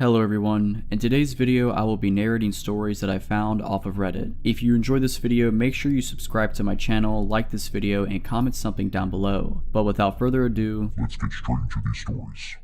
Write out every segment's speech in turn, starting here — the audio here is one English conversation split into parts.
Hello everyone, in today's video I will be narrating stories that I found off of Reddit. If you enjoyed this video, make sure you subscribe to my channel, like this video, and comment something down below. But without further ado, let's get straight into these stories.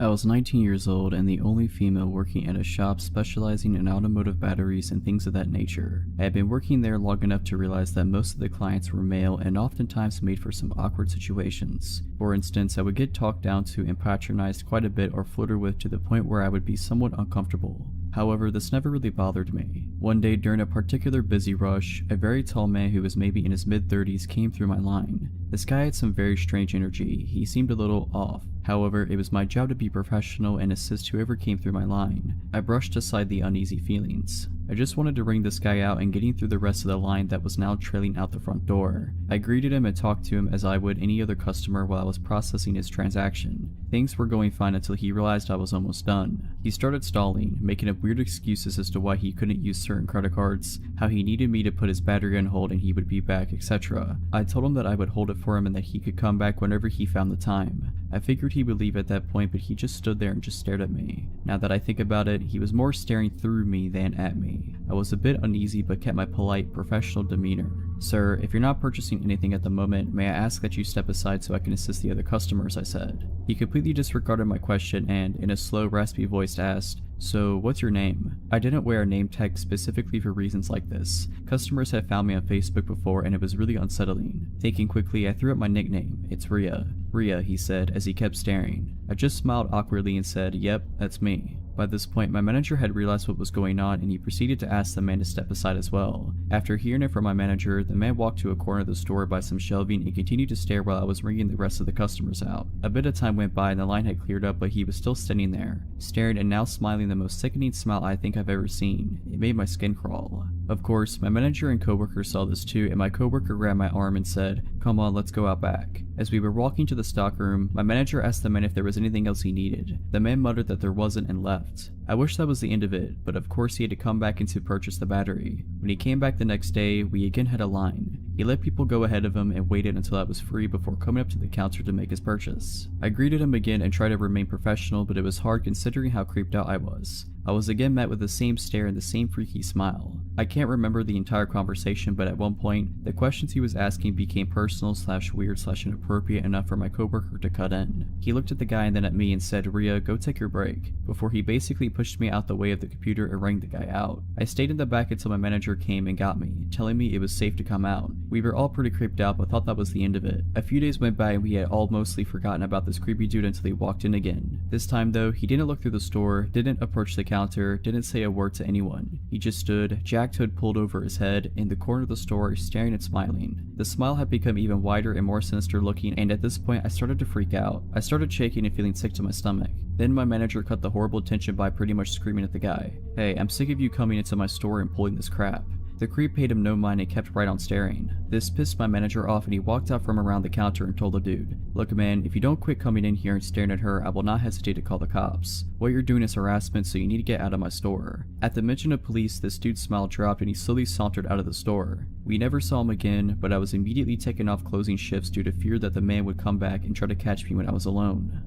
I was 19 years old and the only female working at a shop specializing in automotive batteries and things of that nature. I had been working there long enough to realize that most of the clients were male and oftentimes made for some awkward situations. For instance, I would get talked down to and patronized quite a bit or flirted with to the point where I would be somewhat uncomfortable. However, this never really bothered me. One day during a particular busy rush, a very tall man who was maybe in his mid-30s came through my line. This guy had some very strange energy. He seemed a little off. However, it was my job to be professional and assist whoever came through my line. I brushed aside the uneasy feelings. I just wanted to ring this guy out and getting through the rest of the line that was now trailing out the front door. I greeted him and talked to him as I would any other customer while I was processing his transaction. Things were going fine until he realized I was almost done. He started stalling, making up weird excuses as to why he couldn't use certain credit cards, how he needed me to put his battery on hold and he would be back, etc. I told him that I would hold it for him and that he could come back whenever he found the time. I figured he would leave at that point, but he just stood there and just stared at me. Now that I think about it, he was more staring through me than at me. I was a bit uneasy but kept my polite, professional demeanor. "Sir, if you're not purchasing anything at the moment, may I ask that you step aside so I can assist the other customers," I said. He completely disregarded my question and, in a slow, raspy voice, asked, "So, what's your name?" I didn't wear a name tag specifically for reasons like this. Customers had found me on Facebook before and it was really unsettling. Thinking quickly, I threw up my nickname. "It's Rhea." "Rhea," he said as he kept staring. I just smiled awkwardly and said, "Yep, that's me." By this point, my manager had realized what was going on and he proceeded to ask the man to step aside as well. After hearing it from my manager, the man walked to a corner of the store by some shelving and continued to stare while I was ringing the rest of the customers out. A bit of time went by and the line had cleared up, but he was still standing there, staring and now smiling the most sickening smile I think I've ever seen. It made my skin crawl. Of course, my manager and coworker saw this too, and my coworker grabbed my arm and said, "Come on, let's go out back." As we were walking to the stockroom, my manager asked the man if there was anything else he needed. The man muttered that there wasn't and left. I wish that was the end of it, but of course he had to come back in to purchase the battery. When he came back the next day, we again had a line. He let people go ahead of him and waited until I was free before coming up to the counter to make his purchase. I greeted him again and tried to remain professional, but it was hard considering how creeped out I was. I was again met with the same stare and the same freaky smile. I can't remember the entire conversation, but at one point, the questions he was asking became personal / weird / inappropriate enough for my coworker to cut in. He looked at the guy and then at me and said, "Rhea, go take your break," before he basically pushed me out the way of the computer and rang the guy out. I stayed in the back until my manager came and got me, telling me it was safe to come out. We were all pretty creeped out but thought that was the end of it. A few days went by and we had all mostly forgotten about this creepy dude until he walked in again. This time though, he didn't look through the store, didn't approach the counter, didn't say a word to anyone. He just stood, jacked hood pulled over his head, in the corner of the store, staring and smiling. The smile had become even wider and more sinister looking, and at this point I started to freak out. I started shaking and feeling sick to my stomach. Then my manager cut the horrible tension by pretty much screaming at the guy, "Hey, I'm sick of you coming into my store and pulling this crap." The creep paid him no mind and kept right on staring. This pissed my manager off and he walked out from around the counter and told the dude, "Look man, if you don't quit coming in here and staring at her, I will not hesitate to call the cops. What you're doing is harassment, so you need to get out of my store." At the mention of police, this dude's smile dropped and he slowly sauntered out of the store. We never saw him again, but I was immediately taken off closing shifts due to fear that the man would come back and try to catch me when I was alone.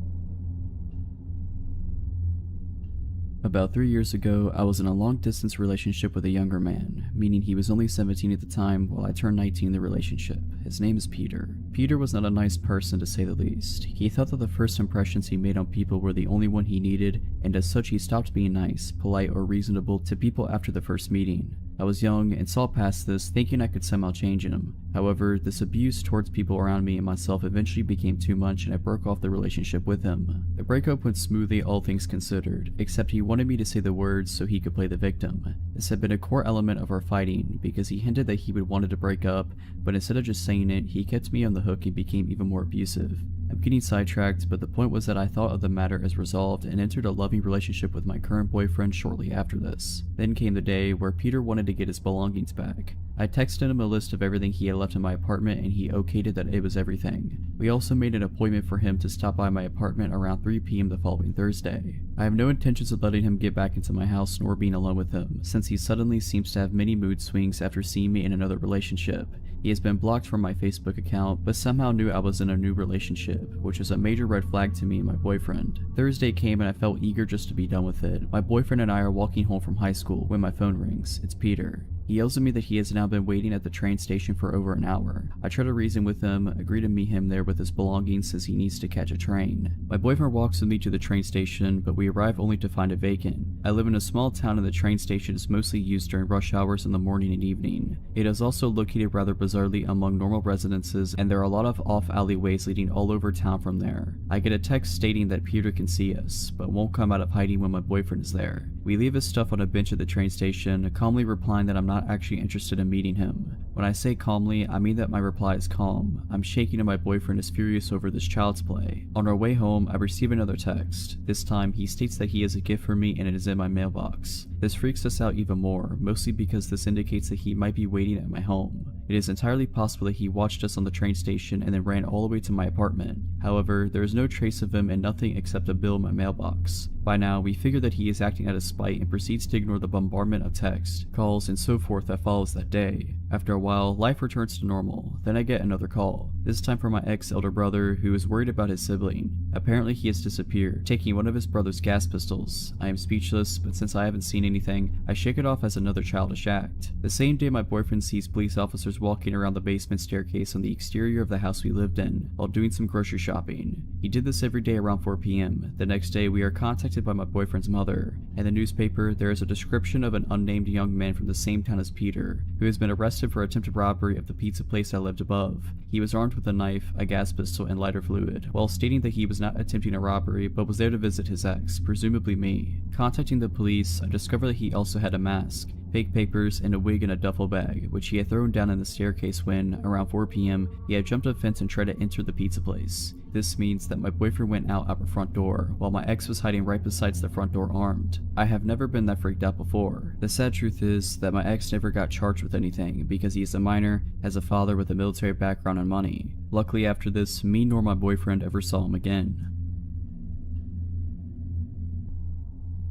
About 3 years ago, I was in a long-distance relationship with a younger man, meaning he was only 17 at the time while I turned 19 in the relationship. His name is Peter. Peter was not a nice person to say the least. He thought that the first impressions he made on people were the only one he needed, and as such he stopped being nice, polite, or reasonable to people after the first meeting. I was young and saw past this, thinking I could somehow change him. However, this abuse towards people around me and myself eventually became too much and I broke off the relationship with him. The breakup went smoothly, all things considered, except he wanted me to say the words so he could play the victim. This had been a core element of our fighting because he hinted that he would wanted to break up, but instead of just saying it, he kept me on the hook and became even more abusive. I'm getting sidetracked, but the point was that I thought of the matter as resolved and entered a loving relationship with my current boyfriend shortly after this. Then came the day where Peter wanted to get his belongings back. I texted him a list of everything he had left in my apartment and he okayed it that it was everything. We also made an appointment for him to stop by my apartment around 3 p.m. the following Thursday. I have no intentions of letting him get back into my house nor being alone with him, since he suddenly seems to have many mood swings after seeing me in another relationship. He has been blocked from my Facebook account, but somehow knew I was in a new relationship, which was a major red flag to me and my boyfriend. Thursday came and I felt eager just to be done with it. My boyfriend and I are walking home from high school when my phone rings. It's Peter. He yells at me that he has now been waiting at the train station for over an hour. I try to reason with him, agree to meet him there with his belongings since he needs to catch a train. My boyfriend walks with me to the train station, but we arrive only to find it vacant. I live in a small town and the train station is mostly used during rush hours in the morning and evening. It is also located rather bizarrely among normal residences, and there are a lot of off alleyways leading all over town from there. I get a text stating that Peter can see us, but won't come out of hiding when my boyfriend is there. We leave his stuff on a bench at the train station, calmly replying that I'm not actually interested in meeting him. When I say calmly, I mean that my reply is calm. I'm shaking and my boyfriend is furious over this child's play. On our way home, I receive another text. This time, he states that he has a gift for me and it is in my mailbox. This freaks us out even more, mostly because this indicates that he might be waiting at my home. It is entirely possible that he watched us on the train station and then ran all the way to my apartment. However, there is no trace of him and nothing except a bill in my mailbox. By now, we figure that he is acting out of spite and proceeds to ignore the bombardment of texts, calls, and so forth that follows that day. After a while, life returns to normal. Then I get another call, this time from my ex-elder brother who is worried about his sibling. Apparently he has disappeared, taking one of his brother's gas pistols. I am speechless, but since I haven't seen anything, I shake it off as another childish act. The same day my boyfriend sees police officers walking around the basement staircase on the exterior of the house we lived in while doing some grocery shopping. He did this every day around 4 p.m. The next day we are contacted by my boyfriend's mother. In the newspaper, there is a description of an unnamed young man from the same town as Peter, who has been arrested for attempted robbery of the pizza place I lived above. He was armed with a knife, a gas pistol, and lighter fluid, while stating that he was not attempting a robbery but was there to visit his ex, presumably me. Contacting the police, I discovered that he also had a mask, fake papers, and a wig in a duffel bag, which he had thrown down in the staircase when, around 4 p.m., he had jumped a fence and tried to enter the pizza place. This means that my boyfriend went out our front door, while my ex was hiding right beside the front door armed. I have never been that freaked out before. The sad truth is that my ex never got charged with anything because he is a minor, has a father with a military background and money. Luckily after this, me nor my boyfriend ever saw him again.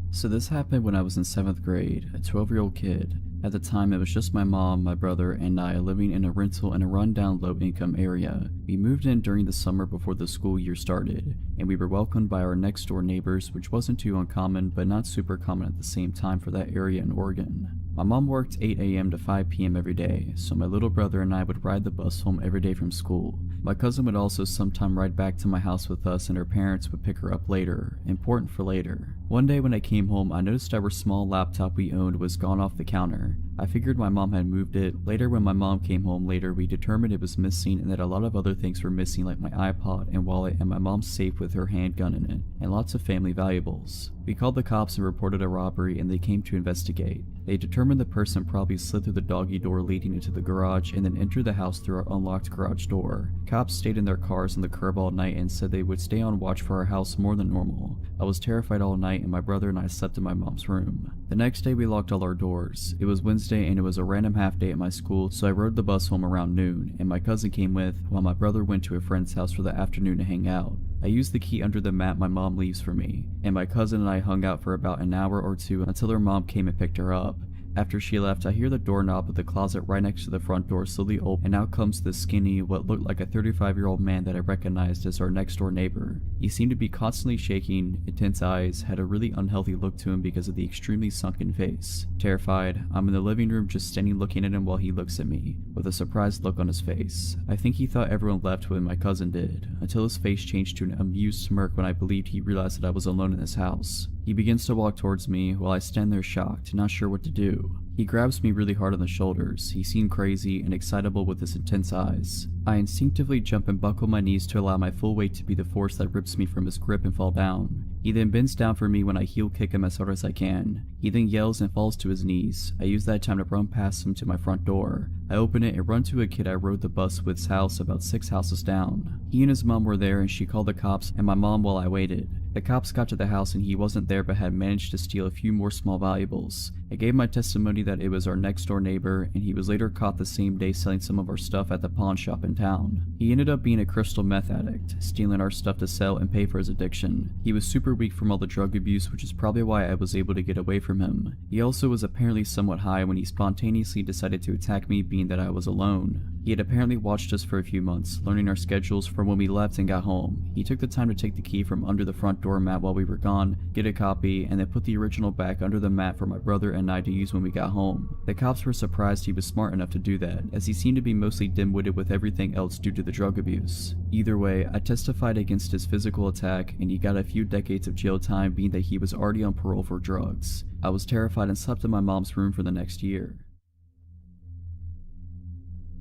So this happened when I was in 7th grade, a 12-year-old kid. At the time, it was just my mom, my brother, and I living in a rental in a rundown low-income area. We moved in during the summer before the school year started, and we were welcomed by our next-door neighbors, which wasn't too uncommon, but not super common at the same time for that area in Oregon. My mom worked 8 a.m. to 5 p.m. every day, so my little brother and I would ride the bus home every day from school. My cousin would also sometime ride back to my house with us, and her parents would pick her up later. Important for later. One day when I came home, I noticed our small laptop we owned was gone off the counter. I figured my mom had moved it. Later when my mom came home later, we determined it was missing and that a lot of other things were missing like my iPod and wallet and my mom's safe with her handgun in it, and lots of family valuables. We called the cops and reported a robbery and they came to investigate. They determined the person probably slid through the doggy door leading into the garage and then entered the house through our unlocked garage door. Cops stayed in their cars on the curb all night and said they would stay on watch for our house more than normal. I was terrified all night and my brother and I slept in my mom's room. The next day we locked all our doors. It was Wednesday and it was a random half day at my school, so I rode the bus home around noon and my cousin came with while my brother went to a friend's house for the afternoon to hang out. I used the key under the mat my mom leaves for me, and my cousin and I hung out for about an hour or two until her mom came and picked her up. After she left, I hear the doorknob of the closet right next to the front door slowly open, and out comes this skinny, what looked like a 35-year-old man that I recognized as our next door neighbor. He seemed to be constantly shaking, intense eyes, had a really unhealthy look to him because of the extremely sunken face. Terrified, I'm in the living room just standing looking at him while he looks at me, with a surprised look on his face. I think he thought everyone left when my cousin did, until his face changed to an amused smirk when I believed he realized that I was alone in his house. He begins to walk towards me while I stand there shocked, not sure what to do. He grabs me really hard on the shoulders. He seemed crazy and excitable with his intense eyes. I instinctively jump and buckle my knees to allow my full weight to be the force that rips me from his grip and fall down. He then bends down for me when I heel kick him as hard as I can. He then yells and falls to his knees. I use that time to run past him to my front door. I open it and run to a kid I rode the bus with's house about 6 houses down. He and his mom were there and she called the cops and my mom while I waited. The cops got to the house and he wasn't there but had managed to steal a few more small valuables. I gave my testimony that it was our next door neighbor, and he was later caught the same day selling some of our stuff at the pawn shop in town. He ended up being a crystal meth addict, stealing our stuff to sell and pay for his addiction. He was super weak from all the drug abuse, which is probably why I was able to get away from him. He also was apparently somewhat high when he spontaneously decided to attack me, being that I was alone. He had apparently watched us for a few months, learning our schedules from when we left and got home. He took the time to take the key from under the front door mat while we were gone, get a copy, and then put the original back under the mat for my brother and I to use when we got home. The cops were surprised he was smart enough to do that, as he seemed to be mostly dim-witted with everything else due to the drug abuse. Either way, I testified against his physical attack, and he got a few decades of jail time, being that he was already on parole for drugs. I was terrified and slept in my mom's room for the next year.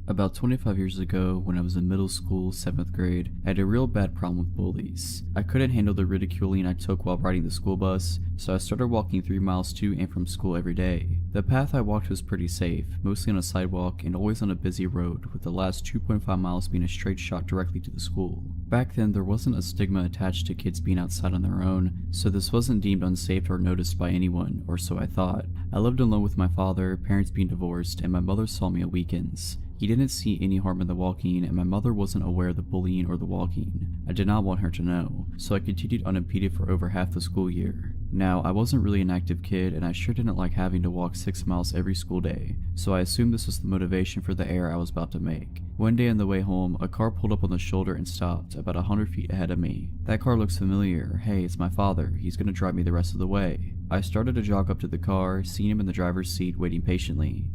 About 25 years ago, when I was in middle school, 7th grade, I had a real bad problem with bullies. I couldn't handle the ridiculing I took while riding the school bus, so I started walking 3 miles to and from school every day. The path I walked was pretty safe, mostly on a sidewalk and always on a busy road, with the last 2.5 miles being a straight shot directly to the school. Back then, there wasn't a stigma attached to kids being outside on their own, so this wasn't deemed unsafe or noticed by anyone, or so I thought. I lived alone with my father, parents being divorced, and my mother saw me on weekends. He didn't see any harm in the walking, and my mother wasn't aware of the bullying or the walking. I did not want her to know, so I continued unimpeded for over half the school year. Now, I wasn't really an active kid, and I sure didn't like having to walk 6 miles every school day, so I assumed this was the motivation for the error I was about to make. One day on the way home, a car pulled up on the shoulder and stopped, about 100 feet ahead of me. That car looks familiar. Hey, it's my father. He's gonna drive me the rest of the way. I started to jog up to the car, seeing him in the driver's seat waiting patiently.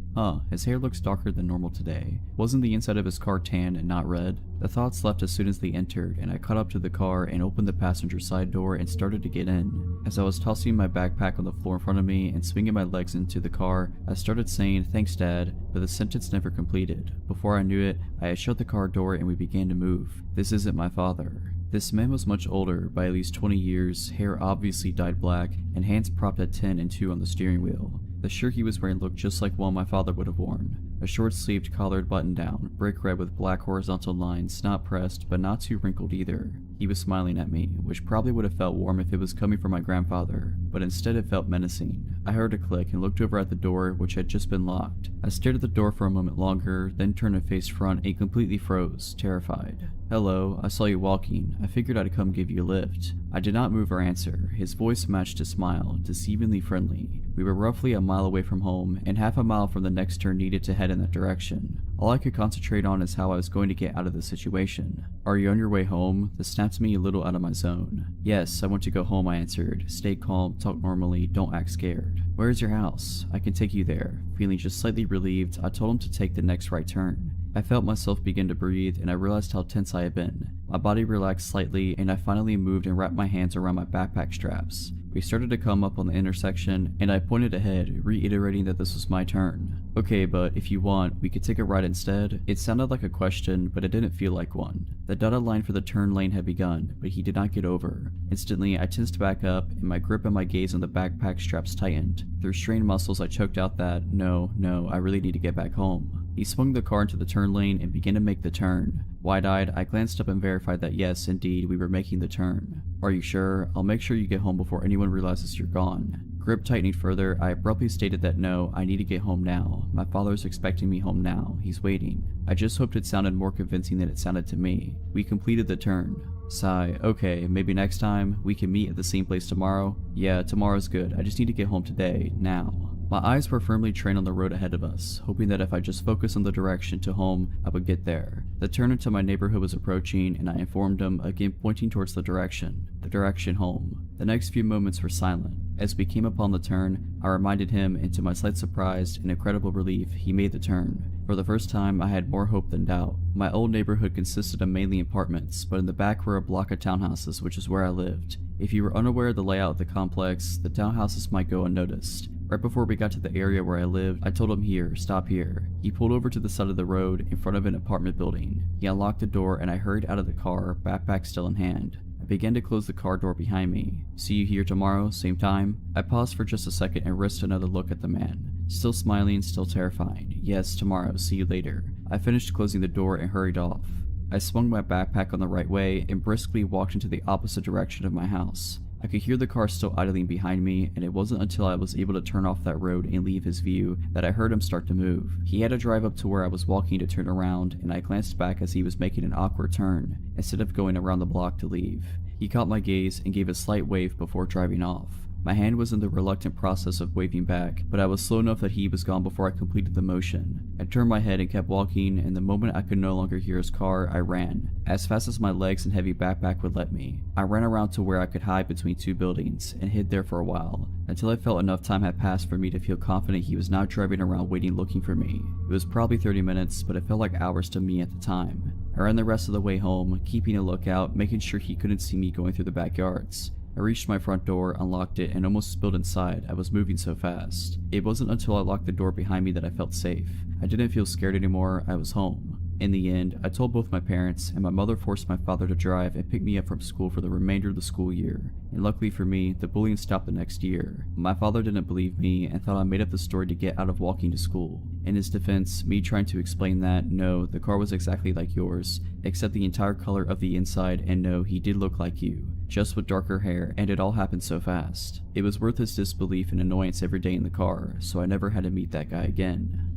His hair looks darker than normal today. Wasn't the inside of his car tan and not red? The thoughts left as soon as they entered, and I caught up to the car and opened the passenger side door and started to get in. As I was tossing my backpack on the floor in front of me and swinging my legs into the car, I started saying, "Thanks, Dad," but the sentence never completed. Before I knew it, I had shut the car door and we began to move. This isn't my father. This man was much older, by at least 20 years, hair obviously dyed black, and hands propped at 10 and 2 on the steering wheel. The shirt he was wearing looked just like one my father would have worn. A short-sleeved collared button-down, brick red with black horizontal lines, not pressed, but not too wrinkled either. He was smiling at me, which probably would have felt warm if it was coming from my grandfather, but instead it felt menacing. I heard a click and looked over at the door, which had just been locked. I stared at the door for a moment longer, then turned and faced front and completely froze, terrified. "Hello, I saw you walking. I figured I'd come give you a lift." I did not move or answer. His voice matched his smile, deceivingly friendly. We were roughly a mile away from home, and half a mile from the next turn needed to head in that direction. All I could concentrate on is how I was going to get out of the situation. "Are you on your way home?" This snapped me a little out of my zone. "Yes, I want to go home," I answered. "Stay calm, talk normally, don't act scared." "Where is your house? I can take you there." Feeling just slightly relieved, I told him to take the next right turn. I felt myself begin to breathe, and I realized how tense I had been. My body relaxed slightly, and I finally moved and wrapped my hands around my backpack straps. We started to come up on the intersection, and I pointed ahead, reiterating that this was my turn. "Okay, but if you want, we could take a ride instead." It sounded like a question, but it didn't feel like one. The dotted line for the turn lane had begun, but he did not get over. Instantly, I tensed back up, and my grip and my gaze on the backpack straps tightened. Through strained muscles, I choked out that, no, I really need to get back home." He swung the car into the turn lane and began to make the turn. Wide-eyed, I glanced up and verified that yes, indeed, we were making the turn. "Are you sure? I'll make sure you get home before anyone realizes you're gone." Grip tightening further, I abruptly stated that no, I need to get home now. My father's expecting me home now. He's waiting. I just hoped it sounded more convincing than it sounded to me. We completed the turn. Sigh, "Okay, maybe next time, we can meet at the same place tomorrow?" "Yeah, tomorrow's good. I just need to get home today, now." My eyes were firmly trained on the road ahead of us, hoping that if I just focused on the direction to home, I would get there. The turn into my neighborhood was approaching, and I informed him, again pointing towards the direction home. The next few moments were silent. As we came upon the turn, I reminded him, and to my slight surprise and incredible relief, he made the turn. For the first time, I had more hope than doubt. My old neighborhood consisted of mainly apartments, but in the back were a block of townhouses, which is where I lived. If you were unaware of the layout of the complex, the townhouses might go unnoticed. Right before we got to the area where I lived, I told him here, stop here. He pulled over to the side of the road in front of an apartment building. He unlocked the door and I hurried out of the car, backpack still in hand. I began to close the car door behind me. "See you here tomorrow, same time?" I paused for just a second and risked another look at the man. Still smiling, still terrifying. "Yes, tomorrow, see you later." I finished closing the door and hurried off. I swung my backpack on the right way and briskly walked into the opposite direction of my house. I could hear the car still idling behind me, and it wasn't until I was able to turn off that road and leave his view that I heard him start to move. He had to drive up to where I was walking to turn around, and I glanced back as he was making an awkward turn, instead of going around the block to leave. He caught my gaze and gave a slight wave before driving off. My hand was in the reluctant process of waving back, but I was slow enough that he was gone before I completed the motion. I turned my head and kept walking, and the moment I could no longer hear his car, I ran, as fast as my legs and heavy backpack would let me. I ran around to where I could hide between two buildings, and hid there for a while, until I felt enough time had passed for me to feel confident he was not driving around waiting looking for me. It was probably 30 minutes, but it felt like hours to me at the time. I ran the rest of the way home, keeping a lookout, making sure he couldn't see me going through the backyards. I reached my front door, unlocked it, and almost spilled inside. I was moving so fast. It wasn't until I locked the door behind me that I felt safe. I didn't feel scared anymore. I was home. In the end, I told both my parents, and my mother forced my father to drive and pick me up from school for the remainder of the school year. And luckily for me, the bullying stopped the next year. My father didn't believe me and thought I made up the story to get out of walking to school. In his defense, me trying to explain that, no, the car was exactly like yours, except the entire color of the inside, and no, he did look like you, just with darker hair, and it all happened so fast. It was worth his disbelief and annoyance every day in the car, so I never had to meet that guy again.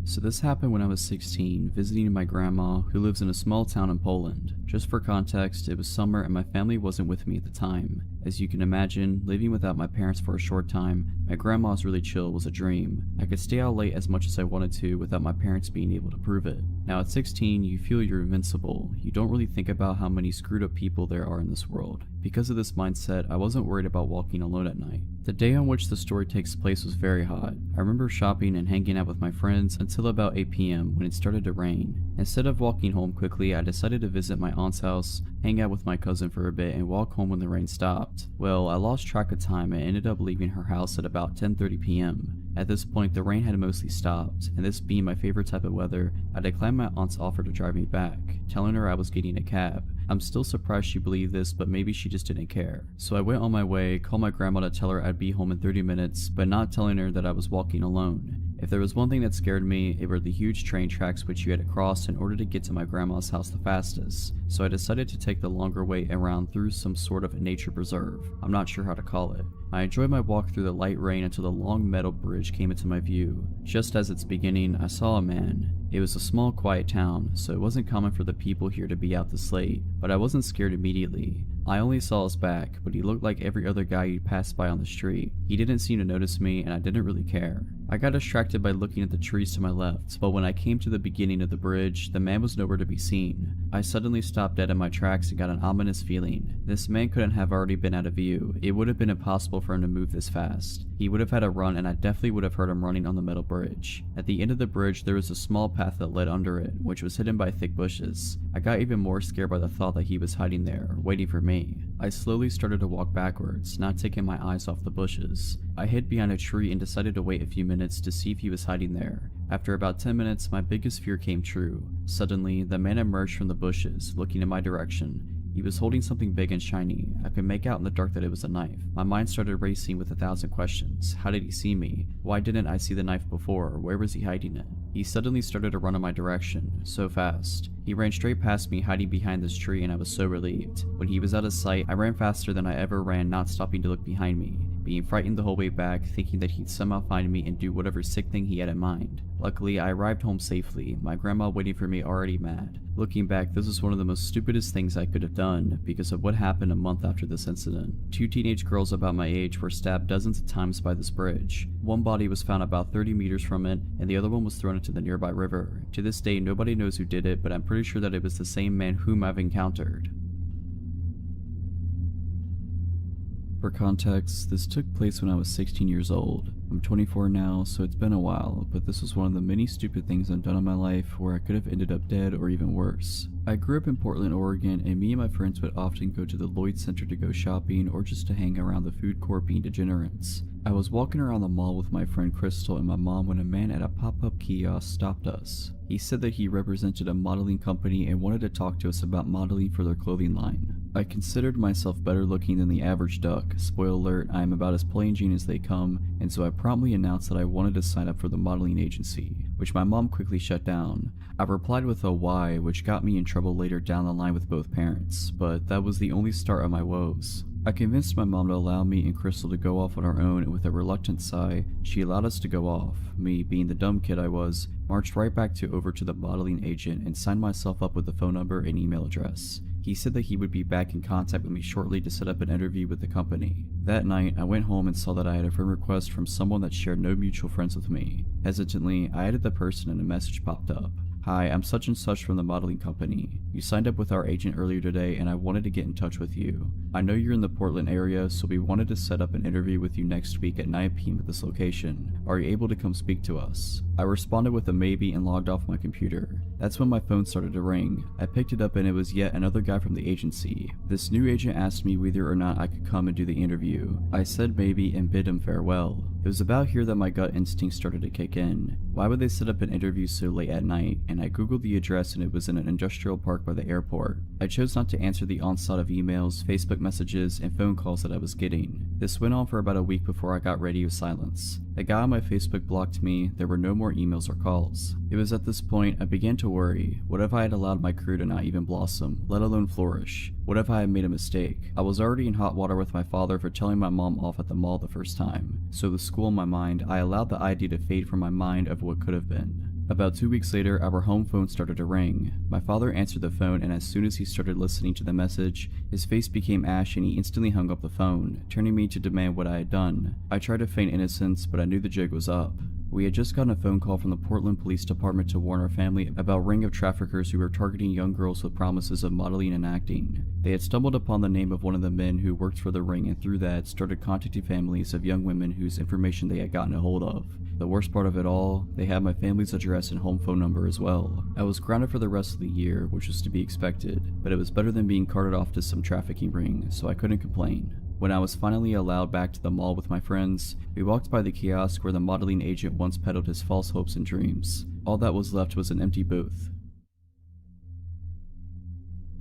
So this happened when I was 16, visiting my grandma, who lives in a small town in Poland. Just for context, it was summer and my family wasn't with me at the time. As you can imagine, living without my parents for a short time, my grandma's really chill was a dream. I could stay out late as much as I wanted to without my parents being able to prove it. Now at 16, you feel you're invincible. You don't really think about how many screwed up people there are in this world. Because of this mindset, I wasn't worried about walking alone at night. The day on which the story takes place was very hot. I remember shopping and hanging out with my friends until about 8 p.m. when it started to rain. Instead of walking home quickly, I decided to visit my aunt's house, hang out with my cousin for a bit, and walk home when the rain stopped. Well, I lost track of time and ended up leaving her house at about 10:30 p.m. At this point, the rain had mostly stopped, and this being my favorite type of weather, I declined my aunt's offer to drive me back, telling her I was getting a cab. I'm still surprised she believed this, but maybe she just didn't care. So I went on my way, called my grandma to tell her I'd be home in 30 minutes, but not telling her that I was walking alone. If there was one thing that scared me, it were the huge train tracks which you had to cross in order to get to my grandma's house the fastest, so I decided to take the longer way around through some sort of nature preserve. I'm not sure how to call it. I enjoyed my walk through the light rain until the long metal bridge came into my view. Just as its beginning, I saw a man. It was a small, quiet town, so it wasn't common for the people here to be out this late, but I wasn't scared immediately. I only saw his back, but he looked like every other guy you'd pass by on the street. He didn't seem to notice me, and I didn't really care. I got distracted by looking at the trees to my left, but when I came to the beginning of the bridge, the man was nowhere to be seen. I suddenly stopped dead in my tracks and got an ominous feeling. This man couldn't have already been out of view. It would have been impossible for him to move this fast. He would have had to run, and I definitely would have heard him running on the metal bridge. At the end of the bridge, there was a small path that led under it, which was hidden by thick bushes. I got even more scared by the thought that he was hiding there, waiting for me. I slowly started to walk backwards, not taking my eyes off the bushes. I hid behind a tree and decided to wait a few minutes to see if he was hiding there. After about 10 minutes, my biggest fear came true. Suddenly, the man emerged from the bushes, looking in my direction. He was holding something big and shiny. I could make out in the dark that it was a knife. My mind started racing with 1,000 questions. How did he see me? Why didn't I see the knife before? Where was he hiding it? He suddenly started to run in my direction, so fast. He ran straight past me, hiding behind this tree, and I was so relieved. When he was out of sight, I ran faster than I ever ran, not stopping to look behind me, being frightened the whole way back, thinking that he'd somehow find me and do whatever sick thing he had in mind. Luckily, I arrived home safely, my grandma waiting for me already mad. Looking back, this was one of the most stupidest things I could have done because of what happened a month after this incident. 2 teenage girls about my age were stabbed dozens of times by this bridge. One body was found about 30 meters from it, and the other one was thrown into the nearby river. To this day, nobody knows who did it, but I'm pretty sure that it was the same man whom I've encountered. For context, this took place when I was 16 years old. I'm 24 now, so it's been a while, but this was one of the many stupid things I've done in my life where I could have ended up dead or even worse. I grew up in Portland, Oregon, and me and my friends would often go to the Lloyd Center to go shopping or just to hang around the food court being degenerates. I was walking around the mall with my friend Crystal and my mom when a man at a pop-up kiosk stopped us. He said that he represented a modeling company and wanted to talk to us about modeling for their clothing line. I considered myself better looking than the average duck. Spoiler alert, I am about as plain Jane as they come, and so I promptly announced that I wanted to sign up for the modeling agency. which my mom quickly shut down. I replied with a why, which got me in trouble later down the line with both parents, but that was the only start of my woes. I convinced my mom to allow me and Crystal to go off on our own, and with a reluctant sigh, she allowed us to go off. Me, being the dumb kid I was, marched right back over to the modeling agent and signed myself up with a phone number and email address. He said that he would be back in contact with me shortly to set up an interview with the company. That night, I went home and saw that I had a friend request from someone that shared no mutual friends with me. Hesitantly, I added the person and a message popped up. Hi, I'm such and such from the modeling company. You signed up with our agent earlier today and I wanted to get in touch with you. I know you're in the Portland area, so we wanted to set up an interview with you next week at 9 p.m. at this location. Are you able to come speak to us? I responded with a maybe and logged off my computer. That's when my phone started to ring. I picked it up and it was yet another guy from the agency. This new agent asked me whether or not I could come and do the interview. I said maybe and bid him farewell. It was about here that my gut instinct started to kick in. Why would they set up an interview so late at night? And I googled the address and it was in an industrial park by the airport. I chose not to answer the onslaught of emails, Facebook messages, and phone calls that I was getting. This went on for about a week before I got radio silence. The guy on my Facebook blocked me. There were no more emails or calls. It was at this point I began to worry. What if I had allowed my career to not even blossom, let alone flourish? What if I had made a mistake? I was already in hot water with my father for telling my mom off at the mall the first time. So with school in my mind, I allowed the idea to fade from my mind of what could have been. About 2 weeks later, our home phone started to ring. My father answered the phone, and as soon as he started listening to the message, his face became ash and he instantly hung up the phone, turning me to demand what I had done. I tried to feign innocence, but I knew the jig was up. We had just gotten a phone call from the Portland Police Department to warn our family about a ring of traffickers who were targeting young girls with promises of modeling and acting. They had stumbled upon the name of one of the men who worked for the ring and through that started contacting families of young women whose information they had gotten a hold of. The worst part of it all, they had my family's address and home phone number as well. I was grounded for the rest of the year, which was to be expected, but it was better than being carted off to some trafficking ring, so I couldn't complain. When I was finally allowed back to the mall with my friends, we walked by the kiosk where the modeling agent once peddled his false hopes and dreams. All that was left was an empty booth.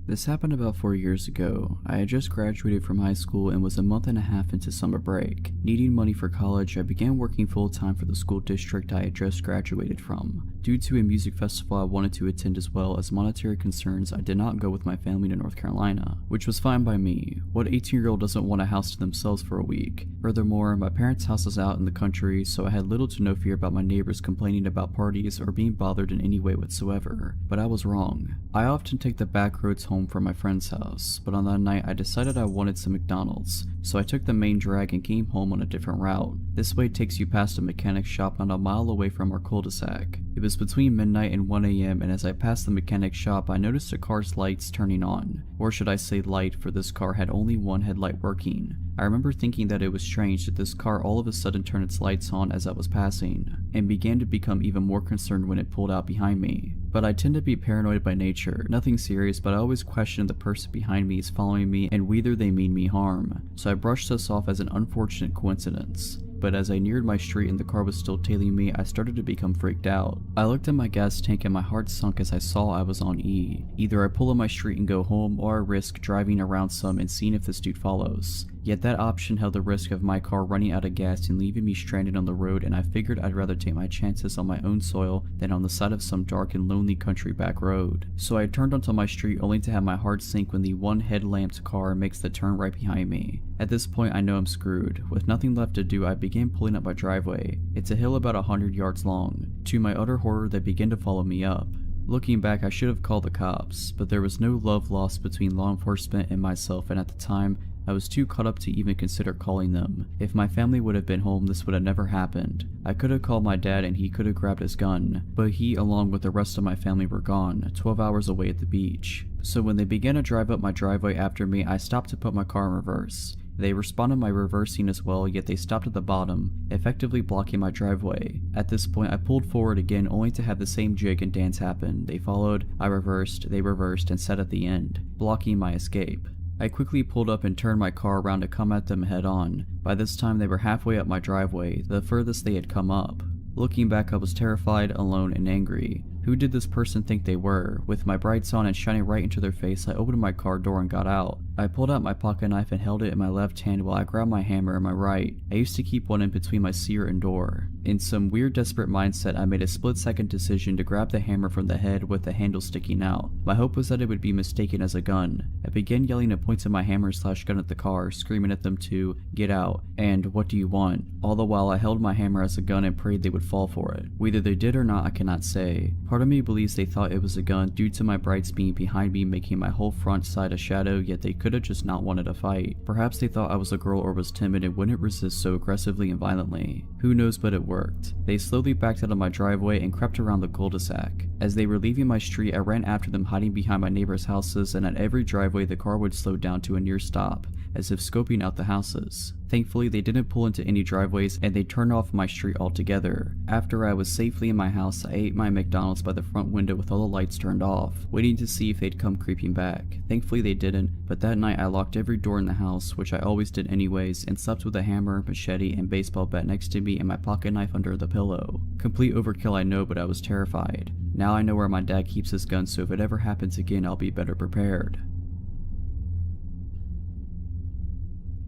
This happened about 4 years ago. I had just graduated from high school and was a month and a half into summer break. Needing money for college, I began working full-time for the school district I had just graduated from. Due to a music festival I wanted to attend as well as monetary concerns, I did not go with my family to North Carolina, which was fine by me. What 18-year-old doesn't want a house to themselves for a week? Furthermore, my parents' house is out in the country, so I had little to no fear about my neighbors complaining about parties or being bothered in any way whatsoever. But I was wrong. I often take the back roads home from my friend's house, but on that night I decided I wanted some McDonald's, so I took the main drag and came home on a different route. This way takes you past a mechanic shop not a mile away from our cul-de-sac. It was between midnight and 1 a.m. and as I passed the mechanic shop I noticed a car's lights turning on, or should I say light, for this car had only one headlight working. I remember thinking that it was strange that this car all of a sudden turned its lights on as I was passing, and began to become even more concerned when it pulled out behind me. But I tend to be paranoid by nature, nothing serious, but I always question if the person behind me is following me and whether they mean me harm, so I brushed this off as an unfortunate coincidence. But as I neared my street and the car was still tailing me, I started to become freaked out. I looked at my gas tank and my heart sunk as I saw I was on E. Either I pull up my street and go home, or I risk driving around some and seeing if this dude follows. Yet that option held the risk of my car running out of gas and leaving me stranded on the road, and I figured I'd rather take my chances on my own soil than on the side of some dark and lonely country back road. So I turned onto my street only to have my heart sink when the one headlamped car makes the turn right behind me. At this point I know I'm screwed. With nothing left to do, I began pulling up my driveway. It's a hill about 100 yards long. To my utter horror, they begin to follow me up. Looking back, I should have called the cops, but there was no love lost between law enforcement and myself, and at the time, I was too caught up to even consider calling them. If my family would have been home, this would have never happened. I could have called my dad and he could have grabbed his gun, but he, along with the rest of my family, were gone, 12 hours away at the beach. So when they began to drive up my driveway after me, I stopped to put my car in reverse. They responded by reversing as well, yet they stopped at the bottom, effectively blocking my driveway. At this point, I pulled forward again only to have the same jig and dance happen. They followed, I reversed, they reversed, and sat at the end, blocking my escape. I quickly pulled up and turned my car around to come at them head on. By this time they were halfway up my driveway, the furthest they had come up. Looking back, I was terrified, alone, and angry. Who did this person think they were? With my brights on and shining right into their face, I opened my car door and got out. I pulled out my pocket knife and held it in my left hand while I grabbed my hammer in my right. I used to keep one in between my seat and door. In some weird desperate mindset, I made a split-second decision to grab the hammer from the head with the handle sticking out. My hope was that it would be mistaken as a gun. I began yelling and pointing my hammer/gun at the car, screaming at them to get out and what do you want? All the while I held my hammer as a gun and prayed they would fall for it. Whether they did or not I cannot say. Part of me believes they thought it was a gun due to my brights being behind me making my whole front side a shadow, yet they could have just not wanted a fight. Perhaps they thought I was a girl or was timid and wouldn't resist so aggressively and violently. Who knows, but it worked. They slowly backed out of my driveway and crept around the cul-de-sac. As they were leaving my street I ran after them, hiding behind my neighbors' houses, and at every driveway the car would slow down to a near stop, as if scoping out the houses. Thankfully they didn't pull into any driveways and they turned off my street altogether. After I was safely in my house I ate my McDonald's by the front window with all the lights turned off, waiting to see if they'd come creeping back. Thankfully they didn't, but that night I locked every door in the house, which I always did anyways, and slept with a hammer, machete, and baseball bat next to me and my pocket knife under the pillow. Complete overkill I know, but I was terrified. Now I know where my dad keeps his gun, so if it ever happens again I'll be better prepared.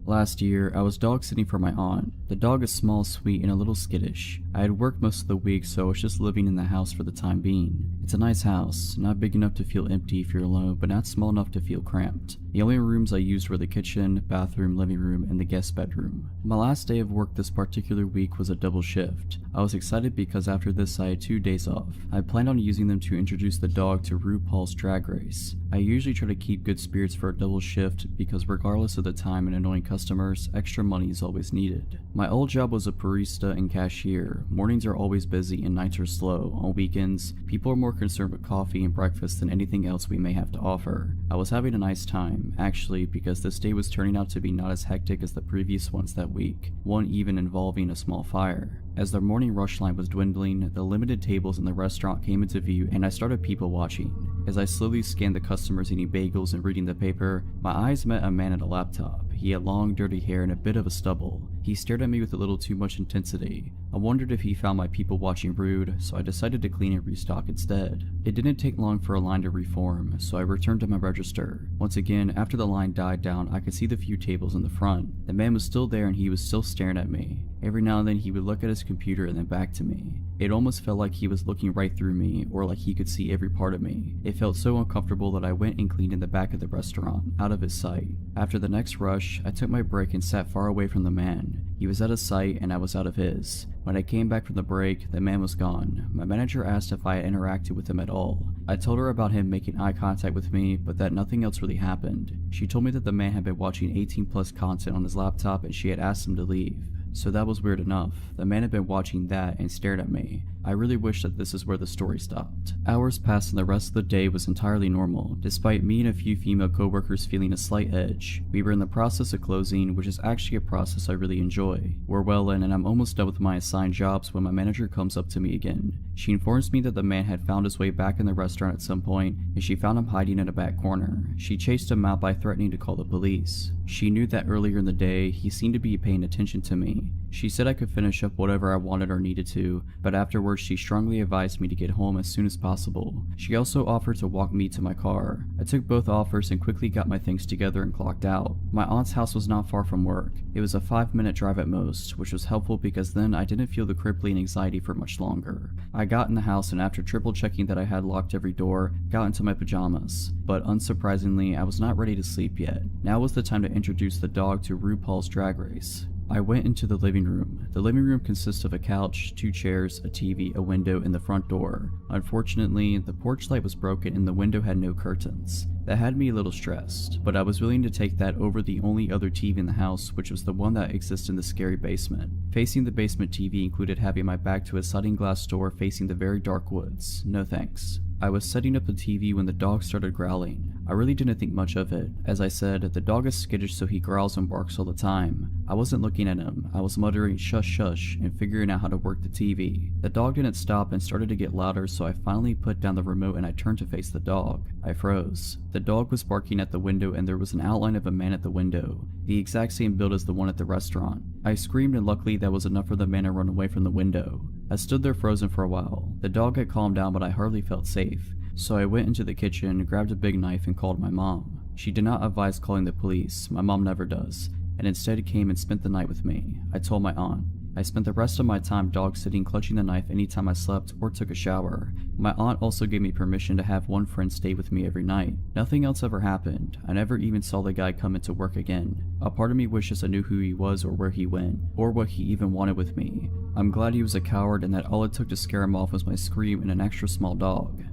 Last year, I was dog sitting for my aunt. The dog is small, sweet, and a little skittish. I had worked most of the week, so I was just living in the house for the time being. It's a nice house, not big enough to feel empty if you're alone, but not small enough to feel cramped. The only rooms I used were the kitchen, bathroom, living room, and the guest bedroom. My last day of work this particular week was a double shift. I was excited because after this I had 2 days off. I planned on using them to introduce the dog to RuPaul's Drag Race. I usually try to keep good spirits for a double shift because regardless of the time and annoying customers, extra money is always needed. My old job was a barista and cashier. Mornings are always busy and nights are slow. On weekends, people are more concerned with coffee and breakfast than anything else we may have to offer. I was having a nice time, actually, because this day was turning out to be not as hectic as the previous ones that week, one even involving a small fire. As the morning rush line was dwindling, the limited tables in the restaurant came into view and I started people watching. As I slowly scanned the customers eating bagels and reading the paper, my eyes met a man at a laptop. He had long, dirty hair and a bit of a stubble. He stared at me with a little too much intensity. I wondered if he found my people watching rude, so I decided to clean and restock instead. It didn't take long for a line to reform, so I returned to my register. Once again, after the line died down, I could see the few tables in the front. The man was still there and he was still staring at me. Every now and then he would look at his computer and then back to me. It almost felt like he was looking right through me, or like he could see every part of me. It felt so uncomfortable that I went and cleaned in the back of the restaurant, out of his sight. After the next rush, I took my break and sat far away from the man. He was out of sight and I was out of his. When I came back from the break, the man was gone. My manager asked if I had interacted with him at all. I told her about him making eye contact with me, but that nothing else really happened. She told me that the man had been watching 18+ content on his laptop and she had asked him to leave. So that was weird enough. The man had been watching that and stared at me. I really wish that this is where the story stopped. Hours passed and the rest of the day was entirely normal, despite me and a few female coworkers feeling a slight edge. We were in the process of closing, which is actually a process I really enjoy. We're well in and I'm almost done with my assigned jobs when my manager comes up to me again. She informs me that the man had found his way back in the restaurant at some point and she found him hiding in a back corner. She chased him out by threatening to call the police. She knew that earlier in the day he seemed to be paying attention to me. She said I could finish up whatever I wanted or needed to, but afterwards she strongly advised me to get home as soon as possible. She also offered to walk me to my car. I took both offers and quickly got my things together and clocked out. My aunt's house was not far from work. It was a 5-minute drive at most, which was helpful because then I didn't feel the crippling anxiety for much longer. I got in the house and after triple checking that I had locked every door, got into my pajamas. But unsurprisingly, I was not ready to sleep yet. Now was the time to introduce the dog to RuPaul's Drag Race. I went into the living room. The living room consists of a couch, 2 chairs, a TV, a window, and the front door. Unfortunately, the porch light was broken and the window had no curtains. That had me a little stressed, but I was willing to take that over the only other TV in the house, which was the one that exists in the scary basement. Facing the basement TV included having my back to a sliding glass door facing the very dark woods. No thanks. I was setting up the TV when the dog started growling. I really didn't think much of it. As I said, the dog is skittish so he growls and barks all the time. I wasn't looking at him. I was muttering shush shush and figuring out how to work the TV. The dog didn't stop and started to get louder, so I finally put down the remote and I turned to face the dog. I froze. The dog was barking at the window and there was an outline of a man at the window, the exact same build as the one at the restaurant. I screamed and luckily that was enough for the man to run away from the window. I stood there frozen for a while. The dog had calmed down but I hardly felt safe. So I went into the kitchen, grabbed a big knife and called my mom. She did not advise calling the police, my mom never does, and instead came and spent the night with me. I told my aunt, I spent the rest of my time dog sitting, clutching the knife anytime I slept or took a shower. My aunt also gave me permission to have one friend stay with me every night. Nothing else ever happened. I never even saw the guy come into work again. A part of me wishes I knew who he was or where he went, or what he even wanted with me. I'm glad he was a coward and that all it took to scare him off was my scream and an extra small dog.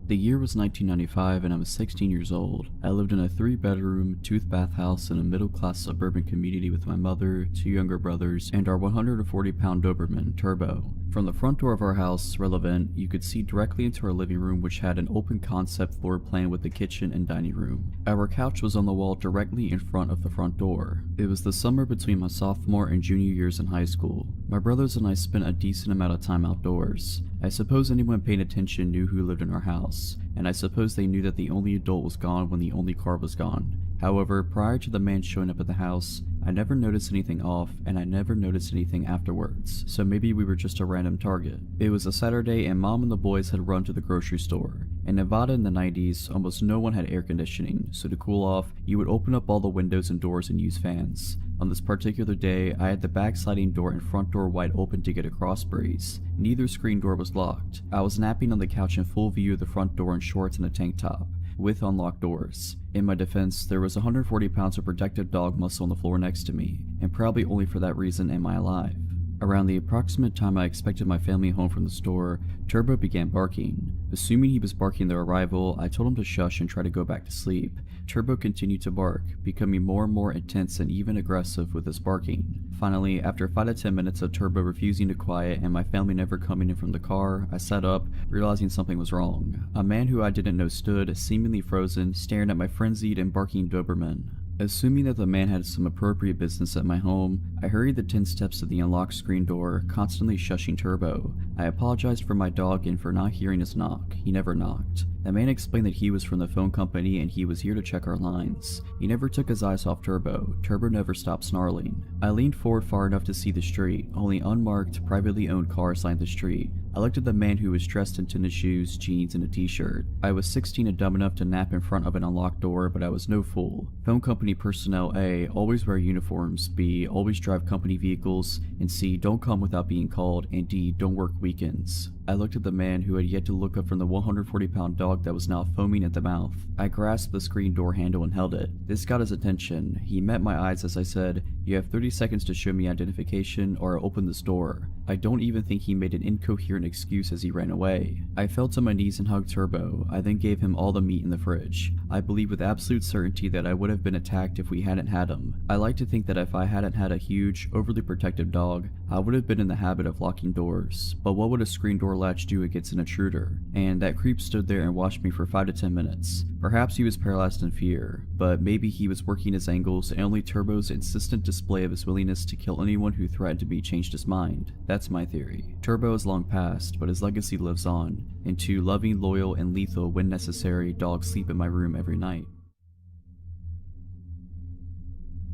The year was 1995 and I was 16 years old. I lived in a 3-bedroom, 2-bath house in a middle-class suburban community with my mother, 2 younger brothers, and our 140-pound Doberman, Turbo. From the front door of our house, relevant, you could see directly into our living room, which had an open concept floor plan with the kitchen and dining room. Our couch was on the wall directly in front of the front door. It was the summer between my sophomore and junior years in high school. My brothers and I spent a decent amount of time outdoors. I suppose anyone paying attention knew who lived in our house, and I suppose they knew that the only adult was gone when the only car was gone. However, prior to the man showing up at the house, I never noticed anything off, and I never noticed anything afterwards, so maybe we were just a random target. It was a Saturday and Mom and the boys had run to the grocery store. In Nevada in the 90s, almost no one had air conditioning, so to cool off, you would open up all the windows and doors and use fans. On this particular day, I had the back sliding door and front door wide open to get a cross breeze. Neither screen door was locked. I was napping on the couch in full view of the front door in shorts and a tank top, with unlocked doors. In my defense, there was 140 pounds of protective dog muscle on the floor next to me, and probably only for that reason am I alive. Around the approximate time I expected my family home from the store, Turbo began barking. Assuming he was barking their arrival, I told him to shush and try to go back to sleep. Turbo continued to bark, becoming more and more intense and even aggressive with his barking. Finally, after 5 to 10 minutes of Turbo refusing to quiet and my family never coming in from the car, I sat up, realizing something was wrong. A man who I didn't know stood, seemingly frozen, staring at my frenzied and barking Doberman. Assuming that the man had some appropriate business at my home, I hurried the 10 steps to the unlocked screen door, constantly shushing Turbo. I apologized for my dog and for not hearing his knock. He never knocked. The man explained that he was from the phone company and he was here to check our lines. He never took his eyes off Turbo. Turbo never stopped snarling. I leaned forward far enough to see the street. Only unmarked, privately owned cars lined the street. I looked at the man who was dressed in tennis shoes, jeans, and a t-shirt. I was 16 and dumb enough to nap in front of an unlocked door, but I was no fool. Phone company personnel A. Always wear uniforms, B. Always drive company vehicles, and C. Don't come without being called, and D. Don't work weekends. I looked at the man who had yet to look up from the 140-pound dog that was now foaming at the mouth. I grasped the screen door handle and held it. This got his attention. He met my eyes as I said, "You have 30 seconds to show me identification or I'll open this door." I don't even think he made an incoherent excuse as he ran away. I fell to my knees and hugged Turbo. I then gave him all the meat in the fridge. I believe with absolute certainty that I would have been attacked if we hadn't had him. I like to think that if I hadn't had a huge, overly protective dog, I would have been in the habit of locking doors. But what would a screen door latch do against an intruder? And that creep stood there and watched me for 5 to 10 minutes. Perhaps he was paralyzed in fear, but maybe he was working his angles and only Turbo's insistent display of his willingness to kill anyone who threatened me changed his mind. That's my theory. Turbo is long past, but his legacy lives on, and 2 loving, loyal, and lethal when necessary dogs sleep in my room every night.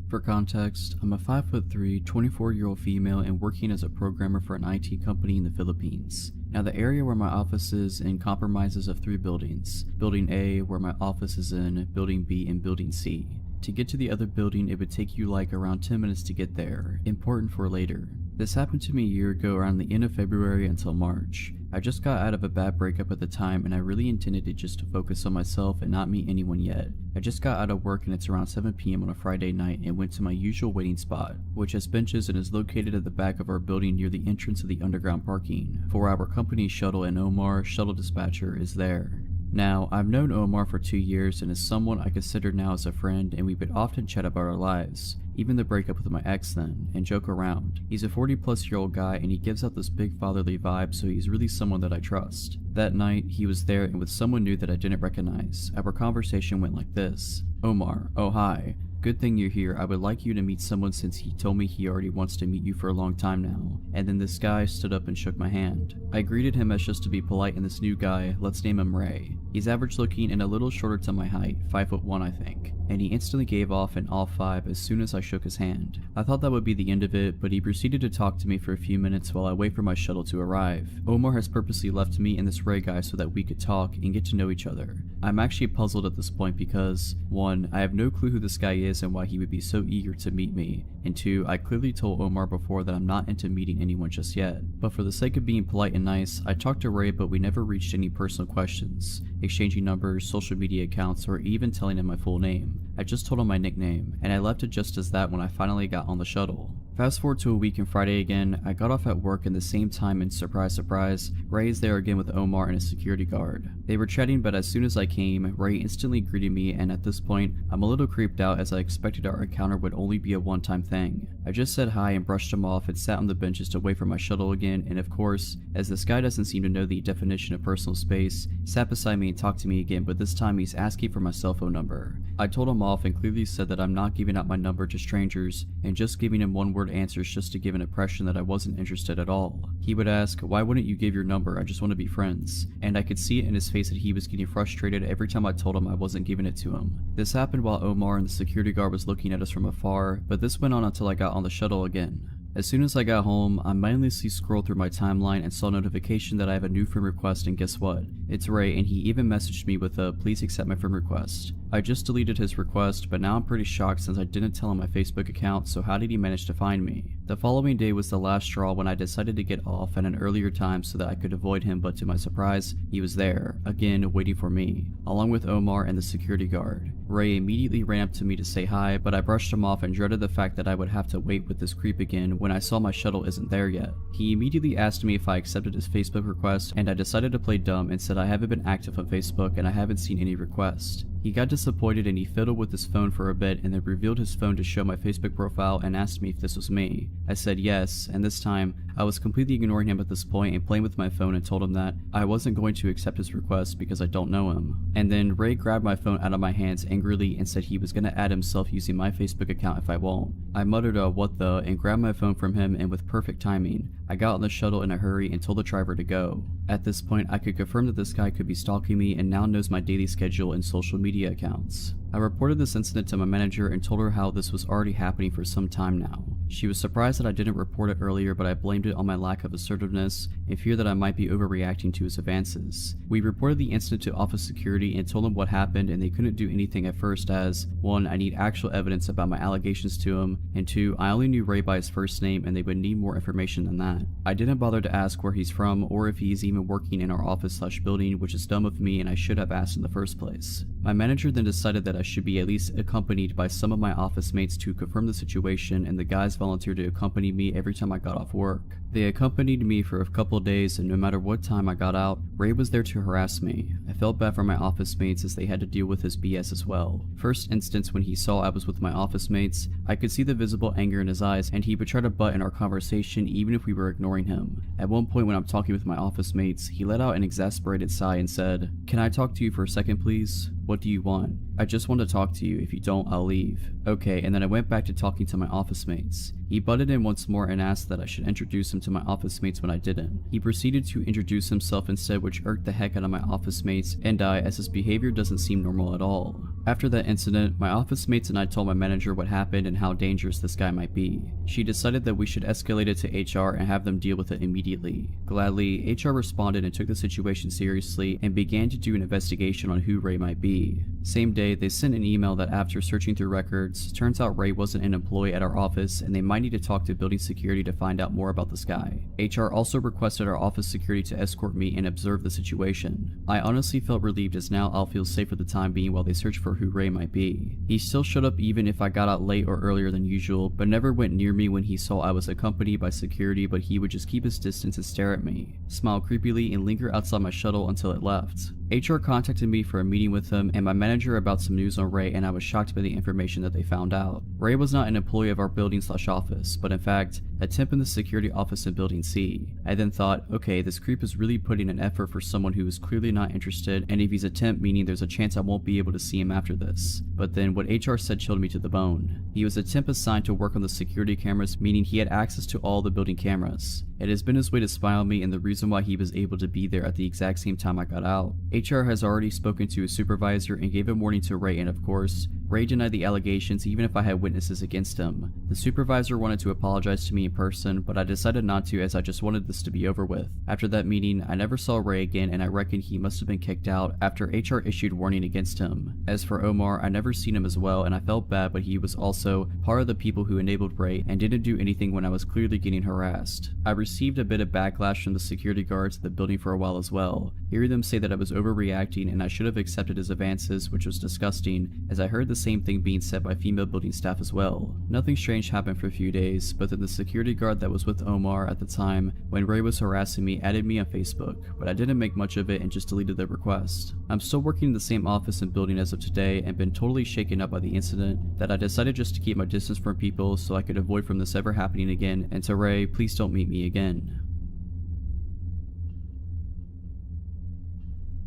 For context, I'm a 5'3", 24-year-old female and working as a programmer for an IT company in the Philippines. Now the area where my office is in comprises of 3 buildings. Building A, where my office is in, Building B, and Building C. To get to the other building, it would take you like around 10 minutes to get there. Important for later. This happened to me a year ago around the end of February until March. I just got out of a bad breakup at the time and I really intended it just to focus on myself and not meet anyone yet. I just got out of work and it's around 7 PM on a Friday night and went to my usual waiting spot, which has benches and is located at the back of our building near the entrance of the underground parking. For our company shuttle, and Omar, shuttle dispatcher, is there. Now, I've known Omar for 2 years and is someone I consider now as a friend, and we would often chat about our lives, even the breakup with my ex then, and joke around. He's a 40-plus-year-old guy and he gives out this big fatherly vibe, so he's really someone that I trust. That night, he was there and with someone new that I didn't recognize. Our conversation went like this. "Omar, oh hi. Good thing you're here. I would like you to meet someone since he told me he already wants to meet you for a long time now." And then this guy stood up and shook my hand. I greeted him as just to be polite, and this new guy, let's name him Ray. He's average looking and a little shorter to my height, 5'1" I think. and he instantly gave off an off vibe as soon as I shook his hand. I thought that would be the end of it, but he proceeded to talk to me for a few minutes while I wait for my shuttle to arrive. Omar has purposely left me and this Ray guy so that we could talk and get to know each other. I'm actually puzzled at this point because 1. I have no clue who this guy is and why he would be so eager to meet me, and 2. I clearly told Omar before that I'm not into meeting anyone just yet. But for the sake of being polite and nice, I talked to Ray, but we never reached any personal questions, exchanging numbers, social media accounts, or even telling him my full name. I just told him my nickname, and I left it just as that when I finally got on the shuttle. Fast forward to a week and Friday again, I got off at work in the same time and surprise surprise, Ray is there again with Omar and a security guard. They were chatting, but as soon as I came, Ray instantly greeted me, and at this point, I'm a little creeped out as I expected our encounter would only be a one-time thing. I just said hi and brushed him off and sat on the benches to wait for my shuttle again, and of course, as this guy doesn't seem to know the definition of personal space, sat beside me and talked to me again, but this time he's asking for my cell phone number. I told him off and clearly said that I'm not giving out my number to strangers and just giving him one-word answers just to give an impression that I wasn't interested at all. He would ask, why wouldn't you give your number, I just want to be friends, and I could see it in his face that he was getting frustrated every time I told him I wasn't giving it to him. This happened while Omar and the security guard was looking at us from afar, but this went on until I got on the shuttle again. As soon as I got home, I mindlessly scrolled through my timeline and saw a notification that I have a new friend request, and guess what? It's Ray, and he even messaged me with a please accept my friend request. I just deleted his request, but now I'm pretty shocked since I didn't tell him my Facebook account, so how did he manage to find me? The following day was the last straw when I decided to get off at an earlier time so that I could avoid him, but to my surprise, he was there, again waiting for me, along with Omar and the security guard. Ray immediately ran up to me to say hi, but I brushed him off and dreaded the fact that I would have to wait with this creep again when I saw my shuttle isn't there yet. He immediately asked me if I accepted his Facebook request, and I decided to play dumb and said I haven't been active on Facebook and I haven't seen any requests. He got disappointed and he fiddled with his phone for a bit and then revealed his phone to show my Facebook profile and asked me if this was me. I said yes, and this time, I was completely ignoring him at this point and playing with my phone and told him that I wasn't going to accept his request because I don't know him. And then Ray grabbed my phone out of my hands angrily and said he was gonna add himself using my Facebook account if I won't. I muttered a what the and grabbed my phone from him, and with perfect timing, I got on the shuttle in a hurry and told the driver to go. At this point, I could confirm that this guy could be stalking me and now knows my daily schedule and social media accounts. I reported this incident to my manager and told her how this was already happening for some time now. She was surprised that I didn't report it earlier, but I blamed it on my lack of assertiveness and fear that I might be overreacting to his advances. We reported the incident to office security and told them what happened, and they couldn't do anything at first as 1. I need actual evidence about my allegations to him, and 2. I only knew Ray by his first name and they would need more information than that. I didn't bother to ask where he's from or if he's even working in our office/building, which is dumb of me and I should have asked in the first place. My manager then decided that I should be at least accompanied by some of my office mates to confirm the situation, and the guys volunteered to accompany me every time I got off work. They accompanied me for a couple of days, and no matter what time I got out, Ray was there to harass me. I felt bad for my office mates as they had to deal with his BS as well. First instance, when he saw I was with my office mates, I could see the visible anger in his eyes, and he would try to butt in our conversation even if we were ignoring him. At one point when I'm talking with my office mates, he let out an exasperated sigh and said, "Can I talk to you for a second please? What do you want? I just want to talk to you. If you don't, I'll leave." Okay, and then I went back to talking to my office mates. He butted in once more and asked that I should introduce him to my office mates when I didn't. He proceeded to introduce himself instead, which irked the heck out of my office mates and I, as his behavior doesn't seem normal at all. After that incident, my office mates and I told my manager what happened and how dangerous this guy might be. She decided that we should escalate it to HR and have them deal with it immediately. Gladly, HR responded and took the situation seriously and began to do an investigation on who Ray might be. Same day, they sent an email that after searching through records, turns out Ray wasn't an employee at our office and they might need to talk to building security to find out more about this guy. HR also requested our office security to escort me and observe the situation. I honestly felt relieved as now I'll feel safe for the time being while they search for who Ray might be. He still showed up even if I got out late or earlier than usual, but never went near me when he saw I was accompanied by security, but he would just keep his distance and stare at me, smile creepily, and linger outside my shuttle until it left. HR contacted me for a meeting with him and my manager about some news on Ray, and I was shocked by the information that they found out. Ray was not an employee of our building/office, but in fact, a temp in the security office in Building C. I then thought, okay, this creep is really putting an effort for someone who is clearly not interested, and if he's a temp, meaning there's a chance I won't be able to see him after this. But then what HR said chilled me to the bone. He was a temp assigned to work on the security cameras, meaning he had access to all the building cameras. It has been his way to spy on me and the reason why he was able to be there at the exact same time I got out. HR has already spoken to his supervisor and gave a warning to Ray, and of course, Ray denied the allegations even if I had witnesses against him. The supervisor wanted to apologize to me in person, but I decided not to as I just wanted this to be over with. After that meeting, I never saw Ray again, and I reckon he must have been kicked out after HR issued warning against him. As for Omar, I never seen him as well, and I felt bad, but he was also part of the people who enabled Ray and didn't do anything when I was clearly getting harassed. I received a bit of backlash from the security guards at the building for a while as well, hearing them say that I was overreacting and I should have accepted his advances, which was disgusting, as I heard the same thing being said by female building staff as well. Nothing strange happened for a few days, but then the security guard that was with Omar at the time when Ray was harassing me added me on Facebook, but I didn't make much of it and just deleted the request. I'm still working in the same office and building as of today and been totally shaken up by the incident that I decided just to keep my distance from people so I could avoid from this ever happening again, and to Ray, please don't meet me again.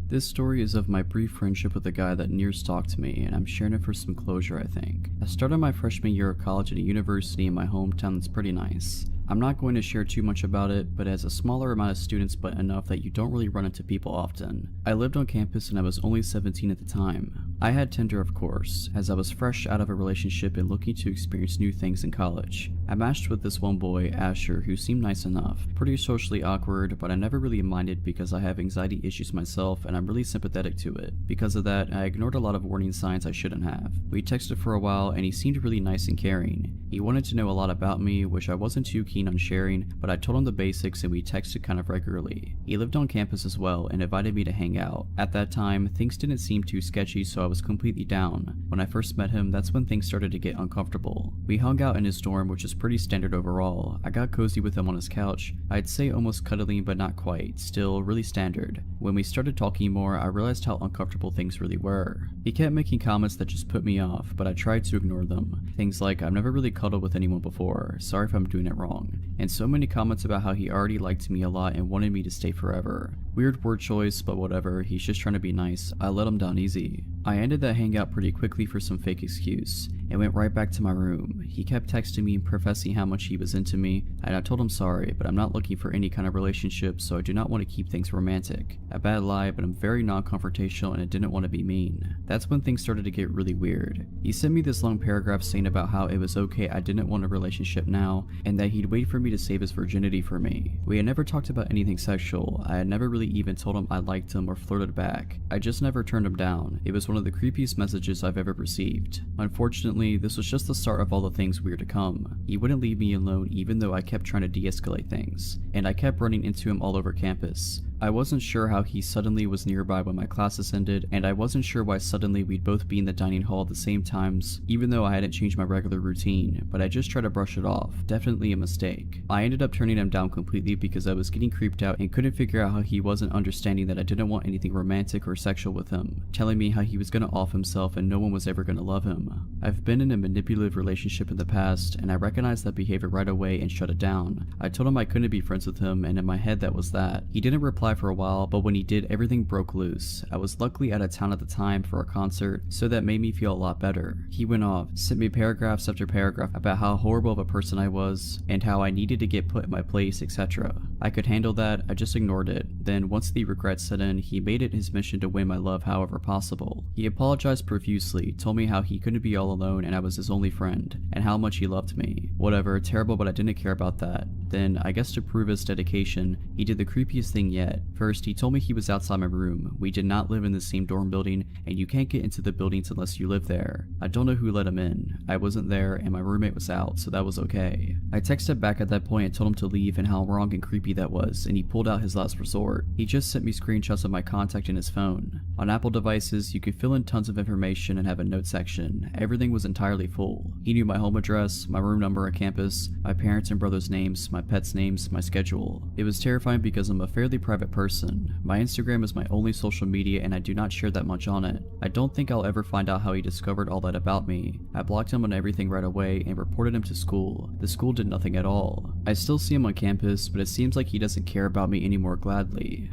This story is of my brief friendship with a guy that near stalked me, and I'm sharing it for some closure, I think. I started my freshman year of college at a university in my hometown that's pretty nice. I'm not going to share too much about it, but it has a smaller amount of students but enough that you don't really run into people often. I lived on campus and I was only 17 at the time. I had Tinder, of course, as I was fresh out of a relationship and looking to experience new things in college. I matched with this one boy, Asher, who seemed nice enough, pretty socially awkward, but I never really minded because I have anxiety issues myself and I'm really sympathetic to it. Because of that, I ignored a lot of warning signs I shouldn't have. We texted for a while and he seemed really nice and caring. He wanted to know a lot about me, which I wasn't too keen on sharing, but I told him the basics and we texted kind of regularly. He lived on campus as well and invited me to hang out. At that time, things didn't seem too sketchy, so I was completely down. When I first met him, that's when things started to get uncomfortable. We hung out in his dorm, which is pretty standard overall. I got cozy with him on his couch. I'd say almost cuddling, but not quite. Still, really standard. When we started talking more, I realized how uncomfortable things really were. He kept making comments that just put me off, but I tried to ignore them. Things like, I've never really cuddled with anyone before, sorry if I'm doing it wrong. And so many comments about how he already liked me a lot and wanted me to stay forever. Weird word choice, but whatever, he's just trying to be nice. I let him down easy. I ended that hangout pretty quickly for some fake excuse, and went right back to my room. He kept texting me and professing how much he was into me, and I told him sorry, but I'm not looking for any kind of relationship, so I do not want to keep things romantic. A bad lie, but I'm very non-confrontational and I didn't want to be mean. That's when things started to get really weird. He sent me this long paragraph saying about how it was okay I didn't want a relationship now, and that he'd wait for me to save his virginity for me. We had never talked about anything sexual. I had never really even told him I liked him or flirted back. I just never turned him down. It was one of the creepiest messages I've ever received. Unfortunately, this was just the start of all the things we were to come. He wouldn't leave me alone even though I kept trying to de-escalate things, and I kept running into him all over campus. I wasn't sure how he suddenly was nearby when my classes ended, and I wasn't sure why suddenly we'd both be in the dining hall at the same times, even though I hadn't changed my regular routine, but I just tried to brush it off. Definitely a mistake. I ended up turning him down completely because I was getting creeped out and couldn't figure out how he wasn't understanding that I didn't want anything romantic or sexual with him, telling me how he was gonna off himself and no one was ever gonna love him. I've been in a manipulative relationship in the past, and I recognized that behavior right away and shut it down. I told him I couldn't be friends with him, and in my head that was that. He didn't reply for a while, but when he did, everything broke loose. I was luckily out of town at the time for a concert, so that made me feel a lot better. He went off, sent me paragraphs after paragraph about how horrible of a person I was, and how I needed to get put in my place, etc. I could handle that, I just ignored it. Then once the regrets set in, he made it his mission to win my love however possible. He apologized profusely, told me how he couldn't be all alone and I was his only friend, and how much he loved me. Whatever, terrible, but I didn't care about that. Then, I guess to prove his dedication, he did the creepiest thing yet. First, he told me he was outside my room. We did not live in the same dorm building, and you can't get into the buildings unless you live there. I don't know who let him in. I wasn't there, and my roommate was out, so that was okay. I texted back at that point and told him to leave and how wrong and creepy that was, and he pulled out his last resort. He just sent me screenshots of my contact in his phone. On Apple devices, you could fill in tons of information and have a note section. Everything was entirely full. He knew my home address, my room number on campus, my parents and brother's names, my pets' names, my schedule. It was terrifying because I'm a fairly private person. My Instagram is my only social media and I do not share that much on it. I don't think I'll ever find out how he discovered all that about me. I blocked him on everything right away and reported him to school. The school did nothing at all. I still see him on campus, but it seems like he doesn't care about me anymore gladly.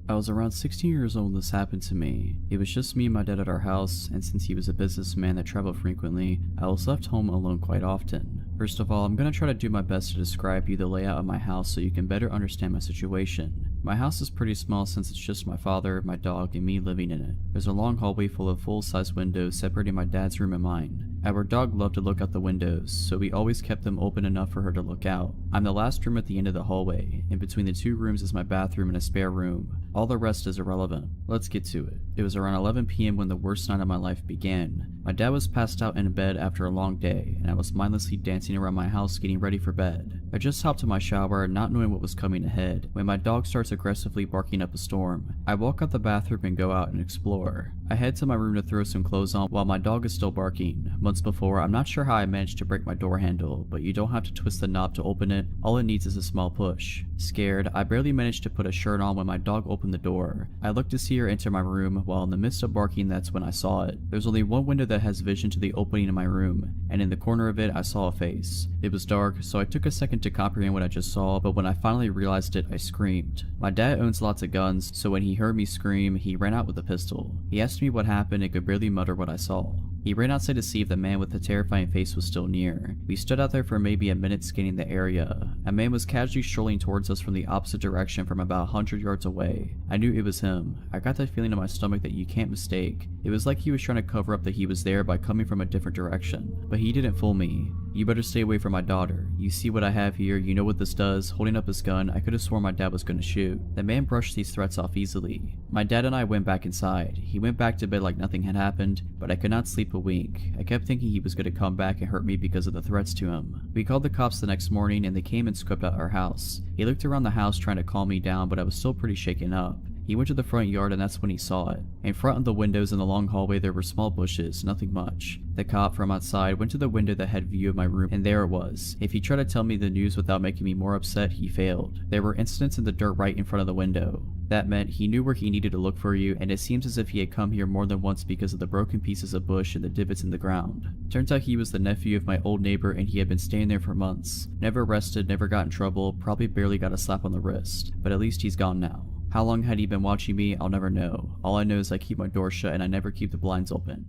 I was around 16 years old when this happened to me. It was just me and my dad at our house, and since he was a businessman that traveled frequently, I was left home alone quite often. First of all, I'm going to try to do my best to describe you the layout of my house so you can better understand my situation. My house is pretty small since it's just my father, my dog, and me living in it. There's a long hallway full of full-size windows separating my dad's room and mine. Our dog loved to look out the windows, so we always kept them open enough for her to look out. I'm the last room at the end of the hallway, and between the two rooms is my bathroom and a spare room. All the rest is irrelevant. Let's get to it. It was around 11 p.m. when the worst night of my life began. My dad was passed out in bed after a long day, and I was mindlessly dancing around my house getting ready for bed. I just hopped in my shower, not knowing what was coming ahead, when my dog starts aggressively barking up a storm. I walk out the bathroom and go out and explore. I head to my room to throw some clothes on while my dog is still barking. Months before, I'm not sure how I managed to break my door handle, but you don't have to twist the knob to open it. All it needs is a small push. Scared, I barely managed to put a shirt on when my dog opened the door. I looked to see her enter my room, while in the midst of barking, that's when I saw it. There's only one window that has vision to the opening in my room, and in the corner of it I saw a face. It was dark, so I took a second to comprehend what I just saw, but when I finally realized it, I screamed. My dad owns lots of guns, so when he heard me scream, he ran out with a pistol. He asked me what happened and could barely mutter what I saw. He ran outside to see if the man with the terrifying face was still near. We stood out there for maybe a minute scanning the area. A man was casually strolling towards us from the opposite direction from about 100 yards away. I knew it was him. I got that feeling in my stomach that you can't mistake. It was like he was trying to cover up that he was there by coming from a different direction. But he didn't fool me. You better stay away from my daughter. You see what I have here, you know what this does. Holding up his gun, I could have sworn my dad was gonna shoot. The man brushed these threats off easily. My dad and I went back inside. He went back to bed like nothing had happened, but I could not sleep a wink. I kept thinking he was gonna come back and hurt me because of the threats to him. We called the cops the next morning and they came and scoped out our house. He looked around the house trying to calm me down, but I was still pretty shaken up. He went to the front yard and that's when he saw it. In front of the windows in the long hallway there were small bushes, nothing much. The cop from outside went to the window that had view of my room and there it was. If he tried to tell me the news without making me more upset, he failed. There were incidents in the dirt right in front of the window. That meant he knew where he needed to look for you, and it seems as if he had come here more than once because of the broken pieces of bush and the divots in the ground. Turns out he was the nephew of my old neighbor and he had been staying there for months. Never arrested, never got in trouble, probably barely got a slap on the wrist. But at least he's gone now. How long had he been watching me? I'll never know. All I know is I keep my door shut and I never keep the blinds open.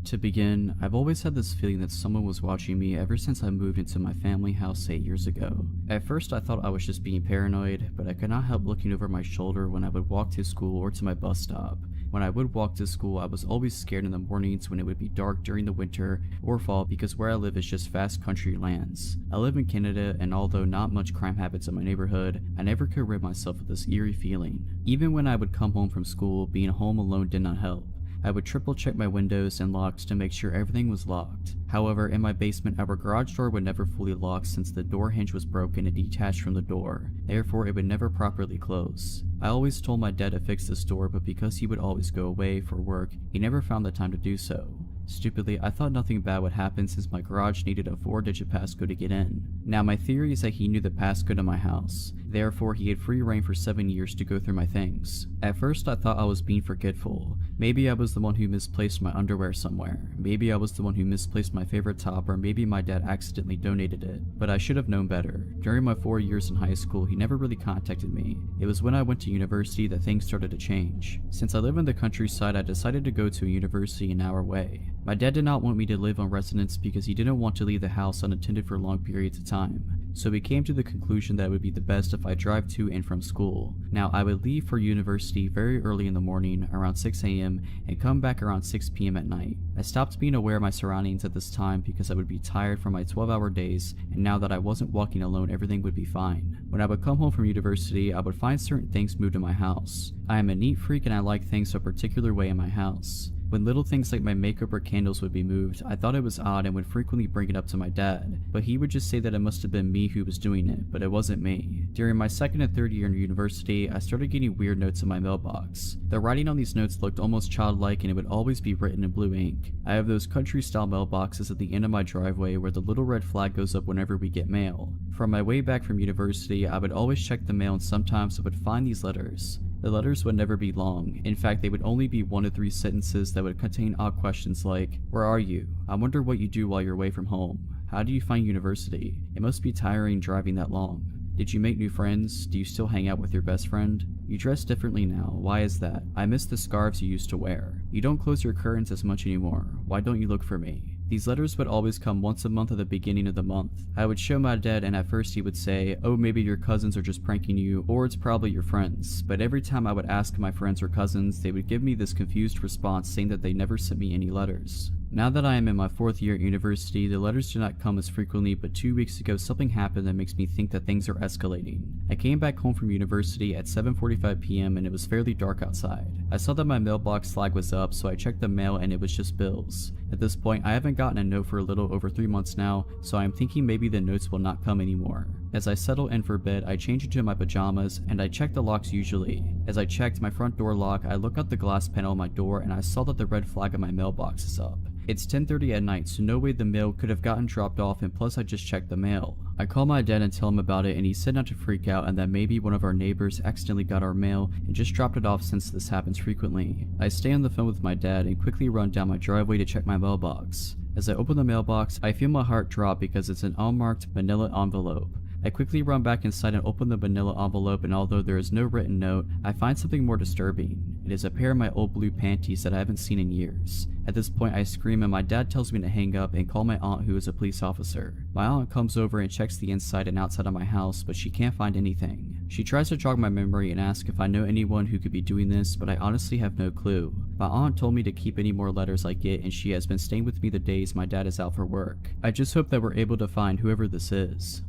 To begin, I've always had this feeling that someone was watching me ever since I moved into my family house 8 years ago. At first I thought I was just being paranoid, but I could not help looking over my shoulder when I would walk to school or to my bus stop. When I would walk to school, I was always scared in the mornings when it would be dark during the winter or fall because where I live is just vast country lands. I live in Canada, and although not much crime happens in my neighborhood, I never could rid myself of this eerie feeling. Even when I would come home from school, being home alone did not help. I would triple check my windows and locks to make sure everything was locked. However, in my basement, our garage door would never fully lock since the door hinge was broken and detached from the door. Therefore, it would never properly close. I always told my dad to fix this door, but because he would always go away for work, he never found the time to do so. Stupidly, I thought nothing bad would happen since my garage needed a 4-digit passcode to get in. Now, my theory is that he knew the passcode of my house. Therefore, he had free reign for 7 years to go through my things. At first, I thought I was being forgetful. Maybe I was the one who misplaced my underwear somewhere. Maybe I was the one who misplaced my favorite top, or maybe my dad accidentally donated it. But I should have known better. During my 4 years in high school, he never really contacted me. It was when I went to university that things started to change. Since I live in the countryside, I decided to go to a university an hour away. My dad did not want me to live on residence because he didn't want to leave the house unattended for long periods of time. So we came to the conclusion that it would be the best if I drive to and from school. Now, I would leave for university very early in the morning, around 6 a.m, and come back around 6 p.m. at night. I stopped being aware of my surroundings at this time because I would be tired from my 12-hour days, and now that I wasn't walking alone, everything would be fine. When I would come home from university, I would find certain things moved in my house. I am a neat freak and I like things a particular way in my house. When little things like my makeup or candles would be moved, I thought it was odd and would frequently bring it up to my dad, but he would just say that it must have been me who was doing it, but it wasn't me. During my second and third year in university, I started getting weird notes in my mailbox. The writing on these notes looked almost childlike and it would always be written in blue ink. I have those country-style mailboxes at the end of my driveway where the little red flag goes up whenever we get mail. From my way back from university, I would always check the mail and sometimes I would find these letters. The letters would never be long. In fact, they would only be 1 to 3 sentences that would contain odd questions like, "Where are you? I wonder what you do while you're away from home. How do you find university? It must be tiring driving that long. Did you make new friends? Do you still hang out with your best friend? You dress differently now. Why is that? I miss the scarves you used to wear. You don't close your curtains as much anymore. Why don't you look for me?" These letters would always come once a month at the beginning of the month. I would show my dad and at first he would say, "Oh, maybe your cousins are just pranking you, or it's probably your friends." But every time I would ask my friends or cousins, they would give me this confused response saying that they never sent me any letters. Now that I am in my 4th year at university, the letters do not come as frequently, but 2 weeks ago something happened that makes me think that things are escalating. I came back home from university at 7:45 p.m. and it was fairly dark outside. I saw that my mailbox flag was up, so I checked the mail and it was just bills. At this point, I haven't gotten a note for a little over 3 months now, so I am thinking maybe the notes will not come anymore. As I settle in for bed, I change into my pajamas and I check the locks usually. As I checked my front door lock, I look out the glass panel on my door and I saw that the red flag on my mailbox is up. It's 10:30 at night, so no way the mail could have gotten dropped off, and plus I just checked the mail. I call my dad and tell him about it and he said not to freak out and that maybe one of our neighbors accidentally got our mail and just dropped it off since this happens frequently. I stay on the phone with my dad and quickly run down my driveway to check my mailbox. As I open the mailbox, I feel my heart drop because it's an unmarked manila envelope. I quickly run back inside and open the manila envelope, and although there is no written note, I find something more disturbing. It is a pair of my old blue panties that I haven't seen in years. At this point I scream and my dad tells me to hang up and call my aunt, who is a police officer. My aunt comes over and checks the inside and outside of my house, but she can't find anything. She tries to jog my memory and ask if I know anyone who could be doing this, but I honestly have no clue. My aunt told me to keep any more letters I get and she has been staying with me the days my dad is out for work. I just hope that we're able to find whoever this is.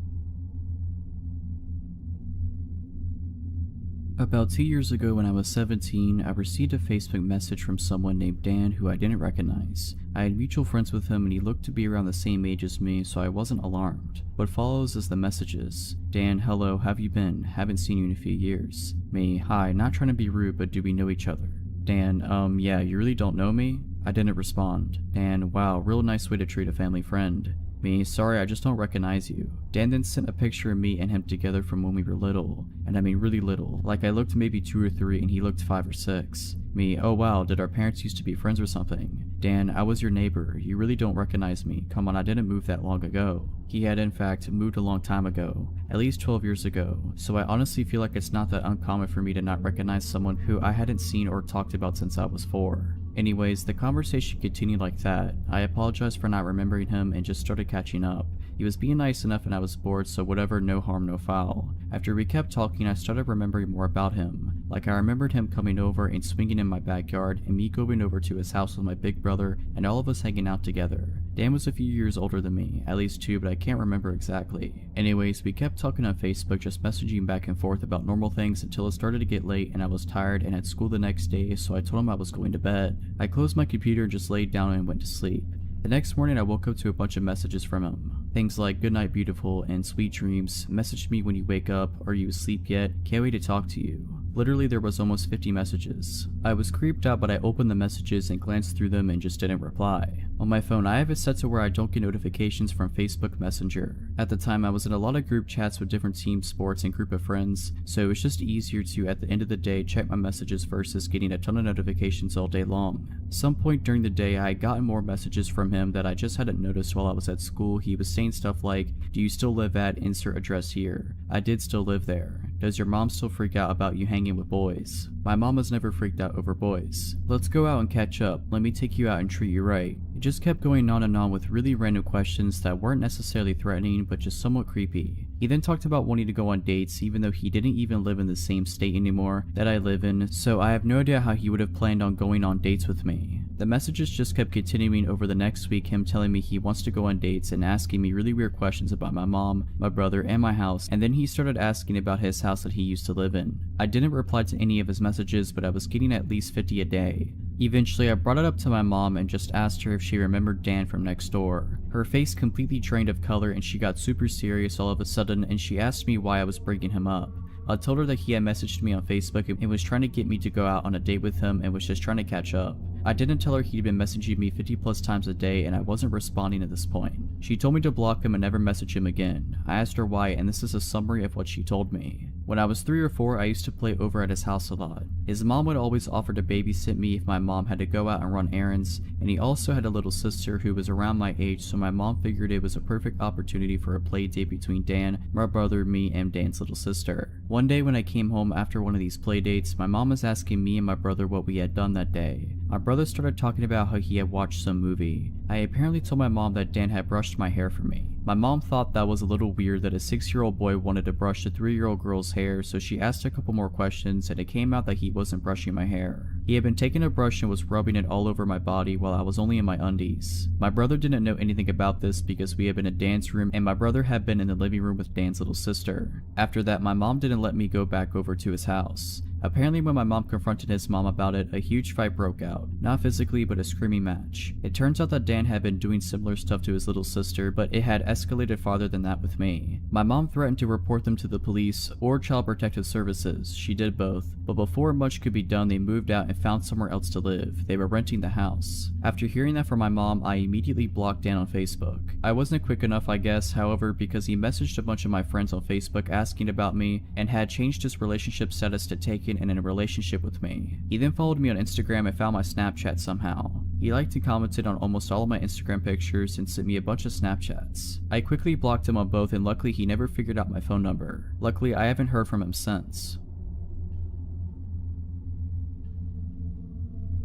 About 2 years ago when I was 17, I received a Facebook message from someone named Dan who I didn't recognize. I had mutual friends with him and he looked to be around the same age as me, so I wasn't alarmed. What follows is the messages. Dan, hello, how have you been? Haven't seen you in a few years. Me, hi, not trying to be rude, but do we know each other? Dan, yeah, you really don't know me? I didn't respond. Dan, wow, real nice way to treat a family friend. Me, sorry, I just don't recognize you. Dan then sent a picture of me and him together from when we were little. And I mean really little. Like I looked maybe 2 or 3 and he looked 5 or 6. Me, oh wow, did our parents used to be friends or something? Dan, I was your neighbor. You really don't recognize me. Come on, I didn't move that long ago. He had in fact moved a long time ago. At least 12 years ago. So I honestly feel like it's not that uncommon for me to not recognize someone who I hadn't seen or talked about since I was 4. Anyways, the conversation continued like that. I apologized for not remembering him and just started catching up. He was being nice enough and I was bored, so whatever, no harm, no foul. After we kept talking, I started remembering more about him. Like I remembered him coming over and swinging in my backyard and me going over to his house with my big brother and all of us hanging out together. Dan was a few years older than me, at least 2, but I can't remember exactly. Anyways, we kept talking on Facebook, just messaging back and forth about normal things until it started to get late and I was tired and had school the next day, so I told him I was going to bed. I closed my computer and just laid down and went to sleep. The next morning I woke up to a bunch of messages from him. Things like, good night beautiful and sweet dreams, message me when you wake up, are you asleep yet, can't wait to talk to you. Literally there was almost 50 messages. I was creeped out, but I opened the messages and glanced through them and just didn't reply. On my phone I have it set to where I don't get notifications from Facebook Messenger. At the time I was in a lot of group chats with different team sports and group of friends, so it was just easier to at the end of the day check my messages versus getting a ton of notifications all day long. Some point during the day I had gotten more messages from him that I just hadn't noticed while I was at school. He was saying stuff like, do you still live at insert address here? I did still live there. Does your mom still freak out about you hanging with boys? My mom has never freaked out over boys. Let's go out and catch up. Let me take you out and treat you right. It just kept going on and on with really random questions that weren't necessarily threatening but just somewhat creepy. He then talked about wanting to go on dates even though he didn't even live in the same state anymore that I live in, so I have no idea how he would have planned on going on dates with me. The messages just kept continuing over the next week, him telling me he wants to go on dates and asking me really weird questions about my mom, my brother, and my house, and then he started asking about his house that he used to live in. I didn't reply to any of his messages, but I was getting at least 50 a day. Eventually, I brought it up to my mom and just asked her if she remembered Dan from next door. Her face completely drained of color and she got super serious all of a sudden, and she asked me why I was bringing him up. I told her that he had messaged me on Facebook and was trying to get me to go out on a date with him and was just trying to catch up. I didn't tell her he'd been messaging me 50 plus times a day and I wasn't responding at this point. She told me to block him and never message him again. I asked her why, and this is a summary of what she told me. When I was 3 or 4, I used to play over at his house a lot. His mom would always offer to babysit me if my mom had to go out and run errands, and he also had a little sister who was around my age, so my mom figured it was a perfect opportunity for a play date between Dan, my brother, me, and Dan's little sister. One day when I came home after one of these play dates, my mom was asking me and my brother what we had done that day. My brother started talking about how he had watched some movie. I apparently told my mom that Dan had brushed my hair for me. My mom thought that was a little weird that a 6-year-old boy wanted to brush a 3-year-old girl's hair, so she asked a couple more questions and it came out that he wasn't brushing my hair. He had been taking a brush and was rubbing it all over my body while I was only in my undies. My brother didn't know anything about this because we had been in Dan's room and my brother had been in the living room with Dan's little sister. After that, my mom didn't let me go back over to his house. Apparently when my mom confronted his mom about it, a huge fight broke out. Not physically, but a screaming match. It turns out that Dan had been doing similar stuff to his little sister, but it had escalated farther than that with me. My mom threatened to report them to the police or Child Protective Services. She did both, but before much could be done, they moved out and found somewhere else to live. They were renting the house. After hearing that from my mom, I immediately blocked Dan on Facebook. I wasn't quick enough, I guess, however, because he messaged a bunch of my friends on Facebook asking about me and had changed his relationship status to taken and in a relationship with me. He then followed me on Instagram and found my Snapchat somehow. He liked and commented on almost all of my Instagram pictures and sent me a bunch of Snapchats. I quickly blocked him on both and luckily he never figured out my phone number. Luckily, I haven't heard from him since.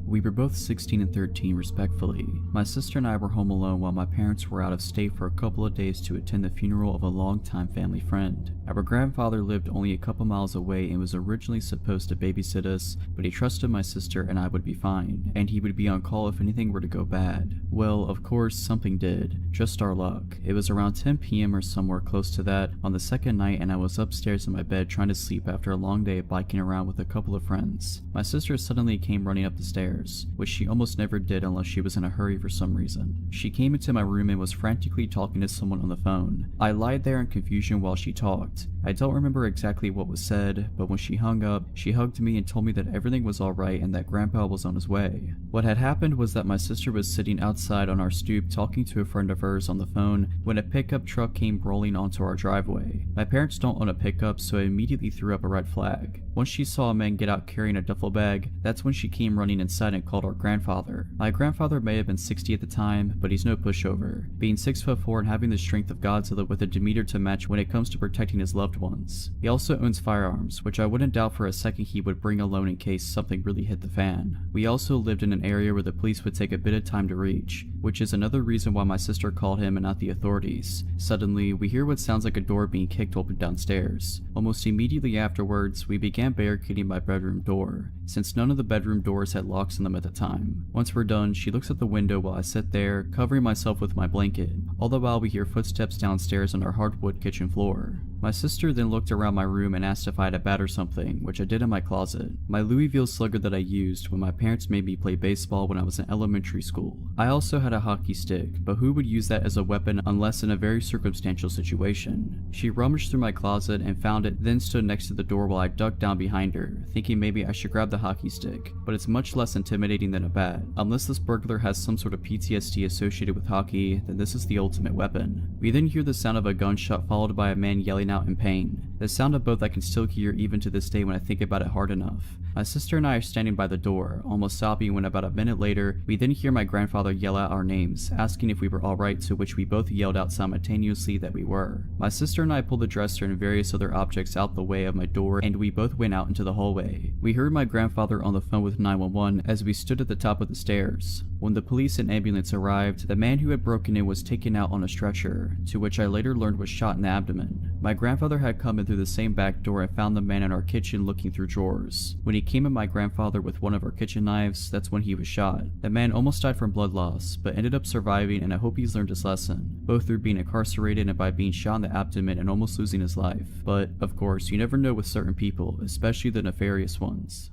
We were both 16 and 13 respectively. My sister and I were home alone while my parents were out of state for a couple of days to attend the funeral of a longtime family friend. Our grandfather lived only a couple miles away and was originally supposed to babysit us, but he trusted my sister and I would be fine, and he would be on call if anything were to go bad. Well, of course, something did. Just our luck. It was around 10 p.m. or somewhere close to that on the second night and I was upstairs in my bed trying to sleep after a long day of biking around with a couple of friends. My sister suddenly came running up the stairs, which she almost never did unless she was in a hurry for some reason. She came into my room and was frantically talking to someone on the phone. I lied there in confusion while she talked. I don't remember exactly what was said, but when she hung up, she hugged me and told me that everything was alright and that Grandpa was on his way. What had happened was that my sister was sitting outside on our stoop talking to a friend of hers on the phone when a pickup truck came rolling onto our driveway. My parents don't own a pickup, so I immediately threw up a red flag. Once she saw a man get out carrying a duffel bag, that's when she came running inside and called our grandfather. My grandfather may have been 60 at the time, but he's no pushover, being 6'4" and having the strength of Godzilla with a demeanor to match when it comes to protecting his loved ones. He also owns firearms, which I wouldn't doubt for a second he would bring alone in case something really hit the fan. We also lived in an area where the police would take a bit of time to reach, which is another reason why my sister called him and not the authorities. Suddenly, we hear what sounds like a door being kicked open downstairs. Almost immediately afterwards, we began barricading my bedroom door, since none of the bedroom doors had locks in them at the time. Once we're done, she looks at the window while I sit there, covering myself with my blanket. All the while we hear footsteps downstairs on our hardwood kitchen floor. My sister then looked around my room and asked if I had a bat or something, which I did in my closet. My Louisville slugger that I used when my parents made me play baseball when I was in elementary school. I also had a hockey stick, but who would use that as a weapon unless in a very circumstantial situation? She rummaged through my closet and found it, then stood next to the door while I ducked down behind her, thinking maybe I should grab the hockey stick, but it's much less intimidating than a bat. Unless this burglar has some sort of PTSD associated with hockey, then this is the ultimate weapon. We then hear the sound of a gunshot followed by a man yelling out in pain. The sound of both I can still hear even to this day when I think about it hard enough. My sister and I are standing by the door, almost sobbing, when about a minute later, we then hear my grandfather yell out our names, asking if we were alright, to which we both yelled out simultaneously that we were. My sister and I pulled the dresser and various other objects out the way of my door, and we both went out into the hallway. We heard my grandfather on the phone with 911 as we stood at the top of the stairs. When the police and ambulance arrived, the man who had broken in was taken out on a stretcher, to which I later learned was shot in the abdomen. My grandfather had come in through the same back door and found the man in our kitchen looking through drawers. When he came at my grandfather with one of our kitchen knives, that's when he was shot. The man almost died from blood loss, but ended up surviving, and I hope he's learned his lesson, both through being incarcerated and by being shot in the abdomen and almost losing his life. But, of course, you never know with certain people, especially the nefarious ones.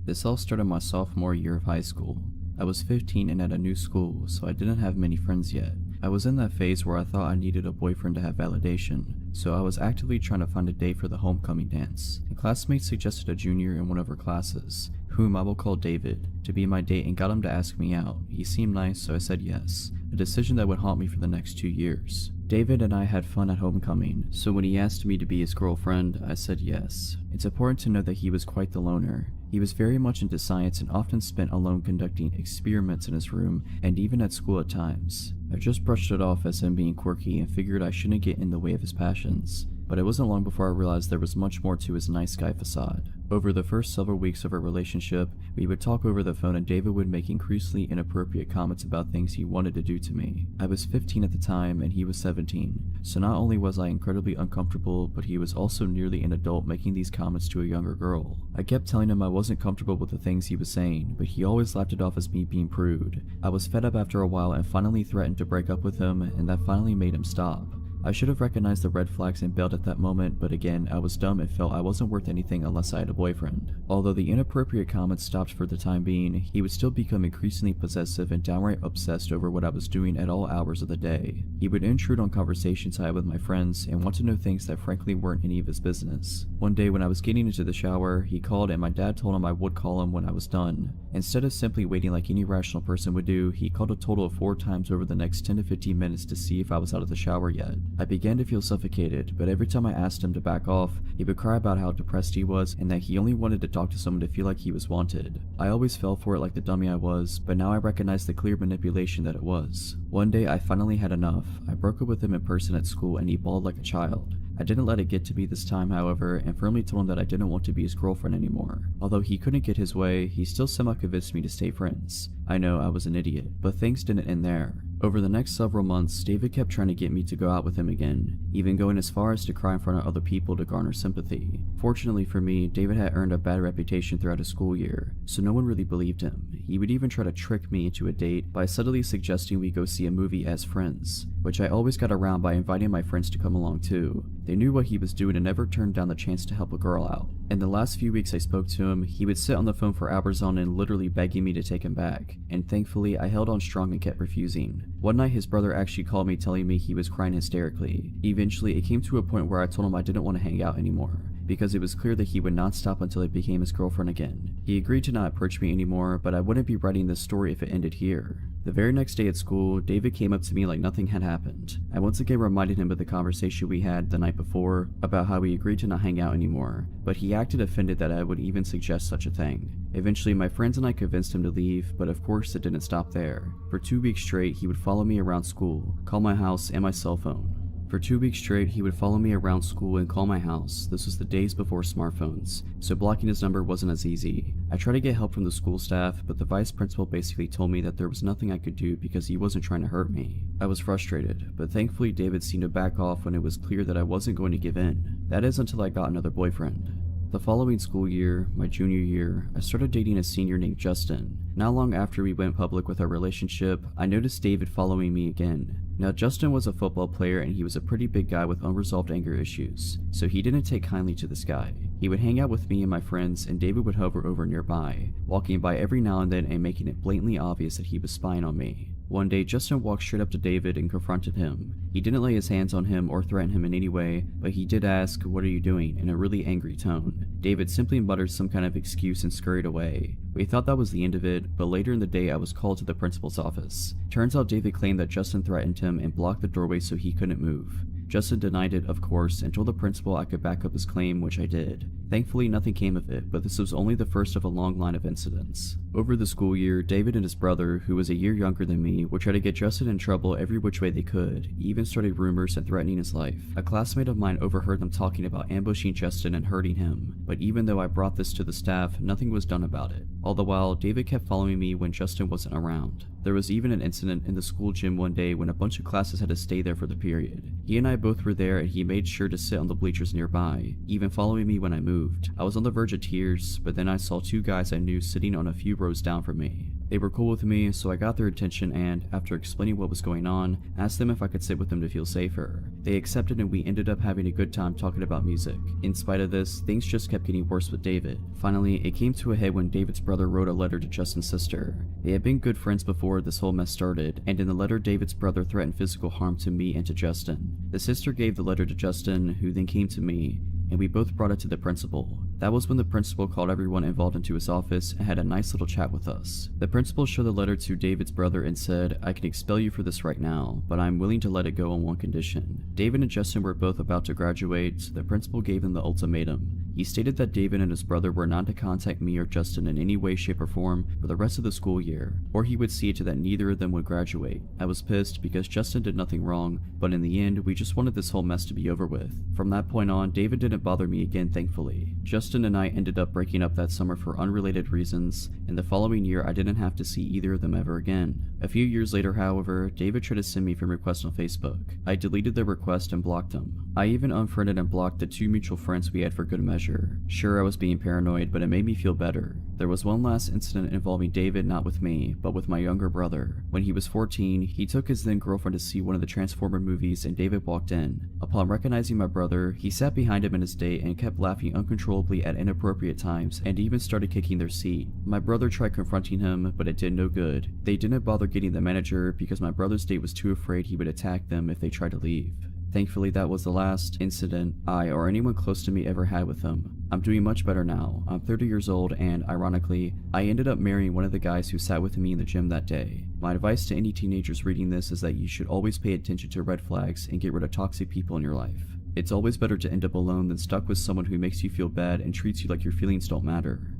This all started my sophomore year of high school. I was 15 and at a new school, so I didn't have many friends yet. I was in that phase where I thought I needed a boyfriend to have validation, so I was actively trying to find a date for the homecoming dance. A classmate suggested a junior in one of her classes, whom I will call David, to be my date and got him to ask me out. He seemed nice, so I said yes, a decision that would haunt me for the next 2 years. David and I had fun at homecoming, so when he asked me to be his girlfriend, I said yes. It's important to know that he was quite the loner. He was very much into science and often spent alone conducting experiments in his room and even at school at times. I just brushed it off as him being quirky and figured I shouldn't get in the way of his passions. But it wasn't long before I realized there was much more to his nice guy facade. Over the first several weeks of our relationship, we would talk over the phone and David would make increasingly inappropriate comments about things he wanted to do to me. I was 15 at the time and he was 17, so not only was I incredibly uncomfortable, but he was also nearly an adult making these comments to a younger girl. I kept telling him I wasn't comfortable with the things he was saying, but he always laughed it off as me being prude. I was fed up after a while and finally threatened to break up with him, and that finally made him stop. I should have recognized the red flags and bailed at that moment, but again, I was dumb and felt I wasn't worth anything unless I had a boyfriend. Although the inappropriate comments stopped for the time being, he would still become increasingly possessive and downright obsessed over what I was doing at all hours of the day. He would intrude on conversations I had with my friends and want to know things that frankly weren't any of his business. One day when I was getting into the shower, he called and my dad told him I would call him when I was done. Instead of simply waiting like any rational person would do, he called a total of 4 times over the next 10 to 15 minutes to see if I was out of the shower yet. I began to feel suffocated, but every time I asked him to back off, he would cry about how depressed he was and that he only wanted to talk to someone to feel like he was wanted. I always fell for it like the dummy I was, but now I recognize the clear manipulation that it was. One day I finally had enough. I broke up with him in person at school and he bawled like a child. I didn't let it get to be this time, however, and firmly told him that I didn't want to be his girlfriend anymore. Although he couldn't get his way, he still somehow convinced me to stay friends. I know I was an idiot, but things didn't end there. Over the next several months, David kept trying to get me to go out with him again, even going as far as to cry in front of other people to garner sympathy. Fortunately for me, David had earned a bad reputation throughout his school year, so no one really believed him. He would even try to trick me into a date by subtly suggesting we go see a movie as friends, which I always got around by inviting my friends to come along too. They knew what he was doing and never turned down the chance to help a girl out. In the last few weeks I spoke to him, he would sit on the phone for hours on end, literally begging me to take him back, and thankfully I held on strong and kept refusing. One night his brother actually called me telling me he was crying hysterically. Eventually it came to a point where I told him I didn't want to hang out anymore, because it was clear that he would not stop until I became his girlfriend again. He agreed to not approach me anymore, but I wouldn't be writing this story if it ended here. The very next day at school, David came up to me like nothing had happened. I once again reminded him of the conversation we had the night before about how we agreed to not hang out anymore, but he acted offended that I would even suggest such a thing. Eventually, my friends and I convinced him to leave, but of course it didn't stop there. For 2 weeks straight, he would follow me around school, call my house and my cell phone. For 2 weeks straight, he would follow me around school and call my house. This was the days before smartphones, so blocking his number wasn't as easy. I tried to get help from the school staff, but the vice principal basically told me that there was nothing I could do because he wasn't trying to hurt me. I was frustrated, but thankfully David seemed to back off when it was clear that I wasn't going to give in. That is until I got another boyfriend. The following school year, my junior year, I started dating a senior named Justin. Not long after we went public with our relationship, I noticed David following me again. Now Justin was a football player and he was a pretty big guy with unresolved anger issues, so he didn't take kindly to this guy. He would hang out with me and my friends and David would hover over nearby, walking by every now and then and making it blatantly obvious that he was spying on me. One day, Justin walked straight up to David and confronted him. He didn't lay his hands on him or threaten him in any way, but he did ask, "What are you doing?" in a really angry tone. David simply muttered some kind of excuse and scurried away. We thought that was the end of it, but later in the day I was called to the principal's office. Turns out David claimed that Justin threatened him and blocked the doorway so he couldn't move. Justin denied it, of course, and told the principal I could back up his claim, which I did. Thankfully, nothing came of it, but this was only the first of a long line of incidents. Over the school year, David and his brother, who was a year younger than me, would try to get Justin in trouble every which way they could. He even started rumors and threatening his life. A classmate of mine overheard them talking about ambushing Justin and hurting him, but even though I brought this to the staff, nothing was done about it. All the while, David kept following me when Justin wasn't around. There was even an incident in the school gym one day when a bunch of classes had to stay there for the period. He and I both were there and he made sure to sit on the bleachers nearby, even following me when I moved. I was on the verge of tears, but then I saw 2 guys I knew sitting on a few rows down from me. They were cool with me, so I got their attention and, after explaining what was going on, asked them if I could sit with them to feel safer. They accepted and we ended up having a good time talking about music. In spite of this, things just kept getting worse with David. Finally, it came to a head when David's brother wrote a letter to Justin's sister. They had been good friends before this whole mess started, and in the letter David's brother threatened physical harm to me and to Justin. The sister gave the letter to Justin, who then came to me, and we both brought it to the principal. That was when the principal called everyone involved into his office and had a nice little chat with us. The principal showed the letter to David's brother and said, "I can expel you for this right now, but I'm willing to let it go on one condition." David and Justin were both about to graduate, so the principal gave them the ultimatum. He stated that David and his brother were not to contact me or Justin in any way, shape, or form for the rest of the school year, or he would see to that neither of them would graduate. I was pissed because Justin did nothing wrong, but in the end, we just wanted this whole mess to be over with. From that point on, David didn't bother me again, thankfully. Justin and I ended up breaking up that summer for unrelated reasons, and the following year I didn't have to see either of them ever again. A few years later, however, David tried to send me a friend request on Facebook. I deleted the request and blocked him. I even unfriended and blocked the 2 mutual friends we had for good measure. Sure, I was being paranoid, but it made me feel better. There was one last incident involving David, not with me, but with my younger brother. When he was 14, he took his then girlfriend to see one of the Transformer movies and David walked in. Upon recognizing my brother, he sat behind him in his date and kept laughing uncontrollably at inappropriate times and even started kicking their seat. My brother tried confronting him, but it did no good. They didn't bother getting the manager because my brother's date was too afraid he would attack them if they tried to leave. Thankfully, that was the last incident I or anyone close to me ever had with him. I'm doing much better now. I'm 30 years old and, ironically, I ended up marrying one of the guys who sat with me in the gym that day. My advice to any teenagers reading this is that you should always pay attention to red flags and get rid of toxic people in your life. It's always better to end up alone than stuck with someone who makes you feel bad and treats you like your feelings don't matter.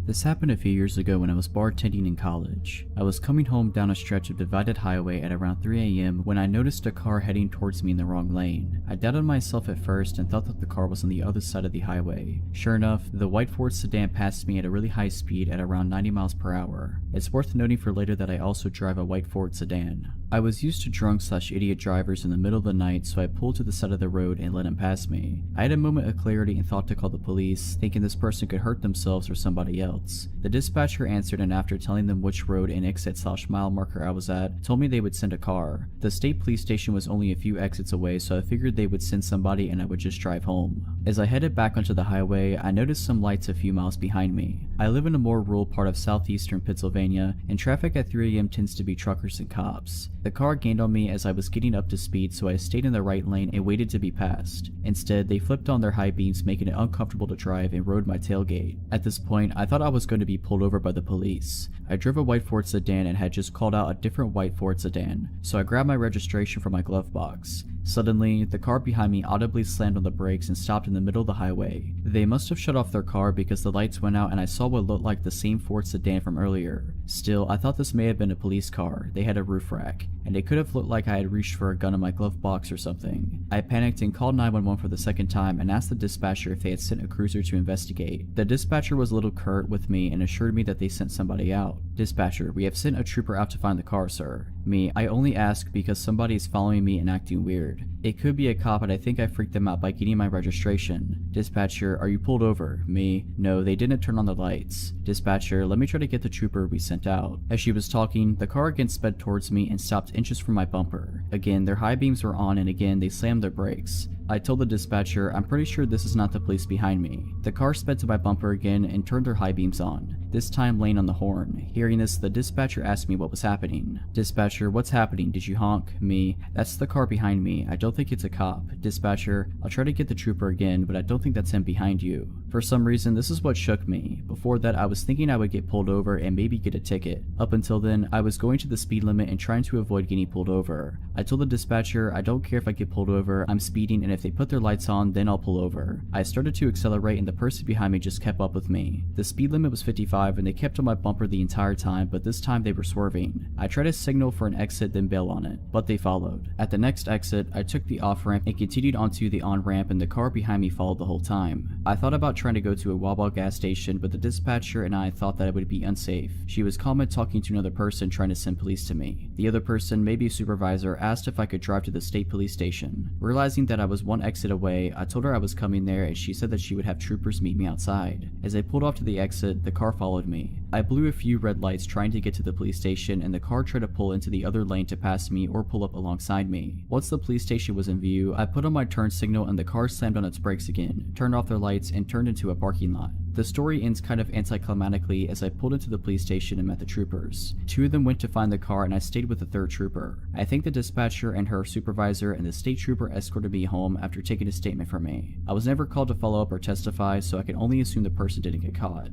This happened a few years ago when I was bartending in college. I was coming home down a stretch of divided highway at around 3 a.m. when I noticed a car heading towards me in the wrong lane. I doubted myself at first and thought that the car was on the other side of the highway. Sure enough, the white Ford sedan passed me at a really high speed at around 90 miles per hour. It's worth noting for later that I also drive a white Ford sedan. I was used to drunk/idiot drivers in the middle of the night, so I pulled to the side of the road and let him pass me. I had a moment of clarity and thought to call the police, thinking this person could hurt themselves or somebody else. The dispatcher answered, and after telling them which road and exit/mile marker I was at, told me they would send a car. The state police station was only a few exits away, so I figured they would send somebody and I would just drive home. As I headed back onto the highway, I noticed some lights a few miles behind me. I live in a more rural part of southeastern Pennsylvania, and traffic at 3 a.m. tends to be truckers and cops. The car gained on me as I was getting up to speed, so I stayed in the right lane and waited to be passed. Instead, they flipped on their high beams, making it uncomfortable to drive, and rode my tailgate. At this point, I thought I was going to be pulled over by the police. I drove a white Ford sedan and had just called out a different white Ford sedan, so I grabbed my registration from my glove box. Suddenly, the car behind me audibly slammed on the brakes and stopped in the middle of the highway. They must have shut off their car because the lights went out and I saw what looked like the same Ford sedan from earlier. Still, I thought this may have been a police car. They had a roof rack, and it could have looked like I had reached for a gun in my glove box or something. I panicked and called 911 for the second time and asked the dispatcher if they had sent a cruiser to investigate. The dispatcher was a little curt with me and assured me that they sent somebody out. "Dispatcher, we have sent a trooper out to find the car, sir." Me, I only ask because somebody is following me and acting weird. It could be a cop, and I think I freaked them out by getting my registration. Dispatcher, are you pulled over? Me, no, they didn't turn on the lights. Dispatcher, let me try to get the trooper we sent out. As she was talking, the car again sped towards me and stopped inches from my bumper. Again, their high beams were on, and again, they slammed their brakes. I told the dispatcher, I'm pretty sure this is not the police behind me. The car sped to my bumper again and turned their high beams on, this time laying on the horn. Hearing this, the dispatcher asked me what was happening. Dispatcher, what's happening? Did you honk? Me, that's the car behind me. I don't think it's a cop. Dispatcher, I'll try to get the trooper again, but I don't think that's him behind you. For some reason, this is what shook me. Before that, I was thinking I would get pulled over and maybe get a ticket. Up until then, I was going to the speed limit and trying to avoid getting pulled over. I told the dispatcher, I don't care if I get pulled over, I'm speeding, and if they put their lights on, then I'll pull over. I started to accelerate and the person behind me just kept up with me. The speed limit was 55 and they kept on my bumper the entire time, but this time they were swerving. I tried to signal for an exit then bail on it, but they followed. At the next exit, I took the off-ramp and continued onto the on-ramp, and the car behind me followed the whole time. I thought about trying to go to a Wawa gas station, but the dispatcher and I thought that it would be unsafe. She was calm and talking to another person trying to send police to me. The other person, maybe a supervisor, asked if I could drive to the state police station. Realizing that I was was one exit away. I told her I was coming there and she said that she would have troopers meet me outside. As I pulled off to the exit, the car followed me. I blew a few red lights trying to get to the police station and the car tried to pull into the other lane to pass me or pull up alongside me. Once the police station was in view, I put on my turn signal and the car slammed on its brakes again, turned off their lights, and turned into a parking lot. The story ends kind of anticlimactically as I pulled into the police station and met the troopers. Two of them went to find the car and I stayed with the third trooper. I think the dispatcher and her supervisor and the state trooper escorted me home after taking a statement from me. I was never called to follow up or testify, so I can only assume the person didn't get caught.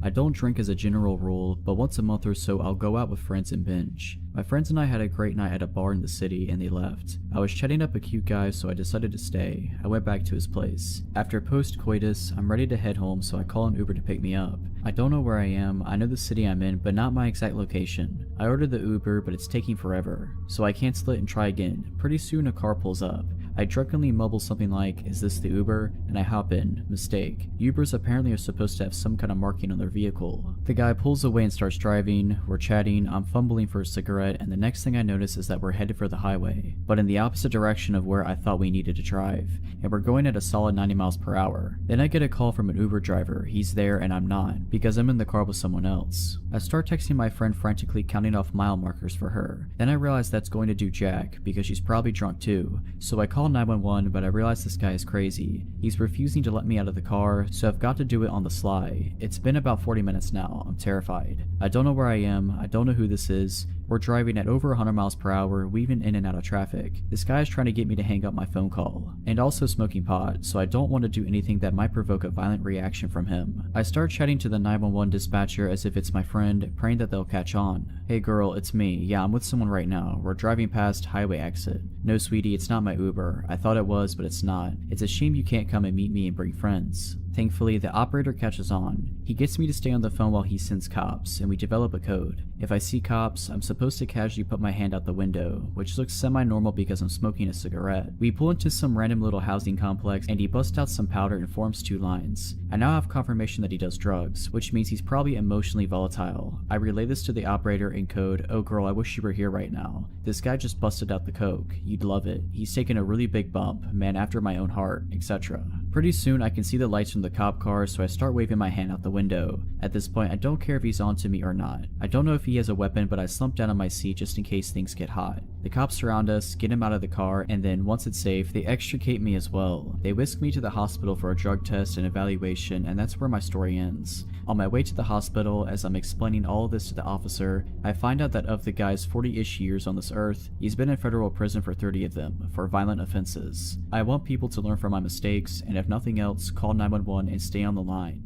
I don't drink as a general rule, but once a month or so I'll go out with friends and binge. My friends and I had a great night at a bar in the city and they left. I was chatting up a cute guy, so I decided to stay. I went back to his place. After post-coitus, I'm ready to head home, so I call an Uber to pick me up. I don't know where I am. I know the city I'm in, but not my exact location. I ordered the Uber, but it's taking forever, so I cancel it and try again. Pretty soon a car pulls up. I drunkenly mumble something like, "Is this the Uber?" and I hop in. Mistake. Ubers apparently are supposed to have some kind of marking on their vehicle. The guy pulls away and starts driving. We're chatting, I'm fumbling for a cigarette, and the next thing I notice is that we're headed for the highway, but in the opposite direction of where I thought we needed to drive, and we're going at a solid 90 miles per hour. Then I get a call from an Uber driver. He's there and I'm not, because I'm in the car with someone else. I start texting my friend frantically, counting off mile markers for her. Then I realize that's going to do jack, because she's probably drunk too, so I call 911, but I realize this guy is crazy. He's refusing to let me out of the car, so I've got to do it on the sly. It's been about 40 minutes now. I'm terrified. I don't know where I am. I don't know who this is. We're driving at over 100 miles per hour, weaving in and out of traffic. This guy is trying to get me to hang up my phone call, and also smoking pot, so I don't want to do anything that might provoke a violent reaction from him. I start chatting to the 911 dispatcher as if it's my friend, praying that they'll catch on. "Hey girl, it's me. Yeah, I'm with someone right now. We're driving past highway exit." "No sweetie, it's not my Uber. I thought it was, but it's not. It's a shame you can't come and meet me and bring friends." Thankfully, the operator catches on. He gets me to stay on the phone while he sends cops, and we develop a code. If I see cops, I'm supposed to casually put my hand out the window, which looks semi-normal because I'm smoking a cigarette. We pull into some random little housing complex, and he busts out some powder and forms two lines. I now have confirmation that he does drugs, which means he's probably emotionally volatile. I relay this to the operator in code, "Oh girl, I wish you were here right now. This guy just busted out the coke. You'd love it. He's taken a really big bump, man after my own heart," etc. Pretty soon I can see the lights from the cop car, so I start waving my hand out the window. At this point, I don't care if he's onto me or not. I don't know if he has a weapon, but I slump down on my seat just in case things get hot. The cops surround us, get him out of the car, and then, once it's safe, they extricate me as well. They whisk me to the hospital for a drug test and evaluation, and that's where my story ends. On my way to the hospital, as I'm explaining all of this to the officer, I find out that of the guy's 40-ish years on this earth, he's been in federal prison for 30 of them, for violent offenses. I want people to learn from my mistakes, and if nothing else, call 911 and stay on the line.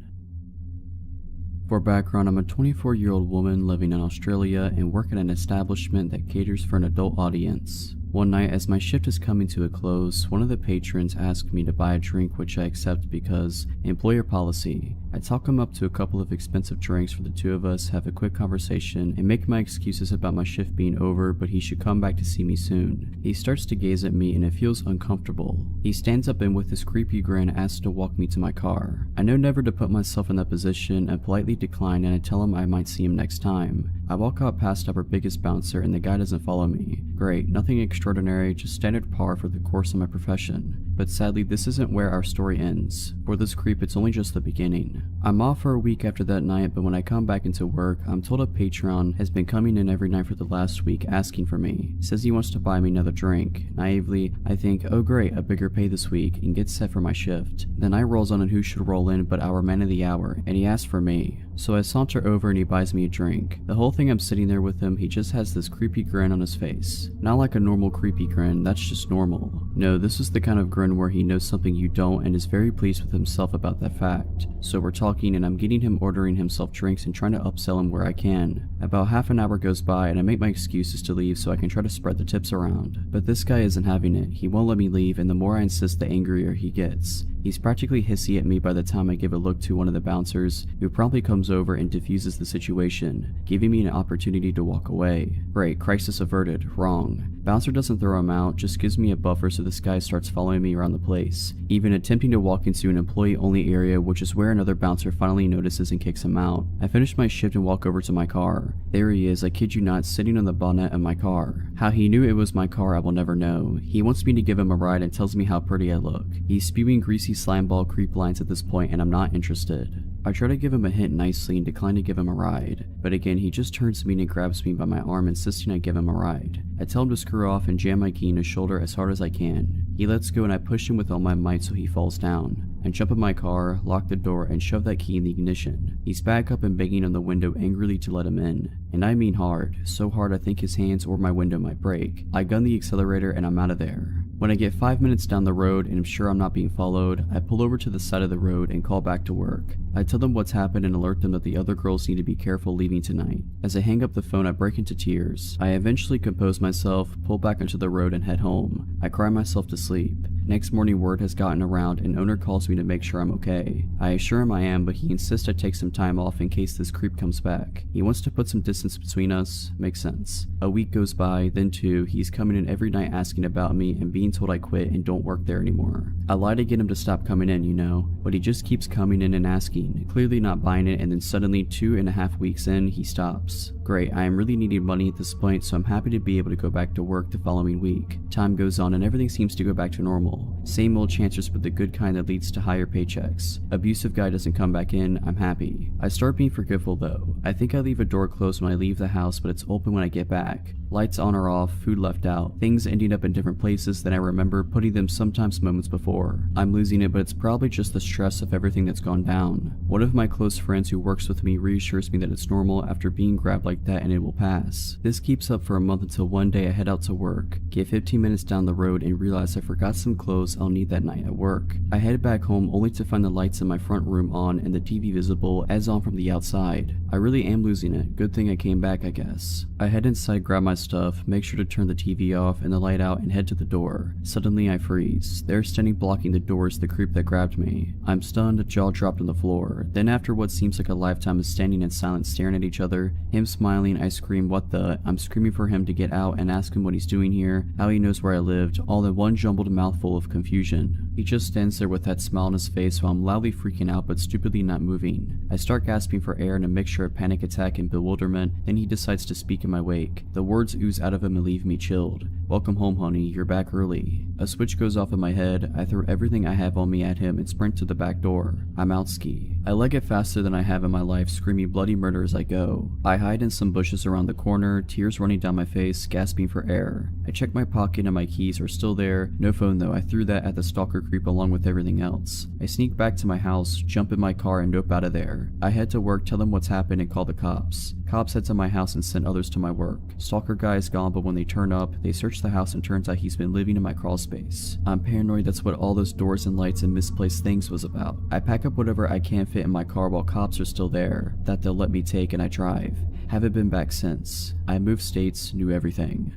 For background, I'm a 24-year-old woman living in Australia and work at an establishment that caters for an adult audience. One night, as my shift is coming to a close, one of the patrons asked me to buy a drink, which I accept because employer policy. I talk him up to a couple of expensive drinks for the two of us, have a quick conversation, and make my excuses about my shift being over, but he should come back to see me soon. He starts to gaze at me and it feels uncomfortable. He stands up and with his creepy grin asks to walk me to my car. I know never to put myself in that position and politely decline, and I tell him I might see him next time. I walk out past our biggest bouncer and the guy doesn't follow me. Great, nothing extraordinary, just standard par for the course of my profession. But sadly, this isn't where our story ends. For this creep, it's only just the beginning. I'm off for a week after that night, but when I come back into work, I'm told a patron has been coming in every night for the last week asking for me. Says he wants to buy me another drink. Naively, I think, oh great, a bigger pay this week, and get set for my shift. The night rolls on and who should roll in but our man of the hour, and he asks for me. So I saunter over and he buys me a drink. The whole thing I'm sitting there with him, he just has this creepy grin on his face. Not like a normal creepy grin, that's just normal. No, this is the kind of grin where he knows something you don't and is very pleased with himself about that fact. So we're talking and I'm getting him ordering himself drinks and trying to upsell him where I can. About half an hour goes by and I make my excuses to leave so I can try to spread the tips around. But this guy isn't having it. He won't let me leave, and the more I insist, the angrier he gets. He's practically hissy at me by the time I give a look to one of the bouncers, who promptly comes over and diffuses the situation, giving me an opportunity to walk away. Great, crisis averted. Wrong. Bouncer doesn't throw him out, just gives me a buffer so this guy starts following me around the place, even attempting to walk into an employee-only area, which is where another bouncer finally notices and kicks him out. I finish my shift and walk over to my car. There he is, I kid you not, sitting on the bonnet of my car. How he knew it was my car I will never know. He wants me to give him a ride and tells me how pretty I look. He's spewing greasy slimeball creep lines at this point and I'm not interested. I try to give him a hint nicely and decline to give him a ride, but again he just turns to me and grabs me by my arm, insisting I give him a ride. I tell him to screw off and jam my key in his shoulder as hard as I can. He lets go and I push him with all my might so he falls down. I jump in my car, lock the door, and shove that key in the ignition. He's back up and banging on the window angrily to let him in. And I mean hard, so hard I think his hands or my window might break. I gun the accelerator and I'm out of there. When I get 5 minutes down the road and I'm sure I'm not being followed, I pull over to the side of the road and call back to work. I tell them what's happened and alert them that the other girls need to be careful leaving tonight. As I hang up the phone, I break into tears. I eventually compose myself, pull back onto the road and head home. I cry myself to sleep. Next morning word has gotten around and owner calls me to make sure I'm okay. I assure him I am, but he insists I take some time off in case this creep comes back. He wants to put some distance between us. Makes sense. A week goes by, then 2, he's coming in every night asking about me and being told I quit and don't work there anymore. I lie to get him to stop coming in, you know, but he just keeps coming in and asking, clearly not buying it, and then suddenly 2.5 weeks in, he stops. Great, I am really needing money at this point, so I'm happy to be able to go back to work the following week. Time goes on and everything seems to go back to normal. Same old chances, but the good kind that leads to higher paychecks. Abusive guy doesn't come back in, I'm happy. I start being forgetful though. I think I leave a door closed when I leave the house, but it's open when I get back. Lights on or off, food left out, things ending up in different places than I remember putting them sometimes moments before. I'm losing it, but it's probably just the stress of everything that's gone down. One of my close friends who works with me reassures me that it's normal after being grabbed like that and it will pass. This keeps up for a month until one day I head out to work, get 15 minutes down the road and realize I forgot some clothes I'll need that night at work. I head back home only to find the lights in my front room on and the TV visible as on from the outside. I really am losing it. Good thing I came back, I guess. I head inside, grab my stuff, make sure to turn the TV off and the light out and head to the door. Suddenly I freeze. There standing blocking the door is the creep that grabbed me. I'm stunned, jaw dropped on the floor. Then after what seems like a lifetime of standing in silence staring at each other, him smiling, I scream what the, I'm screaming for him to get out and ask him what he's doing here, how he knows where I lived, all in one jumbled mouthful of confusion. He just stands there with that smile on his face while I'm loudly freaking out but stupidly not moving. I start gasping for air in a mixture of panic attack and bewilderment, then he decides to speak in my wake. The words ooze out of him and leave me chilled. Welcome home, honey, you're back early. A switch goes off in my head, I throw everything I have on me at him and sprint to the back door. I'm out ski. I leg it faster than I have in my life, screaming bloody murder as I go. I hide in some bushes around the corner, tears running down my face, gasping for air. I check my pocket and my keys are still there. No phone though, I threw that at the stalker creep along with everything else. I sneak back to my house, jump in my car and nope out of there. I head to work, tell them what's happened and call the cops. Cops head to my house and send others to my work. Stalker guy is gone, but when they turn up, they search the house and turns out he's been living in my crawl space. I'm paranoid that's what all those doors and lights and misplaced things was about. I pack up whatever I can fit in my car while cops are still there, that they'll let me take, and I drive. Haven't been back since. I moved states, knew everything.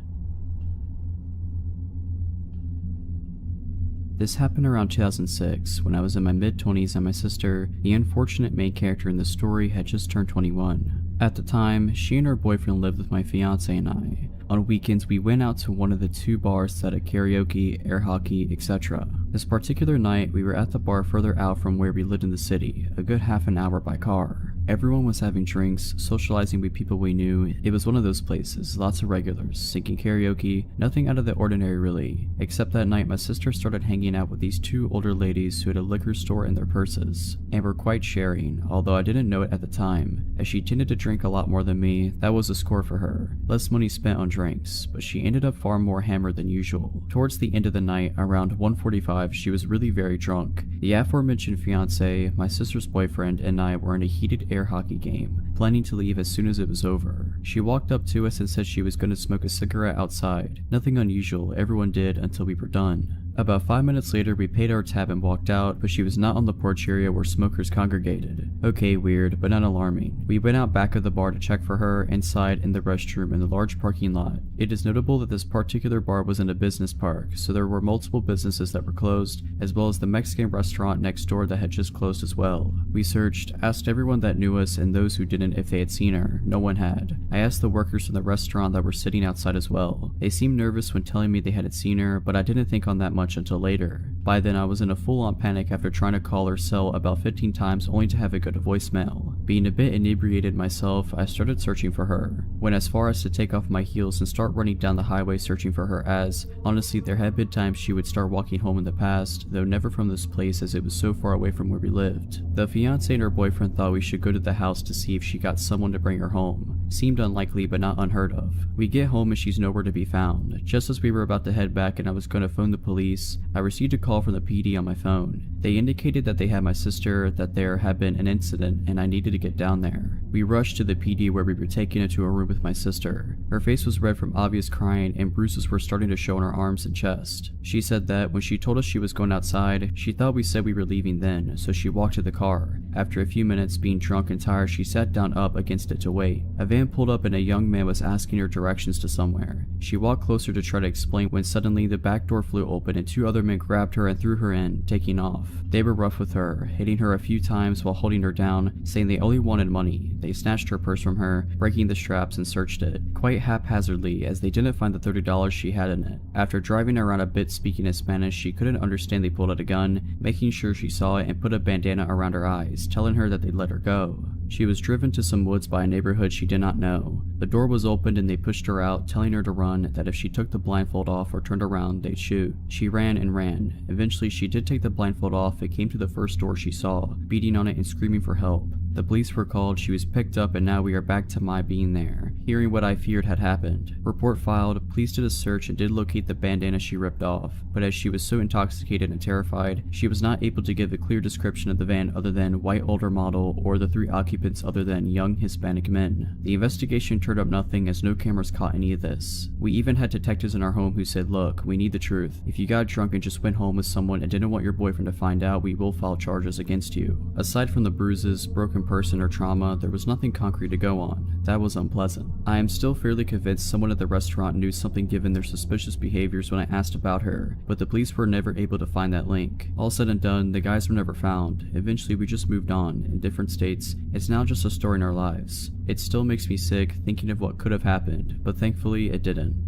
This happened around 2006, when I was in my mid-20s and my sister, the unfortunate main character in the story, had just turned 21. At the time, she and her boyfriend lived with my fiance and I. On weekends, we went out to one of the 2 bars that had karaoke, air hockey, etc. This particular night, we were at the bar further out from where we lived in the city, a good half an hour by car. Everyone was having drinks, socializing with people we knew. It was one of those places, lots of regulars, singing karaoke, nothing out of the ordinary really. Except that night my sister started hanging out with these 2 older ladies who had a liquor store in their purses, and were quite sharing, although I didn't know it at the time. As she tended to drink a lot more than me, that was a score for her. Less money spent on drinks, but she ended up far more hammered than usual. Towards the end of the night, around 1:45, she was really very drunk. The aforementioned fiance, my sister's boyfriend, and I were in a heated air hockey game, planning to leave as soon as it was over. She walked up to us and said she was going to smoke a cigarette outside. Nothing unusual, everyone did until we were done. About 5 minutes later, we paid our tab and walked out, but she was not on the porch area where smokers congregated. Okay, weird, but not alarming. We went out back of the bar to check for her, inside in the restroom in the large parking lot. It is notable that this particular bar was in a business park, so there were multiple businesses that were closed, as well as the Mexican restaurant next door that had just closed as well. We searched, asked everyone that knew us and those who didn't if they had seen her. No one had. I asked the workers from the restaurant that were sitting outside as well. They seemed nervous when telling me they hadn't seen her, but I didn't think on that much until later. By then I was in a full-on panic after trying to call her cell about 15 times only to have it go to voicemail. Being a bit inebriated myself, I started searching for her. Went as far as to take off my heels and start running down the highway searching for her, as honestly there had been times she would start walking home in the past, though never from this place as it was so far away from where we lived. The fiance and her boyfriend thought we should go to the house to see if she got someone to bring her home. Seemed unlikely but not unheard of. We get home and she's nowhere to be found. Just as we were about to head back and I was going to phone the police, I received a call from the PD on my phone. They indicated that they had my sister, that there had been an incident, and I needed to get down there. We rushed to the PD where we were taken into a room with my sister. Her face was red from obvious crying and bruises were starting to show on her arms and chest. She said that when she told us she was going outside, she thought we said we were leaving then, so she walked to the car. After a few minutes, being drunk and tired, she sat down up against it to wait. A van pulled up and a young man was asking her directions to somewhere. She walked closer to try to explain when suddenly the back door flew open and two other men grabbed her and threw her in, taking off. They were rough with her, hitting her a few times while holding her down, saying they only wanted money. They snatched her purse from her, breaking the straps and searched it, quite haphazardly as they didn't find the $30 she had in it. After driving around a bit speaking in Spanish, she couldn't understand they pulled out a gun, making sure she saw it and put a bandana around her eyes, telling her that they'd let her go. She was driven to some woods by a neighborhood she did not know. The door was opened and they pushed her out, telling her to run, that if she took the blindfold off or turned around, they'd shoot. She ran and ran. Eventually she did take the blindfold off and came to the first door she saw, beating on it and screaming for help. The police were called, she was picked up, and now we are back to my being there, hearing what I feared had happened. Report filed, police did a search and did locate the bandana she ripped off, but as she was so intoxicated and terrified, she was not able to give a clear description of the van other than white older model or the three occupants other than young Hispanic men. The investigation turned up nothing as no cameras caught any of this. We even had detectives in our home who said, look, we need the truth. If you got drunk and just went home with someone and didn't want your boyfriend to find out, we will file charges against you. Aside from the bruises, broken person, or trauma, there was nothing concrete to go on. That was unpleasant. I am still fairly convinced someone at the restaurant knew something given their suspicious behaviors when I asked about her, but the police were never able to find that link. All said and done, the guys were never found. Eventually we just moved on, in different states. It's now just a story in our lives. It still makes me sick thinking of what could have happened, but thankfully it didn't.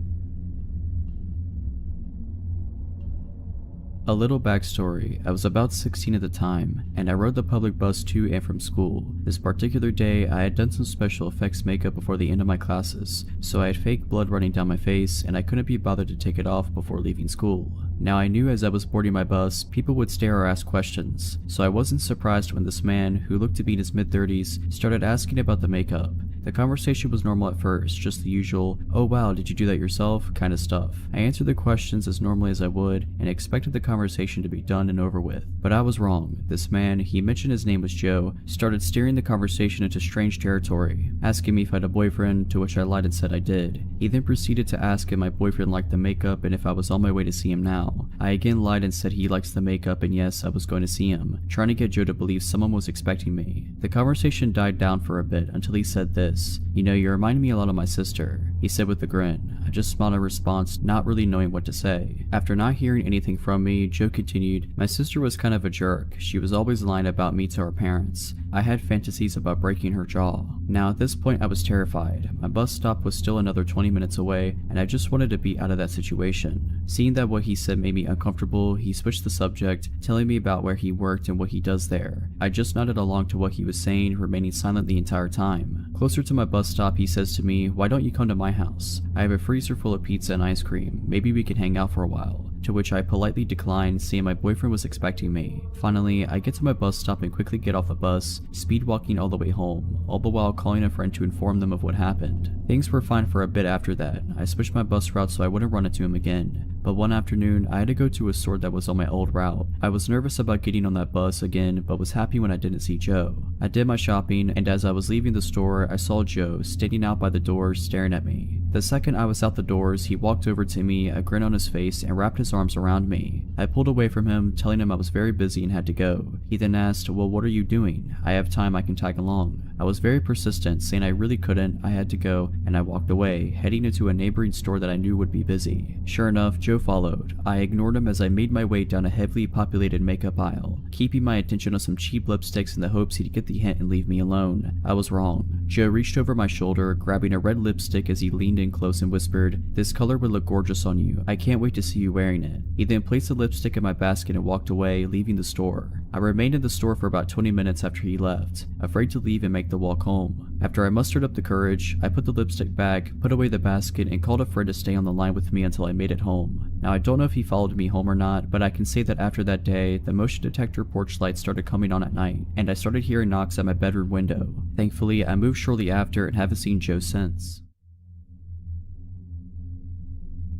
A little backstory, I was about 16 at the time, and I rode the public bus to and from school. This particular day, I had done some special effects makeup before the end of my classes, so I had fake blood running down my face, and I couldn't be bothered to take it off before leaving school. Now I knew as I was boarding my bus, people would stare or ask questions, so I wasn't surprised when this man, who looked to be in his mid-30s, started asking about the makeup. The conversation was normal at first, just the usual, oh wow, did you do that yourself, kind of stuff. I answered the questions as normally as I would, and expected the conversation to be done and over with. But I was wrong. This man, he mentioned his name was Joe, started steering the conversation into strange territory, asking me if I had a boyfriend, to which I lied and said I did. He then proceeded to ask if my boyfriend liked the makeup and if I was on my way to see him now. I again lied and said he likes the makeup and yes, I was going to see him, trying to get Joe to believe someone was expecting me. The conversation died down for a bit until he said this, you know, you remind me a lot of my sister, he said with a grin. I just smiled in response, not really knowing what to say. After not hearing anything from me, Joe continued, my sister was kind of a jerk. She was always lying about me to her parents. I had fantasies about breaking her jaw. Now at this point I was terrified. My bus stop was still another 20 minutes away, and I just wanted to be out of that situation. Seeing that what he said made me uncomfortable, he switched the subject, telling me about where he worked and what he does there. I just nodded along to what he was saying, remaining silent the entire time. Closer to my bus stop, he says to me, why don't you come to my house? I have a freezer full of pizza and ice cream. Maybe we can hang out for a while. To which I politely declined, seeing my boyfriend was expecting me. Finally, I get to my bus stop and quickly get off the bus, speed walking all the way home, all the while calling a friend to inform them of what happened. Things were fine for a bit after that. I switched my bus route so I wouldn't run into him again. But one afternoon, I had to go to a store that was on my old route. I was nervous about getting on that bus again, but was happy when I didn't see Joe. I did my shopping, and as I was leaving the store, I saw Joe standing out by the door staring at me. The second I was out the doors, he walked over to me, a grin on his face, and wrapped his arms around me. I pulled away from him, telling him I was very busy and had to go. He then asked, "Well, what are you doing? I have time, I can tag along." I was very persistent, saying I really couldn't, I had to go, and I walked away, heading into a neighboring store that I knew would be busy. Sure enough, Joe followed. I ignored him as I made my way down a heavily populated makeup aisle, keeping my attention on some cheap lipsticks in the hopes he'd get the hint and leave me alone. I was wrong. Joe reached over my shoulder, grabbing a red lipstick as he leaned in close and whispered, "This color would look gorgeous on you. I can't wait to see you wearing it." He then placed the lipstick in my basket and walked away, leaving the store. I remained in the store for about 20 minutes after he left, afraid to leave and make the walk home. After I mustered up the courage, I put the lipstick back, put away the basket, and called a friend to stay on the line with me until I made it home. Now I don't know if he followed me home or not, but I can say that after that day, the motion detector porch lights started coming on at night, and I started hearing knocks at my bedroom window. Thankfully, I moved shortly after and haven't seen Joe since.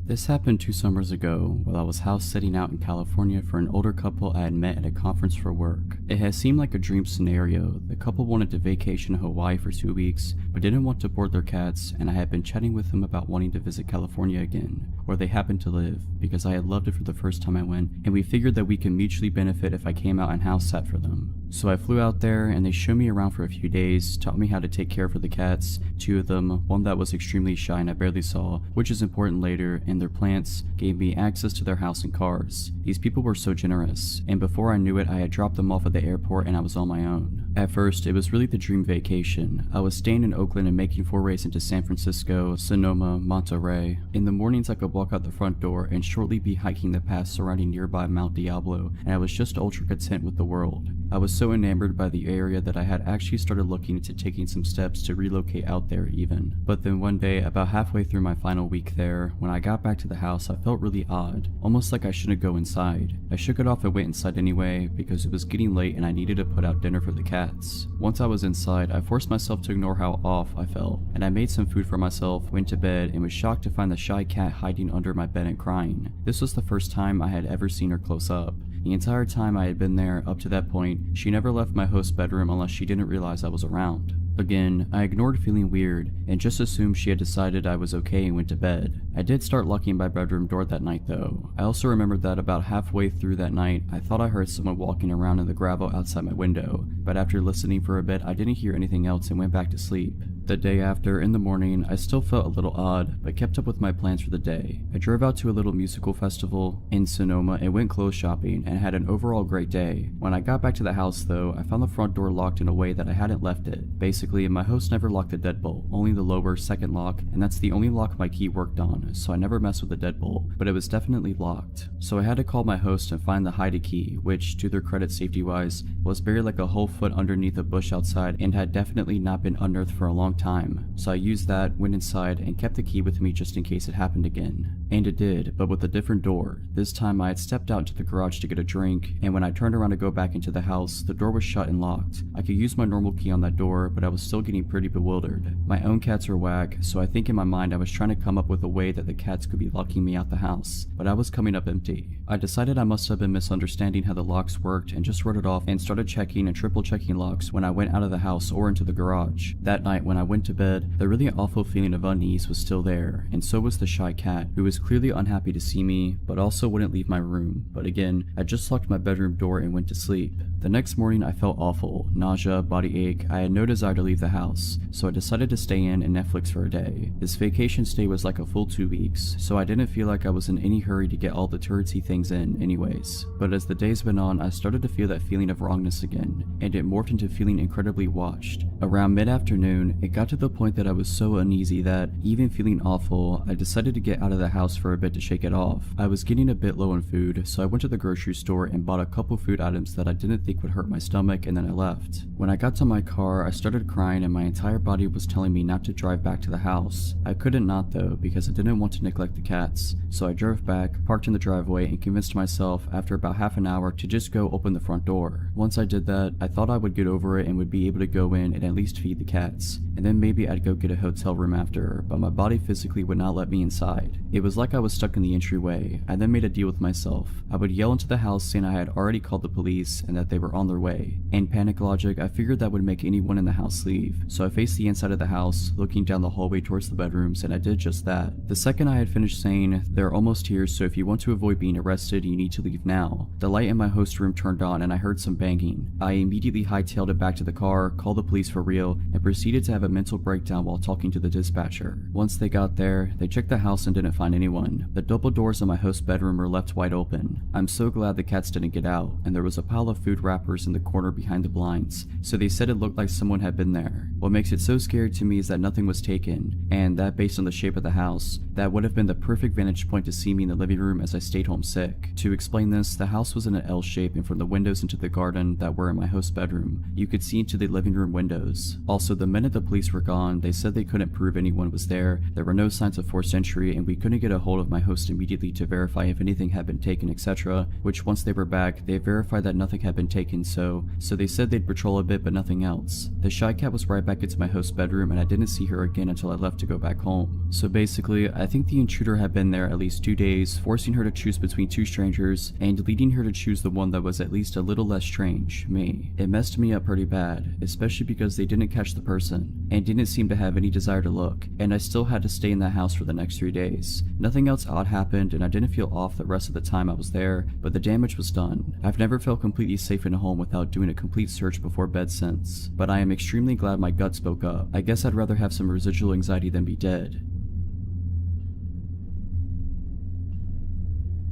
This happened 2 summers ago while I was house sitting out in California for an older couple I had met at a conference for work. It had seemed like a dream scenario. The couple wanted to vacation in Hawaii for 2 weeks, but didn't want to board their cats, and I had been chatting with them about wanting to visit California again, where they happened to live, because I had loved it for the first time I went, and we figured that we could mutually benefit if I came out and house sat for them. So I flew out there, and they showed me around for a few days, taught me how to take care of the cats, 2 of them, one that was extremely shy and I barely saw, which is important later, and their plants, gave me access to their house and cars. These people were so generous, and before I knew it, I had dropped them off at the airport and I was on my own. At first, it was really the dream vacation. I was staying in Oakland and making forays into San Francisco, Sonoma, Monterey. In the mornings, I could walk out the front door and shortly be hiking the paths surrounding nearby Mount Diablo, and I was just ultra content with the world. I was so enamored by the area that I had actually started looking into taking some steps to relocate out there even. But then one day, about halfway through my final week there, when I got back to the house, I felt really odd, almost like I shouldn't go inside. I shook it off and went inside anyway, because it was getting late and I needed to put out dinner for the cats. Once I was inside, I forced myself to ignore how off I felt, and I made some food for myself, went to bed, and was shocked to find the shy cat hiding under my bed and crying. This was the first time I had ever seen her close up. The entire time I had been there up to that point, she never left my host's bedroom unless she didn't realize I was around. Again, I ignored feeling weird and just assumed she had decided I was okay and went to bed. I did start locking my bedroom door that night though. I also remembered that about halfway through that night, I thought I heard someone walking around in the gravel outside my window, but after listening for a bit, I didn't hear anything else and went back to sleep. The day after, in the morning, I still felt a little odd, but kept up with my plans for the day. I drove out to a little musical festival in Sonoma and went clothes shopping and had an overall great day. When I got back to the house though, I found the front door locked in a way that I hadn't left it. Basically, my host never locked the deadbolt, only the lower second lock, and that's the only lock my key worked on, so I never messed with the deadbolt, but it was definitely locked. So I had to call my host and find the hide key, which, to their credit safety-wise, was buried like a whole foot underneath a bush outside and had definitely not been unearthed for a long time. So I used that, went inside, and kept the key with me just in case it happened again. And it did, but with a different door. This time I had stepped out into the garage to get a drink, and when I turned around to go back into the house, the door was shut and locked. I could use my normal key on that door, but I was still getting pretty bewildered. My own cats are whack, so I think in my mind I was trying to come up with a way that the cats could be locking me out the house, but I was coming up empty. I decided I must have been misunderstanding how the locks worked and just wrote it off and started checking and triple checking locks when I went out of the house or into the garage. That night when I went to bed, the really awful feeling of unease was still there, and so was the shy cat, who was clearly unhappy to see me, but also wouldn't leave my room. But again, I just locked my bedroom door and went to sleep. The next morning I felt awful, nausea, body ache. I had no desire to leave the house, so I decided to stay in and Netflix for a day. This vacation stay was like a full 2 weeks, so I didn't feel like I was in any hurry to get all the touristy things in anyways. But as the days went on, I started to feel that feeling of wrongness again, and it morphed into feeling incredibly watched. Around mid-afternoon, it got to the point that I was so uneasy that, even feeling awful, I decided to get out of the house for a bit to shake it off. I was getting a bit low on food, so I went to the grocery store and bought a couple food items that I didn't think would hurt my stomach, and then I left. When I got to my car, I started crying and my entire body was telling me not to drive back to the house. I couldn't not though, because it didn't didn't want to neglect the cats, so I drove back, parked in the driveway, and convinced myself after about half an hour to just go open the front door. Once I did that, I thought I would get over it and would be able to go in and at least feed the cats, and then maybe I'd go get a hotel room after, but my body physically would not let me inside. It was like I was stuck in the entryway. I then made a deal with myself. I would yell into the house saying I had already called the police and that they were on their way. In panic logic, I figured that would make anyone in the house leave, so I faced the inside of the house, looking down the hallway towards the bedrooms, and I did just that. The second I had finished saying, "They're almost here, so if you want to avoid being arrested, you need to leave now," the light in my host room turned on and I heard some banging. I immediately hightailed it back to the car, called the police for real, and proceeded to have a mental breakdown while talking to the dispatcher. Once they got there, they checked the house and didn't find anyone. The double doors in my host's bedroom were left wide open. I'm so glad the cats didn't get out, and there was a pile of food wrappers in the corner behind the blinds, so they said it looked like someone had been there. What makes it so scary to me is that nothing was taken, and that based on the shape of the house, that would have been the perfect vantage point to see me in the living room as I stayed home sick. To explain this, the house was in an L shape, and from the windows into the garden that were in my host's bedroom, you could see into the living room windows. Also, the minute the police were gone, they said they couldn't prove anyone was there were no signs of forced entry, and we couldn't get a hold of my host immediately to verify if anything had been taken, etc., which once they were back, they verified that nothing had been taken, so they said they'd patrol a bit but nothing else. The shy cat was right back into my host's bedroom, and I didn't see her again until I left to go back home. So basically, I think the intruder had been there at least 2 days, forcing her to choose between two strangers, and leading her to choose the one that was at least a little less strange, me. It messed me up pretty bad, especially because they didn't catch the person, and didn't seem to have any desire to look, and I still had to stay in that house for the next 3 days. Nothing else odd happened, and I didn't feel off the rest of the time I was there, but the damage was done. I've never felt completely safe in a home without doing a complete search before bed since, but I am extremely glad my gut spoke up. I guess I'd rather have some residual anxiety than be dead.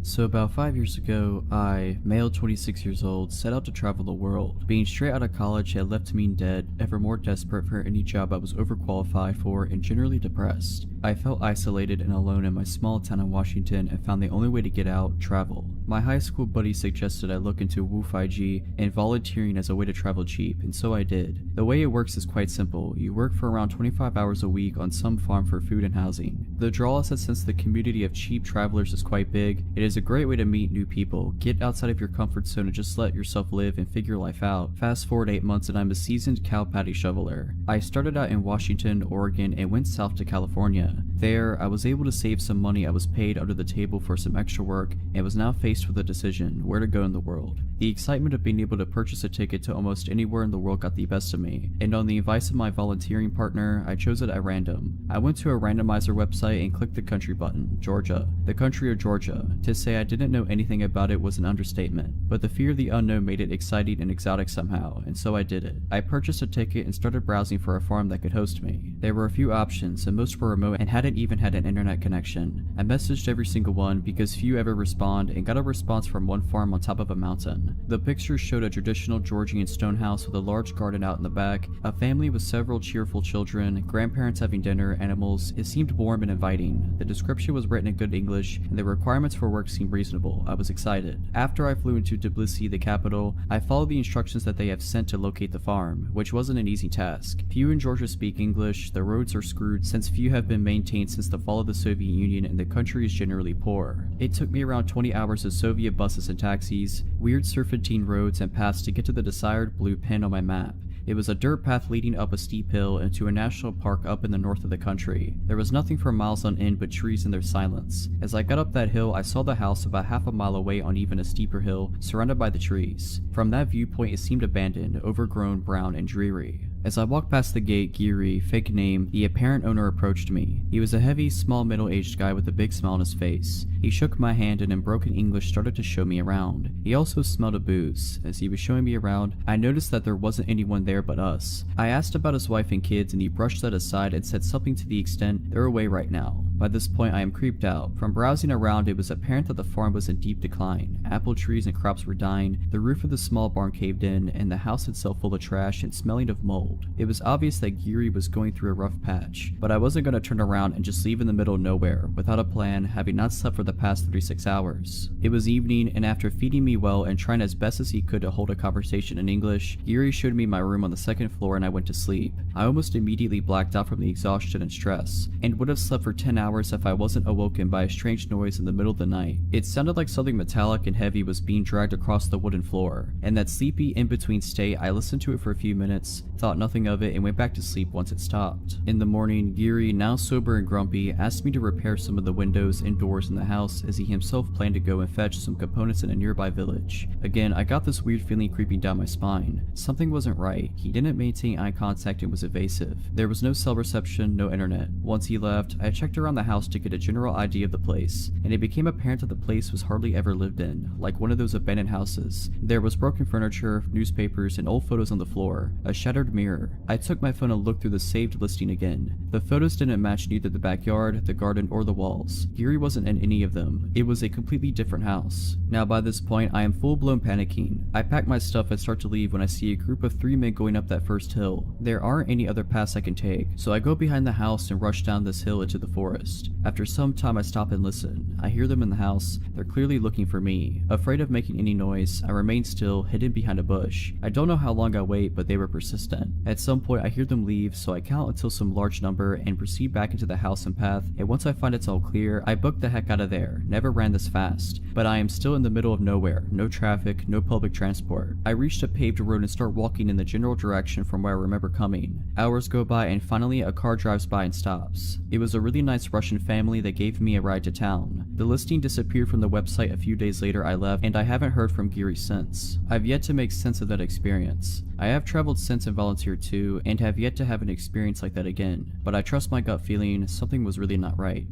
So about 5 years ago, I, male 26 years old, set out to travel the world. Being straight out of college had left me dead, ever more desperate for any job I was overqualified for, and generally depressed. I felt isolated and alone in my small town in Washington and found the only way to get out, travel. My high school buddy suggested I look into COMPILATIon and volunteering as a way to travel cheap, and so I did. The way it works is quite simple. You work for around 25 hours a week on some farm for food and housing. The draw is that since the community of cheap travelers is quite big, it is a great way to meet new people, get outside of your comfort zone and just let yourself live and figure life out. Fast forward 8 months and I'm a seasoned cow patty shoveler. I started out in Washington, Oregon, and went south to California. There, I was able to save some money I was paid under the table for some extra work and was now faced with a decision, where to go in the world. The excitement of being able to purchase a ticket to almost anywhere in the world got the best of me, and on the advice of my volunteering partner, I chose it at random. I went to a randomizer website and clicked the country button, Georgia. The country of Georgia. To say I didn't know anything about it was an understatement, but the fear of the unknown made it exciting and exotic somehow, and so I did it. I purchased a ticket and started browsing for a farm that could host me. There were a few options, and most were remote and hadn't even had an internet connection. I messaged every single one because few ever respond, and got a response from one farm on top of a mountain. The pictures showed a traditional Georgian stone house with a large garden out in the back, a family with several cheerful children, grandparents having dinner, animals. It seemed warm and inviting. The description was written in good English, and the requirements for work seemed reasonable. I was excited. After I flew into Tbilisi, the capital, I followed the instructions that they have sent to locate the farm, which wasn't an easy task. Few in Georgia speak English, the roads are screwed since few have been maintained since the fall of the Soviet Union, and the country is generally poor. It took me around 20 hours of Soviet buses and taxis, weird serpentine roads and paths to get to the desired blue pin on my map. It was a dirt path leading up a steep hill into a national park up in the north of the country. There was nothing for miles on end but trees and their silence. As I got up that hill, I saw the house about half a mile away on even a steeper hill, surrounded by the trees. From that viewpoint, it seemed abandoned, overgrown, brown, and dreary. As I walked past the gate, Giri, fake name, the apparent owner approached me. He was a heavy, small, middle-aged guy with a big smile on his face. He shook my hand and in broken English started to show me around. He also smelled of booze. As he was showing me around, I noticed that there wasn't anyone there but us. I asked about his wife and kids and he brushed that aside and said something to the extent, "They're away right now." By this point, I am creeped out. From browsing around, it was apparent that the farm was in deep decline. Apple trees and crops were dying, the roof of the small barn caved in, and the house itself full of trash and smelling of mold. It was obvious that Giri was going through a rough patch, but I wasn't going to turn around and just leave in the middle of nowhere, without a plan, having not slept for the past 36 hours. It was evening, and after feeding me well and trying as best as he could to hold a conversation in English, Giri showed me my room on the second floor and I went to sleep. I almost immediately blacked out from the exhaustion and stress, and would have slept for 10 hours hours if I wasn't awoken by a strange noise in the middle of the night. It sounded like something metallic and heavy was being dragged across the wooden floor. And that sleepy in-between state, I listened to it for a few minutes, thought nothing of it, and went back to sleep once it stopped. In the morning, Geary, now sober and grumpy, asked me to repair some of the windows and doors in the house as he himself planned to go and fetch some components in a nearby village. Again, I got this weird feeling creeping down my spine. Something wasn't right. He didn't maintain eye contact and was evasive. There was no cell reception, no internet. Once he left, I checked around the house to get a general idea of the place, and it became apparent that the place was hardly ever lived in, like one of those abandoned houses. There was broken furniture, newspapers, and old photos on the floor, a shattered mirror. I took my phone and looked through the saved listing again. The photos didn't match neither the backyard, the garden, or the walls. Geary wasn't in any of them. It was a completely different house. Now by this point, I am full-blown panicking. I pack my stuff and start to leave when I see a group of 3 men going up that first hill. There aren't any other paths I can take, so I go behind the house and rush down this hill into the forest. After some time I stop and listen. I hear them in the house. They're clearly looking for me. Afraid of making any noise, I remain still, hidden behind a bush. I don't know how long I wait, but they were persistent. At some point I hear them leave, so I count until some large number and proceed back into the house and path, and once I find it's all clear, I book the heck out of there. Never ran this fast. But I am still in the middle of nowhere. No traffic, no public transport. I reached a paved road and start walking in the general direction from where I remember coming. Hours go by and finally a car drives by and stops. It was a really nice Russian family that gave me a ride to town. The listing disappeared from the website a few days later I left, and I haven't heard from Geary since. I've yet to make sense of that experience. I have traveled since and volunteered too, and have yet to have an experience like that again, but I trust my gut feeling something was really not right.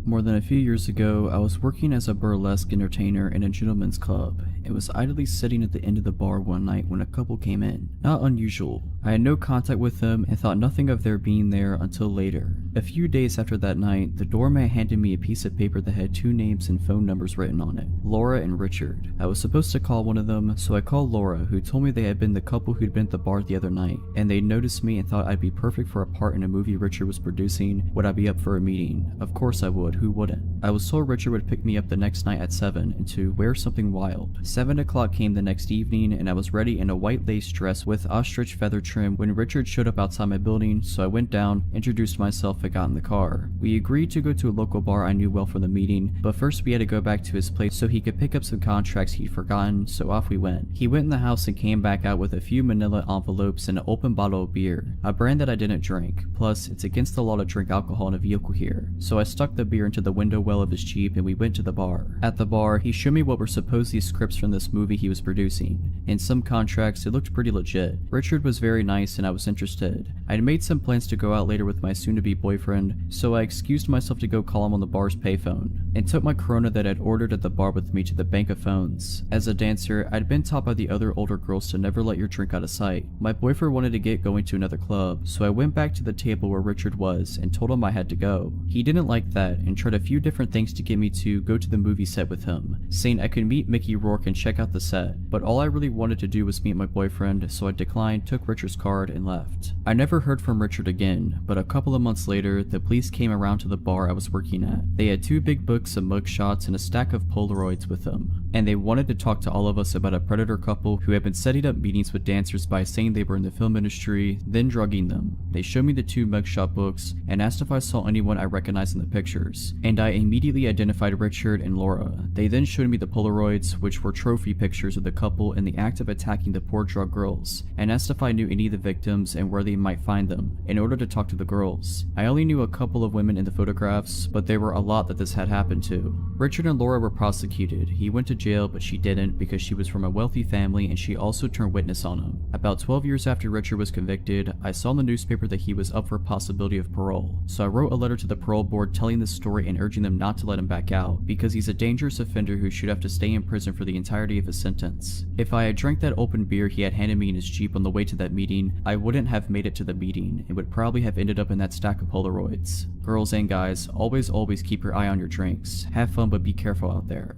More than a few years ago, I was working as a burlesque entertainer in a gentleman's club. It was idly sitting at the end of the bar one night when a couple came in. Not unusual. I had no contact with them and thought nothing of their being there until later. A few days after that night, the doorman handed me a piece of paper that had 2 names and phone numbers written on it, Laura and Richard. I was supposed to call one of them, so I called Laura, who told me they had been the couple who'd been at the bar the other night, and they noticed me and thought I'd be perfect for a part in a movie Richard was producing. Would I be up for a meeting? Of course I would, who wouldn't? I was told Richard would pick me up the next night at 7 and to wear something wild. 7 o'clock came the next evening and I was ready in a white lace dress with ostrich feather trim when Richard showed up outside my building, so I went down, introduced myself, and got in the car. We agreed to go to a local bar I knew well from the meeting, but first we had to go back to his place so he could pick up some contracts he'd forgotten, so off we went. He went in the house and came back out with a few manila envelopes and an open bottle of beer, a brand that I didn't drink. Plus, it's against the law to drink alcohol in a vehicle here, so I stuck the beer into the window well of his Jeep and we went to the bar. At the bar, he showed me what were supposedly scripts from this movie he was producing. In some contracts, it looked pretty legit. Richard was very nice and I was interested. I'd made some plans to go out later with my soon-to-be boyfriend, so I excused myself to go call him on the bar's payphone, and took my Corona that I'd ordered at the bar with me to the bank of phones. As a dancer, I'd been taught by the other older girls to never let your drink out of sight. My boyfriend wanted to get going to another club, so I went back to the table where Richard was and told him I had to go. He didn't like that and tried a few different things to get me to go to the movie set with him, saying I could meet Mickey Rourke and check out the set, but all I really wanted to do was meet my boyfriend, so I declined, took Richard's card, and left. I never heard from Richard again, but a couple of months later, the police came around to the bar I was working at. They had 2 big books of mugshots and a stack of Polaroids with them, and they wanted to talk to all of us about a predator couple who had been setting up meetings with dancers by saying they were in the film industry, then drugging them. They showed me the 2 mugshot books and asked if I saw anyone I recognized in the pictures, and I immediately identified Richard and Laura. They then showed me the Polaroids, which were trophy pictures of the couple in the act of attacking the poor drug girls, and asked if I knew any of the victims and where they might find them, in order to talk to the girls. I only knew a couple of women in the photographs, but there were a lot that this had happened to. Richard and Laura were prosecuted. He went to jail, but she didn't because she was from a wealthy family and she also turned witness on him. About 12 years after Richard was convicted, I saw in the newspaper that he was up for a possibility of parole, so I wrote a letter to the parole board telling this story and urging them not to let him back out, because he's a dangerous offender who should have to stay in prison for the entirety of his sentence. If I had drank that open beer he had handed me in his Jeep on the way to that meeting, I wouldn't have made it to the meeting and would probably have ended up in that stack of Polaroids. Girls and guys, always keep your eye on your drinks. Have fun, but be careful out there.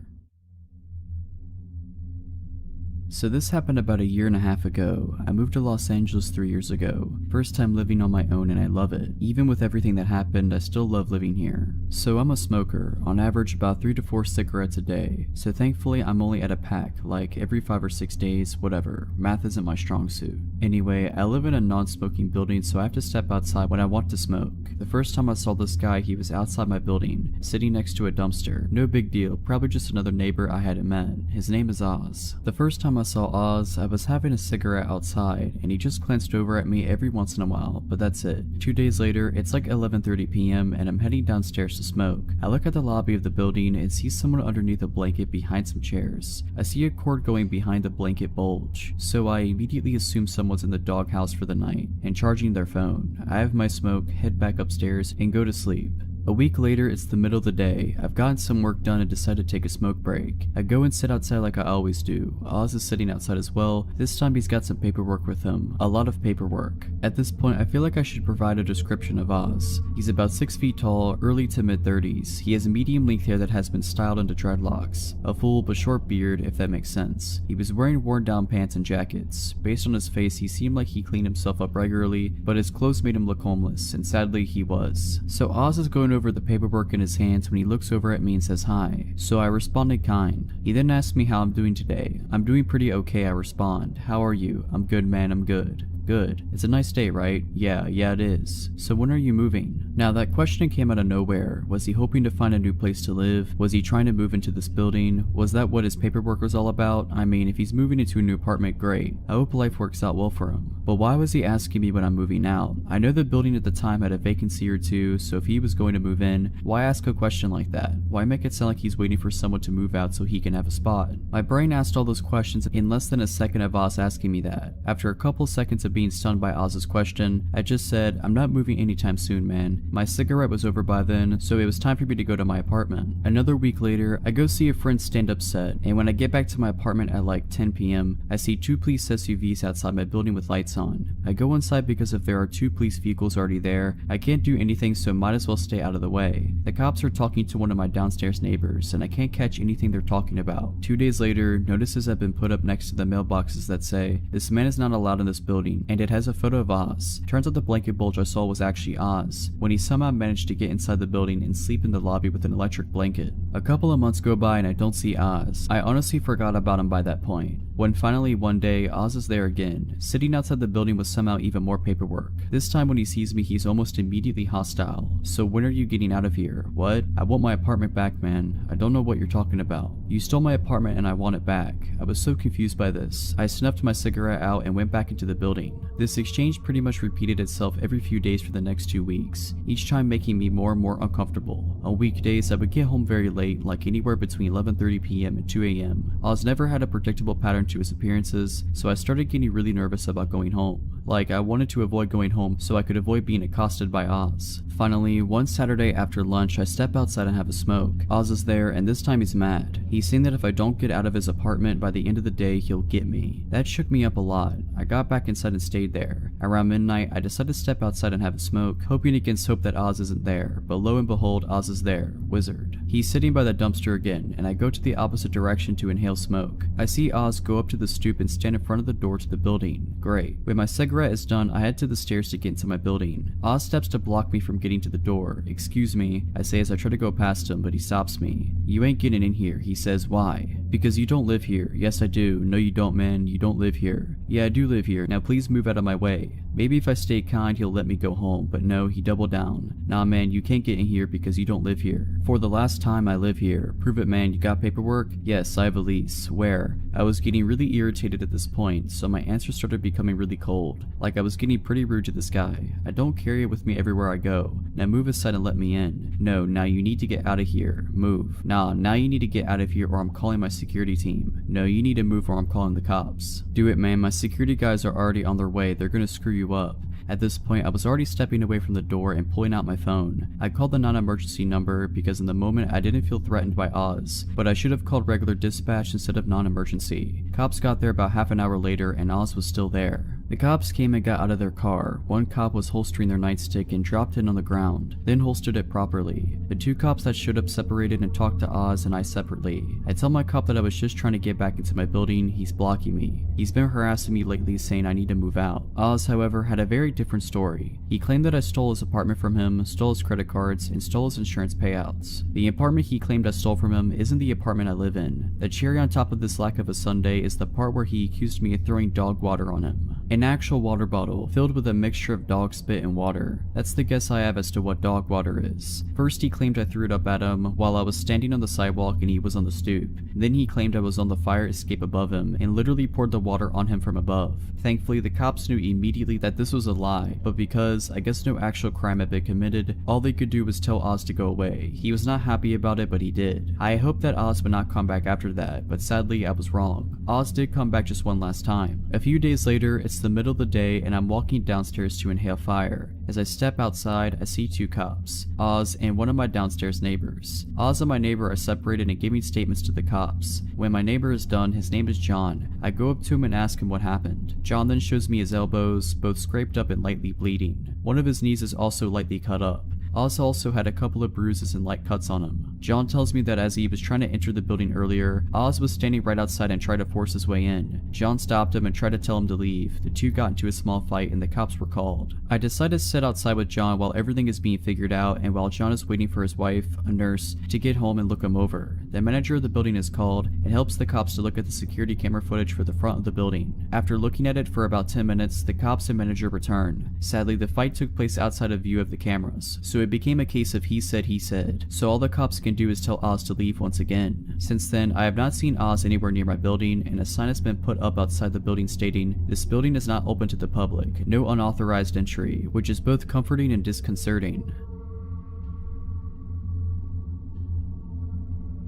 So this happened about a year and a half ago. I moved to Los Angeles 3 years ago. First time living on my own and I love it. Even with everything that happened, I still love living here. So I'm a smoker, on average about 3 to 4 cigarettes a day. So thankfully I'm only at a pack, like every 5 or 6 days, whatever. Math isn't my strong suit. Anyway, I live in a non-smoking building, so I have to step outside when I want to smoke. The first time I saw this guy, he was outside my building, sitting next to a dumpster. No big deal, probably just another neighbor I hadn't met. His name is Oz. The first time I saw Oz, I was having a cigarette outside, and he just glanced over at me every once in a while, but that's it. 2 days later, it's like 11:30 p.m. and I'm heading downstairs to smoke. I look at the lobby of the building and see someone underneath a blanket behind some chairs. I see a cord going behind the blanket bulge, so I immediately assume someone's in the doghouse for the night and charging their phone. I have my smoke, head back upstairs, and go to sleep. A week later, it's the middle of the day. I've gotten some work done and decided to take a smoke break. I go and sit outside like I always do. Oz is sitting outside as well. This time he's got some paperwork with him. A lot of paperwork. At this point, I feel like I should provide a description of Oz. He's about 6 feet tall, early to mid-30s. He has medium length hair that has been styled into dreadlocks. A full but short beard, if that makes sense. He was wearing worn down pants and jackets. Based on his face, he seemed like he cleaned himself up regularly, but his clothes made him look homeless, and sadly he was. So Oz is going over the paperwork in his hands when he looks over at me and says hi. So I responded kind. He then asked me how I'm doing today. I'm doing pretty okay, I respond. How are you? I'm good, man, I'm good. Good. It's a nice day, right? Yeah, it is. So when are you moving? Now that question came out of nowhere. Was he hoping to find a new place to live? Was he trying to move into this building? Was that what his paperwork was all about? I mean, if he's moving into a new apartment, great. I hope life works out well for him. But why was he asking me when I'm moving out? I know the building at the time had a vacancy or two, so if he was going to move in, why ask a question like that? Why make it sound like he's waiting for someone to move out so he can have a spot? My brain asked all those questions in less than a second of Oz asking me that. After a couple seconds of being stunned by Oz's question, I just said, I'm not moving anytime soon, man. My cigarette was over by then, so it was time for me to go to my apartment. Another week later, I go see a friend stand up set, and when I get back to my apartment at like 10 p.m., I see 2 police SUVs outside my building with lights on. I go inside because if there are 2 police vehicles already there, I can't do anything, so might as well stay out of the way. The cops are talking to one of my downstairs neighbors, and I can't catch anything they're talking about. 2 days later, notices have been put up next to the mailboxes that say, this man is not allowed in this building, and it has a photo of Oz. Turns out the blanket bulge I saw was actually Oz, when he somehow managed to get inside the building and sleep in the lobby with an electric blanket. A couple of months go by and I don't see Oz. I honestly forgot about him by that point. When finally one day, Oz is there again, sitting outside the building with somehow even more paperwork. This time when he sees me, he's almost immediately hostile. So when are you getting out of here? What? I want my apartment back, man. I don't know what you're talking about. You stole my apartment and I want it back. I was so confused by this. I snuffed my cigarette out and went back into the building. This exchange pretty much repeated itself every few days for the next 2 weeks, each time making me more and more uncomfortable. On weekdays, I would get home very late, like anywhere between 11:30 p.m. and 2 a.m. Oz never had a predictable pattern to his appearances, so I started getting really nervous about going home. Like, I wanted to avoid going home so I could avoid being accosted by Oz. Finally, one Saturday after lunch, I step outside and have a smoke. Oz is there, and this time he's mad. He's saying that if I don't get out of his apartment by the end of the day, he'll get me. That shook me up a lot. I got back inside and stayed there. Around midnight, I decided to step outside and have a smoke, hoping against hope that Oz isn't there, but lo and behold, Oz is there. Wizard. He's sitting by the dumpster again, and I go to the opposite direction to inhale smoke. I see Oz go up to the stoop and stand in front of the door to the building. Great. When my cigarette is done, I head to the stairs to get into my building. Oz steps to block me from getting to the door. Excuse me, I say as I try to go past him, but he stops me. You ain't getting in here, he says. Why? Because you don't live here. Yes, I do. No, you don't, man. You don't live here. Yeah, I do live here. Now please move out of my way. Maybe if I stay kind, he'll let me go home, but no, he doubled down. Nah, man, you can't get in here because you don't live here. For the last time, I live here. Prove it, man. You got paperwork? Yes, I have a lease. Where? I was getting really irritated at this point, so my answers started becoming really cold. Like I was getting pretty rude to this guy. I don't carry it with me everywhere I go. Now move aside and let me in. No, now you need to get out of here. Move. Nah, now you need to get out of here or I'm calling my security team. No, you need to move or I'm calling the cops. Do it, man. My security guys are already on their way. They're gonna screw you up. At this point, I was already stepping away from the door and pulling out my phone. I called the non-emergency number because in the moment I didn't feel threatened by Oz, but I should have called regular dispatch instead of non-emergency. Cops got there about half an hour later and Oz was still there. The cops came and got out of their car. One cop was holstering their nightstick and dropped it on the ground, then holstered it properly. The two cops that showed up separated and talked to Oz and I separately. I tell my cop that I was just trying to get back into my building. He's blocking me. He's been harassing me lately, saying I need to move out. Oz, however, had a very different story. He claimed that I stole his apartment from him, stole his credit cards, and stole his insurance payouts. The apartment he claimed I stole from him isn't the apartment I live in. The cherry on top of this lack of a sundae is the part where he accused me of throwing dog water on him. An actual water bottle filled with a mixture of dog spit and water. That's the guess I have as to what dog water is. First he claimed I threw it up at him while I was standing on the sidewalk and he was on the stoop. Then he claimed I was on the fire escape above him and literally poured the water on him from above. Thankfully the cops knew immediately that this was a lie, but because I guess no actual crime had been committed, all they could do was tell Oz to go away. He was not happy about it, but he did. I hoped that Oz would not come back after that, but sadly I was wrong. Oz did come back just one last time. A few days later, it's the middle of the day and I'm walking downstairs to inhale fire. As I step outside, I see two cops, Oz and one of my downstairs neighbors. Oz and my neighbor are separated and giving statements to the cops. When my neighbor is done, his name is John. I go up to him and ask him what happened. John then shows me his elbows, both scraped up and lightly bleeding. One of his knees is also lightly cut up. Oz also had a couple of bruises and light cuts on him. John tells me that as he was trying to enter the building earlier, Oz was standing right outside and tried to force his way in. John stopped him and tried to tell him to leave. The two got into a small fight and the cops were called. I decide to sit outside with John while everything is being figured out and while John is waiting for his wife, a nurse, to get home and look him over. The manager of the building is called and helps the cops to look at the security camera footage for the front of the building. After looking at it for about 10 minutes, the cops and manager return. Sadly, the fight took place outside of view of the cameras, so it became a case of he said, so all the cops can do is tell Oz to leave once again. Since then, I have not seen Oz anywhere near my building, and a sign has been put up outside the building stating, "This building is not open to the public, no unauthorized entry," which is both comforting and disconcerting.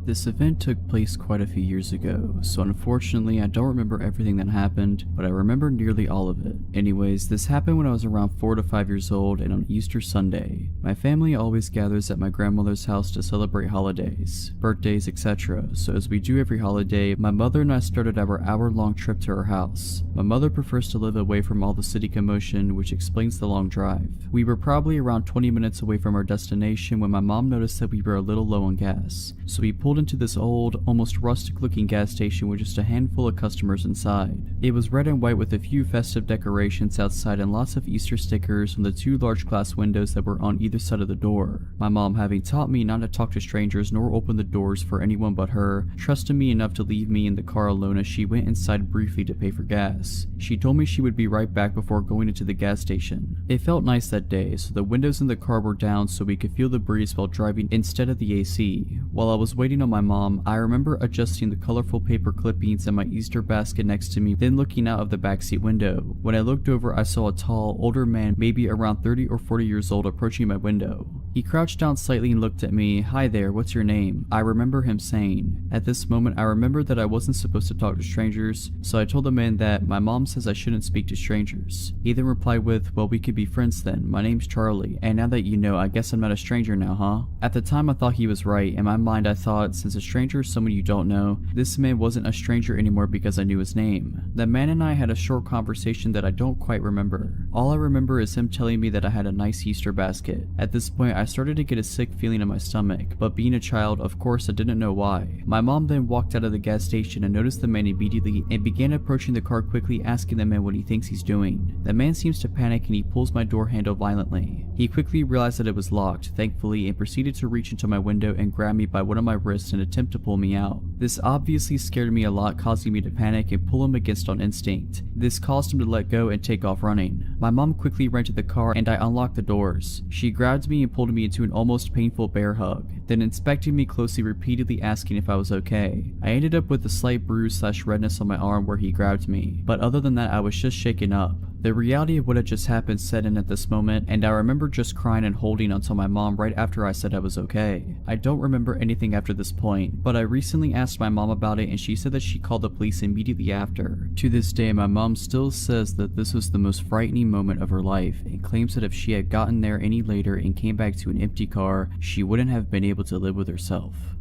This event took place quite a few years ago, so unfortunately I don't remember everything that happened, but I remember nearly all of it. Anyways, this happened when I was around 4 to 5 years old and on Easter Sunday. My family always gathers at my grandmother's house to celebrate holidays, birthdays, etc. So as we do every holiday, my mother and I started our hour-long trip to her house. My mother prefers to live away from all the city commotion, which explains the long drive. We were probably around 20 minutes away from our destination when my mom noticed that we were a little low on gas, so we pulled into this old, almost rustic looking gas station with just a handful of customers inside. It was red and white with a few festive decorations outside and lots of Easter stickers on the two large glass windows that were on either side of the door. My mom, having taught me not to talk to strangers nor open the doors for anyone but her, trusted me enough to leave me in the car alone as she went inside briefly to pay for gas. She told me she would be right back before going into the gas station. It felt nice that day, so the windows in the car were down so we could feel the breeze while driving instead of the AC. While I was waiting on my mom, I remember adjusting the colorful paper clippings in my Easter basket next to me, then looking out of the backseat window. When I looked over, I saw a tall, older man, maybe around 30 or 40 years old, approaching my window. He crouched down slightly and looked at me. "Hi there, what's your name?" I remember him saying. At this moment, I remembered that I wasn't supposed to talk to strangers, so I told the man that my mom says I shouldn't speak to strangers. He then replied with, "Well, we could be friends then. My name's Charlie, and now that you know, I guess I'm not a stranger now, huh?" At the time, I thought he was right. In my mind, I thought, since a stranger is someone you don't know, this man wasn't a stranger anymore because I knew his name. The man and I had a short conversation that I don't quite remember. All I remember is him telling me that I had a nice Easter basket. At this point, I started to get a sick feeling in my stomach, but being a child, of course, I didn't know why. My mom then walked out of the gas station and noticed the man immediately and began approaching the car quickly, asking the man what he thinks he's doing. The man seems to panic and he pulls my door handle violently. He quickly realized that it was locked, thankfully, and proceeded to reach into my window and grab me by one of my wrists and attempt to pull me out. This obviously scared me a lot, causing me to panic and pull him against on instinct. This caused him to let go and take off running. My mom quickly ran to the car and I unlocked the doors. She grabbed me and pulled me into an almost painful bear hug, then inspected me closely, repeatedly asking if I was okay. I ended up with a slight bruise/redness on my arm where he grabbed me, but other than that I was just shaken up. The reality of what had just happened set in at this moment, and I remember just crying and holding onto my mom right after I said I was okay. I don't remember anything after this point, but I recently asked my mom about it and she said that she called the police immediately after. To this day, my mom still says that this was the most frightening moment of her life and claims that if she had gotten there any later and came back to an empty car, she wouldn't have been able to live with herself.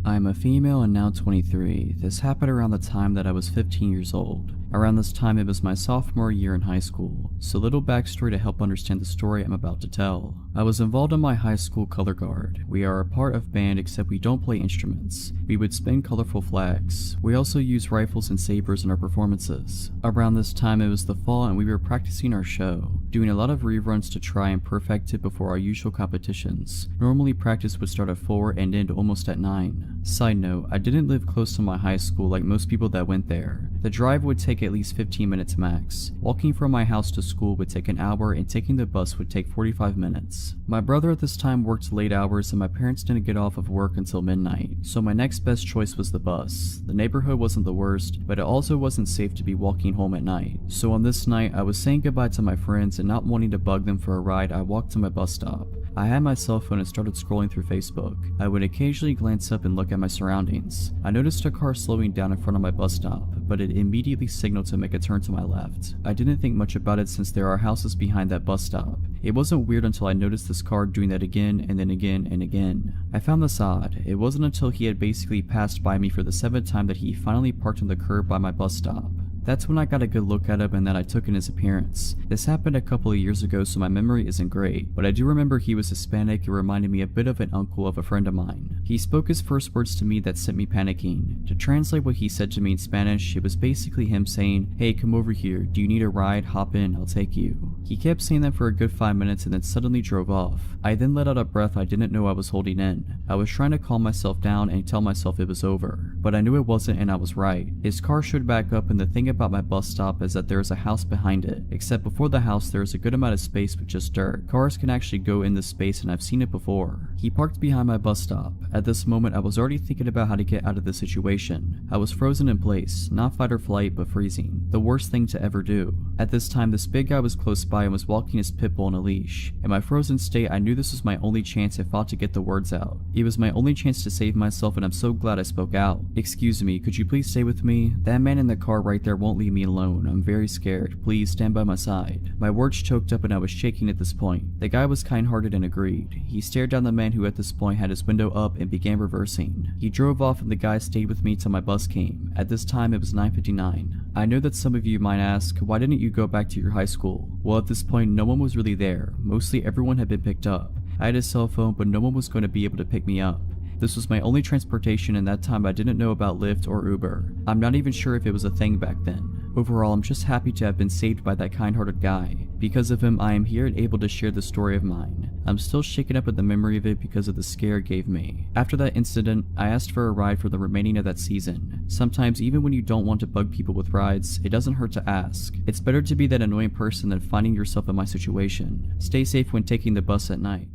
I'm a female and now 23. This happened around the time that I was 15 years old. Around this time it was my sophomore year in high school, so little backstory to help understand the story I'm about to tell. I was involved in my high school color guard. We are a part of band except we don't play instruments. We would spin colorful flags. We also use rifles and sabers in our performances. Around this time it was the fall and we were practicing our show, doing a lot of reruns to try and perfect it before our usual competitions. Normally practice would start at 4 and end almost at 9. Side note, I didn't live close to my high school like most people that went there. The drive would take at least 15 minutes max. Walking from my house to school would take an hour and taking the bus would take 45 minutes. My brother at this time worked late hours and my parents didn't get off of work until midnight, so my next best choice was the bus. The neighborhood wasn't the worst, but it also wasn't safe to be walking home at night. So on this night, I was saying goodbye to my friends and not wanting to bug them for a ride, I walked to my bus stop. I had my cell phone and started scrolling through Facebook. I would occasionally glance up and look at my surroundings. I noticed a car slowing down in front of my bus stop, but it immediately signaled to make a turn to my left. I didn't think much about it since there are houses behind that bus stop. It wasn't weird until I noticed this car doing that again and then again and again. I found this odd. It wasn't until he had basically passed by me for the 7th time that he finally parked on the curb by my bus stop. That's when I got a good look at him and then I took in his appearance. This happened a couple of years ago so my memory isn't great, but I do remember he was Hispanic and reminded me a bit of an uncle of a friend of mine. He spoke his first words to me that sent me panicking. To translate what he said to me in Spanish, it was basically him saying, "Hey, come over here, do you need a ride? Hop in, I'll take you." He kept saying that for a good 5 minutes and then suddenly drove off. I then let out a breath I didn't know I was holding in. I was trying to calm myself down and tell myself it was over, but I knew it wasn't and I was right. His car showed back up and the thing about my bus stop is that there is a house behind it, except before the house there is a good amount of space with just dirt. Cars can actually go in this space and I've seen it before. He parked behind my bus stop. At this moment I was already thinking about how to get out of the situation. I was frozen in place, not fight or flight but freezing. The worst thing to ever do. At this time this big guy was close by and was walking his pit bull on a leash. In my frozen state I knew this was my only chance and fought to get the words out. It was my only chance to save myself and I'm so glad I spoke out. "Excuse me, could you please stay with me? That man in the car right there won't leave me alone. I'm very scared. Please stand by my side." My words choked up and I was shaking at this point. The guy was kind-hearted and agreed. He stared down the man who at this point had his window up and began reversing. He drove off and the guy stayed with me till my bus came. At this time it was 9:59. I know that some of you might ask, why didn't you go back to your high school? Well, at this point no one was really there. Mostly everyone had been picked up. I had a cell phone but no one was going to be able to pick me up. This was my only transportation and that time I didn't know about Lyft or Uber. I'm not even sure if it was a thing back then. Overall, I'm just happy to have been saved by that kind-hearted guy. Because of him, I am here and able to share this story of mine. I'm still shaken up at the memory of it because of the scare it gave me. After that incident, I asked for a ride for the remaining of that season. Sometimes, even when you don't want to bug people with rides, it doesn't hurt to ask. It's better to be that annoying person than finding yourself in my situation. Stay safe when taking the bus at night.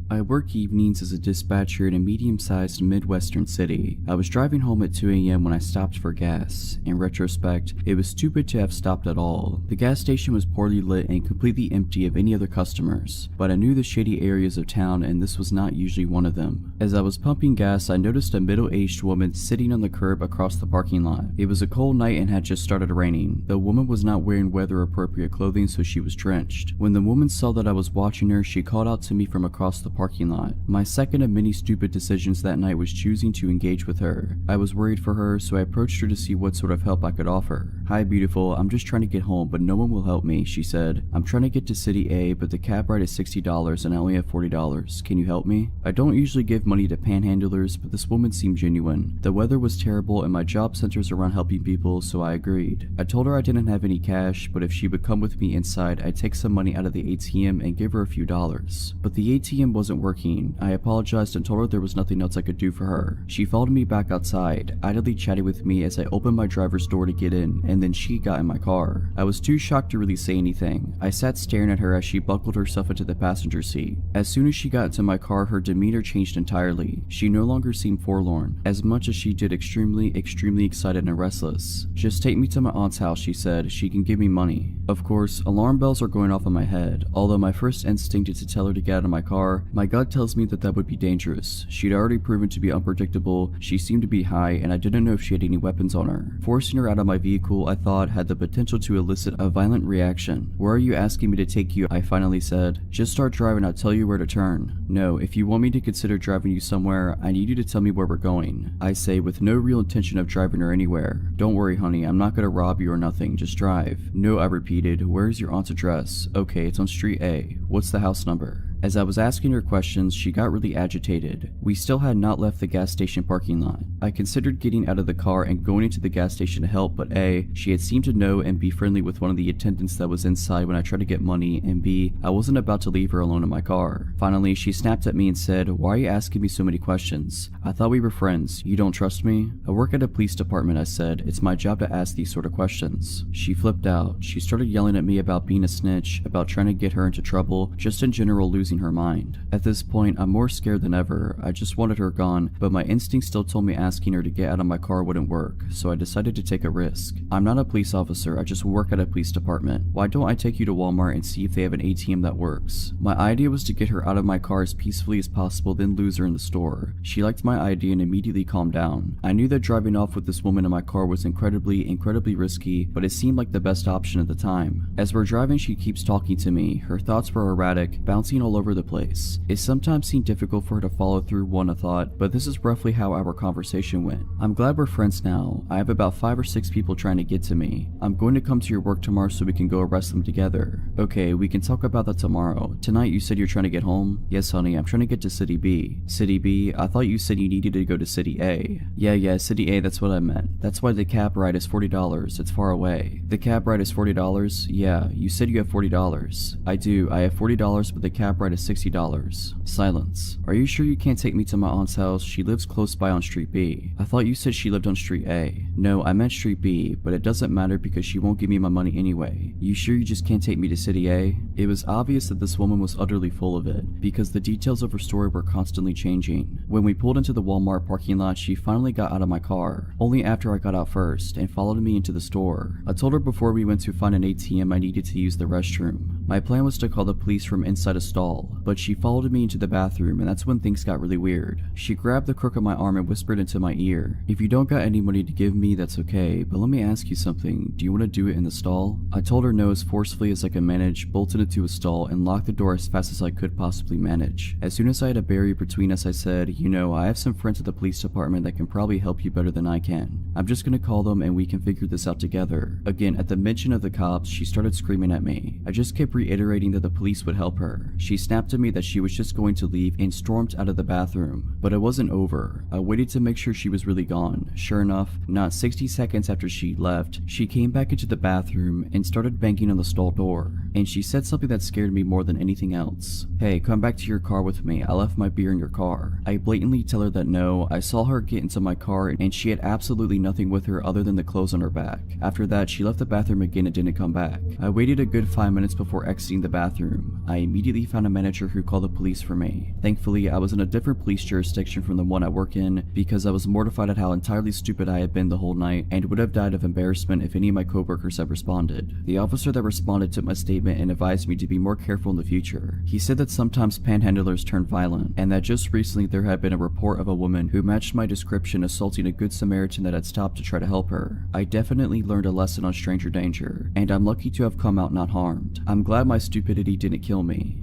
I work evenings as a dispatcher in a medium-sized Midwestern city. I was driving home at 2 a.m. when I stopped for gas. In retrospect, it was stupid to have stopped at all. The gas station was poorly lit and completely empty of any other customers, but I knew the shady areas of town and this was not usually one of them. As I was pumping gas, I noticed a middle-aged woman sitting on the curb across the parking lot. It was a cold night and had just started raining. The woman was not wearing weather-appropriate clothing, so she was drenched. When the woman saw that I was watching her, she called out to me from across the parking lot. My second of many stupid decisions that night was choosing to engage with her. I was worried for her, so I approached her to see what sort of help I could offer. "Hi beautiful, I'm just trying to get home, but no one will help me," she said. "I'm trying to get to City A, but the cab ride is $60 and I only have $40. Can you help me?" I don't usually give money to panhandlers, but this woman seemed genuine. The weather was terrible and my job centers around helping people, so I agreed. I told her I didn't have any cash, but if she would come with me inside, I'd take some money out of the ATM and give her a few dollars. But the ATM wasn't working. I apologized and told her there was nothing else I could do for her. She followed me back outside, idly chatting with me as I opened my driver's door to get in, and then she got in my car. I was too shocked to really say anything. I sat staring at her as she buckled herself into the passenger seat. As soon as she got into my car, her demeanor changed entirely. She no longer seemed forlorn, as much as she did extremely excited and restless. "Just take me to my aunt's house," she said. "She can give me money." Of course, alarm bells are going off in my head. Although my first instinct is to tell her to get out of my car, My gut tells me that that would be dangerous. She'd already proven to be unpredictable, she seemed to be high, and I didn't know if she had any weapons on her. Forcing her out of my vehicle, I thought, had the potential to elicit a violent reaction. "Where are you asking me to take you?" I finally said. "Just start driving, I'll tell you where to turn." "No, if you want me to consider driving you somewhere, I need you to tell me where we're going," I say, with no real intention of driving her anywhere. "Don't worry, honey, I'm not gonna rob you or nothing, just drive." "No," I repeated. "Where's your aunt's address?" "Okay, it's on Street A. What's the house number?" As I was asking her questions, she got really agitated. We still had not left the gas station parking lot. I considered getting out of the car and going into the gas station to help, but A, she had seemed to know and be friendly with one of the attendants that was inside when I tried to get money, and B, I wasn't about to leave her alone in my car. Finally, she snapped at me and said, "Why are you asking me so many questions? I thought we were friends. You don't trust me?" "I work at a police department," I said. "It's my job to ask these sort of questions." She flipped out. She started yelling at me about being a snitch, about trying to get her into trouble, just in general losing her mind. At this point, I'm more scared than ever. I just wanted her gone, but my instinct still told me asking her to get out of my car wouldn't work, so I decided to take a risk. "I'm not a police officer, I just work at a police department. Why don't I take you to Walmart and see if they have an ATM that works?" My idea was to get her out of my car as peacefully as possible, then lose her in the store. She liked my idea and immediately calmed down. I knew that driving off with this woman in my car was incredibly risky, but it seemed like the best option at the time. As we're driving, she keeps talking to me. Her thoughts were erratic, bouncing all over the place. It sometimes seemed difficult for her to follow through one thought, but this is roughly how our conversation went. "I'm glad we're friends now. I have about 5 or 6 people trying to get to me. I'm going to come to your work tomorrow so we can go arrest them together." "Okay, we can talk about that tomorrow. Tonight you said you're trying to get home?" "Yes, honey, I'm trying to get to City B." "City B? I thought you said you needed to go to City A." Yeah, City A, that's what I meant. That's why the cab ride is $40. It's far away." "The cab ride is $40? Yeah, you said you have $40. "I do, I have $40, but the cab ride is $60. Silence. "Are you sure you can't take me to my aunt's house? She lives close by on Street B." "I thought you said she lived on Street A." "No, I meant Street B, but it doesn't matter because she won't give me my money anyway." "You sure you just can't take me to City A?" It was obvious that this woman was utterly full of it, because the details of her story were constantly changing. When we pulled into the Walmart parking lot, she finally got out of my car, only after I got out first, and followed me into the store. I told her before we went to find an ATM I needed to use the restroom. My plan was to call the police from inside a stall, but she followed me into the bathroom, and that's when things got really weird. She grabbed the crook of my arm and whispered into my ear, "If you don't got any money to give me, that's okay, but let me ask you something. Do you want to do it in the stall?" I told her no as forcefully as I could manage, bolted into a stall, and locked the door as fast as I could possibly manage. As soon as I had a barrier between us, I said, "You know, I have some friends at the police department that can probably help you better than I can. I'm just gonna call them and we can figure this out together." Again, at the mention of the cops, she started screaming at me. I just kept reiterating that the police would help her. She snapped at me that she was just going to leave and stormed out of the bathroom. But it wasn't over. I waited to make sure she was really gone. Sure enough, not 60 seconds after she left, she came back into the bathroom and started banging on the stall door. And she said something that scared me more than anything else. "Hey, come back to your car with me. I left my beer in your car." I blatantly tell her that no. I saw her get into my car and she had absolutely nothing with her other than the clothes on her back. After that, she left the bathroom again and didn't come back. I waited a good 5 minutes before exiting the bathroom. I immediately found a manager who called the police for me. Thankfully, I was in a different police jurisdiction from the one I work in because I was mortified at how entirely stupid I had been the whole night and would have died of embarrassment if any of my coworkers had responded. The officer that responded took my statement and advised me to be more careful in the future. He said that sometimes panhandlers turn violent and that just recently there had been a report of a woman who matched my description assaulting a good Samaritan that had stopped to try to help her. I definitely learned a lesson on stranger danger, and I'm lucky to have come out not harmed. I'm glad my stupidity didn't kill me.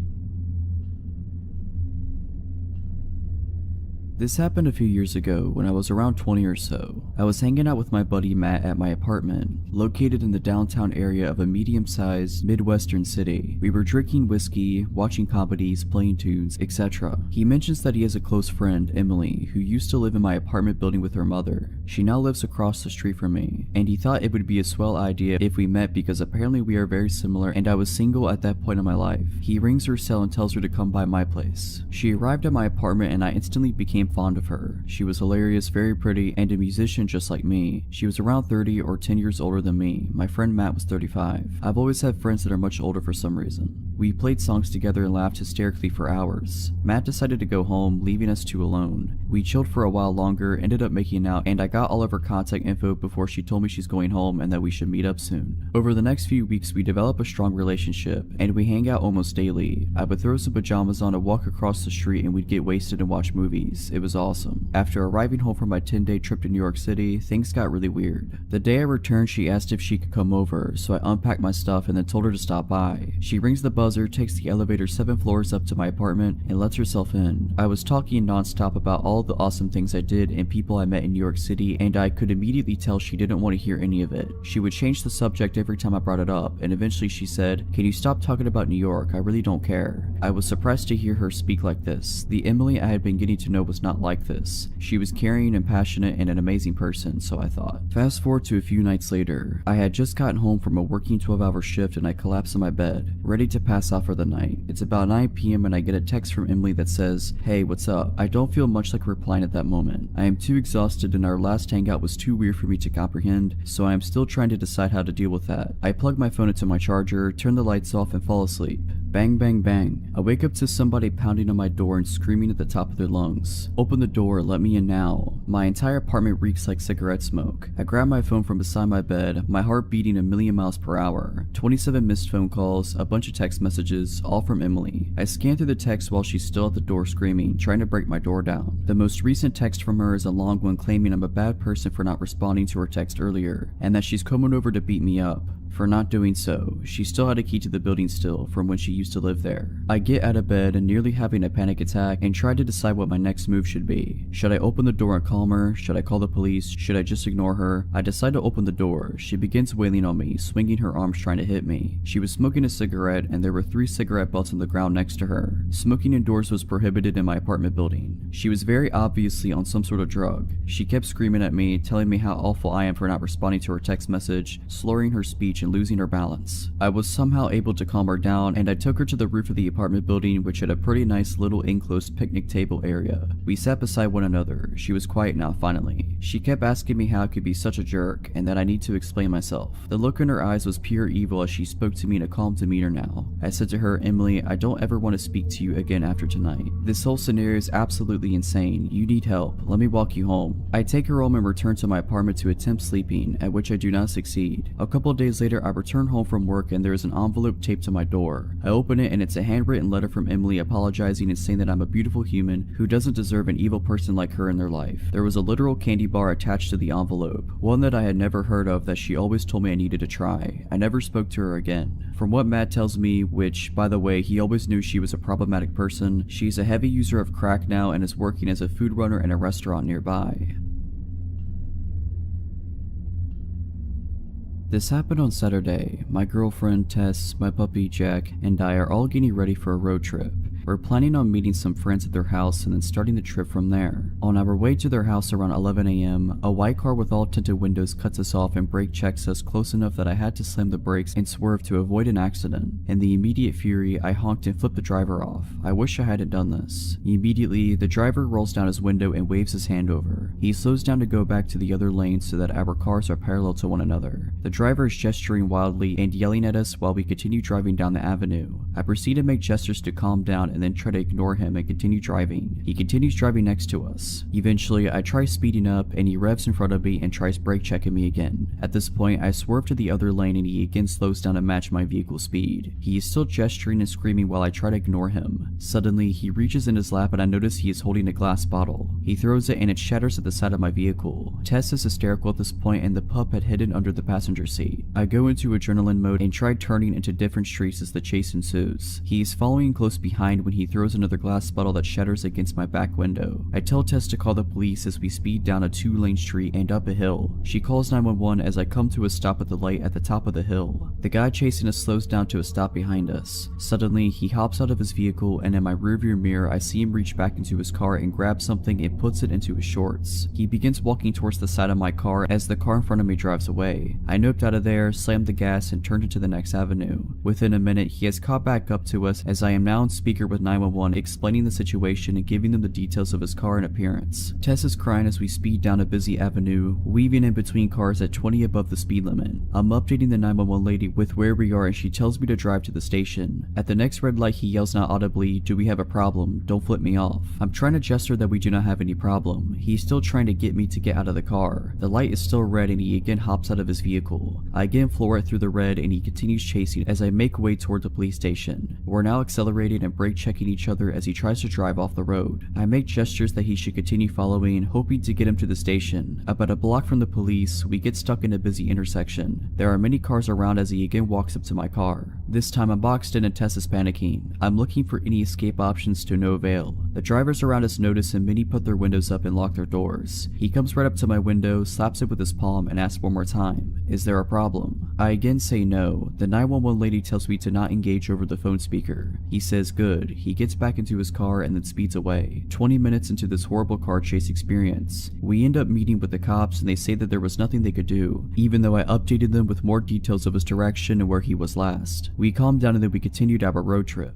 This happened a few years ago when I was around 20 or so. I was hanging out with my buddy Matt at my apartment, located in the downtown area of a medium-sized Midwestern city. We were drinking whiskey, watching comedies, playing tunes, etc. He mentions that he has a close friend, Emily, who used to live in my apartment building with her mother. She now lives across the street from me, and he thought it would be a swell idea if we met because apparently we are very similar and I was single at that point in my life. He rings her cell and tells her to come by my place. She arrived at my apartment and I instantly became became fond of her. She was hilarious, very pretty, and a musician just like me. She was around 30 or 10 years older than me. My friend Matt was 35. I've always had friends that are much older for some reason. We played songs together and laughed hysterically for hours. Matt decided to go home, leaving us two alone. We chilled for a while longer, ended up making out, and I got all of her contact info before she told me she's going home and that we should meet up soon. Over the next few weeks, we developed a strong relationship, and we hang out almost daily. I would throw some pajamas on and walk across the street, and we'd get wasted and watch movies. It was awesome. After arriving home from my 10-day trip to New York City, things got really weird. The day I returned, she asked if she could come over, so I unpacked my stuff and then told her to stop by. She rings the buzzer, takes the elevator 7 floors up to my apartment, and lets herself in. I was talking nonstop about all the awesome things I did and people I met in New York City, and I could immediately tell she didn't want to hear any of it. She would change the subject every time I brought it up, and eventually she said, "Can you stop talking about New York? I really don't care." I was surprised to hear her speak like this. The Emily I had been getting to know was not like this. She was caring and passionate and an amazing person, so I thought. Fast forward to a few nights later. I had just gotten home from a working 12-hour shift and I collapsed in my bed, ready to pass out for the night. It's about 9 p.m. and I get a text from Emily that says, "Hey, what's up?" I don't feel much like replying at that moment. I am too exhausted and our last hangout was too weird for me to comprehend, so I am still trying to decide how to deal with that. I plug my phone into my charger, turn the lights off, and fall asleep. Bang, bang, bang. I wake up to somebody pounding on my door and screaming at the top of their lungs. "Open the door, let me in now." My entire apartment reeks like cigarette smoke. I grab my phone from beside my bed, my heart beating a million miles per hour. 27 missed phone calls, a bunch of text messages, all from Emily. I scan through the text while she's still at the door screaming, trying to break my door down. The most recent text from her is a long one claiming I'm a bad person for not responding to her text earlier, and that she's coming over to beat me up. For not doing so, she still had a key to the building still from when she used to live there. I get out of bed and nearly having a panic attack and try to decide what my next move should be. Should I open the door and calm her? Should I call the police? Should I just ignore her? I decide to open the door. She begins wailing on me, swinging her arms trying to hit me. She was smoking a cigarette and there were 3 cigarette butts on the ground next to her. Smoking indoors was prohibited in my apartment building. She was very obviously on some sort of drug. She kept screaming at me, telling me how awful I am for not responding to her text message, slurring her speech and losing her balance. I was somehow able to calm her down and I took her to the roof of the apartment building, which had a pretty nice little enclosed picnic table area. We sat beside one another. She was quiet now finally. She kept asking me how I could be such a jerk and that I need to explain myself. The look in her eyes was pure evil as she spoke to me in a calm demeanor now. I said to her, "Emily, I don't ever want to speak to you again after tonight. This whole scenario is absolutely insane. You need help. Let me walk you home." I take her home and return to my apartment to attempt sleeping, at which I do not succeed. A couple of days later, I return home from work and there is an envelope taped to my door. I open it and it's a handwritten letter from Emily apologizing and saying that I'm a beautiful human who doesn't deserve an evil person like her in their life. There was a literal candy bar attached to the envelope, one that I had never heard of that she always told me I needed to try. I never spoke to her again. From what Matt tells me, which, by the way, he always knew she was a problematic person, she's a heavy user of crack now and is working as a food runner in a restaurant nearby. This happened on Saturday. My girlfriend, Tess, my puppy, Jack, and I are all getting ready for a road trip. We're planning on meeting some friends at their house and then starting the trip from there. On our way to their house around 11 a.m., a white car with all tinted windows cuts us off and brake checks us close enough that I had to slam the brakes and swerve to avoid an accident. In the immediate fury, I honked and flipped the driver off. I wish I hadn't done this. Immediately, the driver rolls down his window and waves his hand over. He slows down to go back to the other lane so that our cars are parallel to one another. The driver is gesturing wildly and yelling at us while we continue driving down the avenue. I proceed to make gestures to calm down and then try to ignore him and continue driving. He continues driving next to us. Eventually, I try speeding up and he revs in front of me and tries brake checking me again. At this point, I swerve to the other lane and he again slows down to match my vehicle speed. He is still gesturing and screaming while I try to ignore him. Suddenly, he reaches in his lap and I notice he is holding a glass bottle. He throws it and it shatters at the side of my vehicle. Tess is hysterical at this point and the pup had hidden under the passenger seat. I go into adrenaline mode and try turning into different streets as the chase ensues. He is following close behind when he throws another glass bottle that shatters against my back window. I tell Tess to call the police as we speed down a 2-lane street and up a hill. She calls 911 as I come to a stop at the light at the top of the hill. The guy chasing us slows down to a stop behind us. Suddenly, he hops out of his vehicle and in my rearview mirror I see him reach back into his car and grab something and puts it into his shorts. He begins walking towards the side of my car as the car in front of me drives away. I noped out of there, slammed the gas and turned into the next avenue. Within a minute, he has caught back up to us as I am now on speaker with with 911 explaining the situation and giving them the details of his car and appearance. Tess is crying as we speed down a busy avenue, weaving in between cars at 20 above the speed limit. I'm updating the 911 lady with where we are and she tells me to drive to the station. At the next red light he yells out audibly, "Do we have a problem? Don't flip me off." I'm trying to gesture that we do not have any problem. He's still trying to get me to get out of the car. The light is still red and he again hops out of his vehicle. I again floor it through the red and he continues chasing as I make way toward the police station. We're now accelerating and brake checking each other as he tries to drive off the road. I make gestures that he should continue following, hoping to get him to the station. About a block from the police, we get stuck in a busy intersection. There are many cars around as he again walks up to my car. This time I'm boxed in and Tess is panicking. I'm looking for any escape options to no avail. The drivers around us notice and many put their windows up and lock their doors. He comes right up to my window, slaps it with his palm and asks one more time, "Is there a problem?" I again say no. The 911 lady tells me to not engage over the phone speaker. He says good. He gets back into his car and then speeds away. 20 minutes into this horrible car chase experience, we end up meeting with the cops and they say that there was nothing they could do, even though I updated them with more details of his direction and where he was last. We calmed down and then we continued our road trip.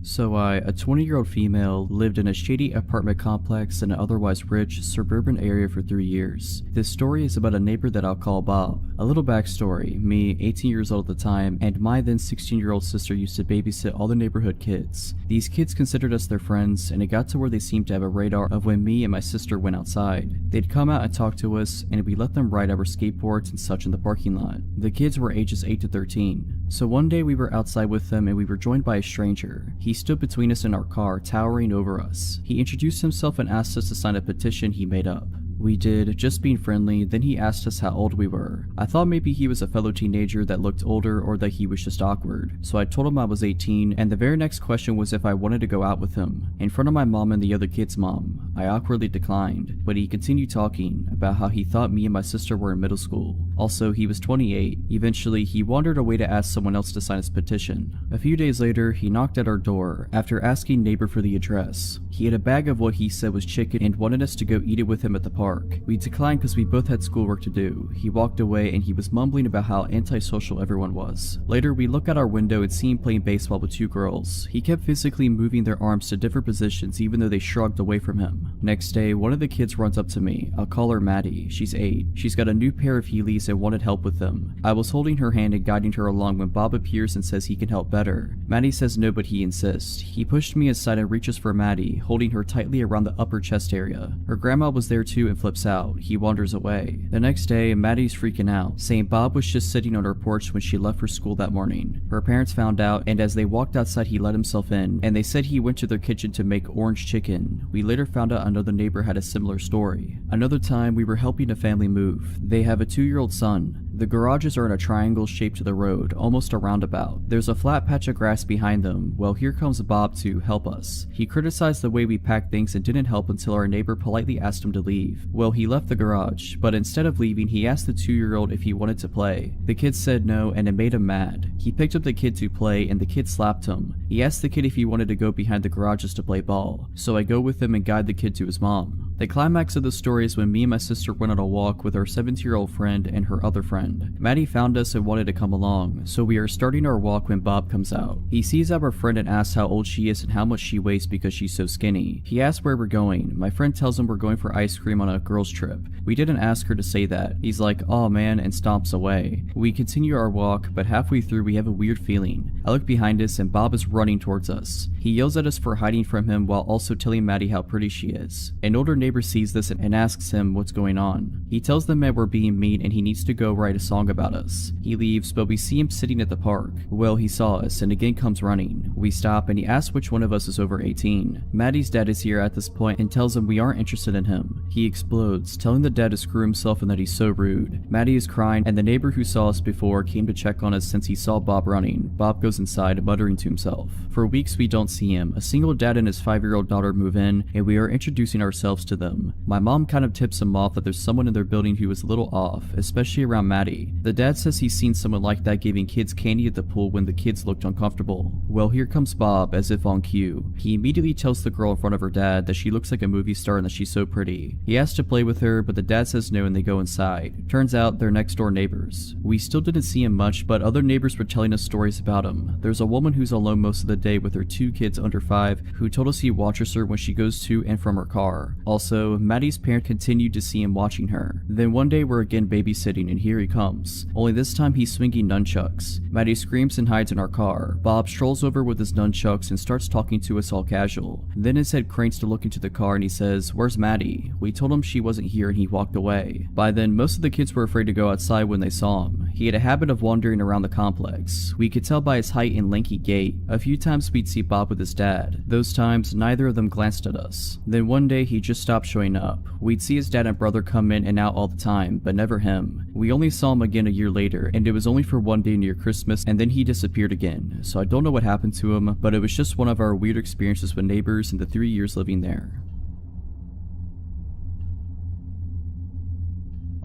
So a 20-year-old female, lived in a shady apartment complex in an otherwise rich, suburban area for 3 years. This story is about a neighbor that I'll call Bob. A little backstory: me, 18 years old at the time, and my then 16-year-old sister used to babysit all the neighborhood kids. These kids considered us their friends, and it got to where they seemed to have a radar of when me and my sister went outside. They'd come out and talk to us, and we let them ride our skateboards and such in the parking lot. The kids were ages 8 to 13. So one day we were outside with them and we were joined by a stranger. He stood between us and our car, towering over us. He introduced himself and asked us to sign a petition he made up. We did, just being friendly. Then he asked us how old we were. I thought maybe he was a fellow teenager that looked older or that he was just awkward. So I told him I was 18, and the very next question was if I wanted to go out with him. In front of my mom and the other kid's mom, I awkwardly declined, but he continued talking about how he thought me and my sister were in middle school. Also, he was 28. Eventually, he wandered away to ask someone else to sign his petition. A few days later, he knocked at our door after asking neighbor for the address. He had a bag of what he said was chicken and wanted us to go eat it with him at the park. We declined because we both had schoolwork to do. He walked away and he was mumbling about how antisocial everyone was. Later, we look out our window and see him playing baseball with 2 girls. He kept physically moving their arms to different positions even though they shrugged away from him. Next day, one of the kids runs up to me. I'll call her Maddie. She's 8. She's got a new pair of Heelys and wanted help with them. I was holding her hand and guiding her along when Bob appears and says he can help better. Maddie says no, but he insists. He pushed me aside and reaches for Maddie, holding her tightly around the upper chest area. Her grandma was there too and flips out. He wanders away. The next day, Maddie's freaking out, saying Bob was just sitting on her porch when she left for school that morning. Her parents found out, and as they walked outside he let himself in, and they said he went to their kitchen to make orange chicken. We later found out another neighbor had a similar story. Another time, we were helping a family move. They have a 2-year-old son. The garages are in a triangle shaped to the road, almost a roundabout. There's a flat patch of grass behind them. Well, here comes Bob to help us. He criticized the way we packed things and didn't help until our neighbor politely asked him to leave. Well, he left the garage, but instead of leaving, he asked the 2-year-old if he wanted to play. The kid said no, and it made him mad. He picked up the kid to play, and the kid slapped him. He asked the kid if he wanted to go behind the garages to play ball, so I go with him and guide the kid to his mom. The climax of the story is when me and my sister went on a walk with our 17-year-old friend and her other friend. Maddie found us and wanted to come along, so we are starting our walk when Bob comes out. He sees our friend and asks how old she is and how much she weighs because she's so skinny. He asks where we're going. My friend tells him we're going for ice cream on a girls trip. We didn't ask her to say that. He's like, "Aw man," and stomps away. We continue our walk, but halfway through we have a weird feeling. I look behind us and Bob is running towards us. He yells at us for hiding from him while also telling Maddie how pretty she is. An older neighbor sees this and asks him what's going on. He tells them that we're being mean and he needs to go write a song about us. He leaves, but we see him sitting at the park. Well, he saw us and again comes running. We stop and he asks which one of us is over 18. Maddie's dad is here at this point and tells him we aren't interested in him. He explodes, telling the dad to screw himself and that he's so rude. Maddie is crying and the neighbor who saw us before came to check on us since he saw Bob running. Bob goes inside, muttering to himself. For weeks we don't see him. A single dad and his 5-year-old daughter move in and we are introducing ourselves to them. My mom kind of tips him off that there's someone in their building who is a little off, especially around Maddie. The dad says he's seen someone like that giving kids candy at the pool when the kids looked uncomfortable. Well, here comes Bob, as if on cue. He immediately tells the girl in front of her dad that she looks like a movie star and that she's so pretty. He asks to play with her, but the dad says no and they go inside. Turns out they're next door neighbors. We still didn't see him much, but other neighbors were telling us stories about him. them. There's a woman who's alone most of the day with her 2 kids under 5 who told us he watches her when she goes to and from her car. Also, Maddie's parent continued to see him watching her. Then one day we're again babysitting and here he comes. Only this time he's swinging nunchucks. Maddie screams and hides in our car. Bob strolls over with his nunchucks and starts talking to us all casual. Then his head cranes to look into the car and he says, "Where's Maddie?" We told him she wasn't here and he walked away. By then, most of the kids were afraid to go outside when they saw him. He had a habit of wandering around the complex. We could tell by his height and lanky gait. A few times we'd see Bob with his dad. Those times, neither of them glanced at us. Then one day he just stopped showing up. We'd see his dad and brother come in and out all the time, but never him. We only saw him again a year later, and it was only for one day near Christmas, and then he disappeared again. So I don't know what happened to him, but it was just one of our weird experiences with neighbors in the 3 years living there.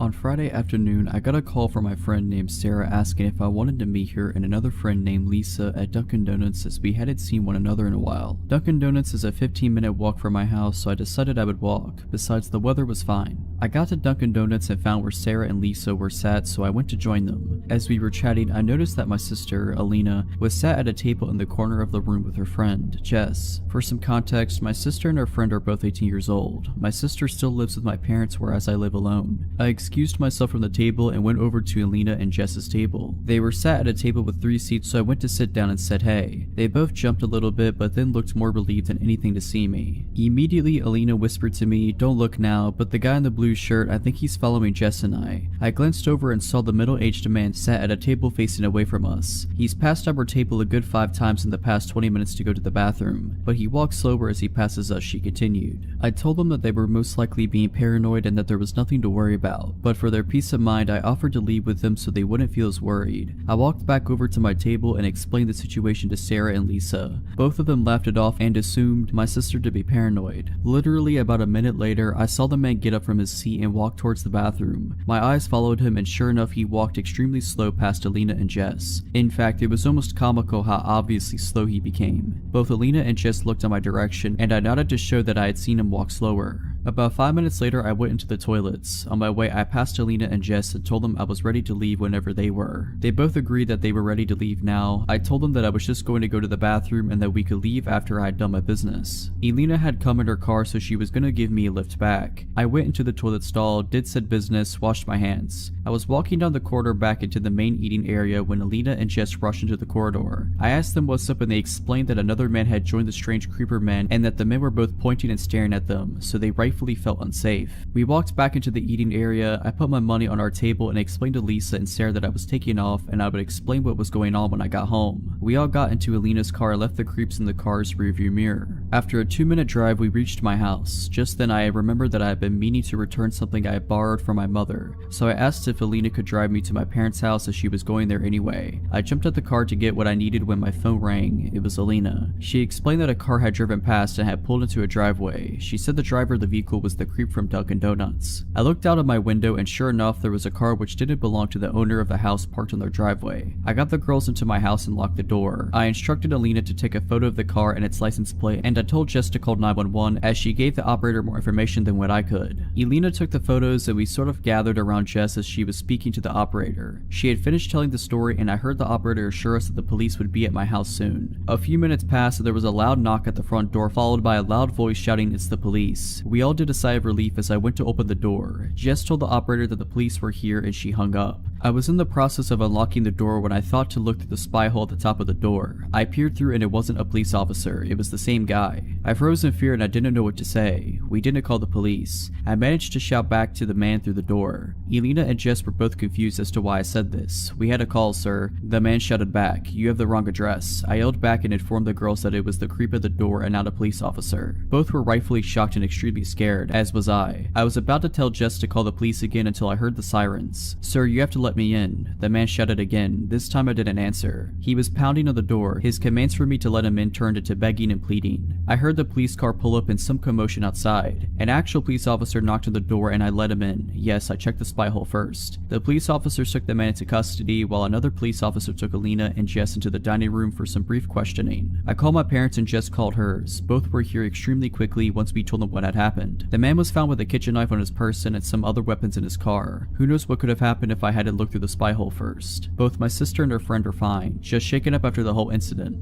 On Friday afternoon, I got a call from my friend named Sarah asking if I wanted to meet her and another friend named Lisa at Dunkin' Donuts as we hadn't seen one another in a while. Dunkin' Donuts is a 15-minute walk from my house, so I decided I would walk. Besides, the weather was fine. I got to Dunkin' Donuts and found where Sarah and Lisa were sat, so I went to join them. As we were chatting, I noticed that my sister, Alina, was sat at a table in the corner of the room with her friend, Jess. For some context, my sister and her friend are both 18 years old. My sister still lives with my parents, whereas I live alone. I excused myself from the table and went over to Alina and Jess's table. They were sat at a table with 3 seats, so I went to sit down and said hey. They both jumped a little bit, but then looked more relieved than anything to see me. Immediately, Alina whispered to me, "Don't look now, but the guy in the blue shirt, I think he's following Jess and I." I glanced over and saw the middle-aged man sat at a table facing away from us. He's passed our table a good 5 times in the past 20 minutes to go to the bathroom, but he walks slower as he passes us, she continued. I told them that they were most likely being paranoid and that there was nothing to worry about, but for their peace of mind, I offered to leave with them so they wouldn't feel as worried. I walked back over to my table and explained the situation to Sarah and Lisa. Both of them laughed it off and assumed my sister to be paranoid. Literally about a minute later, I saw the man get up from his seat and walk towards the bathroom. My eyes followed him, and sure enough, he walked extremely slow past Alina and Jess. In fact, it was almost comical how obviously slow he became. Both Alina and Jess looked in my direction, and I nodded to show that I had seen him walk slower. About 5 minutes later, I went into the toilets. On my way, I passed Alina and Jess and told them I was ready to leave whenever they were. They both agreed that they were ready to leave now. I told them that I was just going to go to the bathroom and that we could leave after I had done my business. Alina had come in her car, so she was gonna give me a lift back. I went into the toilet stall, did said business, washed my hands. I was walking down the corridor back into the main eating area when Alina and Jess rushed into the corridor. I asked them what's up and they explained that another man had joined the strange creeper men and that the men were both pointing and staring at them, so they rightfully felt unsafe. We walked back into the eating area. I put my money on our table and explained to Lisa and Sarah that I was taking off and I would explain what was going on when I got home. We all got into Alina's car and left the creeps in the car's rearview mirror. After a 2-minute drive, we reached my house. Just then I remembered that I had been meaning to return something I had borrowed from my mother, so I asked if Alina could drive me to my parents' house as she was going there anyway. I jumped at the car to get what I needed when my phone rang. It was Alina. She explained that a car had driven past and had pulled into a driveway. She said the driver of the vehicle was the creep from Dunkin' Donuts. I looked out of my window and sure enough, there was a car which didn't belong to the owner of the house parked on their driveway. I got the girls into my house and locked the door. I instructed Alina to take a photo of the car and its license plate, and I told Jess to call 911 as she gave the operator more information than what I could. Alina took the photos and we sort of gathered around Jess as she was speaking to the operator. She had finished telling the story and I heard the operator assure us that the police would be at my house soon. A few minutes passed and there was a loud knock at the front door followed by a loud voice shouting, "It's the police." We all did a sigh of relief as I went to open the door. Jess told the operator that the police were here and she hung up. I was in the process of unlocking the door when I thought to look through the spy hole at the top of the door. I peered through and it wasn't a police officer, it was the same guy. I froze in fear and I didn't know what to say. We didn't call the police. I managed to shout back to the man through the door. Alina and Jess were both confused as to why I said this. "We had a call, sir." The man shouted back, "You have the wrong address." I yelled back and informed the girls that it was the creep at the door and not a police officer. Both were rightfully shocked and extremely scared, as was I. I was about to tell Jess to call the police again until I heard the sirens. "Sir, you have to let me in." The man shouted again. This time I didn't answer. He was pounding on the door. His commands for me to let him in turned into begging and pleading. I heard the police car pull up and some commotion outside. An actual police officer knocked on the door and I let him in. Yes, I checked the spy hole first. The police officer took the man into custody while another police officer took Alina and Jess into the dining room for some brief questioning. I called my parents and Jess called hers. Both were here extremely quickly once we told them what had happened. The man was found with a kitchen knife on his person and some other weapons in his car. Who knows what could have happened if I hadn't looked through the spy hole first. Both my sister and her friend are fine, just shaken up up after the whole incident.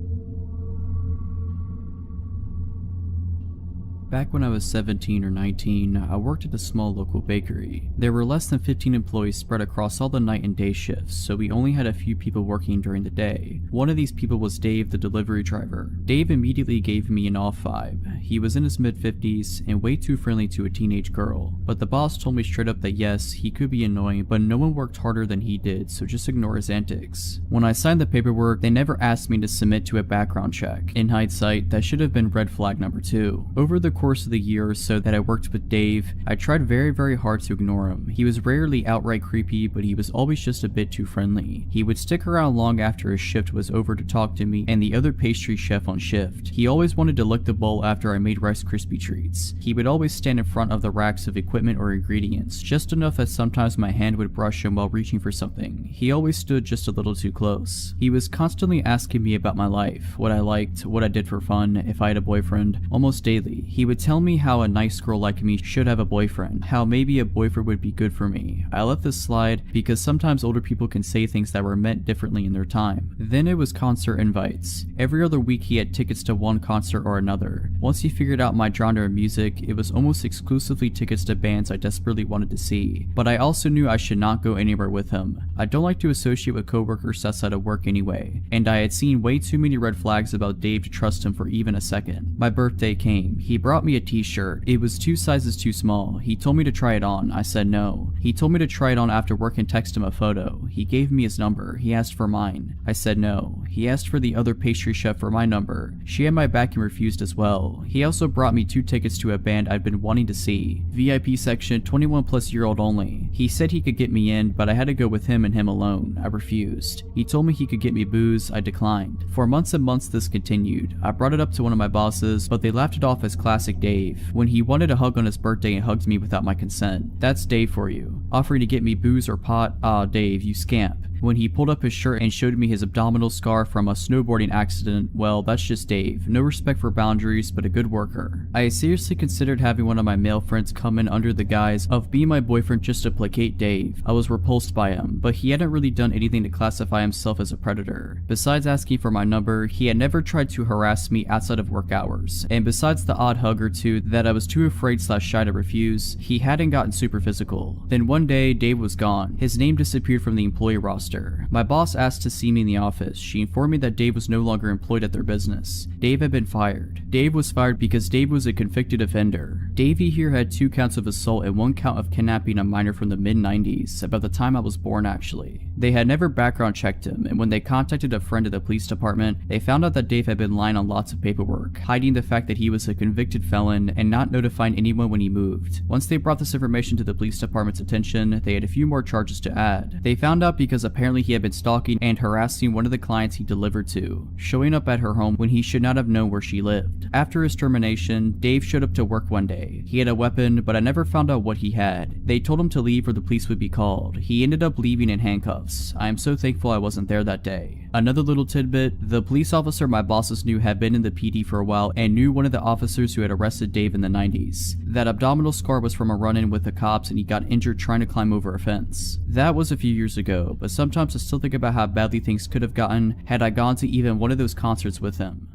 Back when I was 17 or 19, I worked at a small local bakery. There were less than 15 employees spread across all the night and day shifts, so we only had a few people working during the day. One of these people was Dave, the delivery driver. Dave immediately gave me an off vibe. He was in his mid-50s and way too friendly to a teenage girl, but the boss told me straight up that yes, he could be annoying, but no one worked harder than he did, so just ignore his antics. When I signed the paperwork, they never asked me to submit to a background check. In hindsight, that should have been red flag number 2. Over the course of the year or so that I worked with Dave, I tried very hard to ignore him. He was rarely outright creepy, but he was always just a bit too friendly. He would stick around long after his shift was over to talk to me and the other pastry chef on shift. He always wanted to lick the bowl after I made Rice Krispie treats. He would always stand in front of the racks of equipment or ingredients, just enough that sometimes my hand would brush him while reaching for something. He always stood just a little too close. He was constantly asking me about my life, what I liked, what I did for fun, if I had a boyfriend. Almost daily, he would tell me how a nice girl like me should have a boyfriend, how maybe a boyfriend would be good for me. I let this slide because sometimes older people can say things that were meant differently in their time. Then it was concert invites. Every other week he had tickets to one concert or another. Once he figured out my genre of music, it was almost exclusively tickets to bands I desperately wanted to see. But I also knew I should not go anywhere with him. I don't like to associate with coworkers outside of work anyway, and I had seen way too many red flags about Dave to trust him for even a second. My birthday came. He brought me a t-shirt. It was 2 sizes too small. He told me to try it on. I said no. He told me to try it on after work and text him a photo. He gave me his number. He asked for mine. I said no. He asked for the other pastry chef for my number. She had my back and refused as well. He also brought me 2 tickets to a band I'd been wanting to see. VIP section, 21+-year-old only. He said he could get me in, but I had to go with him and him alone. I refused. He told me he could get me booze. I declined. For months and months this continued. I brought it up to one of my bosses, but they laughed it off as classic Dave. When he wanted a hug on his birthday and hugged me without my consent. That's Dave for you. Offering to get me booze or pot? Ah, Dave, you scamp. When he pulled up his shirt and showed me his abdominal scar from a snowboarding accident, well, that's just Dave. No respect for boundaries, but a good worker. I seriously considered having one of my male friends come in under the guise of being my boyfriend just to placate Dave. I was repulsed by him, but he hadn't really done anything to classify himself as a predator. Besides asking for my number, he had never tried to harass me outside of work hours. And besides the odd hug or two that I was too afraid/shy to refuse, he hadn't gotten super physical. Then one day, Dave was gone. His name disappeared from the employee roster. My boss asked to see me in the office. She informed me that Dave was no longer employed at their business. Dave had been fired. Dave was fired because Dave was a convicted offender. Davey here had 2 counts of assault and 1 count of kidnapping a minor from the mid-90s, about the time I was born actually. They had never background checked him, and when they contacted a friend at the police department, they found out that Dave had been lying on lots of paperwork, hiding the fact that he was a convicted felon and not notifying anyone when he moved. Once they brought this information to the police department's attention, they had a few more charges to add. They found out because apparently he had been stalking and harassing one of the clients he delivered to, showing up at her home when he should not have known where she lived. After his termination, Dave showed up to work one day. He had a weapon, but I never found out what he had. They told him to leave or the police would be called. He ended up leaving in handcuffs. I am so thankful I wasn't there that day. Another little tidbit, the police officer my bosses knew had been in the PD for a while and knew one of the officers who had arrested Dave in the 90s. That abdominal scar was from a run-in with the cops and he got injured trying to climb over a fence. That was a few years ago, but sometimes I still think about how badly things could have gotten had I gone to even one of those concerts with him.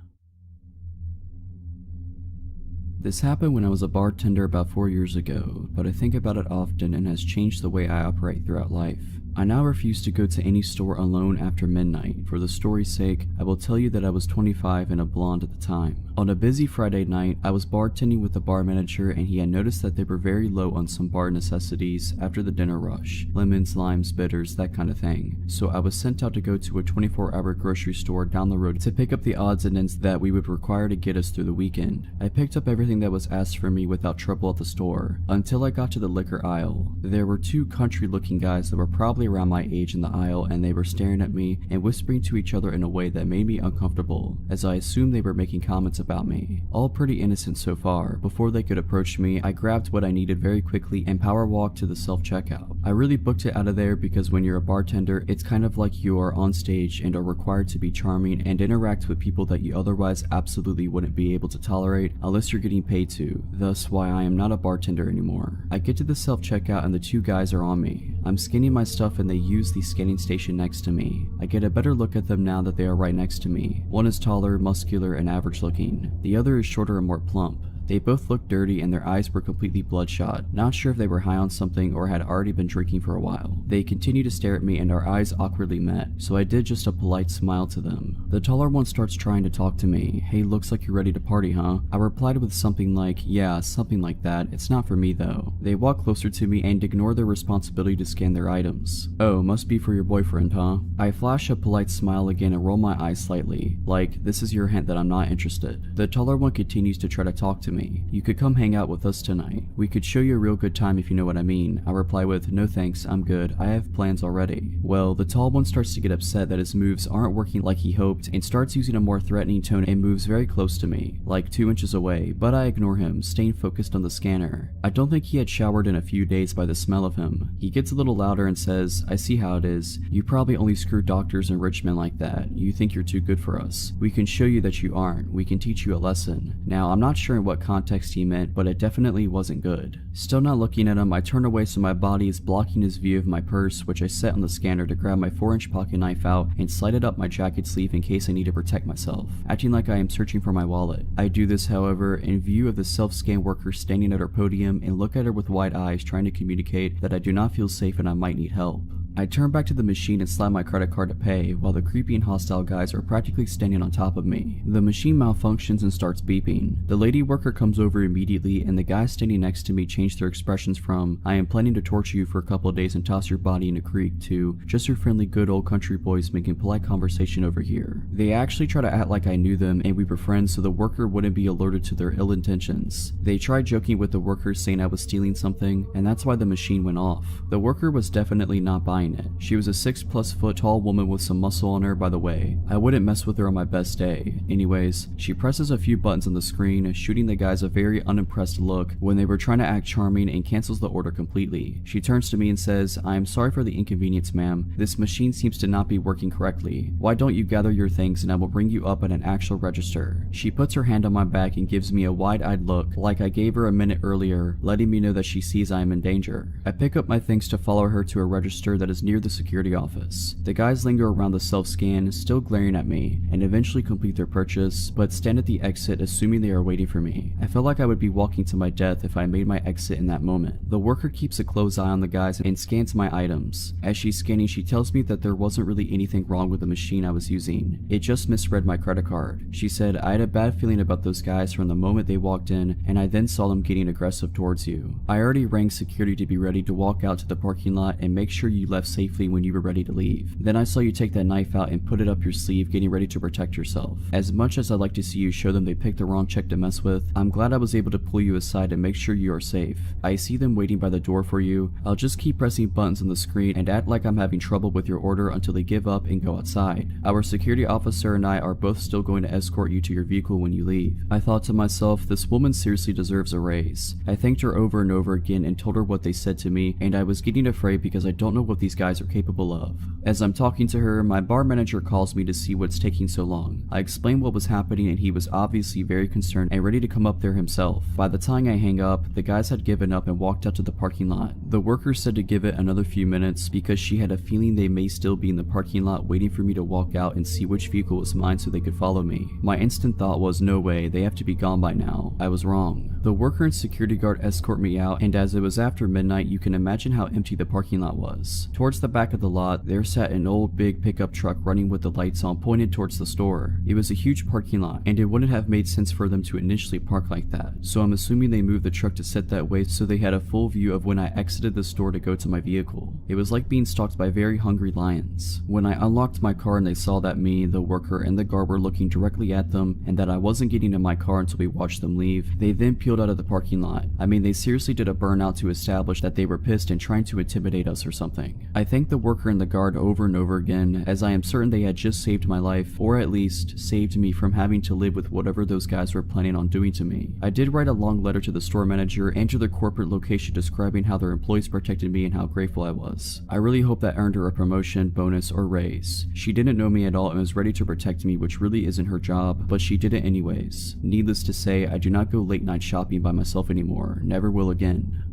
This happened when I was a bartender about 4 years ago, but I think about it often and has changed the way I operate throughout life. I now refuse to go to any store alone after midnight. For the story's sake, I will tell you that I was 25 and a blonde at the time. On a busy Friday night, I was bartending with the bar manager and he had noticed that they were very low on some bar necessities after the dinner rush. Lemons, limes, bitters, that kind of thing. So I was sent out to go to a 24-hour grocery store down the road to pick up the odds and ends that we would require to get us through the weekend. I picked up everything that was asked for me without trouble at the store, until I got to the liquor aisle. There were 2 country-looking guys that were probably around my age in the aisle and they were staring at me and whispering to each other in a way that made me uncomfortable, as I assumed they were making comments about me. All pretty innocent so far. Before they could approach me, I grabbed what I needed very quickly and power walked to the self-checkout. I really booked it out of there because when you're a bartender, it's kind of like you are on stage and are required to be charming and interact with people that you otherwise absolutely wouldn't be able to tolerate unless you're getting paid to, thus why I am not a bartender anymore. I get to the self-checkout and the 2 guys are on me. I'm scanning my stuff and they use the scanning station next to me. I get a better look at them now that they are right next to me. One is taller, muscular, and average looking. The other is shorter and more plump. They both looked dirty and their eyes were completely bloodshot, not sure if they were high on something or had already been drinking for a while. They continued to stare at me and our eyes awkwardly met, so I did just a polite smile to them. The taller one starts trying to talk to me. Hey, looks like you're ready to party, huh? I replied with something like, yeah, something like that. It's not for me though. They walk closer to me and ignore their responsibility to scan their items. Oh, must be for your boyfriend, huh? I flash a polite smile again and roll my eyes slightly, like this is your hint that I'm not interested. The taller one continues to try to talk to me. You could come hang out with us tonight. We could show you a real good time if you know what I mean. I reply with, no thanks, I'm good. I have plans already. Well, the tall one starts to get upset that his moves aren't working like he hoped and starts using a more threatening tone and moves very close to me, like 2 inches away, but I ignore him, staying focused on the scanner. I don't think he had showered in a few days by the smell of him. He gets a little louder and says, I see how it is. You probably only screw doctors and rich men like that. You think you're too good for us. We can show you that you aren't. We can teach you a lesson. Now, I'm not sure in what context he meant, but it definitely wasn't good. Still not looking at him, I turn away so my body is blocking his view of my purse, which I set on the scanner to grab my 4-inch pocket knife out and slide it up my jacket sleeve in case I need to protect myself, acting like I am searching for my wallet. I do this, however, in view of the self-scan worker standing at her podium and look at her with wide eyes trying to communicate that I do not feel safe and I might need help. I turn back to the machine and slide my credit card to pay, while the creepy and hostile guys are practically standing on top of me. The machine malfunctions and starts beeping. The lady worker comes over immediately, and the guys standing next to me change their expressions from, I am planning to torture you for a couple of days and toss your body in a creek, to, just your friendly good old country boys making polite conversation over here. They actually try to act like I knew them and we were friends so the worker wouldn't be alerted to their ill intentions. They tried joking with the worker saying I was stealing something, and that's why the machine went off. The worker was definitely not buying it. She was a 6+ foot tall woman with some muscle on her, by the way. I wouldn't mess with her on my best day. Anyways, she presses a few buttons on the screen, shooting the guys a very unimpressed look when they were trying to act charming, and cancels the order completely. She turns to me and says, I am sorry for the inconvenience, ma'am. This machine seems to not be working correctly. Why don't you gather your things and I will bring you up at an actual register. She puts her hand on my back and gives me a wide-eyed look, like I gave her a minute earlier, letting me know that she sees I am in danger. I pick up my things to follow her to a register that is near the security office. The guys linger around the self-scan, still glaring at me, and eventually complete their purchase, but stand at the exit assuming they are waiting for me. I felt like I would be walking to my death if I made my exit in that moment. The worker keeps a close eye on the guys and scans my items. As she's scanning, she tells me that there wasn't really anything wrong with the machine I was using. It just misread my credit card. She said, I had a bad feeling about those guys from the moment they walked in, and I then saw them getting aggressive towards you. I already rang security to be ready to walk out to the parking lot and make sure you left safely when you were ready to leave. Then I saw you take that knife out and put it up your sleeve, getting ready to protect yourself. As much as I'd like to see you show them they picked the wrong chick to mess with, I'm glad I was able to pull you aside and make sure you are safe. I see them waiting by the door for you. I'll just keep pressing buttons on the screen and act like I'm having trouble with your order until they give up and go outside. Our security officer and I are both still going to escort you to your vehicle when you leave. I thought to myself, this woman seriously deserves a raise. I thanked her over and over again and told her what they said to me, and I was getting afraid because I don't know what these guys are capable of. As I'm talking to her, my bar manager calls me to see what's taking so long. I explained what was happening and he was obviously very concerned and ready to come up there himself. By the time I hang up, the guys had given up and walked out to the parking lot. The worker said to give it another few minutes because she had a feeling they may still be in the parking lot waiting for me to walk out and see which vehicle was mine so they could follow me. My instant thought was, no way, they have to be gone by now. I was wrong. The worker and security guard escort me out, and as it was after midnight, you can imagine how empty the parking lot was. Towards the back of the lot, there sat an old big pickup truck running with the lights on pointed towards the store. It was a huge parking lot, and it wouldn't have made sense for them to initially park like that, so I'm assuming they moved the truck to sit that way so they had a full view of when I exited the store to go to my vehicle. It was like being stalked by very hungry lions. When I unlocked my car and they saw that me, the worker, and the guard were looking directly at them and that I wasn't getting in my car until we watched them leave, they then peeled out of the parking lot. I mean, they seriously did a burnout to establish that they were pissed and trying to intimidate us or something. I thanked the worker and the guard over and over again, as I am certain they had just saved my life, or at least saved me from having to live with whatever those guys were planning on doing to me. I did write a long letter to the store manager and to their corporate location describing how their employees protected me and how grateful I was. I really hope that earned her a promotion, bonus, or raise. She didn't know me at all and was ready to protect me, which really isn't her job, but she did it anyways. Needless to say, I do not go late night shopping by myself anymore. Never will again.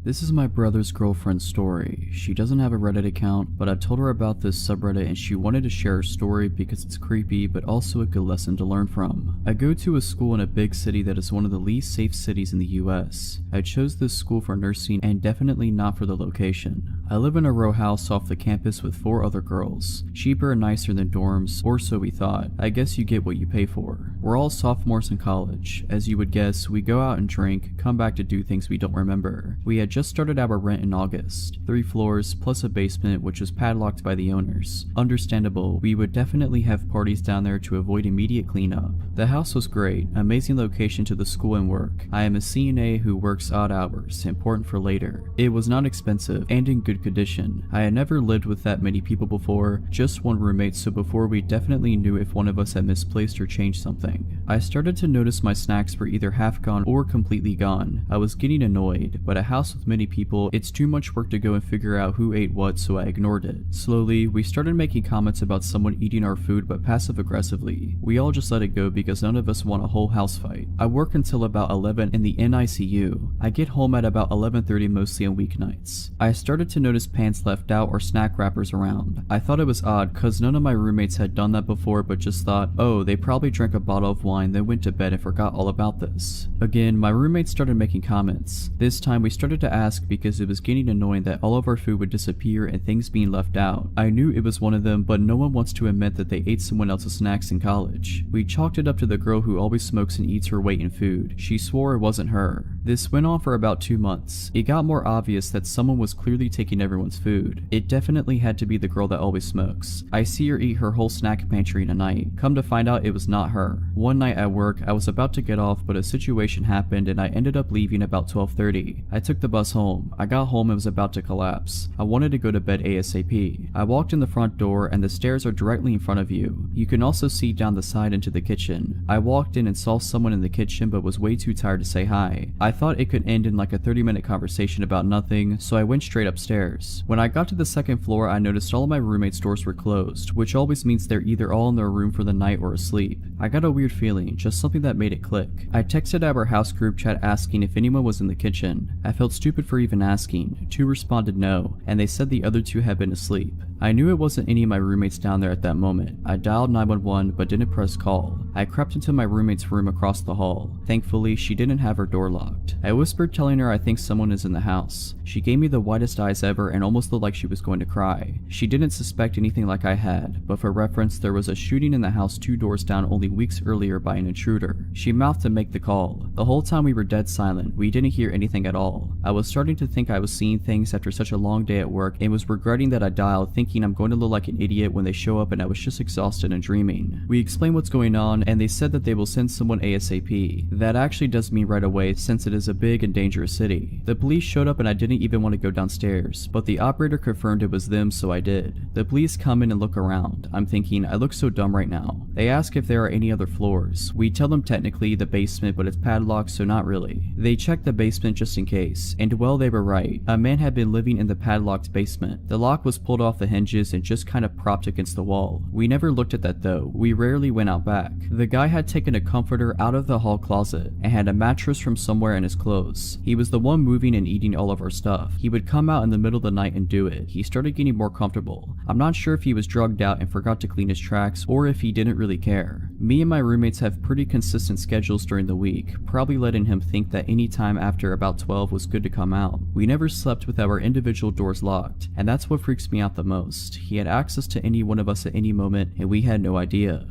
This is my brother's girlfriend's story. She doesn't have a Reddit account, but I've told her about this subreddit and she wanted to share her story because it's creepy but also a good lesson to learn from. I go to a school in a big city that is one of the least safe cities in the US. I chose this school for nursing and definitely not for the location. I live in a row house off the campus with 4 other girls. Cheaper and nicer than dorms, or so we thought. I guess you get what you pay for. We're all sophomores in college. As you would guess, we go out and drink, come back to do things we don't remember. We had just started our rent in August. 3 floors, plus a basement which was padlocked by the owners. Understandable, we would definitely have parties down there to avoid immediate cleanup. The house was great, amazing location to the school and work. I am a CNA who works odd hours, important for later. It was not expensive, and in good condition. I had never lived with that many people before, just one roommate, so before we definitely knew if one of us had misplaced or changed something. I started to notice my snacks were either half gone or completely gone. I was getting annoyed, but a house with many people, it's too much work to go and figure out who ate what, so I ignored it. Slowly, we started making comments about someone eating our food but passive aggressively. We all just let it go because none of us want a whole house fight. I work until about 11 in the NICU. I get home at about 11:30 mostly on weeknights. I started to notice pants left out or snack wrappers around. I thought it was odd cause none of my roommates had done that before, but just thought, oh, they probably drank a bottle of wine then went to bed and forgot all about this. Again, my roommates started making comments. This time we started to ask because it was getting annoying that all of our food would disappear and things being left out. I knew it was one of them, but no one wants to admit that they ate someone else's snacks in college. We chalked it up to the girl who always smokes and eats her weight in food. She swore it wasn't her. This went on for about 2 months. It got more obvious that someone was clearly taking everyone's food. It definitely had to be the girl that always smokes. I see her eat her whole snack pantry in a night. Come to find out it was not her. One night at work, I was about to get off, but a situation happened and I ended up leaving about 12:30. I took the bus home. I got home and was about to collapse. I wanted to go to bed ASAP. I walked in the front door and the stairs are directly in front of you. You can also see down the side into the kitchen. I walked in and saw someone in the kitchen but was way too tired to say hi. I thought it could end in like a 30-minute conversation about nothing, so I went straight upstairs. When I got to the second floor, I noticed all of my roommates' doors were closed, which always means they're either all in their room for the night or asleep. I got a weird feeling, just something that made it click. I texted our house group chat asking if anyone was in the kitchen. I felt stupid for even asking. 2 responded no, and they said the other 2 had been asleep. I knew it wasn't any of my roommates down there at that moment. I dialed 911 but didn't press call. I crept into my roommate's room across the hall. Thankfully, she didn't have her door locked. I whispered telling her I think someone is in the house. She gave me the widest eyes ever and almost looked like she was going to cry. She didn't suspect anything like I had, but for reference, there was a shooting in the house 2 doors down only weeks earlier by an intruder. She mouthed to make the call. The whole time we were dead silent. We didn't hear anything at all. I was starting to think I was seeing things after such a long day at work and was regretting that I dialed, thinking I'm going to look like an idiot when they show up and I was just exhausted and dreaming. We explained what's going on and they said that they will send someone ASAP. That actually does mean right away since it is a big and dangerous city. The police showed up and I didn't even want to go downstairs, but the operator confirmed it was them, so I did. The police come in and look around. I'm thinking, I look so dumb right now. They ask if there are any other floors. We tell them technically the basement, but it's padlocked, so not really. They check the basement just in case, and well, they were right. A man had been living in the padlocked basement. The lock was pulled off the hinges and just kind of propped against the wall. We never looked at that though. We rarely went out back. The guy had taken a comforter out of the hall closet and had a mattress from somewhere in his clothes. He was the one moving and eating all of our stuff. He would come out in the middle of the night and do it. He started getting more comfortable. I'm not sure if he was drugged out and forgot to clean his tracks or if he didn't really care. Me and my roommates have pretty consistent schedules during the week, probably letting him think that any time after about 12 was good to come out. We never slept with our individual doors locked, and that's what freaks me out the most. He had access to any one of us at any moment and we had no idea.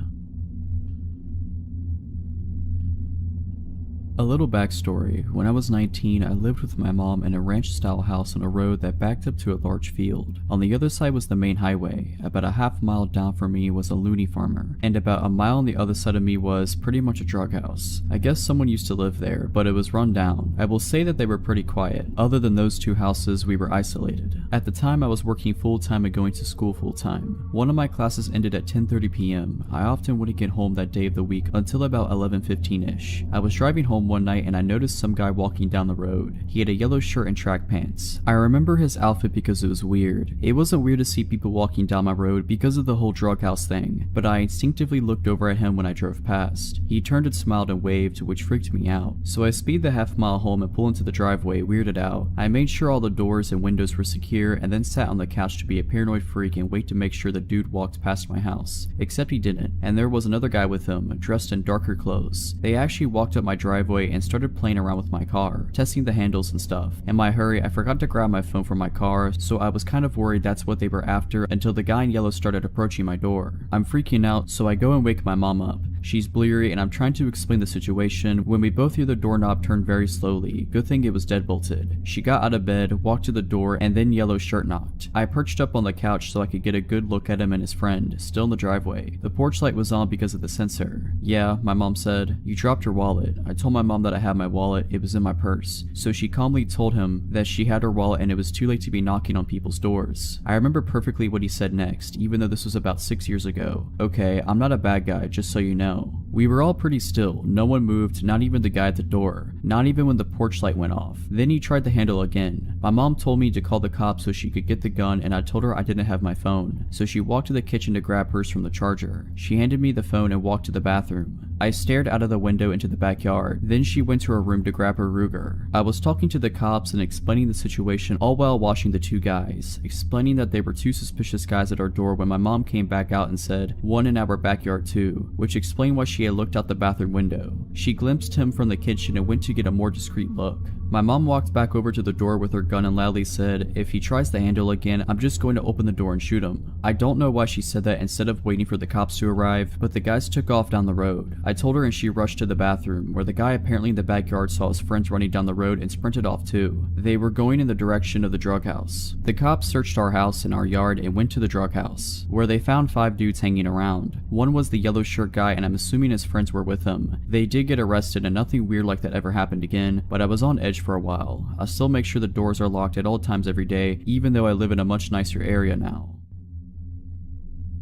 A little backstory. When I was 19, I lived with my mom in a ranch-style house on a road that backed up to a large field. On the other side was the main highway. About a half mile down from me was a loony farmer, and about a mile on the other side of me was pretty much a drug house. I guess someone used to live there, but it was run down. I will say that they were pretty quiet. Other than those 2 houses, we were isolated. At the time, I was working full-time and going to school full-time. One of my classes ended at 10:30 p.m. I often wouldn't get home that day of the week until about 11:15ish. I was driving home one night and I noticed some guy walking down the road. He had a yellow shirt and track pants. I remember his outfit because it was weird. It wasn't weird to see people walking down my road because of the whole drug house thing, but I instinctively looked over at him when I drove past. He turned and smiled and waved, which freaked me out. So I speed the half-mile home and pull into the driveway, weirded out. I made sure all the doors and windows were secure and then sat on the couch to be a paranoid freak and wait to make sure the dude walked past my house. Except he didn't, and there was another guy with him, dressed in darker clothes. They actually walked up my driveway and started playing around with my car, testing the handles and stuff. In my hurry, I forgot to grab my phone from my car, so I was kind of worried that's what they were after until the guy in yellow started approaching my door. I'm freaking out, so I go and wake my mom up. She's bleary and I'm trying to explain the situation when we both hear the doorknob turn very slowly. Good thing it was deadbolted. She got out of bed, walked to the door, and then yellow shirt knocked. I perched up on the couch so I could get a good look at him and his friend, still in the driveway. The porch light was on because of the sensor. Yeah, my mom said, "You dropped your wallet." I told my mom that I had my wallet, it was in my purse. So she calmly told him that she had her wallet and it was too late to be knocking on people's doors. I remember perfectly what he said next, even though this was about 6 years ago. "Okay, I'm not a bad guy, just so you know." We were all pretty still. No one moved, not even the guy at the door. Not even when the porch light went off. Then he tried the handle again. My mom told me to call the cops so she could get the gun and I told her I didn't have my phone. So she walked to the kitchen to grab hers from the charger. She handed me the phone and walked to the bathroom. I stared out of the window into the backyard. Then she went to her room to grab her Ruger. I was talking to the cops and explaining the situation all while watching the two guys. Explaining that they were two suspicious guys at our door when my mom came back out and said, "One in our backyard too," which explained why she had looked out the bathroom window. She glimpsed him from the kitchen and went to get a more discreet look. My mom walked back over to the door with her gun and loudly said, "If he tries the handle again, I'm just going to open the door and shoot him." I don't know why she said that instead of waiting for the cops to arrive, but the guys took off down the road. I told her and she rushed to the bathroom, where the guy apparently in the backyard saw his friends running down the road and sprinted off too. They were going in the direction of the drug house. The cops searched our house and our yard and went to the drug house, where they found 5 dudes hanging around. One was the yellow shirt guy and I'm assuming his friends were with him. They did get arrested and nothing weird like that ever happened again, but I was on edge for a while. I still make sure the doors are locked at all times every day, even though I live in a much nicer area now.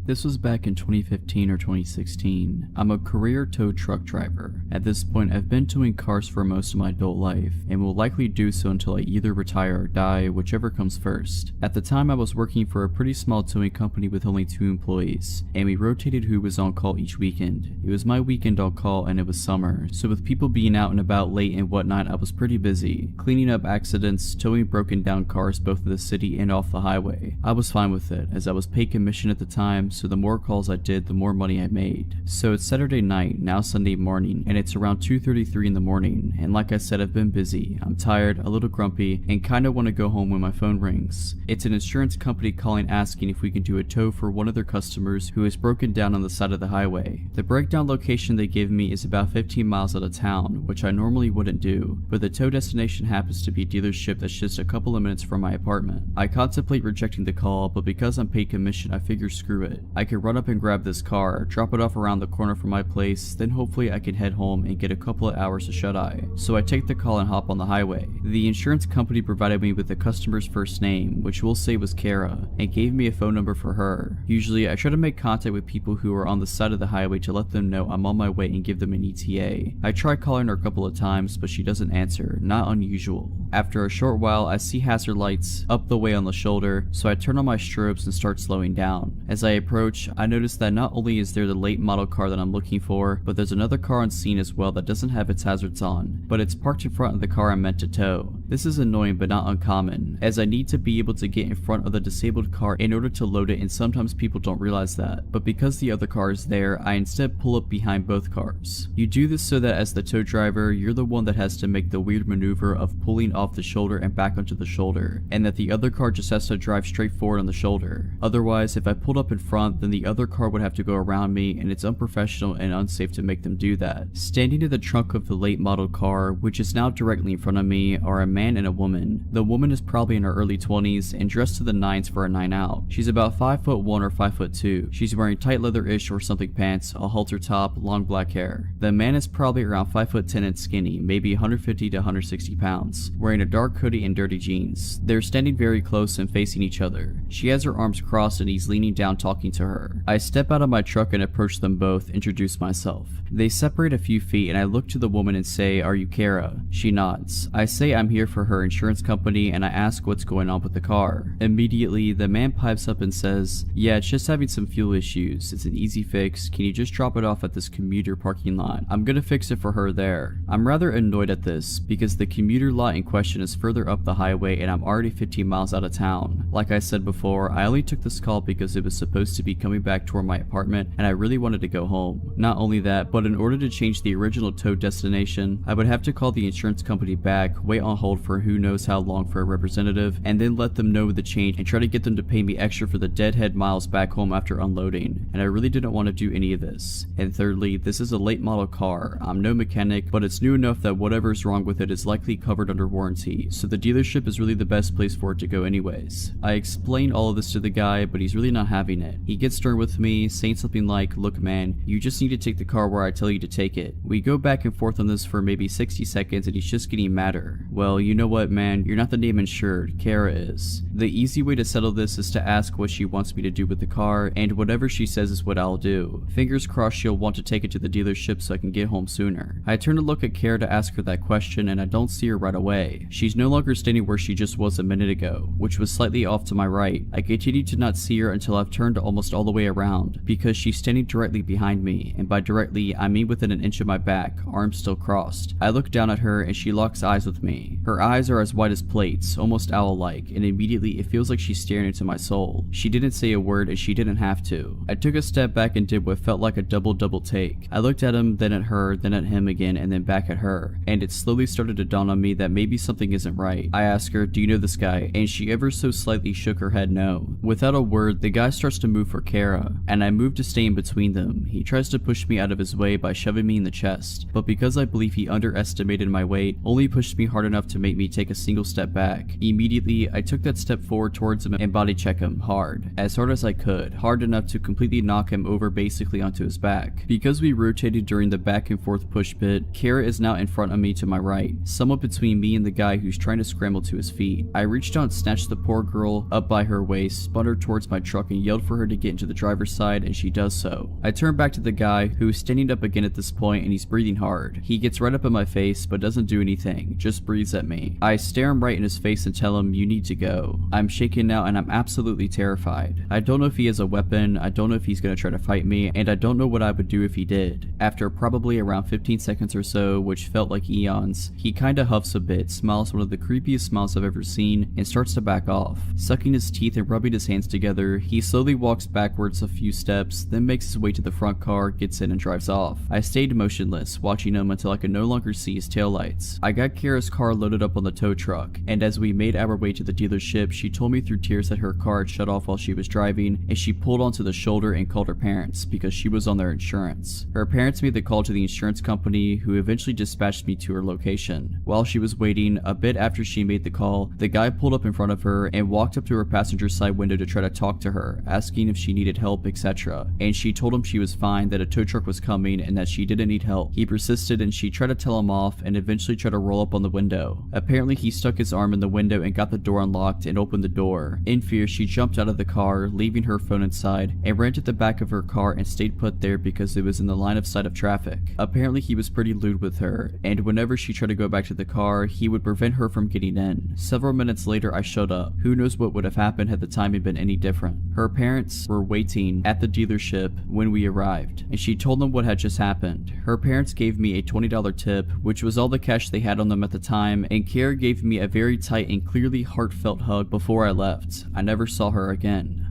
This was back in 2015 or 2016. I'm a career tow truck driver. At this point, I've been towing cars for most of my adult life, and will likely do so until I either retire or die, whichever comes first. At the time, I was working for a pretty small towing company with only 2 employees, and we rotated who was on call each weekend. It was my weekend on call and it was summer, so with people being out and about late and whatnot, I was pretty busy. Cleaning up accidents, towing broken down cars both in the city and off the highway. I was fine with it, as I was paid commission at the time, so the more calls I did, the more money I made. So it's Saturday night, now Sunday morning, and it's around 2:33 in the morning, and like I said, I've been busy. I'm tired, a little grumpy, and kinda wanna go home when my phone rings. It's an insurance company calling asking if we can do a tow for one of their customers who is broken down on the side of the highway. The breakdown location they give me is about 15 miles out of town, which I normally wouldn't do, but the tow destination happens to be a dealership that's just a couple of minutes from my apartment. I contemplate rejecting the call, but because I'm paid commission, I figure screw it. I could run up and grab this car, drop it off around the corner from my place, then hopefully I can head home and get a couple of hours of shut-eye. So I take the call and hop on the highway. The insurance company provided me with the customer's first name, which we'll say was Kara, and gave me a phone number for her. Usually I try to make contact with people who are on the side of the highway to let them know I'm on my way and give them an ETA. I try calling her a couple of times, but she doesn't answer, not unusual. After a short while, I see hazard lights up the way on the shoulder, so I turn on my strobes and start slowing down. As I approach, I notice that not only is there the late model car that I'm looking for, but there's another car on scene as well that doesn't have its hazards on, but it's parked in front of the car I'm meant to tow. This is annoying but not uncommon, as I need to be able to get in front of the disabled car in order to load it, and sometimes people don't realize that. But because the other car is there, I instead pull up behind both cars. You do this so that as the tow driver, you're the one that has to make the weird maneuver of pulling off the shoulder and back onto the shoulder, and that the other car just has to drive straight forward on the shoulder. Otherwise, if I pulled up in front, then the other car would have to go around me, and it's unprofessional and unsafe to make them do that. Standing in the trunk of the late model car, which is now directly in front of me, are a man and a woman. The woman is probably in her early 20s and dressed to the nines for a night out. She's about 5'1" or 5'2". She's wearing tight leather-ish or something pants, a halter top, long black hair. The man is probably around 5'10" and skinny, maybe 150 to 160 pounds, wearing a dark hoodie and dirty jeans. They're standing very close and facing each other. She has her arms crossed and he's leaning down talking to her. I step out of my truck and approach them both, introduce myself. They separate a few feet and I look to the woman and say, "Are you Kara?" She nods. I say I'm here for her insurance company and I ask what's going on with the car. Immediately, the man pipes up and says, "Yeah, it's just having some fuel issues. It's an easy fix. Can you just drop it off at this commuter parking lot? I'm gonna fix it for her there." I'm rather annoyed at this because the commuter lot in question is further up the highway and I'm already 15 miles out of town. Like I said before, I only took this call because it was supposed to be coming back toward my apartment and I really wanted to go home. Not only that, but in order to change the original tow destination, I would have to call the insurance company back, wait on hold for who knows how long for a representative, and then let them know the change and try to get them to pay me extra for the deadhead miles back home after unloading, and I really didn't want to do any of this. And thirdly, this is a late model car. I'm no mechanic, but it's new enough that whatever's wrong with it is likely covered under warranty, so the dealership is really the best place for it to go anyways. I explain all of this to the guy, but he's really not having it. He gets stern with me, saying something like, "Look man, you just need to take the car where I tell you to take it." We go back and forth on this for maybe 60 seconds and he's just getting madder. "Well, you know what man, you're not the name insured, Kara is." The easy way to settle this is to ask what she wants me to do with the car, and whatever she says is what I'll do. Fingers crossed she'll want to take it to the dealership so I can get home sooner. I turn to look at Kara to ask her that question and I don't see her right away. She's no longer standing where she just was a minute ago, which was slightly off to my right. I continue to not see her until I've turned almost all the way around, because she's standing directly behind me, and by directly I mean within an inch of my back, arms still crossed. I look down at her and she locks eyes with me. Her eyes are as wide as plates, almost owl-like, and immediately it feels like she's staring into my soul. She didn't say a word and she didn't have to. I took a step back and did what felt like a double take. I looked at him, then at her, then at him again, and then back at her, and it slowly started to dawn on me that maybe something isn't right. I asked her, "Do you know this guy?" And she ever so slightly shook her head no. Without a word, the guy starts to move for Kara, and I move to stay in between them. He tries to push me out of his way by shoving me in the chest, but because I believe he underestimated my weight, only pushed me hard enough to make me take a single step back. Immediately, I took that step forward towards him and body check him hard as I could, hard enough to completely knock him over basically onto his back. Because we rotated during the back and forth push bit, Kara is now in front of me to my right, somewhat between me and the guy who's trying to scramble to his feet. I reached out and snatched the poor girl up by her waist, spun her towards my truck and yelled for her to get into the driver's side, and she does so. I turn back to the guy who is standing up again at this point and he's breathing hard. He gets right up in my face but doesn't do anything, just breathes at me. I stare him right in his face and tell him, "You need to go." I'm shaking now and I'm absolutely terrified. I don't know if he has a weapon, I don't know if he's gonna try to fight me, and I don't know what I would do if he did. After probably around 15 seconds or so, which felt like eons, he kinda huffs a bit, smiles one of the creepiest smiles I've ever seen, and starts to back off. Sucking his teeth and rubbing his hands together, he slowly walks backwards a few steps, then makes his way to the front car, gets in and drives off. I stayed motionless, watching him until I could no longer see his taillights. I got Kara's car loaded up on the tow truck, and as we made our way to the dealership, she told me through tears that her car had shut off while she was driving, and she pulled onto the shoulder and called her parents because she was on their insurance. Her parents made the call to the insurance company, who eventually dispatched me to her location. While she was waiting, a bit after she made the call, the guy pulled up in front of her and walked up to her passenger side window to try to talk to her, asking if she needed help, etc. And she told him she was fine, that a tow truck was coming, and that she didn't need help. He persisted and she tried to tell him off and eventually tried to roll up on the window. Apparently he stuck his arm in the window and got the door unlocked and opened the door. In fear, she jumped out of the car, leaving her phone inside, and ran to the back of her car and stayed put there because it was in the line of sight of traffic. Apparently he was pretty lewd with her, and whenever she tried to go back to the car, he would prevent her from getting in. Several minutes later I showed up. Who knows what would have happened had the timing been any different. Her parents were waiting at the dealership when we arrived, and she told them what had just happened. Her parents gave me a $20 tip, which was all the cash they had on them at the time, and Kara gave me a very tight and clearly heartfelt hug before I left. I never saw her again.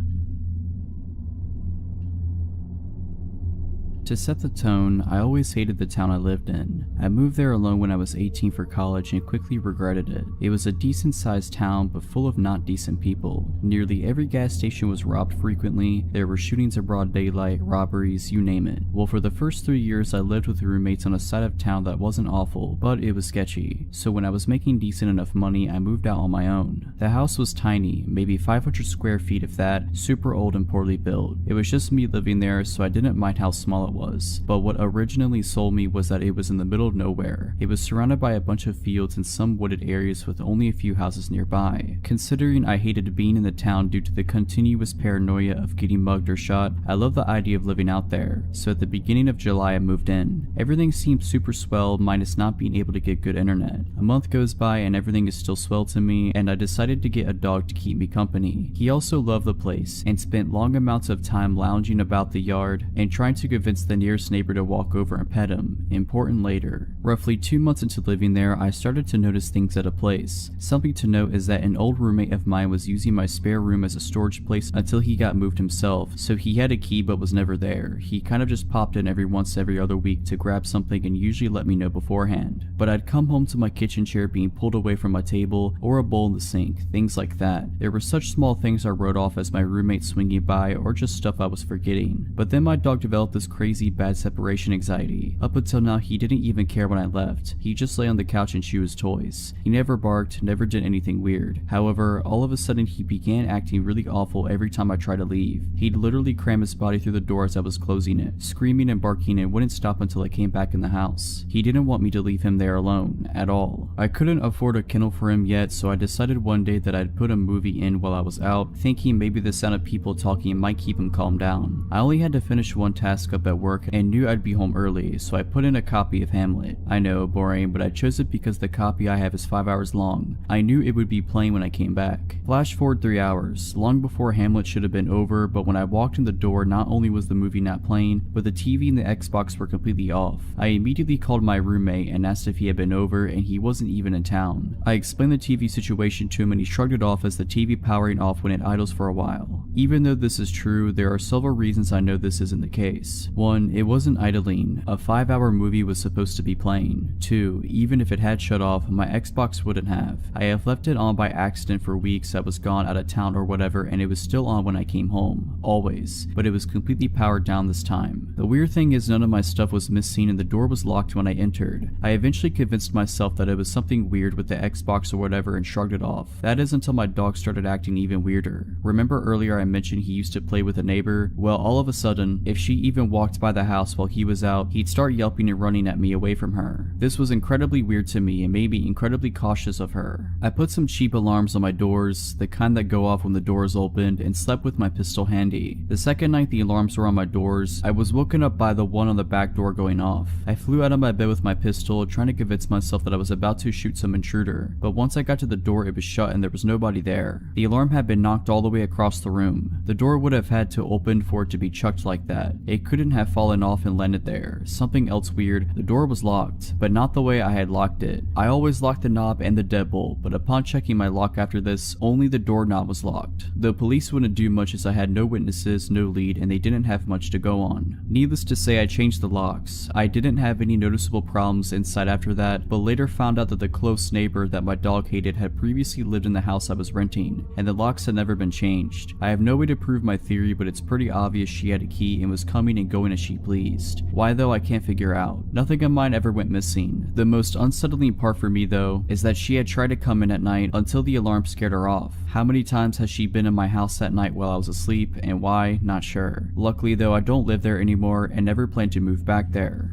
To set the tone, I always hated the town I lived in. I moved there alone when I was 18 for college and quickly regretted it. It was a decent sized town but full of not decent people. Nearly every gas station was robbed frequently, there were shootings in broad daylight, robberies, you name it. Well, for the first 3 years I lived with roommates on a side of town that wasn't awful, but it was sketchy. So when I was making decent enough money, I moved out on my own. The house was tiny, maybe 500 square feet if that, super old and poorly built. It was just me living there, so I didn't mind how small it was. But what originally sold me was that it was in the middle of nowhere. It was surrounded by a bunch of fields and some wooded areas with only a few houses nearby. Considering I hated being in the town due to the continuous paranoia of getting mugged or shot, I loved the idea of living out there. So at the beginning of July I moved in. Everything seemed super swell minus not being able to get good internet. A month goes by and everything is still swell to me, and I decided to get a dog to keep me company. He also loved the place and spent long amounts of time lounging about the yard and trying to convince the nearest neighbor to walk over and pet him. Important later. Roughly 2 months into living there, I started to notice things at a place. Something to note is that an old roommate of mine was using my spare room as a storage place until he got moved himself, so he had a key but was never there. He kind of just popped in every other week to grab something and usually let me know beforehand. But I'd come home to my kitchen chair being pulled away from my table or a bowl in the sink, things like that. There were such small things I wrote off as my roommate swinging by or just stuff I was forgetting. But then my dog developed this crazy bad separation anxiety. Up until now he didn't even care when I left. He just lay on the couch and chew his toys. He never barked, never did anything weird. However, all of a sudden he began acting really awful every time I tried to leave. He'd literally cram his body through the door as I was closing it, screaming and barking, and wouldn't stop until I came back in the house. He didn't want me to leave him there alone, at all. I couldn't afford a kennel for him yet, so I decided one day that I'd put a movie in while I was out, thinking maybe the sound of people talking might keep him calmed down. I only had to finish one task up at work and knew I'd be home early, so I put in a copy of Hamlet. I know, boring, but I chose it because the copy I have is 5 hours long. I knew it would be playing when I came back. Flash forward 3 hours, long before Hamlet should have been over, but when I walked in the door, not only was the movie not playing, but the TV and the Xbox were completely off. I immediately called my roommate and asked if he had been over, and he wasn't even in town. I explained the TV situation to him and he shrugged it off as the TV powering off when it idles for a while. Even though this is true, there are several reasons I know this isn't the case. 1, it wasn't idling. A 5-hour movie was supposed to be playing. 2, even if it had shut off, my Xbox wouldn't have. I have left it on by accident for weeks. I was gone out of town or whatever, and it was still on when I came home. Always. But it was completely powered down this time. The weird thing is none of my stuff was missing and the door was locked when I entered. I eventually convinced myself that it was something weird with the Xbox or whatever and shrugged it off. That is until my dog started acting even weirder. Remember earlier I mentioned he used to play with a neighbor? Well, all of a sudden, if she even walked by the house while he was out, he'd start yelping and running at me away from her. This was incredibly weird to me and made me incredibly cautious of her. I put some cheap alarms on my doors, the kind that go off when the door is opened, and slept with my pistol handy. The second night the alarms were on my doors, I was woken up by the one on the back door going off. I flew out of my bed with my pistol, trying to convince myself that I was about to shoot some intruder, but once I got to the door it was shut and there was nobody there. The alarm had been knocked all the way across the room. The door would have had to open for it to be chucked like that. It couldn't have fallen off and landed there. Something else weird, the door was locked, but not the way I had locked it. I always locked the knob and the deadbolt, but upon checking my lock after this, only the doorknob was locked. The police wouldn't do much as I had no witnesses, no lead, and they didn't have much to go on. Needless to say, I changed the locks. I didn't have any noticeable problems inside after that, but later found out that the close neighbor that my dog hated had previously lived in the house I was renting, and the locks had never been changed. I have no way to prove my theory, but it's pretty obvious she had a key and was coming and going as she pleased. Why though, I can't figure out. Nothing of mine ever went missing. The most unsettling part for me though, is that she had tried to come in at night until the alarm scared her off. How many times has she been in my house at night while I was asleep, and why? Not sure. Luckily though, I don't live there anymore and never plan to move back there.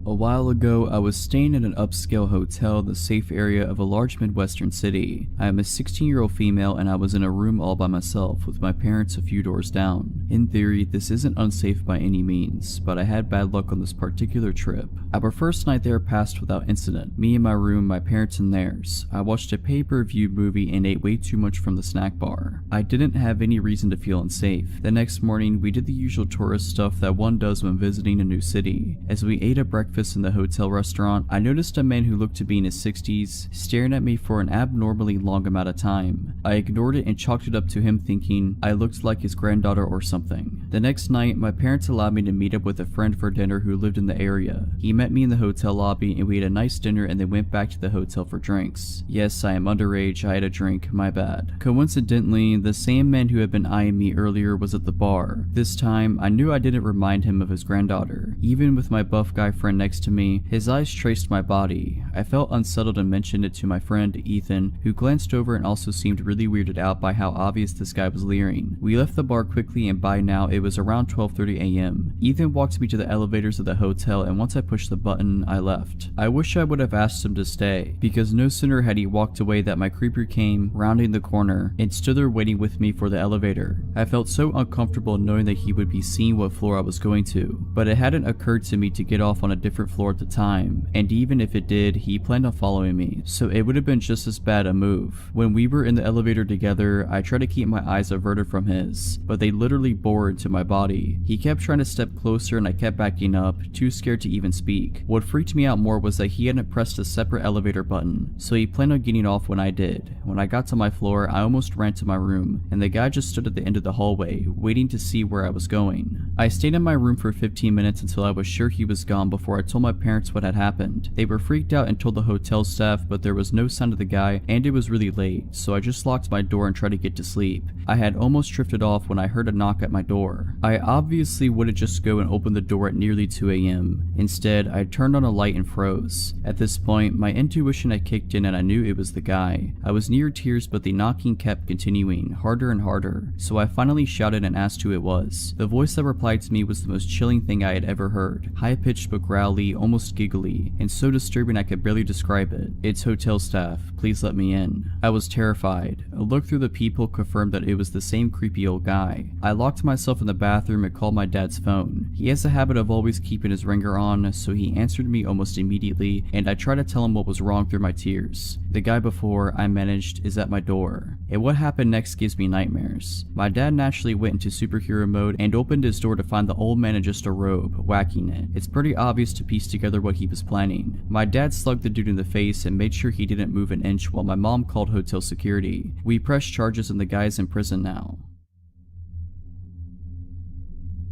A while ago, I was staying in an upscale hotel in the safe area of a large Midwestern city. I am a 16-year-old female and I was in a room all by myself with my parents a few doors down. In theory, this isn't unsafe by any means, but I had bad luck on this particular trip. Our first night there passed without incident. Me in my room, my parents in theirs. I watched a pay-per-view movie and ate way too much from the snack bar. I didn't have any reason to feel unsafe. The next morning, we did the usual tourist stuff that one does when visiting a new city. As we ate a breakfast breakfast in the hotel restaurant, I noticed a man who looked to be in his 60s staring at me for an abnormally long amount of time. I ignored it and chalked it up to him thinking I looked like his granddaughter or something. The next night, my parents allowed me to meet up with a friend for dinner who lived in the area. He met me in the hotel lobby and we had a nice dinner and then went back to the hotel for drinks. Yes, I am underage, I had a drink, my bad. Coincidentally, the same man who had been eyeing me earlier was at the bar. This time, I knew I didn't remind him of his granddaughter. Even with my buff guy friend next to me, his eyes traced my body. I felt unsettled and mentioned it to my friend, Ethan, who glanced over and also seemed really weirded out by how obvious this guy was leering. We left the bar quickly and by now it was around 12:30 a.m. Ethan walked me to the elevators of the hotel and once I pushed the button, I left. I wish I would have asked him to stay, because no sooner had he walked away that my creeper came, rounding the corner, and stood there waiting with me for the elevator. I felt so uncomfortable knowing that he would be seeing what floor I was going to, but it hadn't occurred to me to get off on a different floor at the time, and even if it did, he planned on following me, so it would have been just as bad a move. When we were in the elevator together, I tried to keep my eyes averted from his, but they literally bored into my body. He kept trying to step closer and I kept backing up, too scared to even speak. What freaked me out more was that he hadn't pressed a separate elevator button, so he planned on getting off when I did. When I got to my floor, I almost ran to my room, and the guy just stood at the end of the hallway, waiting to see where I was going. I stayed in my room for 15 minutes until I was sure he was gone before I told my parents what had happened. They were freaked out and told the hotel staff, but there was no sign of the guy and it was really late, so I just locked my door and tried to get to sleep. I had almost drifted off when I heard a knock at my door. I obviously wouldn't just go and open the door at nearly 2 a.m. Instead, I turned on a light and froze. At this point, my intuition had kicked in and I knew it was the guy. I was near tears, but the knocking kept continuing, harder and harder, so I finally shouted and asked who it was. The voice that replied to me was the most chilling thing I had ever heard. High-pitched but growly, almost giggly, and so disturbing I could barely describe it. "It's hotel staff. Please let me in." I was terrified. A look through the peephole confirmed that it was the same creepy old guy. I locked myself in the bathroom and called my dad's phone. He has a habit of always keeping his ringer on, so he answered me almost immediately, and I tried to tell him what was wrong through my tears. The guy before I managed is at my door, and what happened next gives me nightmares. My dad naturally went into superhero mode and opened his door to find the old man in just a robe, whacking it. It's pretty obvious to piece together what he was planning. My dad slugged the dude in the face and made sure he didn't move an inch while my mom called hotel security. We pressed charges and the guy's in prison now.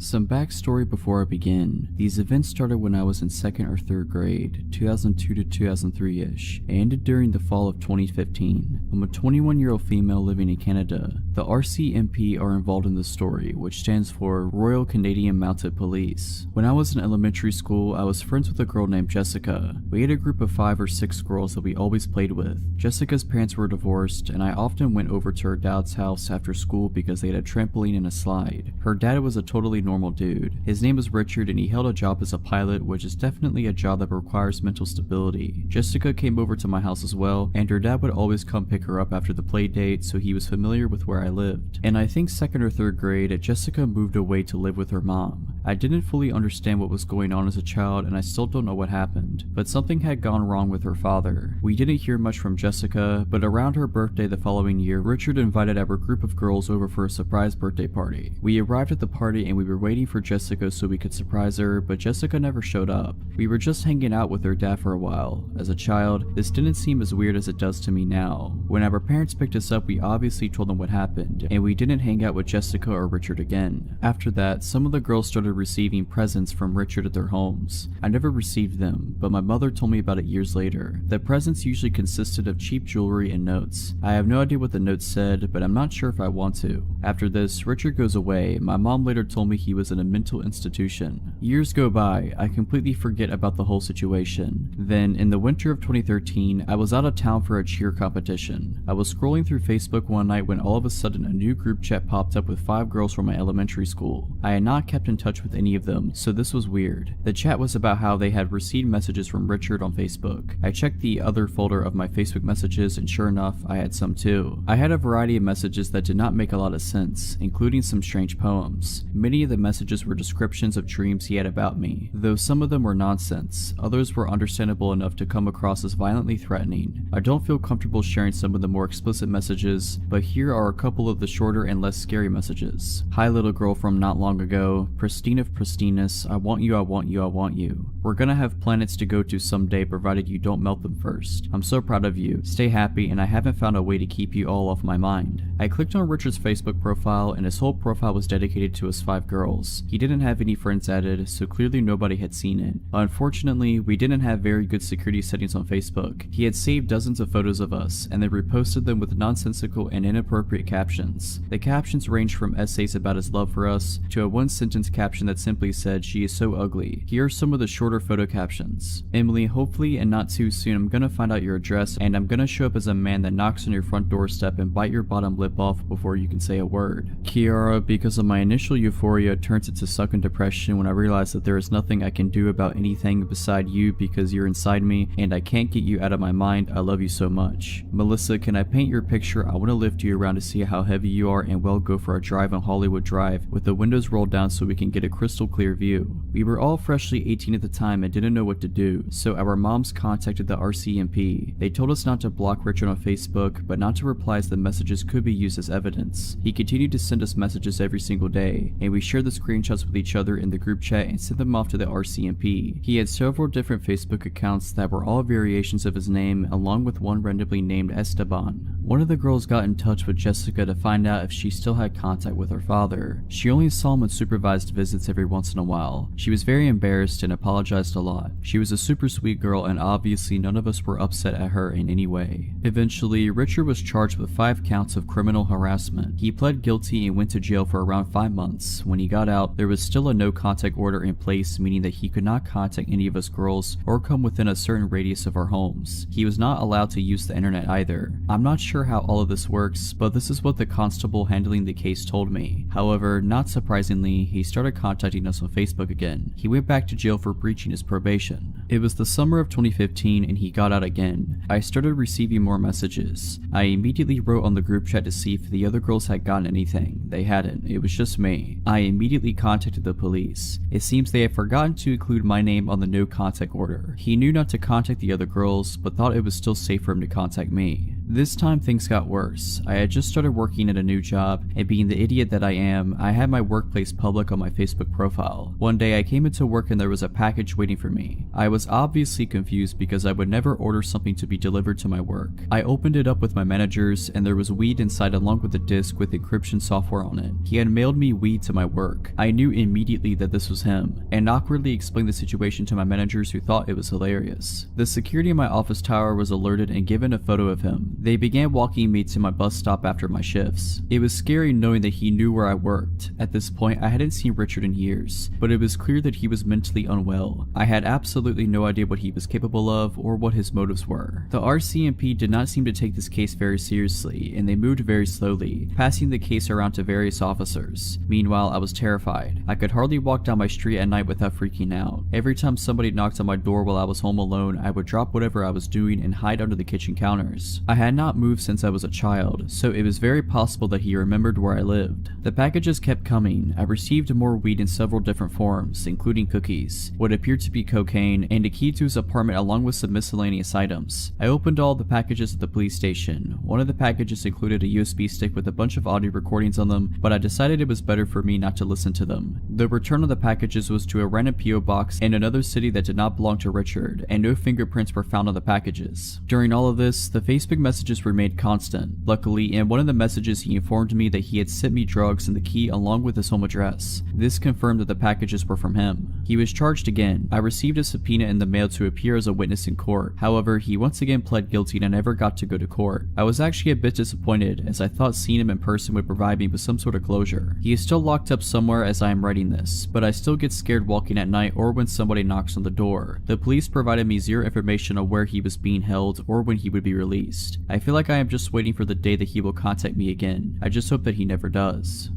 Some backstory before I begin. These events started when I was in 2nd or 3rd grade, 2002 to 2003-ish, and ended during the fall of 2015. I'm a 21-year-old female living in Canada. The RCMP are involved in the story, which stands for Royal Canadian Mounted Police. When I was in elementary school, I was friends with a girl named Jessica. We had a group of 5 or 6 girls that we always played with. Jessica's parents were divorced, and I often went over to her dad's house after school because they had a trampoline and a slide. Her dad was a totally normal dude. His name was Richard and he held a job as a pilot, which is definitely a job that requires mental stability. Jessica came over to my house as well, and her dad would always come pick her up after the play date, so he was familiar with where I lived. And I think 2nd or 3rd grade, Jessica moved away to live with her mom. I didn't fully understand what was going on as a child, and I still don't know what happened, but something had gone wrong with her father. We didn't hear much from Jessica, but around her birthday the following year, Richard invited our group of girls over for a surprise birthday party. We arrived at the party and we were waiting for Jessica so we could surprise her, but Jessica never showed up. We were just hanging out with her dad for a while. As a child, this didn't seem as weird as it does to me now. When our parents picked us up, we obviously told them what happened, and we didn't hang out with Jessica or Richard again. After that, some of the girls started receiving presents from Richard at their homes. I never received them, but my mother told me about it years later. The presents usually consisted of cheap jewelry and notes. I have no idea what the notes said, but I'm not sure if I want to. After this, Richard goes away. My mom later told me he was in a mental institution. Years go by, I completely forget about the whole situation. Then, in the winter of 2013, I was out of town for a cheer competition. I was scrolling through Facebook one night when all of a sudden a new group chat popped up with 5 girls from my elementary school. I had not kept in touch with any of them, so this was weird. The chat was about how they had received messages from Richard on Facebook. I checked the other folder of my Facebook messages and sure enough, I had some too. I had a variety of messages that did not make a lot of sense, including some strange poems. Many of the messages were descriptions of dreams he had about me. Though some of them were nonsense, others were understandable enough to come across as violently threatening. I don't feel comfortable sharing some of the more explicit messages, but here are a couple of the shorter and less scary messages. Hi little girl from not long ago, pristine of pristineness, I want you, I want you, I want you. We're gonna have planets to go to someday provided you don't melt them first. I'm so proud of you, stay happy, and I haven't found a way to keep you all off my mind. I clicked on Richard's Facebook profile and his whole profile was dedicated to his 5 girls. He didn't have any friends added, so clearly nobody had seen it. Unfortunately, we didn't have very good security settings on Facebook. He had saved dozens of photos of us and then reposted them with nonsensical and inappropriate captions. The captions ranged from essays about his love for us to a one-sentence caption that simply said, "She is so ugly." Here are some of the shorter photo captions. Emily, hopefully and not too soon I'm gonna find out your address and I'm gonna show up as a man that knocks on your front doorstep and bite your bottom lip off before you can say a word. Kiara, because of my initial euphoria turns into sucking depression when I realize that there is nothing I can do about anything beside you because you're inside me and I can't get you out of my mind. I love you so much. Melissa, can I paint your picture? I want to lift you around to see how heavy you are and we'll go for a drive on Hollywood Drive with the windows rolled down so we can get a crystal clear view. We were all freshly 18 at the time and didn't know what to do, so our moms contacted the RCMP. They told us not to block Richard on Facebook, but not to reply as the messages could be used as evidence. He continued to send us messages every single day, and we shared the screenshots with each other in the group chat and sent them off to the RCMP. He had several different Facebook accounts that were all variations of his name, along with one randomly named Esteban. One of the girls got in touch with Jessica to find out if she still had contact with her father. She only saw him on supervised visits every once in a while. She was very embarrassed and apologized a lot. She was a super sweet girl and obviously none of us were upset at her in any way. Eventually, Richard was charged with 5 counts of criminal harassment. He pled guilty and went to jail for around 5 months. When he got out, there was still a no contact order in place, meaning that he could not contact any of us girls or come within a certain radius of our homes. He was not allowed to use the internet either. I'm not sure how all of this works, but this is what the constable handling the case told me. However, not surprisingly, he started contacting us on Facebook again. He went back to jail for breaching his probation. It was the summer of 2015 and he got out again. I started receiving more messages. I immediately wrote on the group chat to see if the other girls had gotten anything. They hadn't. It was just me. I immediately contacted the police. It seems they had forgotten to include my name on the no contact order. He knew not to contact the other girls, but thought it was still safe for him to contact me. This time things got worse. I had just started working at a new job, and being the idiot that I am, I had my workplace public on my Facebook profile. One day I came into work and there was a package waiting for me. I was obviously confused because I would never order something to be delivered to my work. I opened it up with my managers and there was weed inside along with a disc with encryption software on it. He had mailed me weed to my work. I knew immediately that this was him, and awkwardly explained the situation to my managers who thought it was hilarious. The security in my office tower was alerted and given a photo of him. They began walking me to my bus stop after my shifts. It was scary knowing that he knew where I worked. At this point, I hadn't seen Richard in years, but it was clear that he was mentally unwell. I had absolutely no idea what he was capable of or what his motives were. The RCMP did not seem to take this case very seriously, and they moved very slowly, passing the case around to various officers. Meanwhile, I was terrified. I could hardly walk down my street at night without freaking out. Every time somebody knocked on my door while I was home alone, I would drop whatever I was doing and hide under the kitchen counters. I had not moved since I was a child, so it was very possible that he remembered where I lived. The packages kept coming. I received more weed in several different forms, including cookies, what appeared to be cocaine, and a key to his apartment along with some miscellaneous items. I opened all the packages at the police station. One of the packages included a USB stick with a bunch of audio recordings on them, but I decided it was better for me not to listen to them. The return of the packages was to a random PO box in another city that did not belong to Richard, and no fingerprints were found on the packages. During all of this, the Facebook messages remained constant. Luckily, in one of the messages he informed me that he had sent me drugs and the key along with his home address. This confirmed that the packages were from him. He was charged again. I received a subpoena in the mail to appear as a witness in court. However, he once again pled guilty and I never got to go to court. I was actually a bit disappointed as I thought seeing him in person would provide me with some sort of closure. He is still locked up somewhere as I am writing this, but I still get scared walking at night or when somebody knocks on the door. The police provided me zero information on where he was being held or when he would be released. I feel like I am just waiting for the day that he will contact me again. I just hope that he never does.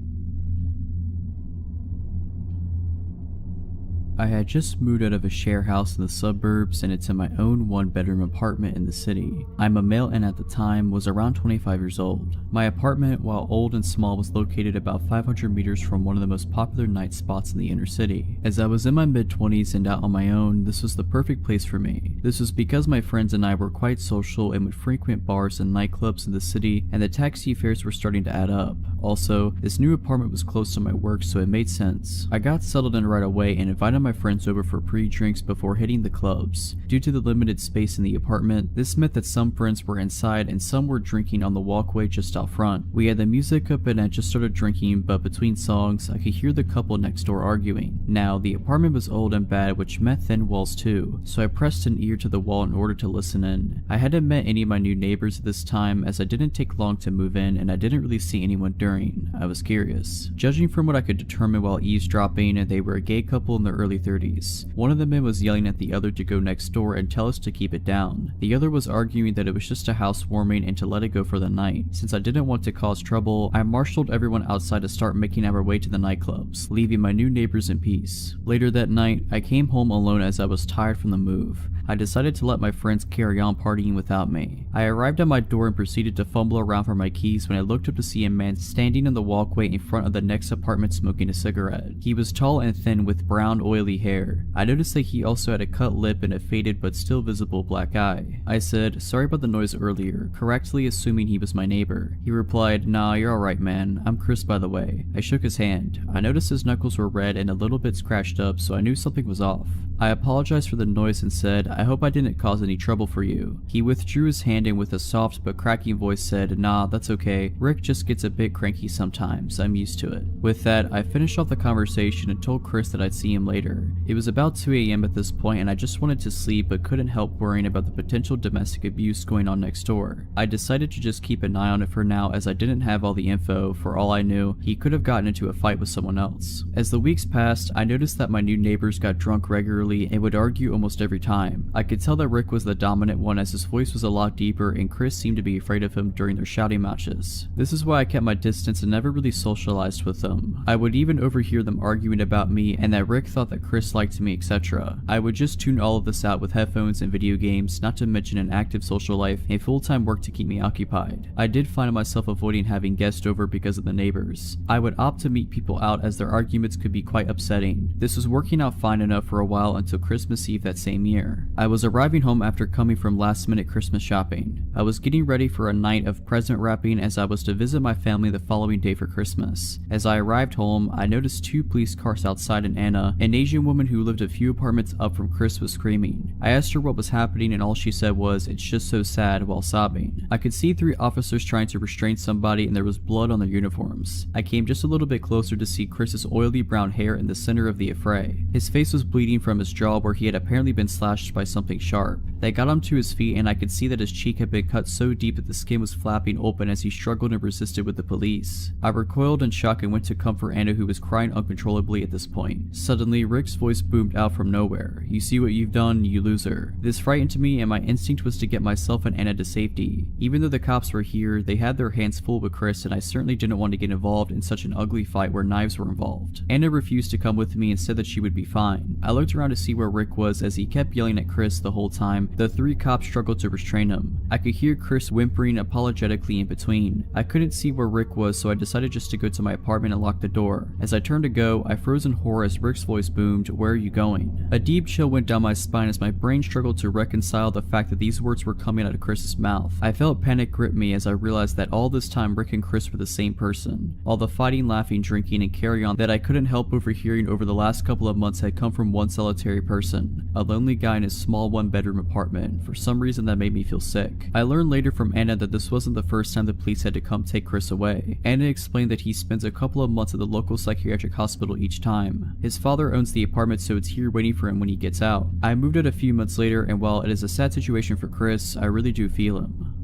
I had just moved out of a share house in the suburbs and into my own one-bedroom apartment in the city. I'm a male and at the time was around 25 years old. My apartment, while old and small, was located about 500 meters from one of the most popular night spots in the inner city. As I was in my mid-20s and out on my own, this was the perfect place for me. This was because my friends and I were quite social and would frequent bars and nightclubs in the city, and the taxi fares were starting to add up. Also, this new apartment was close to my work, so it made sense. I got settled in right away and invited my friends over for pre-drinks before hitting the clubs. Due to the limited space in the apartment, this meant that some friends were inside and some were drinking on the walkway just out front. We had the music up and I just started drinking, but between songs, I could hear the couple next door arguing. Now, the apartment was old and bad, which meant thin walls too, so I pressed an ear to the wall in order to listen in. I hadn't met any of my new neighbors at this time, as I didn't take long to move in and I didn't really see anyone during. I was curious. Judging from what I could determine while eavesdropping, they were a gay couple in their early 30s. One of the men was yelling at the other to go next door and tell us to keep it down. The other was arguing that it was just a housewarming and to let it go for the night. Since I didn't want to cause trouble, I marshaled everyone outside to start making our way to the nightclubs, leaving my new neighbors in peace. Later that night, I came home alone as I was tired from the move. I decided to let my friends carry on partying without me. I arrived at my door and proceeded to fumble around for my keys when I looked up to see a man standing in the walkway in front of the next apartment smoking a cigarette. He was tall and thin with brown oily hair. I noticed that he also had a cut lip and a faded but still visible black eye. I said, "Sorry about the noise earlier," correctly assuming he was my neighbor. He replied, "Nah, you're alright man, I'm Chris by the way." I shook his hand. I noticed his knuckles were red and a little bit scratched up, so I knew something was off. I apologized for the noise and said, "I hope I didn't cause any trouble for you." He withdrew his hand and with a soft but cracking voice said, "Nah, that's okay. Rick just gets a bit cranky sometimes. I'm used to it." With that, I finished off the conversation and told Chris that I'd see him later. It was about 2 a.m. at this point and I just wanted to sleep but couldn't help worrying about the potential domestic abuse going on next door. I decided to just keep an eye on it for now as I didn't have all the info. For all I knew, he could have gotten into a fight with someone else. As the weeks passed, I noticed that my new neighbors got drunk regularly and would argue almost every time. I could tell that Rick was the dominant one as his voice was a lot deeper and Chris seemed to be afraid of him during their shouting matches. This is why I kept my distance and never really socialized with them. I would even overhear them arguing about me and that Rick thought that Chris liked me, etc. I would just tune all of this out with headphones and video games, not to mention an active social life and full-time work to keep me occupied. I did find myself avoiding having guests over because of the neighbors. I would opt to meet people out as their arguments could be quite upsetting. This was working out fine enough for a while until Christmas Eve that same year. I was arriving home after coming from last-minute Christmas shopping. I was getting ready for a night of present wrapping as I was to visit my family the following day for Christmas. As I arrived home, I noticed 2 police cars outside and Anna, an Asian woman who lived a few apartments up from Chris, was screaming. I asked her what was happening and all she said was, "It's just so sad," while sobbing. I could see 3 officers trying to restrain somebody and there was blood on their uniforms. I came just a little bit closer to see Chris's oily brown hair in the center of the affray. His face was bleeding from his jaw where he had apparently been slashed by something sharp. They got him to his feet and I could see that his cheek had been cut so deep that the skin was flapping open as he struggled and resisted with the police. I recoiled in shock and went to comfort Anna, who was crying uncontrollably at this point. Suddenly, Rick's voice boomed out from nowhere. "You see what you've done, you loser." This frightened me and my instinct was to get myself and Anna to safety. Even though the cops were here, they had their hands full with Chris and I certainly didn't want to get involved in such an ugly fight where knives were involved. Anna refused to come with me and said that she would be fine. I looked around to see where Rick was as he kept yelling at Chris the whole time. The 3 cops struggled to restrain him. I could hear Chris whimpering apologetically in between. I couldn't see where Rick was, so I decided just to go to my apartment and lock the door. As I turned to go, I froze in horror as Rick's voice boomed, "Where are you going?" A deep chill went down my spine as my brain struggled to reconcile the fact that these words were coming out of Chris's mouth. I felt panic grip me as I realized that all this time Rick and Chris were the same person. All the fighting, laughing, drinking, and carry on that I couldn't help overhearing over the last couple of months had come from one solitary person, a lonely guy in his small 1-bedroom apartment. For some reason that made me feel sick. I learned later from Anna that this wasn't the first time the police had to come take Chris away. Anna explained that he spends a couple of months at the local psychiatric hospital each time. His father owns the apartment, so it's here waiting for him when he gets out. I moved out a few months later, and while it is a sad situation for Chris, I really do feel him.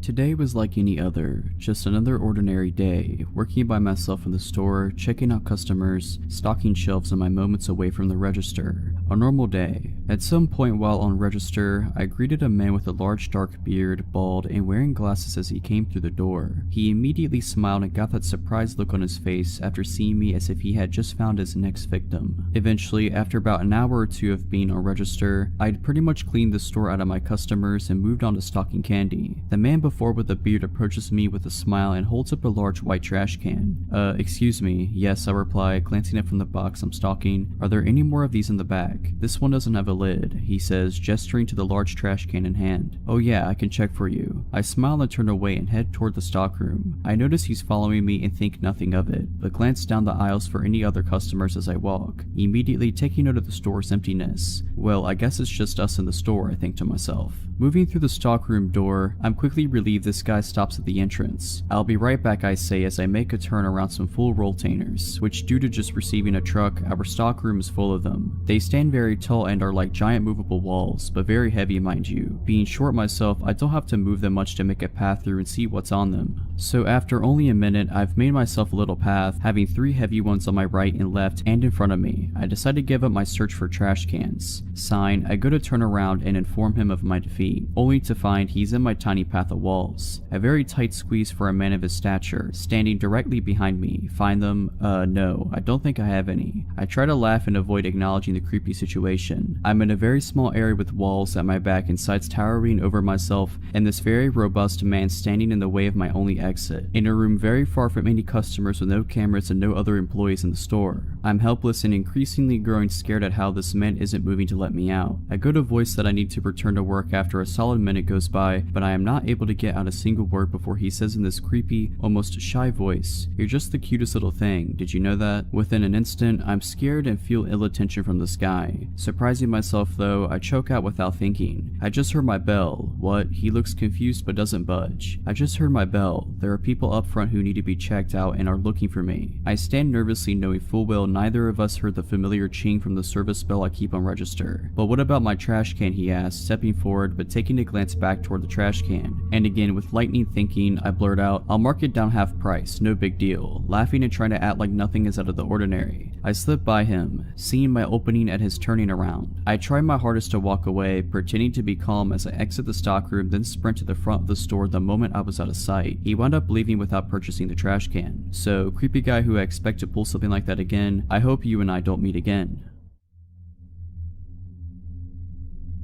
Today was like any other, just another ordinary day, working by myself in the store, checking out customers, stocking shelves in my moments away from the register. A normal day. At some point while on register, I greeted a man with a large dark beard, bald, and wearing glasses as he came through the door. He immediately smiled and got that surprised look on his face after seeing me as if he had just found his next victim. Eventually, after about an hour or two of being on register, I'd pretty much cleaned the store out of my customers and moved on to stocking candy. The man before with the beard approaches me with a smile and holds up a large white trash can. Excuse me. Yes, I reply, glancing up from the box I'm stocking. Are there any more of these in the back? This one doesn't have a lid, he says, gesturing to the large trash can in hand. Oh yeah, I can check for you. I smile and turn away and head toward the stockroom. I notice he's following me and think nothing of it, but glance down the aisles for any other customers as I walk, immediately taking note of the store's emptiness. Well, I guess it's just us in the store, I think to myself. Moving through the stockroom door, I'm quickly relieved this guy stops at the entrance. I'll be right back, I say as I make a turn around some full rolltainers, which due to just receiving a truck, our stockroom is full of them. They stand very tall and are like giant movable walls, but very heavy mind you. Being short myself, I don't have to move them much to make a path through and see what's on them. So after only a minute, I've made myself a little path, having 3 heavy ones on my right and left and in front of me. I decide to give up my search for trash cans. Sign, I go to turn around and inform him of my defeat, only to find he's in my tiny path of walls. A very tight squeeze for a man of his stature, standing directly behind me. Find them? No, I don't think I have any. I try to laugh and avoid acknowledging the creepy situation. I'm in a very small area with walls at my back and sides towering over myself, and this very robust man standing in the way of my only exit. In a room very far from any customers with no cameras and no other employees in the store. I'm helpless and increasingly growing scared at how this man isn't moving to let me out. I go to voice that I need to return to work after a solid minute goes by, but I am not able to get out a single word before he says in this creepy, almost shy voice, "You're just the cutest little thing, did you know that?" Within an instant, I'm scared and feel ill attention from this guy. Surprising myself though, I choke out without thinking. I just heard my bell. What? He looks confused but doesn't budge. I just heard my bell. There are people up front who need to be checked out and are looking for me. I stand nervously knowing full well neither of us heard the familiar ching from the service bell I keep on register. But what about my trash can, he asks, stepping forward but taking a glance back toward the trash can. And again with lightning thinking, I blurt out, "I'll mark it down half price, no big deal," laughing and trying to act like nothing is out of the ordinary. I slip by him, seeing my opening at his turning around. I try my hardest to walk away, pretending to be calm as I exit the stockroom, then sprint to the front of the store the moment I was out of sight. He wound up leaving without purchasing the trash can. So, creepy guy who I expect to pull something like that again, I hope you and I don't meet again.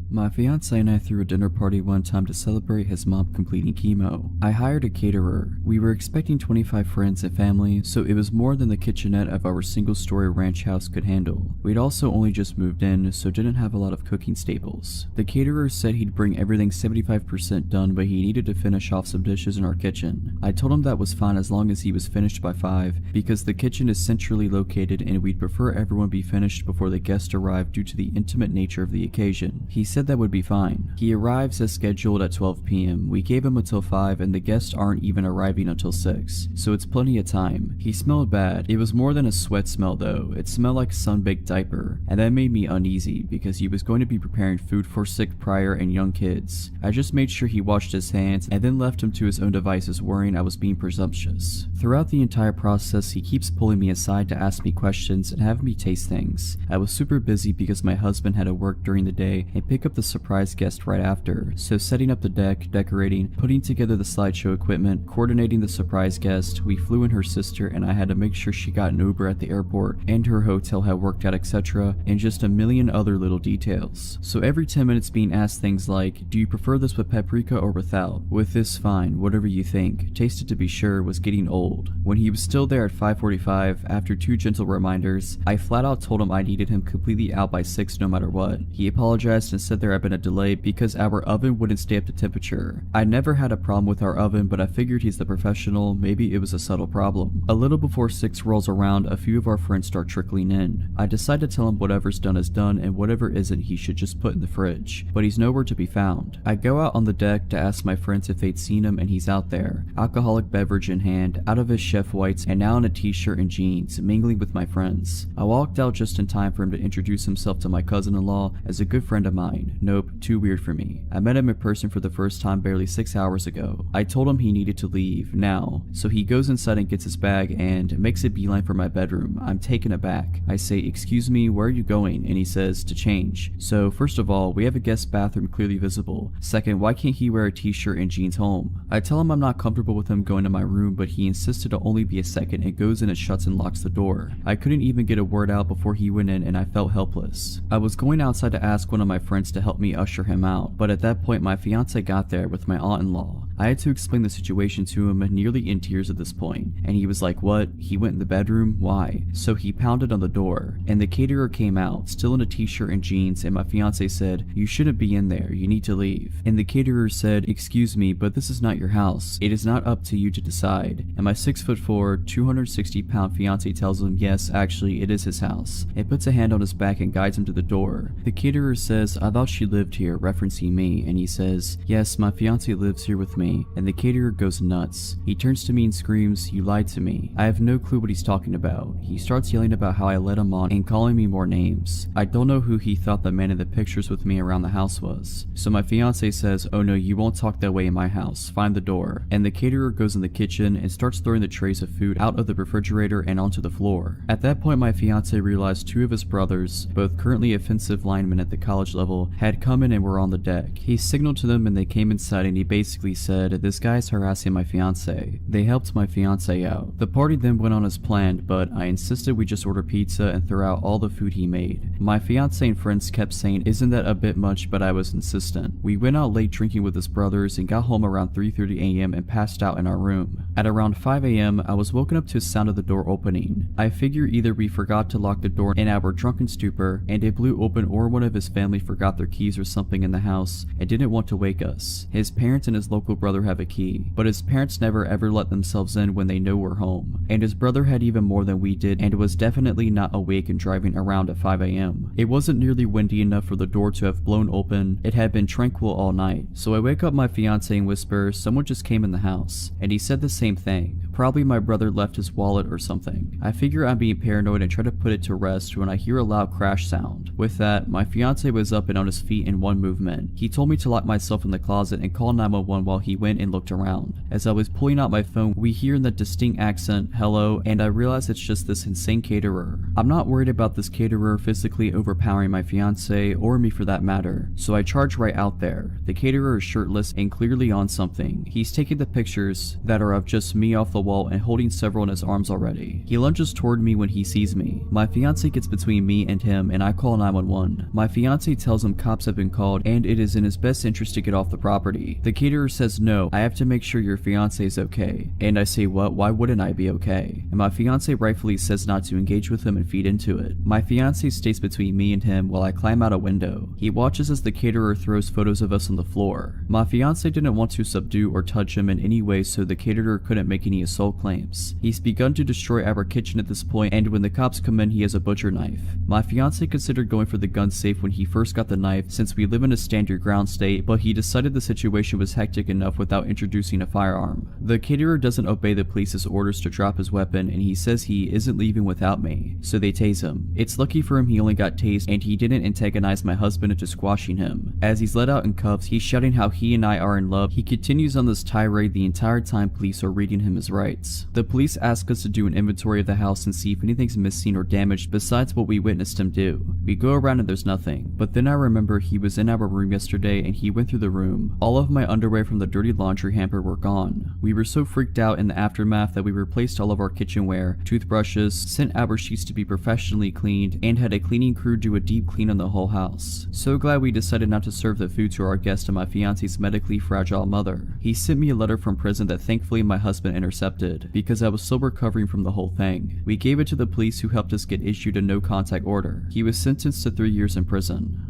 My fiance and I threw a dinner party one time to celebrate his mom completing chemo. I hired a caterer. We were expecting 25 friends and family, so it was more than the kitchenette of our single-story ranch house could handle. We'd also only just moved in, so didn't have a lot of cooking staples. The caterer said he'd bring everything 75% done, but he needed to finish off some dishes in our kitchen. I told him that was fine as long as he was finished by 5, because the kitchen is centrally located and we'd prefer everyone be finished before the guests arrive due to the intimate nature of the occasion. He said that would be fine. He arrives as scheduled at 12 p.m. We gave him until 5 and the guests aren't even arriving until 6, so it's plenty of time. He smelled bad. It was more than a sweat smell though. It smelled like a sun-baked diaper, and that made me uneasy because he was going to be preparing food for sick prior and young kids. I just made sure he washed his hands and then left him to his own devices, worrying I was being presumptuous. Throughout the entire process, he keeps pulling me aside to ask me questions and have me taste things. I was super busy because my husband had to work during the day and pick up the surprise guest right after, so setting up the deck, decorating, putting together the slideshow equipment, coordinating the surprise guest, we flew in her sister and I had to make sure she got an Uber at the airport and her hotel had worked out, etc., and just a million other little details. So every 10 minutes being asked things like, "Do you prefer this with paprika or without? With this, fine, whatever you think. Taste it to be sure," was getting old. When he was still there at 5:45, after 2 gentle reminders, I flat out told him I needed him completely out by 6 no matter what. He apologized and said there had been a delay because our oven wouldn't stay up to temperature. I never had a problem with our oven, but I figured he's the professional, maybe it was a subtle problem. A little before 6 rolls around, a few of our friends start trickling in. I decide to tell him whatever's done is done and whatever isn't he should just put in the fridge, but he's nowhere to be found. I go out on the deck to ask my friends if they'd seen him and he's out there, alcoholic beverage in hand, out of his chef whites and now in a t-shirt and jeans, mingling with my friends. I walked out just in time for him to introduce himself to my cousin-in-law as a good friend of mine. fine. Nope, too weird for me. I met him in person for the first time barely 6 hours ago. I told him he needed to leave, now. So he goes inside and gets his bag and makes a beeline for my bedroom. I'm taken aback. I say, excuse me, where are you going? And he says, to change. So first of all, we have a guest bathroom clearly visible. Second, why can't he wear a t-shirt and jeans home? I tell him I'm not comfortable with him going to my room, but he insisted to only be a second and goes in and shuts and locks the door. I couldn't even get a word out before he went in and I felt helpless. I was going outside to ask one of my friends to help me usher him out, but at that point my fiance got there with my aunt-in-law. I had to explain the situation to him, nearly in tears at this point, and he was like, what? He went in the bedroom? Why? So he pounded on the door, and the caterer came out, still in a t-shirt and jeans, and my fiance said, you shouldn't be in there, you need to leave. And the caterer said, excuse me, but this is not your house. It is not up to you to decide. And my 6'4", 260-pound fiance tells him, yes, actually, it is his house, and puts a hand on his back and guides him to the door. The caterer says, I thought she lived here, referencing me, and he says, yes, my fiance lives here with me. And the caterer goes nuts. He turns to me and screams, you lied to me. I have no clue what he's talking about. He starts yelling about how I led him on and calling me more names. I don't know who he thought the man in the pictures with me around the house was. So my fiance says, oh no, you won't talk that way in my house. Find the door. And the caterer goes in the kitchen and starts throwing the trays of food out of the refrigerator and onto the floor. At that point my fiance realized two of his brothers, both currently offensive linemen at the college level, had come in and were on the deck. He signaled to them and they came inside and he basically said, this guy's harassing my fiance. They helped my fiance out. The party then went on as planned, but I insisted we just order pizza and throw out all the food he made. My fiance and friends kept saying, isn't that a bit much, but I was insistent. We went out late drinking with his brothers and got home around 3:30 a.m. and passed out in our room. At around 5 a.m. I was woken up to the sound of the door opening. I figure either we forgot to lock the door in our drunken stupor and it blew open, or one of his family forgot their keys or something in the house and didn't want to wake us. His parents and his local brother have a key, but his parents never ever let themselves in when they know we're home. And his brother had even more than we did and was definitely not awake and driving around at 5 a.m. It wasn't nearly windy enough for the door to have blown open. It had been tranquil all night. So I wake up my fiance and whisper, someone just came in the house. And he said the same thing. Probably my brother left his wallet or something. I figure I'm being paranoid and try to put it to rest when I hear a loud crash sound. With that, my fiance was up and on his feet in one movement. He told me to lock myself in the closet and call 911 while he went and looked around. As I was pulling out my phone, we hear in that distinct accent, hello, and I realize it's just this insane caterer. I'm not worried about this caterer physically overpowering my fiance, or me for that matter, so I charge right out there. The caterer is shirtless and clearly on something. He's taking the pictures that are of just me off the wall and holding several in his arms already. He lunges toward me when he sees me. My fiance gets between me and him and I call 911. My fiance tells him cops have been called and it is in his best interest to get off the property. The caterer says, no, I have to make sure your fiance is okay. And I say, what? Why wouldn't I be okay? And my fiance rightfully says not to engage with him and feed into it. My fiance stays between me and him while I climb out a window. He watches as the caterer throws photos of us on the floor. My fiance didn't want to subdue or touch him in any way, so the caterer couldn't make any assault claims. He's begun to destroy our kitchen at this point, and when the cops come in, he has a butcher knife. My fiance considered going for the gun safe when he first got the knife, since we live in a stand your ground state, but he decided the situation was hectic enough without introducing a firearm. The caterer doesn't obey the police's orders to drop his weapon, and he says he isn't leaving without me, so they tase him. It's lucky for him he only got tased and he didn't antagonize my husband into squashing him. As he's let out in cuffs, he's shouting how he and I are in love. He continues on this tirade the entire time police are reading him his rights. The police ask us to do an inventory of the house and see if anything's missing or damaged besides what we witnessed him do. We go around and there's nothing, but then I remember he was in our room yesterday and he went through the room. All of my underwear from the dirty laundry hamper were gone. We were so freaked out in the aftermath that we replaced all of our kitchenware, toothbrushes, sent our sheets to be professionally cleaned, and had a cleaning crew do a deep clean on the whole house. So glad we decided not to serve the food to our guest and my fiance's medically fragile mother. He sent me a letter from prison that thankfully my husband intercepted, because I was still recovering from the whole thing. We gave it to the police who helped us get issued a no contact order. He was sentenced to 3 years in prison.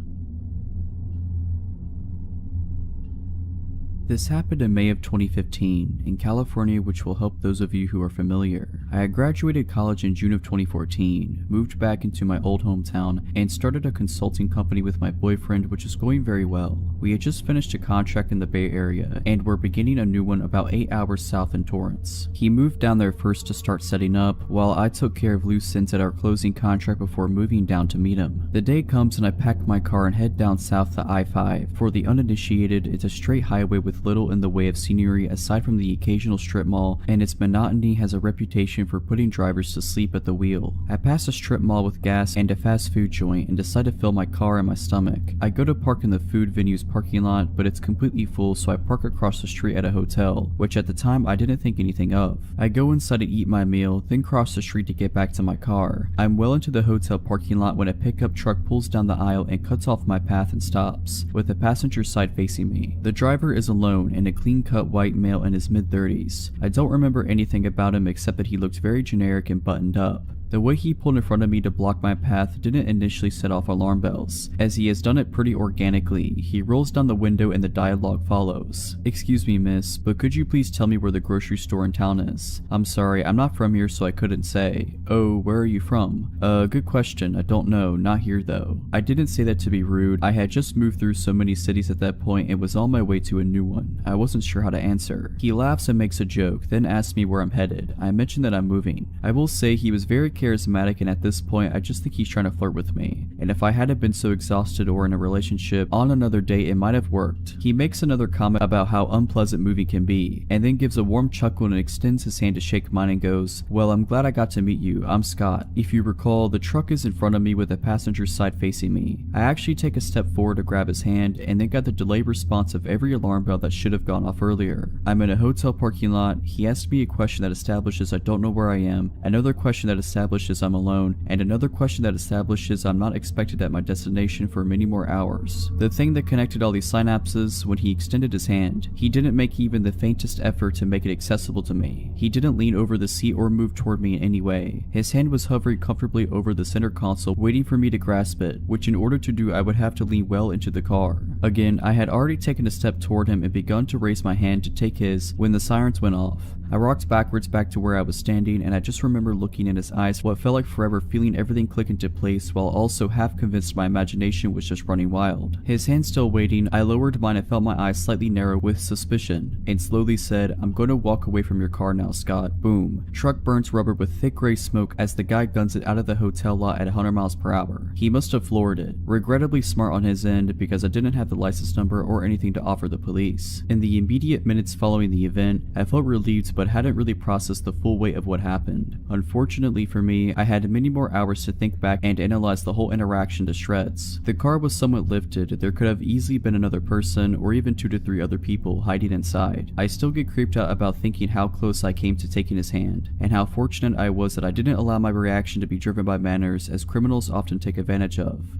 This happened in May of 2015 in California, which will help those of you who are familiar. I had graduated college in June of 2014, moved back into my old hometown, and started a consulting company with my boyfriend, which is going very well. We had just finished a contract in the Bay Area, and were beginning a new one about 8 hours south in Torrance. He moved down there first to start setting up, while I took care of loose ends at our closing contract before moving down to meet him. The day comes and I pack my car and head down south to I-5. For the uninitiated, it's a straight highway with little in the way of scenery aside from the occasional strip mall, and its monotony has a reputation for putting drivers to sleep at the wheel. I pass a strip mall with gas and a fast food joint and decide to fill my car and my stomach. I go to park in the food venue's parking lot, but it's completely full, so I park across the street at a hotel, which at the time I didn't think anything of. I go inside to eat my meal, then cross the street to get back to my car. I'm well into the hotel parking lot when a pickup truck pulls down the aisle and cuts off my path and stops, with the passenger side facing me. The driver is alone and a clean-cut white male in his mid-30s. I don't remember anything about him except that he looked very generic and buttoned up. The way he pulled in front of me to block my path didn't initially set off alarm bells, as he has done it pretty organically. He rolls down the window and the dialogue follows. "Excuse me, miss, but could you please tell me where the grocery store in town is? I'm sorry, I'm not from here, so I couldn't say." "Oh, where are you from?" Good question, I don't know, not here though." I didn't say that to be rude. I had just moved through so many cities at that point and was on my way to a new one. I wasn't sure how to answer. He laughs and makes a joke, then asks me where I'm headed. I mention that I'm moving. I will say he was very charismatic, and at this point I just think he's trying to flirt with me, and if I hadn't been so exhausted or in a relationship on another date, it might have worked. He makes another comment about how unpleasant moving can be, and then gives a warm chuckle and extends his hand to shake mine and goes, "Well, I'm glad I got to meet you. I'm Scott." If you recall, the truck is in front of me with the passenger side facing me. I actually take a step forward to grab his hand, and then got the delayed response of every alarm bell that should have gone off earlier. I'm in a hotel parking lot. He asks me a question that establishes I don't know where I am, another question that establishes I'm alone, and another question that establishes I'm not expected at my destination for many more hours. The thing that connected all these synapses, when he extended his hand, he didn't make even the faintest effort to make it accessible to me. He didn't lean over the seat or move toward me in any way. His hand was hovering comfortably over the center console, waiting for me to grasp it, which in order to do I would have to lean well into the car. Again, I had already taken a step toward him and begun to raise my hand to take his when the sirens went off. I rocked backwards back to where I was standing, and I just remember looking in his eyes what felt like forever, feeling everything click into place while also half convinced my imagination was just running wild. His hand still waiting, I lowered mine and felt my eyes slightly narrow with suspicion, and slowly said, "I'm going to walk away from your car now, Scott." Boom. Truck burns rubber with thick gray smoke as the guy guns it out of the hotel lot at 100 miles per hour. He must have floored it. Regrettably smart on his end, because I didn't have the license number or anything to offer the police. In the immediate minutes following the event, I felt relieved but hadn't really processed the full weight of what happened. Unfortunately for me, I had many more hours to think back and analyze the whole interaction to shreds. The car was somewhat lifted. There could have easily been another person or even 2 to 3 other people hiding inside. I still get creeped out about thinking how close I came to taking his hand, and how fortunate I was that I didn't allow my reaction to be driven by manners, as criminals often take advantage of.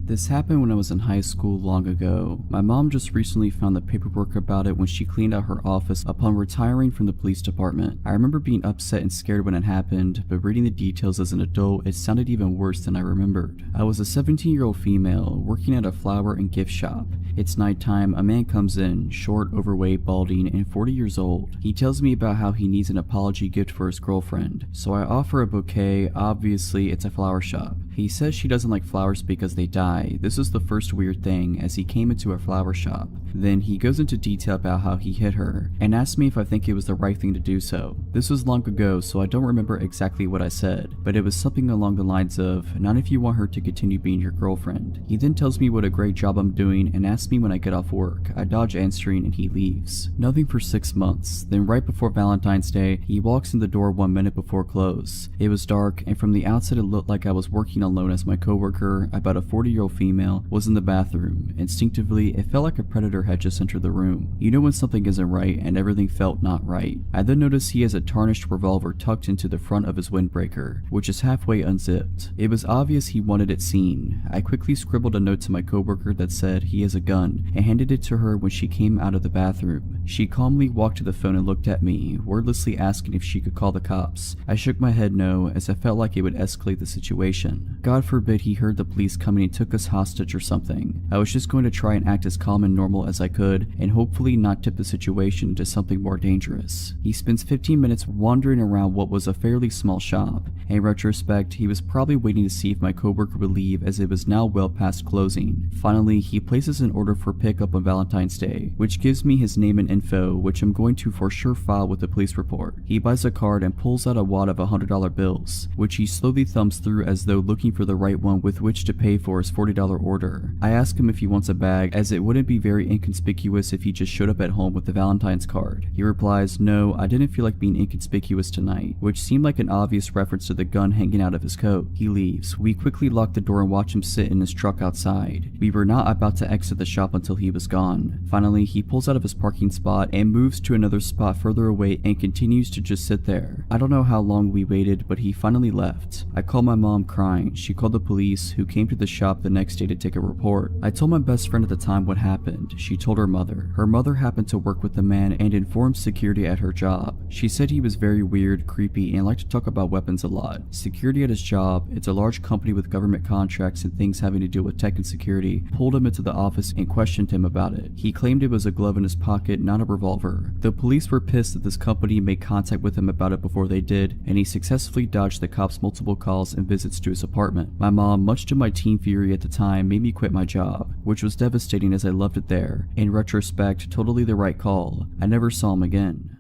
This happened when I was in high school long ago. My mom just recently found the paperwork about it when she cleaned out her office upon retiring from the police department. I remember being upset and scared when it happened, but reading the details as an adult, it sounded even worse than I remembered. I was a 17-year-old female working at a flower and gift shop. It's nighttime. A man comes in, short, overweight, balding, and 40 years old. He tells me about how he needs an apology gift for his girlfriend, so I offer a bouquet. Obviously, it's a flower shop. He says she doesn't like flowers because they die. This is the first weird thing, as he came into a flower shop. Then he goes into detail about how he hit her, and asks me if I think it was the right thing to do so. This was long ago, so I don't remember exactly what I said, but it was something along the lines of, "Not if you want her to continue being your girlfriend." He then tells me what a great job I'm doing and asks me when I get off work. I dodge answering and he leaves. Nothing for 6 months. Then right before Valentine's Day, he walks in the door 1 minute before close. It was dark, and from the outside it looked like I was working alone, as my coworker, about a 40-year-old female, was in the bathroom. Instinctively, it felt like a predator had just entered the room. You know when something isn't right, and everything felt not right. I then noticed he has a tarnished revolver tucked into the front of his windbreaker, which is halfway unzipped. It was obvious he wanted it seen. I quickly scribbled a note to my coworker that said he has a gun, and handed it to her when she came out of the bathroom. She calmly walked to the phone and looked at me, wordlessly asking if she could call the cops. I shook my head no, as I felt like it would escalate the situation. on. God forbid he heard the police coming and took us hostage or something. I was just going to try and act as calm and normal as I could, and hopefully not tip the situation into something more dangerous. He spends 15 minutes wandering around what was a fairly small shop. In retrospect, he was probably waiting to see if my coworker would leave, as it was now well past closing. Finally, he places an order for pickup on Valentine's Day, which gives me his name and info, which I'm going to for sure file with the police report. He buys a card and pulls out a wad of $100 bills, which he slowly thumbs through as though looking for the right one with which to pay for his $40 order. I ask him if he wants a bag, as it wouldn't be very inconspicuous if he just showed up at home with the Valentine's card. He replies, "No, I didn't feel like being inconspicuous tonight," which seemed like an obvious reference to the gun hanging out of his coat. He leaves. We quickly lock the door and watch him sit in his truck outside. We were not about to exit the shop until he was gone. Finally, he pulls out of his parking spot and moves to another spot further away and continues to just sit there. I don't know how long we waited, but he finally left. I called my mom crying. She called the police, who came to the shop the next day to take a report. I told my best friend at the time what happened. She told her mother. Her mother happened to work with the man and informed security at her job. She said he was very weird, creepy, and liked to talk about weapons a lot. Security at his job, it's a large company with government contracts and things having to do with tech and security, pulled him into the office and questioned him about it. He claimed it was a glove in his pocket, not a revolver. The police were pissed that this company made contact with him about it before they did, and he successfully dodged the cops' multiple calls and visits to his apartment. My mom, much to my teen fury at the time, made me quit my job, which was devastating as I loved it there. In retrospect, totally the right call. I never saw him again.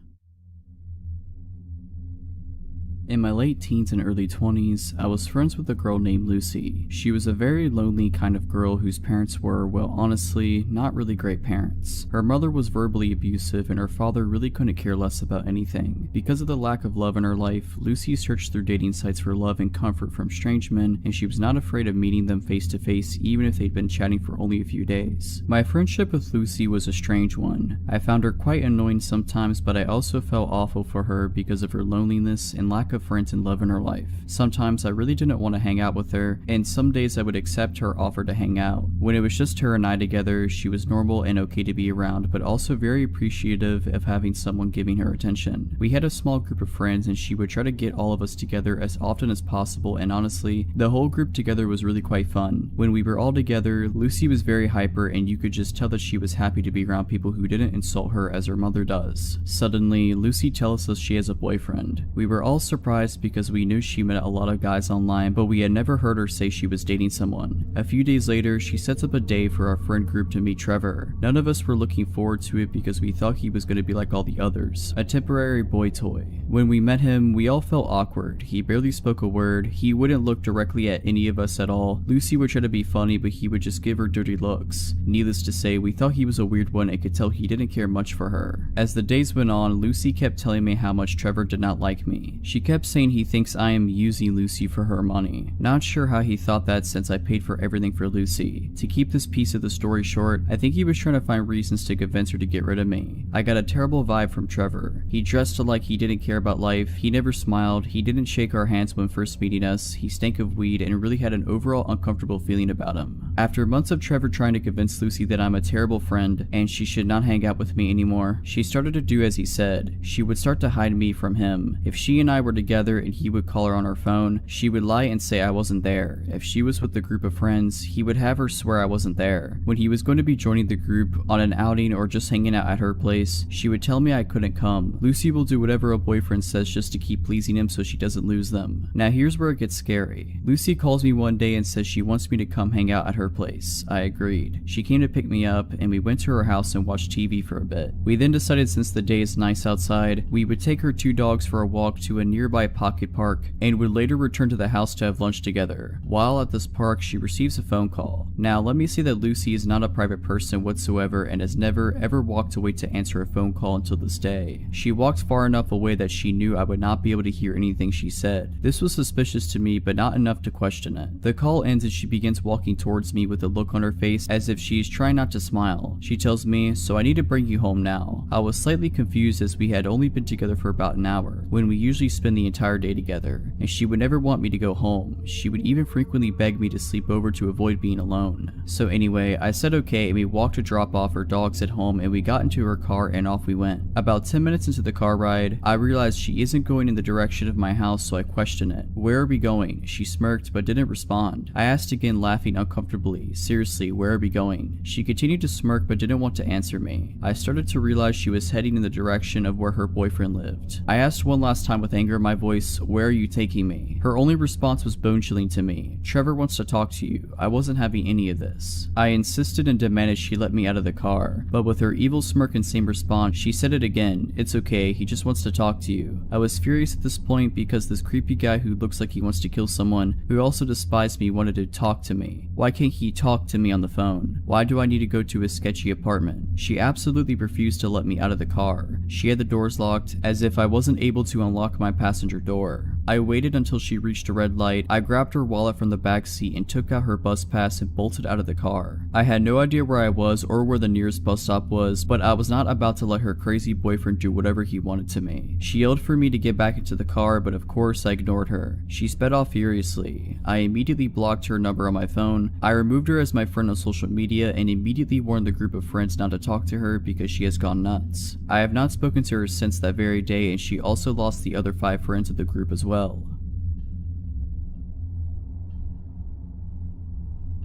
In my late teens and early 20s, I was friends with a girl named Lucy. She was a very lonely kind of girl whose parents were, well, honestly, not really great parents. Her mother was verbally abusive and her father really couldn't care less about anything. Because of the lack of love in her life, Lucy searched through dating sites for love and comfort from strange men, and she was not afraid of meeting them face to face even if they'd been chatting for only a few days. My friendship with Lucy was a strange one. I found her quite annoying sometimes, but I also felt awful for her because of her loneliness and lack of friends and love in her life. Sometimes I really didn't want to hang out with her, and some days I would accept her offer to hang out. When it was just her and I together, she was normal and okay to be around, but also very appreciative of having someone giving her attention. We had a small group of friends and she would try to get all of us together as often as possible, and honestly, the whole group together was really quite fun. When we were all together, Lucy was very hyper and you could just tell that she was happy to be around people who didn't insult her as her mother does. Suddenly, Lucy tells us she has a boyfriend. We were all surprised because we knew she met a lot of guys online, but we had never heard her say she was dating someone. A few days later, she sets up a day for our friend group to meet Trevor. None of us were looking forward to it because we thought he was going to be like all the others, a temporary boy toy. When we met him, we all felt awkward. He barely spoke a word. He wouldn't look directly at any of us at all. Lucy would try to be funny, but he would just give her dirty looks. Needless to say, we thought he was a weird one and could tell he didn't care much for her. As the days went on, Lucy kept telling me how much Trevor did not like me. She kept saying he thinks I am using Lucy for her money. Not sure how he thought that since I paid for everything for Lucy. To keep this piece of the story short, I think he was trying to find reasons to convince her to get rid of me. I got a terrible vibe from Trevor. He dressed like he didn't care about life, he never smiled, he didn't shake our hands when first meeting us, he stank of weed and really had an overall uncomfortable feeling about him. After months of Trevor trying to convince Lucy that I'm a terrible friend and she should not hang out with me anymore, she started to do as he said. She would start to hide me from him. If she and I were together and he would call her on her phone, she would lie and say I wasn't there. If she was with a group of friends, he would have her swear I wasn't there. When he was going to be joining the group on an outing or just hanging out at her place, she would tell me I couldn't come. Lucy will do whatever a boyfriend says just to keep pleasing him so she doesn't lose them. Now here's where it gets scary. Lucy calls me one day and says she wants me to come hang out at her place. I agreed. She came to pick me up and we went to her house and watched TV for a bit. We then decided since the day is nice outside, we would take her two dogs for a walk to a nearby pocket park and would later return to the house to have lunch together. While at this park, she receives a phone call. Now let me say that Lucy is not a private person whatsoever and has never ever walked away to answer a phone call until this day. She walked far enough away that she knew I would not be able to hear anything she said. This was suspicious to me, but not enough to question it. The call ends and she begins walking towards me with a look on her face as if she is trying not to smile. She tells me, "So I need to bring you home now." I was slightly confused as we had only been together for about an hour, when we usually spend the the entire day together, and she would never want me to go home. She would even frequently beg me to sleep over to avoid being alone. So anyway, I said okay, and we walked to drop off her dogs at home, and we got into her car and off we went. About 10 minutes into the car ride, I realized she isn't going in the direction of my house, so I questioned it. "Where are we going?" She smirked but didn't respond. I asked again, laughing uncomfortably. "Seriously, where are we going?" She continued to smirk but didn't want to answer me. I started to realize she was heading in the direction of where her boyfriend lived. I asked one last time with anger in my voice, "Where are you taking me?" Her only response was bone-chilling to me. "Trevor wants to talk to you." I wasn't having any of this. I insisted and demanded she let me out of the car, but with her evil smirk and same response, she said it again. "It's okay, he just wants to talk to you." I was furious at this point because this creepy guy who looks like he wants to kill someone, who also despised me, wanted to talk to me. Why can't he talk to me on the phone? Why do I need to go to his sketchy apartment? She absolutely refused to let me out of the car. She had the doors locked, as if I wasn't able to unlock my passenger door. I waited until she reached a red light. I grabbed her wallet from the back seat and took out her bus pass and bolted out of the car. I had no idea where I was or where the nearest bus stop was, but I was not about to let her crazy boyfriend do whatever he wanted to me. She yelled for me to get back into the car, but of course I ignored her. She sped off furiously. I immediately blocked her number on my phone. I removed her as my friend on social media and immediately warned the group of friends not to talk to her because she has gone nuts. I have not spoken to her since that very day, and she also lost the other 5 friends of the group as well.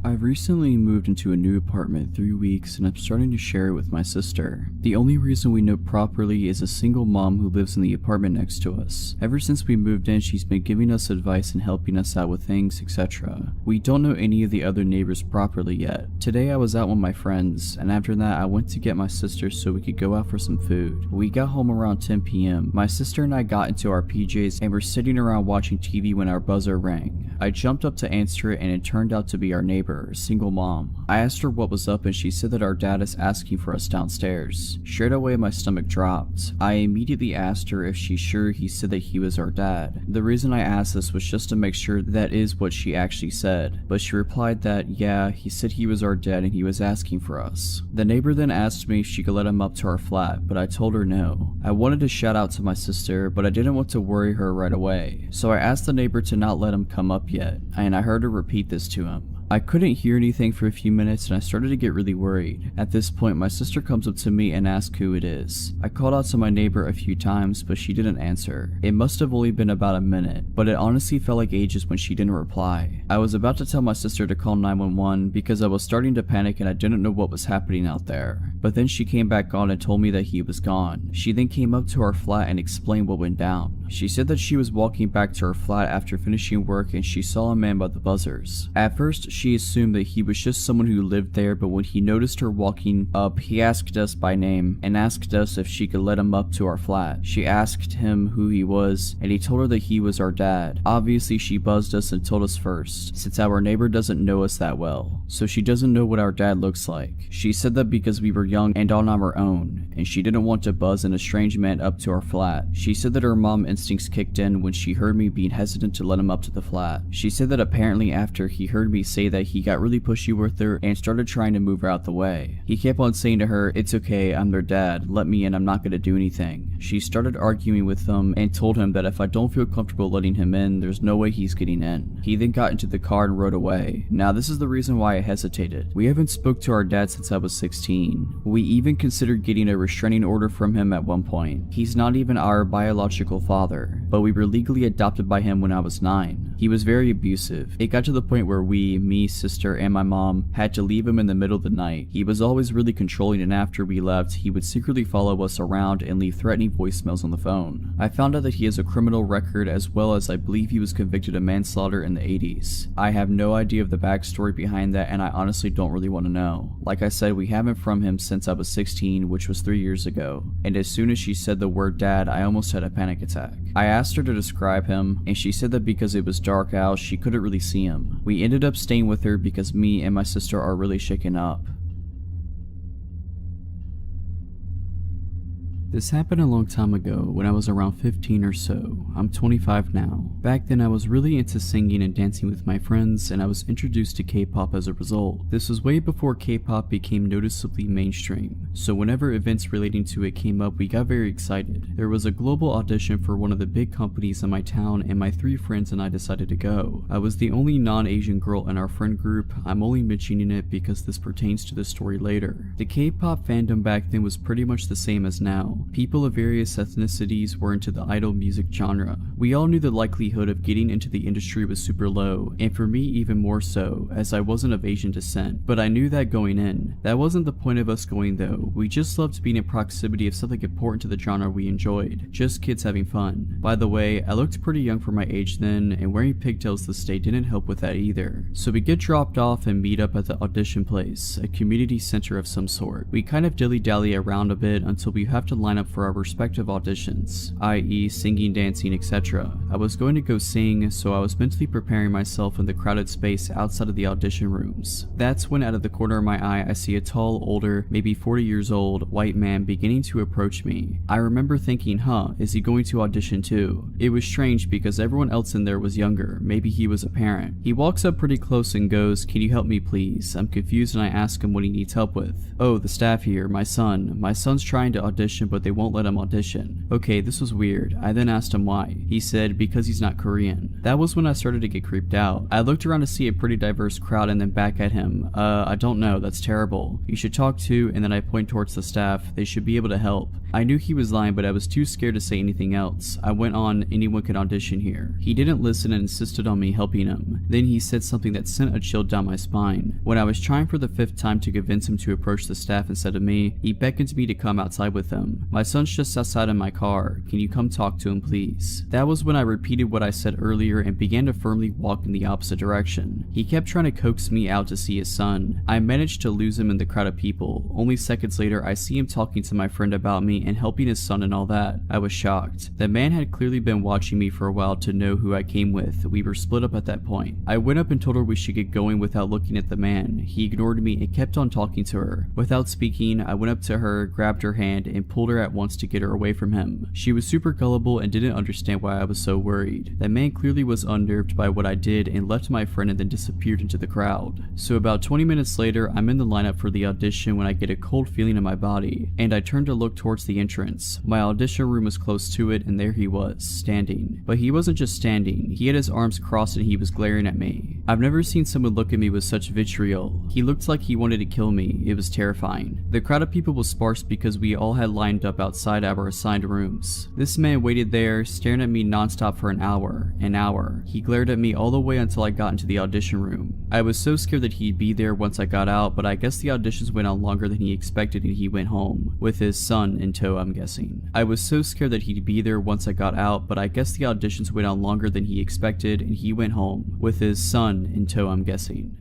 I've recently moved into a new apartment 3 weeks and I'm starting to share it with my sister. The only reason we know properly is a single mom who lives in the apartment next to us. Ever since we moved in, she's been giving us advice and helping us out with things, etc. We don't know any of the other neighbors properly yet. Today I was out with my friends, and after that I went to get my sister so we could go out for some food. We got home around 10 p.m. My sister and I got into our PJs and were sitting around watching TV when our buzzer rang. I jumped up to answer it and it turned out to be our neighbor, a single mom. I asked her what was up and she said that our dad is asking for us downstairs. Straight away my stomach dropped. I immediately asked her if she's sure he said that he was our dad. The reason I asked this was just to make sure that is what she actually said, but she replied that yeah, he said he was our dad and he was asking for us. The neighbor then asked me if she could let him up to our flat, but I told her no. I wanted to shout out to my sister, but I didn't want to worry her right away, so I asked the neighbor to not let him come up yet, and I heard her repeat this to him. I couldn't hear anything for a few minutes and I started to get really worried. At this point, my sister comes up to me and asks who it is. I called out to my neighbor a few times, but she didn't answer. It must have only been about a minute, but it honestly felt like ages when she didn't reply. I was about to tell my sister to call 911 because I was starting to panic and I didn't know what was happening out there. But then she came back on and told me that he was gone. She then came up to our flat and explained what went down. She said that she was walking back to her flat after finishing work and she saw a man by the buzzers. At first, she assumed that he was just someone who lived there, but when he noticed her walking up, he asked us by name and asked us if she could let him up to our flat. She asked him who he was, and he told her that he was our dad. Obviously, she buzzed us and told us first, since our neighbor doesn't know us that well, so she doesn't know what our dad looks like. She said that because we were young and on our own, and she didn't want to buzz an strange man up to our flat. She said that her mom instincts kicked in when she heard me being hesitant to let him up to the flat. She said that apparently after he heard me say that he got really pushy with her and started trying to move her out the way. He kept on saying to her, "It's okay, I'm their dad, let me in, I'm not gonna do anything." She started arguing with him and told him that if I don't feel comfortable letting him in, there's no way he's getting in. He then got into the car and rode away. Now this is the reason why I hesitated. We haven't spoke to our dad since I was 16. We even considered getting a restraining order from him at one point. He's not even our biological father, but we were legally adopted by him when I was 9. He was very abusive. It got to the point where me, sister, and my mom had to leave him in the middle of the night. He was always really controlling, and after we left, he would secretly follow us around and leave threatening voicemails on the phone. I found out that he has a criminal record, as well as I believe he was convicted of manslaughter in the 80s. I have no idea of the backstory behind that, and I honestly don't really want to know. Like I said, we haven't from him since I was 16, which was 3 years ago, and as soon as she said the word dad, I almost had a panic attack. I asked her to describe him, and she said that because it was dark out, she couldn't really see him. We ended up staying with her because me and my sister are really shaken up. This happened a long time ago when I was around 15 or so. I'm 25 now. Back then I was really into singing and dancing with my friends, and I was introduced to K-pop as a result. This was way before K-pop became noticeably mainstream, so whenever events relating to it came up we got very excited. There was a global audition for one of the big companies in my town, and my 3 friends and I decided to go. I was the only non-Asian girl in our friend group. I'm only mentioning it because this pertains to the story later. The K-pop fandom back then was pretty much the same as now. People of various ethnicities were into the idol music genre. We all knew the likelihood of getting into the industry was super low, and for me even more so, as I wasn't of Asian descent. But I knew that going in. That wasn't the point of us going though. We just loved being in proximity of something important to the genre we enjoyed. Just kids having fun. By the way, I looked pretty young for my age then, and wearing pigtails this day didn't help with that either. So we get dropped off and meet up at the audition place, a community center of some sort. We kind of dilly-dally around a bit until we have to line up for our respective auditions, i.e. singing, dancing, etc. I was going to go sing, so I was mentally preparing myself in the crowded space outside of the audition rooms. That's when out of the corner of my eye I see a tall, older, maybe 40 years old, white man beginning to approach me. I remember thinking, is he going to audition too? It was strange because everyone else in there was younger, maybe he was a parent. He walks up pretty close and goes, "Can you help me please?" I'm confused and I ask him what he needs help with. "Oh, the staff here, my son's trying to audition but they won't let him audition." Okay, this was weird. I then asked him why. He said because he's not Korean. That was when I started to get creeped out. I looked around to see a pretty diverse crowd and then back at him. I don't know, that's terrible. You should talk to," and then I point towards the staff. They should be able to help. I knew he was lying, but I was too scared to say anything else. I went on, "Anyone can audition here." He didn't listen and insisted on me helping him. Then he said something that sent a chill down my spine. When I was trying for the 5th time to convince him to approach the staff instead of me, he beckoned me to come outside with him. "My son's just outside in my car. Can you come talk to him please?" That was when I repeated what I said earlier and began to firmly walk in the opposite direction. He kept trying to coax me out to see his son. I managed to lose him in the crowd of people. Only seconds later I see him talking to my friend about me and helping his son and all that. I was shocked. The man had clearly been watching me for a while to know who I came with. We were split up at that point. I went up and told her we should get going without looking at the man. He ignored me and kept on talking to her. Without speaking, I went up to her, grabbed her hand, and pulled her at once to get her away from him. She was super gullible and didn't understand why I was so worried. The man clearly was unnerved by what I did and left my friend and then disappeared into the crowd. So about 20 minutes later, I'm in the lineup for the audition when I get a cold feeling in my body, and I turn to look towards the entrance. My audition room was close to it, and there he was, standing. But he wasn't just standing, he had his arms crossed and he was glaring at me. I've never seen someone look at me with such vitriol. He looked like he wanted to kill me. It was terrifying. The crowd of people was sparse because we all had lined up outside our assigned rooms. This man waited there, staring at me nonstop for an hour. He glared at me all the way until I got into the audition room. I was so scared that he'd be there once I got out, but I guess the auditions went on longer than he expected and he went home. With his son in tow, I'm guessing. I was so scared that he'd be there once I got out, but I guess the auditions went on longer than he expected and he went home. With his son in tow, I'm guessing.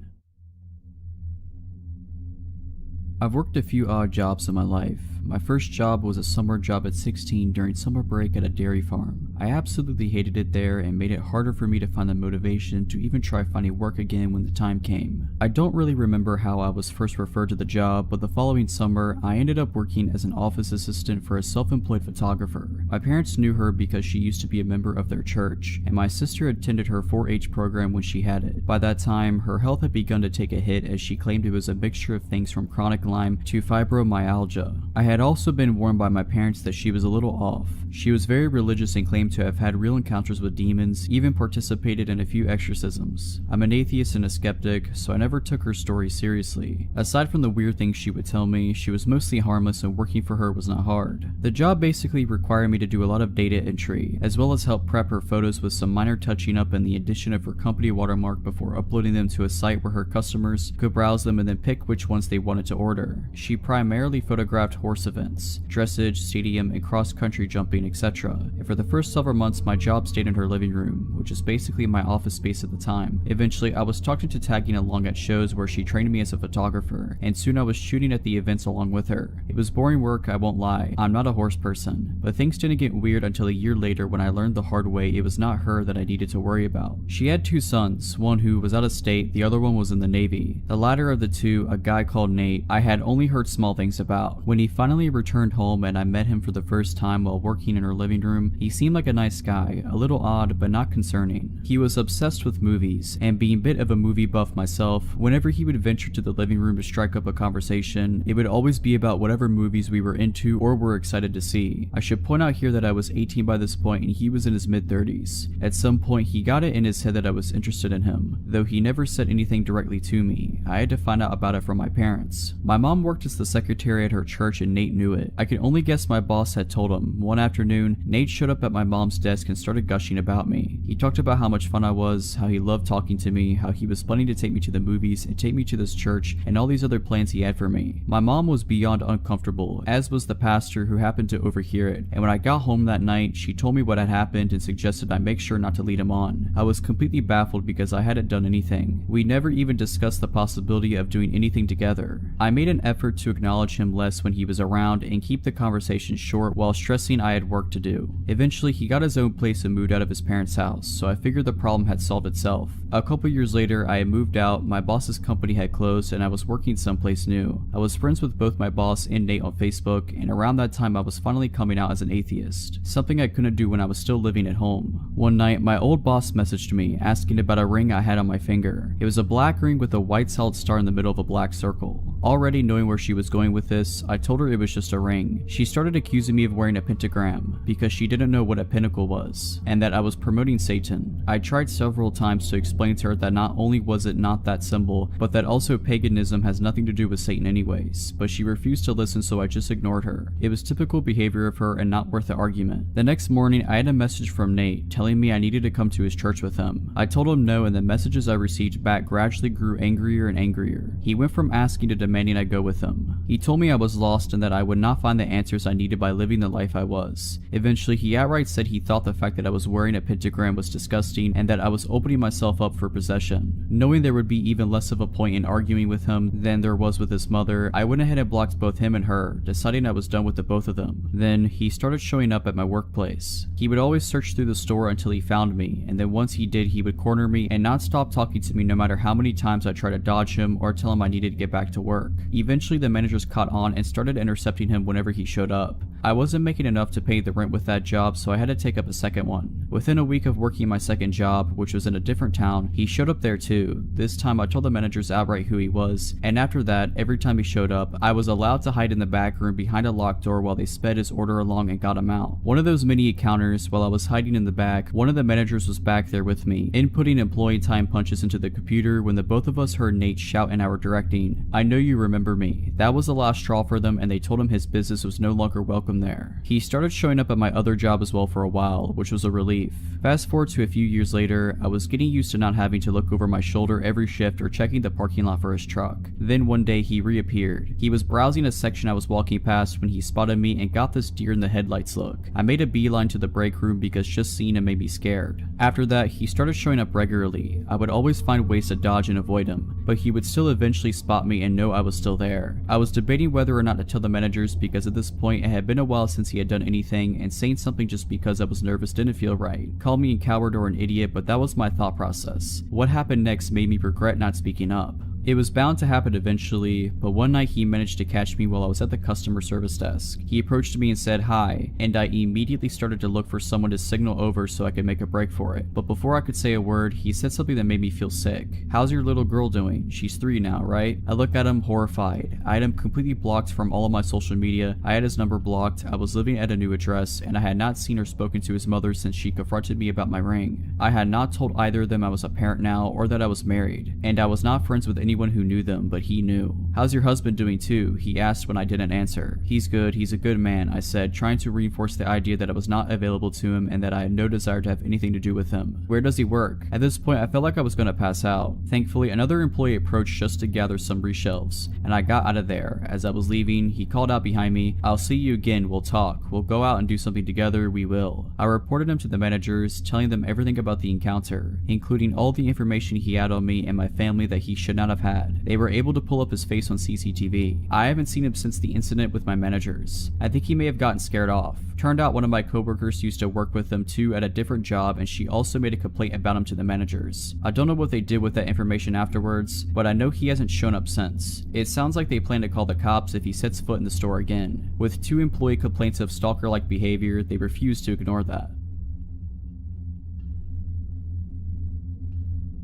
I've worked a few odd jobs in my life. My first job was a summer job at 16 during summer break at a dairy farm. I absolutely hated it there and made it harder for me to find the motivation to even try finding work again when the time came. I don't really remember how I was first referred to the job, but the following summer, I ended up working as an office assistant for a self-employed photographer. My parents knew her because she used to be a member of their church, and my sister attended her 4-H program when she had it. By that time, her health had begun to take a hit as she claimed it was a mixture of things from chronic Lyme to fibromyalgia. I had also been warned by my parents that she was a little off. She was very religious and claimed to have had real encounters with demons, even participated in a few exorcisms. I'm an atheist and a skeptic, so I never took her story seriously. Aside from the weird things she would tell me, she was mostly harmless and working for her was not hard. The job basically required me to do a lot of data entry, as well as help prep her photos with some minor touching up and the addition of her company watermark before uploading them to a site where her customers could browse them and then pick which ones they wanted to order. She primarily photographed horse events, dressage, stadium, and cross-country jumping, etc. And for the first several months, my job stayed in her living room, which is basically my office space at the time. Eventually, I was talked into tagging along at shows where she trained me as a photographer, and soon I was shooting at the events along with her. It was boring work, I won't lie. I'm not a horse person. But things didn't get weird until a year later when I learned the hard way it was not her that I needed to worry about. She had 2 sons, one who was out of state, the other one was in the Navy. The latter of the two, a guy called Nate, I had only heard small things about. When he finally finally returned home and I met him for the first time while working in her living room, he seemed like a nice guy, a little odd but not concerning. He was obsessed with movies, and being a bit of a movie buff myself, whenever he would venture to the living room to strike up a conversation, it would always be about whatever movies we were into or were excited to see. I should point out here that I was 18 by this point and he was in his mid-30s. At some point he got it in his head that I was interested in him, though he never said anything directly to me. I had to find out about it from my parents. My mom worked as the secretary at her church and Nate knew it. I can only guess my boss had told him. One afternoon, Nate showed up at my mom's desk and started gushing about me. He talked about how much fun I was, how he loved talking to me, how he was planning to take me to the movies and take me to this church and all these other plans he had for me. My mom was beyond uncomfortable, as was the pastor who happened to overhear it, and when I got home that night, she told me what had happened and suggested I make sure not to lead him on. I was completely baffled because I hadn't done anything. We never even discussed the possibility of doing anything together. I made an effort to acknowledge him less when he was around and keep the conversation short while stressing I had work to do. Eventually, he got his own place and moved out of his parents' house, so I figured the problem had solved itself. A couple years later, I had moved out, my boss's company had closed, and I was working someplace new. I was friends with both my boss and Nate on Facebook, and around that time I was finally coming out as an atheist, something I couldn't do when I was still living at home. One night, my old boss messaged me, asking about a ring I had on my finger. It was a black ring with a white solid star in the middle of a black circle. Already knowing where she was going with this, I told her it was just a ring. She started accusing me of wearing a pentagram, because she didn't know what a pinnacle was, and that I was promoting Satan. I tried several times to explain to her that not only was it not that symbol, but that also paganism has nothing to do with Satan anyways, but she refused to listen, so I just ignored her. It was typical behavior of her and not worth the argument. The next morning, I had a message from Nate telling me I needed to come to his church with him. I told him no, and the messages I received back gradually grew angrier and angrier. He went from asking to demanding I go with him. He told me I was lost and that I would not find the answers I needed by living the life I was. Eventually, he outright said he thought the fact that I was wearing a pentagram was disgusting and that I was opening myself up for possession. Knowing there would be even less of a point in arguing with him than there was with his mother, I went ahead and blocked both him and her, deciding I was done with the both of them. Then, he started showing up at my workplace. He would always search through the store until he found me, and then once he did, he would corner me and not stop talking to me no matter how many times I tried to dodge him or tell him I needed to get back to work. Eventually, the managers caught on and started intercepting him whenever he showed up. I wasn't making enough to pay the rent with that job, so I had to take up a second one. Within a week of working my second job, which was in a different town, he showed up there too. This time I told the managers outright who he was, and after that, every time he showed up, I was allowed to hide in the back room behind a locked door while they sped his order along and got him out. One of those many encounters, while I was hiding in the back, one of the managers was back there with me, inputting employee time punches into the computer when the both of us heard Nate shout in our directing, "I know you remember me." That was the last straw for them, and they told him his business was no longer welcome there. He started showing up at my other job as well for a while, which was a relief. Fast forward to a few years later, I was getting used to not having to look over my shoulder every shift or checking the parking lot for his truck. Then one day he reappeared. He was browsing a section I was walking past when he spotted me and got this deer in the headlights look. I made a beeline to the break room because just seeing him made me scared. After that, he started showing up regularly. I would always find ways to dodge and avoid him, but he would still eventually spot me and know I was still there. I was debating whether or not to tell the managers because at this point it had been a while since he had done anything, and saying something just because I was nervous didn't feel right. Call me a coward or an idiot, but that was my thought process. What happened next made me regret not speaking up. It was bound to happen eventually, but one night he managed to catch me while I was at the customer service desk. He approached me and said hi, and I immediately started to look for someone to signal over so I could make a break for it. But before I could say a word, he said something that made me feel sick. "How's your little girl doing? She's 3 now, right?" I looked at him horrified. I had him completely blocked from all of my social media, I had his number blocked, I was living at a new address, and I had not seen or spoken to his mother since she confronted me about my ring. I had not told either of them I was a parent now or that I was married, and I was not friends with anyone who knew them, but he knew. "How's your husband doing too?" he asked when I didn't answer. "He's good, he's a good man," I said, trying to reinforce the idea that I was not available to him and that I had no desire to have anything to do with him. "Where does he work?" At this point, I felt like I was going to pass out. Thankfully, another employee approached just to gather some reshelves, and I got out of there. As I was leaving, he called out behind me, "I'll see you again, we'll talk. We'll go out and do something together, we will." I reported him to the managers, telling them everything about the encounter, including all the information he had on me and my family that he should not have had. They were able to pull up his face on CCTV. I haven't seen him since the incident with my managers. I think he may have gotten scared off. Turned out one of my coworkers used to work with him too at a different job, and she also made a complaint about him to the managers. I don't know what they did with that information afterwards, but I know he hasn't shown up since. It sounds like they plan to call the cops if he sets foot in the store again. With 2 employee complaints of stalker-like behavior, they refuse to ignore that.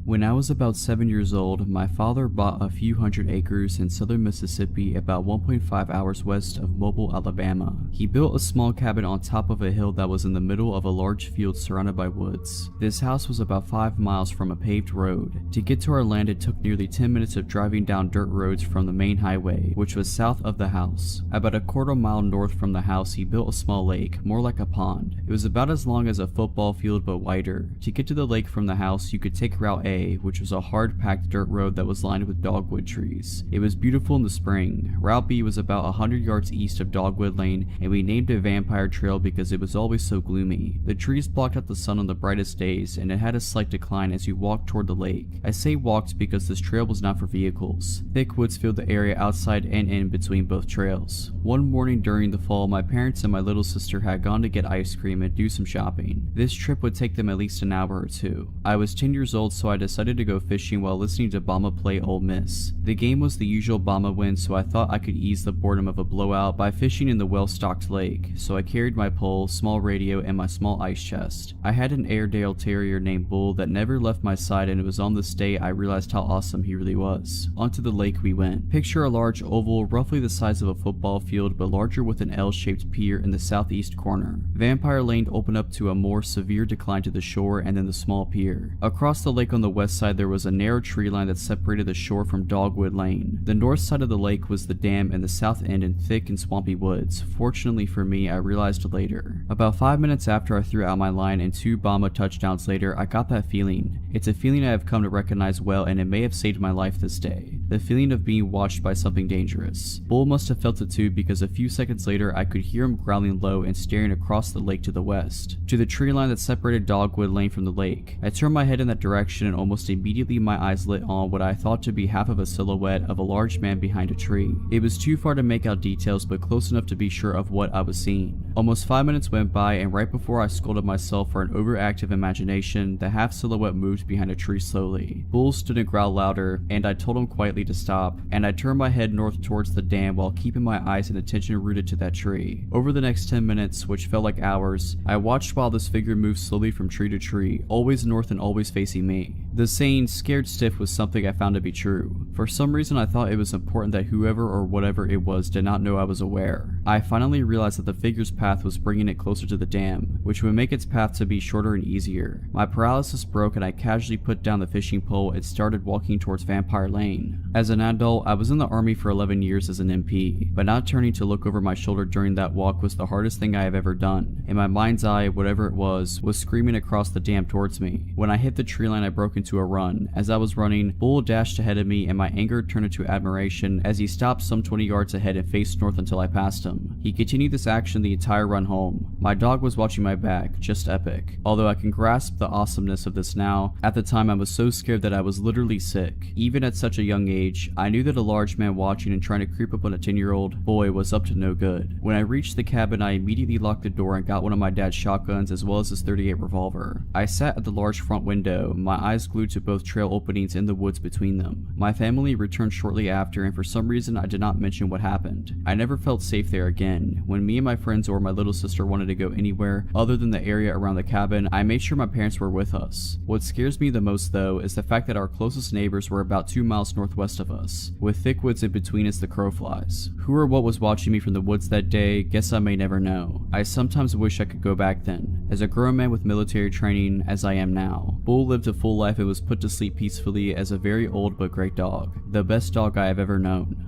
When I was about 7 years old, my father bought a few hundred acres in southern Mississippi about 1.5 hours west of Mobile, Alabama. He built a small cabin on top of a hill that was in the middle of a large field surrounded by woods. This house was about 5 miles from a paved road. To get to our land, it took nearly 10 minutes of driving down dirt roads from the main highway, which was south of the house. About a quarter mile north from the house, he built a small lake, more like a pond. It was about as long as a football field but wider. To get to the lake from the house, you could take Route A, which was a hard-packed dirt road that was lined with dogwood trees. It was beautiful in the spring. Route B was about 100 yards east of Dogwood Lane, and we named it Vampire Trail because it was always so gloomy. The trees blocked out the sun on the brightest days, and it had a slight decline as you walked toward the lake. I say walked because this trail was not for vehicles. Thick woods filled the area outside and in between both trails. One morning during the fall, my parents and my little sister had gone to get ice cream and do some shopping. This trip would take them at least an hour or two. I was 10 years old, so I decided to go fishing while listening to Bama play Ole Miss. The game was the usual Bama win, so I thought I could ease the boredom of a blowout by fishing in the well-stocked lake, so I carried my pole, small radio, and my small ice chest. I had an Airedale Terrier named Bull that never left my side, and it was on this day I realized how awesome he really was. Onto the lake we went. Picture a large oval, roughly the size of a football field, but larger with an L-shaped pier in the southeast corner. Vampire Lane opened up to a more severe decline to the shore and then the small pier. Across the lake on the west side there was a narrow tree line that separated the shore from Dogwood Lane. The north side of the lake was the dam, and the south end in thick and swampy woods. Fortunately for me, I realized later. About 5 minutes after I threw out my line and 2 Bama touchdowns later, I got that feeling. It's a feeling I have come to recognize well, and it may have saved my life this day. The feeling of being watched by something dangerous. Bull must have felt it too, because a few seconds later I could hear him growling low and staring across the lake to the west, to the tree line that separated Dogwood Lane from the lake. I turned my head in that direction, and almost immediately my eyes lit on what I thought to be half of a silhouette of a large man behind a tree. It was too far to make out details, but close enough to be sure of what I was seeing. Almost 5 minutes went by, and right before I scolded myself for an overactive imagination, the half silhouette moved behind a tree slowly. Bull stood and growled louder, and I told him quietly to stop, and I turned my head north towards the dam while keeping my eyes and attention rooted to that tree. Over the next 10 minutes, which felt like hours, I watched while this figure moved slowly from tree to tree, always north and always facing me. The saying, "scared stiff," was something I found to be true. For some reason I thought it was important that whoever or whatever it was did not know I was aware. I finally realized that the figure's path was bringing it closer to the dam, which would make its path to be shorter and easier. My paralysis broke, and I casually put down the fishing pole and started walking towards Vampire Lane. As an adult, I was in the army for 11 years as an MP, but not turning to look over my shoulder during that walk was the hardest thing I have ever done. In my mind's eye, whatever it was screaming across the dam towards me. When I hit the tree line, I broke into a run. As I was running, Bull dashed ahead of me, and my anger turned into admiration as he stopped some 20 yards ahead and faced north until I passed him. He continued this action the entire run home. My dog was watching my back, just epic. Although I can grasp the awesomeness of this now, at the time I was so scared that I was literally sick. Even at such a young age, I knew that a large man watching and trying to creep up on a 10-year-old boy was up to no good. When I reached the cabin, I immediately locked the door and got one of my dad's shotguns as well as his .38 revolver. I sat at the large front window, my eyes glued to both trail openings in the woods between them. My family returned shortly after, and for some reason I did not mention what happened. I never felt safe there again. When me and my friends or my little sister wanted to go anywhere other than the area around the cabin, I made sure my parents were with us. What scares me the most though is the fact that our closest neighbors were about 2 miles northwest of us, with thick woods in between as the crow flies. Who or what was watching me from the woods that day, guess I may never know. I sometimes wish I could go back then, as a grown man with military training as I am now. Bull lived a full life and was put to sleep peacefully as a very old but great dog. The best dog I have ever known.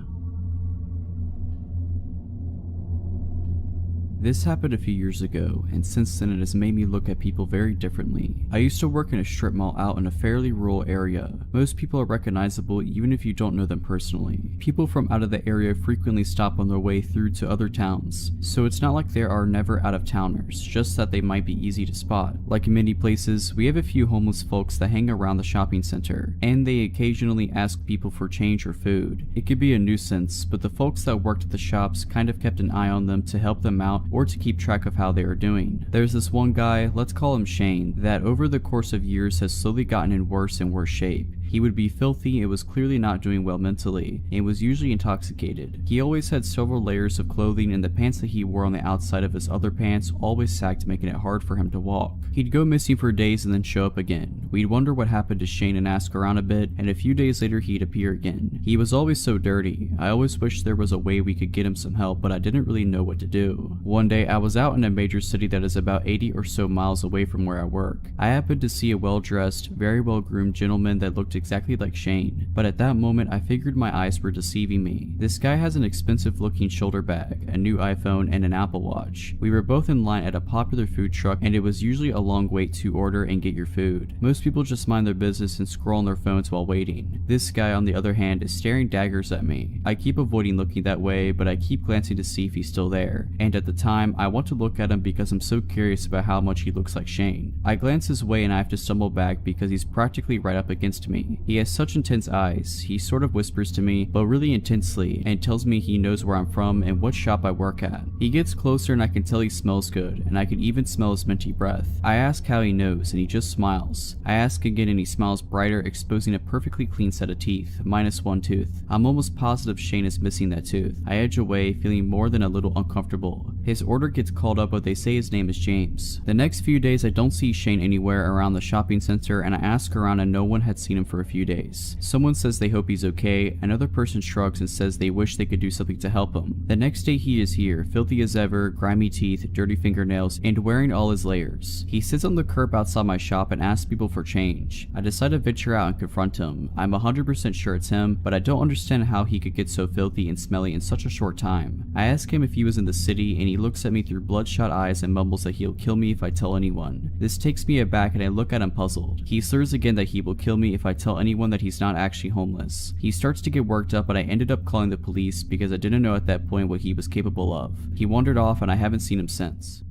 This happened a few years ago, and since then it has made me look at people very differently. I used to work in a strip mall out in a fairly rural area. Most people are recognizable even if you don't know them personally. People from out of the area frequently stop on their way through to other towns, so it's not like there are never out-of-towners, just that they might be easy to spot. Like in many places, we have a few homeless folks that hang around the shopping center, and they occasionally ask people for change or food. It could be a nuisance, but the folks that worked at the shops kind of kept an eye on them to help them out or to keep track of how they are doing. There's this one guy, let's call him Shane, that over the course of years has slowly gotten in worse and worse shape. He would be filthy and was clearly not doing well mentally, and was usually intoxicated. He always had several layers of clothing, and the pants that he wore on the outside of his other pants always sagged, making it hard for him to walk. He'd go missing for days and then show up again. We'd wonder what happened to Shane and ask around a bit, and a few days later he'd appear again. He was always so dirty. I always wished there was a way we could get him some help, but I didn't really know what to do. One day I was out in a major city that is about 80 or so miles away from where I work. I happened to see a well-dressed, very well-groomed gentleman that looked exactly like Shane, but at that moment I figured my eyes were deceiving me. This guy has an expensive looking shoulder bag, a new iPhone, and an Apple Watch. We were both in line at a popular food truck, and it was usually a long wait to order and get your food. Most people just mind their business and scroll on their phones while waiting. This guy, on the other hand, is staring daggers at me. I keep avoiding looking that way, but I keep glancing to see if he's still there, and at the time I want to look at him because I'm so curious about how much he looks like Shane. I glance his way and I have to stumble back because he's practically right up against me. He has such intense eyes. He sort of whispers to me, but really intensely, and tells me he knows where I'm from and what shop I work at. He gets closer and I can tell he smells good, and I can even smell his minty breath. I ask how he knows, and he just smiles. I ask again and he smiles brighter, exposing a perfectly clean set of teeth, minus one tooth. I'm almost positive Shane is missing that tooth. I edge away, feeling more than a little uncomfortable. His order gets called up, but they say his name is James. The next few days I don't see Shane anywhere around the shopping center, and I ask around and no one had seen him for a few days. Someone says they hope he's okay, another person shrugs and says they wish they could do something to help him. The next day he is here, filthy as ever, grimy teeth, dirty fingernails, and wearing all his layers. He sits on the curb outside my shop and asks people for change. I decide to venture out and confront him. I'm 100% sure it's him, but I don't understand how he could get so filthy and smelly in such a short time. I ask him if he was in the city, and he looks at me through bloodshot eyes and mumbles that he'll kill me if I tell anyone. This takes me aback and I look at him puzzled. He slurs again that he will kill me if I tell anyone that he's not actually homeless. He starts to get worked up, but I ended up calling the police because I didn't know at that point what he was capable of. He wandered off and I haven't seen him since.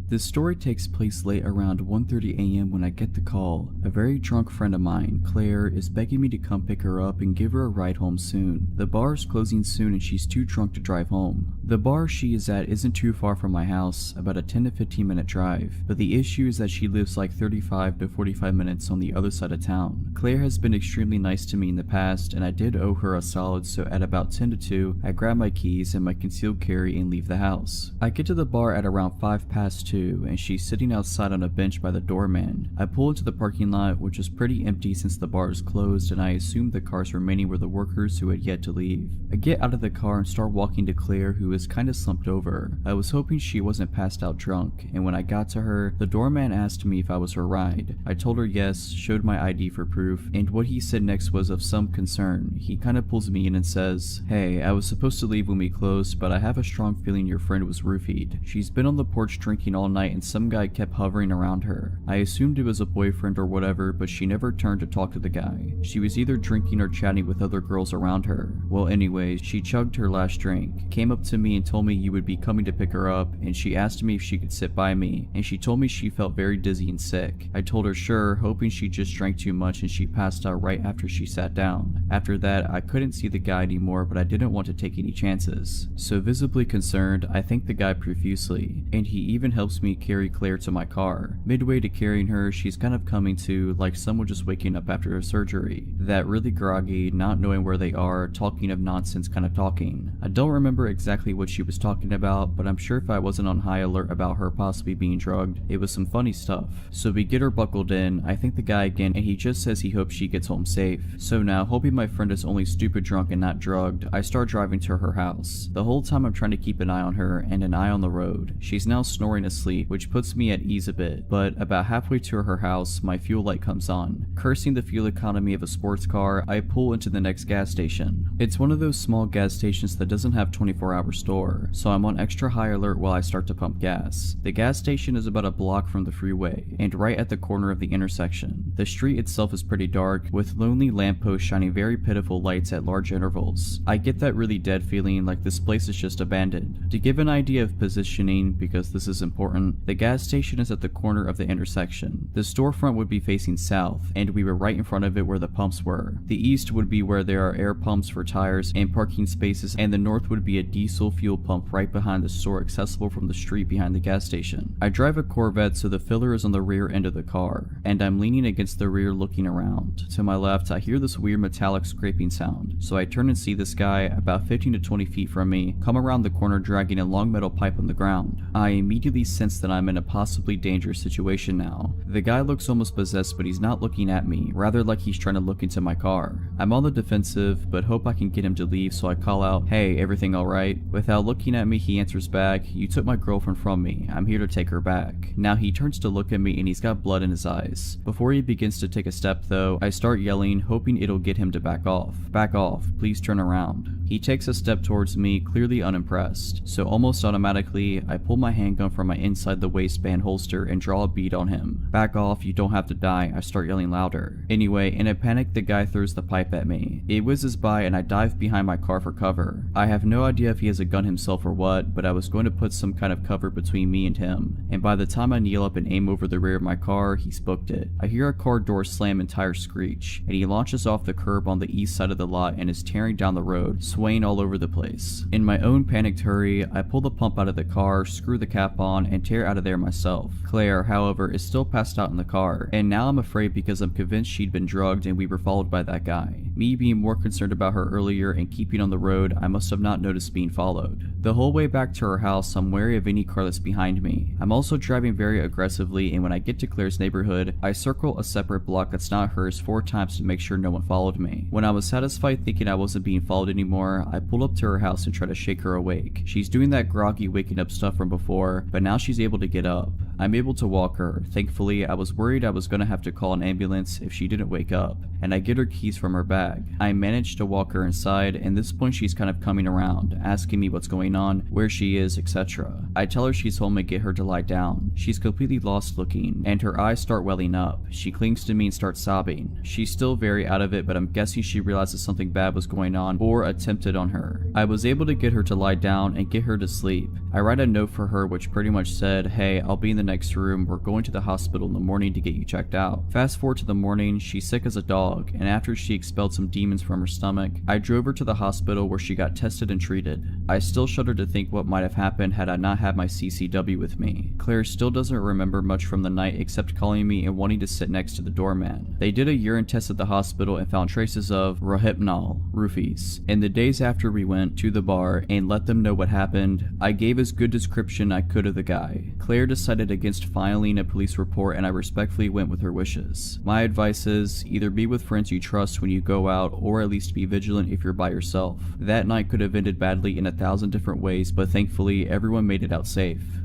This story takes place late around 1:30 a.m. when I get the call. A very drunk friend of mine, Claire, is begging me to come pick her up and give her a ride home soon. The bar is closing soon and she's too drunk to drive home. The bar she is at isn't too far from my house, about a 10 to 15 minute drive, but the issue is that she lives like 35 to 45 minutes on the other side of town. Claire has been extremely nice to me in the past, and I did owe her a solid, so at about 10 to 2, I grab my keys and my concealed carry and leave the house. I get to the bar at around 2:05, and she's sitting outside on a bench by the doorman. I pull into the parking lot, which is pretty empty since the bar is closed, and I assumed the cars remaining were the workers who had yet to leave. I get out of the car and start walking to Claire, who is kinda slumped over. I was hoping she wasn't passed out drunk, and when I got to her, the doorman asked me if I was her ride. I told her yes, showed my ID for proof, and what he said next was of some concern. He kinda pulls me in and says, "Hey, I was supposed to leave when we closed, but I have a strong feeling your friend was roofied. She's been on the porch drinking all night and some guy kept hovering around her. I assumed it was a boyfriend or whatever, but she never turned to talk to the guy. She was either drinking or chatting with other girls around her. Well, anyways, she chugged her last drink, came up to me and told me you would be coming to pick her up, and she asked me if she could sit by me, and she told me she felt very dizzy and sick. I told her sure, hoping she just drank too much, and she passed out right after she sat down. After that, I couldn't see the guy anymore, but I didn't want to take any chances. So visibly concerned, I thank the guy profusely, and he even helps me carry Claire to my car. Midway to carrying her, she's kind of coming to, like someone just waking up after a surgery. That really groggy, not knowing where they are, talking of nonsense kind of talking. I don't remember exactly what she was talking about, but I'm sure if I wasn't on high alert about her possibly being drugged, it was some funny stuff. So we get her buckled in, I thank the guy again, and he just says he hopes she gets home safe. So now, hoping my friend is only stupid drunk and not drugged, I start driving to her house. The whole time I'm trying to keep an eye on her and an eye on the road. She's now snoring asleep sleep, which puts me at ease a bit, but about halfway to her house, my fuel light comes on. Cursing the fuel economy of a sports car, I pull into the next gas station. It's one of those small gas stations that doesn't have 24-hour store, so I'm on extra high alert while I start to pump gas. The gas station is about a block from the freeway, and right at the corner of the intersection. The street itself is pretty dark, with lonely lampposts shining very pitiful lights at large intervals. I get that really dead feeling like this place is just abandoned. To give an idea of positioning, because this is important, the gas station is at the corner of the intersection. The storefront would be facing south, and we were right in front of it where the pumps were. The east would be where there are air pumps for tires and parking spaces, and the north would be a diesel fuel pump right behind the store accessible from the street behind the gas station. I drive a Corvette, so the filler is on the rear end of the car, and I'm leaning against the rear looking around. To my left, I hear this weird metallic scraping sound, so I turn and see this guy about 15 to 20 feet from me come around the corner dragging a long metal pipe on the ground. I immediately sense that I'm in a possibly dangerous situation now. The guy looks almost possessed, but he's not looking at me, rather like he's trying to look into my car. I'm on the defensive, but hope I can get him to leave, so I call out, "Hey, everything alright?" Without looking at me, he answers back, "You took my girlfriend from me. I'm here to take her back." Now he turns to look at me and he's got blood in his eyes. Before he begins to take a step though, I start yelling, hoping it'll get him to back off. "Back off, please turn around." He takes a step towards me, clearly unimpressed, so almost automatically, I pull my handgun from my inside the waistband holster and draw a bead on him. "Back off, you don't have to die," I start yelling louder. Anyway, in a panic, the guy throws the pipe at me. It whizzes by and I dive behind my car for cover. I have no idea if he has a gun himself or what, but I was going to put some kind of cover between me and him, and by the time I kneel up and aim over the rear of my car, he's booked it. I hear a car door slam and tires screech, and he launches off the curb on the east side of the lot and is tearing down the road, swaying all over the place. In my own panicked hurry, I pull the pump out of the car, screw the cap on, and tear out of there myself. Claire, however, is still passed out in the car, and now I'm afraid because I'm convinced she'd been drugged and we were followed by that guy. Me being more concerned about her earlier and keeping on the road, I must have not noticed being followed. The whole way back to her house, I'm wary of any car that's behind me. I'm also driving very aggressively, and when I get to Claire's neighborhood, I circle a separate block that's not hers 4 times to make sure no one followed me. When I was satisfied thinking I wasn't being followed anymore, I pull up to her house and try to shake her awake. She's doing that groggy waking up stuff from before, but now she's able to get up. I'm able to walk her. Thankfully, I was worried I was gonna have to call an ambulance if she didn't wake up, and I get her keys from her bag. I managed to walk her inside, and at this point she's kind of coming around, asking me what's going on, where she is, etc. I tell her she's home and get her to lie down. She's completely lost looking, and her eyes start welling up. She clings to me and starts sobbing. She's still very out of it, but I'm guessing she realizes something bad was going on or attempted on her. I was able to get her to lie down and get her to sleep. I write a note for her which pretty much said, "Hey, I'll be in the next room. We're going to the hospital in the morning to get you checked out." Fast forward to the morning, she's sick as a dog, and after she expelled some demons from her stomach, I drove her to the hospital where she got tested and treated. I still shudder to think what might have happened had I not had my CCW with me. Claire still doesn't remember much from the night except calling me and wanting to sit next to the doorman. They did a urine test at the hospital and found traces of rohypnol, roofies. In the days after we went to the bar and let them know what happened, I gave as good description I could of the guy. Claire decided against filing a police report, and I respectfully went with her wishes. My advice is, either be with friends you trust when you go out, or at least be vigilant if you're by yourself. That night could have ended badly in 1,000 different ways, but thankfully everyone made it out safe.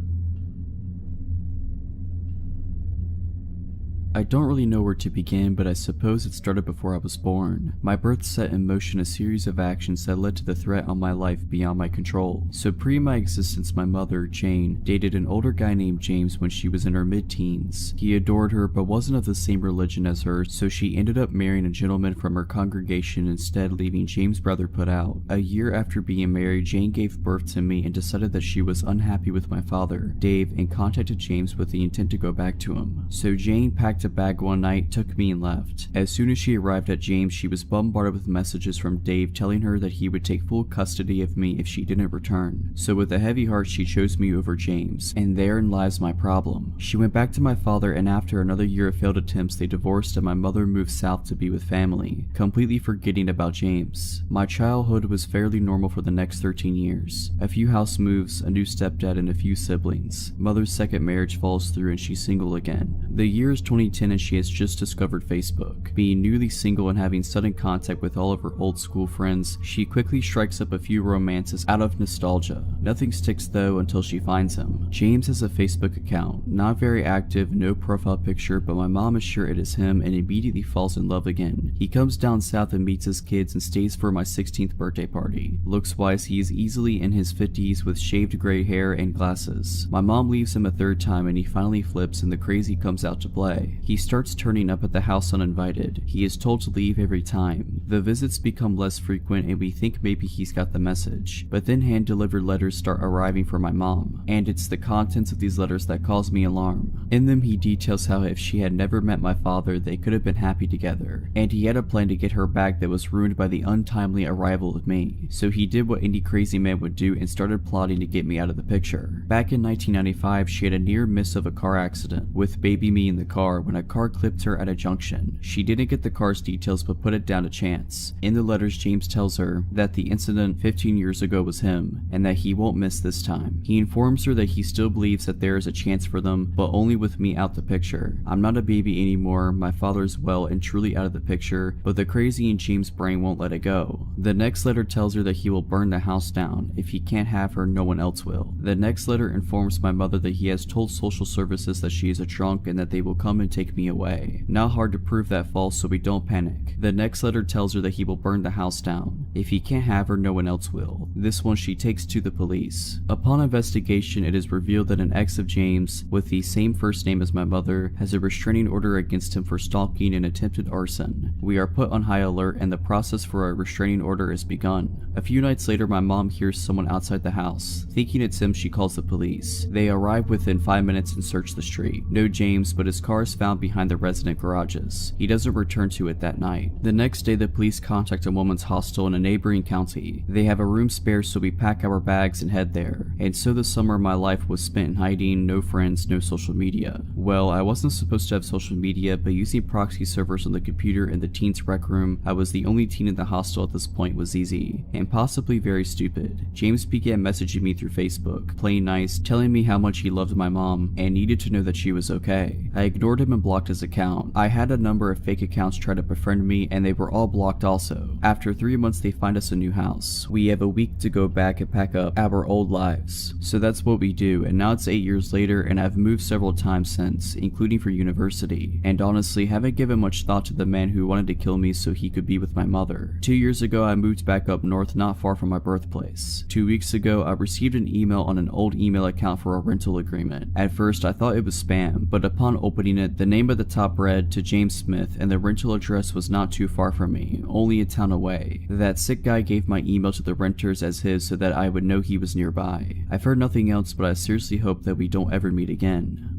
I don't really know where to begin, but I suppose it started before I was born. My birth set in motion a series of actions that led to the threat on my life beyond my control. So pre my existence, my mother, Jane, dated an older guy named James when she was in her mid-teens. He adored her but wasn't of the same religion as her, so she ended up marrying a gentleman from her congregation instead, leaving James' brother put out. A year after being married, Jane gave birth to me and decided that she was unhappy with my father, Dave, and contacted James with the intent to go back to him. So Jane packed a bag one night, took me, and left. As soon as she arrived at James, she was bombarded with messages from Dave telling her that he would take full custody of me if she didn't return. So with a heavy heart, she chose me over James, and therein lies my problem. She went back to my father, and after another year of failed attempts, they divorced and my mother moved south to be with family, completely forgetting about James. My childhood was fairly normal for the next 13 years. A few house moves, a new stepdad, and a few siblings. Mother's second marriage falls through and she's single again. The year is 2010 and she has just discovered Facebook. Being newly single and having sudden contact with all of her old school friends, she quickly strikes up a few romances out of nostalgia. Nothing sticks though until she finds him. James has a Facebook account, not very active, no profile picture, but my mom is sure it is him and immediately falls in love again. He comes down south and meets his kids and stays for my 16th birthday party. Looks wise, he is easily in his 50s with shaved gray hair and glasses. My mom leaves him a third time and he finally flips and the crazy comes out to play. He starts turning up at the house uninvited. He is told to leave every time. The visits become less frequent and we think maybe he's got the message. But then hand-delivered letters start arriving for my mom, and it's the contents of these letters that cause me alarm. In them he details how if she had never met my father they could have been happy together, and he had a plan to get her back that was ruined by the untimely arrival of me. So he did what any crazy man would do and started plotting to get me out of the picture. Back in 1995 she had a near miss of a car accident, with baby me in the car when a car clipped her at a junction. She didn't get the car's details but put it down to chance. In the letters James tells her that the incident 15 years ago was him, and that he won't miss this time. He informs her that he still believes that there is a chance for them, but only with me out the picture. I'm not a baby anymore, my father's well and truly out of the picture, but the crazy in James' brain won't let it go. The next letter tells her that he will burn the house down. If he can't have her, no one else will. The next letter informs my mother that he has told social services that she is a drunk and that they will come and take me away. Not hard to prove that false, so we don't panic. The next letter tells her that he will burn the house down. If he can't have her, no one else will. This one she takes to the police. Upon investigation, it is revealed that an ex of James, with the same first name as my mother, has a restraining order against him for stalking and attempted arson. We are put on high alert and the process for a restraining order is begun. A few nights later, my mom hears someone outside the house. Thinking it's him, she calls the police. They arrive within 5 minutes and search the street. No James, but his car is found behind the resident garages. He doesn't return to it that night. The next day, the police contact a woman's hostel in a neighboring county. They have a room spare, so we pack our bags and head there. And so the summer of my life was spent in hiding, no friends, no social media. Well, I wasn't supposed to have social media, but using proxy servers on the computer in the teens rec room, I was the only teen in the hostel at this point, was easy, and possibly very stupid. James began messaging me through Facebook, playing nice, telling me how much he loved my mom, and needed to know that she was okay. I ignored him and blocked his account. I had a number of fake accounts try to befriend me, and they were all blocked also. After 3 months, they find us a new house. We have a week to go back and pack up our old lives. So that's what we do, and now it's 8 years later, and I've moved several times since, including for university, and honestly haven't given much thought to the man who wanted to kill me so he could be with my mother. 2 years ago, I moved back up north not far from my birthplace. 2 weeks ago, I received an email on an old email account for a rental agreement. At first, I thought it was spam, but upon opening it, the name at the top read to James Smith, and the rental address was not too far from me, only a town away. That sick guy gave my email to the renters as his so that I would know he was nearby. I've heard nothing else, but I seriously hope that we don't ever meet again.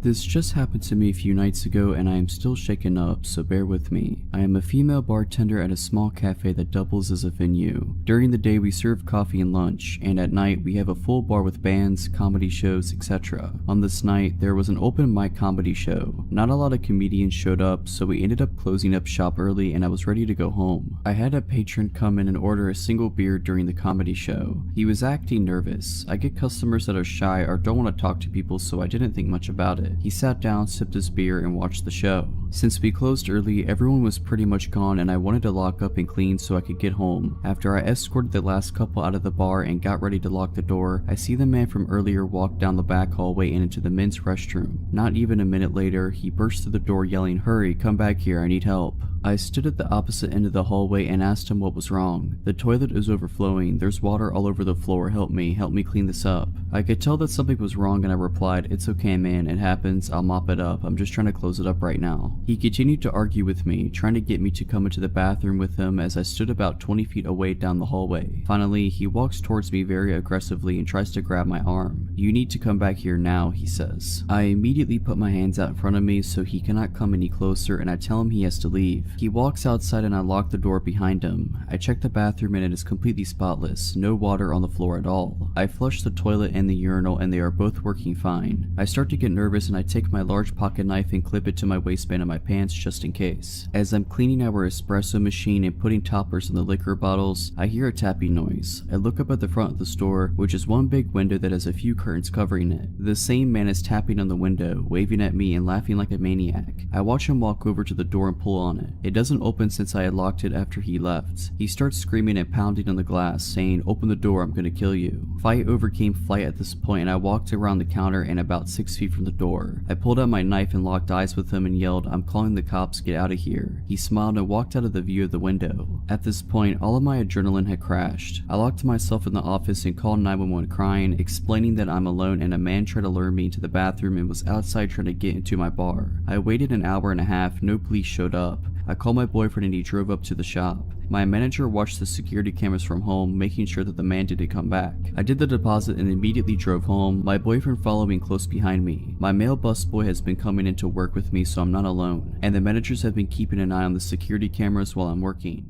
This just happened to me a few nights ago and I am still shaken up, so bear with me. I am a female bartender at a small cafe that doubles as a venue. During the day we serve coffee and lunch, and at night we have a full bar with bands, comedy shows, etc. On this night, there was an open mic comedy show. Not a lot of comedians showed up, so we ended up closing up shop early and I was ready to go home. I had a patron come in and order a single beer during the comedy show. He was acting nervous. I get customers that are shy or don't want to talk to people, so I didn't think much about it. He sat down, sipped his beer, and watched the show. Since we closed early, everyone was pretty much gone and I wanted to lock up and clean so I could get home. After I escorted the last couple out of the bar and got ready to lock the door, I see the man from earlier walk down the back hallway and into the men's restroom. Not even a minute later, he burst through the door yelling, "Hurry, come back here, I need help." I stood at the opposite end of the hallway and asked him what was wrong. "The toilet is overflowing, there's water all over the floor, help me clean this up." I could tell that something was wrong and I replied, "It's okay man, it happens, I'll mop it up, I'm just trying to close it up right now." He continued to argue with me, trying to get me to come into the bathroom with him as I stood about 20 feet away down the hallway. Finally, he walks towards me very aggressively and tries to grab my arm. "You need to come back here now," he says. I immediately put my hands out in front of me so he cannot come any closer and I tell him he has to leave. He walks outside and I lock the door behind him. I check the bathroom and it is completely spotless, no water on the floor at all. I flush the toilet and the urinal and they are both working fine. I start to get nervous and I take my large pocket knife and clip it to my waistband of my my pants just in case. As I'm cleaning our espresso machine and putting toppers in the liquor bottles, I hear a tapping noise. I look up at the front of the store, which is one big window that has a few curtains covering it. The same man is tapping on the window, waving at me and laughing like a maniac. I watch him walk over to the door and pull on it. It doesn't open since I had locked it after he left. He starts screaming and pounding on the glass, saying, "Open the door, I'm gonna kill you." Fight overcame flight at this point, and I walked around the counter and about 6 feet from the door. I pulled out my knife and locked eyes with him and yelled, "I'm calling the cops, get out of here." He smiled and walked out of the view of the window. At this point, all of my adrenaline had crashed. I locked myself in the office and called 911 crying, explaining that I'm alone and a man tried to lure me into the bathroom and was outside trying to get into my bar. I waited an hour and a half, no police showed up. I called my boyfriend and he drove up to the shop. My manager watched the security cameras from home, making sure that the man didn't come back. I did the deposit and immediately drove home, my boyfriend following close behind me. My male busboy has been coming into work with me, so I'm not alone, and the managers have been keeping an eye on the security cameras while I'm working.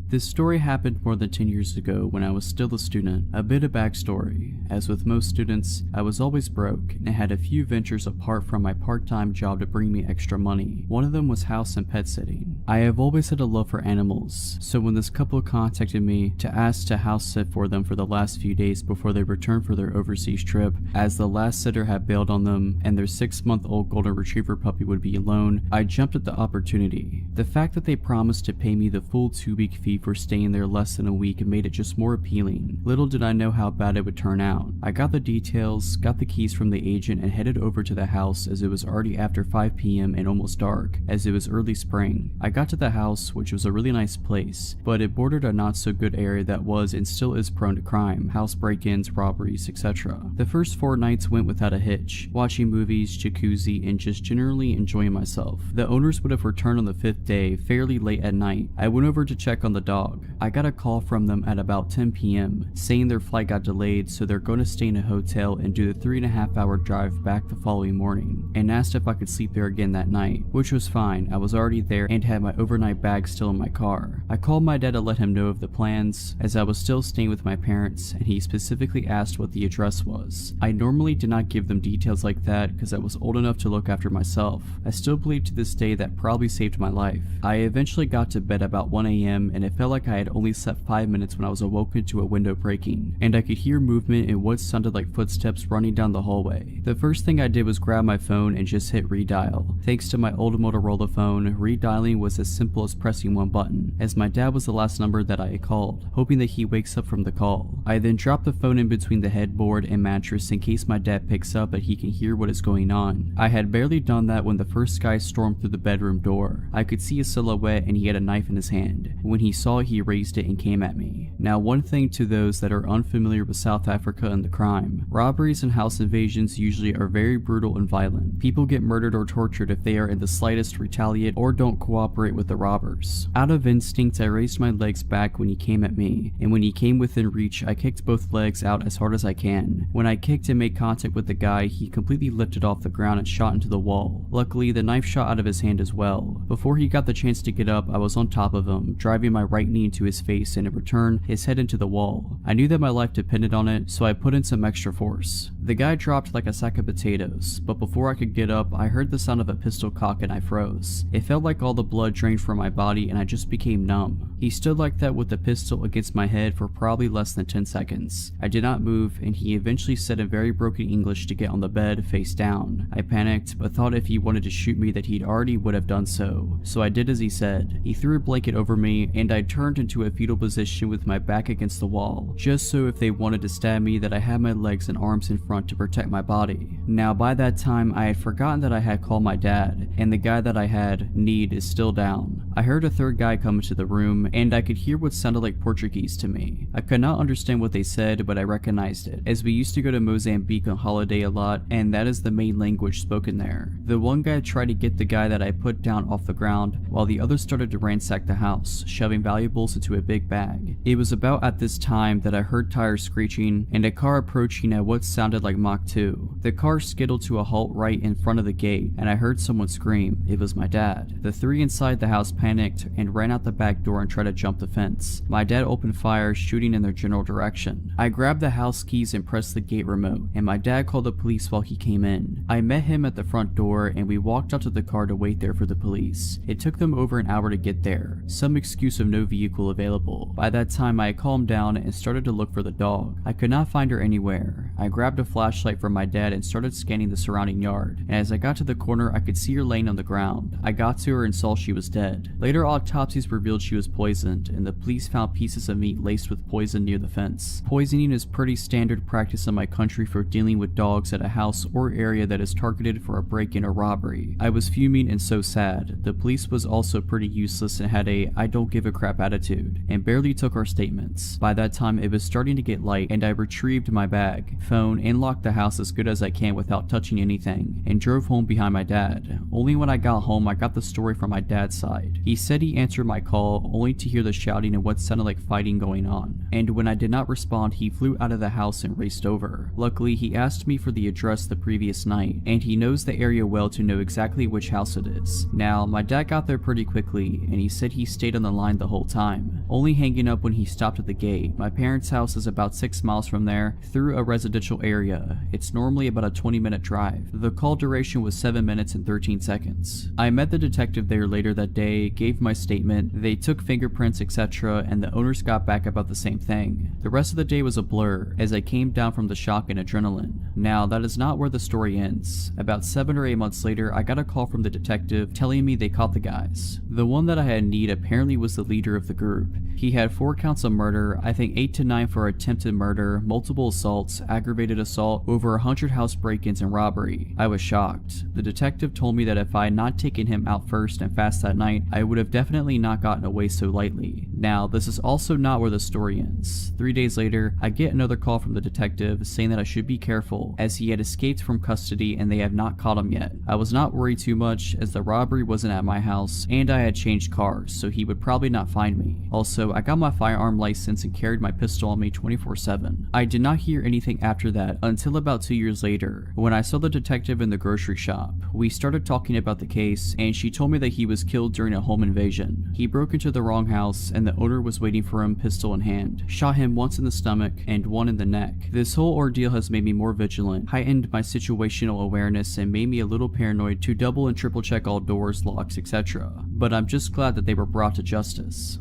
This story happened more than 10 years ago when I was still a student. A bit of backstory. As with most students, I was always broke and had a few ventures apart from my part-time job to bring me extra money. One of them was house and pet sitting. I have always had a love for animals, so when this couple contacted me to ask to house sit for them for the last few days before they returned for their overseas trip, as the last sitter had bailed on them and their 6-month-old golden retriever puppy would be alone, I jumped at the opportunity. The fact that they promised to pay me the full 2-week fee for staying there less than a week made it just more appealing. Little did I know how bad it would turn out. I got the details, got the keys from the agent, and headed over to the house as it was already after 5 p.m. and almost dark, as it was early spring. I got to the house, which was a really nice place, but it bordered a not so good area that was and still is prone to crime, house break-ins, robberies, etc. The first 4 nights went without a hitch, watching movies, jacuzzi, and just generally enjoying myself. The owners would have returned on the 5th day, fairly late at night. I went over to check on the dog. I got a call from them at about 10 p.m. saying their flight got delayed, so they're going to stay in a hotel and do the 3.5-hour drive back the following morning, and asked if I could sleep there again that night, which was fine. I was already there and had my overnight bag still in my car. I called my dad to let him know of the plans, as I was still staying with my parents, and he specifically asked what the address was. I normally did not give them details like that because I was old enough to look after myself. I still believe to this day that probably saved my life. I eventually got to bed about 1 a.m. and it felt like I had only slept 5 minutes when I was awoken to a window breaking, and I could hear movement and what sounded like footsteps running down the hallway. The first thing I did was grab my phone and just hit redial. Thanks to my old Motorola phone, redialing was as simple as pressing one button, as my dad was the last number that I had called, hoping that he wakes up from the call. I then dropped the phone in between the headboard and mattress in case my dad picks up but he can hear what is going on. I had barely done that when the first guy stormed through the bedroom door. I could see a silhouette and he had a knife in his hand. When he saw it, he raised it and came at me. Now, one thing to those that are unfamiliar with South Africa and the crime: robberies and house invasions usually are very brutal and violent. People get murdered or tortured if they are in the slightest retaliate or don't cooperate with the robbers. Out of instinct, I raised my legs back when he came at me, and when he came within reach, I kicked both legs out as hard as I can. When I kicked and made contact with the guy, he completely lifted off the ground and shot into the wall. Luckily, the knife shot out of his hand as well. Before he got the chance to get up, I was on top of him, driving my right knee into his face and in return, his head into the wall. I knew that my life depended on it, so I put in some extra force. The guy dropped like a sack of potatoes, but before I could get up, I heard the sound of a pistol cock and I froze. It felt like all the blood drained from my body and I just became numb. He stood like that with the pistol against my head for probably less than 10 seconds. I did not move, and he eventually said in very broken English to get on the bed, face down. I panicked, but thought if he wanted to shoot me that he'd already would have done so I did as he said. He threw a blanket over me, and I turned into a fetal position with my back against the wall, just so if they wanted to stab me that I had my legs and arms in front to protect my body. Now, by that time, I had forgotten that I had called my dad, and the guy that I had need is still down. I heard a third guy come into the room, and I could hear what sounded like Portuguese to me. I could not understand what they said, but I recognized it, as we used to go to Mozambique on holiday a lot, and that is the main language spoken there. The one guy tried to get the guy that I put down off the ground, while the other started to ransack the house, shoving valuables into a big bag. It was about at this time that I heard tires screeching and a car approaching at what sounded like Mach 2. The car skittled to a halt right in front of the gate, and I heard someone scream. It was my dad. The three inside the house panicked and ran out the back door and tried to jump the fence. My dad opened fire, shooting in their general direction. I grabbed the house keys and pressed the gate remote, and my dad called the police while he came in. I met him at the front door and we walked out to the car to wait there for the police. It took them over an hour to get there, some excuse of no vehicle available. By that time I had calmed down and started to look for the dog. I could not find her anywhere. I grabbed a flashlight from my dad and started scanning the surrounding yard, and as I got to the corner I could see her laying on the ground. I got to her and saw she was dead. Later autopsies revealed she was poisoned, and the police found pieces of meat laced with poison near the fence. Poisoning is pretty standard practice in my country for dealing with dogs at a house or area that is targeted for a break-in or robbery. I was fuming and so sad. The police was also pretty useless and had a I don't give a crap attitude, and barely took our statements. By that time it was starting to get light, and I retrieved my bag, phone, and locked the house as good as I can without touching anything, and drove home behind my dad. Only when I got home I got the story from my dad's side. He said he answered my call only to hear the shouting and what sounded like fighting going on, and when I did not respond he flew out of the house and raced over. Luckily he asked me for the address the previous night, and he knows the area well to know exactly which house it is. Now my dad got there pretty quickly, and he said he stayed on the line the whole time, only hanging up when he stopped at the gate. My parents' house is about 6 miles from there, through a residential area. It's normally about a 20-minute drive. The call duration was 7 minutes and 13 seconds. I met the detective there later that day, gave my statement, they took fingerprints etc, and the owners got back about the same thing. The rest of the day was a blur, as I came down from the shock and adrenaline. Now that is not where the story ends. About 7 or 8 months later I got a call from the detective telling me they caught the guys. The one that I had need apparently was the leader of the group. He had 4 counts of murder, I think 8 to 9 for attempted murder, multiple assaults, aggravated assault, over 100 house break-ins and robbery. I was shocked. The detective told me that if I had not taken him out first and fast that night, I would have definitely not gotten away so lightly. Now, this is also not where the story ends. 3 days later, I get another call from the detective saying that I should be careful as he had escaped from custody and they have not caught him yet. I was not worried too much as the robbery wasn't at my house and I had changed cars, so he would probably not find me. Also, I got my firearm license and carried my pistol on me 24/7. I did not hear anything after that until about 2 years later, when I saw the detective in the grocery shop. We started talking about the case, and she told me that he was killed during a home invasion. He broke into the wrong house, and the owner was waiting for him, pistol in hand. Shot him once in the stomach, and one in the neck. This whole ordeal has made me more vigilant, heightened my situational awareness, and made me a little paranoid to double and triple check all doors, locks, etc. But I'm just glad that they were brought to justice.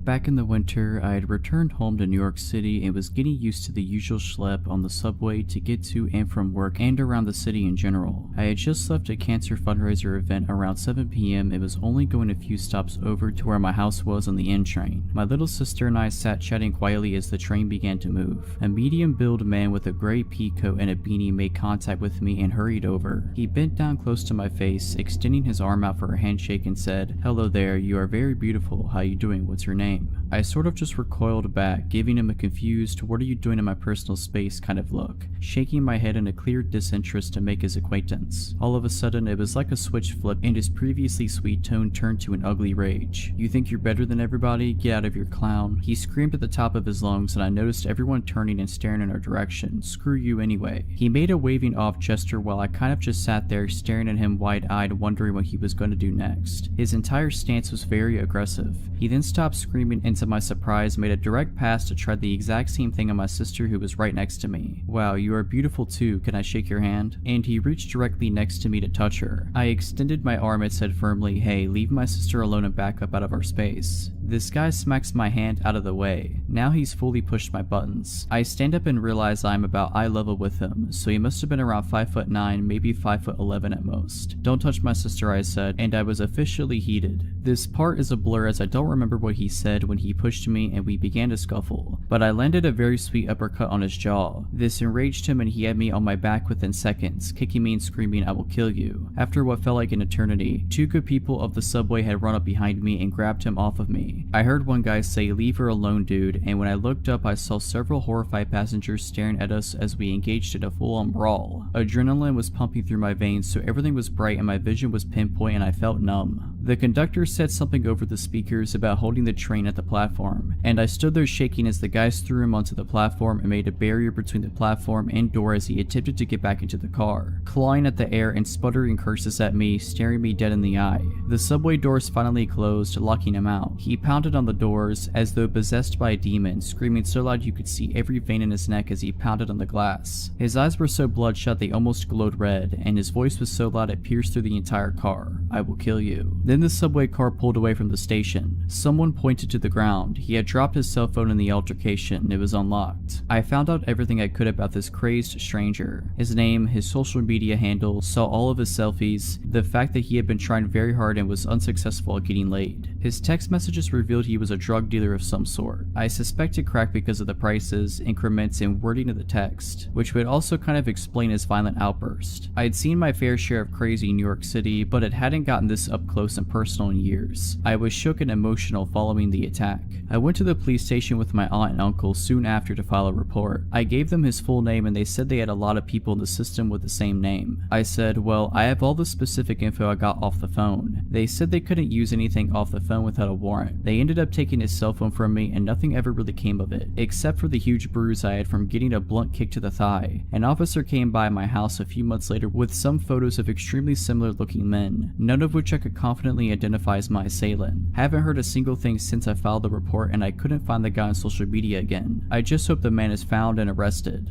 Back in the winter, I had returned home to New York City and was getting used to the usual schlep on the subway to get to and from work and around the city in general. I had just left a cancer fundraiser event around 7 PM and was only going a few stops over to where my house was on the N train. My little sister and I sat chatting quietly as the train began to move. A medium-build man with a gray pea coat and a beanie made contact with me and hurried over. He bent down close to my face, extending his arm out for a handshake and said, "Hello there, you are very beautiful. How you doing? What's your name?" I sort of just recoiled back, giving him a confused, "what are you doing in my personal space" kind of look, shaking my head in a clear disinterest to make his acquaintance. All of a sudden, it was like a switch flipped and his previously sweet tone turned to an ugly rage. "You think you're better than everybody? Get out of here, clown." He screamed at the top of his lungs, and I noticed everyone turning and staring in our direction. "Screw you anyway." He made a waving off gesture while I kind of just sat there staring at him wide-eyed, wondering what he was going to do next. His entire stance was very aggressive. He then stopped screaming and to my surprise made a direct pass to try the exact same thing on my sister who was right next to me. "Wow, you are beautiful too, can I shake your hand?" And he reached directly next to me to touch her. I extended my arm and said firmly, "Hey, leave my sister alone and back up out of our space." This guy smacks my hand out of the way. Now he's fully pushed my buttons. I stand up and realize I'm about eye level with him, so he must have been around 5'9", maybe 5'11" at most. "Don't touch my sister," I said, and I was officially heated. This part is a blur as I don't remember what he said when he pushed me and we began to scuffle, but I landed a very sweet uppercut on his jaw. This enraged him and he had me on my back within seconds, kicking me and screaming, "I will kill you." After what felt like an eternity, 2 good people of the subway had run up behind me and grabbed him off of me. I heard one guy say, "Leave her alone, dude," and when I looked up I saw several horrified passengers staring at us as we engaged in a full-on brawl. Adrenaline was pumping through my veins, so everything was bright and my vision was pinpoint and I felt numb. The conductor said something over the speakers about holding the train at the platform, and I stood there shaking as the guys threw him onto the platform and made a barrier between the platform and door as he attempted to get back into the car, clawing at the air and sputtering curses at me, staring me dead in the eye. The subway doors finally closed, locking him out. He pounded on the doors as though possessed by a demon, screaming so loud you could see every vein in his neck as he pounded on the glass. His eyes were so bloodshot they almost glowed red, and his voice was so loud it pierced through the entire car. "I will kill you." Then the subway car pulled away from the station. Someone pointed to the ground. He had dropped his cell phone in the altercation. It was unlocked. I found out everything I could about this crazed stranger. His name, his social media handle, saw all of his selfies, the fact that he had been trying very hard and was unsuccessful at getting laid. His text messages revealed he was a drug dealer of some sort. I suspected crack because of the prices, increments, and wording of the text, which would also kind of explain his violent outburst. I had seen my fair share of crazy in New York City, but it hadn't gotten this up close and personal in years. I was shook and emotional following the attack. I went to the police station with my aunt and uncle soon after to file a report. I gave them his full name and they said they had a lot of people in the system with the same name. I said, well, I have all the specific info I got off the phone. They said they couldn't use anything off the phone without a warrant. They ended up taking his cell phone from me and nothing ever really came of it, except for the huge bruise I had from getting a blunt kick to the thigh. An officer came by my house a few months later with some photos of extremely similar looking men, none of which I could confidently identify as my assailant. Haven't heard a single thing since I filed the report and I couldn't find the guy on social media again. I just hope the man is found and arrested.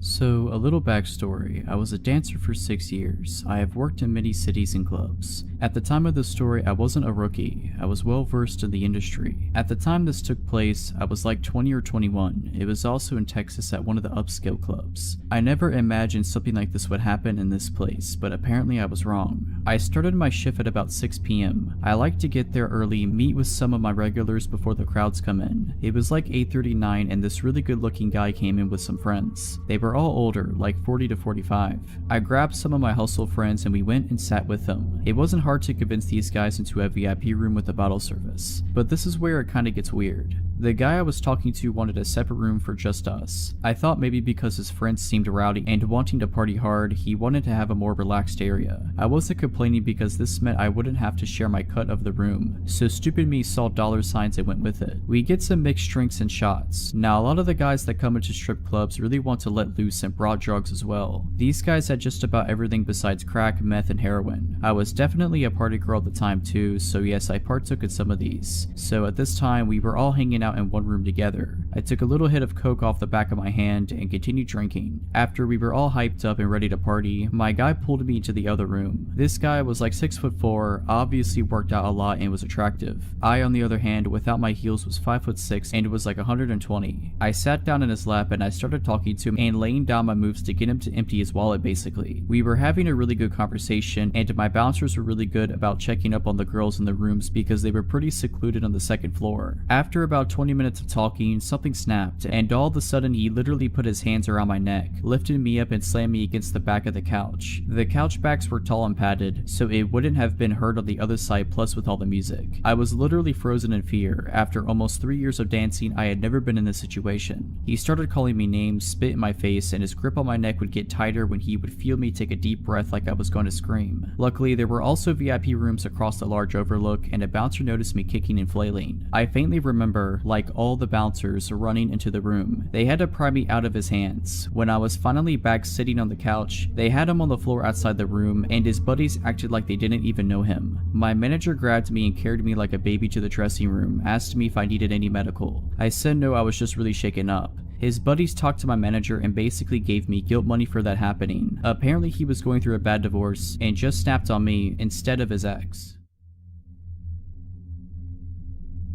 So, a little backstory. I was a dancer for 6 years. I have worked in many cities and clubs. At the time of the story, I wasn't a rookie. I was well versed in the industry. At the time this took place, I was like 20 or 21. It was also in Texas at one of the upscale clubs. I never imagined something like this would happen in this place, but apparently I was wrong. I started my shift at about 6 p.m. I like to get there early, meet with some of my regulars before the crowds come in. It was like 8:39 and this really good looking guy came in with some friends. They were all older, like 40 to 45. I grabbed some of my hustle friends and we went and sat with them. It wasn't hard to convince these guys into a VIP room with a bottle service. But this is where it kinda gets weird. The guy I was talking to wanted a separate room for just us. I thought maybe because his friends seemed rowdy and wanting to party hard, he wanted to have a more relaxed area. I wasn't complaining because this meant I wouldn't have to share my cut of the room, so stupid me saw dollar signs and went with it. We get some mixed drinks and shots. Now a lot of the guys that come into strip clubs really want to let loose and brought drugs as well. These guys had just about everything besides crack, meth, and heroin. I was definitely a party girl at the time too, so yes, I partook in some of these. So at this time, we were all hanging out in one room together. I took a little hit of coke off the back of my hand and continued drinking. After we were all hyped up and ready to party, my guy pulled me into the other room. This guy was like 6'4", obviously worked out a lot and was attractive. I, on the other hand, without my heels was 5'6" and was like 120. I sat down in his lap and I started talking to him and laying down my moves to get him to empty his wallet basically. We were having a really good conversation and my bouncers were really good about checking up on the girls in the rooms because they were pretty secluded on the second floor. After about 20 minutes of talking, something snapped and all of a sudden he literally put his hands around my neck, lifted me up and slammed me against the back of the couch. The couch backs were tall and padded, so it wouldn't have been heard on the other side plus with all the music. I was literally frozen in fear. After almost 3 years of dancing, I had never been in this situation. He started calling me names, spit in my face, and his grip on my neck would get tighter when he would feel me take a deep breath like I was going to scream. Luckily, there were also VIP rooms across the large overlook and a bouncer noticed me kicking and flailing. I faintly remember, like all the bouncers, running into the room. They had to pry me out of his hands. When I was finally back sitting on the couch, they had him on the floor outside the room and his buddies acted like they didn't even know him. My manager grabbed me and carried me like a baby to the dressing room, asked me if I needed any medical. I said no, I was just really shaken up. His buddies talked to my manager and basically gave me guilt money for that happening. Apparently he was going through a bad divorce and just snapped on me instead of his ex.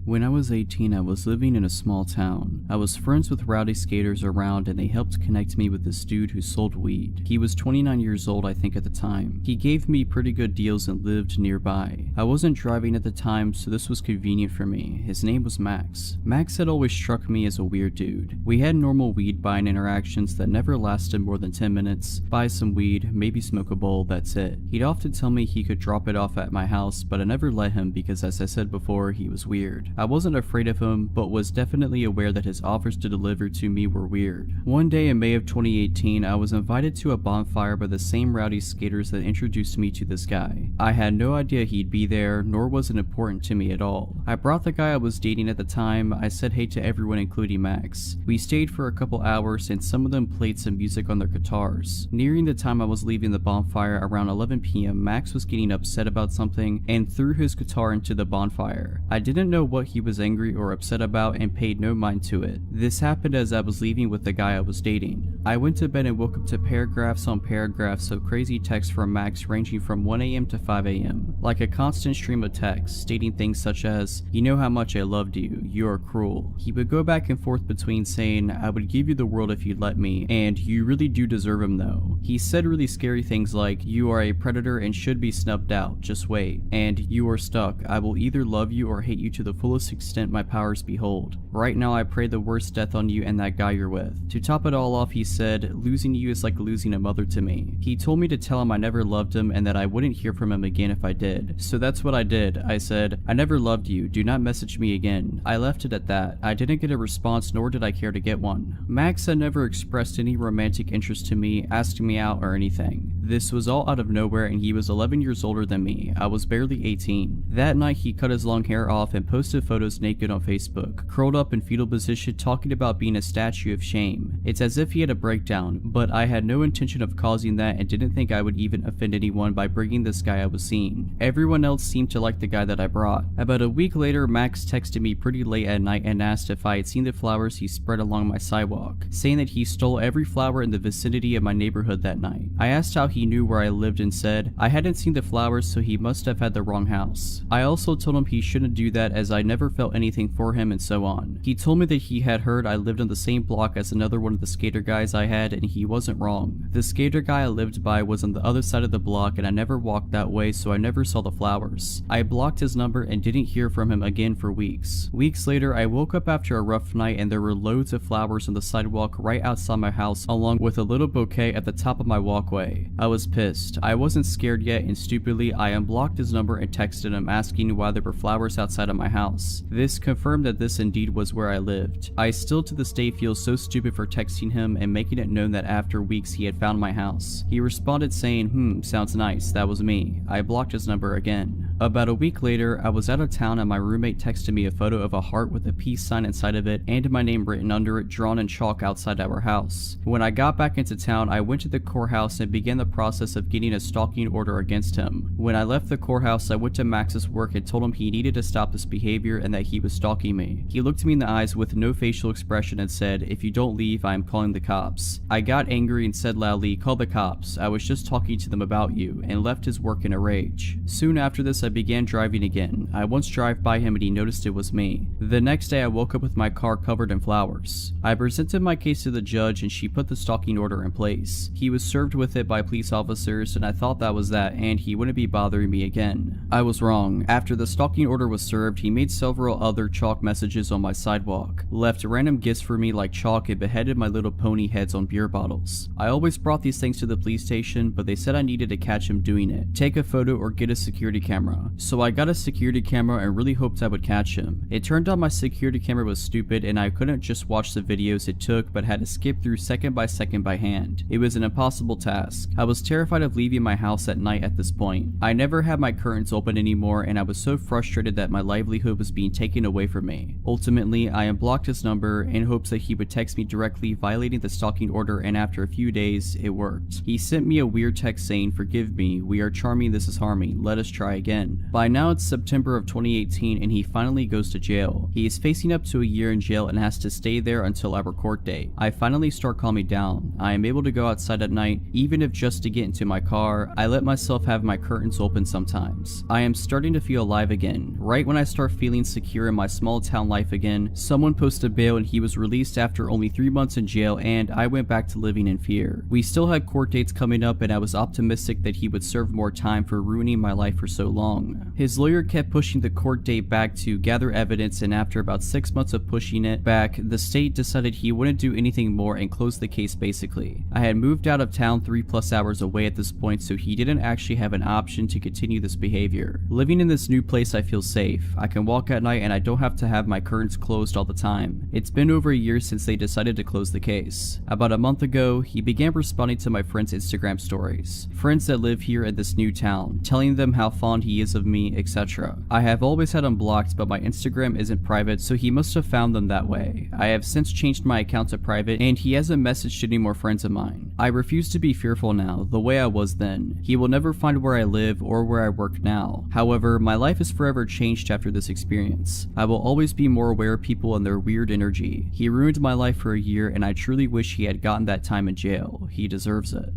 When I was 18, I was living in a small town. I was friends with rowdy skaters around and they helped connect me with this dude who sold weed. He was 29 years old, I think, at the time. He gave me pretty good deals and lived nearby. I wasn't driving at the time, so this was convenient for me. His name was Max. Max had always struck me as a weird dude. We had normal weed buying interactions that never lasted more than 10 minutes. Buy some weed, maybe smoke a bowl, that's it. He'd often tell me he could drop it off at my house, but I never let him because, as I said before, he was weird. I wasn't afraid of him, but was definitely aware that his offers to deliver to me were weird. One day in May of 2018, I was invited to a bonfire by the same rowdy skaters that introduced me to this guy. I had no idea he'd be there, nor was it important to me at all. I brought the guy I was dating at the time. I said hey to everyone including Max. We stayed for a couple hours and some of them played some music on their guitars. Nearing the time I was leaving the bonfire around 11 p.m, Max was getting upset about something and threw his guitar into the bonfire. I didn't know what he was angry or upset about and paid no mind to it. This happened as I was leaving with the guy I was dating. I went to bed and woke up to paragraphs on paragraphs of crazy texts from Max ranging from 1 a.m. to 5 a.m. Like a constant stream of texts stating things such as, "You know how much I loved you, you are cruel." He would go back and forth between saying, "I would give you the world if you'd let me," and "You really do deserve him though." He said really scary things like, "You are a predator and should be snubbed out, just wait," and "You are stuck, I will either love you or hate you to the fullest extent my powers behold. Right now I pray the worst death on you and that guy you're with." To top it all off, he said, "Losing you is like losing a mother to me." He told me to tell him I never loved him and that I wouldn't hear from him again if I did. So that's what I did. I said, "I never loved you, do not message me again." I left it at that. I didn't get a response, nor did I care to get one. Max had never expressed any romantic interest to me, asking me out or anything. This was all out of nowhere and he was 11 years older than me. I was barely 18. That night he cut his long hair off and posted photos naked on Facebook, curled up in fetal position talking about being a statue of shame. It's as if he had a breakdown, but I had no intention of causing that and didn't think I would even offend anyone by bringing this guy I was seeing. Everyone else seemed to like the guy that I brought. About a week later, Max texted me pretty late at night and asked if I had seen the flowers he spread along my sidewalk, saying that he stole every flower in the vicinity of my neighborhood that night. I asked how he knew where I lived and said I hadn't seen the flowers, so he must have had the wrong house. I also told him he shouldn't do that as I never felt anything for him and so on. He told me that he had heard I lived on the same block as another one of the skater guys I had and he wasn't wrong. The skater guy I lived by was on the other side of the block and I never walked that way, so I never saw the flowers. I blocked his number and didn't hear from him again for weeks. Weeks later, I woke up after a rough night and there were loads of flowers on the sidewalk right outside my house along with a little bouquet at the top of my walkway. I was pissed. I wasn't scared yet and stupidly I unblocked his number and texted him asking why there were flowers outside of my house. This confirmed that this indeed was where I lived. I still to this day feel so stupid for texting him and making it known that after weeks he had found my house. He responded saying, sounds nice, that was me." I blocked his number again. About a week later, I was out of town and my roommate texted me a photo of a heart with a peace sign inside of it and my name written under it drawn in chalk outside our house. When I got back into town, I went to the courthouse and began the process of getting a stalking order against him. When I left the courthouse, I went to Max's work and told him he needed to stop this behavior and that he was stalking me. He looked me in the eyes with no facial expression and said, "If you don't leave, I am calling the cops." I got angry and said loudly, "Call the cops, I was just talking to them about you," and left his work in a rage. Soon after this, I began driving again. I once drove by him and he noticed it was me. The next day, I woke up with my car covered in flowers. I presented my case to the judge and she put the stalking order in place. He was served with it by police officers and I thought that was that and he wouldn't be bothering me again. I was wrong. After the stalking order was served, he made several other chalk messages on my sidewalk, left random gifts for me like chalk and beheaded my little pony heads on beer bottles. I always brought these things to the police station, but they said I needed to catch him doing it, take a photo or get a security camera. So I got a security camera and really hoped I would catch him. It turned out my security camera was stupid and I couldn't just watch the videos it took but had to skip through second by second by hand. It was an impossible task. I was terrified of leaving my house at night at this point. I never had my curtains open anymore and I was so frustrated that my livelihood was being taken away from me. Ultimately, I unblocked his number in hopes that he would text me directly violating the stalking order, and after a few days, it worked. He sent me a weird text saying, "Forgive me, we are charming, this is harming, let us try again." By now it's September of 2018 and he finally goes to jail. He is facing up to a year in jail and has to stay there until our court date. I finally start calming down. I am able to go outside at night, even if just to get into my car. I let myself have my curtains open sometimes. I am starting to feel alive again. Right when I start feeling secure in my small town life again, someone posted bail and he was released after only 3 months in jail and I went back to living in fear. We still had court dates coming up and I was optimistic that he would serve more time for ruining my life for so long. long. His lawyer kept pushing the court date back to gather evidence, and after about 6 months of pushing it back, the state decided he wouldn't do anything more and closed the case basically. I had moved out of town 3+ hours away at this point, so he didn't actually have an option to continue this behavior. Living in this new place, I feel safe. I can walk at night and I don't have to have my curtains closed all the time. It's been over a year since they decided to close the case. About a month ago, he began responding to my friends' Instagram stories. Friends that live here in this new town, telling them how fond he is of me, etc. I have always had him blocked, but my Instagram isn't private, so he must have found them that way. I have since changed my account to private, and he hasn't messaged any more friends of mine. I refuse to be fearful now, the way I was then. He will never find where I live or where I work now. However, my life is forever changed after this experience. I will always be more aware of people and their weird energy. He ruined my life for a year, and I truly wish he had gotten that time in jail. He deserves it.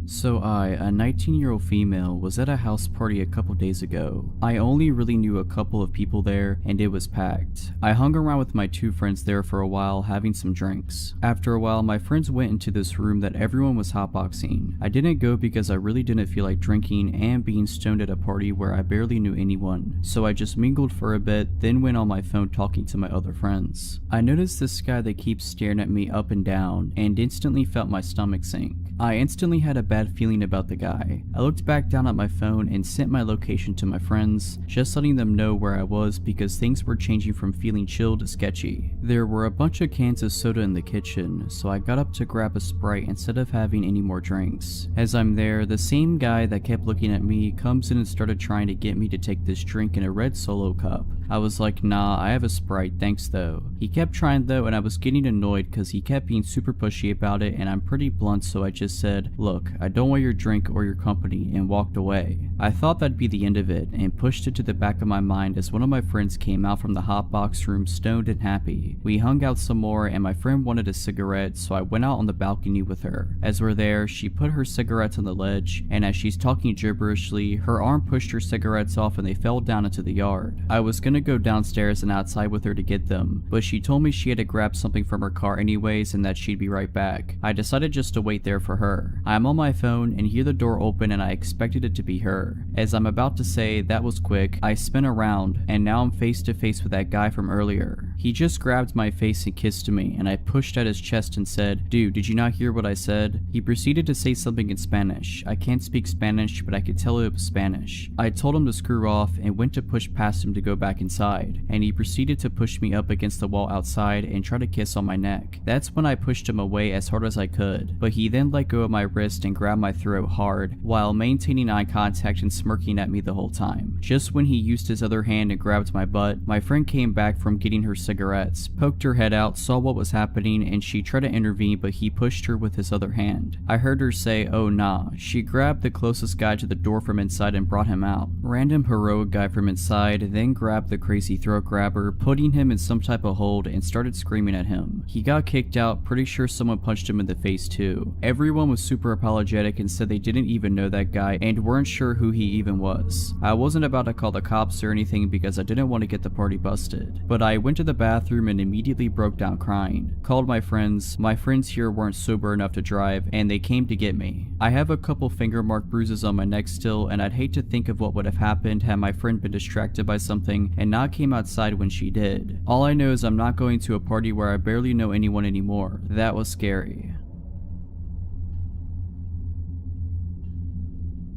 So a 19-year-old female, was at a house party a couple days ago. I only really knew a couple of people there, and it was packed. I hung around with my 2 friends there for a while, having some drinks. After a while, my friends went into this room that everyone was hotboxing. I didn't go because I really didn't feel like drinking and being stoned at a party where I barely knew anyone, so I just mingled for a bit, then went on my phone talking to my other friends. I noticed this guy that keeps staring at me up and down, and instantly felt my stomach sink. I instantly had a bad feeling about the guy. I looked back down at my phone and sent my location to my friends, just letting them know where I was because things were changing from feeling chill to sketchy. There were a bunch of cans of soda in the kitchen, so I got up to grab a Sprite instead of having any more drinks. As I'm there, the same guy that kept looking at me comes in and started trying to get me to take this drink in a red Solo cup. I was like, nah, I have a Sprite, thanks though. He kept trying though, and I was getting annoyed because he kept being super pushy about it, and I'm pretty blunt, so I just said, look, I don't want your drink or your company, and walked away. I thought that'd be the end of it, and pushed it to the back of my mind as one of my friends came out from the hotbox room stoned and happy. We hung out some more, and my friend wanted a cigarette, so I went out on the balcony with her. As we're there, she put her cigarettes on the ledge, and as she's talking gibberishly, her arm pushed her cigarettes off and they fell down into the yard. I was gonna go downstairs and outside with her to get them, but she told me she had to grab something from her car anyways and that she'd be right back. I decided just to wait there for her. I'm on my phone and hear the door open, and I expected it to be her. As I'm about to say that was quick, I spin around and now I'm face to face with that guy from earlier. He just grabbed my face and kissed me, and I pushed at his chest and said, dude, did you not hear what I said? He proceeded to say something in Spanish. I can't speak Spanish, but I could tell it was Spanish. I told him to screw off and went to push past him to go back inside, and he proceeded to push me up against the wall outside and try to kiss on my neck. That's when I pushed him away as hard as I could, but he then let go of my wrist and grabbed my throat hard while maintaining eye contact and smirking at me the whole time. Just when he used his other hand and grabbed my butt, my friend came back from getting her cigarettes, poked her head out, saw what was happening, and she tried to intervene, but he pushed her with his other hand. I heard her say, oh nah. She grabbed the closest guy to the door from inside and brought him out. Random heroic guy from inside then grabbed the crazy throat grabber, putting him in some type of hold, and started screaming at him. He got kicked out, pretty sure someone punched him in the face too. Everyone was super apologetic and said they didn't even know that guy and weren't sure who he even was. I wasn't about to call the cops or anything because I didn't want to get the party busted, but I went to the bathroom and immediately broke down crying. Called my friends. My friends here weren't sober enough to drive, and they came to get me. I have a couple finger mark bruises on my neck still, and I'd hate to think of what would have happened had my friend been distracted by something and not came outside when she did. All I know is I'm not going to a party where I barely know anyone anymore. That was scary.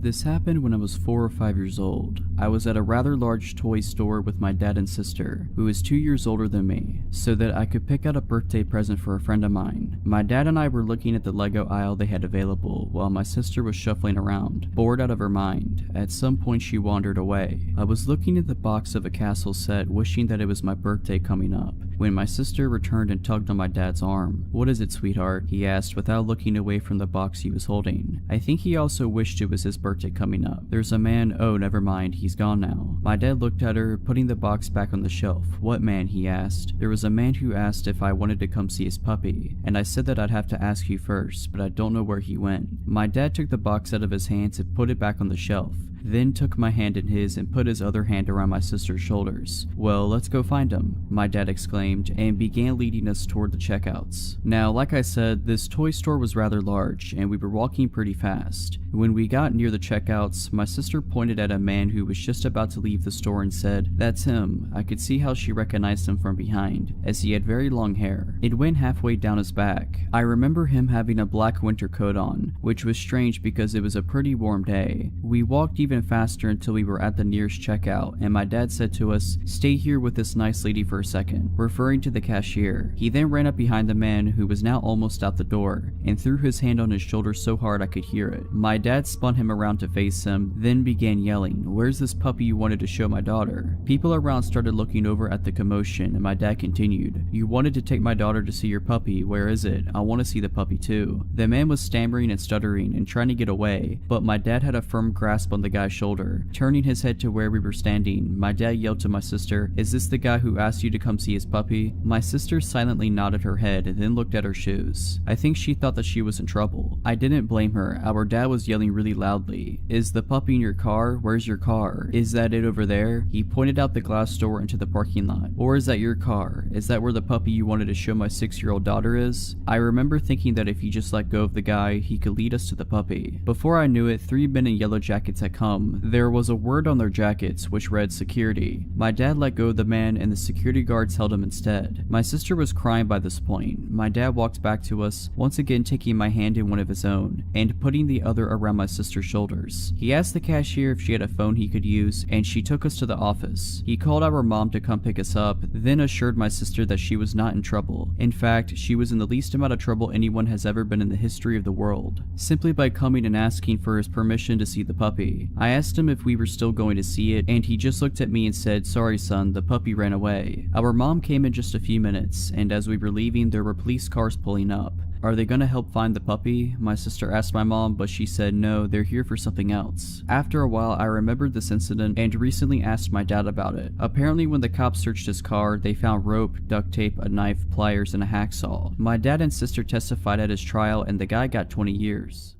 This happened when I was 4 or 5 years old. I was at a rather large toy store with my dad and sister, who is 2 years older than me, so that I could pick out a birthday present for a friend of mine. My dad and I were looking at the Lego aisle they had available, while my sister was shuffling around, bored out of her mind. At some point she wandered away. I was looking at the box of a castle set, wishing that it was my birthday coming up, when my sister returned and tugged on my dad's arm. What is it, sweetheart? He asked without looking away from the box he was holding. I think he also wished it was his birthday coming up. There's a man. Oh, never mind, he's gone now. My dad looked at her, putting the box back on the shelf. What man? He asked. There was a man who asked if I wanted to come see his puppy, and I said that I'd have to ask you first, but I don't know where he went. My dad took the box out of his hands and put it back on the shelf. then took my hand in his and put his other hand around my sister's shoulders. "Well, let's go find him," my dad exclaimed, and began leading us toward the checkouts. Now, like I said, this toy store was rather large, and we were walking pretty fast. When we got near the checkouts, my sister pointed at a man who was just about to leave the store and said, "That's him." I could see how she recognized him from behind, as he had very long hair. It went halfway down his back. I remember him having a black winter coat on, which was strange because it was a pretty warm day. We walked even faster until we were at the nearest checkout, and my dad said to us, "Stay here with this nice lady for a second," referring to the cashier. He then ran up behind the man, who was now almost out the door, and threw his hand on his shoulder so hard I could hear it. My dad spun him around to face him, then began yelling, "Where's this puppy you wanted to show my daughter?" People around started looking over at the commotion, and my dad continued, "You wanted to take my daughter to see your puppy. Where is it? I want to see the puppy too." The man was stammering and stuttering and trying to get away, but my dad had a firm grasp on the guy's shoulder. Turning his head to where we were standing, my dad yelled to my sister, "Is this the guy who asked you to come see his puppy?" My sister silently nodded her head and then looked at her shoes. I think she thought that she was in trouble. I didn't blame her. Our dad was yelling really loudly, "Is the puppy in your car? Where's your car? Is that it over there?" He pointed out the glass door into the parking lot. "Or is that your car? Is that where the puppy you wanted to show my 6-year-old daughter is?" I remember thinking that if he just let go of the guy, he could lead us to the puppy. Before I knew it, 3 men in yellow jackets had come. There was a word on their jackets which read security. My dad let go of the man and the security guards held him instead. My sister was crying by this point. My dad walked back to us, once again taking my hand in one of his own, and putting the other around my sister's shoulders. He asked the cashier if she had a phone he could use, and she took us to the office. He called our mom to come pick us up, then assured my sister that she was not in trouble. In fact, she was in the least amount of trouble anyone has ever been in the history of the world, simply by coming and asking for his permission to see the puppy. I asked him if we were still going to see it, and he just looked at me and said, "Sorry son, the puppy ran away." Our mom came in just a few minutes, and as we were leaving, there were police cars pulling up. "Are they gonna help find the puppy?" my sister asked my mom, but she said no, they're here for something else. After a while, I remembered this incident and recently asked my dad about it. Apparently when the cops searched his car, they found rope, duct tape, a knife, pliers, and a hacksaw. My dad and sister testified at his trial, and the guy got 20 years.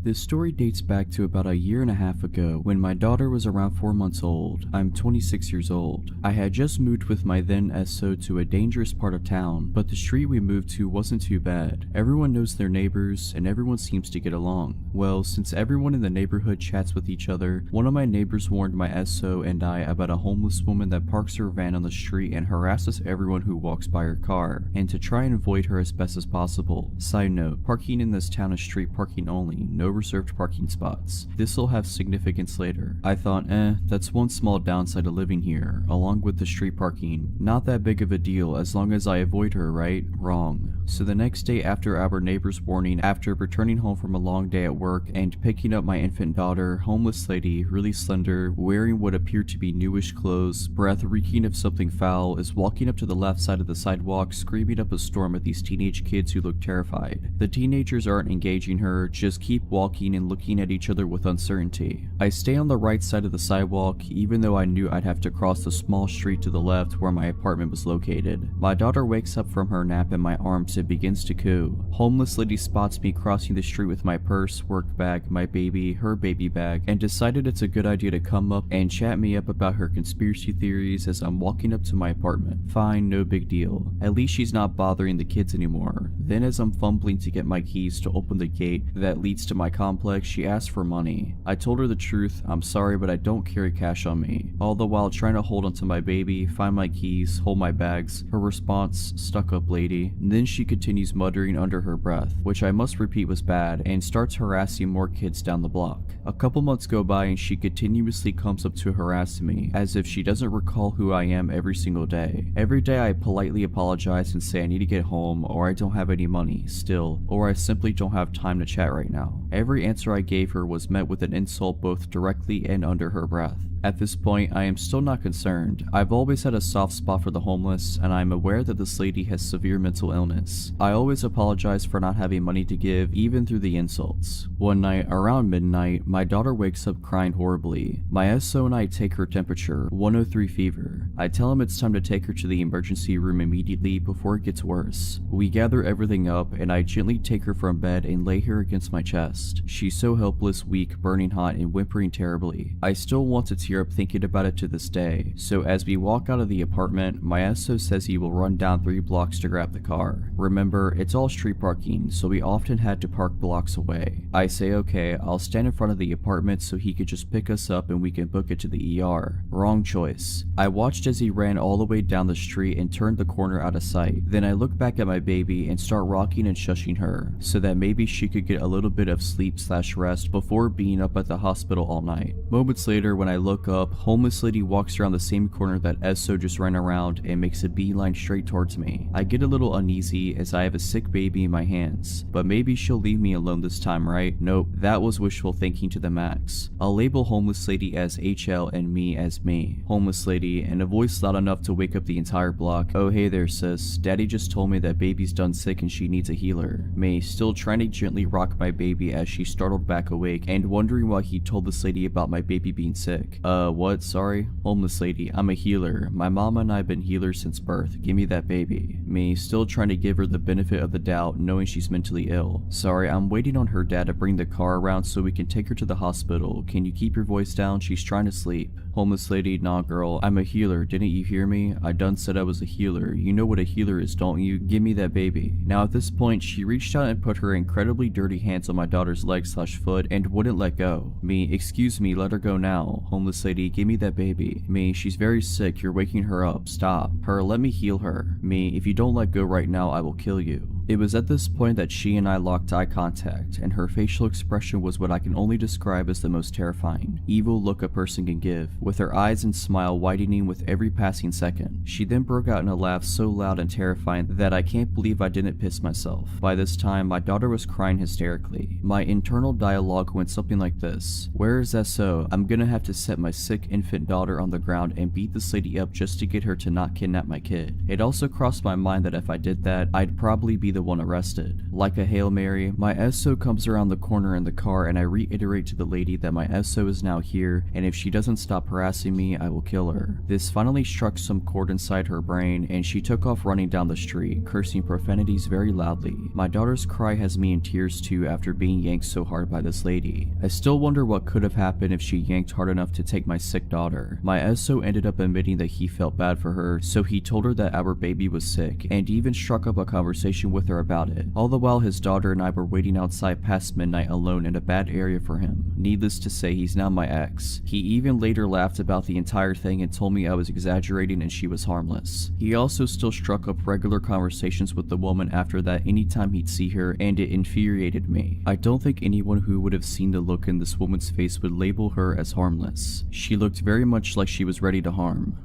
This story dates back to about a year and a half ago when my daughter was around 4 months old. I'm 26 years old. I had just moved with my then SO to a dangerous part of town, but the street we moved to wasn't too bad. Everyone knows their neighbors and everyone seems to get along. Well, since everyone in the neighborhood chats with each other, one of my neighbors warned my SO and I about a homeless woman that parks her van on the street and harasses everyone who walks by her car, and to try and avoid her as best as possible. Side note, parking in this town is street parking only, no reserved parking spots. This'll have significance later. I thought, that's one small downside of living here, along with the street parking. Not that big of a deal as long as I avoid her, right? Wrong. So the next day after our neighbor's warning, after returning home from a long day at work and picking up my infant daughter, homeless lady, really slender, wearing what appeared to be newish clothes, breath reeking of something foul, is walking up to the left side of the sidewalk, screaming up a storm at these teenage kids who look terrified. The teenagers aren't engaging her, just keep walking and looking at each other with uncertainty. I stay on the right side of the sidewalk, even though I knew I'd have to cross the small street to the left where my apartment was located. My daughter wakes up from her nap in my arms and begins to coo. Homeless lady spots me crossing the street with my purse, work bag, my baby, her baby bag, and decided it's a good idea to come up and chat me up about her conspiracy theories as I'm walking up to my apartment. Fine, no big deal. At least she's not bothering the kids anymore. Then as I'm fumbling to get my keys to open the gate that leads to my complex, she asked for money. I told her the truth, I'm sorry but I don't carry cash on me. All the while trying to hold onto my baby, find my keys, hold my bags. Her response, "Stuck up lady." And then she continues muttering under her breath, which I must repeat was bad, and starts harassing more kids down the block. A couple months go by and she continuously comes up to harass me, as if she doesn't recall who I am every single day. Every day I politely apologize and say I need to get home, or I don't have any money, still, or I simply don't have time to chat right now. Every answer I gave her was met with an insult both directly and under her breath. At this point, I am still not concerned. I've always had a soft spot for the homeless, and I am aware that this lady has severe mental illness. I always apologize for not having money to give, even through the insults. One night, around midnight, my daughter wakes up crying horribly. My SO and I take her temperature, 103 fever. I tell him it's time to take her to the emergency room immediately before it gets worse. We gather everything up, and I gently take her from bed and lay her against my chest. She's so helpless, weak, burning hot, and whimpering terribly. I still want to tear up thinking about it to this day. So as we walk out of the apartment, my SO says he will run down 3 blocks to grab the car. Remember, it's all street parking, so we often had to park blocks away. I say okay, I'll stand in front of the apartment so he could just pick us up and we can book it to the ER. Wrong choice. I watched as he ran all the way down the street and turned the corner out of sight. Then I look back at my baby and start rocking and shushing her, so that maybe she could get a little bit of sleep/rest before being up at the hospital all night. Moments later, when I look up, homeless lady walks around the same corner that SO just ran around and makes a beeline straight towards me. I get a little uneasy as I have a sick baby in my hands, but maybe she'll leave me alone this time, right? Nope, that was wishful thinking to the max. I'll label homeless lady as HL and me as me. Homeless lady, in a voice loud enough to wake up the entire block. Oh hey there sis, daddy just told me that baby's done sick and she needs a healer. Me, still trying to gently rock my baby as she startled back awake and wondering why he told this lady about my baby being sick. What? Sorry? Homeless lady, I'm a healer. My mama and I have been healers since birth. Give me that baby. Me, still trying to give her the benefit of the doubt, knowing she's mentally ill. Sorry, I'm waiting on her dad to bring the car around so we can take her to the hospital. Can you keep your voice down? She's trying to sleep. Homeless lady, nah girl, I'm a healer. Didn't you hear me? I done said I was a healer. You know what a healer is, don't you? Give me that baby. Now at this point, she reached out and put her incredibly dirty hands on my daughter's leg/foot and wouldn't let go. Me, excuse me, let her go now. Homeless lady, give me that baby. Me, she's very sick, you're waking her up. Stop. Her, let me heal her. Me, if you don't let go right now, I will kill you. It was at this point that she and I locked eye contact, and her facial expression was what I can only describe as the most terrifying, evil look a person can give, with her eyes and smile widening with every passing second. She then broke out in a laugh so loud and terrifying that I can't believe I didn't piss myself. By this time, my daughter was crying hysterically. My internal dialogue went something like this. Where is SO? I'm gonna have to set my sick infant daughter on the ground and beat this lady up just to get her to not kidnap my kid. It also crossed my mind that if I did that, I'd probably be the one arrested. Like a Hail Mary, my SO comes around the corner in the car and I reiterate to the lady that my SO is now here and if she doesn't stop harassing me, I will kill her. This finally struck some chord inside her brain and she took off running down the street, cursing profanities very loudly. My daughter's cry has me in tears too after being yanked so hard by this lady. I still wonder what could have happened if she yanked hard enough to take my sick daughter. My SO ended up admitting that he felt bad for her, so he told her that our baby was sick and even struck up a conversation with her about it. All the while his daughter and I were waiting outside past midnight alone in a bad area for him. Needless to say, he's now my ex. He even later laughed about the entire thing and told me I was exaggerating and she was harmless. He also still struck up regular conversations with the woman after that anytime he'd see her, and it infuriated me. I don't think anyone who would have seen the look in this woman's face would label her as harmless. She looked very much like she was ready to harm.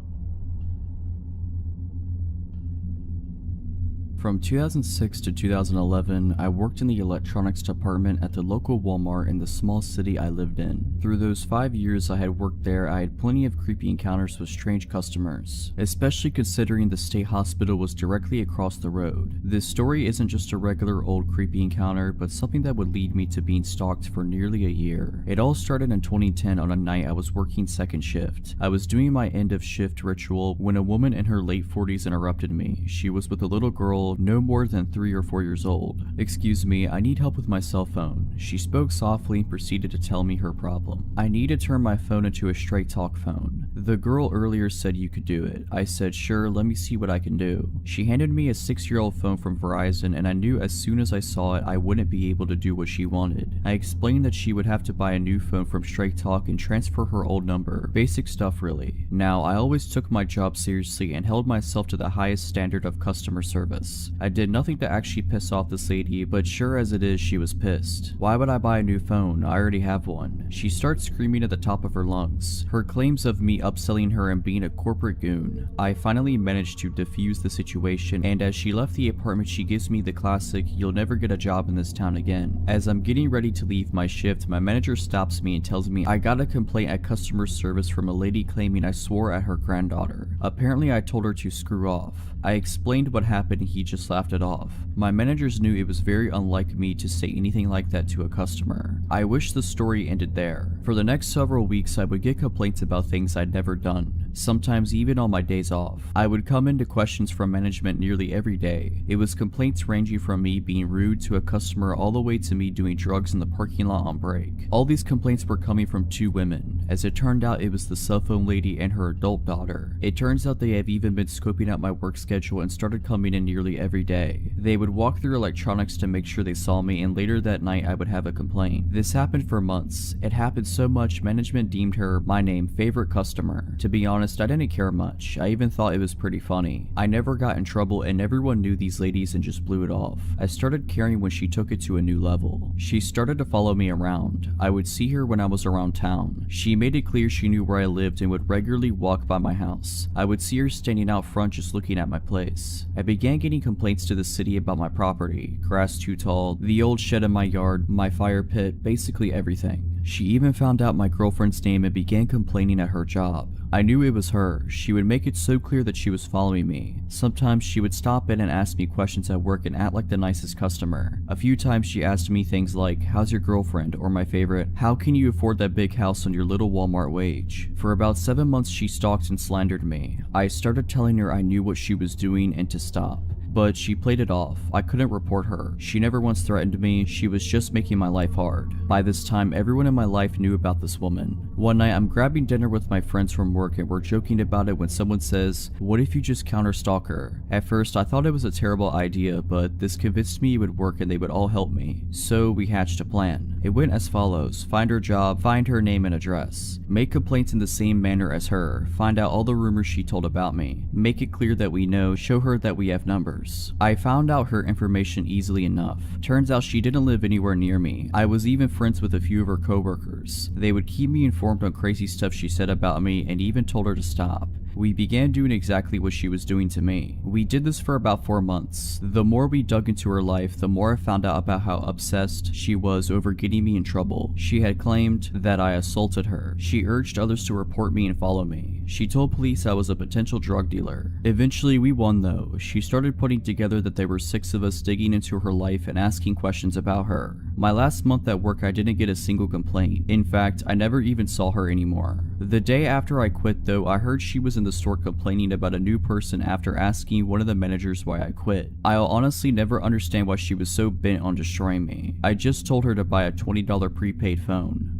From 2006 to 2011, I worked in the electronics department at the local Walmart in the small city I lived in. Through those 5 years I had worked there, I had plenty of creepy encounters with strange customers, especially considering the state hospital was directly across the road. This story isn't just a regular old creepy encounter, but something that would lead me to being stalked for nearly a year. It all started in 2010 on a night I was working second shift. I was doing my end of shift ritual when a woman in her late 40s interrupted me. She was with a little girl no more than 3 or 4 years old. Excuse me, I need help with my cell phone. She spoke softly and proceeded to tell me her problem. I need to turn my phone into a straight talk phone. The girl earlier said you could do it. I said sure, let me see what I can do. She handed me a 6-year-old phone from Verizon and I knew as soon as I saw it I wouldn't be able to do what she wanted. I explained that she would have to buy a new phone from Straight Talk and transfer her old number. Basic stuff really. Now, I always took my job seriously and held myself to the highest standard of customer service. this. I did nothing to actually piss off this lady, but sure as it is, she was pissed. Why would I buy a new phone? I already have one. She starts screaming at the top of her lungs. Her claims of me upselling her and being a corporate goon. I finally managed to defuse the situation, and as she left the apartment, she gives me the classic, "You'll never get a job in this town again." As I'm getting ready to leave my shift, my manager stops me and tells me I got a complaint at customer service from a lady claiming I swore at her granddaughter. Apparently I told her to screw off. I explained what happened and he just laughed it off. My managers knew it was very unlike me to say anything like that to a customer. I wish the story ended there. For the next several weeks I would get complaints about things I'd never done, sometimes even on my days off. I would come into questions from management nearly every day. It was complaints ranging from me being rude to a customer all the way to me doing drugs in the parking lot on break. All these complaints were coming from two women. As it turned out, it was the cell phone lady and her adult daughter. It turns out they have even been scoping out my work schedule and started coming in nearly every day. They would walk through electronics to make sure they saw me, and later that night I would have a complaint. This happened for months. It happened so much management deemed her, my name, favorite customer. To be honest, I didn't care much. I even thought it was pretty funny. I never got in trouble and everyone knew these ladies and just blew it off. I started caring when she took it to a new level. She started to follow me around. I would see her when I was around town. She made it clear she knew where I lived and would regularly walk by my house. I would see her standing out front just looking at my place. I began getting complaints to the city about my property, grass too tall, the old shed in my yard, my fire pit, basically everything. She even found out my girlfriend's name and began complaining at her job. I knew it was her. She would make it so clear that she was following me. Sometimes she would stop in and ask me questions at work and act like the nicest customer. A few times she asked me things like, "How's your girlfriend?" or my favorite, "How can you afford that big house on your little Walmart wage?" For about 7 months she stalked and slandered me. I started telling her I knew what she was doing and to stop. But she played it off. I couldn't report her. She never once threatened me. She was just making my life hard. By this time, everyone in my life knew about this woman. One night, I'm grabbing dinner with my friends from work and we're joking about it when someone says, "What if you just counter-stalk her?" At first, I thought it was a terrible idea, but this convinced me it would work and they would all help me. So we hatched a plan. It went as follows: find her job, find her name and address, make complaints in the same manner as her, find out all the rumors she told about me, make it clear that we know, show her that we have numbers. I found out her information easily enough. Turns out she didn't live anywhere near me. I was even friends with a few of her coworkers. They would keep me informed on crazy stuff she said about me and even told her to stop. We began doing exactly what she was doing to me. We did this for about 4 months. The more we dug into her life, the more I found out about how obsessed she was over getting me in trouble. She had claimed that I assaulted her. She urged others to report me and follow me. She told police I was a potential drug dealer. Eventually we won though. She started putting together that there were 6 of us digging into her life and asking questions about her. My last month at work I didn't get a single complaint. In fact, I never even saw her anymore. The day after I quit though, I heard she was in the store complaining about a new person after asking one of the managers why I quit. I'll honestly never understand why she was so bent on destroying me. I just told her to buy a $20 prepaid phone.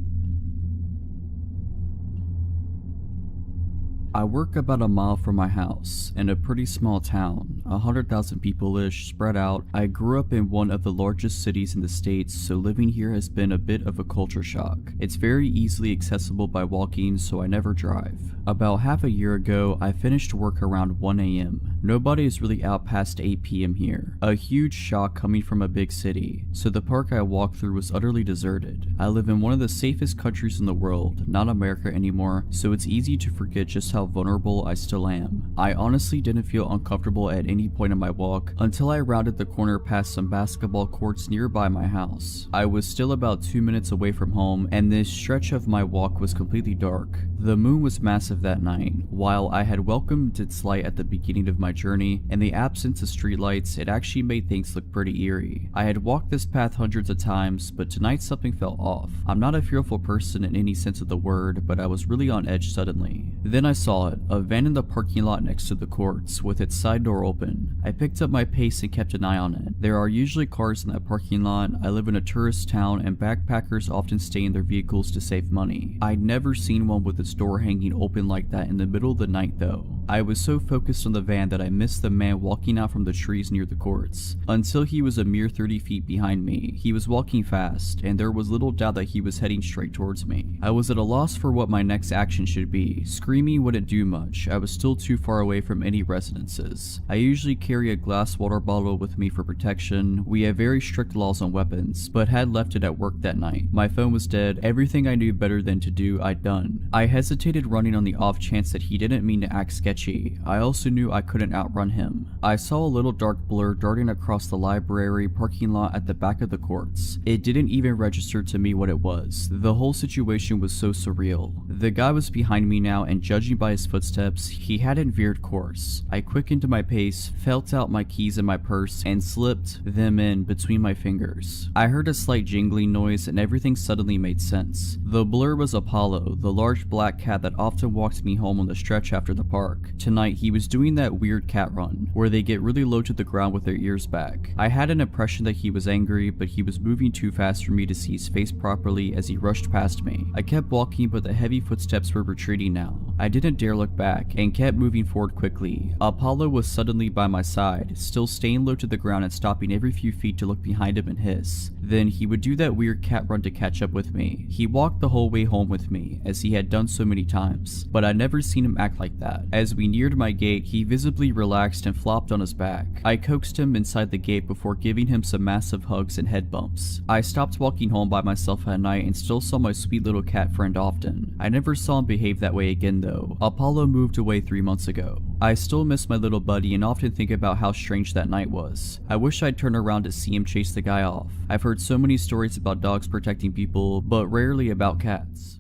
I work about a mile from my house, in a pretty small town, 100,000 people-ish, spread out. I grew up in one of the largest cities in the States, so living here has been a bit of a culture shock. It's very easily accessible by walking, so I never drive. About half a year ago, I finished work around 1 AM. Nobody is really out past 8 PM here. A huge shock coming from a big city, so the park I walked through was utterly deserted. I live in one of the safest countries in the world, not America anymore, so it's easy to forget just how vulnerable I still am. I honestly didn't feel uncomfortable at any point in my walk until I rounded the corner past some basketball courts nearby my house. I was still about 2 minutes away from home, and this stretch of my walk was completely dark. The moon was massive that night. While I had welcomed its light at the beginning of my journey, in the absence of streetlights, it actually made things look pretty eerie. I had walked this path hundreds of times, but tonight something felt off. I'm not a fearful person in any sense of the word, but I was really on edge suddenly. Then I saw it, a van in the parking lot next to the courts, with its side door open. I picked up my pace and kept an eye on it. There are usually cars in that parking lot. I live in a tourist town and backpackers often stay in their vehicles to save money. I'd never seen one with its door hanging open like that in the middle of the night though. I was so focused on the van that I missed the man walking out from the trees near the courts, until he was a mere 30 feet behind me. He was walking fast, and there was little doubt that he was heading straight towards me. I was at a loss for what my next action should be. Screaming would wouldn't do much. I was still too far away from any residences. I usually carry a glass water bottle with me for protection. We have very strict laws on weapons, but had left it at work that night. My phone was dead. Everything I knew better than to do, I'd done. I hesitated running on the off chance that he didn't mean to act sketchy. I also knew I couldn't outrun him. I saw a little dark blur darting across the library parking lot at the back of the courts. It didn't even register to me what it was. The whole situation was so surreal. The guy was behind me now, and judging by his footsteps, he hadn't veered course. I quickened my pace, felt out my keys in my purse, and slipped them in between my fingers. I heard a slight jingling noise and everything suddenly made sense. The blur was Apollo, the large black cat that often walked me home on the stretch after the park. Tonight, he was doing that weird cat run, where they get really low to the ground with their ears back. I had an impression that he was angry, but he was moving too fast for me to see his face properly as he rushed past me. I kept walking, but the heavy footsteps were retreating now. I didn't dare look back, and kept moving forward quickly. Apollo was suddenly by my side, still staying low to the ground and stopping every few feet to look behind him and hiss. Then he would do that weird cat run to catch up with me. He walked the whole way home with me, as he had done so many times, but I'd never seen him act like that. As we neared my gate, he visibly relaxed and flopped on his back. I coaxed him inside the gate before giving him some massive hugs and head bumps. I stopped walking home by myself at night and still saw my sweet little cat friend often. I never saw him behave that way again though. Apollo moved away 3 months ago. I still miss my little buddy and often think about how strange that night was. I wish I'd turn around to see him chase the guy off. I've heard so many stories about dogs protecting people, but rarely about cats.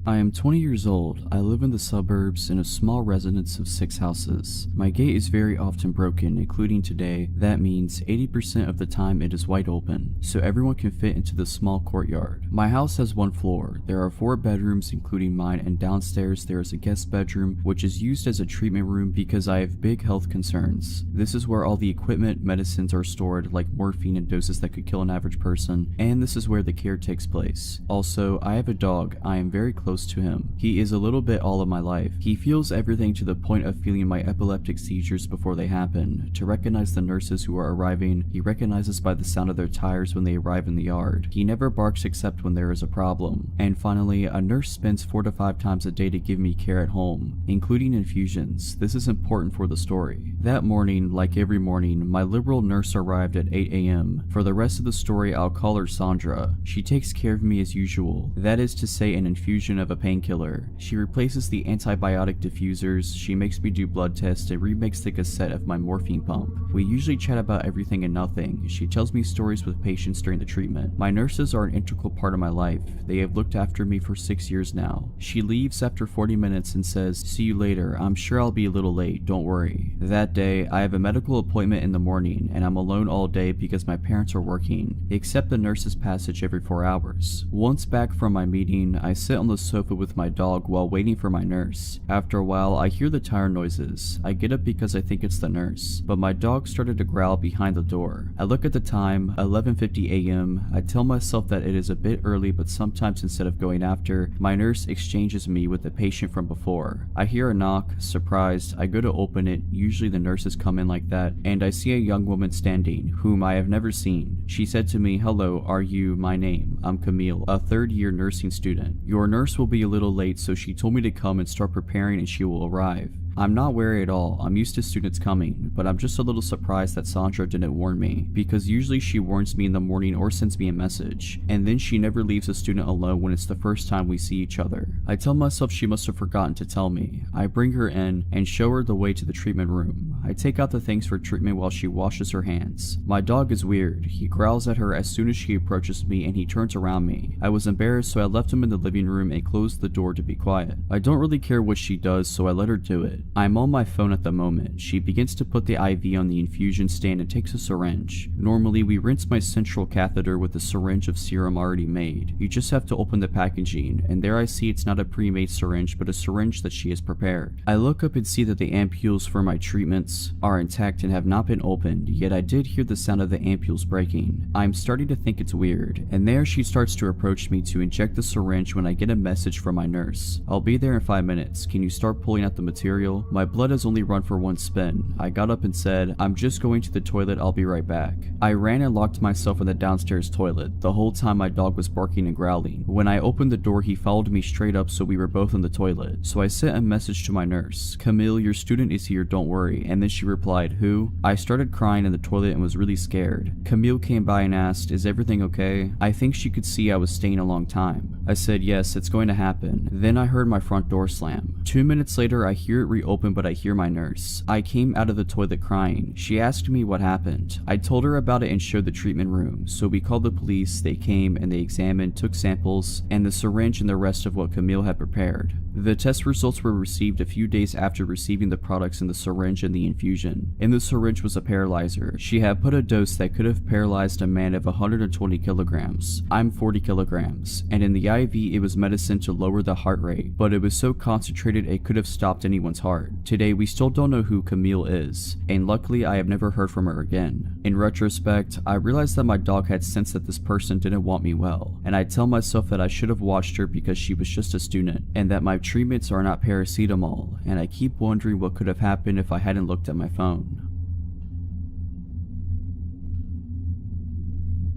I am 20 years old. I live in the suburbs in a small residence of 6 houses. My gate is very often broken, including today. That means 80% of the time it is wide open, so everyone can fit into the small courtyard. My house has 1 floor. There are 4 bedrooms including mine, and downstairs there is a guest bedroom which is used as a treatment room because I have big health concerns. This is where all the equipment, medicines are stored, like morphine and doses that could kill an average person, and this is where the care takes place. Also, I have a dog. I am very close to him. He is a little bit all of my life. He feels everything to the point of feeling my epileptic seizures before they happen. To recognize the nurses who are arriving, he recognizes by the sound of their tires when they arrive in the yard. He never barks except when there is a problem. And finally, a nurse spends 4 to 5 times a day to give me care at home, including infusions. This is important for the story. That morning, like every morning, my liberal nurse arrived at 8 a.m. For the rest of the story, I'll call her Sandra. She takes care of me as usual. That is to say, an infusion of a painkiller. She replaces the antibiotic diffusers, she makes me do blood tests, and remakes the cassette of my morphine pump. We usually chat about everything and nothing. She tells me stories with patients during the treatment. My nurses are an integral part of my life. They have looked after me for 6 years now. She leaves after 40 minutes and says, "See you later. I'm sure I'll be a little late, don't worry." That day, I have a medical appointment in the morning, and I'm alone all day because my parents are working, except the nurse's passage every 4 hours. Once back from my meeting, I sit on the sofa with my dog while waiting for my nurse. After a while, I hear the tire noises. I get up because I think it's the nurse, but my dog started to growl behind the door. I look at the time, 11:50 a.m. I tell myself that it is a bit early, but sometimes instead of going after, my nurse exchanges me with the patient from before. I hear a knock. Surprised, I go to open it. Usually the nurses come in like that, and I see a young woman standing, whom I have never seen. She said to me, "Hello, are you? My name. I'm Camille, a 3rd-year nursing student. Your nurse will be a little late, so she told me to come and start preparing and she will arrive." I'm not wary at all. I'm used to students coming, but I'm just a little surprised that Sandra didn't warn me, because usually she warns me in the morning or sends me a message, and then she never leaves a student alone when it's the first time we see each other. I tell myself she must have forgotten to tell me. I bring her in and show her the way to the treatment room. I take out the things for treatment while she washes her hands. My dog is weird. He growls at her as soon as she approaches me and he turns around me. I was embarrassed, so I left him in the living room and closed the door to be quiet. I don't really care what she does, so I let her do it. I'm on my phone at the moment. She begins to put the IV on the infusion stand and takes a syringe. Normally, we rinse my central catheter with a syringe of serum already made. You just have to open the packaging, and there I see it's not a pre-made syringe, but a syringe that she has prepared. I look up and see that the ampules for my treatments are intact and have not been opened, yet I did hear the sound of the ampules breaking. I'm starting to think it's weird, and there she starts to approach me to inject the syringe when I get a message from my nurse. "I'll be there in 5 minutes. Can you start pulling out the material?" Camille, my blood has only run for one spin. I got up and said, I'm just going to the toilet, I'll be right back. I ran and locked myself in the downstairs toilet. The whole time my dog was barking and growling. When I opened the door, he followed me straight up, so we were both in the toilet. So I sent a message to my nurse, Camille, your student is here, don't worry. And then she replied, who? I started crying in the toilet and was really scared. Camille came by and asked, is everything okay? I think she could see I was staying a long time. I said, yes, it's going to happen. Then I heard my front door slam. 2 minutes later, I hear it reopen, but I hear my nurse. I came out of the toilet crying. She asked me what happened. I told her about it and showed the treatment room. So we called the police, they came and they examined, took samples, and the syringe and the rest of what Camille had prepared. The test results were received a few days after receiving the products in the syringe and the infusion. In the syringe was a paralyzer. She had put a dose that could have paralyzed a man of 120 kilograms. I'm 40 kilograms. And in the IV, it was medicine to lower the heart rate, but it was so concentrated it could have stopped anyone's heart. Today, we still don't know who Camille is, and luckily I have never heard from her again. In retrospect, I realized that my dog had sensed that this person didn't want me well, and I tell myself that I should have watched her because she was just a student, and that my treatments are not paracetamol, and I keep wondering what could have happened if I hadn't looked at my phone.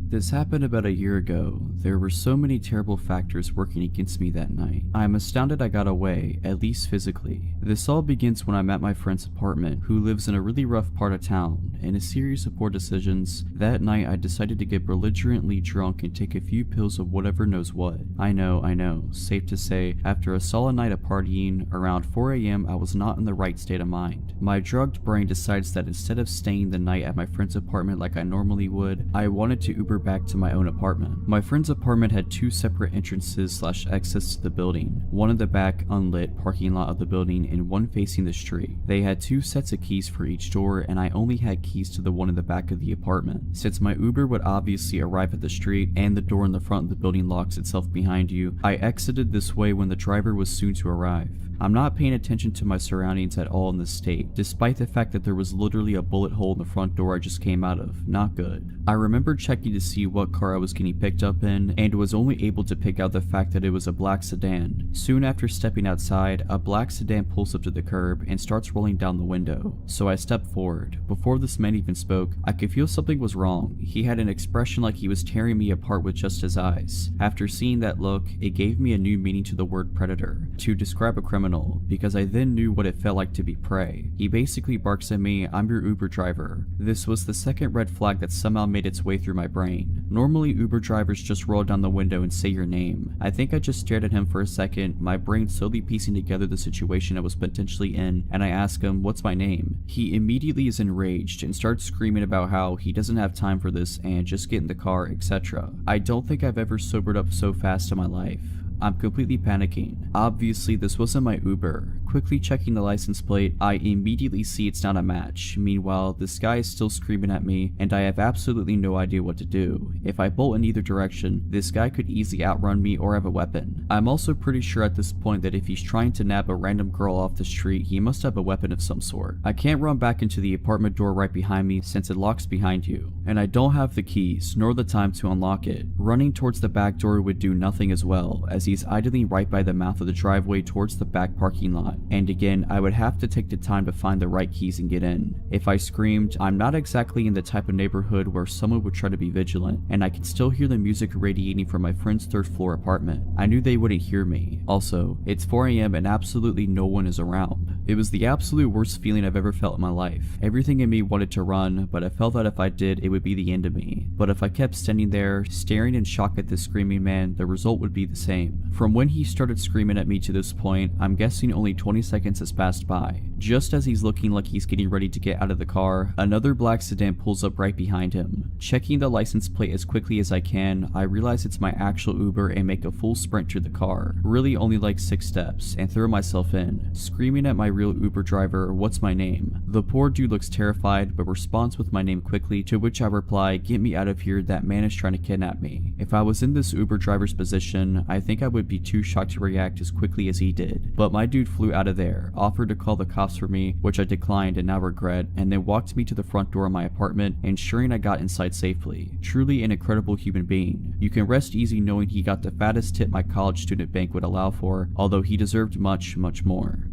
This happened about a year ago. There were so many terrible factors working against me that night. I am astounded I got away, at least physically. This all begins when I'm at my friend's apartment, who lives in a really rough part of town. In a series of poor decisions, that night I decided to get belligerently drunk and take a few pills of whatever knows what. I know, safe to say, after a solid night of partying, around 4 AM I was not in the right state of mind. My drugged brain decides that instead of staying the night at my friend's apartment like I normally would, I wanted to Uber back to my own apartment. My friend's apartment had two separate entrances / exits to the building, one in the back unlit parking lot of the building and one facing the street. They had two sets of keys for each door, and I only had keys to the one in the back of the apartment. Since my Uber would obviously arrive at the street and the door in the front of the building locks itself behind you, I exited this way when the driver was soon to arrive. I'm not paying attention to my surroundings at all in this state, despite the fact that there was literally a bullet hole in the front door I just came out of. Not good. I remember checking to see what car I was getting picked up in, and was only able to pick out the fact that it was a black sedan. Soon after stepping outside, a black sedan pulls up to the curb and starts rolling down the window. So I stepped forward. Before this man even spoke, I could feel something was wrong. He had an expression like he was tearing me apart with just his eyes. After seeing that look, it gave me a new meaning to the word predator, to describe a criminal, because I then knew what it felt like to be prey. He basically barks at me, I'm your Uber driver. This was the second red flag that somehow made its way through my brain. Normally Uber drivers just roll down the window and say your name. I think I just stared at him for a second, my brain slowly piecing together the situation I was potentially in, and I ask him, what's my name? He immediately is enraged and starts screaming about how he doesn't have time for this and just get in the car, etc. I don't think I've ever sobered up so fast in my life. I'm completely panicking. Obviously, this wasn't my Uber. Quickly checking the license plate, I immediately see it's not a match. Meanwhile, this guy is still screaming at me, and I have absolutely no idea what to do. If I bolt in either direction, this guy could easily outrun me or have a weapon. I'm also pretty sure at this point that if he's trying to nab a random girl off the street, he must have a weapon of some sort. I can't run back into the apartment door right behind me since it locks behind you, and I don't have the keys, nor the time to unlock it. Running towards the back door would do nothing as well, as he's idling right by the mouth of the driveway towards the back parking lot. And again, I would have to take the time to find the right keys and get in. If I screamed, I'm not exactly in the type of neighborhood where someone would try to be vigilant, and I could still hear the music radiating from my friend's third floor apartment. I knew they wouldn't hear me. Also, it's 4 AM and absolutely no one is around. It was the absolute worst feeling I've ever felt in my life. Everything in me wanted to run, but I felt that if I did, it would be the end of me. But if I kept standing there, staring in shock at this screaming man, the result would be the same. From when he started screaming at me to this point, I'm guessing only 20 seconds has passed by. Just as he's looking like he's getting ready to get out of the car, another black sedan pulls up right behind him. Checking the license plate as quickly as I can, I realize it's my actual Uber and make a full sprint to the car, really only like 6 steps, and throw myself in, screaming at my real Uber driver, what's my name? The poor dude looks terrified, but responds with my name quickly, to which I reply, get me out of here, that man is trying to kidnap me. If I was in this Uber driver's position, I think I would be too shocked to react as quickly as he did. But my dude flew out of there, offered to call the cops for me, which I declined and now regret, and then walked me to the front door of my apartment, ensuring I got inside safely. Truly an incredible human being. You can rest easy knowing he got the fattest tip my college student bank would allow for, although he deserved much, much more.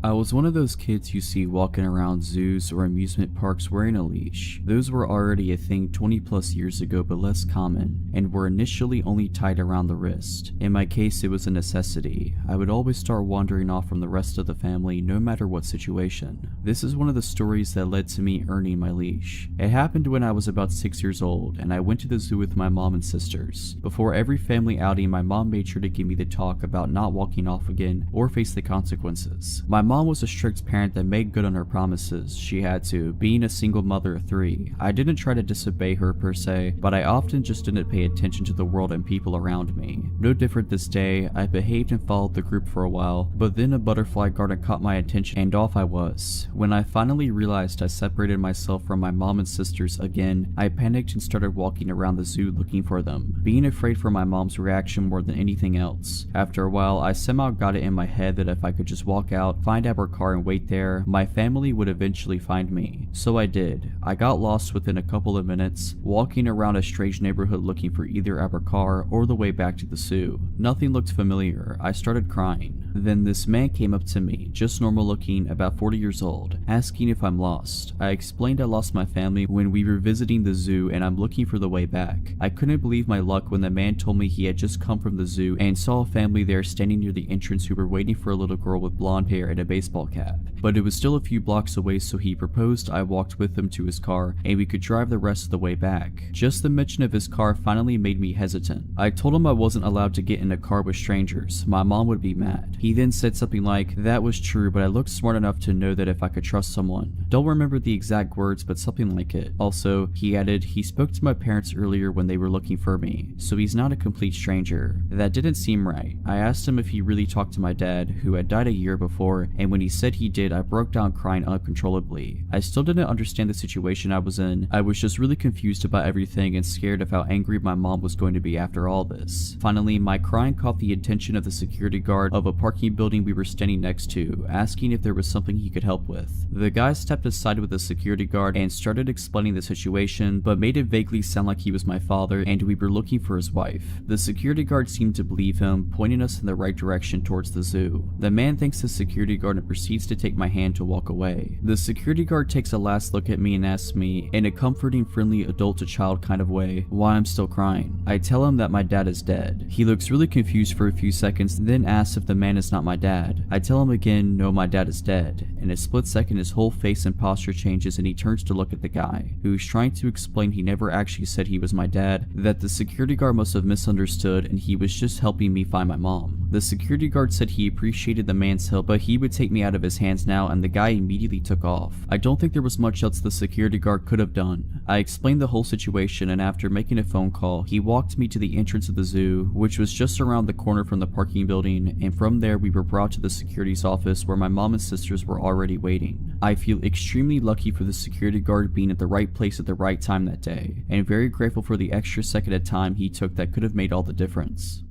I was one of those kids you see walking around zoos or amusement parks wearing a leash. Those were already a thing 20 plus years ago, but less common, and were initially only tied around the wrist. In my case, it was a necessity. I would always start wandering off from the rest of the family no matter what situation. This is one of the stories that led to me earning my leash. It happened when I was about 6 years old, and I went to the zoo with my mom and sisters. Before every family outing, my mom made sure to give me the talk about not walking off again or face the consequences. My mom was a strict parent that made good on her promises. She had to, being a single mother of 3. I didn't try to disobey her per se, but I often just didn't pay attention to the world and people around me. No different this day. I behaved and followed the group for a while, but then a butterfly garden caught my attention and off I was. When I finally realized I separated myself from my mom and sisters again, I panicked and started walking around the zoo looking for them, being afraid for my mom's reaction more than anything else. After a while, I somehow got it in my head that if I could just walk out, find our car and wait there, my family would eventually find me. So I did. I got lost within a couple of minutes, walking around a strange neighborhood looking for either our car or the way back to the zoo. Nothing looked familiar. I started crying. Then this man came up to me, just normal looking, about 40 years old, asking if I'm lost. I explained I lost my family when we were visiting the zoo and I'm looking for the way back. I couldn't believe my luck when the man told me he had just come from the zoo and saw a family there standing near the entrance who were waiting for a little girl with blonde hair and a baseball cap. But it was still a few blocks away, so he proposed I walked with him to his car and we could drive the rest of the way back. Just the mention of his car finally made me hesitant. I told him I wasn't allowed to get in a car with strangers. My mom would be mad. He then said something like, "That was true, but I looked smart enough to know that if I could trust someone." Don't remember the exact words, but something like it. Also, he added, he spoke to my parents earlier when they were looking for me, so he's not a complete stranger. That didn't seem right. I asked him if he really talked to my dad, who had died a year before, and when he said he did, I broke down crying uncontrollably. I still didn't understand the situation I was in. I was just really confused about everything and scared of how angry my mom was going to be after all this. Finally, my crying caught the attention of the security guard of a parking building we were standing next to, asking if there was something he could help with. The guy stepped aside with the security guard and started explaining the situation, but made it vaguely sound like he was my father and we were looking for his wife. The security guard seemed to believe him, pointing us in the right direction towards the zoo. The man thanks the security guard and proceeds to take my hand to walk away. The security guard takes a last look at me and asks me, in a comforting, friendly adult-to-child kind of way, why I'm still crying. I tell him that my dad is dead. He looks really confused for a few seconds, then asks if the man is not my dad. I tell him again, no, my dad is dead. In a split second, his whole face and posture changes and he turns to look at the guy, who's trying to explain he never actually said he was my dad, that the security guard must have misunderstood and he was just helping me find my mom. The security guard said he appreciated the man's help, but he would take me out of his hands now, and the guy immediately took off. I don't think there was much else the security guard could have done. I explained the whole situation, and after making a phone call, he walked me to the entrance of the zoo, which was just around the corner from the parking building, and from there we were brought to the security's office where my mom and sisters were already waiting. I feel extremely lucky for the security guard being at the right place at the right time that day, and very grateful for the extra second of time he took that could have made all the difference.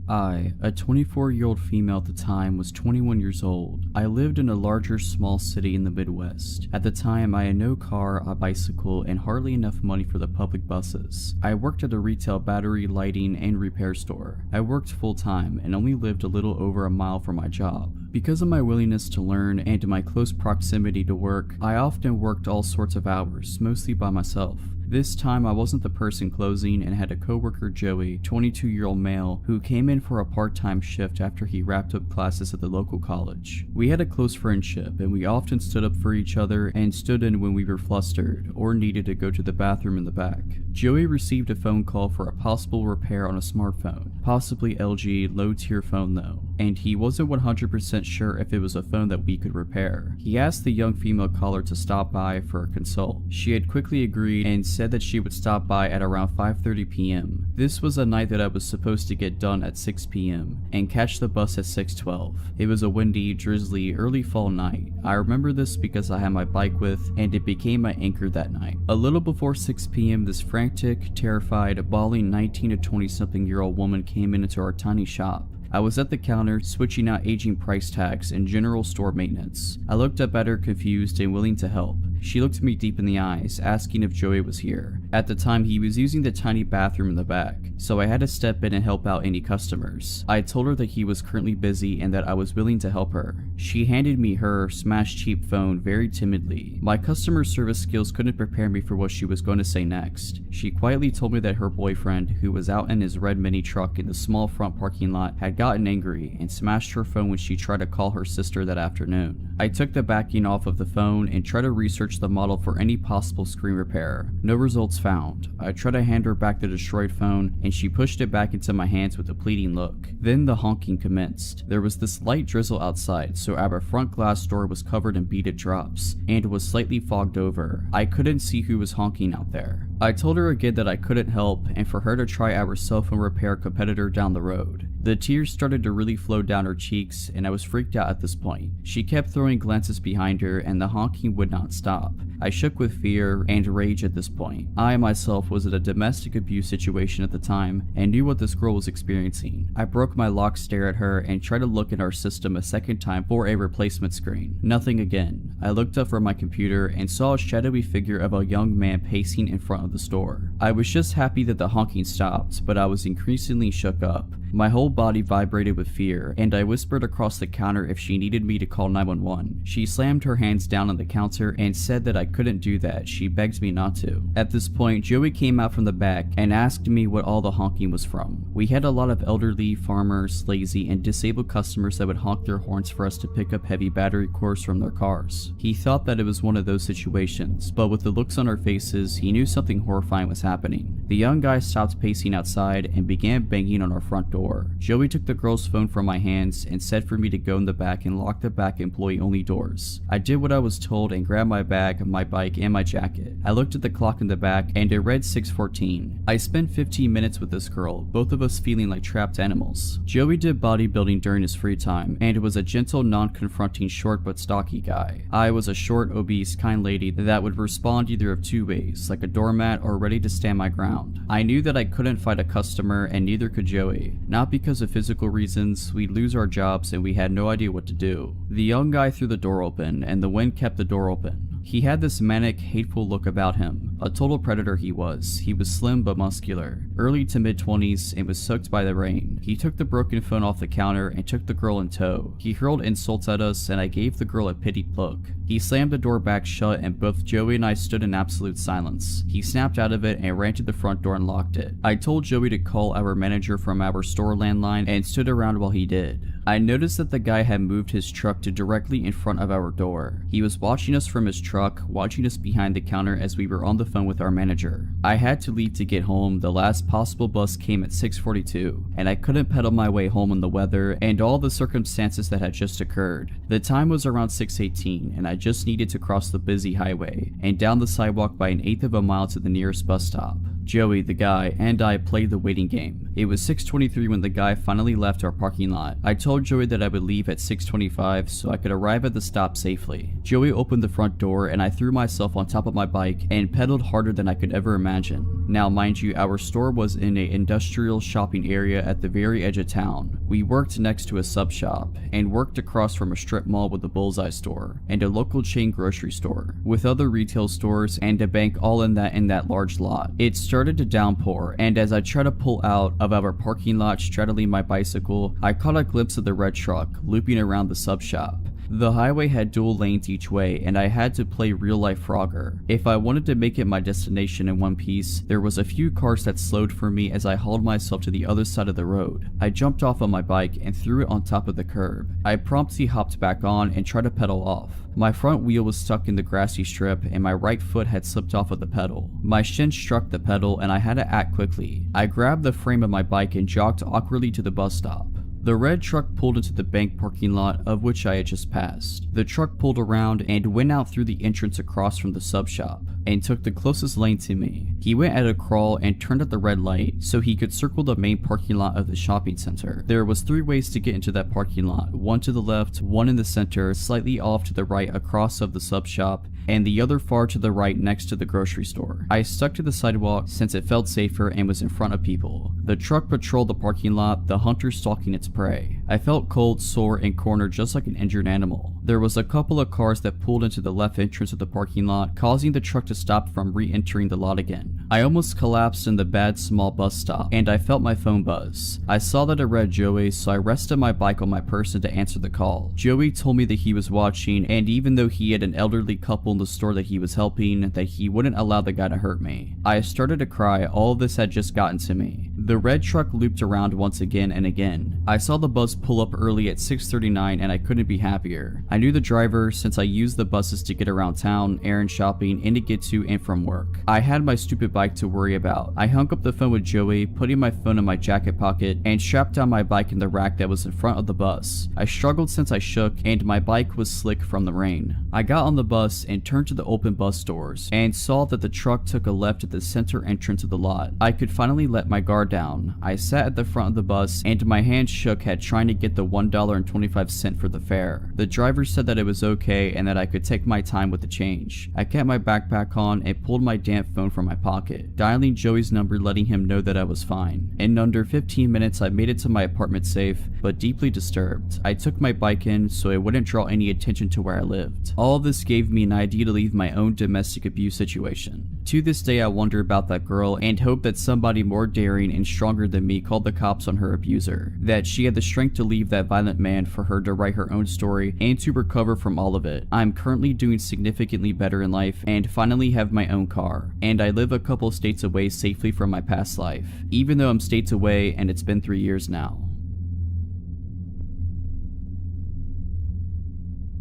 I, a 24-year-old female at the time, was 21 years old. I lived in a larger small city in the Midwest. At the time, I had no car, a bicycle, and hardly enough money for the public buses. I worked at a retail battery, lighting, and repair store. I worked full-time and only lived a little over a mile from my job. Because of my willingness to learn and my close proximity to work, I often worked all sorts of hours, mostly by myself. This time I wasn't the person closing and had a coworker, Joey, 22-year-old male, who came in for a part-time shift after he wrapped up classes at the local college. We had a close friendship and we often stood up for each other and stood in when we were flustered or needed to go to the bathroom in the back. Joey received a phone call for a possible repair on a smartphone, possibly LG low-tier phone though, and he wasn't 100% sure if it was a phone that we could repair. He asked the young female caller to stop by for a consult. She had quickly agreed and said that she would stop by at around 5:30 p.m. This was a night that I was supposed to get done at 6 p.m. and catch the bus at 6:12. It was a windy, drizzly, early fall night. I remember this because I had my bike with, and it became my anchor that night. A little before 6 p.m. this frantic, terrified, bawling 19 to 20-something-year-old woman came into our tiny shop. I was at the counter, switching out aging price tags and general store maintenance. I looked up at her, confused and willing to help. She looked me deep in the eyes, asking if Joey was here. At the time, he was using the tiny bathroom in the back, so I had to step in and help out any customers. I told her that he was currently busy and that I was willing to help her. She handed me her smashed cheap phone very timidly. My customer service skills couldn't prepare me for what she was going to say next. She quietly told me that her boyfriend, who was out in his red mini truck in the small front parking lot, had gotten angry and smashed her phone when she tried to call her sister that afternoon. I took the backing off of the phone and tried to research the model for any possible screen repair. No results found. I tried to hand her back the destroyed phone and she pushed it back into my hands with a pleading look. Then the honking commenced. There was this light drizzle outside, so our front glass door was covered in beaded drops and was slightly fogged over. I couldn't see who was honking out there. I told her again that I couldn't help and for her to try our cell phone repair competitor down the road. The tears started to really flow down her cheeks and I was freaked out at this point. She kept throwing glances behind her and the honking would not stop. I shook with fear and rage at this point. I myself was in a domestic abuse situation at the time and knew what this girl was experiencing. I broke my lock stare at her and tried to look in our system a second time for a replacement screen. Nothing again. I looked up from my computer and saw a shadowy figure of a young man pacing in front of the store. I was just happy that the honking stopped, but I was increasingly shook up. My whole body vibrated with fear, and I whispered across the counter if she needed me to call 911. She slammed her hands down on the counter and said that I couldn't do that. She begged me not to. At this point, Joey came out from the back and asked me what all the honking was from. We had a lot of elderly, farmers, lazy, and disabled customers that would honk their horns for us to pick up heavy battery cores from their cars. He thought that it was one of those situations, but with the looks on our faces, he knew something horrifying was happening. The young guy stopped pacing outside and began banging on our front door. Joey took the girl's phone from my hands and said for me to go in the back and lock the back employee-only doors. I did what I was told and grabbed my bag, my bike, and my jacket. I looked at the clock in the back and it read 6:14. I spent 15 minutes with this girl, both of us feeling like trapped animals. Joey did bodybuilding during his free time and was a gentle, non-confronting, short but stocky guy. I was a short, obese, kind lady that would respond either of two ways, like a doormat or ready to stand my ground. I knew that I couldn't fight a customer and neither could Joey. Not because of physical reasons, we'd lose our jobs and we had no idea what to do. The young guy threw the door open and the wind kept the door open. He had this manic, hateful look about him. A total predator he was. He was slim but muscular, early to mid-20s, and was soaked by the rain. He took the broken phone off the counter and took the girl in tow. He hurled insults at us and I gave the girl a pitied look. He slammed the door back shut and both Joey and I stood in absolute silence. He snapped out of it and ran to the front door and locked it. I told Joey to call our manager from our store landline and stood around while he did. I noticed that the guy had moved his truck to directly in front of our door. He was watching us from his truck, watching us behind the counter as we were on the phone with our manager. I had to leave to get home. The last possible bus came at 6:42, and I couldn't pedal my way home in the weather and all the circumstances that had just occurred. The time was around 6:18, and I just needed to cross the busy highway and down the sidewalk by 1/8 of a mile to the nearest bus stop. Joey, the guy, and I played the waiting game. It was 6:23 when the guy finally left our parking lot. I told Joey that I would leave at 6:25 so I could arrive at the stop safely. Joey opened the front door and I threw myself on top of my bike and pedaled harder than I could ever imagine. Now mind you, our store was in an industrial shopping area at the very edge of town. We worked next to a sub shop and worked across from a strip mall with a Bullseye store and a local chain grocery store with other retail stores and a bank all in that large lot. It started to downpour, and as I tried to pull out of our parking lot straddling my bicycle, I caught a glimpse of the red truck looping around the sub shop. The highway had dual lanes each way and I had to play real life Frogger. If I wanted to make it my destination in one piece, there was a few cars that slowed for me as I hauled myself to the other side of the road. I jumped off of my bike and threw it on top of the curb. I promptly hopped back on and tried to pedal off. My front wheel was stuck in the grassy strip and my right foot had slipped off of the pedal. My shin struck the pedal and I had to act quickly. I grabbed the frame of my bike and jogged awkwardly to the bus stop. The red truck pulled into the bank parking lot of which I had just passed. The truck pulled around and went out through the entrance across from the sub shop and took the closest lane to me. He went at a crawl and turned at the red light so he could circle the main parking lot of the shopping center. There was 3 ways to get into that parking lot, one to the left, one in the center, slightly off to the right across of the sub shop, and the other far to the right next to the grocery store. I stuck to the sidewalk since it felt safer and was in front of people. The truck patrolled the parking lot, the hunter stalking its prey. I felt cold, sore, and cornered just like an injured animal. There was a couple of cars that pulled into the left entrance of the parking lot, causing the truck to stop from re-entering the lot again. I almost collapsed in the bad small bus stop, and I felt my phone buzz. I saw that it read Joey, so I rested my bike on my person to answer the call. Joey told me that he was watching, and even though he had an elderly couple in the store that he was helping, that he wouldn't allow the guy to hurt me. I started to cry. All of this had just gotten to me. The red truck looped around once again and again. I saw the bus pull up early at 6:39 and I couldn't be happier. I knew the driver since I used the buses to get around town, errand shopping, and to get to and from work. I had my stupid bike to worry about. I hung up the phone with Joey, putting my phone in my jacket pocket, and strapped down my bike in the rack that was in front of the bus. I struggled since I shook and my bike was slick from the rain. I got on the bus and turned to the open bus doors and saw that the truck took a left at the center entrance of the lot. I could finally let my guard down. I sat at the front of the bus and my hand shook at trying to get the $1.25 for the fare. The driver said that it was okay and that I could take my time with the change. I kept my backpack on and pulled my damn phone from my pocket, dialing Joey's number, letting him know that I was fine. In under 15 minutes I made it to my apartment safe, but deeply disturbed. I took my bike in so it wouldn't draw any attention to where I lived. All of this gave me an idea to leave my own domestic abuse situation. To this day I wonder about that girl and hope that somebody more daring and stronger than me called the cops on her abuser, that she had the strength to leave that violent man for her to write her own story and to recover from all of it. I'm currently doing significantly better in life and finally have my own car, and I live a couple states away safely from my past life, even though I'm states away and it's been 3 years now.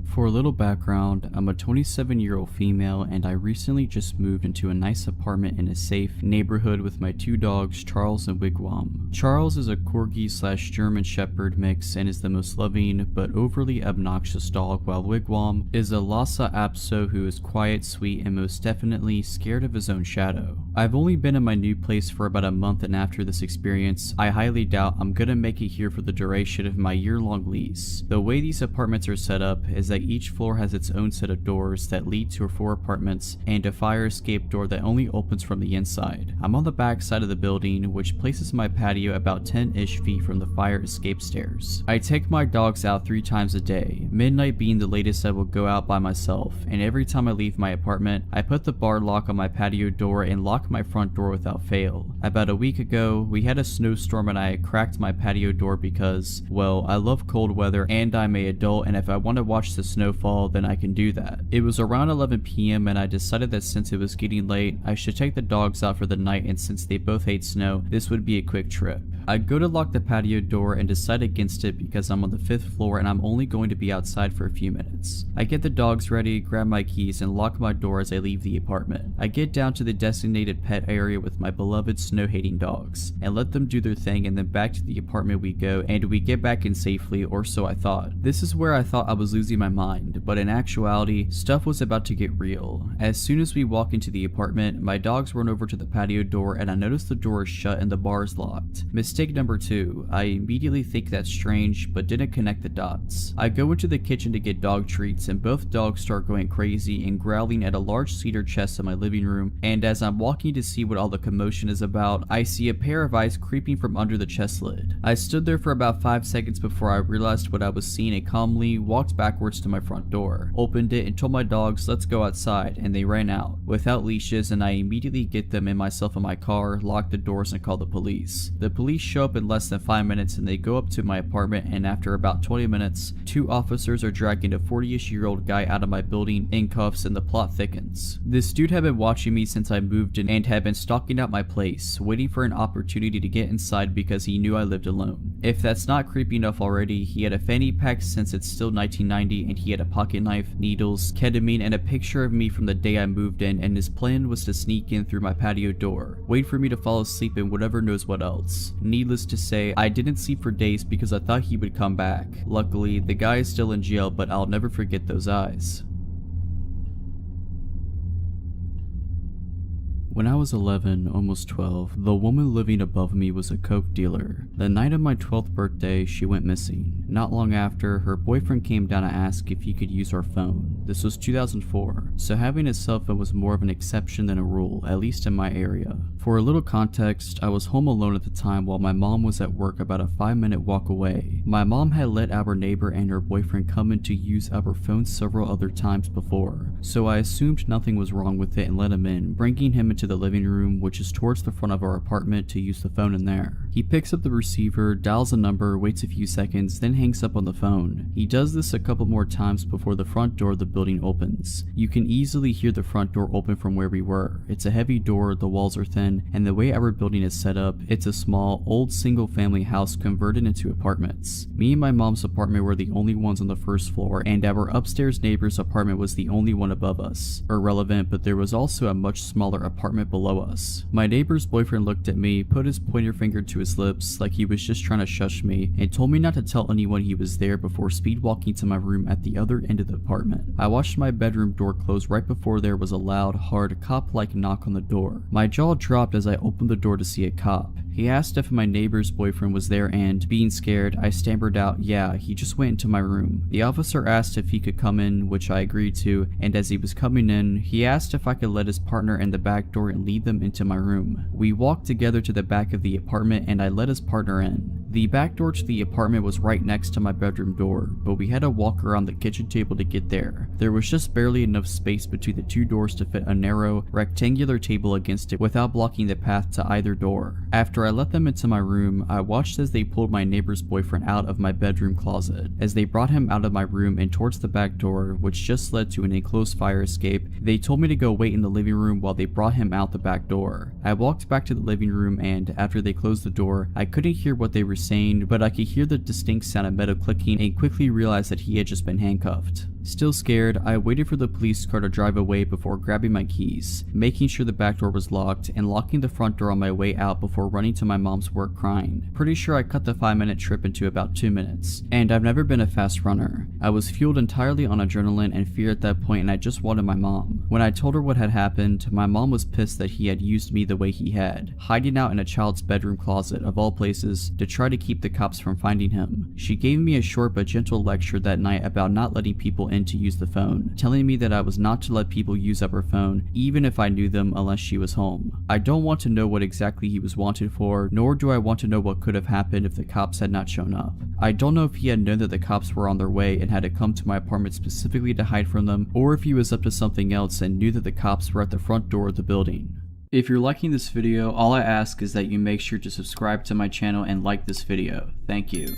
For a little background, I'm a 27-year-old female and I recently just moved into a nice apartment in a safe neighborhood with my 2 dogs, Charles and Wigwam. Charles is a Corgi/German Shepherd mix and is the most loving but overly obnoxious dog, while Wigwam is a Lhasa Apso who is quiet, sweet, and most definitely scared of his own shadow. I've only been in my new place for about a month, and after this experience, I highly doubt I'm gonna make it here for the duration of my year-long lease. The way these apartments are set up is that each floor has its own set of doors that lead to 4 apartments and a fire escape door that only opens from the inside. I'm on the back side of the building, which places my patio about 10-ish feet from the fire escape stairs. I take my dogs out 3 times a day, midnight being the latest I will go out by myself, and every time I leave my apartment, I put the bar lock on my patio door and lock my front door without fail. About a week ago, we had a snowstorm and I cracked my patio door because, well, I love cold weather and I'm an adult, and if I want to watch the snowfall, then I can do that. It was around 11 p.m. and I decided that since it was getting late, I should take the dogs out for the night, and since they both hate snow, this would be a quick trip. I go to lock the patio door and decide against it because I'm on the 5th floor and I'm only going to be outside for a few minutes. I get the dogs ready, grab my keys, and lock my door as I leave the apartment. I get down to the designated pet area with my beloved snow-hating dogs and let them do their thing, and then back to the apartment we go, and we get back in safely, or so I thought. This is where I thought I was losing my mind, but in actuality, stuff was about to get real. As soon as we walk into the apartment, my dogs run over to the patio door and I notice the door is shut and the bar is locked. Mistake number 2. I immediately think that's strange, but didn't connect the dots. I go into the kitchen to get dog treats and both dogs start going crazy and growling at a large cedar chest in my living room, and as I'm walking to see what all the commotion is about, I see a pair of eyes creeping from under the chest lid. I stood there for about 5 seconds before I realized what I was seeing and calmly walked backwards to my front door, opened it, and told my dogs let's go outside, and they ran out without leashes, and I immediately get them and myself in my car, lock the doors, and call the police. The police show up in less than 5 minutes and they go up to my apartment, and after about 20 minutes, 2 officers are dragging a 40-ish-year-old guy out of my building in cuffs, and the plot thickens. This dude had been watching me since I moved in and had been stalking out my place, waiting for an opportunity to get inside because he knew I lived alone. If that's not creepy enough already, he had a fanny pack since it's still 1990, and he had a pocket knife, needles, ketamine, and a picture of me from the day I moved in, and his plan was to sneak in through my patio door, wait for me to fall asleep, and whatever knows what else. Needless to say, I didn't sleep for days because I thought he would come back. Luckily, the guy is still in jail, but I'll never forget those eyes. When I was 11, almost 12, the woman living above me was a coke dealer. The night of my 12th birthday, she went missing. Not long after, her boyfriend came down to ask if he could use our phone. This was 2004, so having a cell phone was more of an exception than a rule, at least in my area. For a little context, I was home alone at the time while my mom was at work about a 5-minute walk away. My mom had let our neighbor and her boyfriend come in to use our phone several other times before, so I assumed nothing was wrong with it and let him in, bringing him into the living room, which is towards the front of our apartment, to use the phone in there. He picks up the receiver, dials a number, waits a few seconds, then hangs up on the phone. He does this a couple more times before the front door of the building opens. You can easily hear the front door open from where we were. It's a heavy door, the walls are thin, and the way our building is set up, it's a small, old single-family house converted into apartments. Me and my mom's apartment were the only ones on the first floor, and our upstairs neighbor's apartment was the only one above us. Irrelevant, but there was also a much smaller apartment below us. My neighbor's boyfriend looked at me, put his pointer finger to his lips like he was just trying to shush me, and told me not to tell anyone he was there before speed walking to my room at the other end of the apartment. I watched my bedroom door close right before there was a loud, hard, cop-like knock on the door. My jaw dropped as I opened the door to see a cop. He asked if my neighbor's boyfriend was there and, being scared, I stammered out, "Yeah, he just went into my room." The officer asked if he could come in, which I agreed to, and as he was coming in, he asked if I could let his partner in the back door and lead them into my room. We walked together to the back of the apartment and I let his partner in. The back door to the apartment was right next to my bedroom door, but we had to walk around the kitchen table to get there. There was just barely enough space between the two doors to fit a narrow, rectangular table against it without blocking the path to either door. After I let them into my room, I watched as they pulled my neighbor's boyfriend out of my bedroom closet. As they brought him out of my room and towards the back door, which just led to an enclosed fire escape, they told me to go wait in the living room while they brought him out the back door. I walked back to the living room and, after they closed the door, I couldn't hear what they were saying, but I could hear the distinct sound of metal clicking and quickly realized that he had just been handcuffed. Still scared, I waited for the police car to drive away before grabbing my keys, making sure the back door was locked, and locking the front door on my way out before running to my mom's work crying. Pretty sure I cut the 5-minute trip into about 2 minutes, and I've never been a fast runner. I was fueled entirely on adrenaline and fear at that point, and I just wanted my mom. When I told her what had happened, my mom was pissed that he had used me the way he had, hiding out in a child's bedroom closet of all places to try to keep the cops from finding him. She gave me a short but gentle lecture that night about not letting people in to use the phone, telling me that I was not to let people use up her phone even if I knew them unless she was home. I don't want to know what exactly he was wanted for, nor do I want to know what could have happened if the cops had not shown up. I don't know if he had known that the cops were on their way and had to come to my apartment specifically to hide from them, or if he was up to something else and knew that the cops were at the front door of the building. If you're liking this video, all I ask is that you make sure to subscribe to my channel and like this video. Thank you.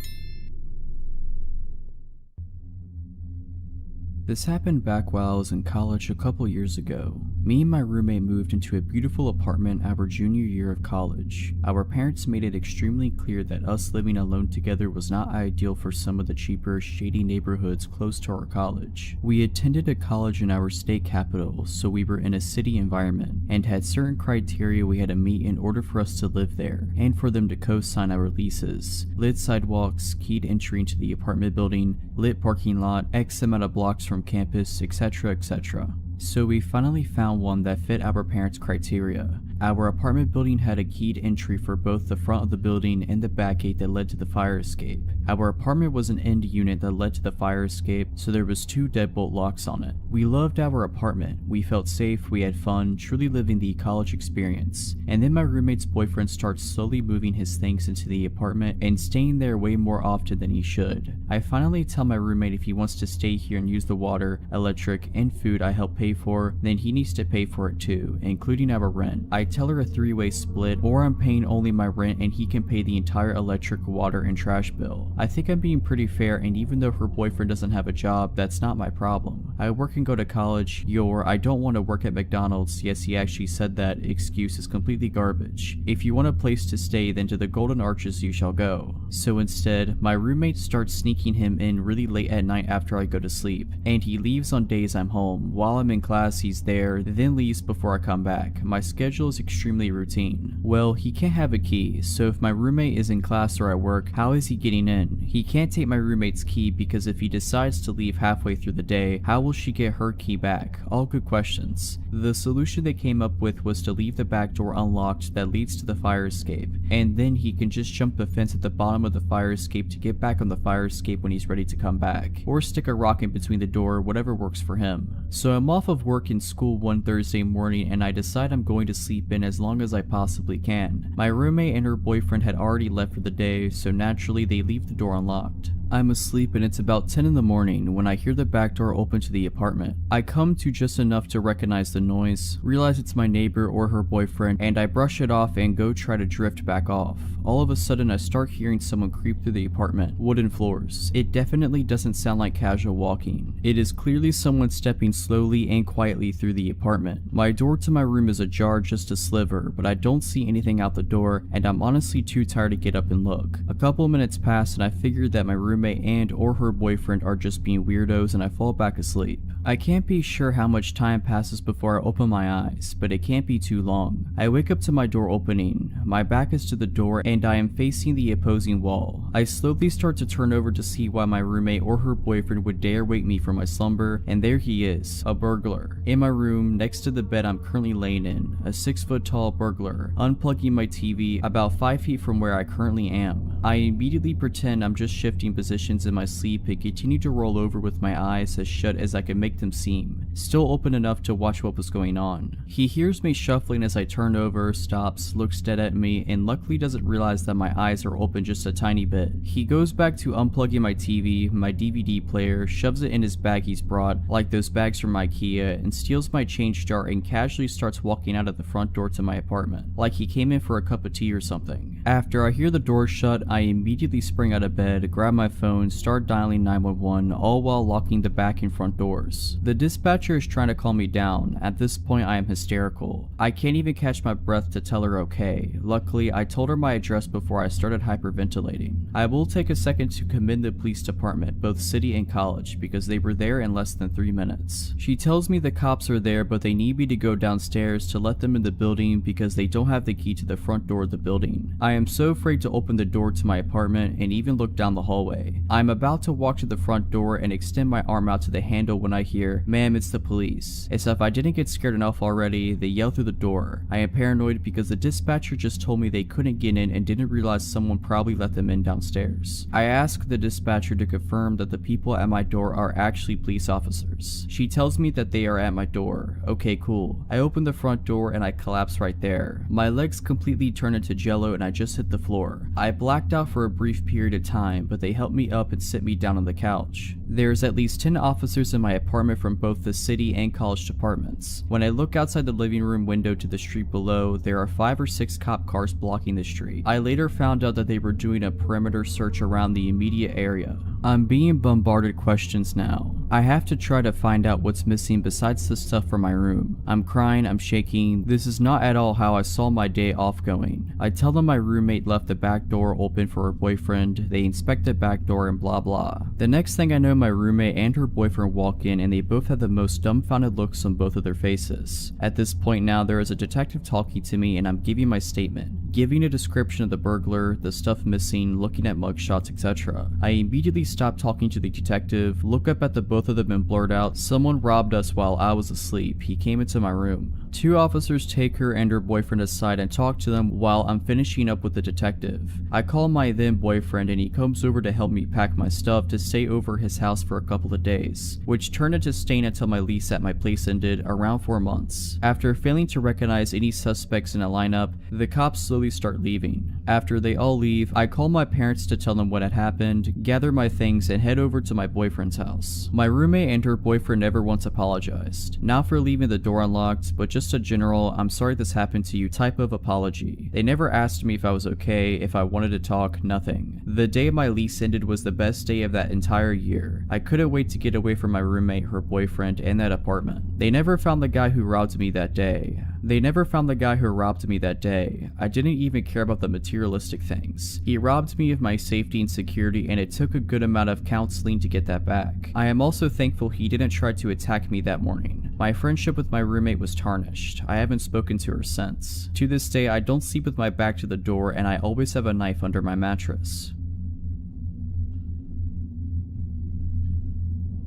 This happened back while I was in college a couple years ago. Me and my roommate moved into a beautiful apartment our junior year of college. Our parents made it extremely clear that us living alone together was not ideal for some of the cheaper, shady neighborhoods close to our college. We attended a college in our state capital, so we were in a city environment, and had certain criteria we had to meet in order for us to live there, and for them to co-sign our leases. Lit sidewalks, keyed entry into the apartment building, lit parking lot, X amount of blocks from campus, etc., etc. So we finally found one that fit our parents' criteria. Our apartment building had a keyed entry for both the front of the building and the back gate that led to the fire escape. Our apartment was an end unit that led to the fire escape, so there was 2 deadbolt locks on it. We loved our apartment. We felt safe, we had fun, truly living the college experience. And then my roommate's boyfriend starts slowly moving his things into the apartment and staying there way more often than he should. I finally tell my roommate if he wants to stay here and use the water, electric, and food I help pay for, then he needs to pay for it too, including our rent. I tell her a 3-way split, or I'm paying only my rent and he can pay the entire electric, water, and trash bill. I think I'm being pretty fair, and even though her boyfriend doesn't have a job, that's not my problem. I work and go to college. Your "I don't want to work at McDonald's, yes he actually said that" excuse is completely garbage. If you want a place to stay, then to the Golden Arches you shall go. So instead, my roommate starts sneaking him in really late at night after I go to sleep, and he leaves on days I'm home. While I'm in class, he's there, then leaves before I come back. My schedule is extremely routine. Well, he can't have a key, so if my roommate is in class or at work, how is he getting in? He can't take my roommate's key because if he decides to leave halfway through the day, how will she get her key back? All good questions. The solution they came up with was to leave the back door unlocked that leads to the fire escape, and then he can just jump the fence at the bottom of the fire escape to get back on the fire escape when he's ready to come back, or stick a rock in between the door, whatever works for him. So I'm off of work and school one Thursday morning and I decide I'm going to sleep in as long as I possibly can. My roommate and her boyfriend had already left for the day, so naturally they leave the door unlocked. I'm asleep and it's about 10 in the morning when I hear the back door open to the apartment. I come to just enough to recognize the noise, realize it's my neighbor or her boyfriend, and I brush it off and go try to drift back off. All of a sudden I start hearing someone creep through the apartment. Wooden floors. It definitely doesn't sound like casual walking. It is clearly someone stepping slowly and quietly through the apartment. My door to my room is ajar just a sliver, but I don't see anything out the door and I'm honestly too tired to get up and look. A couple minutes pass and I figure that my roommate and or her boyfriend are just being weirdos and I fall back asleep. I can't be sure how much time passes before I open my eyes, but it can't be too long. I wake up to my door opening. My back is to the door and I am facing the opposing wall. I slowly start to turn over to see why my roommate or her boyfriend would dare wake me from my slumber, and there he is, a burglar. In my room, next to the bed I'm currently laying in, a 6-foot tall burglar, unplugging my TV about 5 feet from where I currently am. I immediately pretend I'm just shifting positions in my sleep and continue to roll over with my eyes as shut as I can make them seem, still open enough to watch what was going on. He hears me shuffling as I turn over, stops, looks dead at me, and luckily doesn't realize that my eyes are open just a tiny bit. He goes back to unplugging my TV, my DVD player, shoves it in his bag he's brought, like those bags from IKEA, and steals my change jar and casually starts walking out of the front door to my apartment, like he came in for a cup of tea or something. After I hear the door shut, I immediately spring out of bed, grab my phone, start dialing 911, all while locking the back and front doors. The dispatcher is trying to calm me down. At this point I am hysterical. I can't even catch my breath to tell her okay. Luckily, I told her my address before I started hyperventilating. I will take a second to commend the police department, both city and college, because they were there in less than 3 minutes. She tells me the cops are there, but they need me to go downstairs to let them in the building because they don't have the key to the front door of the building. I am so afraid to open the door to my apartment and even look down the hallway. I'm about to walk to the front door and extend my arm out to the handle when I hear, "Ma'am, it's the police." As if I didn't get scared enough already, they yell through the door. I am paranoid because the dispatcher just told me they couldn't get in and didn't realize someone probably let them in downstairs. I ask the dispatcher to confirm that the people at my door are actually police officers. She tells me that they are at my door. Okay, cool. I open the front door and I collapse right there. My legs completely turn into jello and I just hit the floor. I blacked out for a brief period of time, but they helped me up and sit me down on the couch. There's at least 10 officers in my apartment from both the city and college departments. When I look outside the living room window to the street below, there are 5 or 6 cop cars blocking the street. I later found out that they were doing a perimeter search around the immediate area. I'm being bombarded questions now. I have to try to find out what's missing besides the stuff from my room. I'm crying, I'm shaking. This is not at all how I saw my day off going. I tell them my roommate left the back door open for her boyfriend, they inspect the back door and blah blah. The next thing I know, my roommate and her boyfriend walk in and they both have the most dumbfounded looks on both of their faces. At this point now, there is a detective talking to me and I'm giving my statement, giving a description of the burglar, the stuff missing, looking at mugshots, etc. I immediately stop talking to the detective, look up at the both of them and blurt out, "Someone robbed us while I was asleep. He came into my room." 2 officers take her and her boyfriend aside and talk to them while I'm finishing up with the detective. I call my then boyfriend and he comes over to help me pack my stuff to stay over his house for a couple of days, which turned into staying until my lease at my place ended, around 4 months. After failing to recognize any suspects in a lineup, the cops slowly start leaving. After they all leave, I call my parents to tell them what had happened, gather my things, and head over to my boyfriend's house. My roommate and her boyfriend never once apologized. Not for leaving the door unlocked, but just a general "I'm sorry this happened to you" type of apology. They never asked me if I was okay, if I wanted to talk, nothing. The day my lease ended was the best day of that entire year. I couldn't wait to get away from my roommate, her boyfriend, and that apartment. They never found the guy who robbed me that day. They never found the guy who robbed me that day. I didn't even care about the materialistic things. He robbed me of my safety and security, and it took a good amount of counseling to get that back. I am also thankful he didn't try to attack me that morning. My friendship with my roommate was tarnished. I haven't spoken to her since. To this day, I don't sleep with my back to the door, and I always have a knife under my mattress.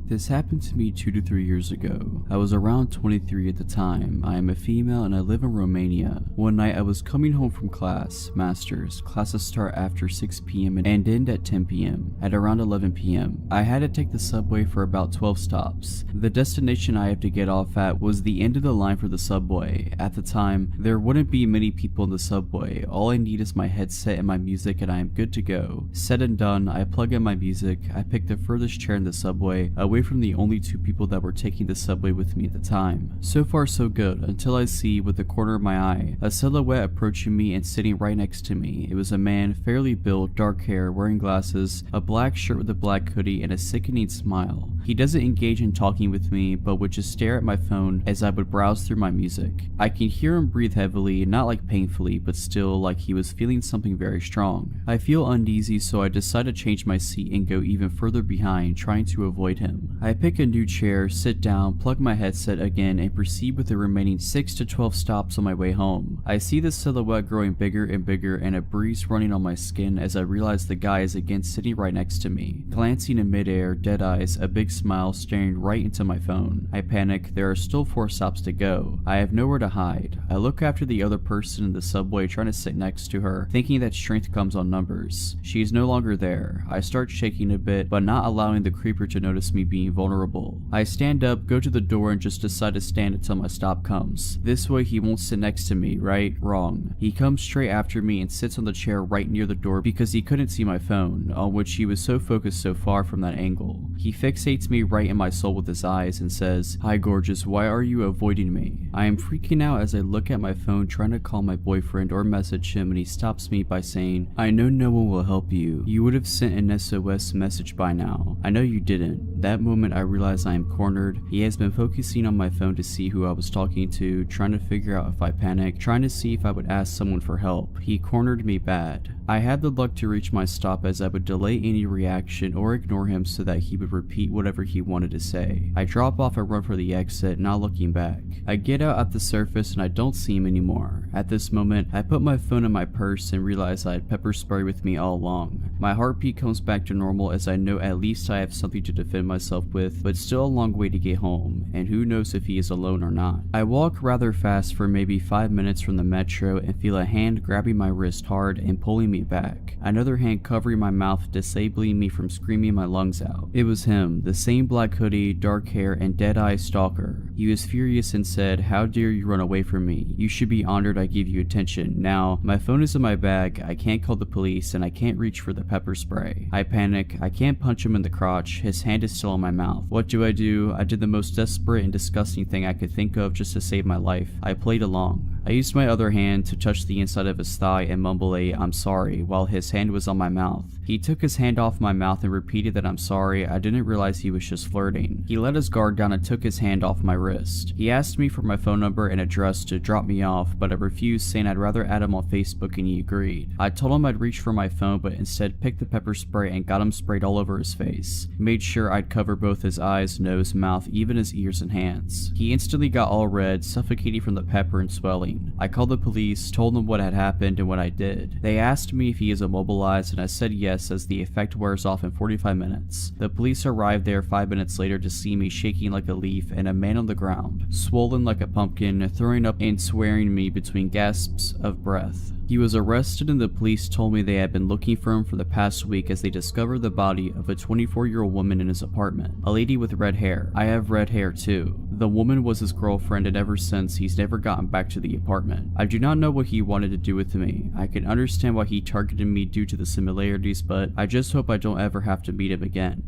This happened to me 2 to 3 years ago. I was around 23 at the time. I am a female and I live in Romania. One night I was coming home from class, masters. Classes start after 6 p.m. and end at 10 p.m. At around 11 p.m. I had to take the subway for about 12 stops. The destination I have to get off at was the end of the line for the subway. At the time, there wouldn't be many people in the subway. All I need is my headset and my music and I am good to go. Said and done, I plug in my music. I pick the furthest chair in the subway, away from the only 2 people that were taking the subway with me at the time. So far so good, until I see, with the corner of my eye, a silhouette approaching me and sitting right next to me. It was a man, fairly built, dark hair, wearing glasses, a black shirt with a black hoodie, and a sickening smile. He doesn't engage in talking with me, but would just stare at my phone as I would browse through my music. I can hear him breathe heavily, not like painfully, but still like he was feeling something very strong. I feel uneasy, so I decide to change my seat and go even further behind, trying to avoid him. I pick a new chair, sit down, plug my headset again, and proceed with the remaining 6 to 12 stops on my way home. I see the silhouette growing bigger and bigger and a breeze running on my skin as I realize the guy is again sitting right next to me. Glancing in midair, dead eyes, a big smile staring right into my phone. I panic. There are still 4 stops to go. I have nowhere to hide. I look after the other person in the subway trying to sit next to her, thinking that strength comes on numbers. She is no longer there. I start shaking a bit, but not allowing the creeper to notice me being vulnerable. I stand up, go to the door, and just decide to stand until my stop comes. This way he won't sit next to me, right? Wrong. He comes straight after me and sits on the chair right near the door because he couldn't see my phone, on which he was so focused so far from that angle. He fixates me right in my soul with his eyes and says, "Hi gorgeous, why are you avoiding me?" I am freaking out as I look at my phone trying to call my boyfriend or message him, and he stops me by saying, "I know no one will help you. You would have sent an SOS message by now. I know you didn't." That moment I realize I am cornered. He has been focusing on my phone to see who I was talking to, trying to figure out if I panicked, trying to see if I would ask someone for help. He cornered me bad. I had the luck to reach my stop as I would delay any reaction or ignore him so that he would repeat whatever he wanted to say. I drop off and run for the exit, not looking back. I get out at the surface and I don't see him anymore. At this moment, I put my phone in my purse and realize I had pepper spray with me all along. My heartbeat comes back to normal as I know at least I have something to defend myself with, but still a long way to get home, and who knows if he is alone or not. I walk rather fast for maybe 5 minutes from the metro and feel a hand grabbing my wrist hard and pulling me back. Another hand covering my mouth, disabling me from screaming my lungs out. It was him, the same black hoodie, dark hair, and dead-eye stalker. He was furious and said, "How dare you run away from me? You should be honored I give you attention. Now, my phone is in my bag, I can't call the police, and I can't reach for the pepper spray." I panic. I can't punch him in the crotch. His hand is still in my mouth. What do? I did the most desperate and disgusting thing I could think of just to save my life. I played along. I used my other hand to touch the inside of his thigh and mumble a "I'm sorry" while his hand was on my mouth. He took his hand off my mouth and repeated that "I'm sorry." I didn't realize he was just flirting. He let his guard down and took his hand off my wrist. He asked me for my phone number and address to drop me off, but I refused, saying I'd rather add him on Facebook, and he agreed. I told him I'd reach for my phone, but instead picked the pepper spray and got him sprayed all over his face. Made sure I'd cover both his eyes, nose, mouth, even his ears and hands. He instantly got all red, suffocating from the pepper and swelling. I called the police, told them what had happened and what I did. They asked me if he is immobilized, and I said yes, as the effect wears off in 45 minutes. The police arrived there 5 minutes later to see me shaking like a leaf and a man on the ground, swollen like a pumpkin, throwing up and swearing me between gasps of breath. He was arrested, and the police told me they had been looking for him for the past week as they discovered the body of a 24-year-old woman in his apartment, a lady with red hair. I have red hair too. The woman was his girlfriend, and ever since he's never gotten back to the apartment. I do not know what he wanted to do with me. I can understand why he targeted me due to the similarities, but I just hope I don't ever have to meet him again.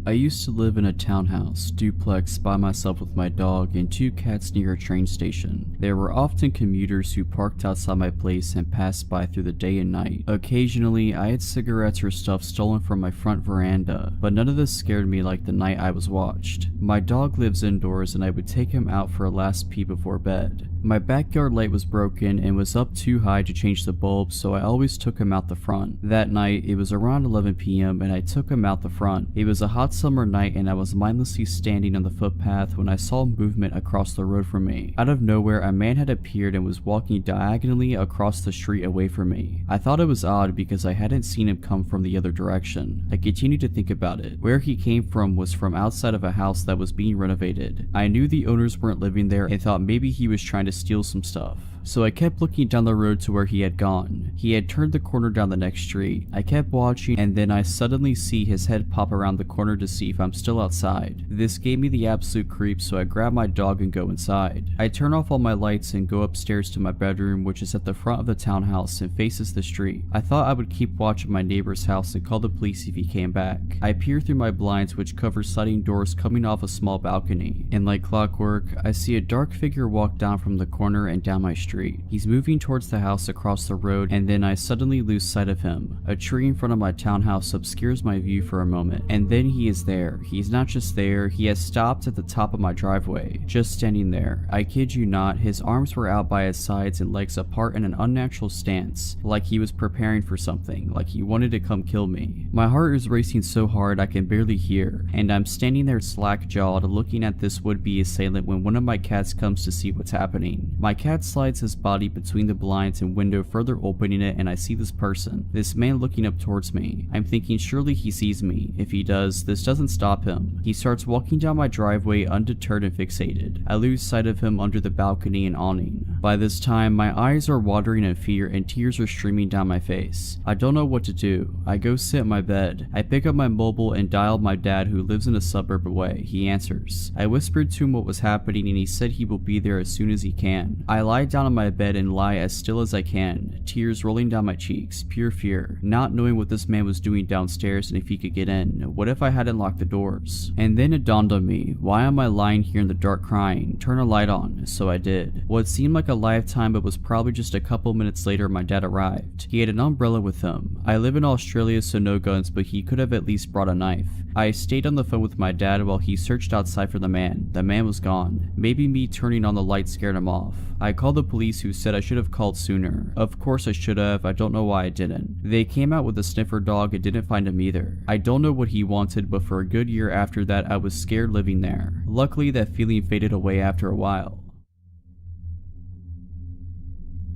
I used to live in a townhouse, duplex, by myself with my dog and 2 cats near a train station. There were often commuters who parked outside my place and passed by through the day and night. Occasionally, I had cigarettes or stuff stolen from my front veranda, but none of this scared me like the night I was watched. My dog lives indoors and I would take him out for a last pee before bed. My backyard light was broken and was up too high to change the bulb, so I always took him out the front. That night, it was around 11 p.m. and I took him out the front. It was a hot summer night and I was mindlessly standing on the footpath when I saw movement across the road from me. Out of nowhere, a man had appeared and was walking diagonally across the street away from me. I thought it was odd because I hadn't seen him come from the other direction. I continued to think about it. Where he came from was from outside of a house that was being renovated. I knew the owners weren't living there and thought maybe he was trying to steal some stuff. So I kept looking down the road to where he had gone. He had turned the corner down the next street. I kept watching and then I suddenly see his head pop around the corner to see if I'm still outside. This gave me the absolute creep, so I grab my dog and go inside. I turn off all my lights and go upstairs to my bedroom, which is at the front of the townhouse and faces the street. I thought I would keep watch of my neighbor's house and call the police if he came back. I peer through my blinds, which cover sliding doors coming off a small balcony, and like clockwork, I see a dark figure walk down from the corner and down my street. He's moving towards the house across the road, and then I suddenly lose sight of him. A tree in front of my townhouse obscures my view for a moment, and then he is there. He's not just there, he has stopped at the top of my driveway, just standing there. I kid you not, his arms were out by his sides and legs apart in an unnatural stance, like he was preparing for something, like he wanted to come kill me. My heart is racing so hard I can barely hear, and I'm standing there slack-jawed looking at this would-be assailant when one of my cats comes to see what's happening. My cat slides his body between the blinds and window, further opening it, and I see this person, this man looking up towards me. I'm thinking surely he sees me. If he does, this doesn't stop him. He starts walking down my driveway undeterred and fixated. I lose sight of him under the balcony and awning. By this time, my eyes are watering in fear and tears are streaming down my face. I don't know what to do. I go sit in my bed. I pick up my mobile and dial my dad, who lives in a suburb away. He answers. I whispered to him what was happening and he said he will be there as soon as he can. I lie down on my bed and lie as still as I can, tears rolling down my cheeks, pure fear, not knowing what this man was doing downstairs and if he could get in. What if I hadn't locked the doors? And then it dawned on me, why am I lying here in the dark crying? Turn a light on. So I did. What seemed like a lifetime but was probably just a couple minutes later, my dad arrived. He had an umbrella with him. I live in Australia, so no guns, but he could have at least brought a knife. I stayed on the phone with my dad while he searched outside for the man. The man was gone. Maybe me turning on the light scared him off. I called the police, who said I should have called sooner. Of course I should have, I don't know why I didn't. They came out with a sniffer dog and didn't find him either. I don't know what he wanted, but for a good year after that I was scared living there. Luckily that feeling faded away after a while.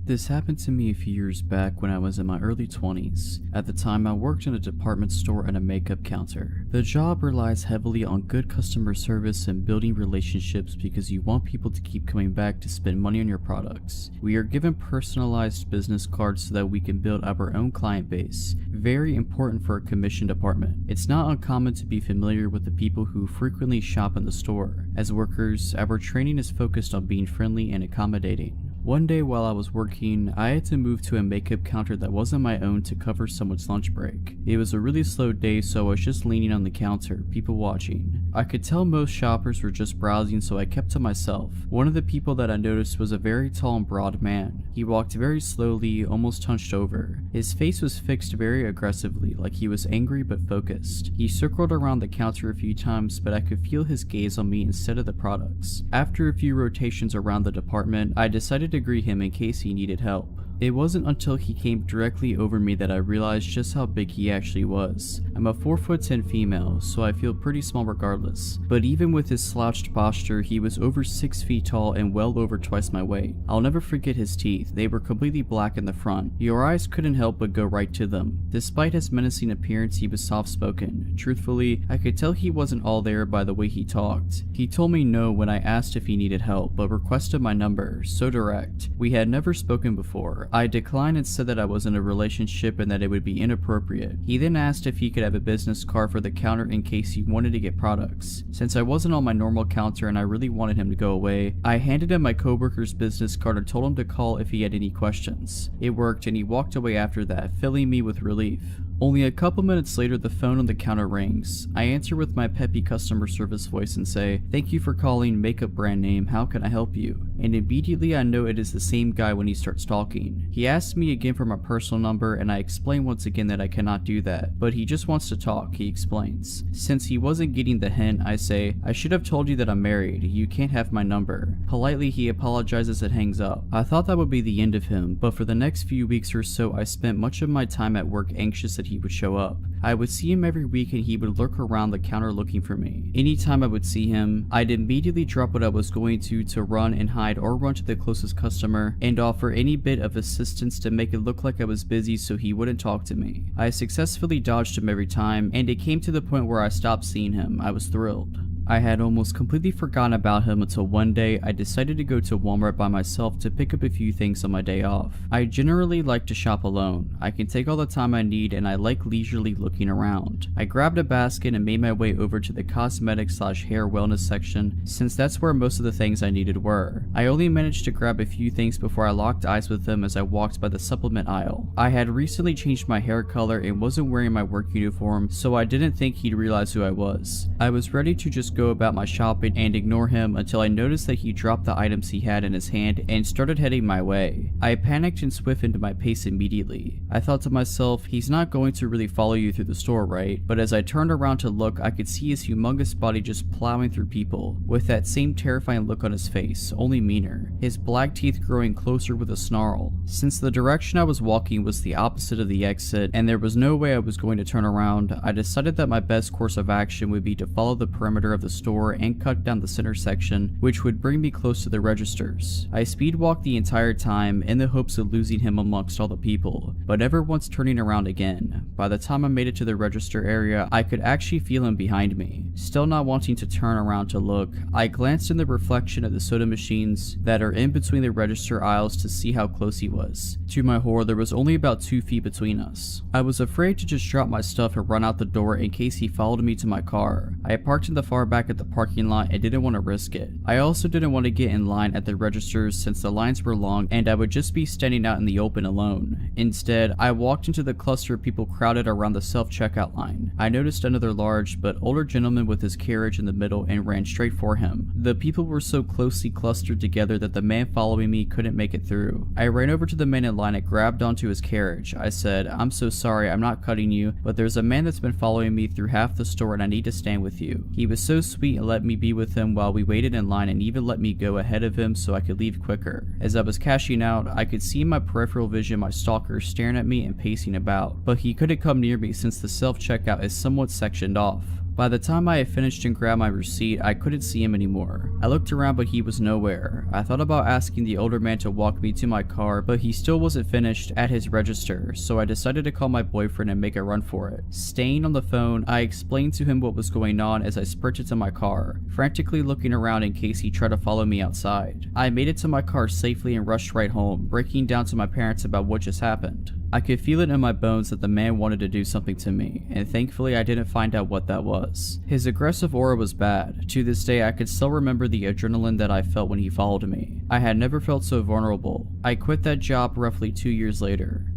This happened to me a few years back when I was in my early 20s. At the time, I worked in a department store and a makeup counter. The job relies heavily on good customer service and building relationships because you want people to keep coming back to spend money on your products. We are given personalized business cards so that we can build up our own client base. Very important for a commission department. It's not uncommon to be familiar with the people who frequently shop in the store. As workers, our training is focused on being friendly and accommodating. One day while I was working, I had to move to a makeup counter that wasn't my own to cover someone's lunch break. It was a really slow day, so I was just leaning on the counter, people watching. I could tell most shoppers were just browsing, so I kept to myself. One of the people that I noticed was a very tall and broad man. He walked very slowly, almost hunched over. His face was fixed very aggressively, like he was angry but focused. He circled around the counter a few times, but I could feel his gaze on me instead of the products. After a few rotations around the department, I decided to greet him in case he needed help. It wasn't until he came directly over me that I realized just how big he actually was. I'm a 4'10" female, so I feel pretty small regardless. But even with his slouched posture, he was over 6 feet tall and well over twice my weight. I'll never forget his teeth. They were completely black in the front. Your eyes couldn't help but go right to them. Despite his menacing appearance, he was soft-spoken. Truthfully, I could tell he wasn't all there by the way he talked. He told me no when I asked if he needed help, but requested my number, so direct. We had never spoken before. I declined and said that I was in a relationship and that it would be inappropriate. He then asked if he could have a business card for the counter in case he wanted to get products. Since I wasn't on my normal counter and I really wanted him to go away, I handed him my coworker's business card and told him to call if he had any questions. It worked and he walked away after that, filling me with relief. Only a couple minutes later, the phone on the counter rings. I answer with my peppy customer service voice and say, "Thank you for calling makeup brand name, how can I help you?" And immediately I know it is the same guy when he starts talking. He asks me again for my personal number, and I explain once again that I cannot do that, but he just wants to talk, he explains. Since he wasn't getting the hint, I say, "I should have told you that I'm married, you can't have my number." Politely he apologizes and hangs up. I thought that would be the end of him, but for the next few weeks or so I spent much of my time at work anxious that he would show up. I would see him every week and he would lurk around the counter looking for me. Anytime I would see him, I'd immediately drop what I was going to run and hide or run to the closest customer and offer any bit of assistance to make it look like I was busy so he wouldn't talk to me. I successfully dodged him every time, and it came to the point where I stopped seeing him. I was thrilled. I had almost completely forgotten about him until one day I decided to go to Walmart by myself to pick up a few things on my day off. I generally like to shop alone. I can take all the time I need and I like leisurely looking around. I grabbed a basket and made my way over to the cosmetic/hair wellness section since that's where most of the things I needed were. I only managed to grab a few things before I locked eyes with him as I walked by the supplement aisle. I had recently changed my hair color and wasn't wearing my work uniform, so I didn't think he'd realize who I was. I was ready to just go about my shopping and ignore him until I noticed that he dropped the items he had in his hand and started heading my way. I panicked and stiffened my pace immediately. I thought to myself, he's not going to really follow you through the store, right? But as I turned around to look, I could see his humongous body just plowing through people, with that same terrifying look on his face, only meaner, his black teeth growing closer with a snarl. Since the direction I was walking was the opposite of the exit, and there was no way I was going to turn around, I decided that my best course of action would be to follow the perimeter of the store and cut down the center section, which would bring me close to the registers. I speed walked the entire time in the hopes of losing him amongst all the people, but never once turning around again. By the time I made it to the register area, I could actually feel him behind me. Still not wanting to turn around to look, I glanced in the reflection of the soda machines that are in between the register aisles to see how close he was. To my horror, there was only about 2 feet between us. I was afraid to just drop my stuff and run out the door in case he followed me to my car. I parked in the far back of the parking lot and didn't want to risk it. I also didn't want to get in line at the registers since the lines were long and I would just be standing out in the open alone. Instead, I walked into the cluster of people crowded around the self-checkout line. I noticed another large but older gentleman with his carriage in the middle and ran straight for him. The people were so closely clustered together that the man following me couldn't make it through. I ran over to the man in line and grabbed onto his carriage. I said, "I'm so sorry, I'm not cutting you, but there's a man that's been following me through half the store and I need to stand with you." He was so sweet and let me be with him while we waited in line and even let me go ahead of him so I could leave quicker. As I was cashing out, I could see in my peripheral vision my stalker staring at me and pacing about, but he couldn't come near me since the self-checkout is somewhat sectioned off. By the time I had finished and grabbed my receipt, I couldn't see him anymore. I looked around but he was nowhere. I thought about asking the older man to walk me to my car, but he still wasn't finished at his register, so I decided to call my boyfriend and make a run for it. Staying on the phone, I explained to him what was going on as I sprinted to my car, frantically looking around in case he tried to follow me outside. I made it to my car safely and rushed right home, breaking down to my parents about what just happened. I could feel it in my bones that the man wanted to do something to me, and thankfully I didn't find out what that was. His aggressive aura was bad. To this day I could still remember the adrenaline that I felt when he followed me. I had never felt so vulnerable. I quit that job roughly 2 years later.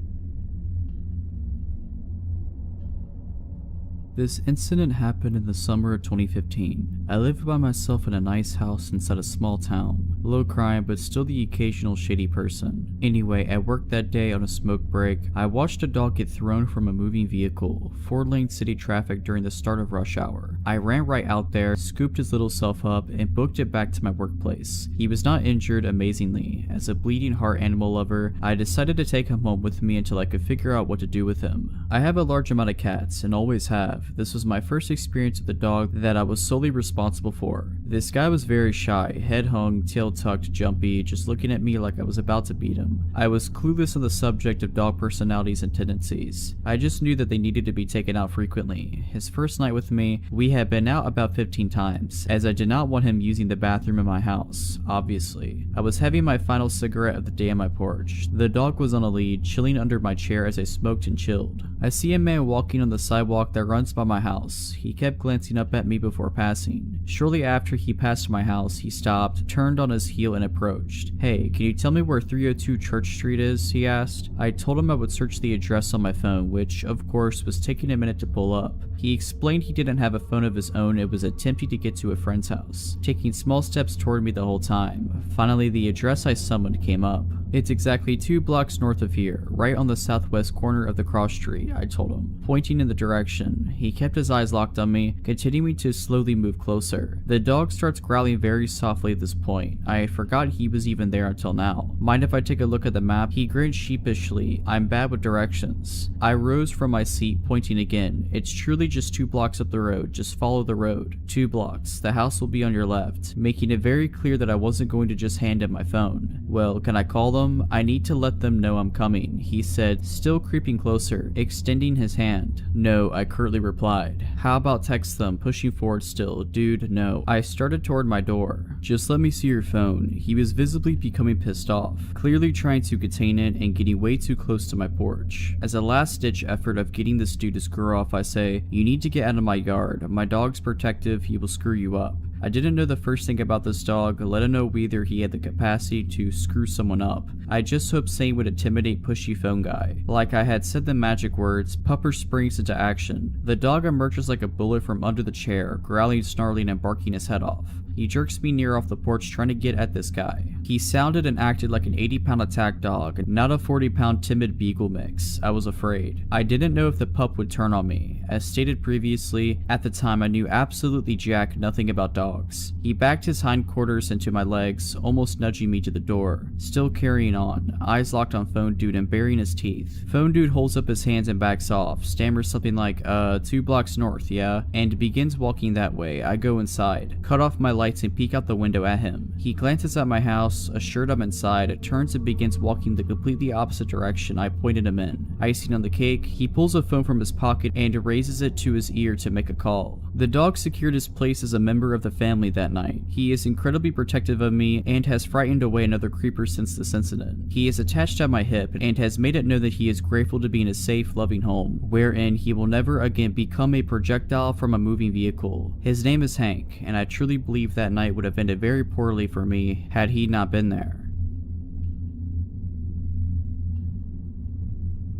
This incident happened in the summer of 2015. I lived by myself in a nice house inside a small town. Low crime, but still the occasional shady person. Anyway, at work that day on a smoke break, I watched a dog get thrown from a moving vehicle, 4-lane city traffic during the start of rush hour. I ran right out there, scooped his little self up, and booked it back to my workplace. He was not injured, amazingly. As a bleeding heart animal lover, I decided to take him home with me until I could figure out what to do with him. I have a large amount of cats, and always have. This was my first experience with a dog that I was solely responsible for. This guy was very shy, head hung, tail tucked, jumpy, just looking at me like I was about to beat him. I was clueless on the subject of dog personalities and tendencies. I just knew that they needed to be taken out frequently. His first night with me, we had been out about 15 times, as I did not want him using the bathroom in my house, obviously. I was having my final cigarette of the day on my porch. The dog was on a lead, chilling under my chair as I smoked and chilled. I see a man walking on the sidewalk that runs by my house. He kept glancing up at me before passing. Shortly after, he passed my house, he stopped, turned on his heel, and approached. "Hey, can you tell me where 302 Church Street is?" he asked. I told him I would search the address on my phone, which, of course, was taking a minute to pull up. He explained he didn't have a phone of his own and was attempting to get to a friend's house, taking small steps toward me the whole time. Finally, the address I summoned came up. "It's exactly 2 blocks north of here, right on the southwest corner of the cross street," I told him, pointing in the direction. He kept his eyes locked on me, continuing to slowly move closer. The dog starts growling very softly at this point. I forgot he was even there until now. "Mind if I take a look at the map?" He grinned sheepishly. "I'm bad with directions." I rose from my seat, pointing again. "It's truly just 2 blocks up the road. Just follow the road. 2 blocks. The house will be on your left," making it very clear that I wasn't going to just hand him my phone. "Well, can I call them? I need to let them know I'm coming," he said, still creeping closer, extending his hand. "No," I curtly replied. "How about text them?" Pushing forward still. "Dude, no." I started toward my door. "Just let me see your phone." He was visibly becoming pissed off, clearly trying to contain it and getting way too close to my porch. As a last-ditch effort of getting this dude to screw off, I say, "You need to get out of my yard. My dog's protective. He will screw you up." I didn't know the first thing about this dog, let alone whether he had the capacity to screw someone up. I just hoped saying would intimidate pushy phone guy. Like I had said the magic words, Pupper springs into action. The dog emerges like a bullet from under the chair, growling, snarling, and barking his head off. He jerks me near off the porch trying to get at this guy. He sounded and acted like an 80-pound attack dog, not a 40-pound timid beagle mix. I was afraid. I didn't know if the pup would turn on me. As stated previously, at the time I knew absolutely jack nothing about dogs. He backed his hindquarters into my legs, almost nudging me to the door. Still carrying on, eyes locked on phone dude and baring his teeth. Phone dude holds up his hands and backs off, stammers something like, 2 blocks north, yeah? And begins walking that way. I go inside, cut off my lights and peek out the window at him. He glances at my house, assured I'm inside, turns and begins walking the completely opposite direction I pointed him in. Icing on the cake, he pulls a phone from his pocket and raises it to his ear to make a call. The dog secured his place as a member of the family that night. He is incredibly protective of me and has frightened away another creeper since this incident. He is attached at my hip and has made it known that he is grateful to be in a safe, loving home, wherein he will never again become a projectile from a moving vehicle. His name is Hank, and I truly believe that night would have ended very poorly for me had he not been there.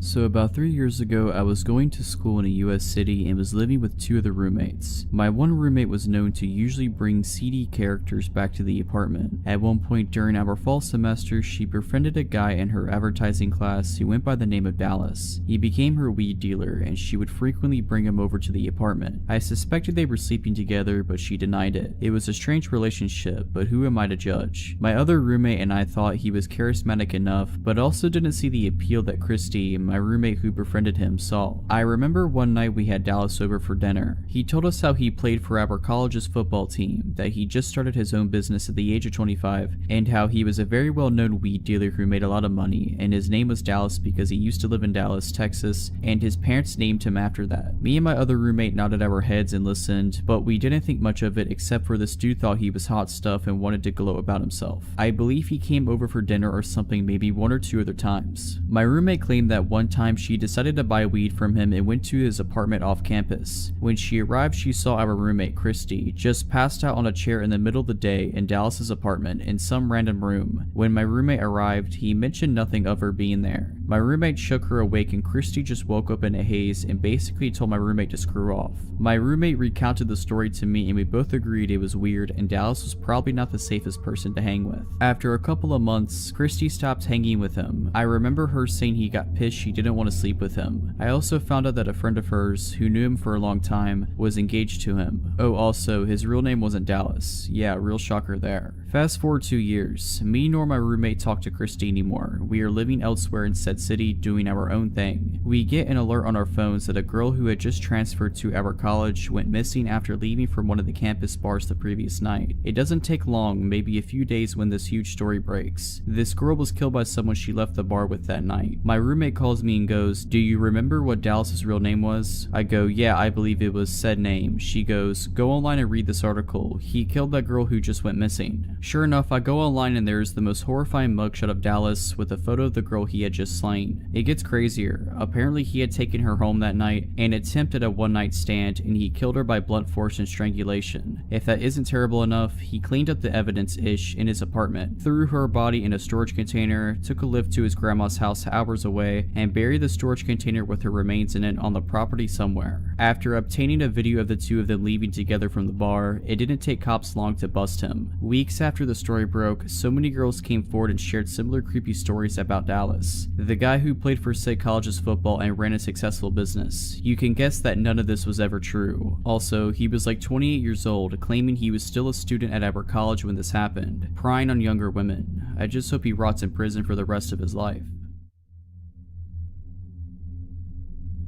So about 3 years ago, I was going to school in a US city and was living with 2 other roommates. My one roommate was known to usually bring seedy characters back to the apartment. At one point during our fall semester, she befriended a guy in her advertising class who went by the name of Dallas. He became her weed dealer and she would frequently bring him over to the apartment. I suspected they were sleeping together, but she denied it. It was a strange relationship, but who am I to judge? My other roommate and I thought he was charismatic enough, but also didn't see the appeal that Christy, my roommate who befriended him, saw. I remember one night we had Dallas over for dinner. He told us how he played for our college's football team, that he just started his own business at the age of 25, and how he was a very well-known weed dealer who made a lot of money, and his name was Dallas because he used to live in Dallas, Texas, and his parents named him after that. Me and my other roommate nodded our heads and listened, but we didn't think much of it except for this dude thought he was hot stuff and wanted to gloat about himself. I believe he came over for dinner or something maybe 1 or 2 other times. My roommate claimed that one time she decided to buy weed from him and went to his apartment off campus. When she arrived, she saw our roommate, Christy, just passed out on a chair in the middle of the day in Dallas's apartment in some random room. When my roommate arrived, he mentioned nothing of her being there. My roommate shook her awake and Christy just woke up in a haze and basically told my roommate to screw off. My roommate recounted the story to me and we both agreed it was weird and Dallas was probably not the safest person to hang with. After a couple of months, Christy stopped hanging with him. I remember her saying he got pissed she didn't want to sleep with him. I also found out that a friend of hers, who knew him for a long time, was engaged to him. Oh, also, his real name wasn't Dallas. Yeah, real shocker there. Fast forward 2 years. Me nor my roommate talk to Christy anymore. We are living elsewhere in said city doing our own thing. We get an alert on our phones that a girl who had just transferred to our college went missing after leaving from one of the campus bars the previous night. It doesn't take long, maybe a few days, when this huge story breaks. This girl was killed by someone she left the bar with that night. My roommate calls me and goes, "Do you remember what Dallas's real name was?" I go, "Yeah, I believe it was said name." She goes, "Go online and read this article. He killed that girl who just went missing." Sure enough, I go online and there's the most horrifying mugshot of Dallas with a photo of the girl he had just plane. It gets crazier. Apparently he had taken her home that night and attempted a one-night stand, and he killed her by blunt force and strangulation. If that isn't terrible enough, he cleaned up the evidence-ish in his apartment, threw her body in a storage container, took a lift to his grandma's house hours away, and buried the storage container with her remains in it on the property somewhere. After obtaining a video of the two of them leaving together from the bar, it didn't take cops long to bust him. Weeks after the story broke, so many girls came forward and shared similar creepy stories about Dallas, the guy who played for State College's football and ran a successful business. You can guess that none of this was ever true. Also, he was like 28 years old, claiming he was still a student at our college when this happened, prying on younger women. I just hope he rots in prison for the rest of his life.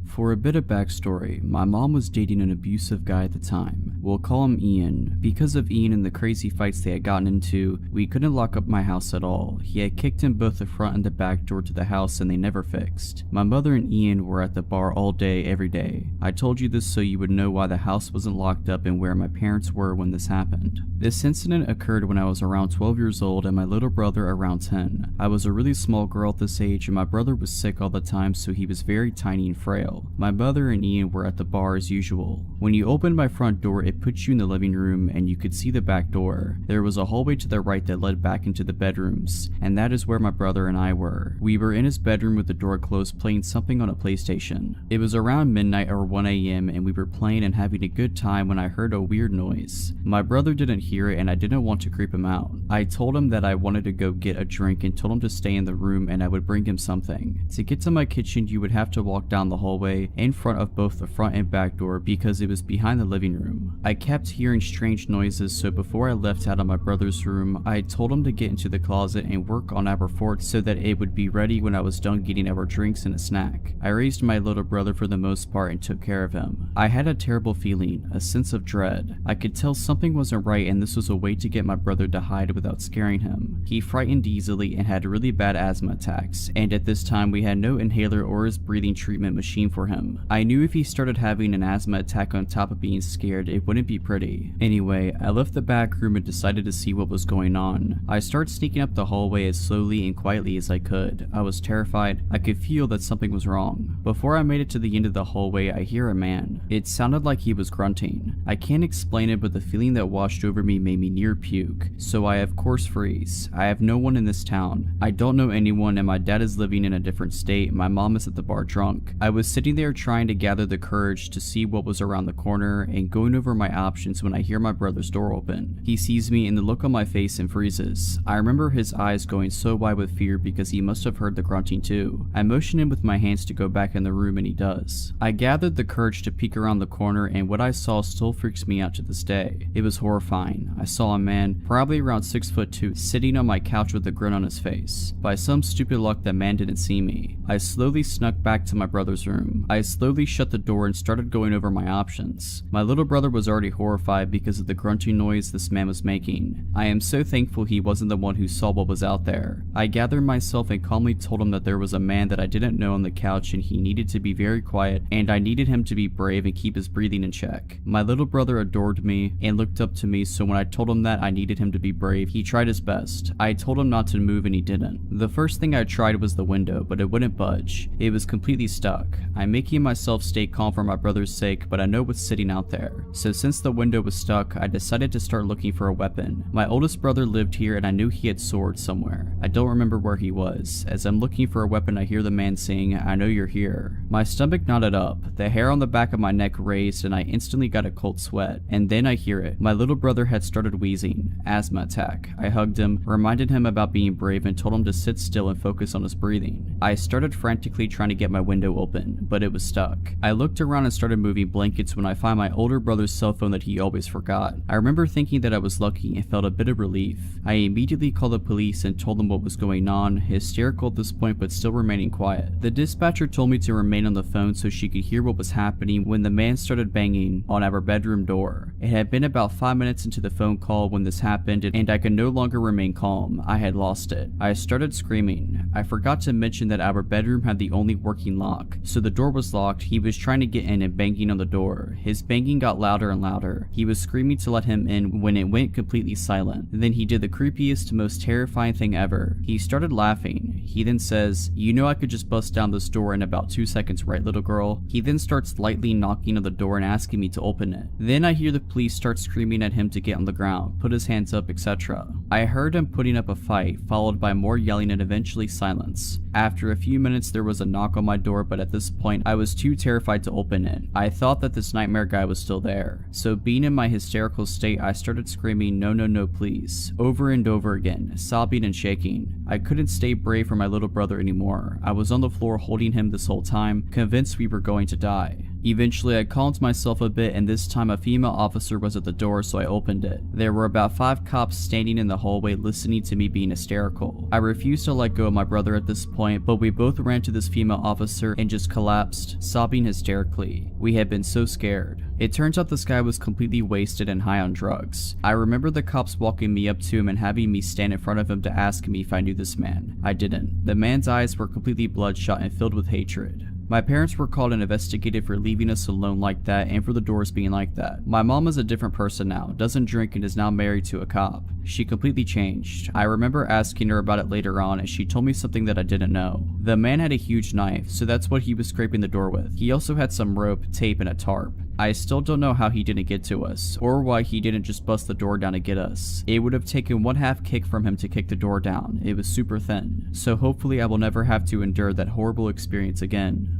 For a bit of backstory, my mom was dating an abusive guy at the time. We'll call him Ian. Because of Ian and the crazy fights they had gotten into, we couldn't lock up my house at all. He had kicked in both the front and the back door to the house, and they never fixed. My mother and Ian were at the bar all day, every day. I told you this so you would know why the house wasn't locked up and where my parents were when this happened. This incident occurred when I was around 12 years old and my little brother around 10. I was a really small girl at this age, and my brother was sick all the time, so he was very tiny and frail. My mother and Ian were at the bar as usual. When you opened my front door, it put you in the living room and you could see the back door. There was a hallway to the right that led back into the bedrooms, and that is where my brother and I were. We were in his bedroom with the door closed playing something on a PlayStation. It was around midnight or 1 AM and we were playing and having a good time when I heard a weird noise. My brother didn't hear it and I didn't want to creep him out. I told him that I wanted to go get a drink and told him to stay in the room and I would bring him something. To get to my kitchen, you would have to walk down the hallway in front of both the front and back door because it was behind the living room. I kept hearing strange noises, so before I left out of my brother's room, I told him to get into the closet and work on our fort so that it would be ready when I was done getting our drinks and a snack. I raised my little brother for the most part and took care of him. I had a terrible feeling, a sense of dread. I could tell something wasn't right, and this was a way to get my brother to hide without scaring him. He frightened easily and had really bad asthma attacks, and at this time we had no inhaler or his breathing treatment machine for him. I knew if he started having an asthma attack on top of being scared, it wouldn't be pretty. Anyway, I left the back room and decided to see what was going on. I started sneaking up the hallway as slowly and quietly as I could. I was terrified. I could feel that something was wrong. Before I made it to the end of the hallway, I hear a man. It sounded like he was grunting. I can't explain it, but the feeling that washed over me made me near puke. So I of course freeze. I have no one in this town. I don't know anyone, and my dad is living in a different state. My mom is at the bar drunk. I was sitting there trying to gather the courage to see what was around the corner and going over my options when I hear my brother's door open. He sees me and the look on my face and freezes. I remember his eyes going so wide with fear because he must have heard the grunting too. I motion him with my hands to go back in the room and he does. I gathered the courage to peek around the corner, and what I saw still freaks me out to this day. It was horrifying. I saw a man, probably around 6'2", sitting on my couch with a grin on his face. By some stupid luck, that man didn't see me. I slowly snuck back to my brother's room. I slowly shut the door and started going over my options. My little brother was already horrified because of the grunting noise this man was making. I am so thankful he wasn't the one who saw what was out there. I gathered myself and calmly told him that there was a man that I didn't know on the couch and he needed to be very quiet, and I needed him to be brave and keep his breathing in check. My little brother adored me and looked up to me, so when I told him that I needed him to be brave, he tried his best. I told him not to move and he didn't. The first thing I tried was the window, but it wouldn't budge. It was completely stuck. I'm making myself stay calm for my brother's sake, but I know what's sitting out there. So since the window was stuck, I decided to start looking for a weapon. My oldest brother lived here and I knew he had swords somewhere. I don't remember where he was. As I'm looking for a weapon, I hear the man saying, "I know you're here." My stomach knotted up, the hair on the back of my neck raised, and I instantly got a cold sweat. And then I hear it. My little brother had started wheezing. Asthma attack. I hugged him, reminded him about being brave, and told him to sit still and focus on his breathing. I started frantically trying to get my window open, but it was stuck. I looked around and started moving blankets when I find my older brother's cell phone that he always forgot. I remember thinking that I was lucky and felt a bit of relief. I immediately called the police and told them what was going on, hysterical at this point but still remaining quiet. The dispatcher told me to remain on the phone so she could hear what was happening when the man started banging on our bedroom door. It had been about 5 minutes into the phone call when this happened, and I could no longer remain calm. I had lost it. I started screaming. I forgot to mention that our bedroom had the only working lock, so the door door was locked, he was trying to get in and banging on the door. His banging got louder and louder. He was screaming to let him in when it went completely silent. Then he did the creepiest, most terrifying thing ever. He started laughing. He then says, "You know I could just bust down this door in about 2 seconds, right, little girl?" He then starts lightly knocking on the door and asking me to open it. Then I hear the police start screaming at him to get on the ground, put his hands up, etc. I heard him putting up a fight, followed by more yelling and eventually silence. After a few minutes there was a knock on my door, but at this point I was too terrified to open it. I thought that this nightmare guy was still there. So being in my hysterical state, I started screaming, "No, no, no, please," over and over again, sobbing and shaking. I couldn't stay brave for my little brother anymore. I was on the floor holding him this whole time, convinced we were going to die. Eventually I calmed myself a bit, and this time a female officer was at the door, so I opened it. There were about 5 cops standing in the hallway listening to me being hysterical. I refused to let go of my brother at this point, but we both ran to this female officer and just collapsed, sobbing hysterically. We had been so scared. It turns out this guy was completely wasted and high on drugs. I remember the cops walking me up to him and having me stand in front of him to ask me if I knew this man. I didn't. The man's eyes were completely bloodshot and filled with hatred. My parents were called and investigated for leaving us alone like that and for the doors being like that. My mom is a different person now, doesn't drink, and is now married to a cop. She completely changed. I remember asking her about it later on, and she told me something that I didn't know. The man had a huge knife, so that's what he was scraping the door with. He also had some rope, tape, and a tarp. I still don't know how he didn't get to us, or why he didn't just bust the door down to get us. It would have taken 1/2 kick from him to kick the door down. It was super thin. So hopefully I will never have to endure that horrible experience again.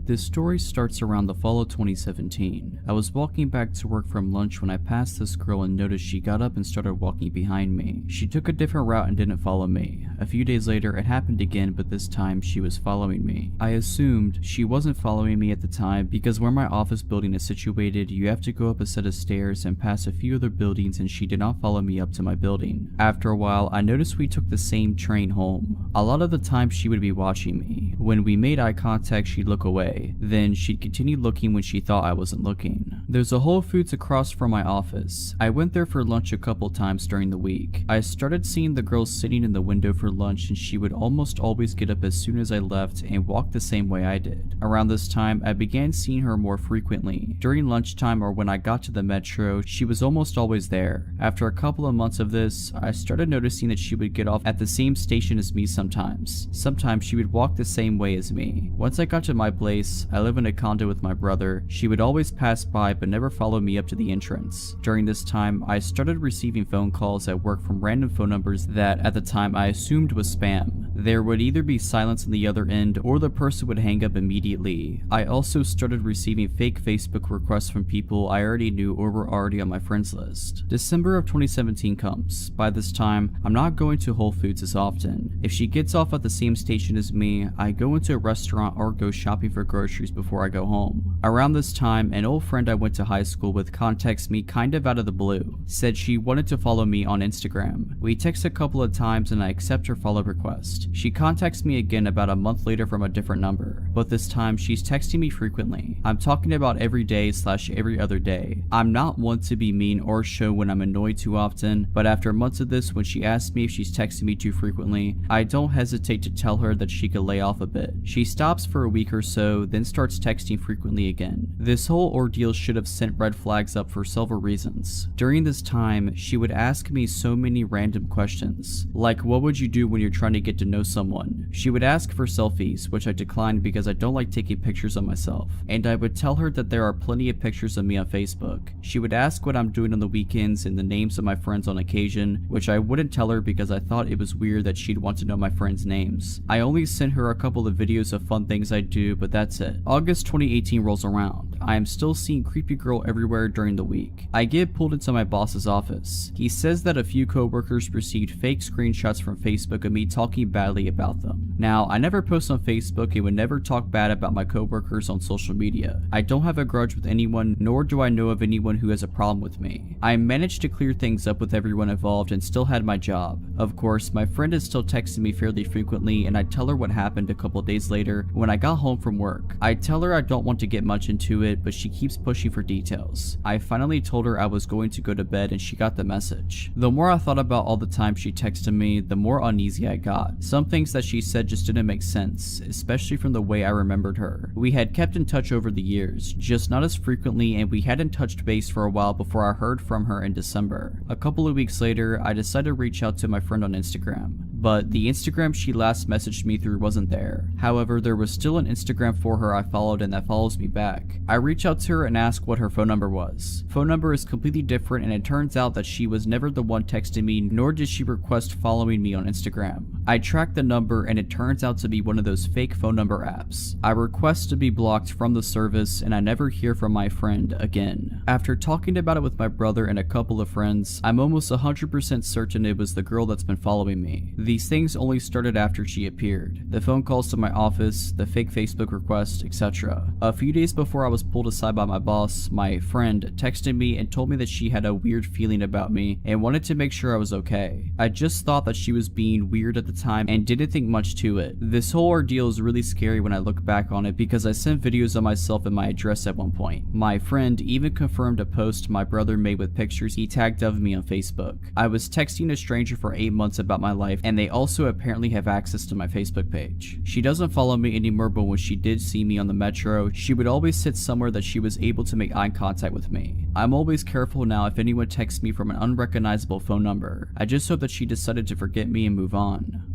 This story starts around the fall of 2017. I was walking back to work from lunch when I passed this girl and noticed she got up and started walking behind me. She took a different route and didn't follow me. A few days later it happened again, but this time she was following me. I assumed she wasn't following me at the time because where my office building is situated, you have to go up a set of stairs and pass a few other buildings, and she did not follow me up to my building. After a while I noticed we took the same train home. A lot of the time she would be watching me. When we made eye contact she'd look away. Then she'd continue looking when she thought I wasn't looking. There's a Whole Foods across from my office. I went there for lunch a couple times during the week. I started seeing the girl sitting in the window for lunch, and she would almost always get up as soon as I left and walk the same way I did. Around this time I began seeing her more frequently. During lunchtime or when I got to the metro, she was almost always there. After a couple of months of this, I started noticing that she would get off at the same station as me sometimes. Sometimes she would walk the same way as me. Once I got to my place, I live in a condo with my brother. She would always pass by but never follow me up to the entrance. During this time, I started receiving phone calls at work from random phone numbers that at the time I assumed was spam. There would either be silence on the other end or the person would hang up immediately. I also started receiving fake Facebook requests from people I already knew or were already on my friends list. December of 2017 comes. By this time, I'm not going to Whole Foods as often. If she gets off at the same station as me, I go into a restaurant or go shopping for groceries before I go home. Around this time, an old friend I went to high school with contacts me kind of out of the blue. Said she wanted to follow me on Instagram. We text a couple of times and I accept her follow request. She contacts me again about a month later from a different number, but this time she's texting me frequently. I'm talking about every day / every other day. I'm not one to be mean or show when I'm annoyed too often, but after months of this, when she asks me if she's texting me too frequently, I don't hesitate to tell her that she could lay off a bit. She stops for a week or so, then starts texting frequently again. This whole ordeal should have sent red flags up for several reasons. During this time, she would ask me so many random questions, like what would you do when you're trying to get to know someone? She would ask for selfies, which I declined because I don't like taking pictures of myself, and I would tell her that there are plenty of pictures of me on Facebook. She would ask what I'm doing on the weekends and the names of my friends on occasion, which I wouldn't tell her because I thought it was weird that she'd want to know my friends' names. I only sent her a couple of videos of fun things I do, but that's it. August 2018 rolls around. I am still seeing creepy girl everywhere during the week. I get pulled into my boss's office. He says that a few coworkers received fake screenshots from Facebook of me talking badly about them. Now, I never post on Facebook and would never talk bad about my coworkers on social media. I don't have a grudge with anyone, nor do I know of anyone who has a problem with me. I managed to clear things up with everyone involved and still had my job. Of course, my friend is still texting me fairly frequently, and I tell her what happened a couple days later when I got home from work. I tell her I don't want to get much into it it, but she keeps pushing for details. I finally told her I was going to go to bed and she got the message. The more I thought about all the time she texted me, the more uneasy I got. Some things that she said just didn't make sense, especially from the way I remembered her. We had kept in touch over the years, just not as frequently, and we hadn't touched base for a while before I heard from her in December. A couple of weeks later, I decided to reach out to my friend on Instagram, but the Instagram she last messaged me through wasn't there. However, there was still an Instagram for her I followed and that follows me back. I reach out to her and ask what her phone number was. Phone number is completely different, and it turns out that she was never the one texting me, nor did she request following me on Instagram. I tracked the number and it turns out to be one of those fake phone number apps. I request to be blocked from the service and I never hear from my friend again. After talking about it with my brother and a couple of friends, I'm almost 100% certain it was the girl that's been following me. These things only started after she appeared. The phone calls to my office, the fake Facebook request, etc. A few days before I was pulled aside by my boss, my friend texted me and told me that she had a weird feeling about me and wanted to make sure I was okay. I just thought that she was being weird at the time and didn't think much to it. This whole ordeal is really scary when I look back on it because I sent videos of myself and my address at one point. My friend even confirmed a post my brother made with pictures he tagged of me on Facebook. I was texting a stranger for 8 months about my life, and they also apparently have access to my Facebook page. She doesn't follow me anymore, but when she did see me on the metro, she would always sit somewhere that she was able to make eye contact with me. I'm always careful now if anyone texts me from an unrecognizable phone number. I just hope that she decided to forget me and move on.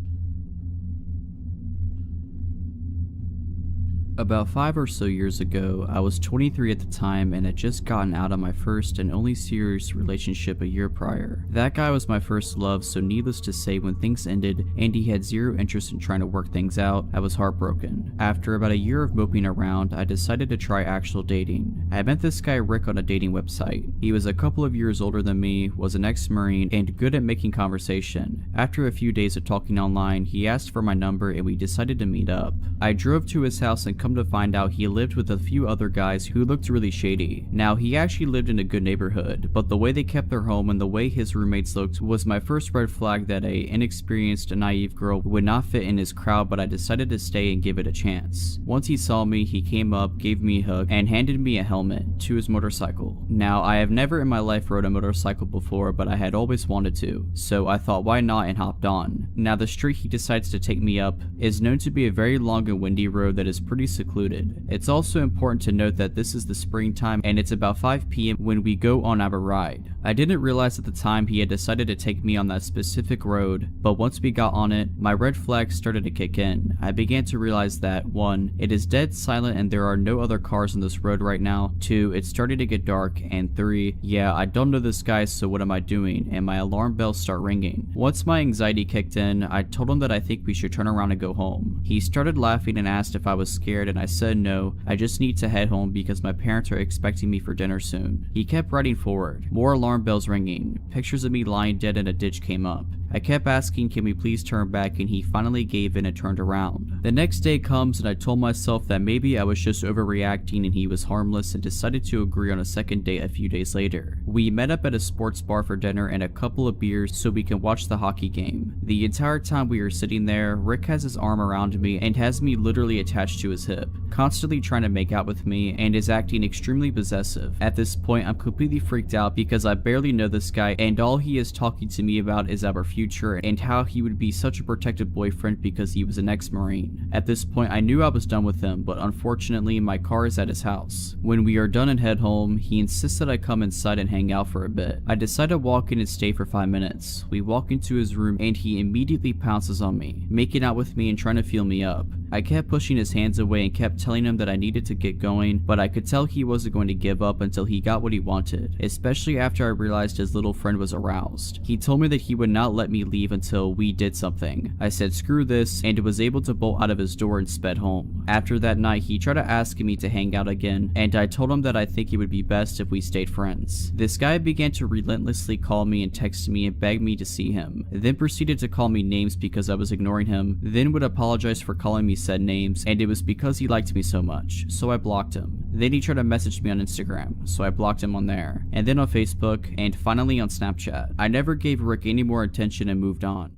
About 5 or so years ago, I was 23 at the time and had just gotten out of my first and only serious relationship a year prior. That guy was my first love, so needless to say, when things ended and he had zero interest in trying to work things out, I was heartbroken. After about a year of moping around, I decided to try actual dating. I met this guy Rick on a dating website. He was a couple of years older than me, was an ex-Marine, and good at making conversation. After a few days of talking online, he asked for my number and we decided to meet up. I drove to his house and come to find out he lived with a few other guys who looked really shady. Now, he actually lived in a good neighborhood, but the way they kept their home and the way his roommates looked was my first red flag that a inexperienced, naive girl would not fit in his crowd, but I decided to stay and give it a chance. Once he saw me, he came up, gave me a hug, and handed me a helmet to his motorcycle. Now, I have never in my life rode a motorcycle before, but I had always wanted to, so I thought why not and hopped on. Now, the street he decides to take me up is known to be a very long and windy road that is pretty secluded. It's also important to note that this is the springtime and it's about 5 p.m. when we go on our ride. I didn't realize at the time he had decided to take me on that specific road, but once we got on it, my red flags started to kick in. I began to realize that 1. It is dead silent and there are no other cars on this road right now. 2. It's starting to get dark, and 3. Yeah, I don't know this guy, so what am I doing? And my alarm bells start ringing. Once my anxiety kicked in, I told him that I think we should turn around and go home. He started laughing and asked if I was scared, and I said no, I just need to head home because my parents are expecting me for dinner soon. He kept riding forward. More alarm bells ringing. Pictures of me lying dead in a ditch came up. I kept asking, can we please turn back, and he finally gave in and turned around. The next day comes and I told myself that maybe I was just overreacting and he was harmless, and decided to agree on a second date a few days later. We met up at a sports bar for dinner and a couple of beers so we can watch the hockey game. The entire time we were sitting there, Rick has his arm around me and has me literally attached to his hip, constantly trying to make out with me, and is acting extremely possessive. At this point, I'm completely freaked out because I barely know this guy and all he is talking to me about is our future and how he would be such a protective boyfriend because he was an ex-Marine. At this point, I knew I was done with him, but unfortunately my car is at his house. When we are done and head home, he insists that I come inside and hang out for a bit. I decide to walk in and stay for 5 minutes. We walk into his room and he immediately pounces on me, making out with me and trying to feel me up. I kept pushing his hands away and kept telling him that I needed to get going, but I could tell he wasn't going to give up until he got what he wanted, especially after I realized his little friend was aroused. He told me that he would not let me leave until we did something. I said screw this and was able to bolt out of his door and sped home. After that night, he tried to ask me to hang out again, and I told him that I think it would be best if we stayed friends. This guy began to relentlessly call me and text me and beg me to see him, then proceeded to call me names because I was ignoring him, then would apologize for calling me said names, and it was because he liked me so much, so I blocked him. Then he tried to message me on Instagram, so I blocked him on there, and then on Facebook, and finally on Snapchat. I never gave Rick any more attention and moved on.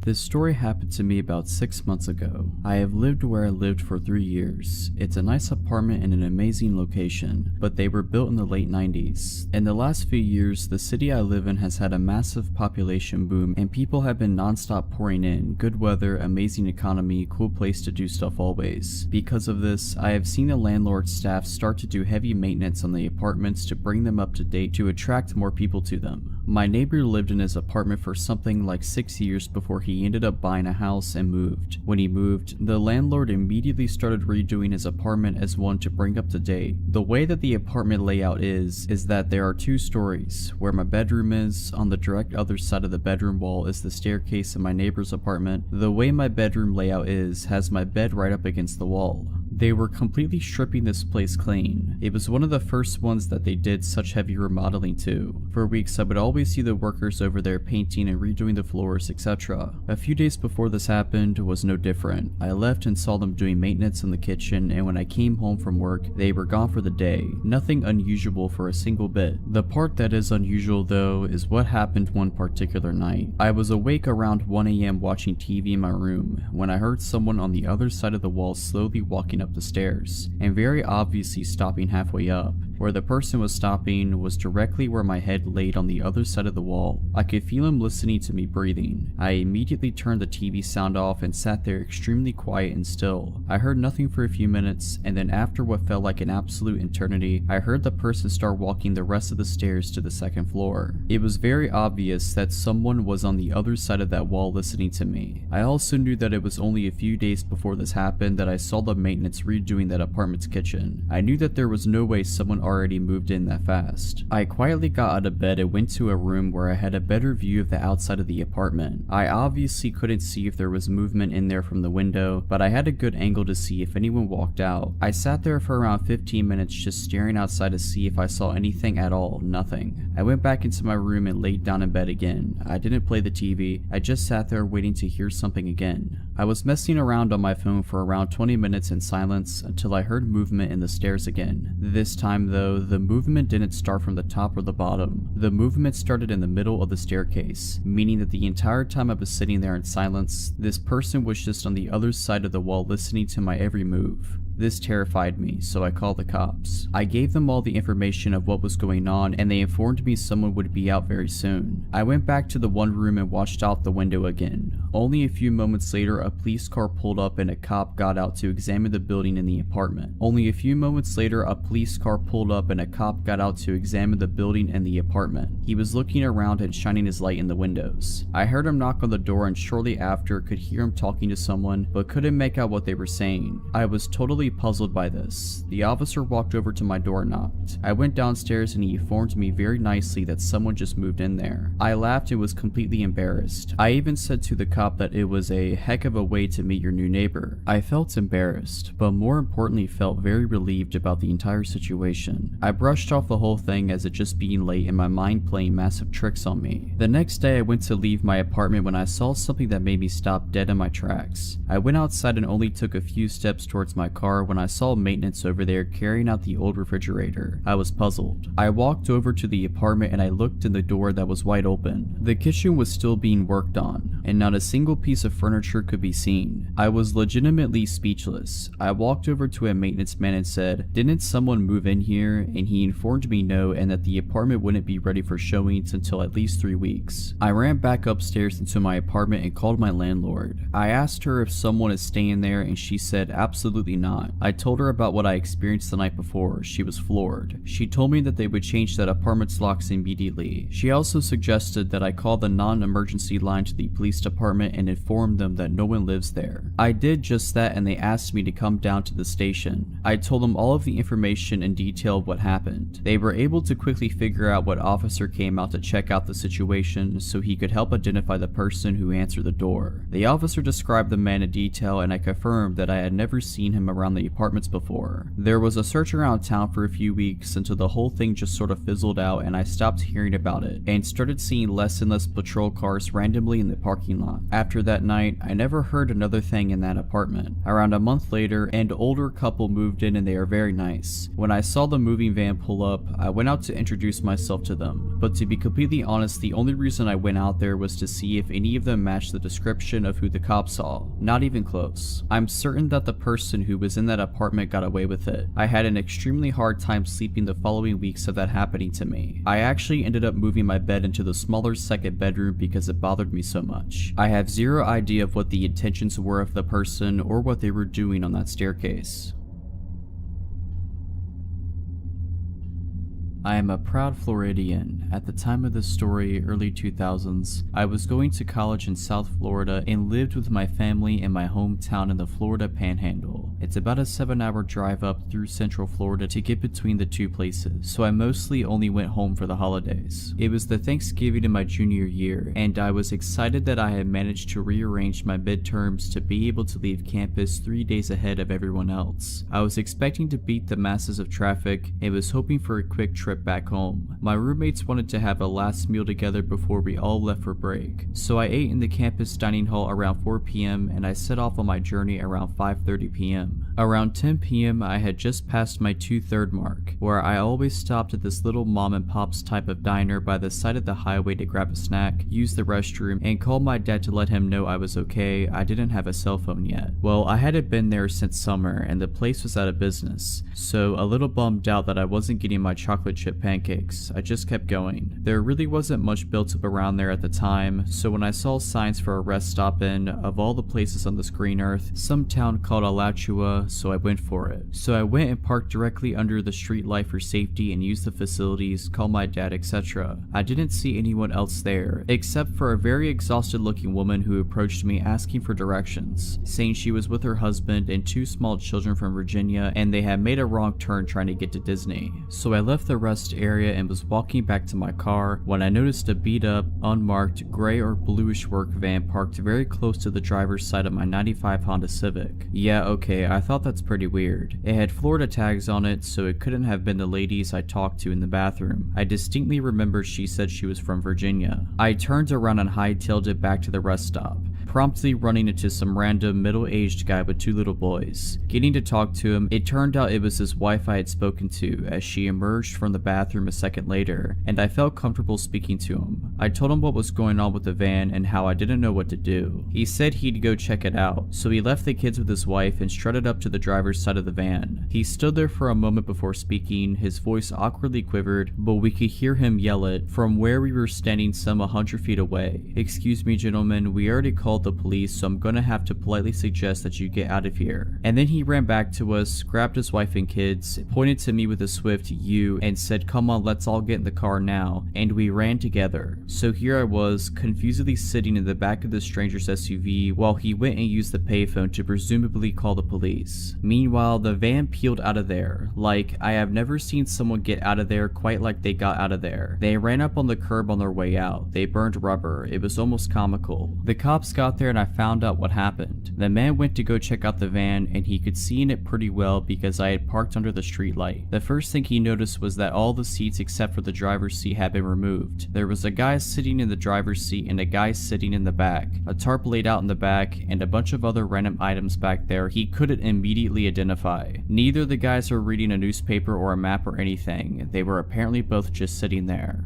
This story happened to me about 6 months ago. I have lived where I lived for 3 years. It's a nice apartment in an amazing location, but they were built in the late 90s. In the last few years, the city I live in has had a massive population boom and people have been non-stop pouring in. Good weather, amazing economy, cool place to do stuff always. Because of this, I have seen the landlord's staff start to do heavy maintenance on the apartments to bring them up to date to attract more people to them. My neighbor lived in his apartment for something like 6 years before he ended up buying a house and moved. When he moved, the landlord immediately started redoing his apartment as one to bring up to date. The way that the apartment layout is that there are 2 stories. Where my bedroom is, on the direct other side of the bedroom wall is the staircase in my neighbor's apartment. The way my bedroom layout has my bed right up against the wall. They were completely stripping this place clean. It was one of the first ones that they did such heavy remodeling to. For weeks I would always see the workers over there painting and redoing the floors, etc. A few days before this happened was no different. I left and saw them doing maintenance in the kitchen, and when I came home from work, they were gone for the day. Nothing unusual for a single bit. The part that is unusual though is what happened one particular night. I was awake around 1 AM watching TV in my room when I heard someone on the other side of the wall slowly walking up the stairs, and very obviously stopping halfway up. Where the person was stopping was directly where my head laid on the other side of the wall. I could feel him listening to me breathing. I immediately turned the TV sound off and sat there extremely quiet and still. I heard nothing for a few minutes, and then after what felt like an absolute eternity, I heard the person start walking the rest of the stairs to the 2nd floor. It was very obvious that someone was on the other side of that wall listening to me. I also knew that it was only a few days before this happened that I saw the maintenance redoing that apartment's kitchen. I knew that there was no way someone already moved in that fast. I quietly got out of bed and went to a room where I had a better view of the outside of the apartment. I obviously couldn't see if there was movement in there from the window, but I had a good angle to see if anyone walked out. I sat there for around 15 minutes just staring outside to see if I saw anything at all. Nothing. I went back into my room and laid down in bed again. I didn't play the TV, I just sat there waiting to hear something again. I was messing around on my phone for around 20 minutes in silence until I heard movement in the stairs again. This time though, the movement didn't start from the top or the bottom. The movement started in the middle of the staircase, meaning that the entire time I was sitting there in silence, this person was just on the other side of the wall listening to my every move. This terrified me, so I called the cops. I gave them all the information of what was going on, and they informed me someone would be out very soon. I went back to the one room and watched out the window again. Only a few moments later, a police car pulled up and a cop got out to examine the building and the apartment. Only a few moments later, a police car pulled up and a cop got out to examine the building and the apartment. He was looking around and shining his light in the windows. I heard him knock on the door and shortly after could hear him talking to someone, but couldn't make out what they were saying. I was totally puzzled by this. The officer walked over to my door and knocked. I went downstairs and he informed me very nicely that someone just moved in there. I laughed and was completely embarrassed. I even said to the cop that it was a heck of a way to meet your new neighbor. I felt embarrassed, but more importantly felt very relieved about the entire situation. I brushed off the whole thing as it just being late and my mind playing massive tricks on me. The next day I went to leave my apartment when I saw something that made me stop dead in my tracks. I went outside and only took a few steps towards my car when I saw maintenance over there carrying out the old refrigerator. I was puzzled. I walked over to the apartment and I looked in the door that was wide open. The kitchen was still being worked on, and not a single piece of furniture could be seen. I was legitimately speechless. I walked over to a maintenance man and said, "Didn't someone move in here?" And he informed me no, and that the apartment wouldn't be ready for showings until at least 3 weeks. I ran back upstairs into my apartment and called my landlord. I asked her if someone is staying there and she said absolutely not. I told her about what I experienced the night before. She was floored. She told me that they would change that apartment's locks immediately. She also suggested that I call the non-emergency line to the police department and inform them that no one lives there. I did just that and they asked me to come down to the station. I told them all of the information and detail of what happened. They were able to quickly figure out what officer came out to check out the situation so he could help identify the person who answered the door. The officer described the man in detail and I confirmed that I had never seen him around around the apartments before. There was a search around town for a few weeks until the whole thing just sort of fizzled out and I stopped hearing about it and started seeing less and less patrol cars randomly in the parking lot. After that night, I never heard another thing in that apartment. Around a month later, an older couple moved in and they are very nice. When I saw the moving van pull up, I went out to introduce myself to them. But to be completely honest, the only reason I went out there was to see if any of them matched the description of who the cops saw. Not even close. I'm certain that the person who was in that apartment got away with it. I had an extremely hard time sleeping the following weeks of that happening to me. I actually ended up moving my bed into the smaller second bedroom because it bothered me so much. I have zero idea of what the intentions were of the person or what they were doing on that staircase. I am a proud Floridian. At the time of this story, early 2000s, I was going to college in South Florida and lived with my family in my hometown in the Florida Panhandle. It's about a 7-hour drive up through Central Florida to get between the two places, so I mostly only went home for the holidays. It was the Thanksgiving in my junior year, and I was excited that I had managed to rearrange my midterms to be able to leave campus 3 days ahead of everyone else. I was expecting to beat the masses of traffic and was hoping for a quick trip back home. My roommates wanted to have a last meal together before we all left for break, so I ate in the campus dining hall around 4 p.m. and I set off on my journey around 5:30 p.m. Around 10 p.m. I had just passed my 2/3 mark, where I always stopped at this little mom and pop's type of diner by the side of the highway to grab a snack, use the restroom, and call my dad to let him know I was okay. I didn't have a cell phone yet. Well, I hadn't been there since summer and the place was out of business, so a little bummed out that I wasn't getting my chocolate chip pancakes. I just kept going. There really wasn't much built up around there at the time, so when I saw signs for a rest stop in, of all the places on this green earth, some town called Alachua, so I went for it. So I went and parked directly under the street light for safety and used the facilities, called my dad, etc. I didn't see anyone else there, except for a very exhausted looking woman who approached me asking for directions, saying she was with her husband and 2 small children from Virginia and they had made a wrong turn trying to get to Disney. So I left the rest area and was walking back to my car when I noticed a beat up, unmarked, gray or bluish work van parked very close to the driver's side of my 95 Honda Civic. Yeah, okay, I thought that's pretty weird. It had Florida tags on it, so it couldn't have been the ladies I talked to in the bathroom. I distinctly remember she said she was from Virginia. I turned around and hightailed it back to the rest stop, promptly running into some random middle-aged guy with 2 little boys. Getting to talk to him, it turned out it was his wife I had spoken to as she emerged from the bathroom a second later, and I felt comfortable speaking to him. I told him what was going on with the van and how I didn't know what to do. He said he'd go check it out, so he left the kids with his wife and strutted up to the driver's side of the van. He stood there for a moment before speaking, his voice awkwardly quivered, but we could hear him yell it from where we were standing some 100 feet away. "Excuse me gentlemen, we already called the police, so I'm gonna have to politely suggest that you get out of here." And then he ran back to us, grabbed his wife and kids, pointed to me with a swift "you" and said, "Come on, let's all get in the car now," and we ran together. So here I was, confusedly sitting in the back of the stranger's SUV while he went and used the payphone to presumably call the police. Meanwhile, the van peeled out of there. Like, I have never seen someone get out of there quite like they got out of there. They ran up on the curb on their way out. They burned rubber. It was almost comical. The cops got there and I found out what happened. The man went to go check out the van and he could see in it pretty well because I had parked under the street light. The first thing he noticed was that all the seats except for the driver's seat had been removed. There was a guy sitting in the driver's seat and a guy sitting in the back, a tarp laid out in the back, and a bunch of other random items back there he couldn't immediately identify. Neither the guys were reading a newspaper or a map or anything. They were apparently both just sitting there.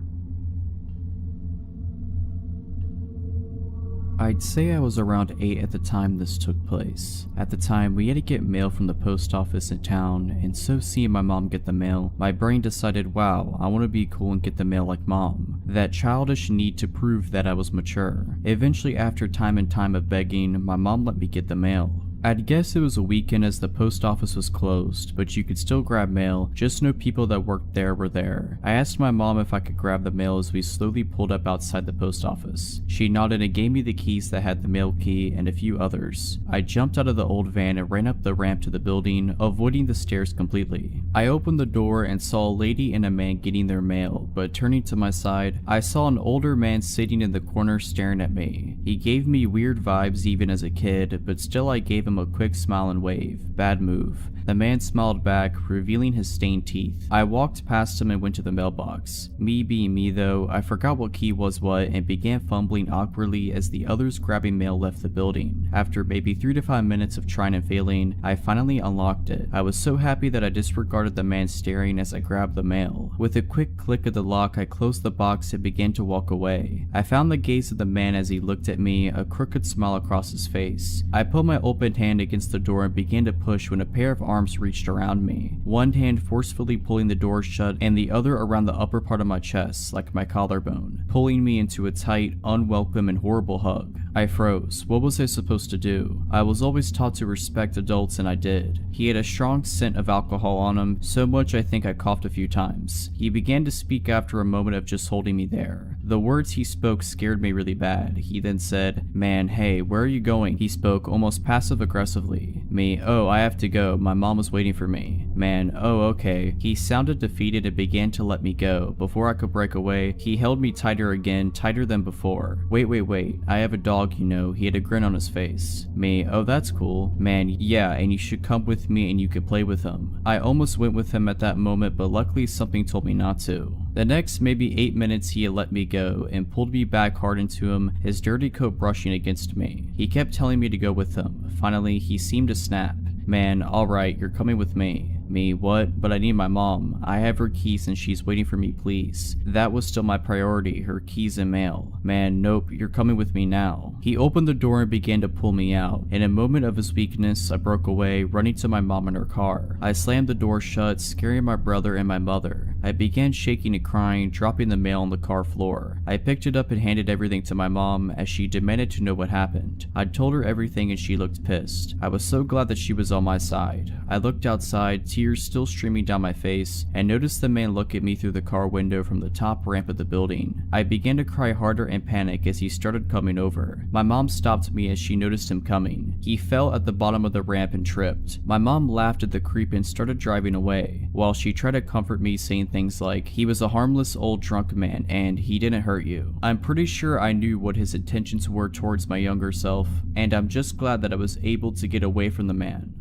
I'd say I was around 8 at the time this took place. At the time, we had to get mail from the post office in town, and so seeing my mom get the mail, my brain decided, wow, I want to be cool and get the mail like mom. That childish need to prove that I was mature. Eventually, after time and time of begging, my mom let me get the mail. I'd guess it was a weekend as the post office was closed, but you could still grab mail, just no people that worked there were there. I asked my mom if I could grab the mail as we slowly pulled up outside the post office. She nodded and gave me the keys that had the mail key and a few others. I jumped out of the old van and ran up the ramp to the building, avoiding the stairs completely. I opened the door and saw a lady and a man getting their mail, but turning to my side, I saw an older man sitting in the corner staring at me. He gave me weird vibes even as a kid, but still I gave him a quick smile and wave. Bad move. The man smiled back, revealing his stained teeth. I walked past him and went to the mailbox. Me being me though, I forgot what key was what and began fumbling awkwardly as the others grabbing mail left the building. After maybe 3 to 5 minutes of trying and failing, I finally unlocked it. I was so happy that I disregarded the man staring as I grabbed the mail. With a quick click of the lock, I closed the box and began to walk away. I found the gaze of the man as he looked at me, a crooked smile across his face. I put my open hand against the door and began to push when a pair of arms reached around me. One hand forcefully pulling the door shut and the other around the upper part of my chest, like my collarbone, pulling me into a tight, unwelcome, and horrible hug. I froze. What was I supposed to do? I was always taught to respect adults and I did. He had a strong scent of alcohol on him, so much I think I coughed a few times. He began to speak after a moment of just holding me there. The words he spoke scared me really bad. He then said, "Man, hey, where are you going?" He spoke almost passive-aggressively. Me, "Oh, I have to go. My mom was waiting for me." Man, "Oh, okay." He sounded defeated and began to let me go. Before I could break away, he held me tighter again, tighter than before. Wait, I have a dog, you know. He had a grin on his face. Me, "Oh, that's cool." Man, "Yeah, and you should come with me and you could play with him." I almost went with him at that moment, but luckily something told me not to. The next maybe 8 minutes he had let me go and pulled me back hard into him, his dirty coat brushing against me. He kept telling me to go with him. Finally, he seemed to snap. Man, alright, you're coming with me. Me, "What? But I need my mom. I have her keys and she's waiting for me, please." That was still my priority, her keys and mail. Man, "Nope, you're coming with me now." He opened the door and began to pull me out. In a moment of his weakness, I broke away, running to my mom in her car. I slammed the door shut, scaring my brother and my mother. I began shaking and crying, dropping the mail on the car floor. I picked it up and handed everything to my mom as she demanded to know what happened. I'd told her everything and she looked pissed. I was so glad that she was on my side. I looked outside, tears still streaming down my face, and noticed the man look at me through the car window from the top ramp of the building. I began to cry harder and panic as he started coming over. My mom stopped me as she noticed him coming. He fell at the bottom of the ramp and tripped. My mom laughed at the creep and started driving away, while she tried to comfort me, saying things like, "He was a harmless old drunk man and he didn't hurt you." I'm pretty sure I knew what his intentions were towards my younger self, and I'm just glad that I was able to get away from the man.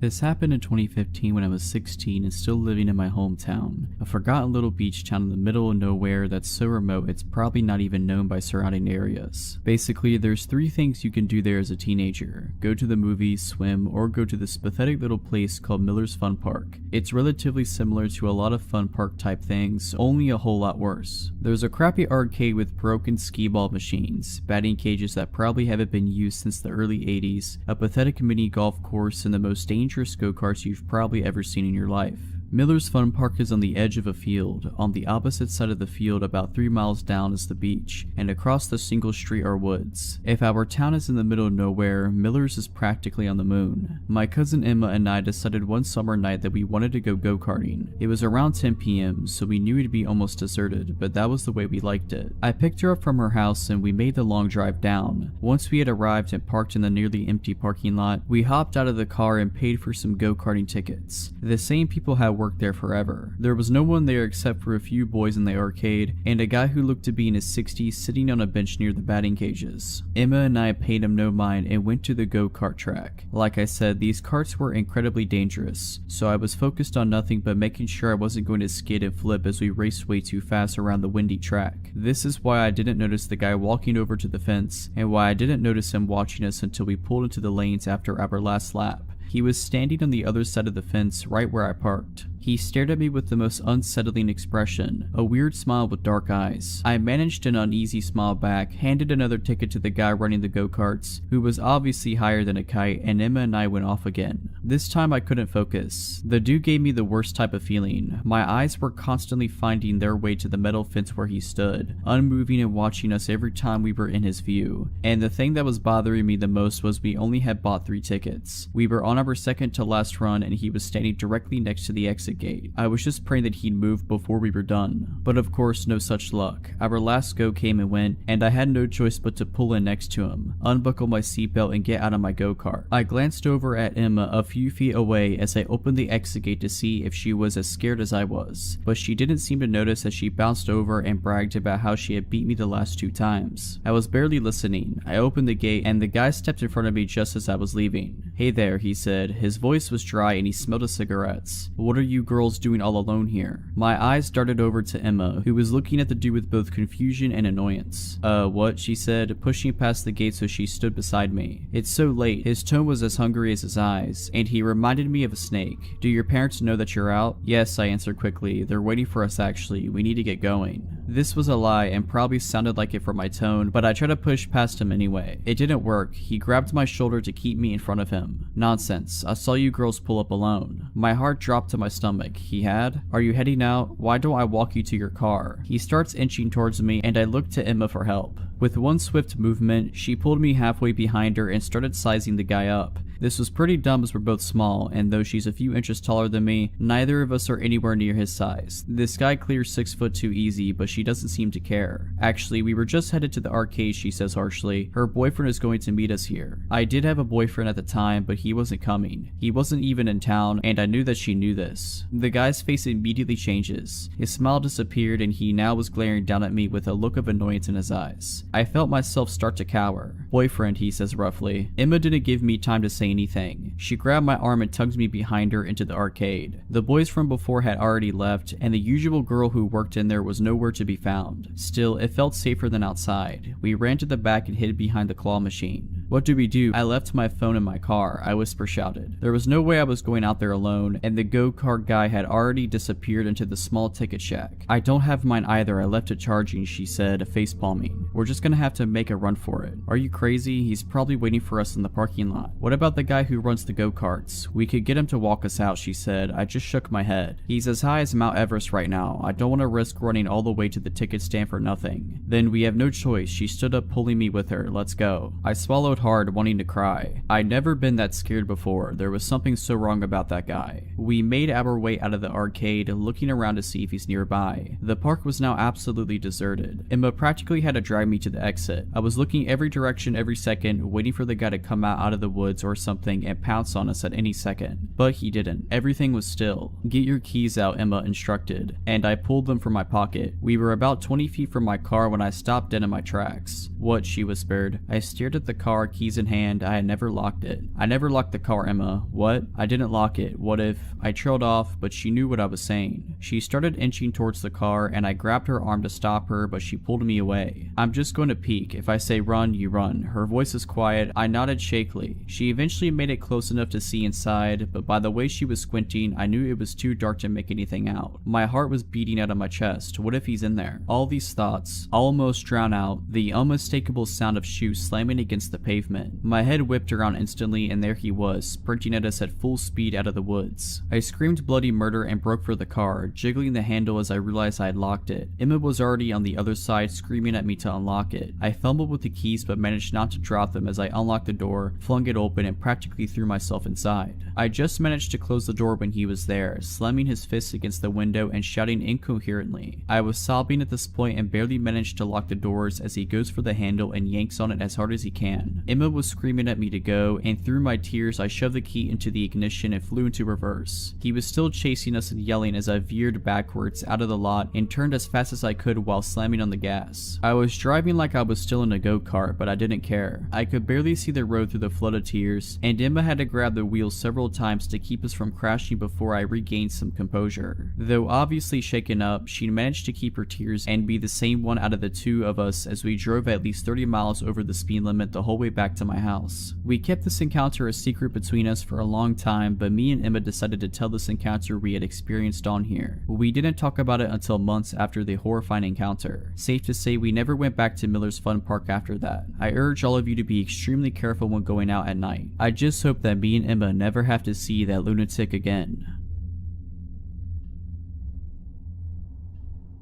This happened in 2015 when I was 16 and still living in my hometown, a forgotten little beach town in the middle of nowhere that's so remote it's probably not even known by surrounding areas. Basically, there's 3 things you can do there as a teenager: go to the movies, swim, or go to this pathetic little place called Miller's Fun Park. It's relatively similar to a lot of fun park type things, only a whole lot worse. There's a crappy arcade with broken skee-ball machines, batting cages that probably haven't been used since the early 80s, a pathetic mini golf course, and the most dangerous go-karts you've probably ever seen in your life. Miller's Fun Park is on the edge of a field. On the opposite side of the field, about 3 miles down, is the beach, and across the single street are woods. If our town is in the middle of nowhere, Miller's is practically on the moon. My cousin Emma and I decided one summer night that we wanted to go go-karting. It was around 10 p.m, so we knew it'd be almost deserted, but that was the way we liked it. I picked her up from her house and we made the long drive down. Once we had arrived and parked in the nearly empty parking lot, we hopped out of the car and paid for some go-karting tickets. The same people had worked there forever. There was no one there except for a few boys in the arcade and a guy who looked to be in his 60s sitting on a bench near the batting cages. Emma and I paid him no mind and went to the go-kart track. Like I said, these karts were incredibly dangerous, so I was focused on nothing but making sure I wasn't going to skid and flip as we raced way too fast around the windy track. This is why I didn't notice the guy walking over to the fence, and why I didn't notice him watching us until we pulled into the lanes after our last lap. He was standing on the other side of the fence right where I parked. He stared at me with the most unsettling expression, a weird smile with dark eyes. I managed an uneasy smile back, handed another ticket to the guy running the go-karts, who was obviously higher than a kite, and Emma and I went off again. This time I couldn't focus. The dude gave me the worst type of feeling. My eyes were constantly finding their way to the metal fence where he stood, unmoving and watching us every time we were in his view. And the thing that was bothering me the most was we only had bought 3 tickets. We were on our second to last run and he was standing directly next to the exit exit gate. I was just praying that he'd move before we were done. But of course, no such luck. Our last go came and went, and I had no choice but to pull in next to him, unbuckle my seatbelt, and get out of my go-kart. I glanced over at Emma a few feet away as I opened the exit gate to see if she was as scared as I was, but she didn't seem to notice as she bounced over and bragged about how she had beat me the last 2 times. I was barely listening. I opened the gate and the guy stepped in front of me just as I was leaving. "Hey there," he said. His voice was dry and he smelled of cigarettes. "What are you girls doing all alone here?" My eyes darted over to Emma, who was looking at the dude with both confusion and annoyance. What?" she said, pushing past the gate so she stood beside me. "It's so late." His tone was as hungry as his eyes, and he reminded me of a snake. "Do your parents know that you're out?" "Yes," I answered quickly. "They're waiting for us actually. We need to get going." This was a lie and probably sounded like it from my tone, but I tried to push past him anyway. It didn't work. He grabbed my shoulder to keep me in front of him. "Nonsense. I saw you girls pull up alone." My heart dropped to my stomach. He had? "Are you heading out? Why don't I walk you to your car?" He starts inching towards me and I look to Emma for help. With one swift movement, she pulled me halfway behind her and started sizing the guy up. This was pretty dumb as we're both small, and though she's a few inches taller than me, neither of us are anywhere near his size. This guy clears 6'2" easy, but she doesn't seem to care. "Actually, we were just headed to the arcade," she says harshly. "Her boyfriend is going to meet us here." I did have a boyfriend at the time, but he wasn't coming. He wasn't even in town, and I knew that she knew this. The guy's face immediately changes. His smile disappeared, and he now was glaring down at me with a look of annoyance in his eyes. I felt myself start to cower. "Boyfriend," he says roughly. Emma didn't give me time to say anything. She grabbed my arm and tugged me behind her into the arcade. The boys from before had already left, and the usual girl who worked in there was nowhere to be found. Still, it felt safer than outside. We ran to the back and hid behind the claw machine. "What do we do?" "I left my phone in my car," I whisper shouted. There was no way I was going out there alone, and the go-kart guy had already disappeared into the small ticket shack. "I don't have mine either, I left it charging," she said, face-palming. "We're just gonna have to make a run for it." "Are you crazy? He's probably waiting for us in the parking lot." "What about the guy who runs the go-karts? We could get him to walk us out," she said. I just shook my head. "He's as high as Mount Everest right now. I don't want to risk running all the way to the ticket stand for nothing." "Then we have no choice." She stood up, pulling me with her. "Let's go." I swallowed hard, wanting to cry. I'd never been that scared before. There was something so wrong about that guy. We made our way out of the arcade, looking around to see if he's nearby. The park was now absolutely deserted. Emma practically had to drive me to the exit. I was looking every direction every second, waiting for the guy to come out of the woods or something and pounce on us at any second. But he didn't. Everything was still. "Get your keys out," Emma instructed, and I pulled them from my pocket. We were about 20 feet from my car when I stopped dead in my tracks. "What?" she whispered. I stared at the car, keys in hand. I had never locked it. "I never locked the car, Emma." "What?" "I didn't lock it. What if—" I trailed off, but she knew what I was saying. She started inching towards the car, and I grabbed her arm to stop her, but she pulled me away. "I'm just going to peek. If I say run, you run." Her voice is quiet. I nodded shakily. She eventually made it close enough to see inside, but by the way she was squinting, I knew it was too dark to make anything out. My heart was beating out of my chest. What if he's in there? All these thoughts almost drown out the unmistakable sound of shoes slamming against the pavement. My head whipped around instantly, and there he was, sprinting at us at full speed out of the woods. I screamed bloody murder and broke for the car, jiggling the handle as I realized I had locked it. Emma was already on the other side, screaming at me to unlock it. I fumbled with the keys but managed not to drop them as I unlocked the door, flung it open, and practically threw myself inside. I just managed to close the door when he was there, slamming his fists against the window and shouting incoherently. I was sobbing at this point and barely managed to lock the doors as he goes for the handle and yanks on it as hard as he can. Emma was screaming at me to go, and through my tears I shoved the key into the ignition and flew into reverse. He was still chasing us and yelling as I veered backwards out of the lot and turned as fast as I could while slamming on the gas. I was driving like I was still in a go-kart, but I didn't care. I could barely see the road through the flood of tears, and Emma had to grab the wheel several times to keep us from crashing before I regained some composure. Though obviously shaken up, she managed to keep her tears and be the same one out of the two of us as we drove at least 30 miles over the speed limit the whole way back to my house. We kept this encounter a secret between us for a long time, but me and Emma decided to tell this encounter we had experienced on here. We didn't talk about it until months after the horrifying encounter. Safe to say we never went back to Miller's Fun Park after that. I urge all of you to be extremely careful when going out at night. I just hope that me and Emma never have to see that lunatic again.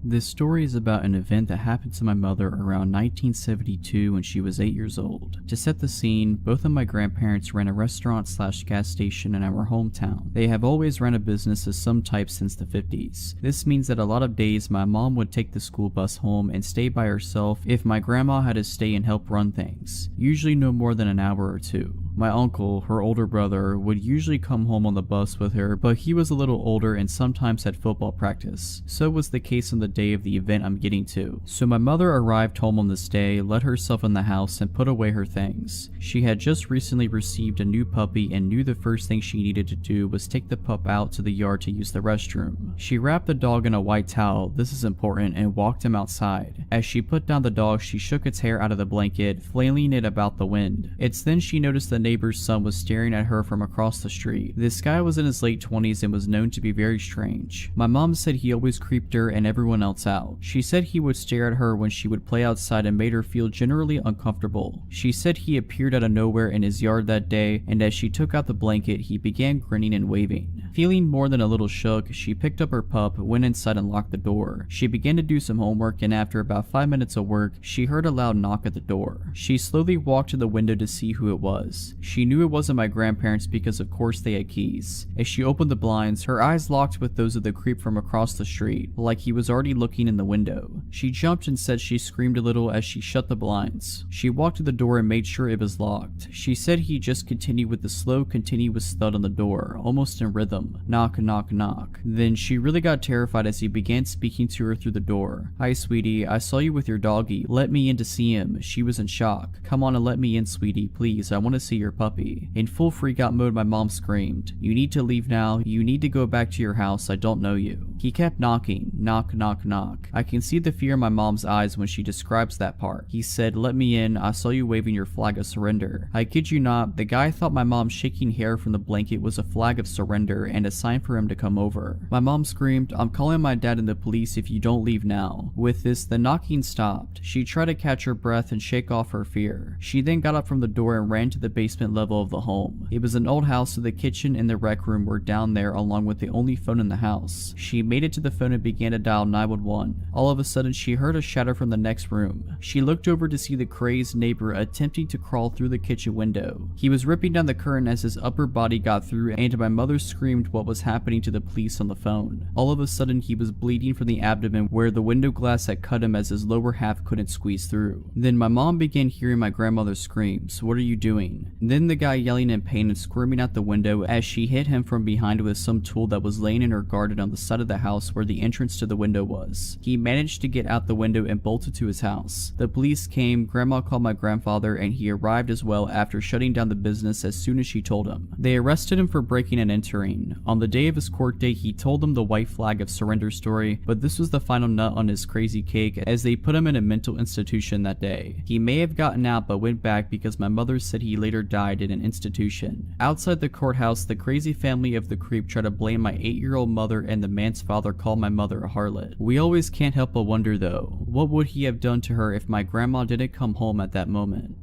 This story is about an event that happened to my mother around 1972 when she was 8 years old. To set the scene, both of my grandparents ran a restaurant/gas station in our hometown. They have always run a business of some type since the 50s. This means that a lot of days my mom would take the school bus home and stay by herself if my grandma had to stay and help run things, usually no more than an hour or two. My uncle, her older brother, would usually come home on the bus with her, but he was a little older and sometimes had football practice. So was the case on the day of the event I'm getting to. So my mother arrived home on this day, let herself in the house, and put away her things. She had just recently received a new puppy and knew the first thing she needed to do was take the pup out to the yard to use the restroom. She wrapped the dog in a white towel, this is important, and walked him outside. As she put down the dog, she shook its hair out of the blanket, flailing it about the wind. It's then she noticed the neighbor's son was staring at her from across the street. This guy was in his late 20s and was known to be very strange. My mom said he always creeped her and everyone else out. She said he would stare at her when she would play outside and made her feel generally uncomfortable. She said he appeared out of nowhere in his yard that day, and as she took out the blanket, he began grinning and waving. Feeling more than a little shook, she picked up her pup, went inside and locked the door. She began to do some homework, and after about 5 minutes of work, she heard a loud knock at the door. She slowly walked to the window to see who it was. She knew it wasn't my grandparents because of course they had keys. As she opened the blinds, her eyes locked with those of the creep from across the street, like he was already looking in the window. She jumped and said she screamed a little as she shut the blinds. She walked to the door and made sure it was locked. She said he just continued with the slow, continuous thud on the door, almost in rhythm. Knock, knock, knock. Then she really got terrified as he began speaking to her through the door. "Hi, sweetie. I saw you with your doggy. Let me in to see him." She was in shock. "Come on and let me in, sweetie. Please, I want to see your puppy." In full freak-out mode, my mom screamed, "You need to leave now. You need to go back to your house. I don't know you." He kept knocking. Knock, knock, knock. I can see the fear in my mom's eyes when she describes that part. He said, "Let me in. I saw you waving your flag of surrender." I kid you not, the guy thought my mom's shaking hair from the blanket was a flag of surrender and a sign for him to come over. My mom screamed, "I'm calling my dad and the police if you don't leave now." With this, the knocking stopped. She tried to catch her breath and shake off her fear. She then got up from the door and ran to the basement level of the home. It was an old house, so the kitchen and the rec room were down there along with the only phone in the house. She made it to the phone and began to dial 911. All of a sudden, she heard a shatter from the next room. She looked over to see the crazed neighbor attempting to crawl through the kitchen window. He was ripping down the curtain as his upper body got through, and my mother screamed what was happening to the police on the phone. All of a sudden, he was bleeding from the abdomen where the window glass had cut him as his lower half couldn't squeeze through. Then my mom began hearing my grandmother's screams, "What are you doing?" Then the guy yelling in pain and squirming out the window as she hit him from behind with some tool that was laying in her garden on the side of the house where the entrance to the window was. He managed to get out the window and bolted to his house. The police came, grandma called my grandfather, and he arrived as well after shutting down the business as soon as she told him. They arrested him for breaking and entering. On the day of his court date, he told them the white flag of surrender story, but this was the final nut on his crazy cake as they put him in a mental institution that day. He may have gotten out but went back because my mother said he later died in an institution. Outside the courthouse, the crazy family of the creep tried to blame my 8-year-old mother, and the man's father called my mother a harlot. We always can't help but wonder though, what would he have done to her if my grandma didn't come home at that moment?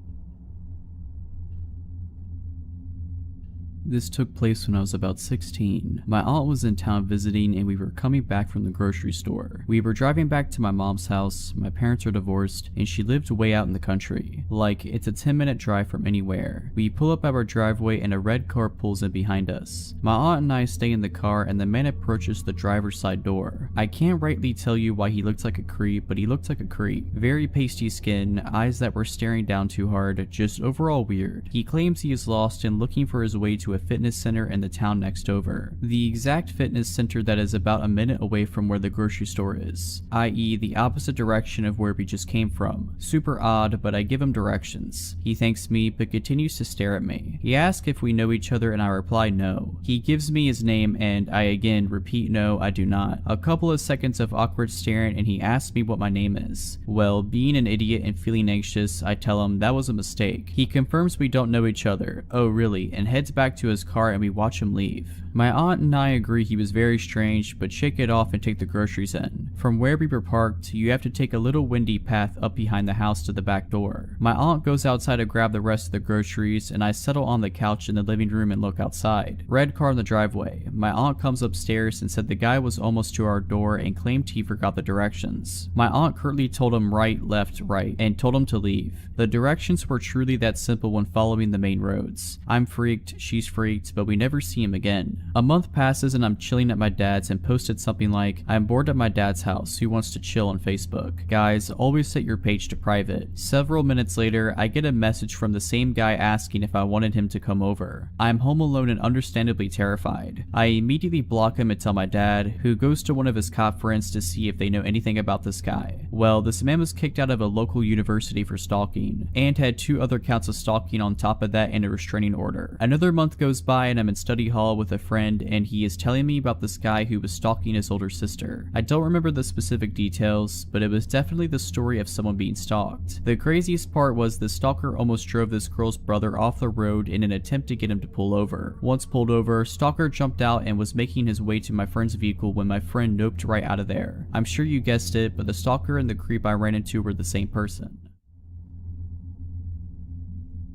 This took place when I was about 16. My aunt was in town visiting and we were coming back from the grocery store. We were driving back to my mom's house. My parents are divorced and she lived way out in the country. Like, it's a 10-minute drive from anywhere. We pull up our driveway and a red car pulls in behind us. My aunt and I stay in the car and the man approaches the driver's side door. I can't rightly tell you why he looked like a creep, but he looked like a creep. Very pasty skin, eyes that were staring down too hard, just overall weird. He claims he is lost and looking for his way to a fitness center in the town next over. The exact fitness center that is about a minute away from where the grocery store is, i.e. the opposite direction of where we just came from. Super odd, but I give him directions. He thanks me, but continues to stare at me. He asks if we know each other and I reply no. He gives me his name and I again repeat no, I do not. A couple of seconds of awkward staring and he asks me what my name is. Well, being an idiot and feeling anxious, I tell him that was a mistake. He confirms we don't know each other. Oh really, and heads back to his car and we watch him leave. My aunt and I agree he was very strange, but shake it off and take the groceries in. From where we were parked, you have to take a little windy path up behind the house to the back door. My aunt goes outside to grab the rest of the groceries, and I settle on the couch in the living room and look outside. Red car in the driveway. My aunt comes upstairs and said the guy was almost to our door and claimed he forgot the directions. My aunt curtly told him right, left, right, and told him to leave. The directions were truly that simple when following the main roads. I'm freaked, she's freaked, but we never see him again. A month passes and I'm chilling at my dad's and posted something like, I'm bored at my dad's house, who wants to chill on Facebook. Guys, always set your page to private. Several minutes later, I get a message from the same guy asking if I wanted him to come over. I'm home alone and understandably terrified. I immediately block him and tell my dad, who goes to one of his cop friends to see if they know anything about this guy. Well, this man was kicked out of a local university for stalking, and had 2 other counts of stalking on top of that and a restraining order. Another month goes by and I'm in study hall with a friend, and he is telling me about this guy who was stalking his older sister. I don't remember the specific details, but it was definitely the story of someone being stalked. The craziest part was the stalker almost drove this girl's brother off the road in an attempt to get him to pull over. Once pulled over, stalker jumped out and was making his way to my friend's vehicle when my friend noped right out of there. I'm sure you guessed it, but the stalker and the creep I ran into were the same person.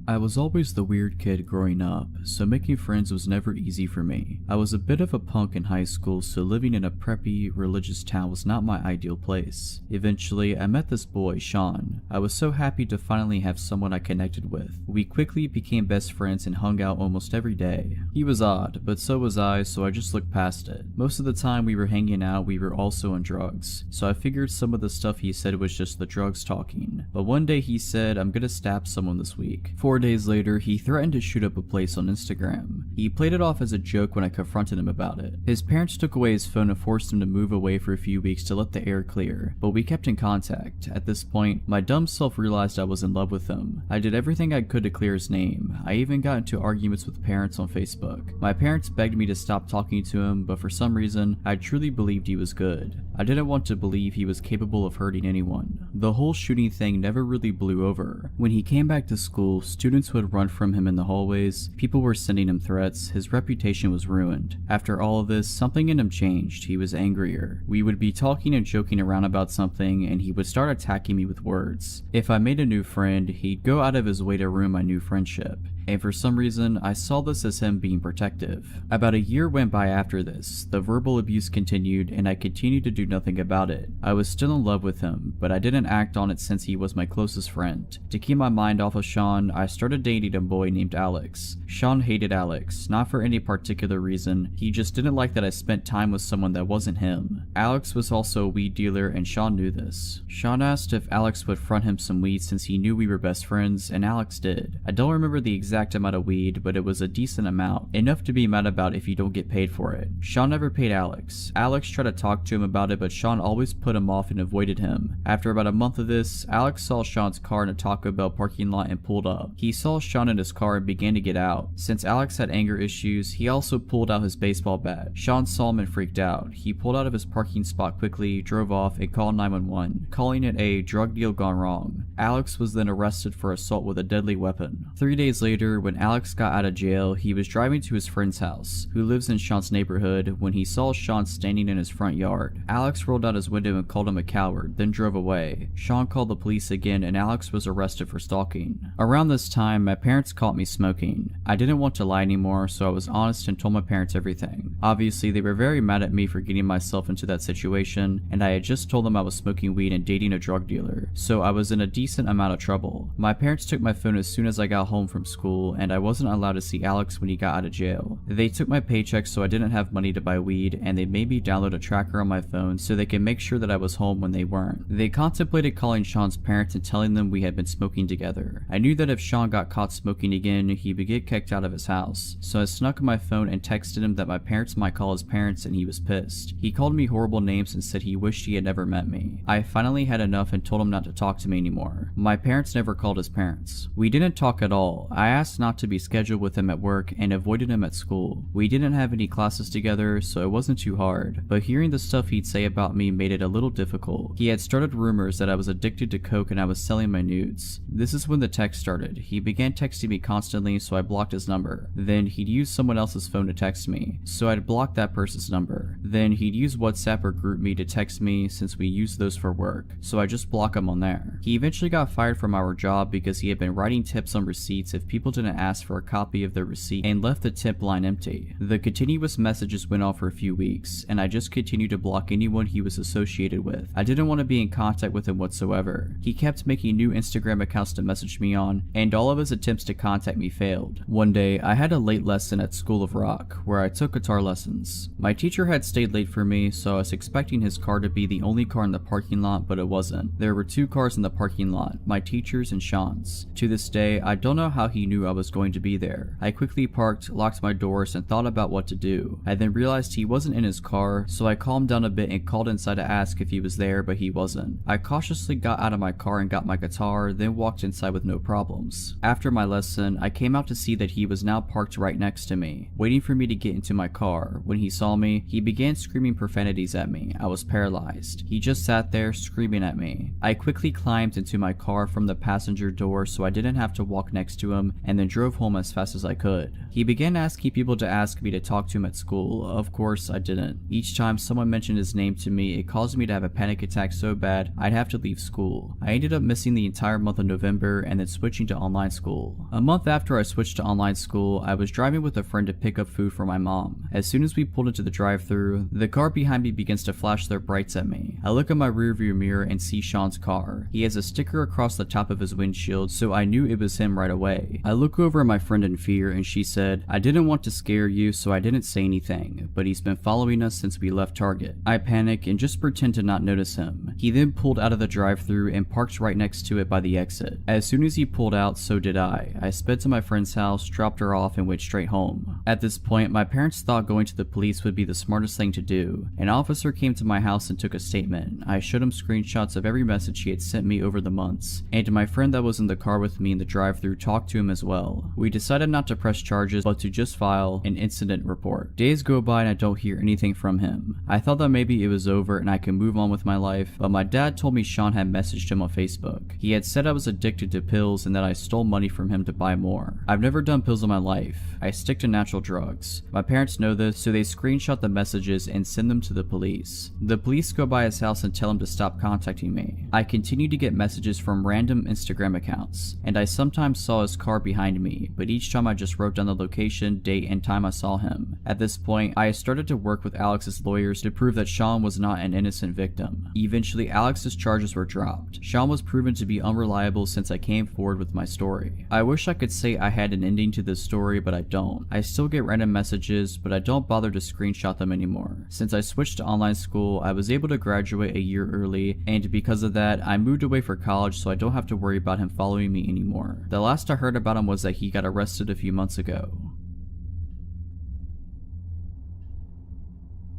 I was always the weird kid growing up, so making friends was never easy for me. I was a bit of a punk in high school, so living in a preppy, religious town was not my ideal place. Eventually, I met this boy, Sean. I was so happy to finally have someone I connected with. We quickly became best friends and hung out almost every day. He was odd, but so was I, so I just looked past it. Most of the time we were hanging out, we were also on drugs, so I figured some of the stuff he said was just the drugs talking. But one day he said, I'm gonna stab someone this week. 4 days later, he threatened to shoot up a place on Instagram. He played it off as a joke when I confronted him about it. His parents took away his phone and forced him to move away for a few weeks to let the air clear, but we kept in contact. At this point, my dumb self realized I was in love with him. I did everything I could to clear his name. I even got into arguments with parents on Facebook. My parents begged me to stop talking to him, but for some reason, I truly believed he was good. I didn't want to believe he was capable of hurting anyone. The whole shooting thing never really blew over. When he came back to school, students would run from him in the hallways, people were sending him threats, his reputation was ruined. After all of this, something in him changed. He was angrier. We would be talking and joking around about something, and he would start attacking me with words. If I made a new friend, he'd go out of his way to ruin my new friendship. And for some reason, I saw this as him being protective. About a year went by after this. The verbal abuse continued, and I continued to do nothing about it. I was still in love with him, but I didn't act on it since he was my closest friend. To keep my mind off of Sean, I started dating a boy named Alex. Sean hated Alex, not for any particular reason, he just didn't like that I spent time with someone that wasn't him. Alex was also a weed dealer, and Sean knew this. Sean asked if Alex would front him some weed since he knew we were best friends, and Alex did. I don't remember the exact amount of weed, but it was a decent amount, enough to be mad about if you don't get paid for it. Sean never paid Alex. Alex tried to talk to him about it, but Sean always put him off and avoided him. After about a month of this, Alex saw Sean's car in a Taco Bell parking lot and pulled up. He saw Sean in his car and began to get out. Since Alex had anger issues, he also pulled out his baseball bat. Sean saw him and freaked out. He pulled out of his parking spot quickly, drove off, and called 911, calling it a drug deal gone wrong. Alex was then arrested for assault with a deadly weapon. 3 days later, when Alex got out of jail, he was driving to his friend's house, who lives in Sean's neighborhood, when he saw Sean standing in his front yard. Alex rolled out his window and called him a coward, then drove away. Sean called the police again, and Alex was arrested for stalking. Around this time, my parents caught me smoking. I didn't want to lie anymore, so I was honest and told my parents everything. Obviously, they were very mad at me for getting myself into that situation, and I had just told them I was smoking weed and dating a drug dealer, so I was in a decent amount of trouble. My parents took my phone as soon as I got home from school, and I wasn't allowed to see Alex when he got out of jail. They took my paycheck so I didn't have money to buy weed, and they made me download a tracker on my phone so they could make sure that I was home when they weren't. They contemplated calling Sean's parents and telling them we had been smoking together. I knew that if Sean got caught smoking again, he would get kicked out of his house, so I snuck my phone and texted him that my parents might call his parents, and he was pissed. He called me horrible names and said he wished he had never met me. I finally had enough and told him not to talk to me anymore. My parents never called his parents. We didn't talk at all. I asked not to be scheduled with him at work and avoided him at school. We didn't have any classes together, so it wasn't too hard, but hearing the stuff he'd say about me made it a little difficult. He had started rumors that I was addicted to coke and I was selling my nudes. This is when the text started. He began texting me constantly, so I blocked his number. Then he'd use someone else's phone to text me, so I'd block that person's number. Then he'd use WhatsApp or GroupMe to text me since we use those for work, so I just block him on there. He eventually got fired from our job because he had been writing tips on receipts if people didn't ask for a copy of their receipt and left the tip line empty. The continuous messages went on for a few weeks, and I just continued to block anyone he was associated with. I didn't want to be in contact with him whatsoever. He kept making new Instagram accounts to message me on, and all of his attempts to contact me failed. One day, I had a late lesson at School of Rock, where I took guitar lessons. My teacher had stayed late for me, so I was expecting his car to be the only car in the parking lot, but it wasn't. There were 2 cars in the parking lot, my teacher's and Sean's. To this day, I don't know how he knew I was going to be there. I quickly parked, locked my doors, and thought about what to do. I then realized he wasn't in his car, so I calmed down a bit and called inside to ask if he was there, but he wasn't. I cautiously got out of my car and got my guitar, then walked inside with no problems. After my lesson, I came out to see that he was now parked right next to me, waiting for me to get into my car. When he saw me, he began screaming profanities at me. I was paralyzed. He just sat there screaming at me. I quickly climbed into my car from the passenger door so I didn't have to walk next to him, and then drove home as fast as I could. He began asking people to ask me to talk to him at school. Of course, I didn't. Each time someone mentioned his name to me, it caused me to have a panic attack so bad I'd have to leave school. I ended up missing the entire month of November and then switching to online school. A month after I switched to online school, I was driving with a friend to pick up food for my mom. As soon as we pulled into the drive-thru, the car behind me begins to flash their brights at me. I look in my rearview mirror and see Sean's car. He has a sticker across the top of his windshield, so I knew it was him right away. I look over at my friend in fear and she said, "I didn't want to scare you, so I didn't say anything, but he's been following us since we left Target." I panic and just pretend to not notice him. He then pulled out of the drive-thru and parked right next to it by the exit. As soon as he pulled out, so did I. I sped to my friend's house, dropped her off, and went straight home. At this point, my parents thought going to the police would be the smartest thing to do. An officer came to my house and took a statement. I showed him screenshots of every message he had sent me over the months, and my friend that was in the car with me in the drive-thru talked to him as well. We decided not to press charges, but to just file an incident report. Days go by and I don't hear anything from him. I thought that maybe it was over and I could move on with my life, but my dad told me Sean had messaged him on Facebook. He had said I was addicted to pills and that I stole money from him to buy more. I've never done pills in my life. I stick to natural drugs. My parents know this, so they screenshot the messages and send them to the police. The police go by his house and tell him to stop contacting me. I continue to get messages from random Instagram accounts, and I sometimes saw his car behind me, but each time I just wrote down the location, date, and time I saw him. At this point, I started to work with Alex's lawyers to prove that Sean was not an innocent victim. Eventually, Alex's charges were dropped. Sean was proven to be unreliable since I came forward with my story. I wish I could say I had an ending to this story, but I don't. I still get random messages, but I don't bother to screenshot them anymore. Since I switched to online school, I was able to graduate a year early, and because of that, I moved away for college so I don't have to worry about him following me anymore. The last I heard about him was that he got arrested a few months ago.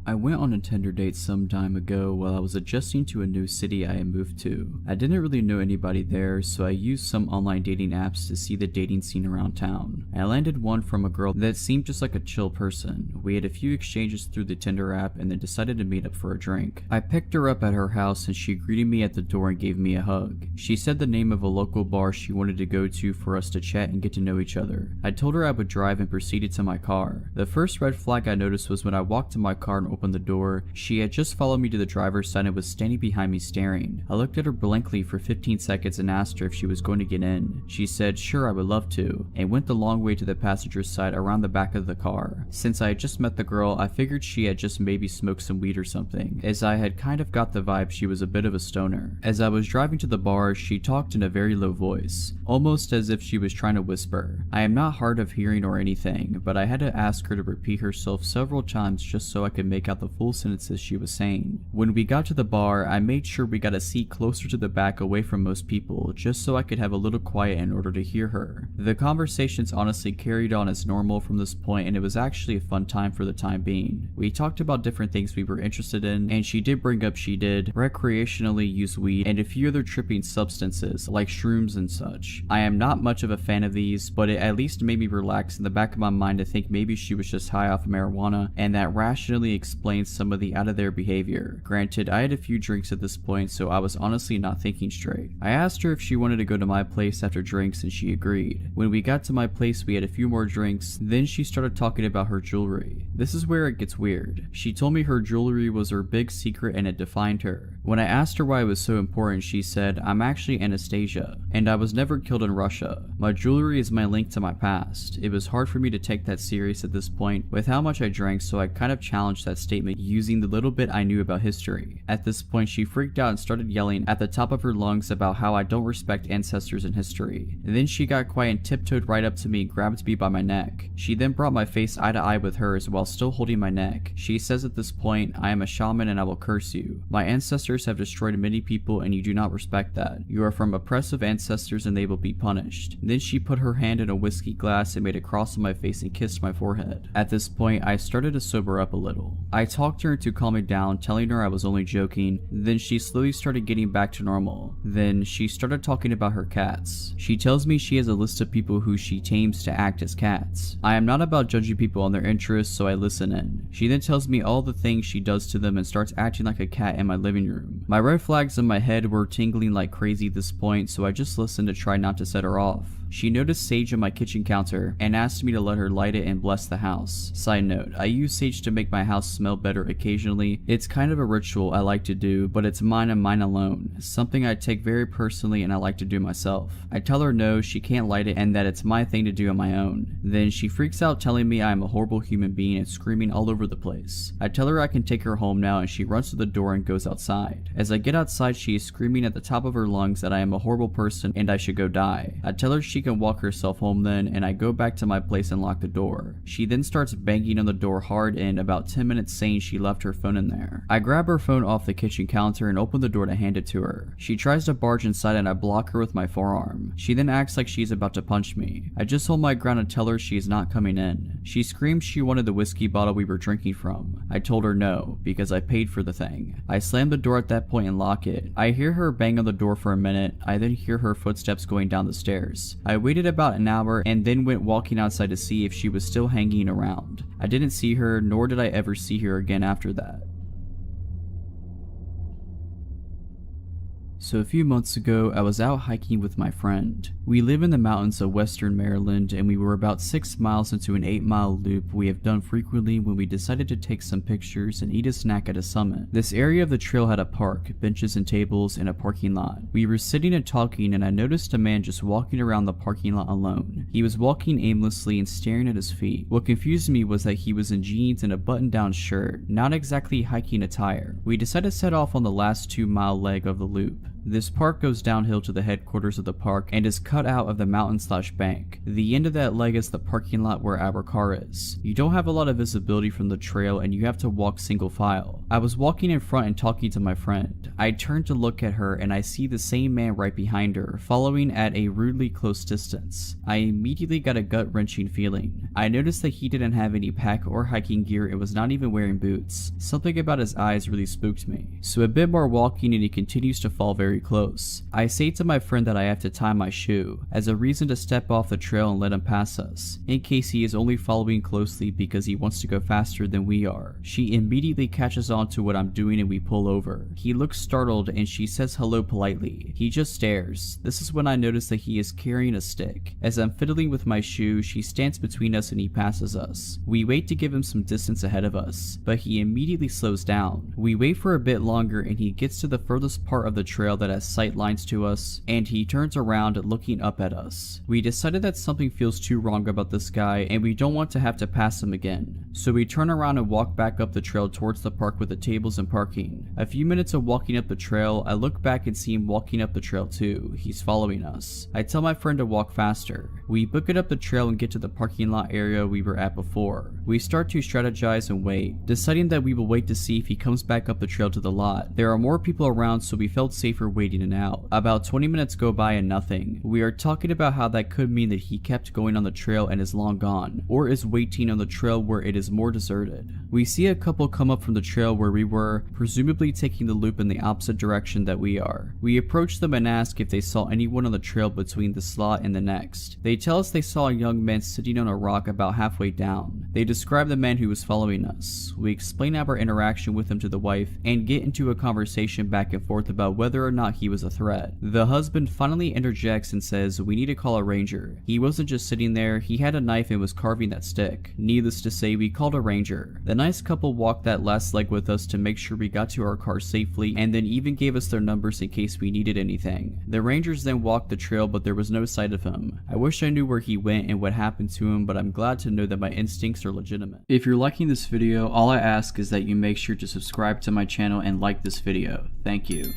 I went on a Tinder date some time ago while I was adjusting to a new city I had moved to. I didn't really know anybody there, so I used some online dating apps to see the dating scene around town. I landed one from a girl that seemed just like a chill person. We had a few exchanges through the Tinder app and then decided to meet up for a drink. I picked her up at her house and she greeted me at the door and gave me a hug. She said the name of a local bar she wanted to go to for us to chat and get to know each other. I told her I would drive and proceeded to my car. The first red flag I noticed was when I walked to my car and opened the door. She had just followed me to the driver's side and was standing behind me staring. I looked at her blankly for 15 seconds and asked her if she was going to get in. She said sure, I would love to, and went the long way to the passenger side around the back of the car. Since I had just met the girl, I figured she had just maybe smoked some weed or something, as I had kind of got the vibe she was a bit of a stoner. As I was driving to the bar, she talked in a very low voice, almost as if she was trying to whisper. I am not hard of hearing or anything, but I had to ask her to repeat herself several times just so I could make make out the full sentences she was saying. When we got to the bar, I made sure we got a seat closer to the back away from most people, just so I could have a little quiet in order to hear her. The conversations honestly carried on as normal from this point, and it was actually a fun time for the time being. We talked about different things we were interested in, and she did bring up she did recreationally use weed and a few other tripping substances like shrooms and such. I am not much of a fan of these, but it at least made me relax in the back of my mind to think maybe she was just high off marijuana, and that rationally explains some of the out of their behavior. Granted, I had a few drinks at this point, so I was honestly not thinking straight. I asked her if she wanted to go to my place after drinks, and she agreed. When we got to my place, we had a few more drinks, then she started talking about her jewelry. This is where it gets weird. She told me her jewelry was her big secret and it defined her. When I asked her why it was so important, she said, "I'm actually Anastasia, and I was never killed in Russia. My jewelry is my link to my past." It was hard for me to take that serious at this point with how much I drank, so I kind of challenged that statement using the little bit I knew about history. At this point, she freaked out and started yelling at the top of her lungs about how I don't respect ancestors in history. And then she got quiet and tiptoed right up to me and grabbed me by my neck. She then brought my face eye to eye with hers while still holding my neck. She says at this point, "I am a shaman and I will curse you. My ancestors have destroyed many people and you do not respect that. You are from oppressive ancestors and they will be punished." Then she put her hand in a whiskey glass and made a cross on my face and kissed my forehead. At this point, I started to sober up a little. I talked her into calming down, telling her I was only joking. Then she slowly started getting back to normal. Then she started talking about her cats. She tells me she has a list of people who she tames to act as cats. I am not about judging people on their interests, so I listen in. She then tells me all the things she does to them and starts acting like a cat in my living room. My red flags in my head were tingling like crazy at this point, so I just listened to try not to set her off. She noticed sage on my kitchen counter and asked me to let her light it and bless the house. Side note, I use sage to make my house smell better occasionally. It's kind of a ritual I like to do, but it's mine and mine alone. Something I take very personally and I like to do myself. I tell her no, she can't light it and that it's my thing to do on my own. Then she freaks out telling me I am a horrible human being and screaming all over the place. I tell her I can take her home now and she runs to the door and goes outside. As I get outside, she is screaming at the top of her lungs that I am a horrible person and I should go die. I tell her she can walk herself home then, and I go back to my place and lock the door. She then starts banging on the door hard in about 10 minutes saying she left her phone in there. I grab her phone off the kitchen counter and open the door to hand it to her. She tries to barge inside and I block her with my forearm. She then acts like she's about to punch me. I just hold my ground and tell her she is not coming in. She screams she wanted the whiskey bottle we were drinking from. I told her no, because I paid for the thing. I slam the door at that point and lock it. I hear her bang on the door for a minute. I then hear her footsteps going down the stairs. I waited about an hour and then went walking outside to see if she was still hanging around. I didn't see her, nor did I ever see her again after that. So a few months ago, I was out hiking with my friend. We live in the mountains of western Maryland, and we were about 6 miles into an 8-mile loop we have done frequently when we decided to take some pictures and eat a snack at a summit. This area of the trail had a park, benches and tables, and a parking lot. We were sitting and talking, and I noticed a man just walking around the parking lot alone. He was walking aimlessly and staring at his feet. What confused me was that he was in jeans and a button-down shirt, not exactly hiking attire. We decided to set off on the last 2-mile leg of the loop. This park goes downhill to the headquarters of the park and is cut out of the mountain/bank. The end of that leg is the parking lot where our car is. You don't have a lot of visibility from the trail and you have to walk single file. I was walking in front and talking to my friend. I turned to look at her and I see the same man right behind her, following at a rudely close distance. I immediately got a gut-wrenching feeling. I noticed that he didn't have any pack or hiking gear and was not even wearing boots. Something about his eyes really spooked me. So a bit more walking and he continues to fall very close. I say to my friend that I have to tie my shoe as a reason to step off the trail and let him pass us, in case he is only following closely because he wants to go faster than we are. She immediately catches on to what I'm doing and we pull over. He looks startled and she says hello politely. He just stares. This is when I notice that he is carrying a stick. As I'm fiddling with my shoe, she stands between us and he passes us. We wait to give him some distance ahead of us, but he immediately slows down. We wait for a bit longer and he gets to the furthest part of the trail that has sight lines to us, and he turns around looking up at us. We decided that something feels too wrong about this guy and we don't want to have to pass him again. So we turn around and walk back up the trail towards the park with the tables and parking. A few minutes of walking up the trail, I look back and see him walking up the trail too. He's following us. I tell my friend to walk faster. We book it up the trail and get to the parking lot area we were at before. We start to strategize and wait, deciding that we will wait to see if he comes back up the trail to the lot. There are more people around, so we felt safer waiting it out. About 20 minutes go by and nothing. We are talking about how that could mean that he kept going on the trail and is long gone, or is waiting on the trail where it is more deserted. We see a couple come up from the trail where we were, presumably taking the loop in the opposite direction that we are. We approach them and ask if they saw anyone on the trail between the slot and the next. They tell us they saw a young man sitting on a rock about halfway down. They describe the man who was following us. We explain our interaction with him to the wife and get into a conversation back and forth about whether or not he was a threat. The husband finally interjects and says we need to call a ranger. He wasn't just sitting there, he had a knife and was carving that stick. Needless to say, we called a ranger. The nice couple walked that last leg with us to make sure we got to our car safely, and then even gave us their numbers in case we needed anything. The rangers then walked the trail, but there was no sight of him. I wish I knew where he went and what happened to him, but I'm glad to know that my instincts are legitimate. If you're liking this video, all I ask is that you make sure to subscribe to my channel and like this video. Thank you.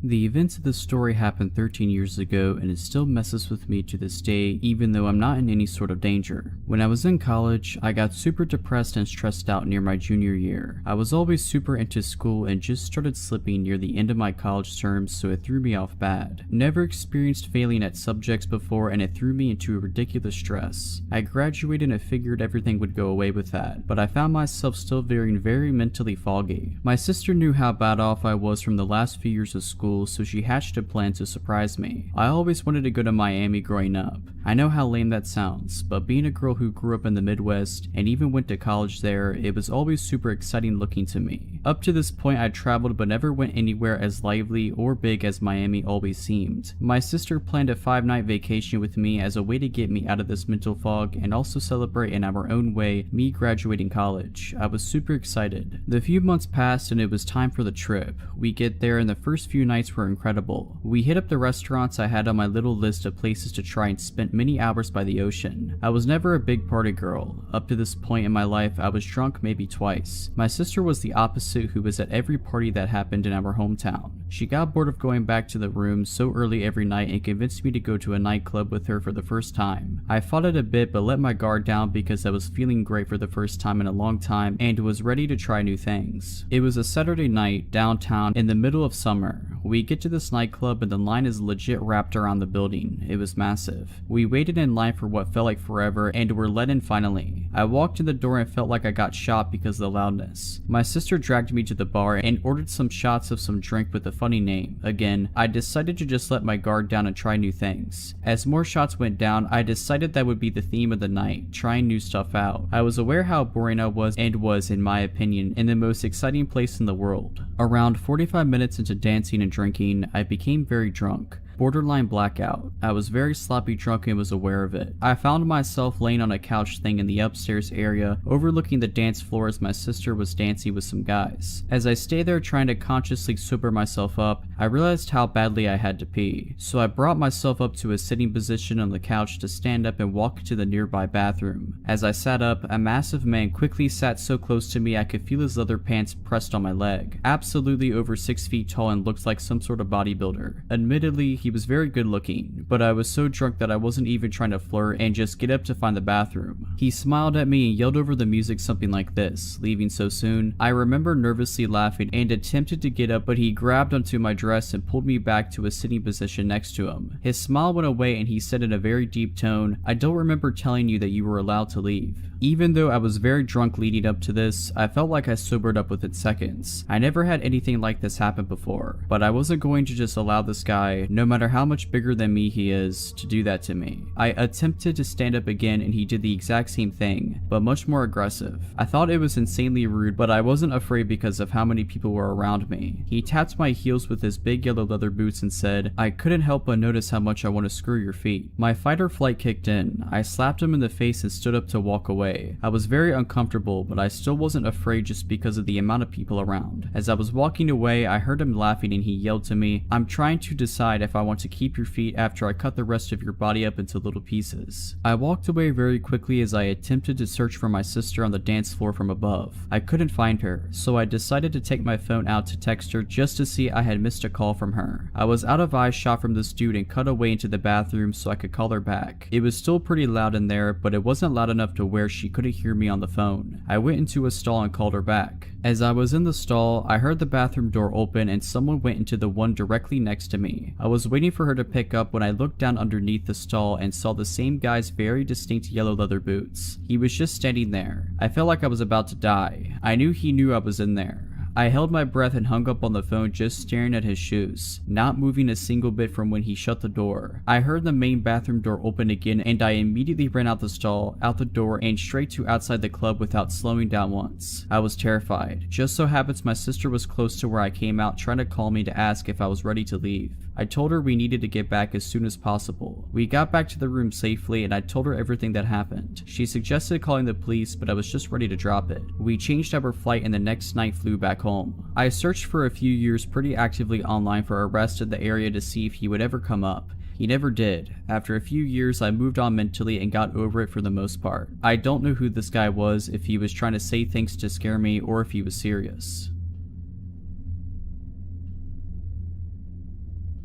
The events of this story happened 13 years ago and it still messes with me to this day, even though I'm not in any sort of danger. When I was in college, I got super depressed and stressed out near my junior year. I was always super into school and just started slipping near the end of my college terms, so it threw me off bad. Never experienced failing at subjects before and it threw me into a ridiculous stress. I graduated and figured everything would go away with that, but I found myself still feeling very mentally foggy. My sister knew how bad off I was from the last few years of school, so she hatched a plan to surprise me. I always wanted to go to Miami growing up. I know how lame that sounds, but being a girl who grew up in the Midwest and even went to college there, it was always super exciting looking to me. Up to this point I traveled but never went anywhere as lively or big as Miami always seemed. My sister planned a 5-night vacation with me as a way to get me out of this mental fog and also celebrate in our own way me graduating college. I was super excited. The few months passed and it was time for the trip. We get there and the first few nights were incredible. We hit up the restaurants I had on my little list of places to try and spent many hours by the ocean. I was never a big party girl. Up to this point in my life I was drunk maybe twice. My sister was the opposite, who was at every party that happened in our hometown. She got bored of going back to the room so early every night and convinced me to go to a nightclub with her for the first time. I fought it a bit but let my guard down because I was feeling great for the first time in a long time and was ready to try new things. It was a Saturday night downtown in the middle of summer. We get to this nightclub and the line is legit wrapped around the building. It was massive. We waited in line for what felt like forever and were let in finally. I walked in the door and felt like I got shot because of the loudness. My sister dragged me to the bar and ordered some shots of some drink with a funny name. Again, I decided to just let my guard down and try new things. As more shots went down, I decided that would be the theme of the night, trying new stuff out. I was aware how boring I was and was, in my opinion, in the most exciting place in the world. Around 45 minutes into dancing and drinking, I became very drunk. Borderline blackout. I was very sloppy drunk and was aware of it. I found myself laying on a couch thing in the upstairs area, overlooking the dance floor as my sister was dancing with some guys. As I stayed there trying to consciously sober myself up, I realized how badly I had to pee. So I brought myself up to a sitting position on the couch to stand up and walk to the nearby bathroom. As I sat up, a massive man quickly sat so close to me I could feel his leather pants pressed on my leg. Absolutely over 6 feet tall and looked like some sort of bodybuilder. Admittedly, he was very good looking, but I was so drunk that I wasn't even trying to flirt and just get up to find the bathroom. He smiled at me and yelled over the music something like this, "Leaving so soon?" I remember nervously laughing and attempted to get up, but he grabbed onto my dress and pulled me back to a sitting position next to him. His smile went away and he said in a very deep tone, "I don't remember telling you that you were allowed to leave." Even though I was very drunk leading up to this, I felt like I sobered up within seconds. I never had anything like this happen before, but I wasn't going to just allow this guy, no matter how much bigger than me he is, to do that to me. I attempted to stand up again and he did the exact same thing, but much more aggressive. I thought it was insanely rude, but I wasn't afraid because of how many people were around me. He tapped my heels with his big yellow leather boots and said, "I couldn't help but notice how much I want to screw your feet." My fight or flight kicked in. I slapped him in the face and stood up to walk away. away. I was very uncomfortable, but I still wasn't afraid just because of the amount of people around. As I was walking away, I heard him laughing and he yelled to me, "I'm trying to decide if I want to keep your feet after I cut the rest of your body up into little pieces." I walked away very quickly as I attempted to search for my sister on the dance floor from above. I couldn't find her, so I decided to take my phone out to text her just to see I had missed a call from her. I was out of eyeshot from this dude and cut away into the bathroom so I could call her back. It was still pretty loud in there, but it wasn't loud enough to where she couldn't hear me on the phone. I went into a stall and called her back. As I was in the stall, I heard the bathroom door open and someone went into the one directly next to me. I was waiting for her to pick up when I looked down underneath the stall and saw the same guy's very distinct yellow leather boots. He was just standing there. I felt like I was about to die. I knew he knew I was in there. I held my breath and hung up on the phone just staring at his shoes, not moving a single bit from when he shut the door. I heard the main bathroom door open again and I immediately ran out the stall, out the door, and straight to outside the club without slowing down once. I was terrified. Just so happens my sister was close to where I came out trying to call me to ask if I was ready to leave. I told her we needed to get back as soon as possible. We got back to the room safely and I told her everything that happened. She suggested calling the police, but I was just ready to drop it. We changed our flight and the next night flew back home. I searched for a few years pretty actively online for arrests in the area to see if he would ever come up. He never did. After a few years, I moved on mentally and got over it for the most part. I don't know who this guy was, if he was trying to say things to scare me or if he was serious.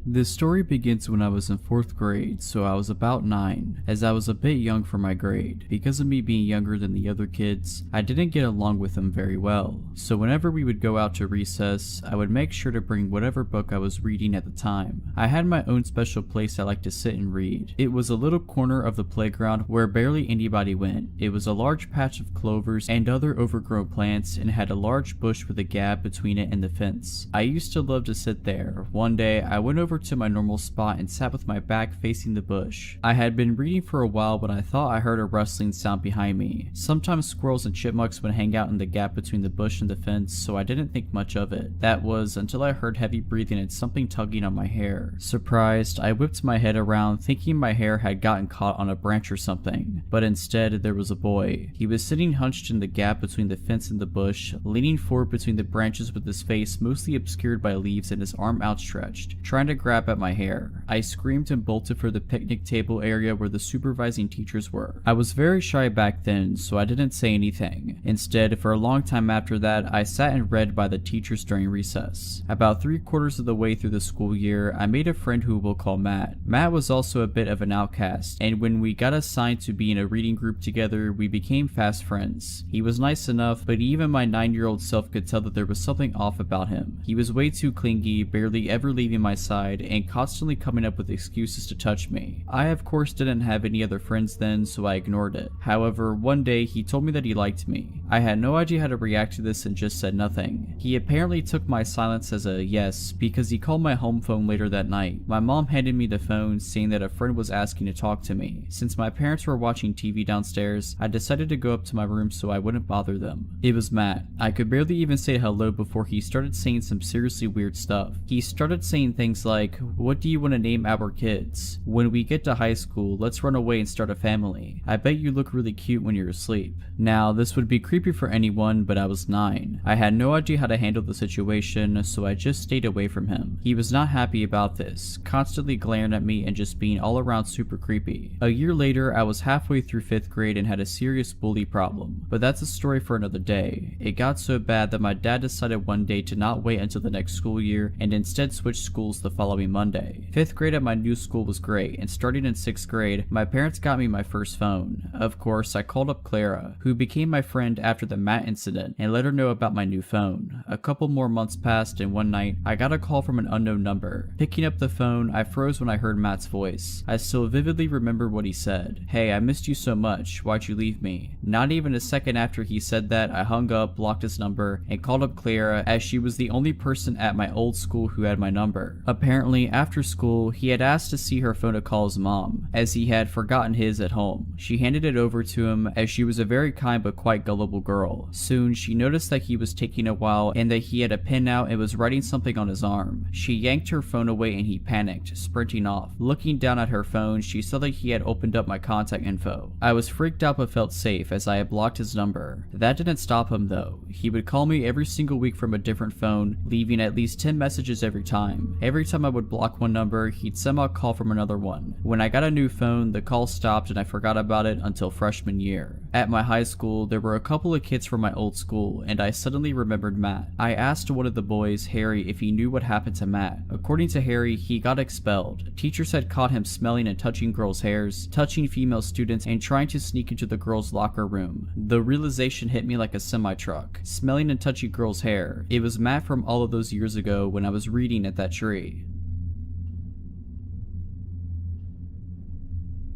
This story begins when I was in 4th grade, so I was about 9, as I was a bit young for my grade. Because of me being younger than the other kids, I didn't get along with them very well. So whenever we would go out to recess, I would make sure to bring whatever book I was reading at the time. I had my own special place I liked to sit and read. It was a little corner of the playground where barely anybody went. It was a large patch of clovers and other overgrown plants and had a large bush with a gap between it and the fence. I used to love to sit there. One day, I went over to my normal spot and sat with my back facing the bush. I had been reading for a while when I thought I heard a rustling sound behind me. Sometimes squirrels and chipmunks would hang out in the gap between the bush and the fence, so I didn't think much of it. That was until I heard heavy breathing and something tugging on my hair. Surprised, I whipped my head around thinking my hair had gotten caught on a branch or something, but instead there was a boy. He was sitting hunched in the gap between the fence and the bush, leaning forward between the branches with his face mostly obscured by leaves and his arm outstretched, trying to grab at my hair. I screamed and bolted for the picnic table area where the supervising teachers were. I was very shy back then, so I didn't say anything. Instead, for a long time after that, I sat and read by the teachers during recess. About 3/4 of the way through the school year, I made a friend who we'll call Matt. Matt was also a bit of an outcast, and when we got assigned to be in a reading group together, we became fast friends. He was nice enough, but even my 9-year-old self could tell that there was something off about him. He was way too clingy, barely ever leaving my side, and constantly coming up with excuses to touch me. I of course didn't have any other friends then, so I ignored it. However, one day he told me that he liked me. I had no idea how to react to this and just said nothing. He apparently took my silence as a yes, because he called my home phone later that night. My mom handed me the phone saying that a friend was asking to talk to me. Since my parents were watching TV downstairs, I decided to go up to my room so I wouldn't bother them. It was Matt. I could barely even say hello before he started saying some seriously weird stuff. He started saying things like, "What do you want to name our kids? When we get to high school, let's run away and start a family. I bet you look really cute when you're asleep." Now, this would be creepy for anyone, but I was 9. I had no idea how to handle the situation, so I just stayed away from him. He was not happy about this, constantly glaring at me and just being all around super creepy. A year later, I was halfway through 5th grade and had a serious bully problem, but that's a story for another day. It got so bad that my dad decided one day to not wait until the next school year and instead switch schools the following Monday. 5th grade at my new school was great, and starting in 6th grade, my parents got me my first phone. Of course, I called up Clara, who became my friend after the Matt incident, and let her know about my new phone. A couple more months passed, and one night, I got a call from an unknown number. Picking up the phone, I froze when I heard Matt's voice. I still vividly remember what he said. "Hey, I missed you so much. Why'd you leave me?" Not even a second after he said that, I hung up, blocked his number, and called up Clara, as she was the only person at my old school who had my number. Apparently, Apparently, after school, he had asked to see her phone to call his mom, as he had forgotten his at home. She handed it over to him, as she was a very kind but quite gullible girl. Soon, she noticed that he was taking a while and that he had a pen out and was writing something on his arm. She yanked her phone away and he panicked, sprinting off. Looking down at her phone, she saw that he had opened up my contact info. I was freaked out but felt safe as I had blocked his number. That didn't stop him though. He would call me every single week from a different phone, leaving at least 10 messages every time. Every time I would block one number, he'd somehow call from another one. When I got a new phone, the call stopped and I forgot about it until freshman year. At my high school, there were a couple of kids from my old school, and I suddenly remembered Matt. I asked one of the boys, Harry, if he knew what happened to Matt. According to Harry, he got expelled. Teachers had caught him smelling and touching girls' hairs, touching female students, and trying to sneak into the girls' locker room. The realization hit me like a semi-truck. Smelling and touching girls' hair. It was Matt from all of those years ago when I was reading at that tree.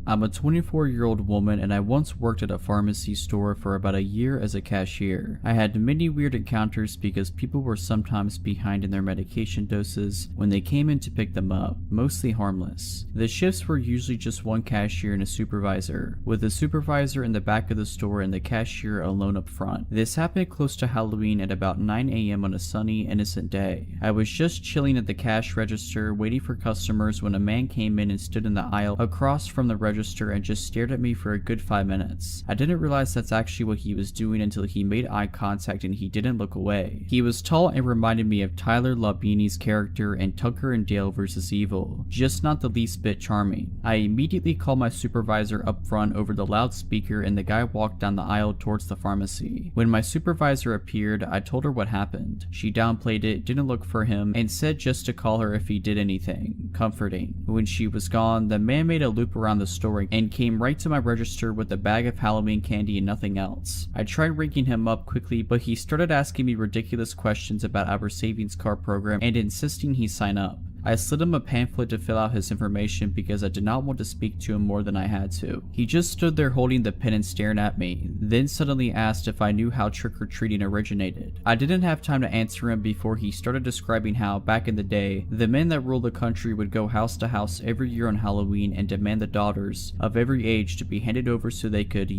I'm a 24-year-old woman and I once worked at a pharmacy store for about a year as a cashier. I had many weird encounters because people were sometimes behind in their medication doses when they came in to pick them up, mostly harmless. The shifts were usually just one cashier and a supervisor, with the supervisor in the back of the store and the cashier alone up front. This happened close to Halloween at about 9 a.m. on a sunny, innocent day. I was just chilling at the cash register waiting for customers when a man came in and stood in the aisle across from the register and just stared at me for a good 5 minutes. I didn't realize that's actually what he was doing until he made eye contact and he didn't look away. He was tall and reminded me of Tyler Labini's character in Tucker and Dale vs. Evil, just not the least bit charming. I immediately called my supervisor up front over the loudspeaker and the guy walked down the aisle towards the pharmacy. When my supervisor appeared, I told her what happened. She downplayed it, didn't look for him, and said just to call her if he did anything. Comforting. When she was gone, the man made a loop around the store and came right to my register with a bag of Halloween candy and nothing else. I tried ringing him up quickly, but he started asking me ridiculous questions about our savings card program and insisting he sign up. I slid him a pamphlet to fill out his information because I did not want to speak to him more than I had to. He just stood there holding the pen and staring at me, then suddenly asked if I knew how trick-or-treating originated. I didn't have time to answer him before he started describing how, back in the day, the men that ruled the country would go house to house every year on Halloween and demand the daughters of every age to be handed over so they could,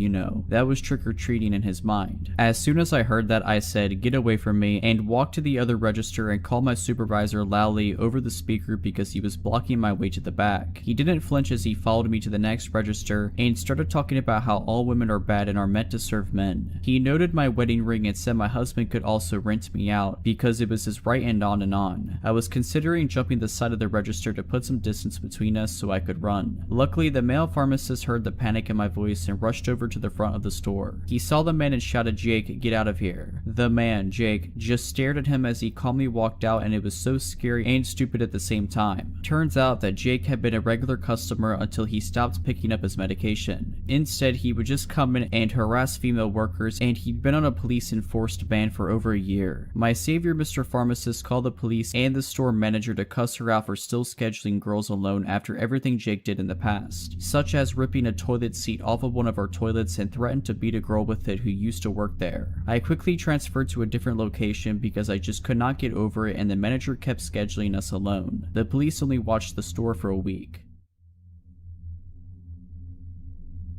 that was trick-or-treating in his mind. As soon as I heard that, I said, "Get away from me," and walked to the other register and called my supervisor loudly over the speaker because he was blocking my way to the back. He didn't flinch as he followed me to the next register and started talking about how all women are bad and are meant to serve men. He noted my wedding ring and said my husband could also rent me out because it was his right, and on and on. I was considering jumping the side of the register to put some distance between us so I could run. Luckily, the male pharmacist heard the panic in my voice and rushed over to the front of the store. He saw the man and shouted, "Jake, get out of here." The man, Jake, just stared at him as he calmly walked out, and it was so scary and stupid at the same time. Turns out that Jake had been a regular customer until he stopped picking up his medication. Instead, he would just come in and harass female workers, and he'd been on a police-enforced ban for over a year. My savior, Mr. Pharmacist, called the police and the store manager to cuss her out for still scheduling girls alone after everything Jake did in the past, such as ripping a toilet seat off of one of our toilets and threatened to beat a girl with it who used to work there. I quickly transferred to a different location because I just could not get over it, and the manager kept scheduling us alone. The police only watched the store for a week.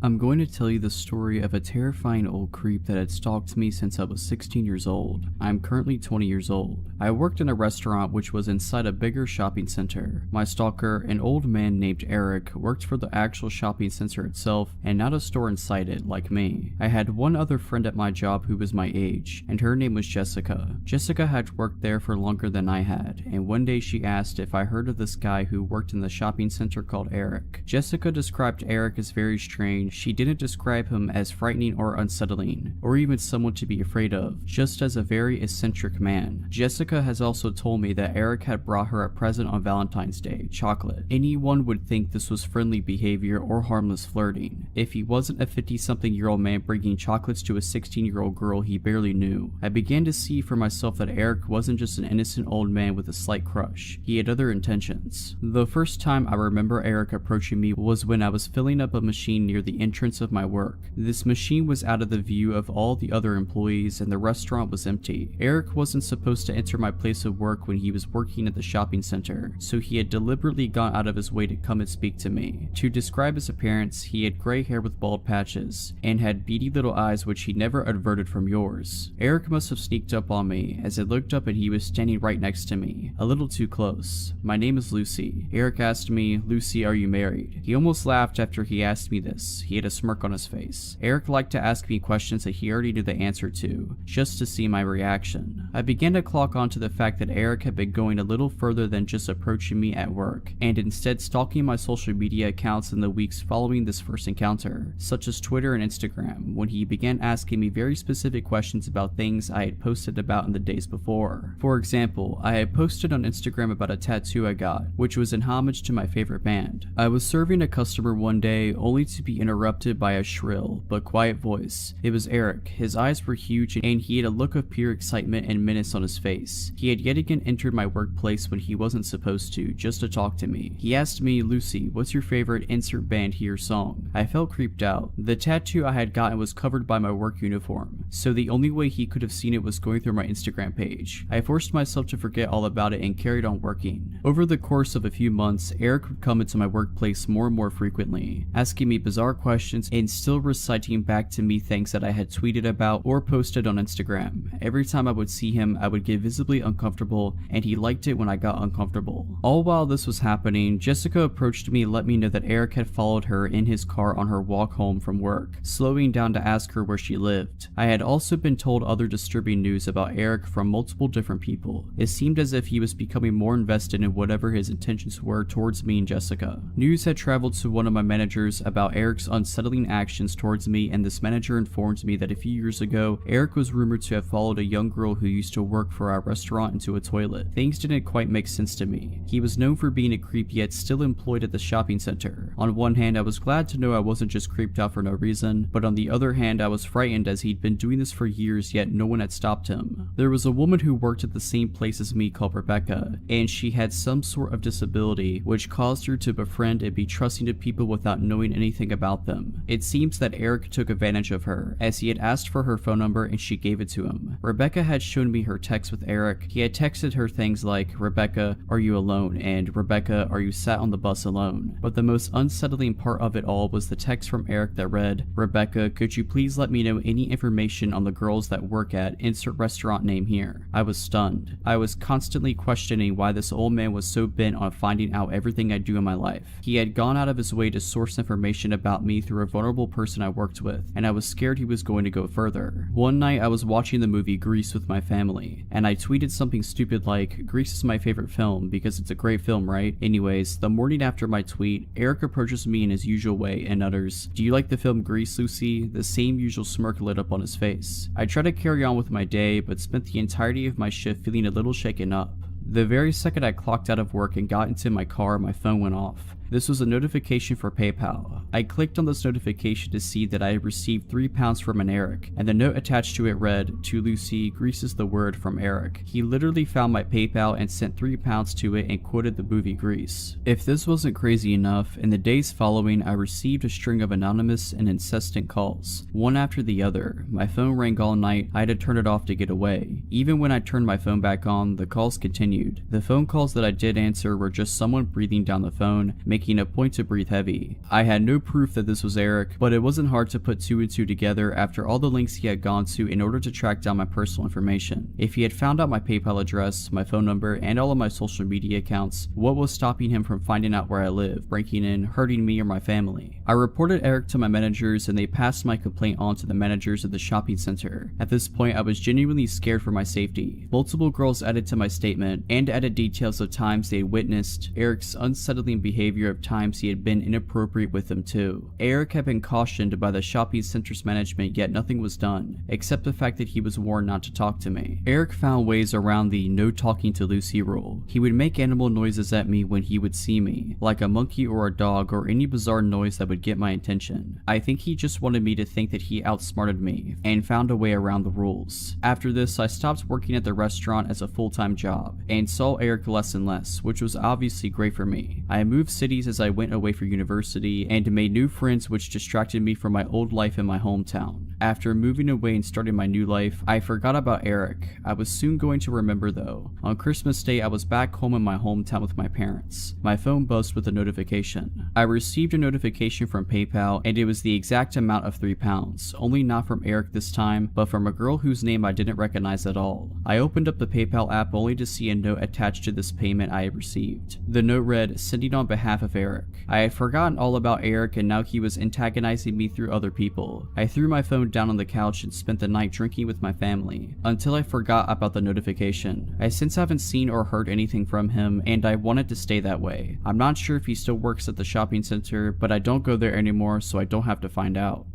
I'm going to tell you the story of a terrifying old creep that had stalked me since I was 16 years old. I'm currently 20 years old. I worked in a restaurant which was inside a bigger shopping center. My stalker, an old man named Eric, worked for the actual shopping center itself and not a store inside it like me. I had one other friend at my job who was my age, and her name was Jessica. Jessica had worked there for longer than I had, and one day she asked if I heard of this guy who worked in the shopping center called Eric. Jessica described Eric as very strange. She didn't describe him as frightening or unsettling, or even someone to be afraid of, just as a very eccentric man. Jessica has also told me that Eric had brought her a present on Valentine's Day, chocolate. Anyone would think this was friendly behavior or harmless flirting, if he wasn't a 50-something-year-old man bringing chocolates to a 16-year-old girl he barely knew. I began to see for myself that Eric wasn't just an innocent old man with a slight crush. He had other intentions. The first time I remember Eric approaching me was when I was filling up a machine near the entrance of my work. This machine was out of the view of all the other employees and the restaurant was empty. Eric wasn't supposed to enter my place of work when he was working at the shopping center, so he had deliberately gone out of his way to come and speak to me. To describe his appearance, he had gray hair with bald patches, and had beady little eyes which he never averted from yours. Eric must have sneaked up on me, as I looked up and he was standing right next to me, a little too close. "My name is Lucy." Eric asked me, "Lucy, are you married?" He almost laughed after he asked me this. He had a smirk on his face. Eric liked to ask me questions that he already knew the answer to, just to see my reaction. I began to clock on to the fact that Eric had been going a little further than just approaching me at work, and instead stalking my social media accounts in the weeks following this first encounter, such as Twitter and Instagram, when he began asking me very specific questions about things I had posted about in the days before. For example, I had posted on Instagram about a tattoo I got, which was in homage to my favorite band. I was serving a customer one day, only to be interrupted by a shrill but quiet voice. It was Eric. His eyes were huge and he had a look of pure excitement and menace on his face. He had yet again entered my workplace when he wasn't supposed to, just to talk to me. He asked me, "Lucy, what's your favorite insert band here song?" I felt creeped out. The tattoo I had gotten was covered by my work uniform, so the only way he could have seen it was going through my Instagram page. I forced myself to forget all about it and carried on working. Over the course of a few months, Eric would come into my workplace more and more frequently, asking me bizarre questions and still reciting back to me things that I had tweeted about or posted on Instagram. Every time I would see him, I would get visibly uncomfortable, and he liked it when I got uncomfortable. All while this was happening, Jessica approached me and let me know that Eric had followed her in his car on her walk home from work, slowing down to ask her where she lived. I had also been told other disturbing news about Eric from multiple different people. It seemed as if he was becoming more invested in whatever his intentions were towards me and Jessica. News had traveled to one of my managers about Eric's unsettling actions towards me, and this manager informed me that a few years ago, Eric was rumored to have followed a young girl who used to work for our restaurant into a toilet. Things didn't quite make sense to me. He was known for being a creep yet still employed at the shopping center. On one hand, I was glad to know I wasn't just creeped out for no reason, but on the other hand, I was frightened as he'd been doing this for years yet no one had stopped him. There was a woman who worked at the same place as me called Rebecca, and she had some sort of disability which caused her to befriend and be trusting to people without knowing anything about them. It seems that Eric took advantage of her, as he had asked for her phone number and she gave it to him. Rebecca had shown me her text with Eric. He had texted her things like, "Rebecca, are you alone?" and "Rebecca, are you sat on the bus alone?" But the most unsettling part of it all was the text from Eric that read, "Rebecca, could you please let me know any information on the girls that work at insert restaurant name here?" I was stunned. I was constantly questioning why this old man was so bent on finding out everything I do in my life. He had gone out of his way to source information about me through a vulnerable person I worked with, and I was scared he was going to go further. One night I was watching the movie Grease with my family, and I tweeted something stupid like, "Grease is my favorite film because it's a great film, right?" Anyways, the morning after my tweet, Eric approaches me in his usual way and utters, "Do you like the film Grease, Lucy?" The same usual smirk lit up on his face. I tried to carry on with my day, but spent the entirety of my shift feeling a little shaken up. The very second I clocked out of work and got into my car, my phone went off. This was a notification for PayPal. I clicked on this notification to see that I had received £3 from an Eric, and the note attached to it read, "To Lucy, Grease is the word from Eric." He literally found my PayPal and sent £3 to it and quoted the movie Grease. If this wasn't crazy enough, in the days following I received a string of anonymous and incessant calls, one after the other. My phone rang all night. I had to turn it off to get away. Even when I turned my phone back on, the calls continued. The phone calls that I did answer were just someone breathing down the phone, making a point to breathe heavy. I had no proof that this was Eric, but it wasn't hard to put two and two together after all the links he had gone to in order to track down my personal information. If he had found out my PayPal address, my phone number, and all of my social media accounts, what was stopping him from finding out where I live, breaking in, hurting me or my family? I reported Eric to my managers and they passed my complaint on to the managers of the shopping center. At this point, I was genuinely scared for my safety. Multiple girls added to my statement and added details of times they had witnessed Eric's unsettling behavior, of times he had been inappropriate with them too. Eric had been cautioned by the shopping center's management, yet nothing was done, except the fact that he was warned not to talk to me. Eric found ways around the no talking to Lucy rule. He would make animal noises at me when he would see me, like a monkey or a dog or any bizarre noise that would get my attention. I think he just wanted me to think that he outsmarted me, and found a way around the rules. After this, I stopped working at the restaurant as a full-time job, and saw Eric less and less, which was obviously great for me. I moved cities studies as I went away for university and made new friends which distracted me from my old life in my hometown. After moving away and starting my new life, I forgot about Eric. I was soon going to remember though. On Christmas Day, I was back home in my hometown with my parents. My phone buzzed with a notification. I received a notification from PayPal and it was the exact amount of £3, only not from Eric this time, but from a girl whose name I didn't recognize at all. I opened up the PayPal app only to see a note attached to this payment I had received. The note read, "Sending on behalf of Eric." I had forgotten all about Eric and now he was antagonizing me through other people. I threw my phone down on the couch and spent the night drinking with my family, until I forgot about the notification. I since haven't seen or heard anything from him, and I wanted to stay that way. I'm not sure if he still works at the shopping center, but I don't go there anymore, so I don't have to find out.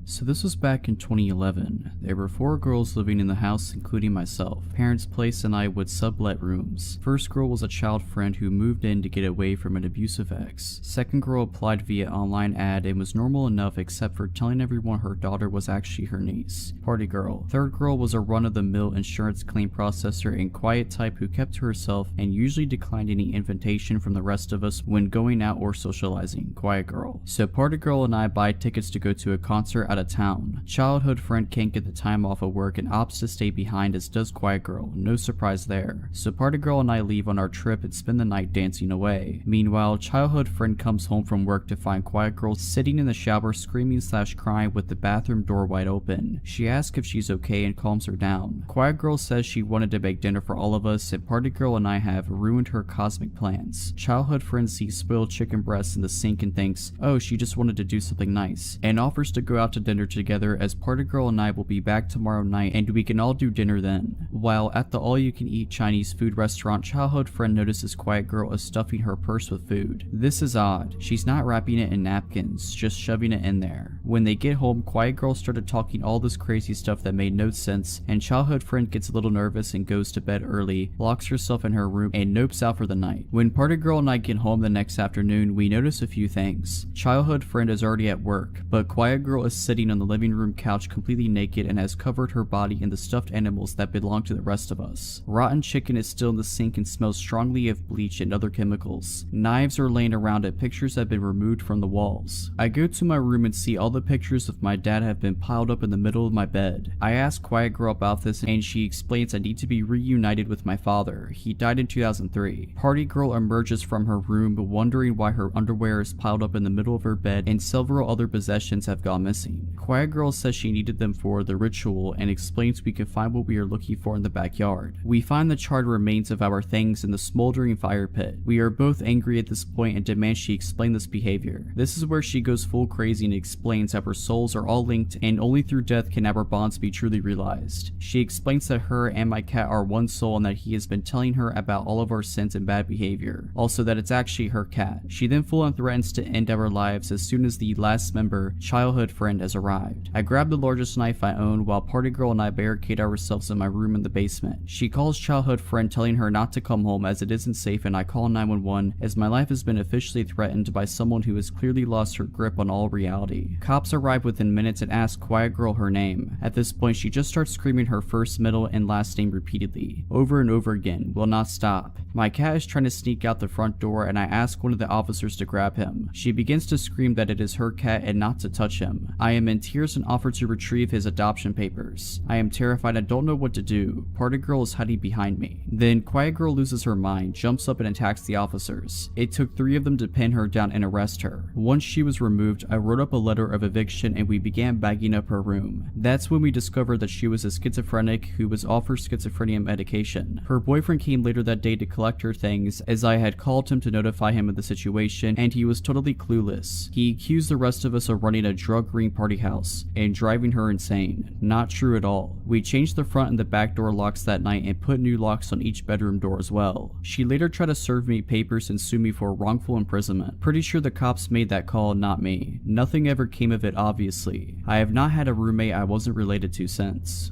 So this was back in 2011. There were 4 girls living in the house, including myself. Parents' place and I would sublet rooms. First girl was a child friend who moved in to get away from an abusive ex. Second girl applied via online ad and was normal enough except for telling everyone her daughter was actually her niece. Party girl. Third girl was a run-of-the-mill insurance claim processor and quiet type who kept to herself and usually declined any invitation from the rest of us when going out or socializing. Quiet girl. So party girl and I buy tickets to go to a concert at a town. Childhood friend can't get the time off of work and opts to stay behind, as does quiet girl. No surprise there. So party girl and I leave on our trip and spend the night dancing away. Meanwhile, childhood friend comes home from work to find quiet girl sitting in the shower screaming/crying with the bathroom door wide open. She asks if she's okay and calms her down. Quiet girl says she wanted to make dinner for all of us and party girl and I have ruined her cosmic plans. Childhood friend sees spoiled chicken breasts in the sink and thinks, oh, she just wanted to do something nice, and offers to go out to dinner together, as party girl and I will be back tomorrow night and we can all do dinner then. While at the all-you-can-eat Chinese food restaurant, childhood friend notices quiet girl is stuffing her purse with food. This is odd. She's not wrapping it in napkins, just shoving it in there. When they get home, quiet girl started talking all this crazy stuff that made no sense, and childhood friend gets a little nervous and goes to bed early, locks herself in her room, and nopes out for the night. When party girl and I get home the next afternoon, we notice a few things. Childhood friend is already at work, but quiet girl is sitting on the living room couch completely naked and has covered her body in the stuffed animals that belong to the rest of us. Rotten chicken is still in the sink and smells strongly of bleach and other chemicals. Knives are laying around it, pictures have been removed from the walls. I go to my room and see all the pictures of my dad have been piled up in the middle of my bed. I ask quiet girl about this and she explains I need to be reunited with my father. He died in 2003. Party girl emerges from her room wondering why her underwear is piled up in the middle of her bed and several other possessions have gone missing. Quiet girl says she needed them for the ritual and explains we can find what we are looking for in the backyard. We find the charred remains of our things in the smoldering fire pit. We are both angry at this point and demand she explain this behavior. This is where she goes full crazy and explains that our souls are all linked and only through death can our bonds be truly realized. She explains that her and my cat are one soul and that he has been telling her about all of our sins and bad behavior. Also that it's actually her cat. She then full on threatens to end our lives as soon as the last member, childhood friend, has arrived. I grab the largest knife I own while party girl and I barricade ourselves in my room in the basement. She calls childhood friend telling her not to come home as it isn't safe, and I call 911 as my life has been officially threatened by someone who has clearly lost her grip on all reality. Cops arrive within minutes and ask quiet girl her name. At this point she just starts screaming her first, middle, and last name repeatedly, over and over again, will not stop. My cat is trying to sneak out the front door and I ask one of the officers to grab him. She begins to scream that it is her cat and not to touch him. I am in tears and offer to retrieve his adoption papers. I am terrified and don't know what to do. Party girl is hiding behind me. Then quiet girl loses her mind, jumps up and attacks the officers. It took 3 of them to pin her down and arrest her. Once she was removed, I wrote up a letter of eviction and we began bagging up her room. That's when we discovered that she was a schizophrenic who was offered schizophrenia medication. Her boyfriend came later that day to collect her things as I had called him to notify him of the situation and he was totally clueless. He accused the rest of us of running a drug-ring party house and driving her insane. Not true at all. We changed the front and the back door locks that night and put new locks on each bedroom door as well. She later tried to serve me papers and sue me for wrongful imprisonment. Pretty sure the cops made that call, not me. Nothing ever came of it, obviously. I have not had a roommate I wasn't related to since.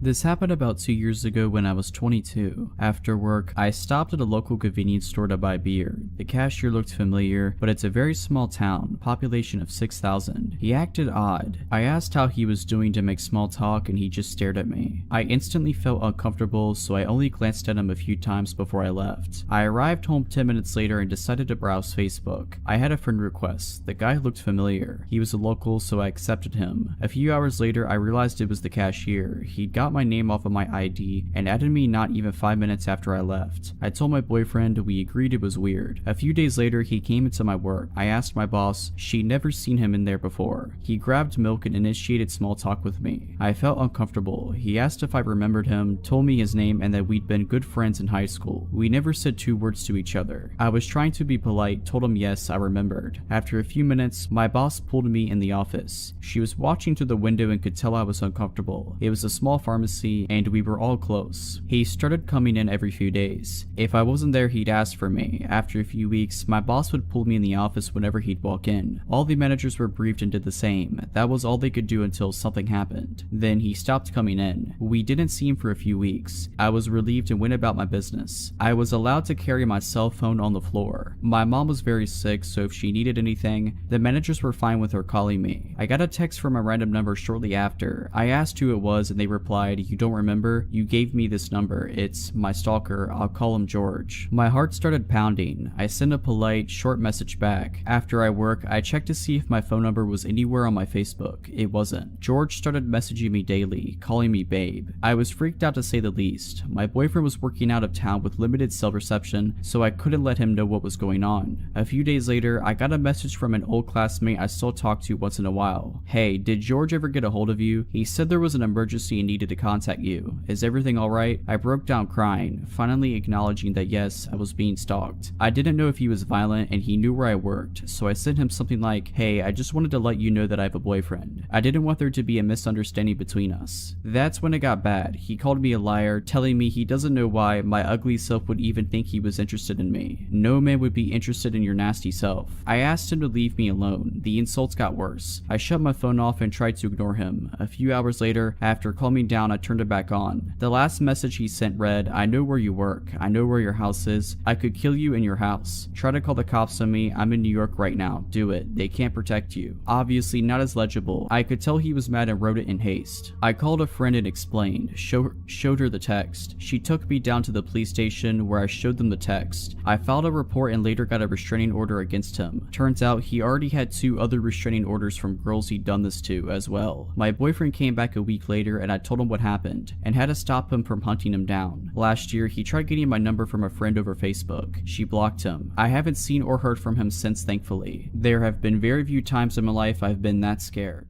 This happened about 2 years ago when I was 22. After work, I stopped at a local convenience store to buy beer. The cashier looked familiar, but it's a very small town, population of 6,000. He acted odd. I asked how he was doing to make small talk and he just stared at me. I instantly felt uncomfortable, so I only glanced at him a few times before I left. I arrived home 10 minutes later and decided to browse Facebook. I had a friend request. The guy looked familiar. He was a local, so I accepted him. A few hours later, I realized it was the cashier. He'd got my name off of my ID and added me not even 5 minutes after I left. I told my boyfriend, we agreed it was weird. A few days later, he came into my work. I asked my boss, she'd never seen him in there before. He grabbed milk and initiated small talk with me. I felt uncomfortable. He asked if I remembered him, told me his name, and that we'd been good friends in high school. We never said 2 words to each other. I was trying to be polite, told him yes, I remembered. After a few minutes, my boss pulled me in the office. She was watching through the window and could tell I was uncomfortable. It was a small pharmacy and we were all close. He started coming in every few days. If I wasn't there, he'd ask for me. After a few weeks, my boss would pull me in the office whenever he'd walk in. All the managers were briefed and did the same. That was all they could do until something happened. Then he stopped coming in. We didn't see him for a few weeks. I was relieved and went about my business. I was allowed to carry my cell phone on the floor. My mom was very sick, so if she needed anything, the managers were fine with her calling me. I got a text from a random number shortly after. I asked who it was and they replied, "You don't remember? You gave me this number. It's my stalker. I'll call him George." My heart started pounding. I sent a polite, short message back. After I work, I checked to see if my phone number was anywhere on my Facebook. It wasn't. George started messaging me daily, calling me babe. I was freaked out to say the least. My boyfriend was working out of town with limited cell reception, so I couldn't let him know what was going on. A few days later, I got a message from an old classmate I still talk to once in a while. "Hey, did George ever get a hold of you? He said there was an emergency and needed to contact you. Is everything alright?" I broke down crying, finally acknowledging that yes, I was being stalked. I didn't know if he was violent and he knew where I worked, so I sent him something like, "Hey, I just wanted to let you know that I have a boyfriend. I didn't want there to be a misunderstanding between us." That's when it got bad. He called me a liar, telling me he doesn't know why my ugly self would even think he was interested in me. "No man would be interested in your nasty self." I asked him to leave me alone. The insults got worse. I shut my phone off and tried to ignore him. A few hours later, after calming down, I turned it back on. The last message he sent read, "I know where you work. I know where your house is. I could kill you in your house. Try to call the cops on me. I'm in New York right now. Do it. They can't protect you." Obviously not as legible. I could tell he was mad and wrote it in haste. I called a friend and explained, showed her the text. She took me down to the police station where I showed them the text. I filed a report and later got a restraining order against him. Turns out he already had 2 other restraining orders from girls he'd done this to as well. My boyfriend came back a week later and I told him what happened and had to stop him from hunting him down. Last year, he tried getting my number from a friend over Facebook. She blocked him. I haven't seen or heard from him since, thankfully. There have been very few times in my life I've been that scared.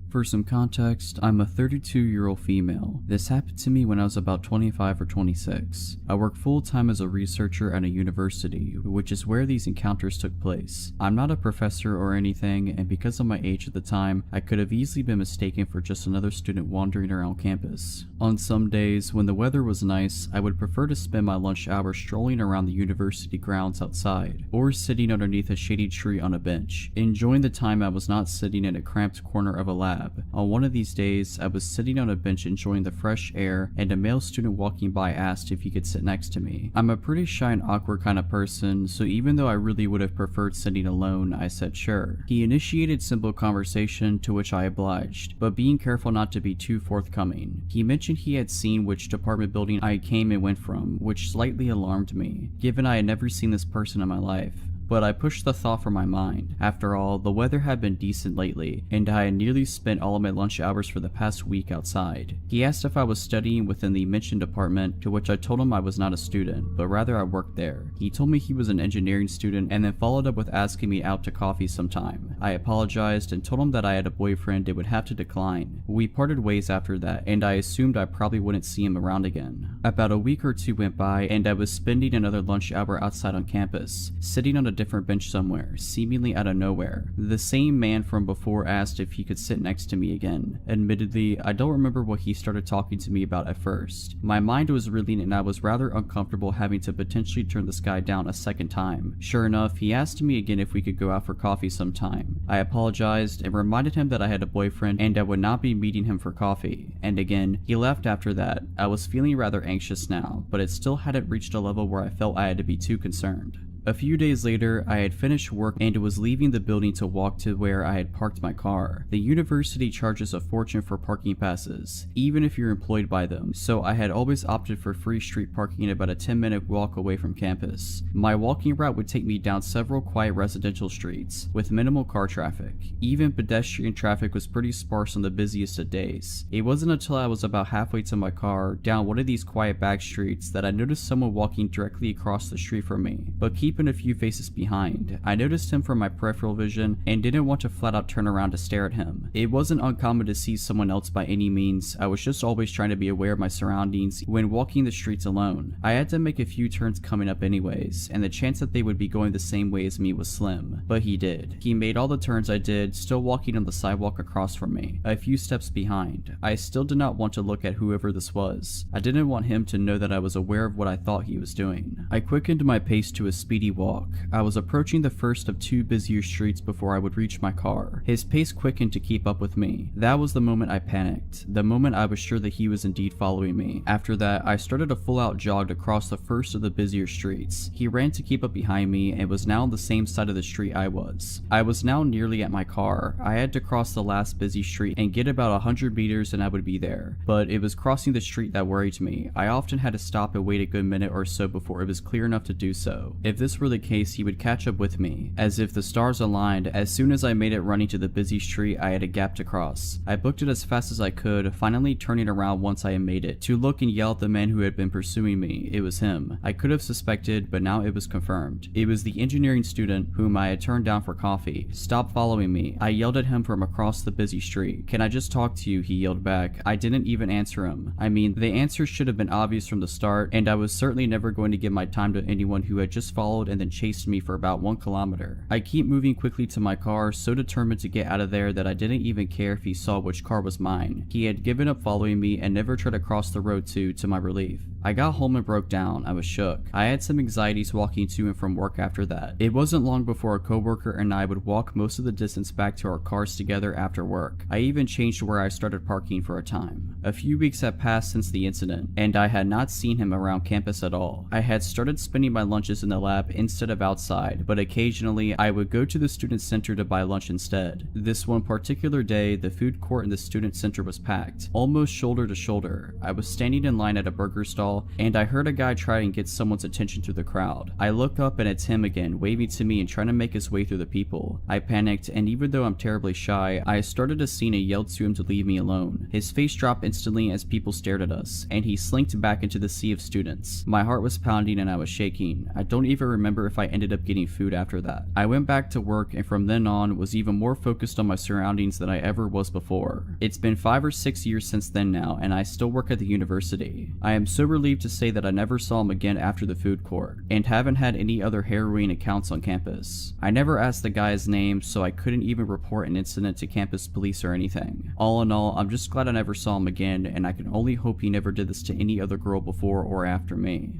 For some context, I'm a 32-year-old female. This happened to me when I was about 25 or 26. I work full-time as a researcher at a university, which is where these encounters took place. I'm not a professor or anything, and because of my age at the time, I could have easily been mistaken for just another student wandering around campus. On some days, when the weather was nice, I would prefer to spend my lunch hour strolling around the university grounds outside, or sitting underneath a shady tree on a bench, enjoying the time I was not sitting in a cramped corner of a lab. On one of these days, I was sitting on a bench enjoying the fresh air, and a male student walking by asked if he could sit next to me. I'm a pretty shy and awkward kind of person, so even though I really would have preferred sitting alone, I said sure. He initiated simple conversation, to which I obliged, but being careful not to be too forthcoming. He mentioned he had seen which apartment building I came and went from, which slightly alarmed me, given I had never seen this person in my life. But I pushed the thought from my mind. After all, the weather had been decent lately, and I had nearly spent all of my lunch hours for the past week outside. He asked if I was studying within the mentioned apartment, to which I told him I was not a student, but rather I worked there. He told me he was an engineering student and then followed up with asking me out to coffee sometime. I apologized and told him that I had a boyfriend and would have to decline. We parted ways after that, and I assumed I probably wouldn't see him around again. About a week or 2 went by, and I was spending another lunch hour outside on campus, sitting on a different bench somewhere, seemingly out of nowhere. The same man from before asked if he could sit next to me again. Admittedly, I don't remember what he started talking to me about at first. My mind was reeling and I was rather uncomfortable having to potentially turn this guy down a second time. Sure enough, he asked me again if we could go out for coffee sometime. I apologized and reminded him that I had a boyfriend and I would not be meeting him for coffee. And again, he left after that. I was feeling rather anxious now, but it still hadn't reached a level where I felt I had to be too concerned. A few days later, I had finished work and was leaving the building to walk to where I had parked my car. The university charges a fortune for parking passes, even if you're employed by them, so I had always opted for free street parking about a 10-minute walk away from campus. My walking route would take me down several quiet residential streets, with minimal car traffic. Even pedestrian traffic was pretty sparse on the busiest of days. It wasn't until I was about halfway to my car, down one of these quiet back streets, that I noticed someone walking directly across the street from me, but keeping a few faces behind. I noticed him from my peripheral vision and didn't want to flat out turn around to stare at him. It wasn't uncommon to see someone else by any means. I was just always trying to be aware of my surroundings when walking the streets alone. I had to make a few turns coming up anyways, and the chance that they would be going the same way as me was slim. But he did. He made all the turns I did, still walking on the sidewalk across from me, a few steps behind. I still did not want to look at whoever this was. I didn't want him to know that I was aware of what I thought he was doing. I quickened my pace to a speedy walk. I was approaching the first of two busier streets before I would reach my car. His pace quickened to keep up with me. That was the moment I panicked, the moment I was sure that he was indeed following me. After that, I started a full-out jog across the first of the busier streets. He ran to keep up behind me and was now on the same side of the street I was. I was now nearly at my car. I had to cross the last busy street and get about 100 meters and I would be there. But it was crossing the street that worried me. I often had to stop and wait a good minute or so before it was clear enough to do so. If this were the case, he would catch up with me. As if the stars aligned, as soon as I made it running to the busy street, I had a gap to cross. I booked it as fast as I could, finally turning around once I had made it, to look and yell at the man who had been pursuing me. It was him. I could have suspected, but now it was confirmed. It was the engineering student whom I had turned down for coffee. "Stop following me." I yelled at him from across the busy street. "Can I just talk to you?" he yelled back. I didn't even answer him. I mean, the answer should have been obvious from the start, and I was certainly never going to give my time to anyone who had just followed and then chased me for about 1 kilometer. I keep moving quickly to my car, so determined to get out of there that I didn't even care if he saw which car was mine. He had given up following me and never tried to cross the road to my relief. I got home and broke down. I was shook. I had some anxieties walking to and from work after that. It wasn't long before a coworker and I would walk most of the distance back to our cars together after work. I even changed where I started parking for a time. A few weeks had passed since the incident, and I had not seen him around campus at all. I had started spending my lunches in the lab instead of outside, but occasionally I would go to the student center to buy lunch instead. This one particular day, the food court in the student center was packed, almost shoulder to shoulder. I was standing in line at a burger stall, and I heard a guy try and get someone's attention through the crowd. I look up and it's him again, waving to me and trying to make his way through the people. I panicked, and even though I'm terribly shy, I started a scene and yelled to him to leave me alone. His face dropped instantly as people stared at us, and he slinked back into the sea of students. My heart was pounding and I was shaking. I don't even remember if I ended up getting food after that. I went back to work, and from then on was even more focused on my surroundings than I ever was before. It's been 5 or 6 years since then now, and I still work at the university. I am so relieved to say that I never saw him again after the food court, and haven't had any other harrowing accounts on campus. I never asked the guy's name, so I couldn't even report an incident to campus police or anything. All in all, I'm just glad I never saw him again, and I can only hope he never did this to any other girl before or after me.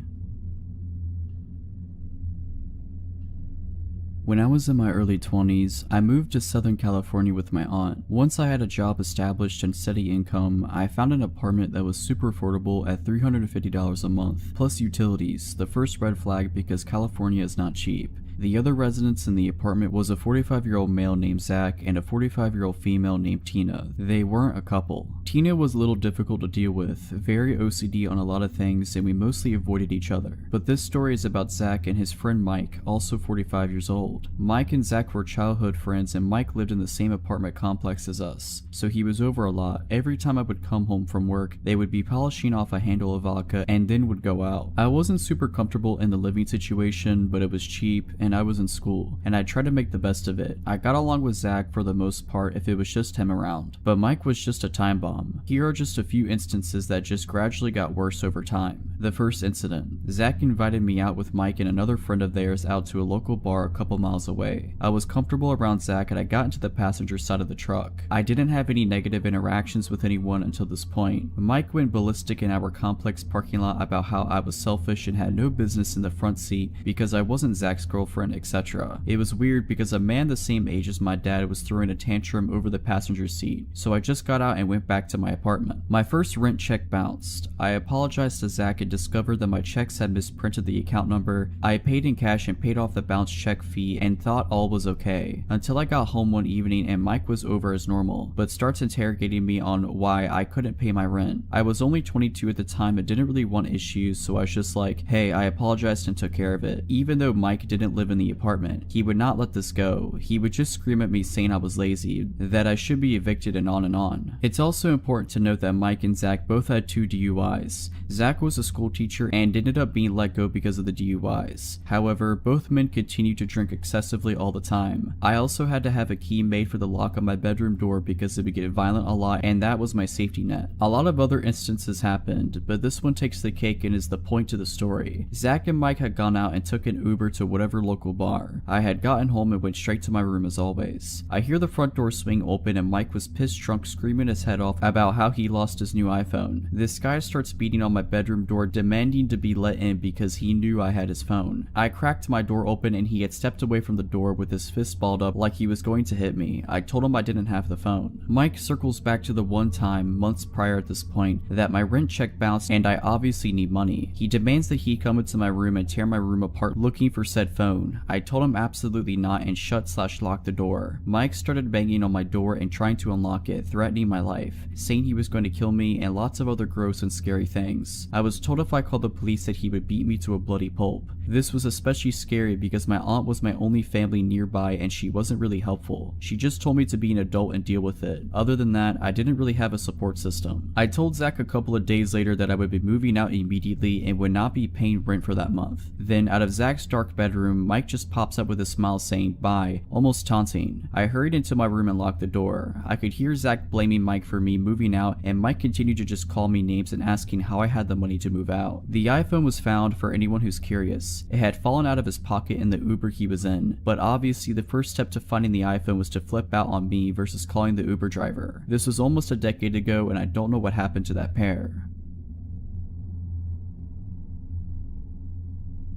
When I was in my early 20s, I moved to Southern California with my aunt. Once I had a job established and steady income, I found an apartment that was super affordable at $350 a month, plus utilities, the first red flag because California is not cheap. The other residents in the apartment was a 45-year-old male named Zach and a 45-year-old female named Tina. They weren't a couple. Tina was a little difficult to deal with, very OCD on a lot of things, and we mostly avoided each other. But this story is about Zach and his friend Mike, also 45 years old. Mike and Zach were childhood friends, and Mike lived in the same apartment complex as us, so he was over a lot. Every time I would come home from work, they would be polishing off a handle of vodka and then would go out. I wasn't super comfortable in the living situation, but it was cheap, and I was in school, and I tried to make the best of it. I got along with Zach for the most part if it was just him around, but Mike was just a time bomb. Here are just a few instances that just gradually got worse over time. The first incident. Zach invited me out with Mike and another friend of theirs out to a local bar a couple miles away. I was comfortable around Zach and I got into the passenger side of the truck. I didn't have any negative interactions with anyone until this point. Mike went ballistic in our complex parking lot about how I was selfish and had no business in the front seat because I wasn't Zach's girlfriend, etc. It was weird because a man the same age as my dad was throwing a tantrum over the passenger seat, so I just got out and went back to my apartment. My first rent check bounced. I apologized to Zach and discovered that my checks had misprinted the account number. I paid in cash and paid off the bounce check fee and thought all was okay, until I got home one evening and Mike was over as normal, but starts interrogating me on why I couldn't pay my rent. I was only 22 at the time and didn't really want issues, so I was just like, hey, I apologized and took care of it. Even though Mike didn't live in the apartment, he would not let this go. He would just scream at me saying I was lazy, that I should be evicted, and on and on. It's also important to note that Mike and Zach both had 2 DUIs. Zach was a school teacher and ended up being let go because of the DUIs. However, both men continued to drink excessively all the time. I also had to have a key made for the lock on my bedroom door because it would get violent a lot, and that was my safety net. A lot of other instances happened, but this one takes the cake and is the point to the story. Zach and Mike had gone out and took an Uber to whatever local bar. I had gotten home and went straight to my room as always. I hear the front door swing open and Mike was pissed drunk screaming his head off about how he lost his new iPhone. This guy starts beating on my bedroom door demanding to be let in because he knew I had his phone. I cracked my door open and he had stepped away from the door with his fist balled up like he was going to hit me. I told him I didn't have the phone. Mike circles back to the one time, months prior at this point, that my rent check bounced and I obviously need money. He demands that he come into my room and tear my room apart looking for said phone. I told him absolutely not and shut/locked the door. Mike started banging on my door and trying to unlock it, threatening my life, saying he was going to kill me and lots of other gross and scary things. I was told if I called the police that he would beat me to a bloody pulp. This was especially scary because my aunt was my only family nearby and she wasn't really helpful. She just told me to be an adult and deal with it. Other than that, I didn't really have a support system. I told Zach a couple of days later that I would be moving out immediately and would not be paying rent for that month. Then out of Zach's dark bedroom, Mike just pops up with a smile saying bye, almost taunting. I hurried into my room and locked the door. I could hear Zach blaming Mike for me moving out and Mike continued to just call me names and asking how I had the money to move out. The iPhone was found for anyone who's curious. It had fallen out of his pocket in the Uber he was in, but obviously the first step to finding the iPhone was to flip out on me versus calling the Uber driver. This was almost a decade ago and I don't know what happened to that pair.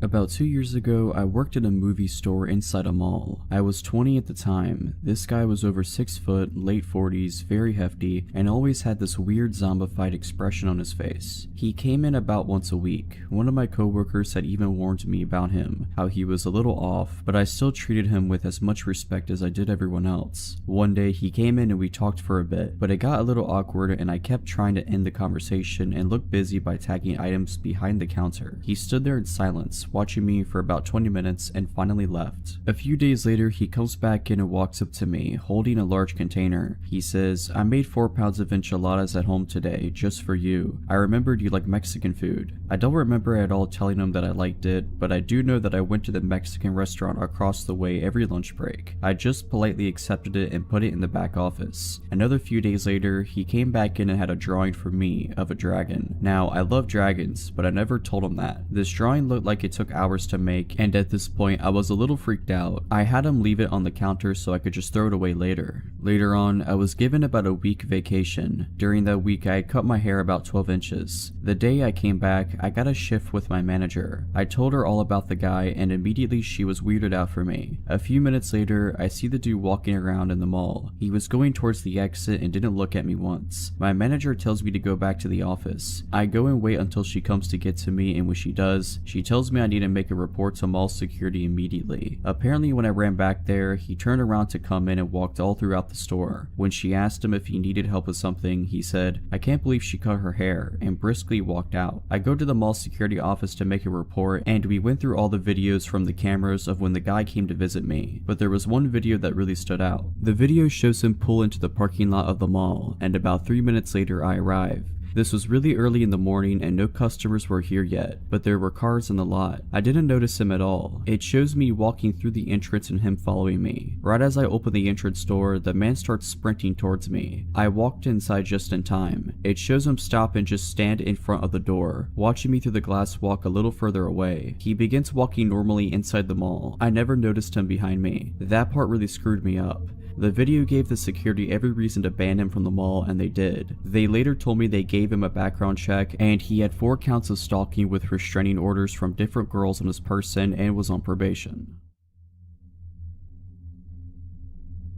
About 2 years ago, I worked at a movie store inside a mall. I was 20 at the time. This guy was over 6 foot, late 40s, very hefty, and always had this weird zombified expression on his face. He came in about once a week. One of my coworkers had even warned me about him, how he was a little off, but I still treated him with as much respect as I did everyone else. One day he came in and we talked for a bit, but it got a little awkward and I kept trying to end the conversation and look busy by tagging items behind the counter. He stood there in silence, watching me for about 20 minutes and finally left. A few days later, he comes back in and walks up to me, holding a large container. He says, I made 4 pounds of enchiladas at home today, just for you. I remembered you like Mexican food. I don't remember at all telling him that I liked it, but I do know that I went to the Mexican restaurant across the way every lunch break. I just politely accepted it and put it in the back office. Another few days later, he came back in and had a drawing for me of a dragon. Now, I love dragons, but I never told him that. This drawing looked like it took hours to make, and at this point I was a little freaked out. I had him leave it on the counter so I could just throw it away later. Later on, I was given about a week vacation. During that week, I had cut my hair about 12 inches. The day I came back, I got a shift with my manager. I told her all about the guy and immediately she was weirded out for me. A few minutes later, I see the dude walking around in the mall. He was going towards the exit and didn't look at me once. My manager tells me to go back to the office. I go and wait until she comes to get to me, and when she does, she tells me I need to make a report to mall security immediately. Apparently when I ran back there, he turned around to come in and walked all throughout the store. When she asked him if he needed help with something, he said, I can't believe she cut her hair, and briskly walked out. I go to the mall security office to make a report, and we went through all the videos from the cameras of when the guy came to visit me, but there was one video that really stood out. The video shows him pull into the parking lot of the mall, and about 3 minutes later I arrive. This was really early in the morning and no customers were here yet, but there were cars in the lot. I didn't notice him at all. It shows me walking through the entrance and him following me. Right as I open the entrance door, the man starts sprinting towards me. I walked inside just in time. It shows him stop and just stand in front of the door, watching me through the glass walk a little further away. He begins walking normally inside the mall. I never noticed him behind me. That part really screwed me up. The video gave the security every reason to ban him from the mall, and they did. They later told me they gave him a background check, and he had 4 counts of stalking with restraining orders from different girls on his person and was on probation.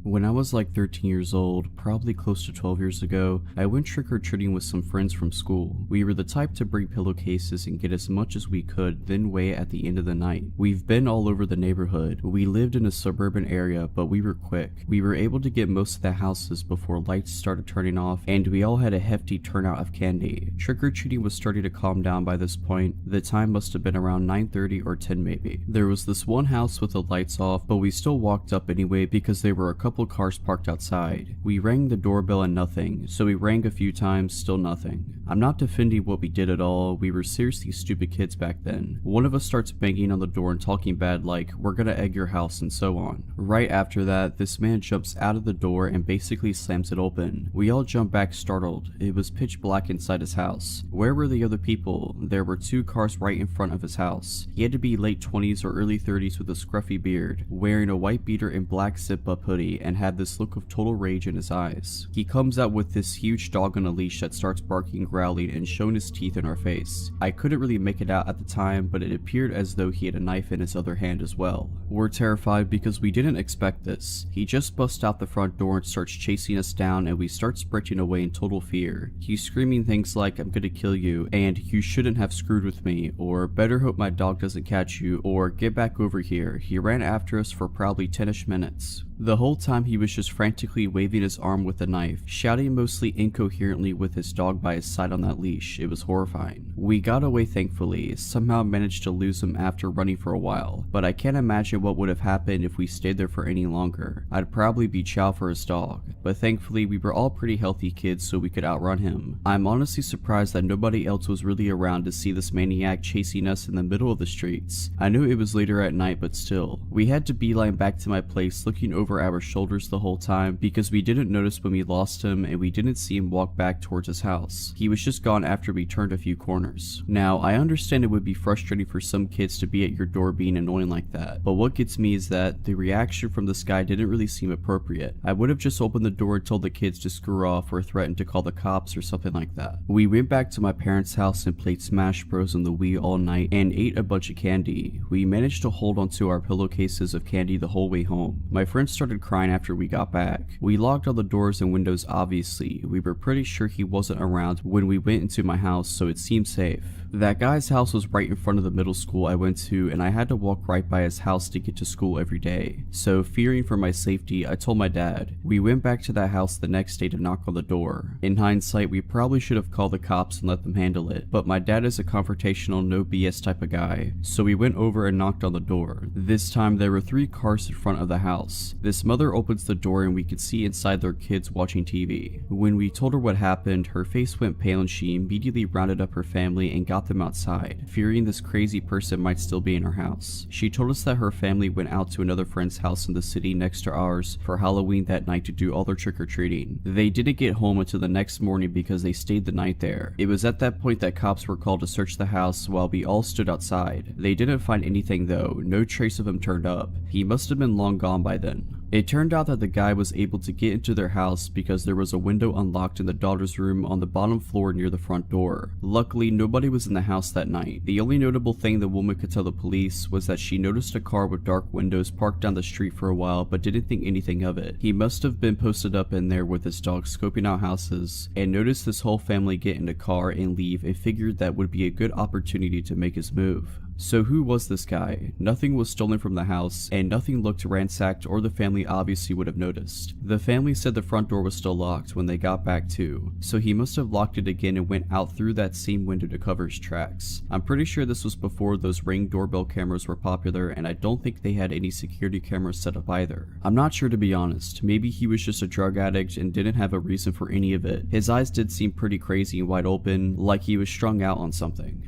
When I was like 13 years old, probably close to 12 years ago, I went trick-or-treating with some friends from school. We were the type to bring pillowcases and get as much as we could, then wait at the end of the night. We've been all over the neighborhood. We lived in a suburban area, but we were quick. We were able to get most of the houses before lights started turning off, and we all had a hefty turnout of candy. Trick-or-treating was starting to calm down by this point. The time must have been around 9:30 or 10 maybe. There was this one house with the lights off, but we still walked up anyway because there were a couple cars parked outside. We rang the doorbell and nothing, so we rang a few times, still nothing. I'm not defending what we did at all, we were seriously stupid kids back then. One of us starts banging on the door and talking bad like, "We're gonna egg your house," and so on. Right after that, this man jumps out of the door and basically slams it open. We all jump back startled. It was pitch black inside his house. Where were the other people? There were 2 cars right in front of his house. He had to be late 20s or early 30s with a scruffy beard, wearing a white beater and black zip-up hoodie, and had this look of total rage in his eyes. He comes out with this huge dog on a leash that starts barking, growling, and showing his teeth in our face. I couldn't really make it out at the time, but it appeared as though he had a knife in his other hand as well. We're terrified because we didn't expect this. He just busts out the front door and starts chasing us down, and we start sprinting away in total fear. He's screaming things like, "I'm gonna kill you," and "You shouldn't have screwed with me," or "Better hope my dog doesn't catch you," or "Get back over here." He ran after us for probably 10ish minutes. The whole time he was just frantically waving his arm with the knife, shouting mostly incoherently with his dog by his side on that leash. It was horrifying. We got away thankfully, somehow managed to lose him after running for a while, but I can't imagine what would have happened if we stayed there for any longer. I'd probably be chow for his dog, but thankfully we were all pretty healthy kids so we could outrun him. I'm honestly surprised that nobody else was really around to see this maniac chasing us in the middle of the streets. I knew it was later at night, but still. We had to beeline back to my place looking over our shoulders the whole time because we didn't notice when we lost him and we didn't see him walk back towards his house. He was just gone after we turned a few corners. Now, I understand it would be frustrating for some kids to be at your door being annoying like that, but what gets me is that the reaction from this guy didn't really seem appropriate. I would have just opened the door and told the kids to screw off or threatened to call the cops or something like that. We went back to my parents' house and played Smash Bros on the Wii all night and ate a bunch of candy. We managed to hold onto our pillowcases of candy the whole way home. My friends started crying after we got back. We locked all the doors and windows obviously. We were pretty sure he wasn't around when we went into my house, so it seemed safe. That guy's house was right in front of the middle school I went to, and I had to walk right by his house to get to school every day. So fearing for my safety, I told my dad. We went back to that house the next day to knock on the door. In hindsight, we probably should have called the cops and let them handle it, but my dad is a confrontational, no BS type of guy, so we went over and knocked on the door. This time there were 3 cars in front of the house. This mother opens the door and we could see inside their kids watching TV. When we told her what happened, her face went pale and she immediately rounded up her family and got them outside, fearing this crazy person might still be in her house. She told us that her family went out to another friend's house in the city next to ours for Halloween that night to do all their trick-or-treating. They didn't get home until the next morning because they stayed the night there. It was at that point that cops were called to search the house while we all stood outside. They didn't find anything though, no trace of him turned up. He must have been long gone by then. It turned out that the guy was able to get into their house because there was a window unlocked in the daughter's room on the bottom floor near the front door. Luckily, nobody was in the house that night. The only notable thing the woman could tell the police was that she noticed a car with dark windows parked down the street for a while but didn't think anything of it. He must have been posted up in there with his dog scoping out houses and noticed this whole family get in a car and leave and figured that would be a good opportunity to make his move. So who was this guy? Nothing was stolen from the house, and nothing looked ransacked or the family obviously would have noticed. The family said the front door was still locked when they got back too, so he must have locked it again and went out through that same window to cover his tracks. I'm pretty sure this was before those Ring doorbell cameras were popular, and I don't think they had any security cameras set up either. I'm not sure, to be honest. Maybe he was just a drug addict and didn't have a reason for any of it. His eyes did seem pretty crazy and wide open, like he was strung out on something.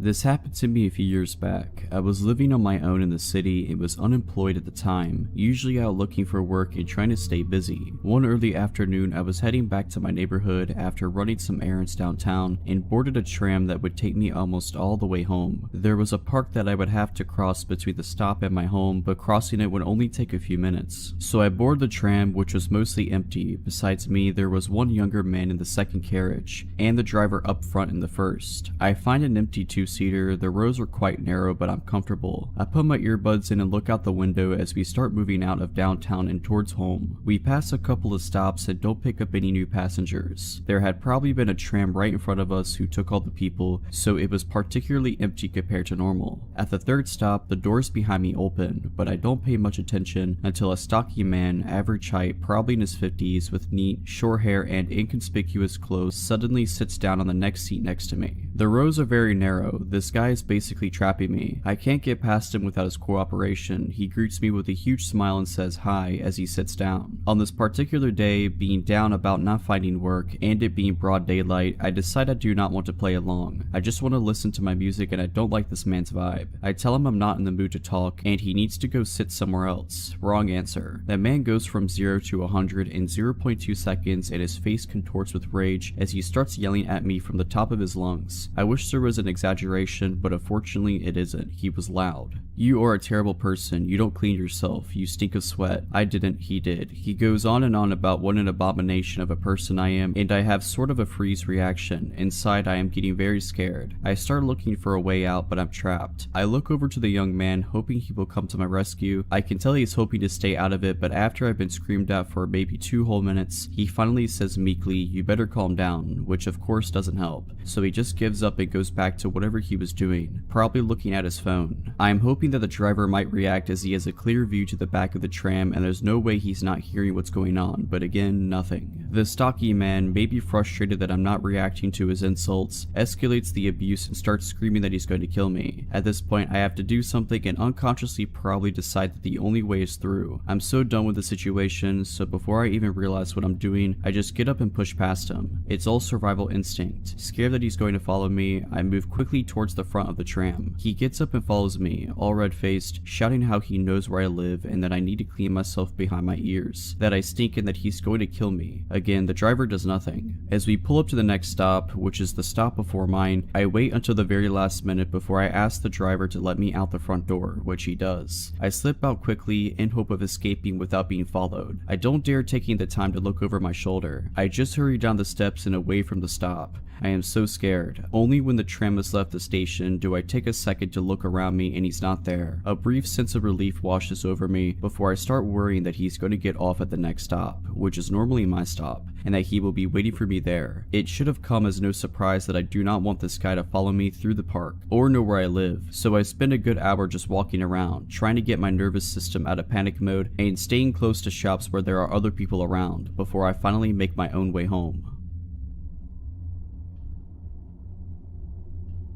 This happened to me a few years back. I was living on my own in the city and was unemployed at the time, usually out looking for work and trying to stay busy. One early afternoon, I was heading back to my neighborhood after running some errands downtown and boarded a tram that would take me almost all the way home. There was a park that I would have to cross between the stop and my home, but crossing it would only take a few minutes. So I boarded the tram, which was mostly empty. Besides me, there was one younger man in the second carriage, and the driver up front in the first. I find an empty two-seater. The rows were quite narrow, but I'm comfortable. I put my earbuds in and look out the window as we start moving out of downtown and towards home. We pass a couple of stops and don't pick up any new passengers. There had probably been a tram right in front of us who took all the people, so it was particularly empty compared to normal. At the third stop, the doors behind me open, but I don't pay much attention until a stocky man, average height, probably in his 50s, with neat, short hair and inconspicuous clothes, suddenly sits down on the next seat next to me. The rows are very narrow. This guy is basically trapping me. I can't get past him without his cooperation. He greets me with a huge smile and says hi as he sits down. On this particular day, being down about not finding work and it being broad daylight, I decide I do not want to play along. I just want to listen to my music and I don't like this man's vibe. I tell him I'm not in the mood to talk and he needs to go sit somewhere else. Wrong answer. That man goes from 0 to 100 in 0.2 seconds and his face contorts with rage as he starts yelling at me from the top of his lungs. I wish there was an exaggeration, but unfortunately it isn't. He was loud. You are a terrible person. You don't clean yourself. You stink of sweat. I didn't, he did. He goes on and on about what an abomination of a person I am, and I have sort of a freeze reaction. Inside I am getting very scared. I start looking for a way out, but I'm trapped. I look over to the young man, hoping he will come to my rescue. I can tell he's hoping to stay out of it, but after I've been screamed at for maybe 2 whole minutes, he finally says meekly, "You better calm down," which of course doesn't help. So he just gives up and goes back to whatever he was doing, probably looking at his phone. I am hoping that the driver might react as he has a clear view to the back of the tram and there's no way he's not hearing what's going on, but again, nothing. The stocky man, maybe frustrated that I'm not reacting to his insults, escalates the abuse and starts screaming that he's going to kill me. At this point, I have to do something and unconsciously probably decide that the only way is through. I'm so done with the situation, so before I even realize what I'm doing, I just get up and push past him. It's all survival instinct. Scared that he's going to follow me, I move quickly towards the front of the tram. He gets up and follows me, all red-faced, shouting how he knows where I live and that I need to clean myself behind my ears, that I stink and that he's going to kill me. Again, the driver does nothing. As we pull up to the next stop, which is the stop before mine, I wait until the very last minute before I ask the driver to let me out the front door, which he does. I slip out quickly in hope of escaping without being followed. I don't dare taking the time to look over my shoulder. I just hurry down the steps and away from the stop. I am so scared. Only when the tram has left the station do I take a second to look around me and he's not there. A brief sense of relief washes over me before I start worrying that he's going to get off at the next stop, which is normally my stop, and that he will be waiting for me there. It should have come as no surprise that I do not want this guy to follow me through the park or know where I live, so I spend a good hour just walking around, trying to get my nervous system out of panic mode and staying close to shops where there are other people around before I finally make my own way home.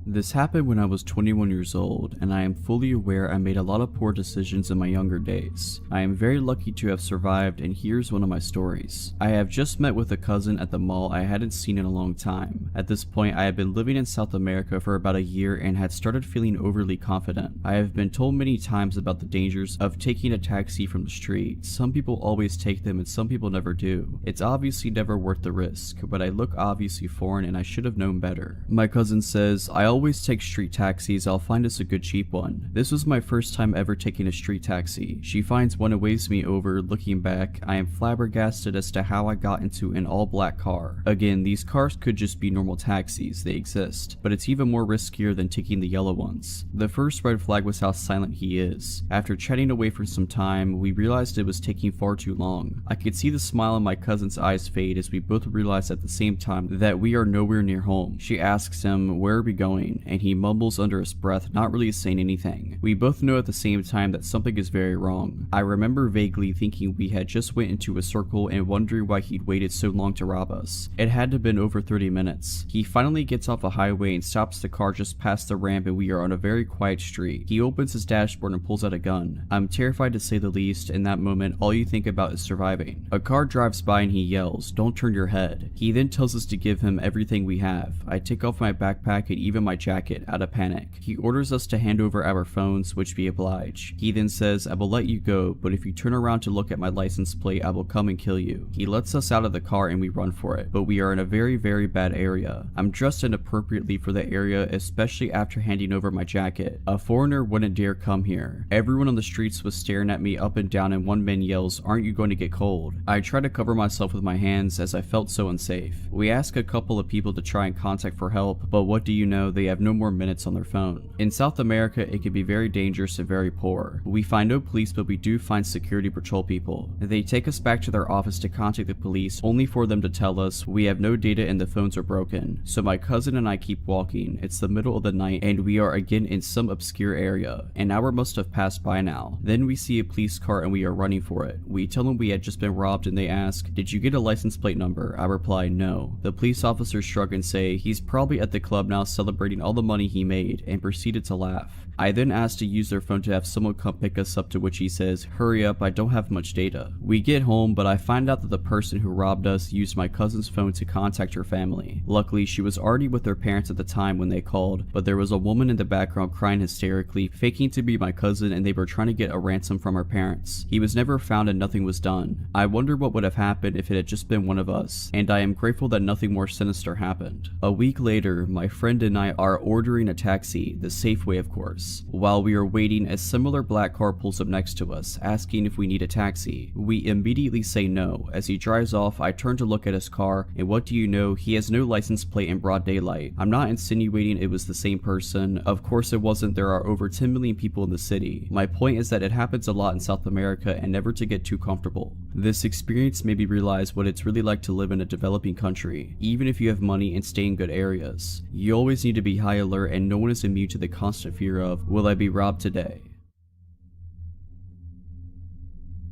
This happened when I was 21 years old, and I am fully aware I made a lot of poor decisions in my younger days. I am very lucky to have survived, and here's one of my stories. I have just met with a cousin at the mall I hadn't seen in a long time. At this point, I had been living in South America for about a year and had started feeling overly confident. I have been told many times about the dangers of taking a taxi from the street. Some people always take them and some people never do. It's obviously never worth the risk, but I look obviously foreign and I should have known better. My cousin says, "I always take street taxis, I'll find us a good cheap one. This was my first time ever taking a street taxi. She finds one and waves me over. Looking back, I am flabbergasted as to how I got into an all-black car. Again, these cars could just be normal taxis, they exist, but it's even more riskier than taking the yellow ones. The first red flag was how silent he is. After chatting away for some time, we realized it was taking far too long. I could see the smile in my cousin's eyes fade as we both realized at the same time that we are nowhere near home. She asks him, "Where are we going?" and he mumbles under his breath, not really saying anything. We both know at the same time that something is very wrong. I remember vaguely thinking we had just went into a circle and wondering why he'd waited so long to rob us. It had to have been over 30 minutes. He finally gets off a highway and stops the car just past the ramp, and we are on a very quiet street. He opens his dashboard and pulls out a gun. I'm terrified to say the least. In that moment, all you think about is surviving. A car drives by and he yells, "Don't turn your head." He then tells us to give him everything we have. I take off my backpack and even my jacket out of panic. He orders us to hand over our phones, which we oblige. He then says, "I will let you go, but if you turn around to look at my license plate, I will come and kill you." He lets us out of the car and we run for it, but we are in a very, very bad area. I'm dressed inappropriately for the area, especially after handing over my jacket. A foreigner wouldn't dare come here. Everyone on the streets was staring at me up and down, and one man yells, "Aren't you going to get cold?" I try to cover myself with my hands as I felt so unsafe. We ask a couple of people to try and contact for help, but what do you know, they have no more minutes on their phone. In South America, it can be very dangerous and very poor. We find no police, but we do find security patrol people. They take us back to their office to contact the police, only for them to tell us we have no data and the phones are broken. So my cousin and I keep walking. It's the middle of the night and we are again in some obscure area. An hour must have passed by now. Then we see a police car and we are running for it. We tell them we had just been robbed and they ask, "Did you get a license plate number?" I reply, "No." The police officers shrug and say he's probably at the club now celebrating all the money he made, and proceeded to laugh. I then ask to use their phone to have someone come pick us up, to which he says, "Hurry up, I don't have much data." We get home, but I find out that the person who robbed us used my cousin's phone to contact her family. Luckily, she was already with her parents at the time when they called, but there was a woman in the background crying hysterically, faking to be my cousin, and they were trying to get a ransom from her parents. He was never found and nothing was done. I wonder what would have happened if it had just been one of us, and I am grateful that nothing more sinister happened. A week later, my friend and I are ordering a taxi, the safe way of course. While we are waiting, a similar black car pulls up next to us, asking if we need a taxi. We immediately say no. As he drives off, I turn to look at his car, and what do you know, he has no license plate in broad daylight. I'm not insinuating it was the same person. Of course it wasn't. There are over 10 million people in the city. My point is that it happens a lot in South America, and never to get too comfortable. This experience made me realize what it's really like to live in a developing country, even if you have money and stay in good areas. You always need to be high alert, and no one is immune to the constant fear of, will I be robbed today?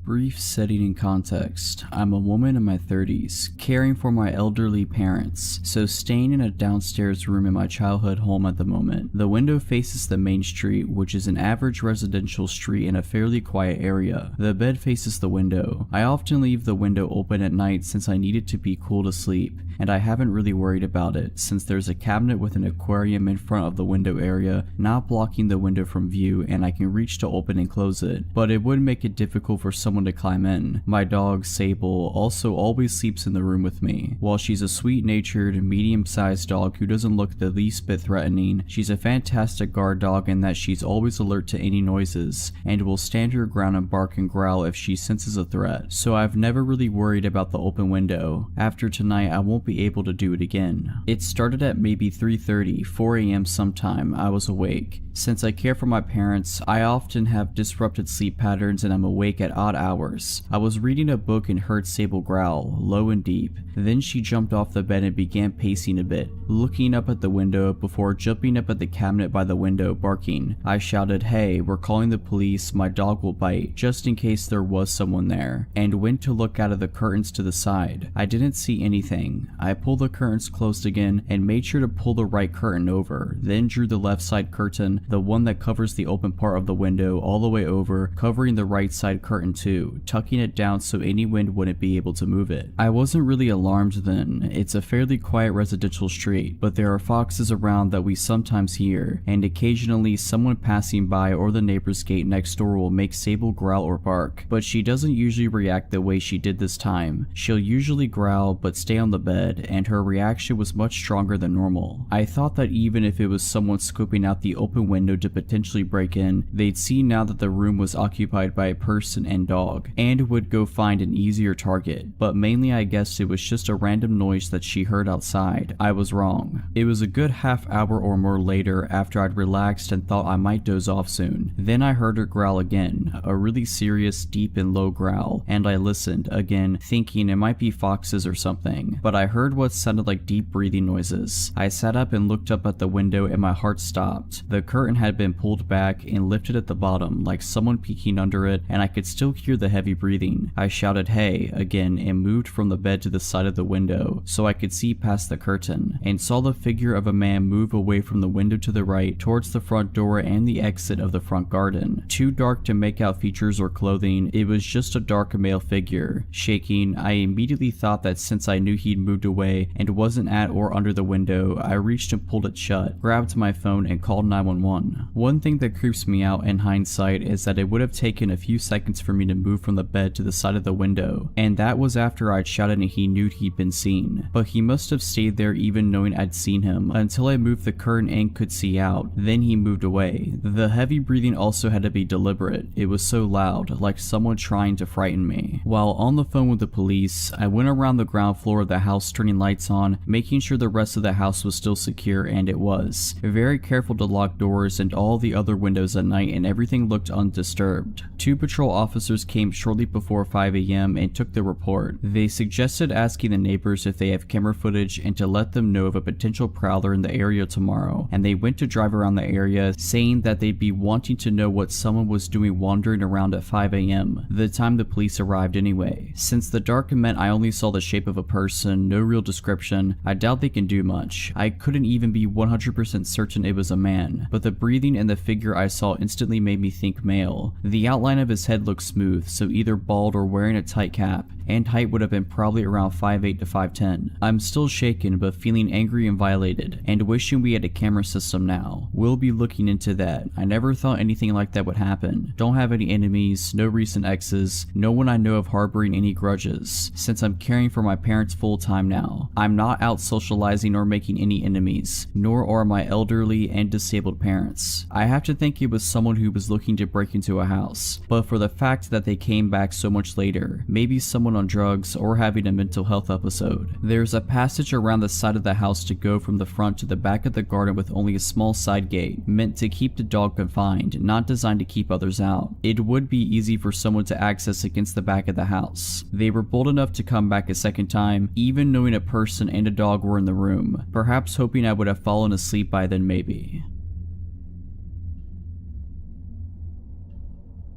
Brief setting and context. I'm a woman in my 30s, caring for my elderly parents, so staying in a downstairs room in my childhood home at the moment. The window faces the main street, which is an average residential street in a fairly quiet area. The bed faces the window. I often leave the window open at night since I need it to be cool to sleep, and I haven't really worried about it since there's a cabinet with an aquarium in front of the window area, not blocking the window from view, and I can reach to open and close it, but it would make it difficult for someone to climb in. My dog, Sable, also always sleeps in the room with me. While she's a sweet-natured, medium-sized dog who doesn't look the least bit threatening, she's a fantastic guard dog in that she's always alert to any noises, and will stand her ground and bark and growl if she senses a threat, so I've never really worried about the open window. After tonight, I won't be able to do it again. It started at maybe 3:30, 4 a.m. sometime. I was awake. Since I care for my parents, I often have disrupted sleep patterns and I'm awake at odd hours. I was reading a book and heard Sable growl, low and deep. Then she jumped off the bed and began pacing a bit, looking up at the window before jumping up at the cabinet by the window, barking. I shouted, "Hey, we're calling the police, my dog will bite," just in case there was someone there, and went to look out of the curtains to the side. I didn't see anything. I pulled the curtains closed again and made sure to pull the right curtain over, then drew the left side curtain, the one that covers the open part of the window, all the way over, covering the right side curtain too, tucking it down so any wind wouldn't be able to move it. I wasn't really alarmed then. It's a fairly quiet residential street, but there are foxes around that we sometimes hear, and occasionally someone passing by or the neighbor's gate next door will make Sable growl or bark, but she doesn't usually react the way she did this time. She'll usually growl but stay on the bed, bed, and her reaction was much stronger than normal. I thought that even if it was someone scoping out the open window to potentially break in, they'd see now that the room was occupied by a person and dog, and would go find an easier target. But mainly I guessed it was just a random noise that she heard outside. I was wrong. It was a good half hour or more later after I'd relaxed and thought I might doze off soon. Then I heard her growl again, a really serious, deep and low growl, and I listened, again, thinking it might be foxes or something, but I heard what sounded like deep breathing noises. I sat up and looked up at the window and my heart stopped. The curtain had been pulled back and lifted at the bottom, like someone peeking under it, and I could still hear the heavy breathing. I shouted "hey" again and moved from the bed to the side of the window so I could see past the curtain, and saw the figure of a man move away from the window to the right towards the front door and the exit of the front garden. Too dark to make out features or clothing, it was just a dark male figure. Shaking, I immediately thought that since I knew he'd moved away and wasn't at or under the window, I reached and pulled it shut, grabbed my phone and called 911. One thing that creeps me out in hindsight is that it would have taken a few seconds for me to move from the bed to the side of the window, and that was after I'd shouted and he knew he'd been seen. But he must have stayed there even knowing I'd seen him until I moved the curtain and could see out. Then he moved away. The heavy breathing also had to be deliberate. It was so loud, like someone trying to frighten me. While on the phone with the police, I went around the ground floor of the house turning lights on, making sure the rest of the house was still secure, and it was. Very careful to lock doors and all the other windows at night, and everything looked undisturbed. 2 patrol officers came shortly before 5 a.m. and took the report. They suggested asking the neighbors if they have camera footage and to let them know of a potential prowler in the area tomorrow, and they went to drive around the area, saying that they'd be wanting to know what someone was doing wandering around at 5 a.m., the time the police arrived anyway. Since the dark meant I only saw the shape of a person, no real description, I doubt they can do much. I couldn't even be 100% certain it was a man, but the breathing and the figure I saw instantly made me think male. The outline of his head looked smooth, so either bald or wearing a tight cap, and height would have been probably around 5'8" to 5'10". I'm still shaken but feeling angry and violated, and wishing we had a camera system now. We'll be looking into that. I never thought anything like that would happen. Don't have any enemies, no recent exes, no one I know of harboring any grudges, since I'm caring for my parents full time now. I'm not out socializing or making any enemies, nor are my elderly and disabled parents. I have to think it was someone who was looking to break into a house, but for the fact that they came back so much later, maybe someone on drugs or having a mental health episode. There's a passage around the side of the house to go from the front to the back of the garden with only a small side gate, meant to keep the dog confined, not designed to keep others out. It would be easy for someone to access against the back of the house. They were bold enough to come back a second time, even knowing a person and a dog were in the room, perhaps hoping I would have fallen asleep by then maybe.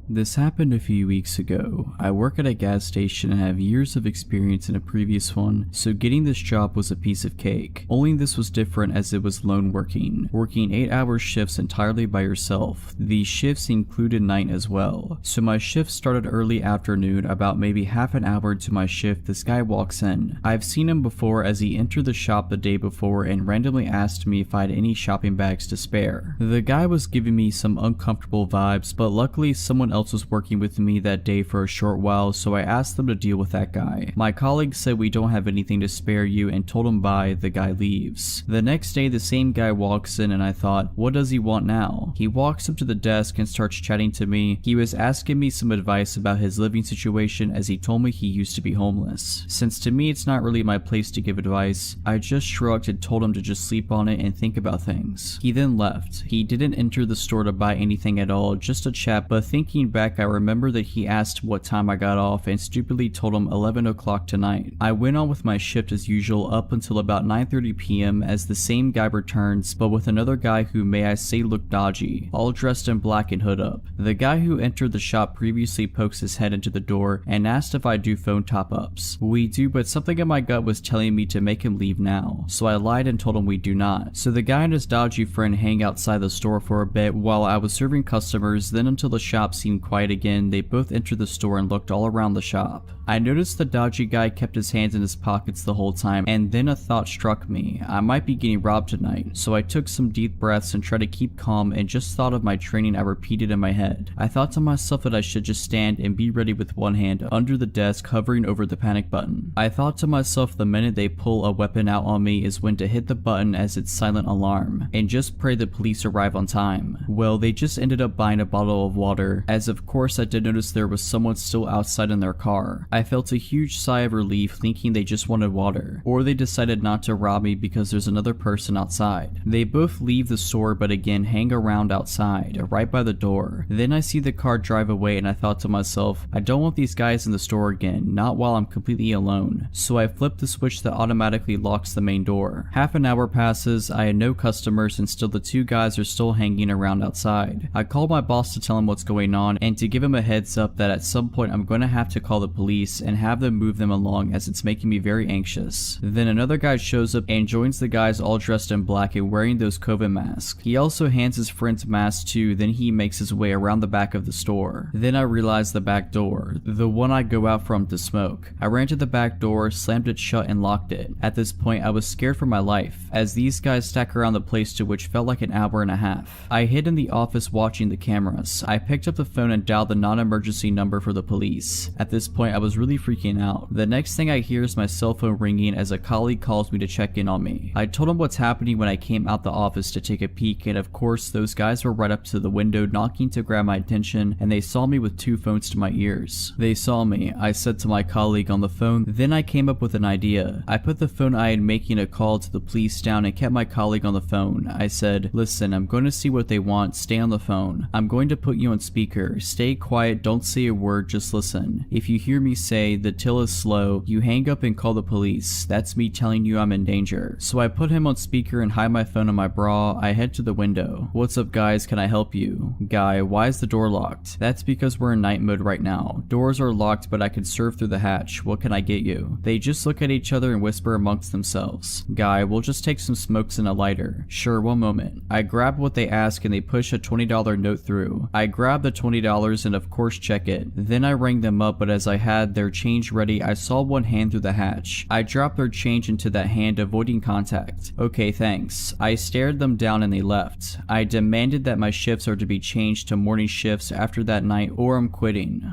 This happened a few weeks ago. I work at a gas station and have years of experience in a previous one, so getting this job was a piece of cake. Only this was different as it was lone working 8-hour shifts entirely by yourself. These shifts included night as well. So my shift started early afternoon. About maybe half an hour into my shift, this guy walks in. I've seen him before as he entered the shop the day before and randomly asked me if I had any shopping bags to spare. The guy was giving me some uncomfortable vibes, but luckily someone else was working with me that day for a short while, so I asked them to deal with that guy. My colleague said we don't have anything to spare you and told him bye. The guy leaves. The next day the same guy walks in and I thought, what does he want now? He walks up to the desk and starts chatting to me. He was asking me some advice about his living situation as he told me he used to be homeless. Since to me it's not really my place to give advice, I just shrugged and told him to just sleep on it and think about things. He then left. He didn't enter the store to buy anything at all, just a chat, but thinking back I remember that he asked what time I got off and stupidly told him 11 o'clock tonight. I went on with my shift as usual up until about 9:30 p.m. as the same guy returns, but with another guy who may I say looked dodgy, all dressed in black and hood up. The guy who entered the shop previously pokes his head into the door and asked if I do phone top-ups. We do, but something in my gut was telling me to make him leave now, so I lied and told him we do not. So the guy and his dodgy friend hang outside the store for a bit while I was serving customers, then until the shop seemed seemed quiet again, they both entered the store and looked all around the shop. I noticed the dodgy guy kept his hands in his pockets the whole time, and then a thought struck me. I might be getting robbed tonight, so I took some deep breaths and tried to keep calm and just thought of my training I repeated in my head. I thought to myself that I should just stand and be ready with one hand under the desk hovering over the panic button. I thought to myself the minute they pull a weapon out on me is when to hit the button as its silent alarm, and just pray the police arrive on time. Well, they just ended up buying a bottle of water, as of course I did notice there was someone still outside in their car. I felt a huge sigh of relief thinking they just wanted water, or they decided not to rob me because there's another person outside. They both leave the store but again hang around outside, right by the door. Then I see the car drive away and I thought to myself, I don't want these guys in the store again, not while I'm completely alone. So I flip the switch that automatically locks the main door. Half an hour passes, I had no customers and still the two guys are still hanging around outside. I called my boss to tell him what's going on and to give him a heads up that at some point I'm going to have to call the police and have them move them along as it's making me very anxious. Then another guy shows up and joins the guys all dressed in black and wearing those COVID masks. He also hands his friend's mask too, then he makes his way around the back of the store. Then I realize the back door, the one I go out from to smoke. I ran to the back door, slammed it shut and locked it. At this point I was scared for my life, as these guys stack around the place to which felt like an hour and a half. I hid in the office watching the cameras. I picked up the phone and dialed the non-emergency number for the police. At this point I was really freaking out. The next thing I hear is my cell phone ringing as a colleague calls me to check in on me. I told him what's happening when I came out the office to take a peek, and of course those guys were right up to the window knocking to grab my attention, and they saw me with two phones to my ears. They saw me, I said to my colleague on the phone. Then I came up with an idea. I put the phone I had making a call to the police down and kept my colleague on the phone. I said, listen, I'm going to see what they want, stay on the phone. I'm going to put you on speaker. Stay quiet, don't say a word, just listen. If you hear me say the till is slow, you hang up and call the police. That's me telling you I'm in danger. So I put him on speaker and hide my phone in my bra. I head to the window. What's up guys, can I help you? Guy, why is the door locked? That's because we're in night mode right now. Doors are locked but I can serve through the hatch. What can I get you? They just look at each other and whisper amongst themselves. Guy, we'll just take some smokes and a lighter. Sure, one moment. I grab what they ask and they push a $20 note through. I grab the $20 and of course check it. Then I rang them up, but as I had their change ready, I saw one hand through the hatch. I dropped their change into that hand, avoiding contact. Okay, thanks. I stared them down and they left. I demanded that my shifts are to be changed to morning shifts after that night or I'm quitting.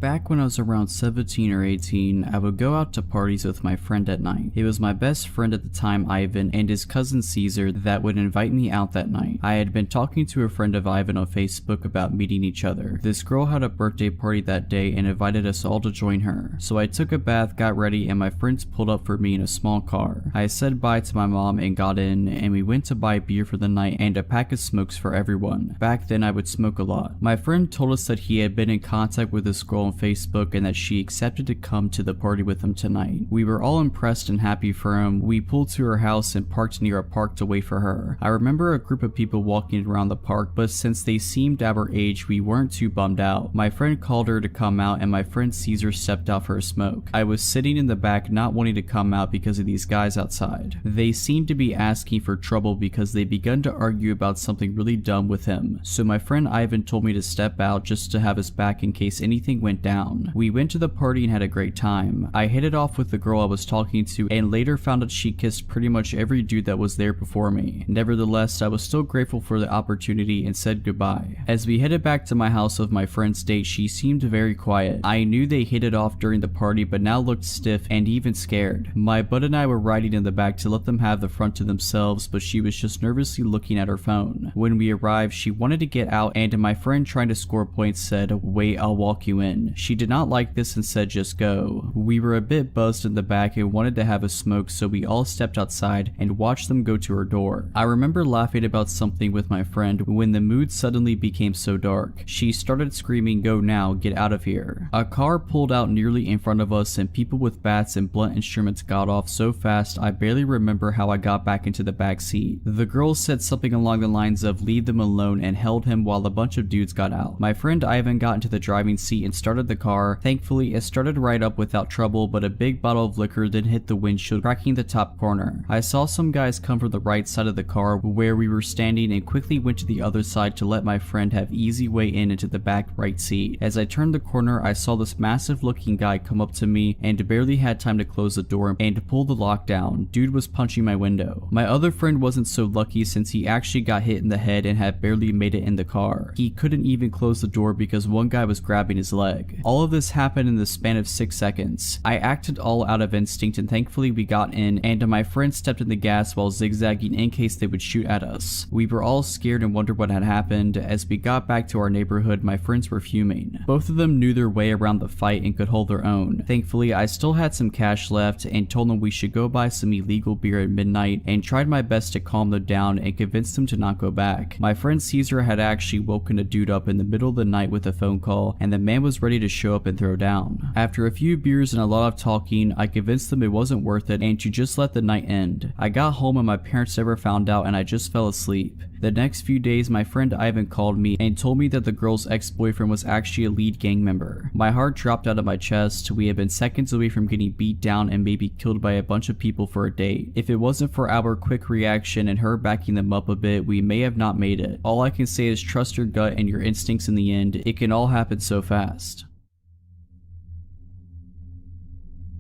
Back when I was around 17 or 18, I would go out to parties with my friend at night. It was my best friend at the time, Ivan, and his cousin Caesar that would invite me out that night. I had been talking to a friend of Ivan on Facebook about meeting each other. This girl had a birthday party that day and invited us all to join her. So I took a bath, got ready, and my friends pulled up for me in a small car. I said bye to my mom and got in, and we went to buy beer for the night and a pack of smokes for everyone. Back then I would smoke a lot. My friend told us that he had been in contact with this girl on Facebook and that she accepted to come to the party with him tonight. We were all impressed and happy for him. We pulled to her house and parked near a park to wait for her. I remember a group of people walking around the park, but since they seemed our age, we weren't too bummed out. My friend called her to come out and my friend Caesar stepped out for a smoke. I was sitting in the back not wanting to come out because of these guys outside. They seemed to be asking for trouble because they begun to argue about something really dumb with him. So my friend Ivan told me to step out just to have his back in case anything went down. We went to the party and had a great time. I hit it off with the girl I was talking to and later found out she kissed pretty much every dude that was there before me. Nevertheless, I was still grateful for the opportunity and said goodbye. As we headed back to my house of my friend's date, she seemed very quiet. I knew they hit it off during the party but now looked stiff and even scared. My bud and I were riding in the back to let them have the front to themselves, but she was just nervously looking at her phone. When we arrived, she wanted to get out and my friend trying to score points said, "Wait, I'll walk you in." She did not like this and said just go. We were a bit buzzed in the back and wanted to have a smoke, so we all stepped outside and watched them go to her door. I remember laughing about something with my friend when the mood suddenly became so dark. She started screaming, "Go now, get out of here." A car pulled out nearly in front of us and people with bats and blunt instruments got off so fast I barely remember how I got back into the back seat. The girl said something along the lines of leave them alone and held him while a bunch of dudes got out. My friend Ivan got into the driving seat and started started the car. Thankfully, it started right up without trouble, but a big bottle of liquor then hit the windshield, cracking the top corner. I saw some guys come from the right side of the car where we were standing and quickly went to the other side to let my friend have easy way in into the back right seat. As I turned the corner, I saw this massive looking guy come up to me and barely had time to close the door and pull the lock down. Dude was punching my window. My other friend wasn't so lucky since he actually got hit in the head and had barely made it in the car. He couldn't even close the door because one guy was grabbing his leg. All of this happened in the span of 6 seconds. I acted all out of instinct and thankfully we got in, and my friend stepped in the gas while zigzagging in case they would shoot at us. We were all scared and wondered what had happened. As we got back to our neighborhood, my friends were fuming. Both of them knew their way around the fight and could hold their own. Thankfully, I still had some cash left and told them we should go buy some illegal beer at midnight, and tried my best to calm them down and convince them to not go back. My friend Caesar had actually woken a dude up in the middle of the night with a phone call, and the man was ready to show up and throw down. After a few beers and a lot of talking, I convinced them it wasn't worth it and to just let the night end. I got home and my parents never found out and I just fell asleep. The next few days, my friend Ivan called me and told me that the girl's ex-boyfriend was actually a lead gang member. My heart dropped out of my chest. We had been seconds away from getting beat down and maybe killed by a bunch of people for a date. If it wasn't for our quick reaction and her backing them up a bit, we may have not made it. All I can say is trust your gut and your instincts in the end. It can all happen so fast.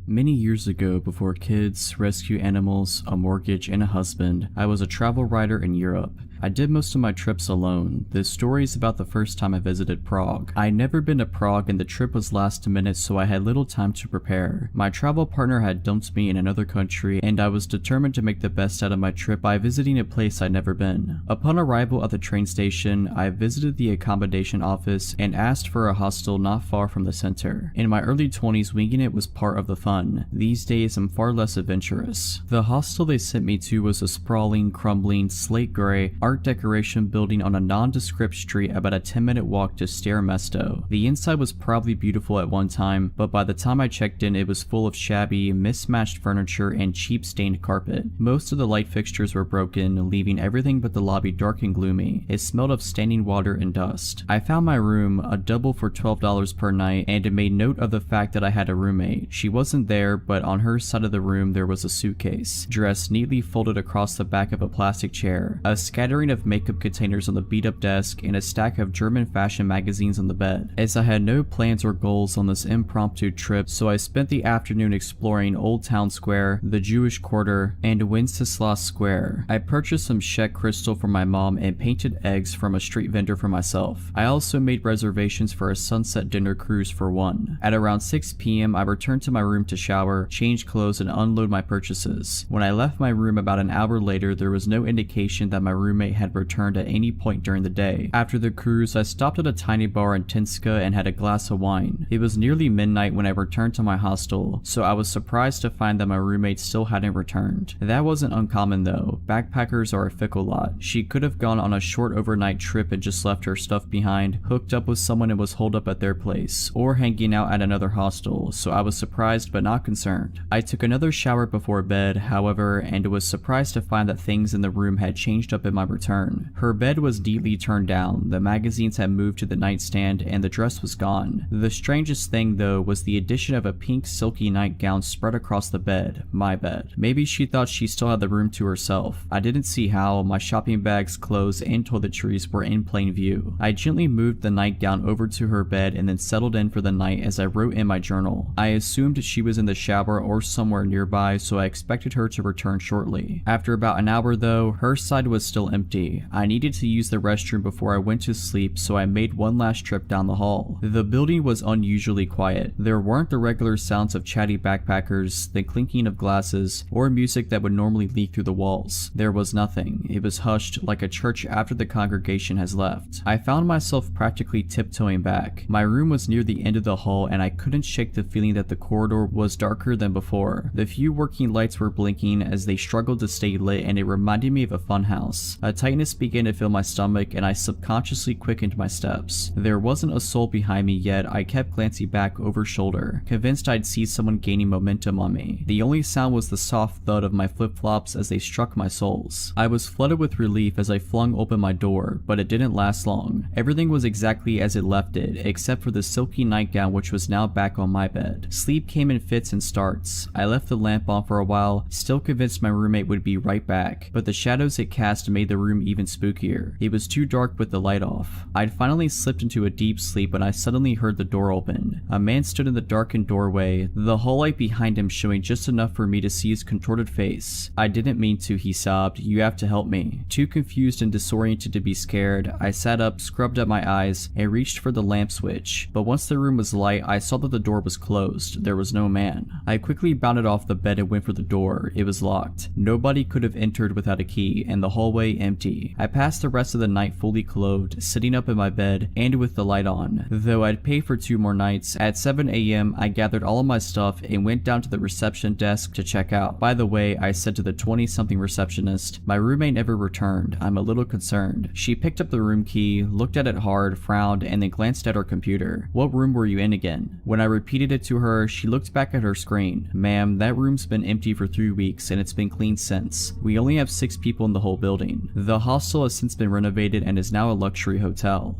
Many years ago, before kids, rescue animals, a mortgage, and a husband, I was a travel writer in Europe. I did most of my trips alone. This story is about the first time I visited Prague. I had never been to Prague and the trip was last minute, so I had little time to prepare. My travel partner had dumped me in another country and I was determined to make the best out of my trip by visiting a place I'd never been. Upon arrival at the train station, I visited the accommodation office and asked for a hostel not far from the center. In my early 20s, winging it was part of the fun. These days, I'm far less adventurous. The hostel they sent me to was a sprawling, crumbling, slate gray, art decoration building on a nondescript street about a 10-minute walk to Stare Mesto. The inside was probably beautiful at one time, but by the time I checked in, it was full of shabby, mismatched furniture and cheap stained carpet. Most of the light fixtures were broken, leaving everything but the lobby dark and gloomy. It smelled of standing water and dust. I found my room, a double for $12 per night, and made note of the fact that I had a roommate. She wasn't there, but on her side of the room there was a suitcase, dressed neatly folded across the back of a plastic chair, a scattering of makeup containers on the beat-up desk, and a stack of German fashion magazines on the bed. As I had no plans or goals on this impromptu trip, so I spent the afternoon exploring Old Town Square, the Jewish Quarter, and Wenceslas Square. I purchased some Czech crystal for my mom and painted eggs from a street vendor for myself. I also made reservations for a sunset dinner cruise for one. At around 6 p.m. I returned to my room to shower, change clothes, and unload my purchases. When I left my room about an hour later, there was no indication that my roommate had returned at any point during the day. After the cruise, I stopped at a tiny bar in Tinska and had a glass of wine. It was nearly midnight when I returned to my hostel, so I was surprised to find that my roommate still hadn't returned. That wasn't uncommon though. Backpackers are a fickle lot. She could have gone on a short overnight trip and just left her stuff behind, hooked up with someone and was holed up at their place, or hanging out at another hostel, so I was surprised but not concerned. I took another shower before bed, however, and was surprised to find that things in the room had changed up in my return. Her bed was neatly turned down, the magazines had moved to the nightstand, and the dress was gone. The strangest thing though was the addition of a pink silky nightgown spread across the bed, my bed. Maybe she thought she still had the room to herself. I didn't see how. My shopping bags, clothes, and toiletries were in plain view. I gently moved the nightgown over to her bed and then settled in for the night as I wrote in my journal. I assumed she was in the shower or somewhere nearby, so I expected her to return shortly. After about an hour though, her side was still empty. I needed to use the restroom before I went to sleep, so I made one last trip down the hall. The building was unusually quiet. There weren't the regular sounds of chatty backpackers, the clinking of glasses, or music that would normally leak through the walls. There was nothing. It was hushed, like a church after the congregation has left. I found myself practically tiptoeing back. My room was near the end of the hall and I couldn't shake the feeling that the corridor was darker than before. The few working lights were blinking as they struggled to stay lit, and it reminded me of a funhouse. A A tightness began to fill my stomach and I subconsciously quickened my steps. There wasn't a soul behind me yet. I kept glancing back over shoulder, convinced I'd see someone gaining momentum on me. The only sound was the soft thud of my flip-flops as they struck my soles. I was flooded with relief as I flung open my door, but it didn't last long. Everything was exactly as it left it, except for the silky nightgown which was now back on my bed. Sleep came in fits and starts. I left the lamp on for a while, still convinced my roommate would be right back, but the shadows it cast made the room even spookier. It was too dark with the light off. I'd finally slipped into a deep sleep when I suddenly heard the door open. A man stood in the darkened doorway, the hall light behind him showing just enough for me to see his contorted face. "I didn't mean to," he sobbed. "You have to help me." Too confused and disoriented to be scared, I sat up, scrubbed at my eyes, and reached for the lamp switch. But once the room was light, I saw that the door was closed. There was no man. I quickly bounded off the bed and went for the door. It was locked. Nobody could have entered without a key, and the hallway empty. I passed the rest of the night fully clothed, sitting up in my bed, and with the light on. Though I'd pay for 2 more nights, at 7 a.m. I gathered all of my stuff and went down to the reception desk to check out. "By the way," I said to the 20-something receptionist, "my roommate never returned. I'm a little concerned." She picked up the room key, looked at it hard, frowned, and then glanced at her computer. "What room were you in again?" When I repeated it to her, she looked back at her screen. "Ma'am, that room's been empty for 3 weeks and it's been cleaned since. We only have 6 people in the whole building. The hostel has since been renovated and is now a luxury hotel."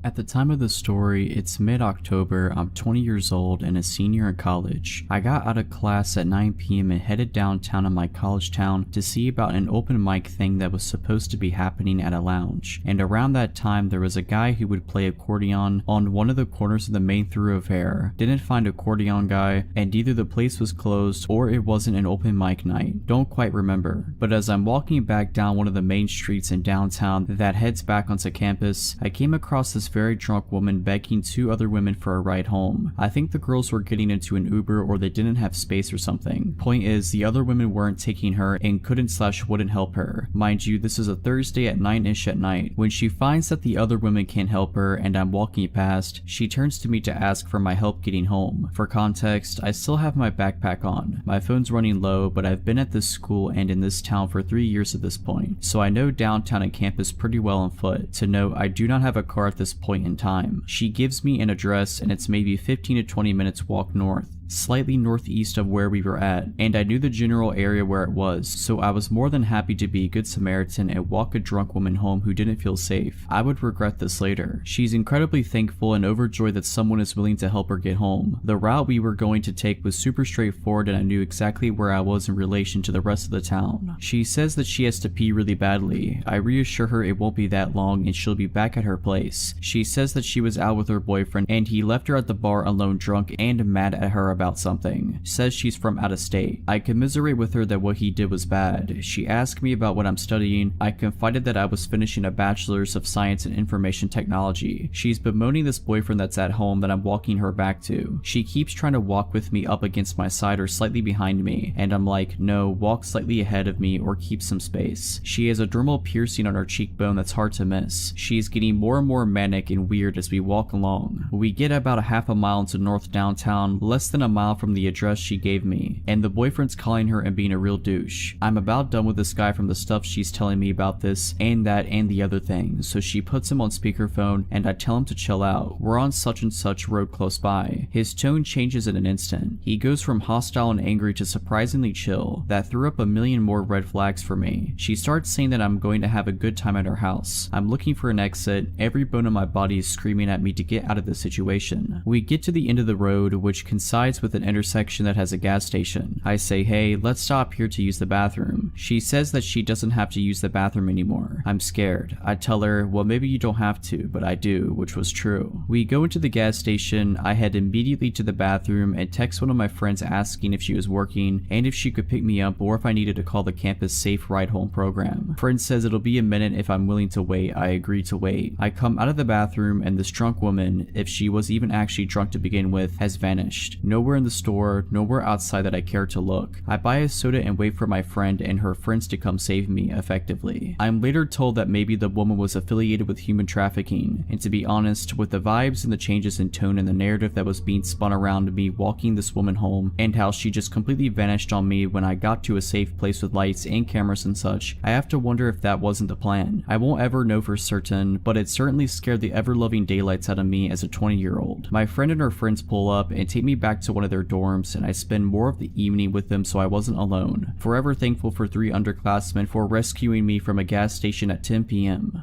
At the time of the story, it's mid-October, I'm 20 years old and a senior in college. I got out of class at 9 p.m. and headed downtown in my college town to see about an open mic thing that was supposed to be happening at a lounge. And around that time, there was a guy who would play accordion on one of the corners of the main thoroughfare. Didn't find accordion guy, and either the place was closed or it wasn't an open mic night. Don't quite remember. But as I'm walking back down one of the main streets in downtown that heads back onto campus, I came across this very drunk woman begging 2 other women for a ride home. I think the girls were getting into an Uber or they didn't have space or something. Point is, the other women weren't taking her and couldn't/wouldn't help her. Mind you, this is a Thursday at 9-ish at night. When she finds that the other women can't help her and I'm walking past, she turns to me to ask for my help getting home. For context, I still have my backpack on. My phone's running low, but I've been at this school and in this town for 3 years at this point, so I know downtown and campus pretty well on foot. To note, I do not have a car at this point in time. She gives me an address and it's maybe 15 to 20 minutes walk north, slightly northeast of where we were at, and I knew the general area where it was, so I was more than happy to be a good Samaritan and walk a drunk woman home who didn't feel safe. I would regret this later. She's incredibly thankful and overjoyed that someone is willing to help her get home. The route we were going to take was super straightforward and I knew exactly where I was in relation to the rest of the town. She says that she has to pee really badly. I reassure her it won't be that long and she'll be back at her place. She says that she was out with her boyfriend and he left her at the bar alone, drunk and mad at her about something. Says she's from out of state. I commiserate with her that what he did was bad. She asked me about what I'm studying. I confided that I was finishing a bachelor's of science in information technology. She's bemoaning this boyfriend that's at home that I'm walking her back to. She keeps trying to walk with me up against my side or slightly behind me, and I'm like, no, walk slightly ahead of me or keep some space. She has a dermal piercing on her cheekbone that's hard to miss. She's getting more and more manic and weird as we walk along. We get about a half a mile into north downtown, less than a mile from the address she gave me, and the boyfriend's calling her and being a real douche. I'm about done with this guy from the stuff she's telling me about this and that and the other thing, so she puts him on speakerphone and I tell him to chill out. We're on such and such road close by. His tone changes in an instant. He goes from hostile and angry to surprisingly chill. That threw up a million more red flags for me. She starts saying that I'm going to have a good time at her house. I'm looking for an exit. Every bone in my body is screaming at me to get out of this situation. We get to the end of the road, which coincides with an intersection that has a gas station. I say, hey, let's stop here to use the bathroom. She says that she doesn't have to use the bathroom anymore. I'm scared. I tell her, well, maybe you don't have to, but I do, which was true. We go into the gas station. I head immediately to the bathroom and text one of my friends asking if she was working and if she could pick me up or if I needed to call the campus safe ride home program. Friend says it'll be a minute if I'm willing to wait. I agree to wait. I come out of the bathroom and this drunk woman, if she was even actually drunk to begin with, has vanished. No nowhere in the store, nowhere outside that I care to look. I buy a soda and wait for my friend and her friends to come save me, effectively. I am later told that maybe the woman was affiliated with human trafficking, and to be honest, with the vibes and the changes in tone and the narrative that was being spun around me walking this woman home, and how she just completely vanished on me when I got to a safe place with lights and cameras and such, I have to wonder if that wasn't the plan. I won't ever know for certain, but it certainly scared the ever-loving daylights out of me as a 20-year-old. My friend and her friends pull up and take me back to one of their dorms, and I spend more of the evening with them so I wasn't alone. Forever thankful for 3 underclassmen for rescuing me from a gas station at 10 p.m.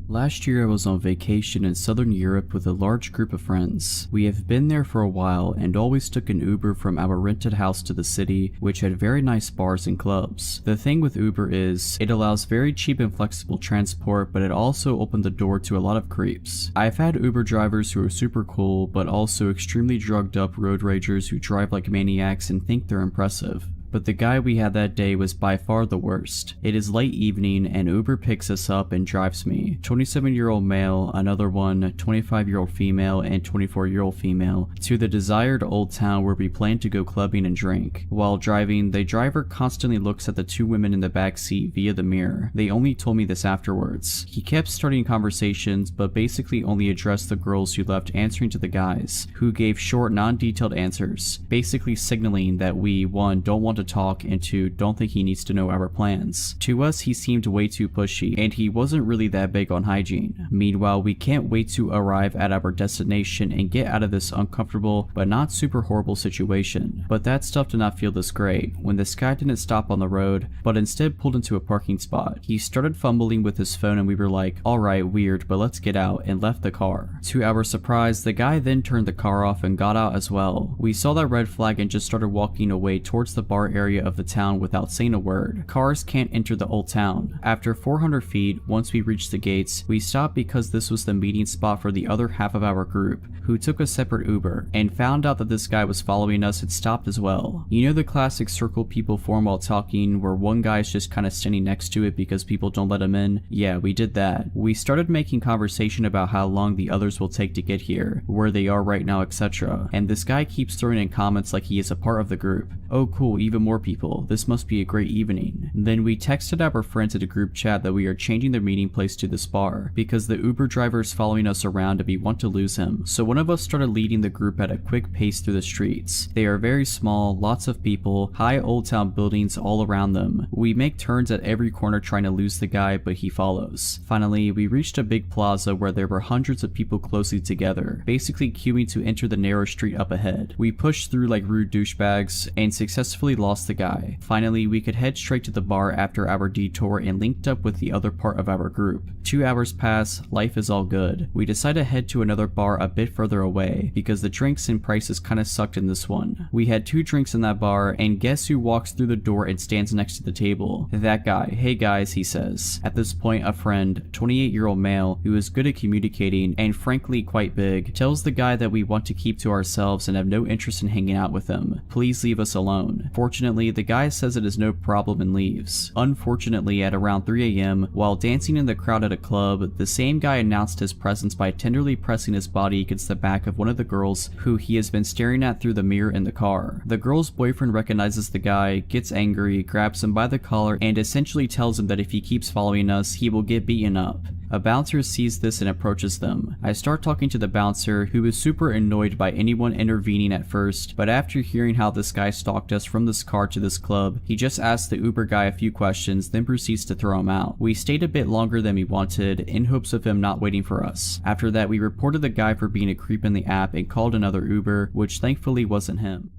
Last year I was on vacation in southern Europe with a large group of friends. We have been there for a while and always took an Uber from our rented house to the city, which had very nice bars and clubs. The thing with Uber is, it allows very cheap and flexible transport, but it also opened the door to a lot of creeps. I've had Uber drivers who are super cool, but also extremely drugged up road ragers who drive like maniacs and think they're impressive. But the guy we had that day was by far the worst. It is late evening and Uber picks us up and drives me, 27-year-old male, another one, 25-year-old female, and 24-year-old female, to the desired old town where we plan to go clubbing and drink. While driving, the driver constantly looks at the 2 women in the back seat via the mirror. They only told me this afterwards. He kept starting conversations, but basically only addressed the girls who left answering to the guys, who gave short, non-detailed answers, basically signaling that we, 1, don't want to talk, and 2, don't think he needs to know our plans. To us, he seemed way too pushy, and he wasn't really that big on hygiene. Meanwhile, we can't wait to arrive at our destination and get out of this uncomfortable but not super horrible situation. But that stuff did not feel this great when this guy didn't stop on the road, but instead pulled into a parking spot. He started fumbling with his phone and we were like, alright, weird, but let's get out, and left the car. To our surprise, the guy then turned the car off and got out as well. We saw that red flag and just started walking away towards the bar area of the town without saying a word. Cars can't enter the old town. After 400 feet, once we reached the gates, we stopped because this was the meeting spot for the other half of our group, who took a separate Uber, and found out that this guy was following us and stopped as well. You know the classic circle people form while talking, where one guy's just kinda standing next to it because people don't let him in? Yeah, we did that. We started making conversation about how long the others will take to get here, where they are right now, etc. And this guy keeps throwing in comments like he is a part of the group. Oh cool, even more people. This must be a great evening. Then we texted our friends at a group chat that we are changing their meeting place to this bar, because the Uber driver is following us around and we want to lose him. So one of us started leading the group at a quick pace through the streets. They are very small, lots of people, high old town buildings all around them. We make turns at every corner trying to lose the guy, but he follows. Finally, we reached a big plaza where there were hundreds of people closely together, basically queuing to enter the narrow street up ahead. We pushed through like rude douchebags and successfully lost the guy. Finally, we could head straight to the bar after our detour and linked up with the other part of our group. 2 hours pass, life is all good. We decide to head to another bar a bit further away, because the drinks and prices kinda sucked in this one. We had 2 drinks in that bar, and guess who walks through the door and stands next to the table? That guy. Hey guys, he says. At this point, a friend, 28-year-old male, who is good at communicating and frankly quite big, tells the guy that we want to keep to ourselves and have no interest in hanging out with him. Please leave us alone. Fortunately, the guy says it is no problem and leaves. Unfortunately, at around 3 a.m., while dancing in the crowd at a club, the same guy announced his presence by tenderly pressing his body against the back of one of the girls who he has been staring at through the mirror in the car. The girl's boyfriend recognizes the guy, gets angry, grabs him by the collar, and essentially tells him that if he keeps following us, he will get beaten up. A bouncer sees this and approaches them. I start talking to the bouncer, who is super annoyed by anyone intervening at first, but after hearing how this guy stalked us from this car to this club, he just asks the Uber guy a few questions, then proceeds to throw him out. We stayed a bit longer than we wanted, in hopes of him not waiting for us. After that, we reported the guy for being a creep in the app and called another Uber, which thankfully wasn't him.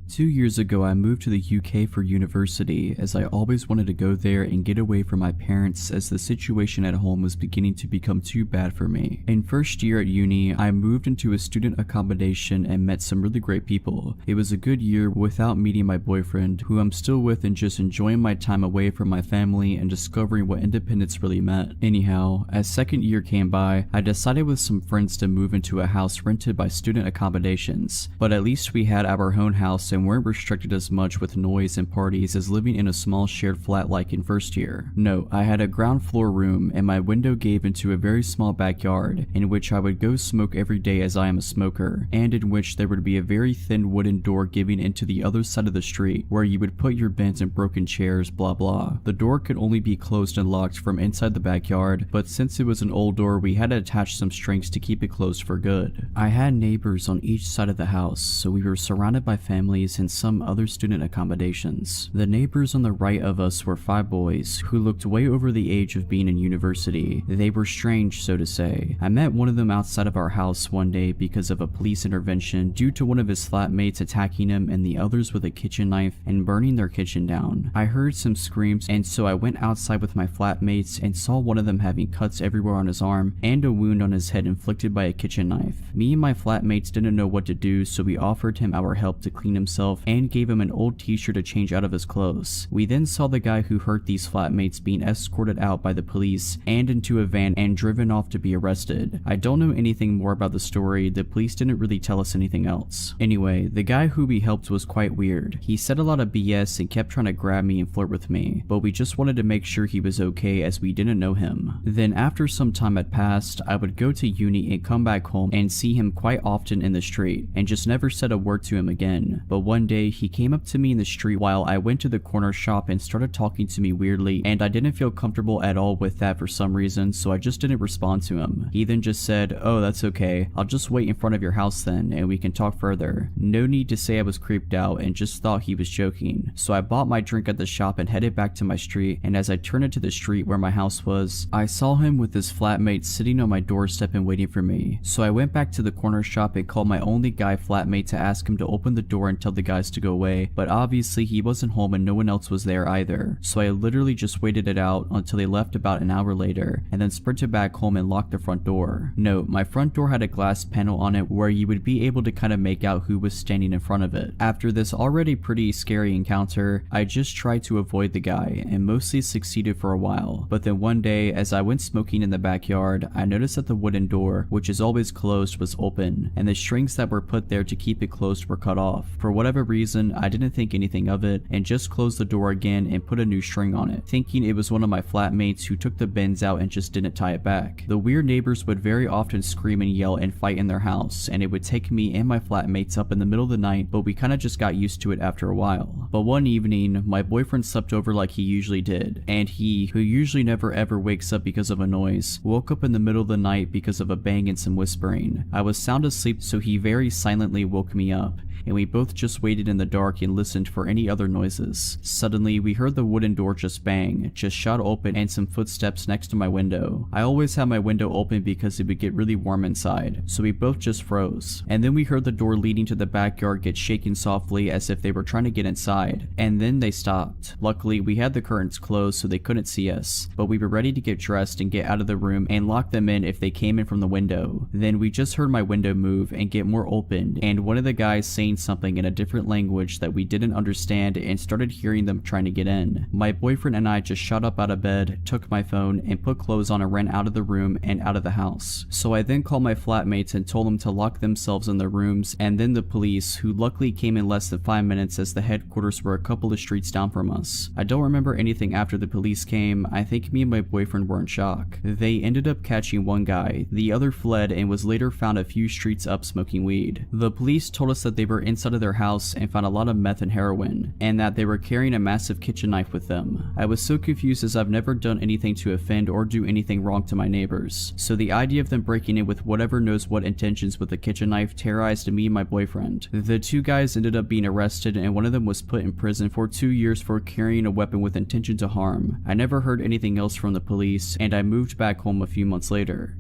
2 years ago, I moved to the UK for university, as I always wanted to go there and get away from my parents, as the situation at home was beginning to become too bad for me. In first year at uni, I moved into a student accommodation and met some really great people. It was a good year without meeting my boyfriend, who I'm still with, and just enjoying my time away from my family and discovering what independence really meant. Anyhow, as second year came by, I decided with some friends to move into a house rented by student accommodations, but at least we had our own house and and weren't restricted as much with noise and parties as living in a small shared flat like in first year. No, I had a ground floor room and my window gave into a very small backyard in which I would go smoke every day as I am a smoker, and in which there would be a very thin wooden door giving into the other side of the street where you would put your bins and broken chairs, blah blah. The door could only be closed and locked from inside the backyard, but since it was an old door we had to attach some strings to keep it closed for good. I had neighbors on each side of the house, so we were surrounded by families and some other student accommodations. The neighbors on the right of us were 5 boys who looked way over the age of being in university. They were strange, so to say. I met one of them outside of our house one day because of a police intervention due to one of his flatmates attacking him and the others with a kitchen knife and burning their kitchen down. I heard some screams, and so I went outside with my flatmates and saw one of them having cuts everywhere on his arm and a wound on his head inflicted by a kitchen knife. Me and my flatmates didn't know what to do, so we offered him our help to clean himself and gave him an old t-shirt to change out of his clothes. We then saw the guy who hurt these flatmates being escorted out by the police and into a van and driven off to be arrested. I don't know anything more about the story. The police didn't really tell us anything else. Anyway, the guy who we helped was quite weird. He said a lot of BS and kept trying to grab me and flirt with me, but we just wanted to make sure he was okay as we didn't know him. Then after some time had passed, I would go to uni and come back home and see him quite often in the street and just never said a word to him again. But one day he came up to me in the street while I went to the corner shop and started talking to me weirdly, and I didn't feel comfortable at all with that for some reason, so I just didn't respond to him. He then just said, "Oh, that's okay. I'll just wait in front of your house then and we can talk further." No need to say I was creeped out and just thought he was joking. So I bought my drink at the shop and headed back to my street, and as I turned into the street where my house was, I saw him with his flatmate sitting on my doorstep and waiting for me. So I went back to the corner shop and called my only guy flatmate to ask him to open the door and tell the guys to go away, but obviously he wasn't home and no one else was there either. So I literally just waited it out until they left about an hour later, and then sprinted back home and locked the front door. Note, my front door had a glass panel on it where you would be able to kind of make out who was standing in front of it. After this already pretty scary encounter, I just tried to avoid the guy and mostly succeeded for a while. But then one day, as I went smoking in the backyard, I noticed that the wooden door, which is always closed, was open, and the strings that were put there to keep it closed were cut off. For whatever reason, I didn't think anything of it and just closed the door again and put a new string on it, thinking it was one of my flatmates who took the bins out and just didn't tie it back. The weird neighbors would very often scream and yell and fight in their house, and it would take me and my flatmates up in the middle of the night, but we kinda just got used to it after a while. But one evening, my boyfriend slept over like he usually did, and he, who usually never ever wakes up because of a noise, woke up in the middle of the night because of a bang and some whispering. I was sound asleep, so he very silently woke me up, and we both just waited in the dark and listened for any other noises. Suddenly, we heard the wooden door just bang, just shot open, and some footsteps next to my window. I always have my window open because it would get really warm inside, so we both just froze. And then we heard the door leading to the backyard get shaken softly as if they were trying to get inside, and then they stopped. Luckily, we had the curtains closed so they couldn't see us, but we were ready to get dressed and get out of the room and lock them in if they came in from the window. Then we just heard my window move and get more open, and one of the guys saying something in a different language that we didn't understand and started hearing them trying to get in. My boyfriend and I just shot up out of bed, took my phone, and put clothes on and ran out of the room and out of the house. So I then called my flatmates and told them to lock themselves in their rooms, and then the police, who luckily came in less than 5 minutes as the headquarters were a couple of streets down from us. I don't remember anything after the police came. I think me and my boyfriend were in shock. They ended up catching one guy. The other fled and was later found a few streets up smoking weed. The police told us that they were inside of their house and found a lot of meth and heroin, and that they were carrying a massive kitchen knife with them. I was so confused as I've never done anything to offend or do anything wrong to my neighbors, so the idea of them breaking in with whatever knows what intentions with a kitchen knife terrorized me and my boyfriend. The 2 guys ended up being arrested, and one of them was put in prison for 2 years for carrying a weapon with intention to harm. I never heard anything else from the police, and I moved back home a few months later.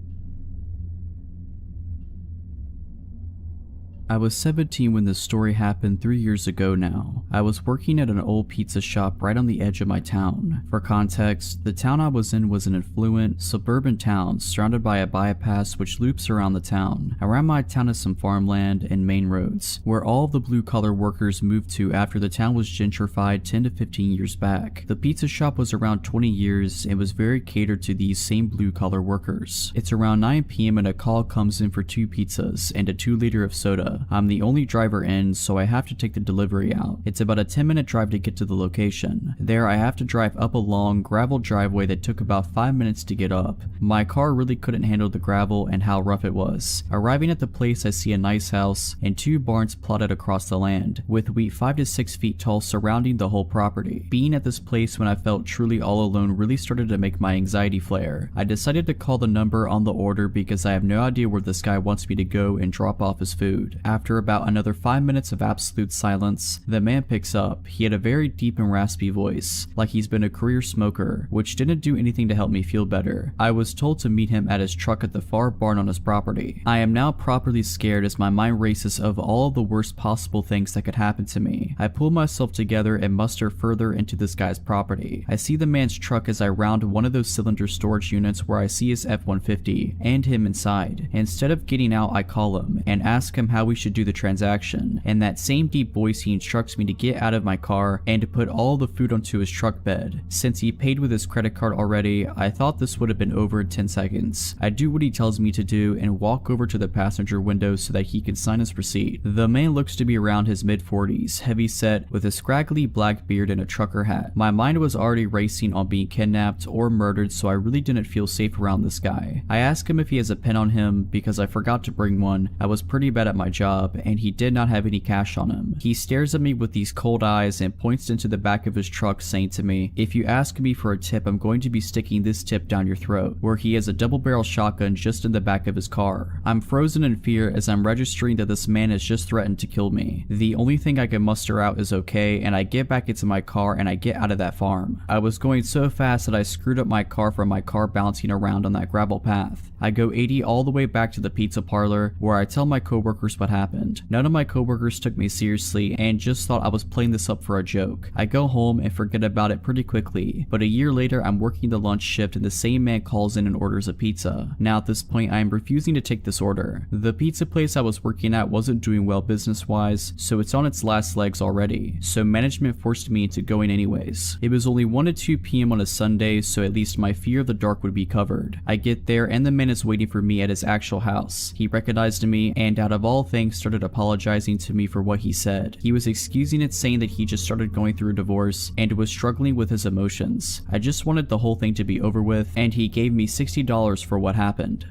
I was 17 when this story happened 3 years ago now. I was working at an old pizza shop right on the edge of my town. For context, the town I was in was an affluent, suburban town surrounded by a bypass which loops around the town. Around my town is some farmland and main roads, where all of the blue-collar workers moved to after the town was gentrified 10 to 15 years back. The pizza shop was around 20 years and was very catered to these same blue-collar workers. It's around 9 p.m. and a call comes in for 2 pizzas and a 2-liter of soda. pizza. I'm the only driver in, so I have to take the delivery out. It's about a 10-minute drive to get to the location. There I have to drive up a long gravel driveway that took about 5 minutes to get up. My car really couldn't handle the gravel and how rough it was. Arriving at the place, I see a nice house and 2 barns plotted across the land, with wheat 5 to 6 feet tall surrounding the whole property. Being at this place when I felt truly all alone really started to make my anxiety flare. I decided to call the number on the order because I have no idea where this guy wants me to go and drop off his food. After about another 5 minutes of absolute silence, the man picks up. He had a very deep and raspy voice, like he's been a career smoker, which didn't do anything to help me feel better. I was told to meet him at his truck at the far barn on his property. I am now properly scared as my mind races of all of the worst possible things that could happen to me. I pull myself together and muster further into this guy's property. I see the man's truck as I round one of those cylinder storage units where I see his F-150 and him inside. Instead of getting out, I call him and ask him how we should do the transaction. In that same deep voice, he instructs me to get out of my car and to put all the food onto his truck bed. Since he paid with his credit card already, I thought this would have been over in 10 seconds. I do what he tells me to do and walk over to the passenger window so that he can sign his receipt. The man looks to be around his mid-40s, heavy set, with a scraggly black beard and a trucker hat. My mind was already racing on being kidnapped or murdered, so I really didn't feel safe around this guy. I ask him if he has a pen on him because I forgot to bring one. I was pretty bad at my job and he did not have any cash on him. He stares at me with these cold eyes and points into the back of his truck, saying to me, "If you ask me for a tip, I'm going to be sticking this tip down your throat," where he has a double-barrel shotgun just in the back of his car. I'm frozen in fear as I'm registering that this man has just threatened to kill me. The only thing I can muster out is okay, and I get back into my car and I get out of that farm. I was going so fast that I screwed up my car from my car bouncing around on that gravel path. I go 80 all the way back to the pizza parlor where I tell my coworkers what happened. None of my coworkers took me seriously and just thought I was playing this up for a joke. I go home and forget about it pretty quickly, but a year later I'm working the lunch shift and the same man calls in and orders a pizza. Now at this point I am refusing to take this order. The pizza place I was working at wasn't doing well business wise, so it's on its last legs already, so management forced me into going anyways. It was only 1 to 2 p.m. on a Sunday, so at least my fear of the dark would be covered. I get there and the man is waiting for me at his actual house. He recognized me and out of all things started apologizing to me for what he said. He was excusing it, saying that he just started going through a divorce and was struggling with his emotions. I just wanted the whole thing to be over with, and he gave me $60 for what happened.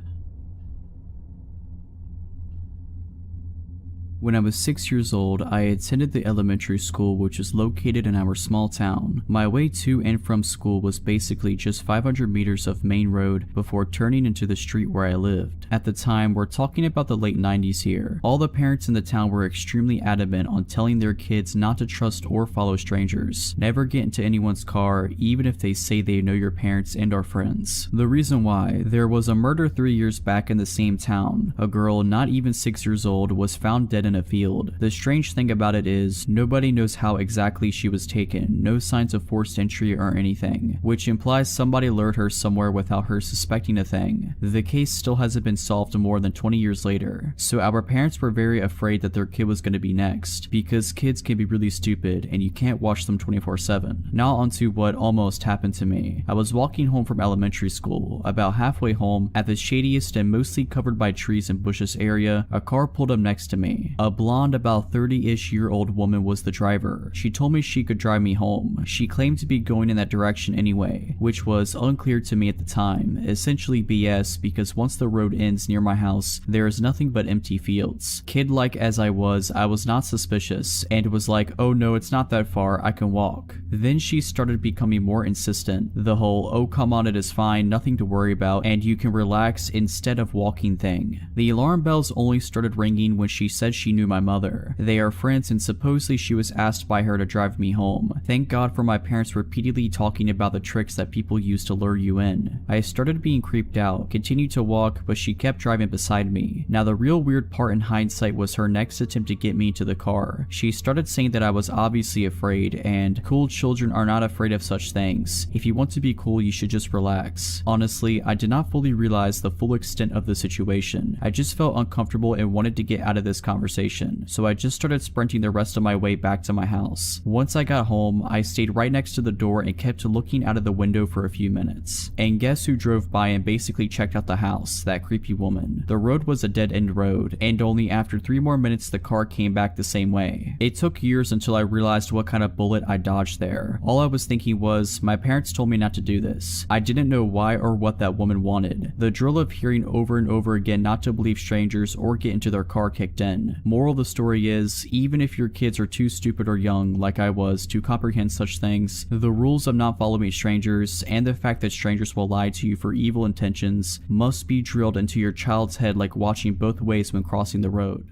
When I was 6 years old, I attended the elementary school which is located in our small town. My way to and from school was basically just 500 meters of main road before turning into the street where I lived. At the time, we're talking about the late 90s here. All the parents in the town were extremely adamant on telling their kids not to trust or follow strangers. Never get into anyone's car, even if they say they know your parents and are friends. The reason why, there was a murder 3 years back in the same town. A girl not even 6 years old was found dead in a field. The strange thing about it is, nobody knows how exactly she was taken, no signs of forced entry or anything, which implies somebody lured her somewhere without her suspecting a thing. The case still hasn't been solved more than 20 years later, so our parents were very afraid that their kid was going to be next, because kids can be really stupid and you can't watch them 24/7. Now onto what almost happened to me. I was walking home from elementary school. About halfway home, at the shadiest and mostly covered by trees and bushes area, a car pulled up next to me. A blonde, about 30-ish year old woman was the driver. She told me she could drive me home. She claimed to be going in that direction anyway, which was unclear to me at the time. Essentially BS, because once the road ends near my house, there is nothing but empty fields. Kid-like as I was not suspicious, and was like, "Oh no, it's not that far, I can walk." Then she started becoming more insistent. The whole, "Oh come on, it is fine, nothing to worry about, and you can relax instead of walking" thing. The alarm bells only started ringing when she said she knew my mother. They are friends and supposedly she was asked by her to drive me home. Thank God for my parents repeatedly talking about the tricks that people use to lure you in. I started being creeped out, continued to walk, but she kept driving beside me. Now the real weird part in hindsight was her next attempt to get me into the car. She started saying that I was obviously afraid, and cool children are not afraid of such things. If you want to be cool, you should just relax. Honestly, I did not fully realize the full extent of the situation. I just felt uncomfortable and wanted to get out of this conversation. conversation, so I just started sprinting the rest of my way back to my house. Once I got home, I stayed right next to the door and kept looking out of the window for a few minutes. And guess who drove by and basically checked out the house? That creepy woman. The road was a dead-end road, and only after 3 more minutes the car came back the same way. It took years until I realized what kind of bullet I dodged there. All I was thinking was, my parents told me not to do this. I didn't know why or what that woman wanted. The drill of hearing over and over again not to believe strangers or get into their car kicked in. Moral of the story is, even if your kids are too stupid or young, like I was, to comprehend such things, the rules of not following strangers and the fact that strangers will lie to you for evil intentions must be drilled into your child's head like watching both ways when crossing the road.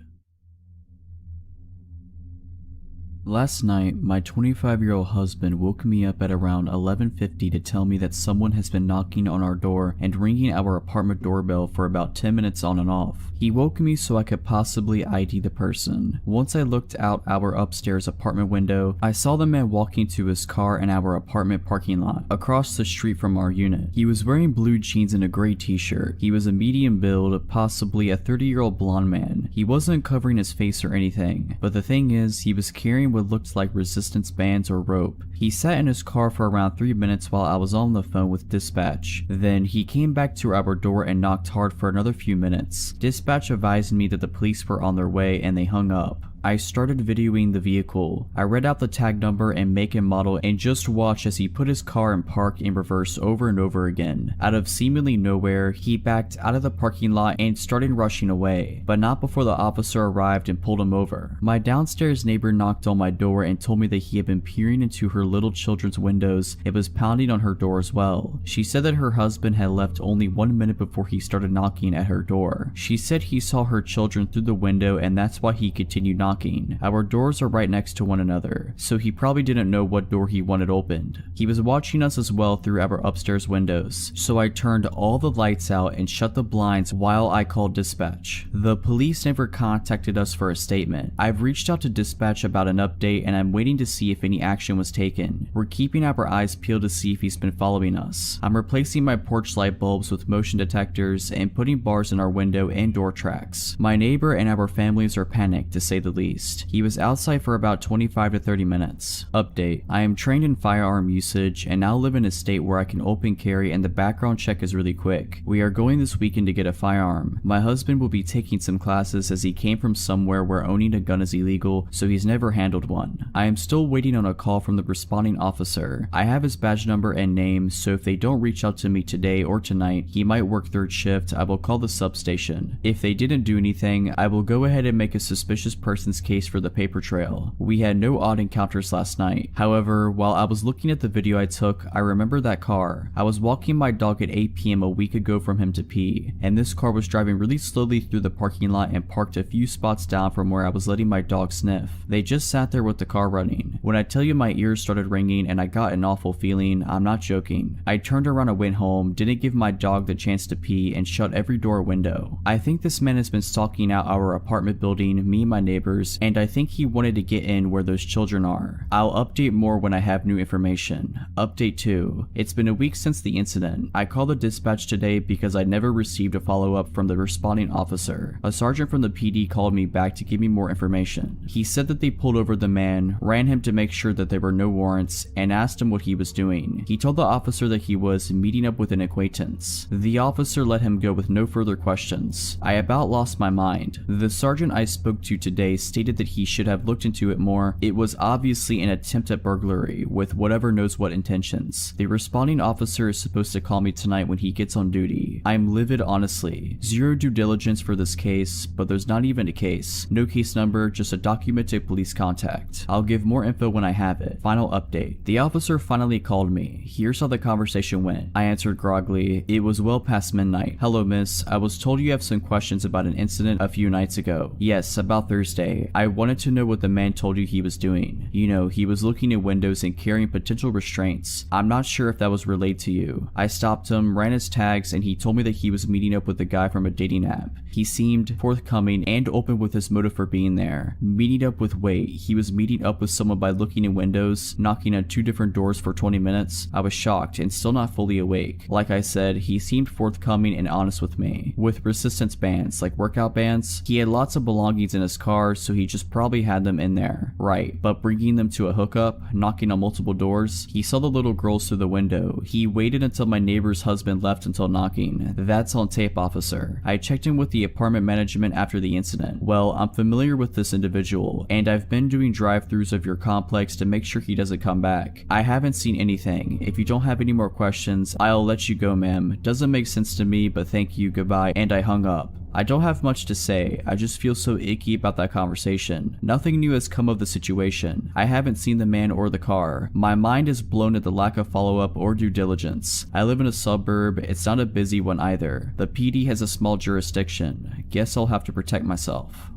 Last night, my 25-year-old husband woke me up at around 11:50 to tell me that someone has been knocking on our door and ringing our apartment doorbell for about 10 minutes on and off. He woke me so I could possibly ID the person. Once I looked out our upstairs apartment window, I saw the man walking to his car in our apartment parking lot, across the street from our unit. He was wearing blue jeans and a gray t-shirt. He was a medium build, possibly a 30-year-old blonde man. He wasn't covering his face or anything, but the thing is, he was carrying what looked like resistance bands or rope. He sat in his car for around 3 minutes while I was on the phone with dispatch. Then he came back to our door and knocked hard for another few minutes. Dispatch advised me that the police were on their way and they hung up. I started videoing the vehicle. I read out the tag number and make and model and just watched as he put his car in park in reverse over and over again. Out of seemingly nowhere, he backed out of the parking lot and started rushing away, but not before the officer arrived and pulled him over. My downstairs neighbor knocked on my door and told me that he had been peering into her little children's windows and was pounding on her door as well. She said that her husband had left only 1 minute before he started knocking at her door. She said he saw her children through the window and that's why he continued knocking. Our doors are right next to one another, so he probably didn't know what door he wanted opened. He was watching us as well through our upstairs windows, so I turned all the lights out and shut the blinds while I called dispatch. The police never contacted us for a statement. I've reached out to dispatch about an update and I'm waiting to see if any action was taken. We're keeping our eyes peeled to see if he's been following us. I'm replacing my porch light bulbs with motion detectors and putting bars in our window and door tracks. My neighbor and our families are panicked, to say the least. He was outside for about 25 to 30 minutes. Update: I am trained in firearm usage and now live in a state where I can open carry and the background check is really quick. We are going this weekend to get a firearm. My husband will be taking some classes as he came from somewhere where owning a gun is illegal, so he's never handled one. I am still waiting on a call from the responding officer. I have his badge number and name, so if they don't reach out to me today or tonight, he might work third shift. I will call the substation. If they didn't do anything, I will go ahead and make a suspicious person's case for the paper trail. We had no odd encounters last night. However, while I was looking at the video I took, I remember that car. I was walking my dog at 8 p.m. a week ago from him to pee, and this car was driving really slowly through the parking lot and parked a few spots down from where I was letting my dog sniff. They just sat there with the car running. When I tell you my ears started ringing and I got an awful feeling, I'm not joking. I turned around and went home, didn't give my dog the chance to pee, and shut every door and window. I think this man has been stalking out our apartment building, me and my neighbors, and I think he wanted to get in where those children are. I'll update more when I have new information. Update 2. It's been a week since the incident. I called the dispatch today because I never received a follow-up from the responding officer. A sergeant from the PD called me back to give me more information. He said that they pulled over the man, ran him to make sure that there were no warrants, and asked him what he was doing. He told the officer that he was meeting up with an acquaintance. The officer let him go with no further questions. I about lost my mind. The sergeant I spoke to today stated that he should have looked into it more. It was obviously an attempt at burglary with whatever knows what intentions. The responding officer is supposed to call me tonight when he gets on duty. I'm livid, honestly. Zero due diligence for this case, but there's not even a case. No case number, just a documented police contact. I'll give more info when I have it. Final update. The officer finally called me. Here's how the conversation went. I answered groggily. It was well past midnight. Hello, miss. I was told you have some questions about an incident a few nights ago. Yes, about Thursday. Why? I wanted to know what the man told you he was doing. You know, he was looking in windows and carrying potential restraints. I'm not sure if that was relayed to you. I stopped him, ran his tags, and he told me that he was meeting up with a guy from a dating app. He seemed forthcoming and open with his motive for being there. Meeting up with wait, he was meeting up with someone by looking in windows, knocking on 2 different doors for 20 minutes. I was shocked and still not fully awake. Like I said, he seemed forthcoming and honest with me. With resistance bands, like workout bands, he had lots of belongings in his car, so he just probably had them in there. Right, but bringing them to a hookup, knocking on multiple doors, he saw the little girls through the window. He waited until my neighbor's husband left until knocking. That's on tape, officer. I checked in with the apartment management after the incident. Well, I'm familiar with this individual, and I've been doing drive-thrus of your complex to make sure he doesn't come back. I haven't seen anything. If you don't have any more questions, I'll let you go, ma'am. Doesn't make sense to me, but thank you, goodbye, and I hung up. I don't have much to say, I just feel so icky about that conversation. Nothing new has come of the situation. I haven't seen the man or the car. My mind is blown at the lack of follow-up or due diligence. I live in a suburb, it's not a busy one either. The PD has a small jurisdiction. Guess I'll have to protect myself.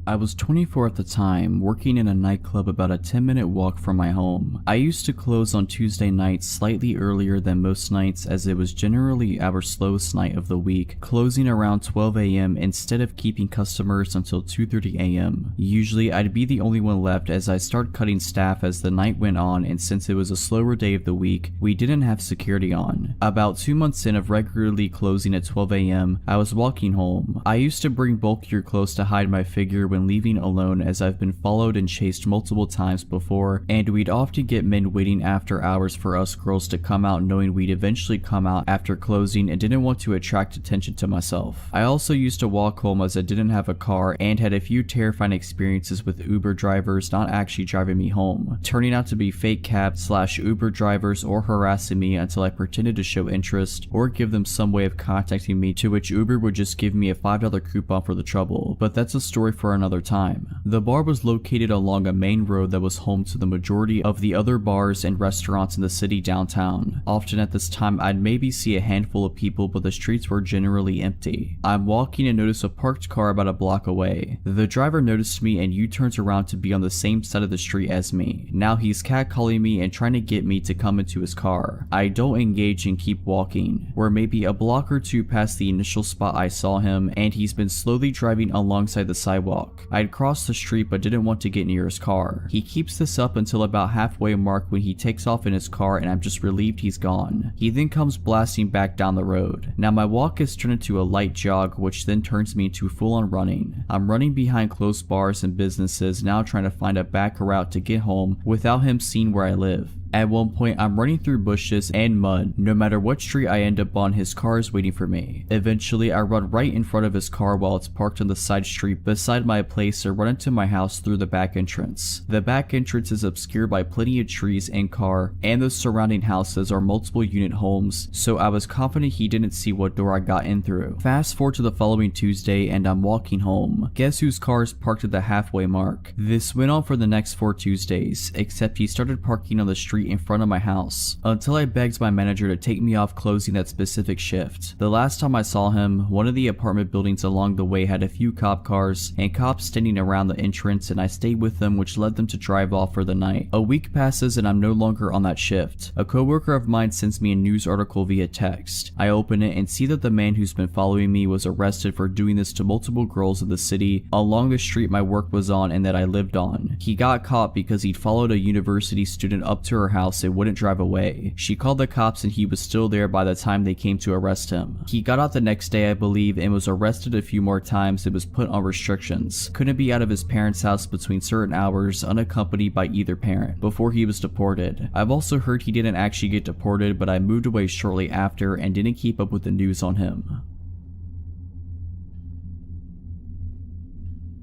I was 24 at the time, working in a nightclub about a 10-minute walk from my home. I used to close on Tuesday nights slightly earlier than most nights, as it was generally our slowest night of the week, closing around 12 a.m. instead of keeping customers until 2:30 a.m. Usually I'd be the only one left as I started cutting staff as the night went on, and since it was a slower day of the week, we didn't have security on. About 2 months in of regularly closing at 12 a.m., I was walking home. I used to bring bulkier clothes to hide my figure when leaving alone, as I've been followed and chased multiple times before, and we'd often get men waiting after hours for us girls to come out, knowing we'd eventually come out after closing and didn't want to attract attention to myself. I also used to walk home as I didn't have a car and had a few terrifying experiences with Uber drivers not actually driving me home, turning out to be fake cab/Uber drivers or harassing me until I pretended to show interest or give them some way of contacting me, to which Uber would just give me a $5 coupon for the trouble, but that's a story for another time. The bar was located along a main road that was home to the majority of the other bars and restaurants in the city downtown. Often at this time I'd maybe see a handful of people, but the streets were generally empty. I'm walking and notice a parked car about a block away. The driver noticed me and U-turns around to be on the same side of the street as me. Now he's catcalling me and trying to get me to come into his car. I don't engage and keep walking. We're maybe a block or two past the initial spot I saw him, and he's been slowly driving alongside the sidewalk. I'd crossed the street but didn't want to get near his car. He keeps this up until about halfway mark when he takes off in his car, and I'm just relieved he's gone. He then comes blasting back down the road. Now my walk is turned into a light jog, which then turns me into full-on running. I'm running behind close bars and businesses, now trying to find a back route to get home without him seeing where I live. At one point, I'm running through bushes and mud. No matter what street I end up on, his car is waiting for me. Eventually, I run right in front of his car while it's parked on the side street beside my place, or run into my house through the back entrance. The back entrance is obscured by plenty of trees and car, and the surrounding houses are multiple unit homes, so I was confident he didn't see what door I got in through. Fast forward to the following Tuesday, and I'm walking home. Guess whose car is parked at the halfway mark? This went on for the next 4 Tuesdays, except he started parking on the street in front of my house, until I begged my manager to take me off closing that specific shift. The last time I saw him, one of the apartment buildings along the way had a few cop cars and cops standing around the entrance, and I stayed with them, which led them to drive off for the night. A week passes and I'm no longer on that shift. A coworker of mine sends me a news article via text. I open it and see that the man who's been following me was arrested for doing this to multiple girls in the city along the street my work was on and that I lived on. He got caught because he'd followed a university student up to her house and wouldn't drive away. She called the cops and he was still there by the time they came to arrest him. He got out the next day, I believe, and was arrested a few more times and was put on restrictions. Couldn't be out of his parents' house between certain hours unaccompanied by either parent before he was deported. I've also heard he didn't actually get deported, but I moved away shortly after and didn't keep up with the news on him.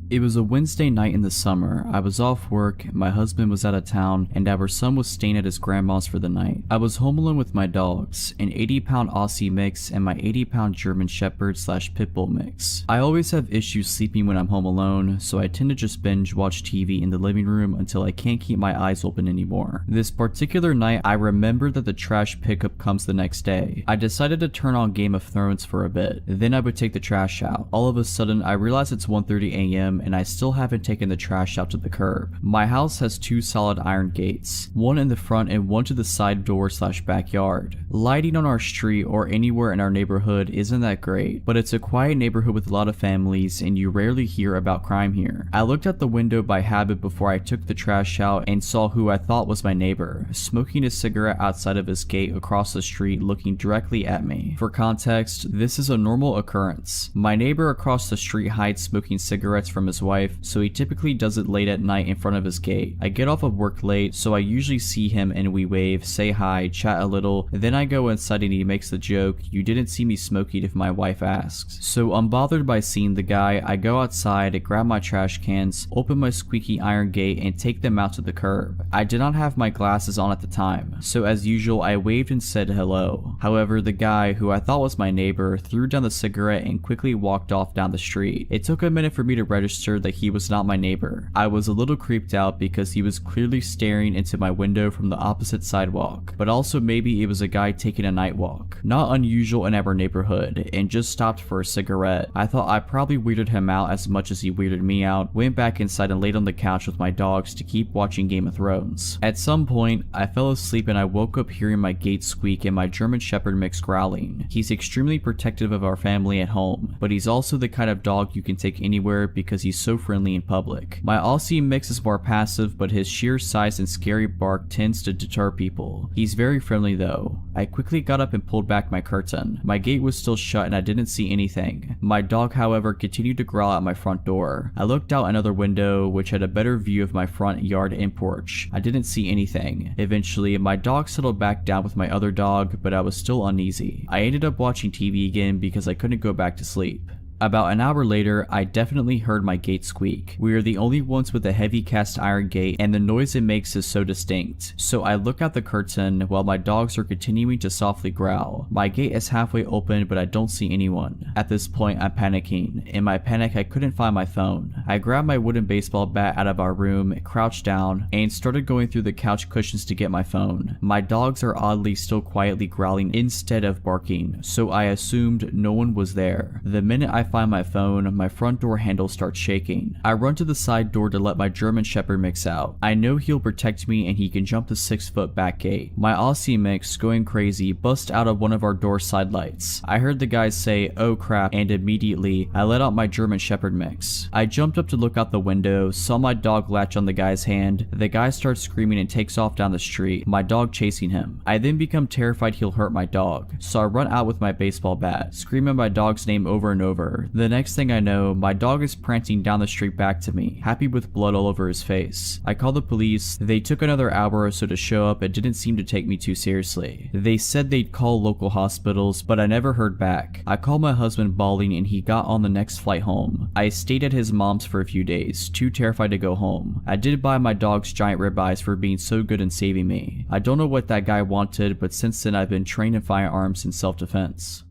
It was a Wednesday night in the summer. I was off work, my husband was out of town, and our son was staying at his grandma's for the night. I was home alone with my dogs, an 80-pound Aussie mix and my 80-pound German Shepherd / Pitbull mix. I always have issues sleeping when I'm home alone, so I tend to just binge watch TV in the living room until I can't keep my eyes open anymore. This particular night, I remembered that the trash pickup comes the next day. I decided to turn on Game of Thrones for a bit, then I would take the trash out. All of a sudden, I realized it's 1:30 a.m. and I still haven't taken the trash out to the curb. My house has 2 solid iron gates, one in the front and one to the side door / backyard. Lighting on our street or anywhere in our neighborhood isn't that great, but it's a quiet neighborhood with a lot of families and you rarely hear about crime here. I looked out the window by habit before I took the trash out and saw who I thought was my neighbor, smoking a cigarette outside of his gate across the street looking directly at me. For context, this is a normal occurrence. My neighbor across the street hides smoking cigarettes from his wife, so he typically does it late at night in front of his gate. I get off of work late, so I usually see him and we wave, say hi, chat a little, then I go inside and he makes the joke, "You didn't see me smoking," if my wife asks. So unbothered by seeing the guy, I go outside, grab my trash cans, open my squeaky iron gate and take them out to the curb. I did not have my glasses on at the time, so as usual I waved and said hello. However, the guy, who I thought was my neighbor, threw down the cigarette and quickly walked off down the street. It took a minute for me to register that he was not my neighbor. I was a little creeped out because he was clearly staring into my window from the opposite sidewalk, but also maybe it was a guy taking a night walk. Not unusual in our neighborhood, and just stopped for a cigarette. I thought I probably weirded him out as much as he weirded me out, went back inside and laid on the couch with my dogs to keep watching Game of Thrones. At some point, I fell asleep and I woke up hearing my gate squeak and my German Shepherd mix growling. He's extremely protective of our family at home, but he's also the kind of dog you can take anywhere because he's so friendly in public. My Aussie mix is more passive, but his sheer size and scary bark tends to deter people. He's very friendly though. I quickly got up and pulled back my curtain. My gate was still shut and I didn't see anything. My dog, however, continued to growl at my front door. I looked out another window, which had a better view of my front yard and porch. I didn't see anything. Eventually, my dog settled back down with my other dog, but I was still uneasy. I ended up watching TV again because I couldn't go back to sleep. About an hour later, I definitely heard my gate squeak. We are the only ones with a heavy cast iron gate and the noise it makes is so distinct. So I look out the curtain while my dogs are continuing to softly growl. My gate is halfway open but I don't see anyone. At this point I'm panicking. In my panic I couldn't find my phone. I grabbed my wooden baseball bat out of our room, crouched down, and started going through the couch cushions to get my phone. My dogs are oddly still quietly growling instead of barking, so I assumed no one was there. The minute I find my phone, my front door handle starts shaking. I run to the side door to let my German Shepherd mix out. I know he'll protect me and he can jump the 6-foot back gate. My Aussie mix, going crazy, busts out of one of our door side lights. I heard the guy say, "Oh crap," and immediately I let out my German Shepherd mix. I jumped up to look out the window, saw my dog latch on the guy's hand. The guy starts screaming and takes off down the street, my dog chasing him. I then become terrified he'll hurt my dog, so I run out with my baseball bat, screaming my dog's name over and over. The next thing I know, my dog is prancing down the street back to me, happy with blood all over his face. I called the police. They took another hour or so to show up and didn't seem to take me too seriously. They said they'd call local hospitals, but I never heard back. I called my husband bawling and he got on the next flight home. I stayed at his mom's for a few days, too terrified to go home. I did buy my dog's giant ribeyes for being so good in saving me. I don't know what that guy wanted, but since then I've been trained in firearms and self-defense.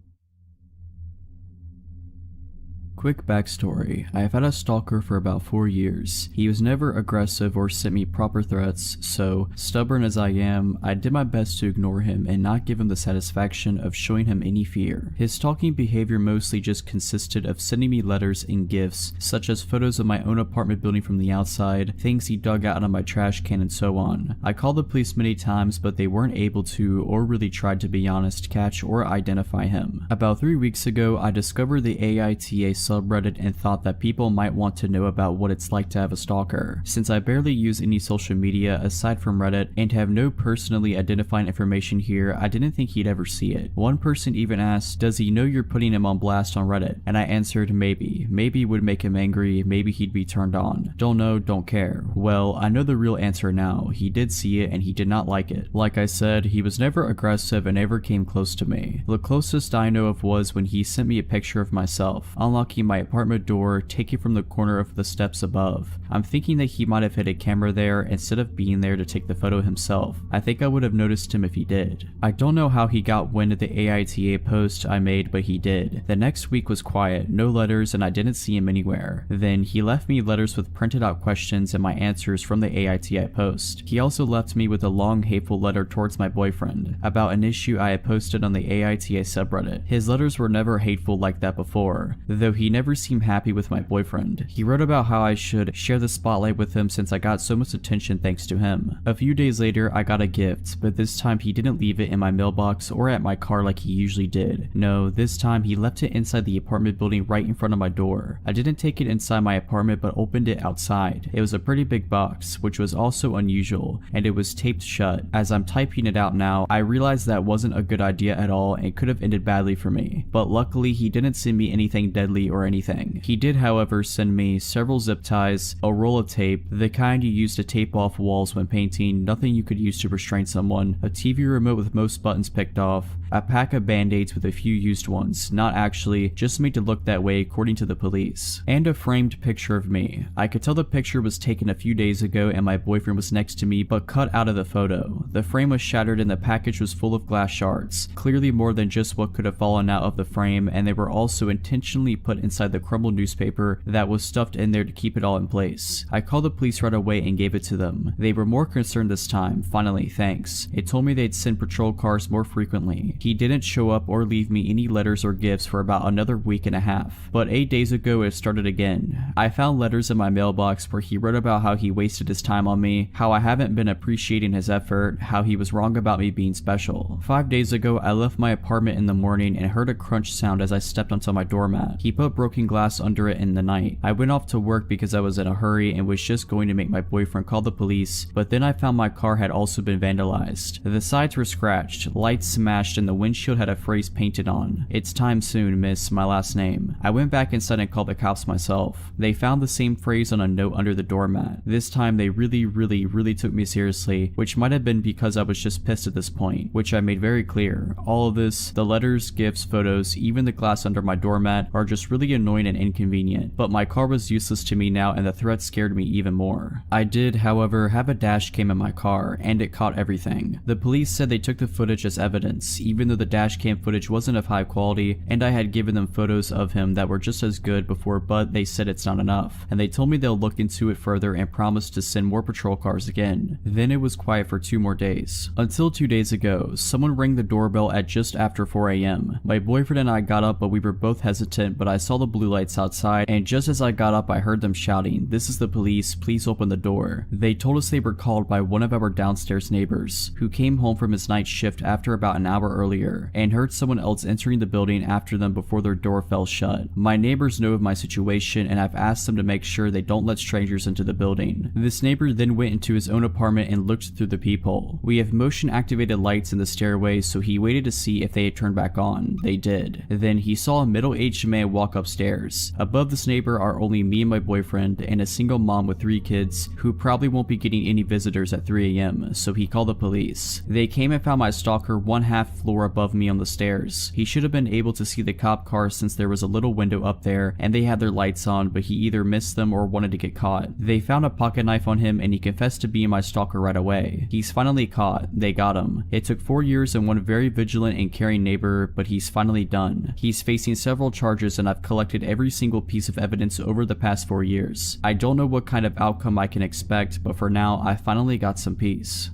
Quick backstory, I have had a stalker for about 4 years. He was never aggressive or sent me proper threats, so stubborn as I am, I did my best to ignore him and not give him the satisfaction of showing him any fear. His stalking behavior mostly just consisted of sending me letters and gifts, such as photos of my own apartment building from the outside, things he dug out of my trash can and so on. I called the police many times but they weren't able to, or really tried to be honest, catch or identify him. About 3 weeks ago, I discovered the AITA subreddit and thought that people might want to know about what it's like to have a stalker. Since I barely use any social media aside from Reddit and have no personally identifying information here, I didn't think he'd ever see it. One person even asked, "Does he know you're putting him on blast on Reddit?" And I answered, maybe. Maybe it would make him angry, maybe he'd be turned on. Don't know, don't care. Well, I know the real answer now. He did see it and he did not like it. Like I said, he was never aggressive and never came close to me. The closest I know of was when he sent me a picture of myself, unlocking unlocking my apartment door, taken from the corner of the steps above. I'm thinking that he might have hid a camera there instead of being there to take the photo himself. I think I would have noticed him if he did. I don't know how he got wind of the AITA post I made, but he did. The next week was quiet, no letters, and I didn't see him anywhere. Then he left me letters with printed out questions and my answers from the AITA post. He also left me with a long hateful letter towards my boyfriend about an issue I had posted on the AITA subreddit. His letters were never hateful like that before, though he never seemed happy with my boyfriend. He wrote about how I should share the spotlight with him since I got so much attention thanks to him. A few days later, I got a gift, but this time he didn't leave it in my mailbox or at my car like he usually did. No, this time he left it inside the apartment building right in front of my door. I didn't take it inside my apartment but opened it outside. It was a pretty big box, which was also unusual, and it was taped shut. As I'm typing it out now, I realized that wasn't a good idea at all and could have ended badly for me. But luckily he didn't send me anything deadly or anything. He did, however, send me several zip ties, a roll of tape, the kind you use to tape off walls when painting, nothing you could use to restrain someone, a TV remote with most buttons picked off, a pack of band-aids with a few used ones, not actually, just made to look that way according to the police, and a framed picture of me. I could tell the picture was taken a few days ago and my boyfriend was next to me but cut out of the photo. The frame was shattered and the package was full of glass shards, clearly more than just what could have fallen out of the frame, and they were also intentionally put inside the crumbled newspaper that was stuffed in there to keep it all in place. I called the police right away and gave it to them. They were more concerned this time. Finally, thanks. It told me they'd send patrol cars more frequently. He didn't show up or leave me any letters or gifts for about another week and a half. But 8 days ago it started again. I found letters in my mailbox where he wrote about how he wasted his time on me, how I haven't been appreciating his effort, how he was wrong about me being special. 5 days ago I left my apartment in the morning and heard a crunch sound as I stepped onto my doormat. He put broken glass under it in the night. I went off to work because I was in a hurry and was just going to make my boyfriend call the police, but then I found my car had also been vandalized. The sides were scratched, lights smashed, and the windshield had a phrase painted on. "It's time soon, miss," my last name. I went back inside and called the cops myself. They found the same phrase on a note under the doormat. This time they really took me seriously, which might have been because I was just pissed at this point, which I made very clear. All of this, the letters, gifts, photos, even the glass under my doormat, are just really annoying and inconvenient, but my car was useless to me now and the threat scared me even more. I did, however, have a dash cam in my car, and it caught everything. The police said they took the footage as evidence, even though the dash cam footage wasn't of high quality, and I had given them photos of him that were just as good before, but they said it's not enough, and they told me they'll look into it further and promised to send more patrol cars again. Then it was quiet for 2 more days. Until 2 days ago, someone rang the doorbell at just after 4 AM. My boyfriend and I got up, but we were both hesitant, but I saw the blue lights outside, and just as I got up I heard them shouting, "This is the police, please open the door." They told us they were called by one of our downstairs neighbors, who came home from his night shift after about an hour earlier, and heard someone else entering the building after them before their door fell shut. My neighbors know of my situation, and I've asked them to make sure they don't let strangers into the building. This neighbor then went into his own apartment and looked through the peephole. We have motion activated lights in the stairway, so he waited to see if they had turned back on. They did. Then he saw a middle-aged man walk upstairs. Above this neighbor are only me and my boyfriend, and a single mom with 3 kids who probably won't be getting any visitors at 3 AM, so he called the police. They came and found my stalker 1/2 floor above me on the stairs. He should have been able to see the cop car since there was a little window up there and they had their lights on, but he either missed them or wanted to get caught. They found a pocket knife on him and he confessed to being my stalker right away. He's finally caught. They got him. It took 4 years and one very vigilant and caring neighbor, but he's finally done. He's facing several charges and I've collected every single piece of evidence over the past 4 years. I don't know what kind of outcome I can expect, but for now I finally got some peace.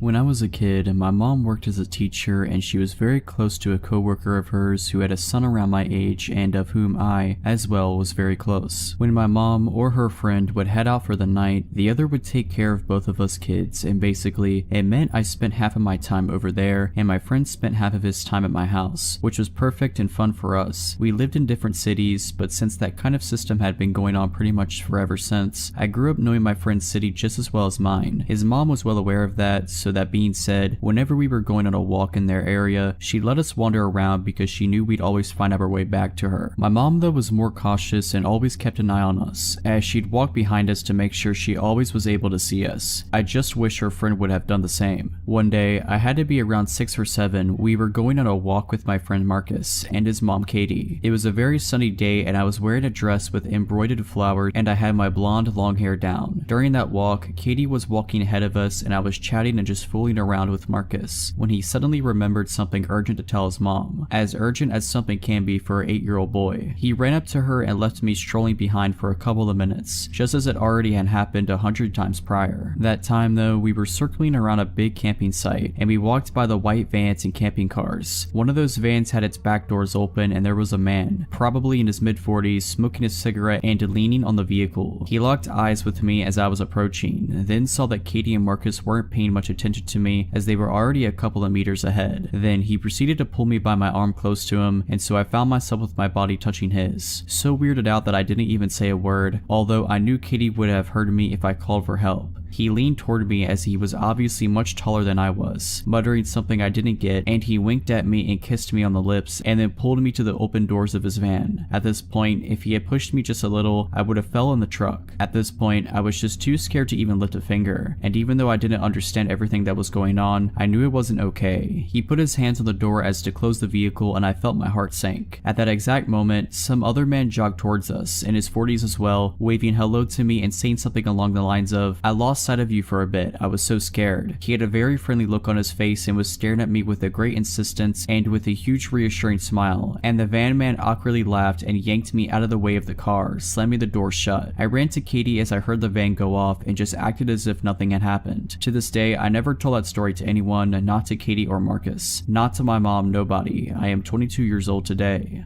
When I was a kid, my mom worked as a teacher and she was very close to a coworker of hers who had a son around my age and of whom I, as well, was very close. When my mom or her friend would head out for the night, the other would take care of both of us kids, and basically, it meant I spent half of my time over there and my friend spent half of his time at my house, which was perfect and fun for us. We lived in different cities, but since that kind of system had been going on pretty much forever since, I grew up knowing my friend's city just as well as mine. His mom was well aware of that, so so that being said, whenever we were going on a walk in their area, she let us wander around because she knew we'd always find our way back to her. My mom though was more cautious and always kept an eye on us, as she'd walk behind us to make sure she always was able to see us. I just wish her friend would have done the same. One day, I had to be around 6 or 7, we were going on a walk with my friend Marcus and his mom Katie. It was a very sunny day and I was wearing a dress with embroidered flowers and I had my blonde long hair down. During that walk, Katie was walking ahead of us and I was chatting and just fooling around with Marcus when he suddenly remembered something urgent to tell his mom, as urgent as something can be for an 8-year-old boy. He ran up to her and left me strolling behind for a couple of minutes, just as it already had happened 100 times prior. That time though, we were circling around a big camping site and we walked by the white vans and camping cars. One of those vans had its back doors open and there was a man, probably in his mid-40s, smoking a cigarette and leaning on the vehicle. He locked eyes with me as I was approaching, then saw that Katie and Marcus weren't paying much attention to me as they were already a couple of meters ahead. Then he proceeded to pull me by my arm close to him, and so I found myself with my body touching his. So weirded out that I didn't even say a word, although I knew Katie would have heard me if I called for help. He leaned toward me as he was obviously much taller than I was, muttering something I didn't get, and he winked at me and kissed me on the lips and then pulled me to the open doors of his van. At this point, if he had pushed me just a little, I would have fell in the truck. At this point, I was just too scared to even lift a finger, and even though I didn't understand everything that was going on, I knew it wasn't okay. He put his hands on the door as to close the vehicle and I felt my heart sink. At that exact moment, some other man jogged towards us, in his 40s as well, waving hello to me and saying something along the lines of, "I lost sight of you for a bit, I was so scared." He had a very friendly look on his face and was staring at me with a great insistence and with a huge reassuring smile, and the van man awkwardly laughed and yanked me out of the way of the car, slamming the door shut. I ran to Katie as I heard the van go off and just acted as if nothing had happened. To this day, I never told that story to anyone, not to Katie or Marcus, not to my mom, nobody. I am 22 years old today.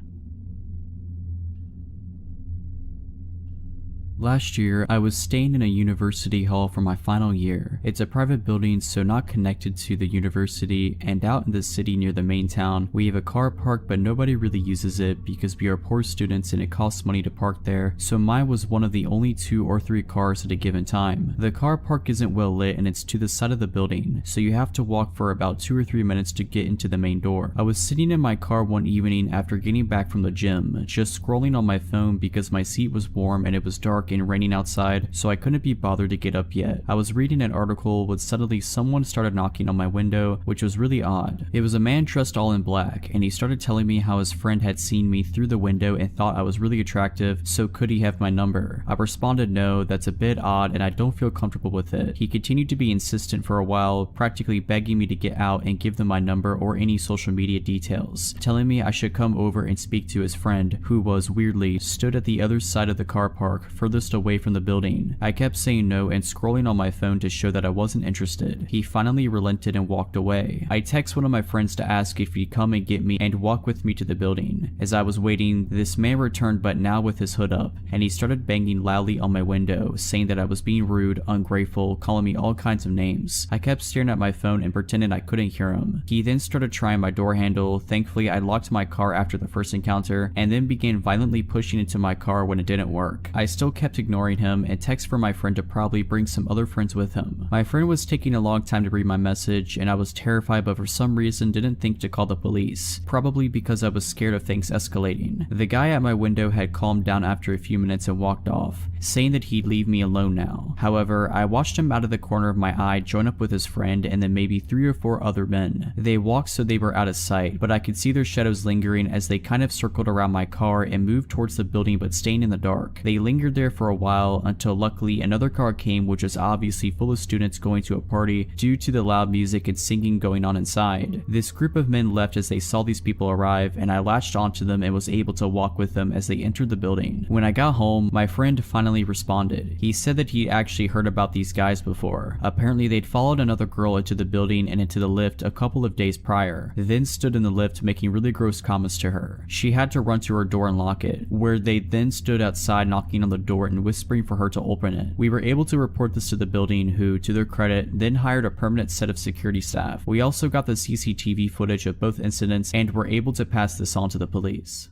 Last year, I was staying in a university hall for my final year. It's a private building, so not connected to the university, and out in the city near the main town, we have a car park but nobody really uses it because we are poor students and it costs money to park there, so mine was one of the only 2 or 3 cars at a given time. The car park isn't well lit and it's to the side of the building, so you have to walk for about 2 or 3 minutes to get into the main door. I was sitting in my car one evening after getting back from the gym, just scrolling on my phone because my seat was warm and it was dark and raining outside, so I couldn't be bothered to get up yet. I was reading an article when suddenly someone started knocking on my window, which was really odd. It was a man dressed all in black, and he started telling me how his friend had seen me through the window and thought I was really attractive, so could he have my number? I responded no, that's a bit odd and I don't feel comfortable with it. He continued to be insistent for a while, practically begging me to get out and give them my number or any social media details, telling me I should come over and speak to his friend, who was, weirdly, stood at the other side of the car park, furthest away from the building. I kept saying no and scrolling on my phone to show that I wasn't interested. He finally relented and walked away. I text one of my friends to ask if he'd come and get me and walk with me to the building. As I was waiting, this man returned, but now with his hood up, and he started banging loudly on my window, saying that I was being rude, ungrateful, calling me all kinds of names. I kept staring at my phone and pretending I couldn't hear him. He then started trying my door handle. Thankfully, I locked my car after the first encounter, and then began violently pushing into my car when it didn't work. I still kept ignoring him and text for my friend to probably bring some other friends with him. My friend was taking a long time to read my message, and I was terrified, but for some reason didn't think to call the police, probably because I was scared of things escalating. The guy at my window had calmed down after a few minutes and walked off, saying that he'd leave me alone now. However, I watched him out of the corner of my eye join up with his friend and then maybe 3 or 4 other men. They walked so they were out of sight, but I could see their shadows lingering as they kind of circled around my car and moved towards the building but staying in the dark. They lingered there for a while until luckily another car came, which was obviously full of students going to a party due to the loud music and singing going on inside. This group of men left as they saw these people arrive, and I latched onto them and was able to walk with them as they entered the building. When I got home, my friend finally responded. He said that he actually heard about these guys before. Apparently they'd followed another girl into the building and into the lift a couple of days prior, then stood in the lift making really gross comments to her. She had to run to her door and lock it, where they then stood outside knocking on the door and whispering for her to open it. We were able to report this to the building, who, to their credit, then hired a permanent set of security staff. We also got the CCTV footage of both incidents and were able to pass this on to the police.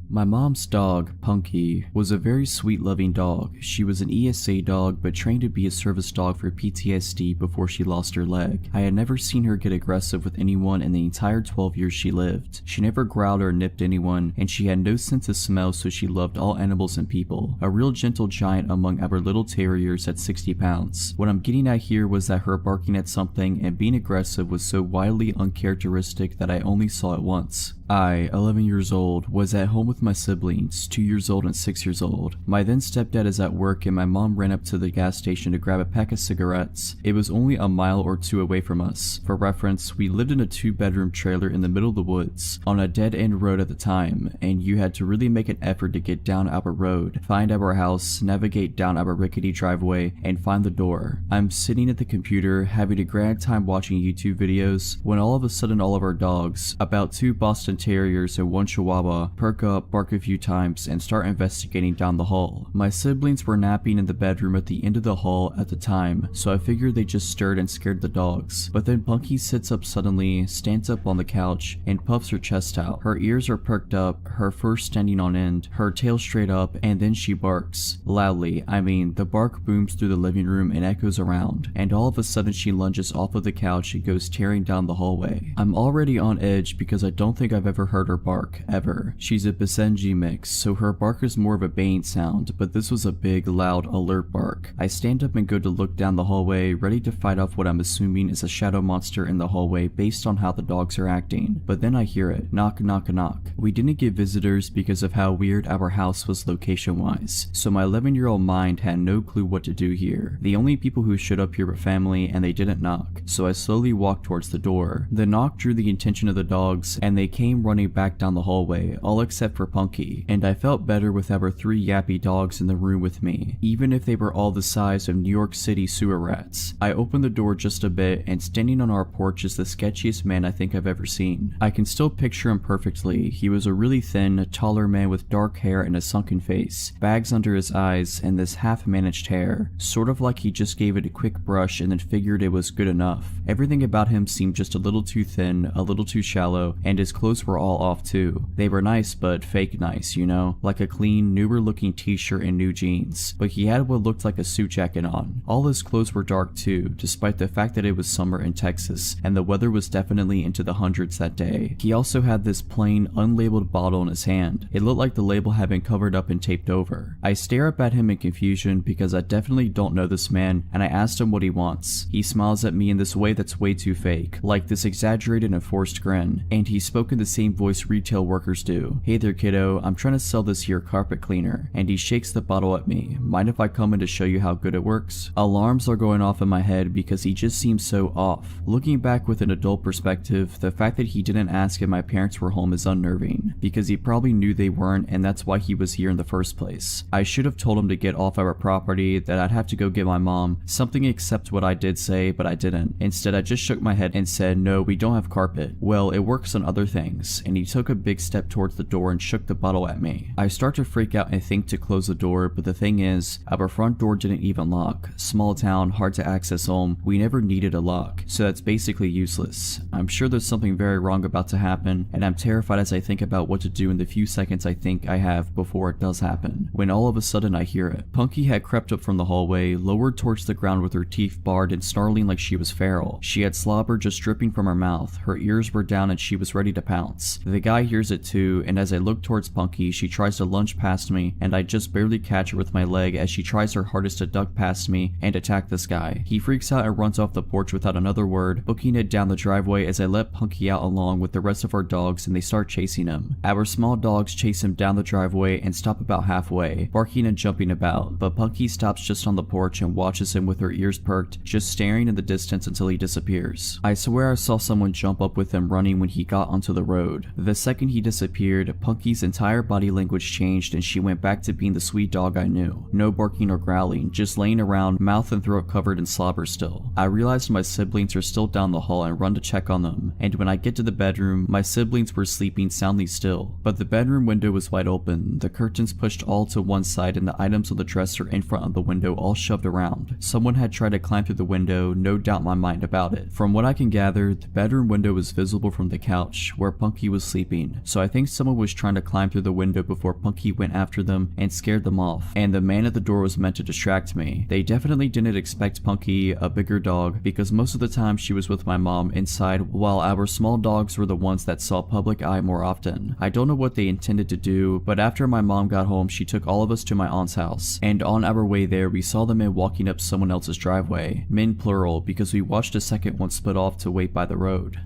My mom's dog, Punky, was a very sweet loving dog. She was an ESA dog but trained to be a service dog for PTSD before she lost her leg. I had never seen her get aggressive with anyone in the entire 12 years she lived. She never growled or nipped anyone, and she had no sense of smell, so she loved all animals and people. A real gentle giant among our little terriers at 60 pounds. What I'm getting at here was that her barking at something and being aggressive was so wildly uncharacteristic that I only saw it once. I, 11 years old, was at home with my siblings, 2 years old and 6 years old. My then stepdad is at work and my mom ran up to the gas station to grab a pack of cigarettes. It was only a mile or two away from us. For reference, we lived in a 2-bedroom trailer in the middle of the woods, on a dead-end road at the time, and you had to really make an effort to get down our road, find our house, navigate down our rickety driveway, and find the door. I'm sitting at the computer, having a grand time watching YouTube videos, when all of a sudden all of our dogs, about 2 Boston Terriers and 1 Chihuahua, perk up, bark a few times, and start investigating down the hall. My siblings were napping in the bedroom at the end of the hall at the time, so I figured they just stirred and scared the dogs. But then Punky sits up suddenly, stands up on the couch, and puffs her chest out. Her ears are perked up, her fur standing on end, her tail straight up, and then she barks. Loudly, I mean, the bark booms through the living room and echoes around, and all of a sudden she lunges off of the couch and goes tearing down the hallway. I'm already on edge because I don't think I've ever heard her bark, ever. She's a Basenji mix, so her bark is more of a baying sound, but this was a big, loud, alert bark. I stand up and go to look down the hallway, ready to fight off what I'm assuming is a shadow monster in the hallway based on how the dogs are acting. But then I hear it. Knock, knock, knock. We didn't get visitors because of how weird our house was location-wise, so my 11-year-old mind had no clue what to do here. The only people who showed up here were family, and they didn't knock, so I slowly walked towards the door. The knock drew the attention of the dogs, and they came running back down the hallway, all except for Punky, and I felt better with our 3 yappy dogs in the room with me, even if they were all the size of New York City sewer rats. I opened the door just a bit, and standing on our porch is the sketchiest man I think I've ever seen. I can still picture him perfectly. He was a really thin, taller man with dark hair and a sunken face, bags under his eyes, and this half-managed hair, sort of like he just gave it a quick brush and then figured it was good enough. Everything about him seemed just a little too thin, a little too shallow, and his clothes were all off too. They were nice, but fake nice, you know? Like a clean, newer looking t-shirt and new jeans. But he had what looked like a suit jacket on. All his clothes were dark too, despite the fact that it was summer in Texas, and the weather was definitely into the hundreds that day. He also had this plain, unlabeled bottle in his hand. It looked like the label had been covered up and taped over. I stare up at him in confusion because I definitely don't know this man, and I asked him what he wants. He smiles at me in this way that's way too fake, like this exaggerated and forced grin, and he spoke in the same voice retail workers do. Hey there kiddo, I'm trying to sell this here carpet cleaner, and he shakes the bottle at me. Mind if I come in to show you how good it works? Alarms are going off in my head because he just seems so off. Looking back with an adult perspective, the fact that he didn't ask if my parents were home is unnerving, because he probably knew they weren't and that's why he was here in the first place. I should have told him to get off our property, that I'd have to go get my mom, something except what I did say, but I didn't. Instead, I just shook my head and said, no, we don't have carpet. Well, it works on other things, and he took a big step towards the door and shook the bottle at me. I start to freak out and think to close the door, but the thing is, our front door didn't even lock. Small town, hard to access home, we never needed a lock, so that's basically useless. I'm sure there's something very wrong about to happen, and I'm terrified as I think about what to do in the few seconds I think I have before it does happen, when all of a sudden I hear it. Punky had crept up from the hallway, lowered towards the ground with her teeth bared and snarling like she was feral. She had slobber just dripping from her mouth, her ears were down and she was ready to pounce. The guy hears it too, and as I look towards Punky, she tries to lunge past me, and I just barely catch her with my leg as she tries her hardest to duck past me and attack this guy. He freaks out and runs off the porch without another word, booking it down the driveway as I let Punky out along with the rest of our dogs and they start chasing him. Our small dogs chase him down the driveway and stop about halfway, barking and jumping about, but Punky stops just on the porch and watches him with her ears perked, just staring in the distance until he disappears. I swear I saw someone jump up with him running when he got onto the road. The second he disappeared, Punky's entire body language changed and she went back to being the sweet dog I knew. No barking or growling, just laying around, mouth and throat covered in slobber still. I realized my siblings are still down the hall and run to check on them, and when I get to the bedroom, my siblings were sleeping soundly still, but the bedroom window was wide open, the curtains pushed all to one side and the items on the dresser in front of the window all shoved around. Someone had tried to climb through the window, no doubt in my mind about it. From what I can gather, the bedroom window was visible from the couch where Punky was sleeping, so I think someone was trying trying to climb through the window before Punky went after them and scared them off, and the man at the door was meant to distract me. They definitely didn't expect Punky, a bigger dog, because most of the time she was with my mom inside, while our small dogs were the ones that saw public eye more often. I don't know what they intended to do, but after my mom got home, she took all of us to my aunt's house, and on our way there, we saw the men walking up someone else's driveway. Men plural, because we watched a second one split off to wait by the road.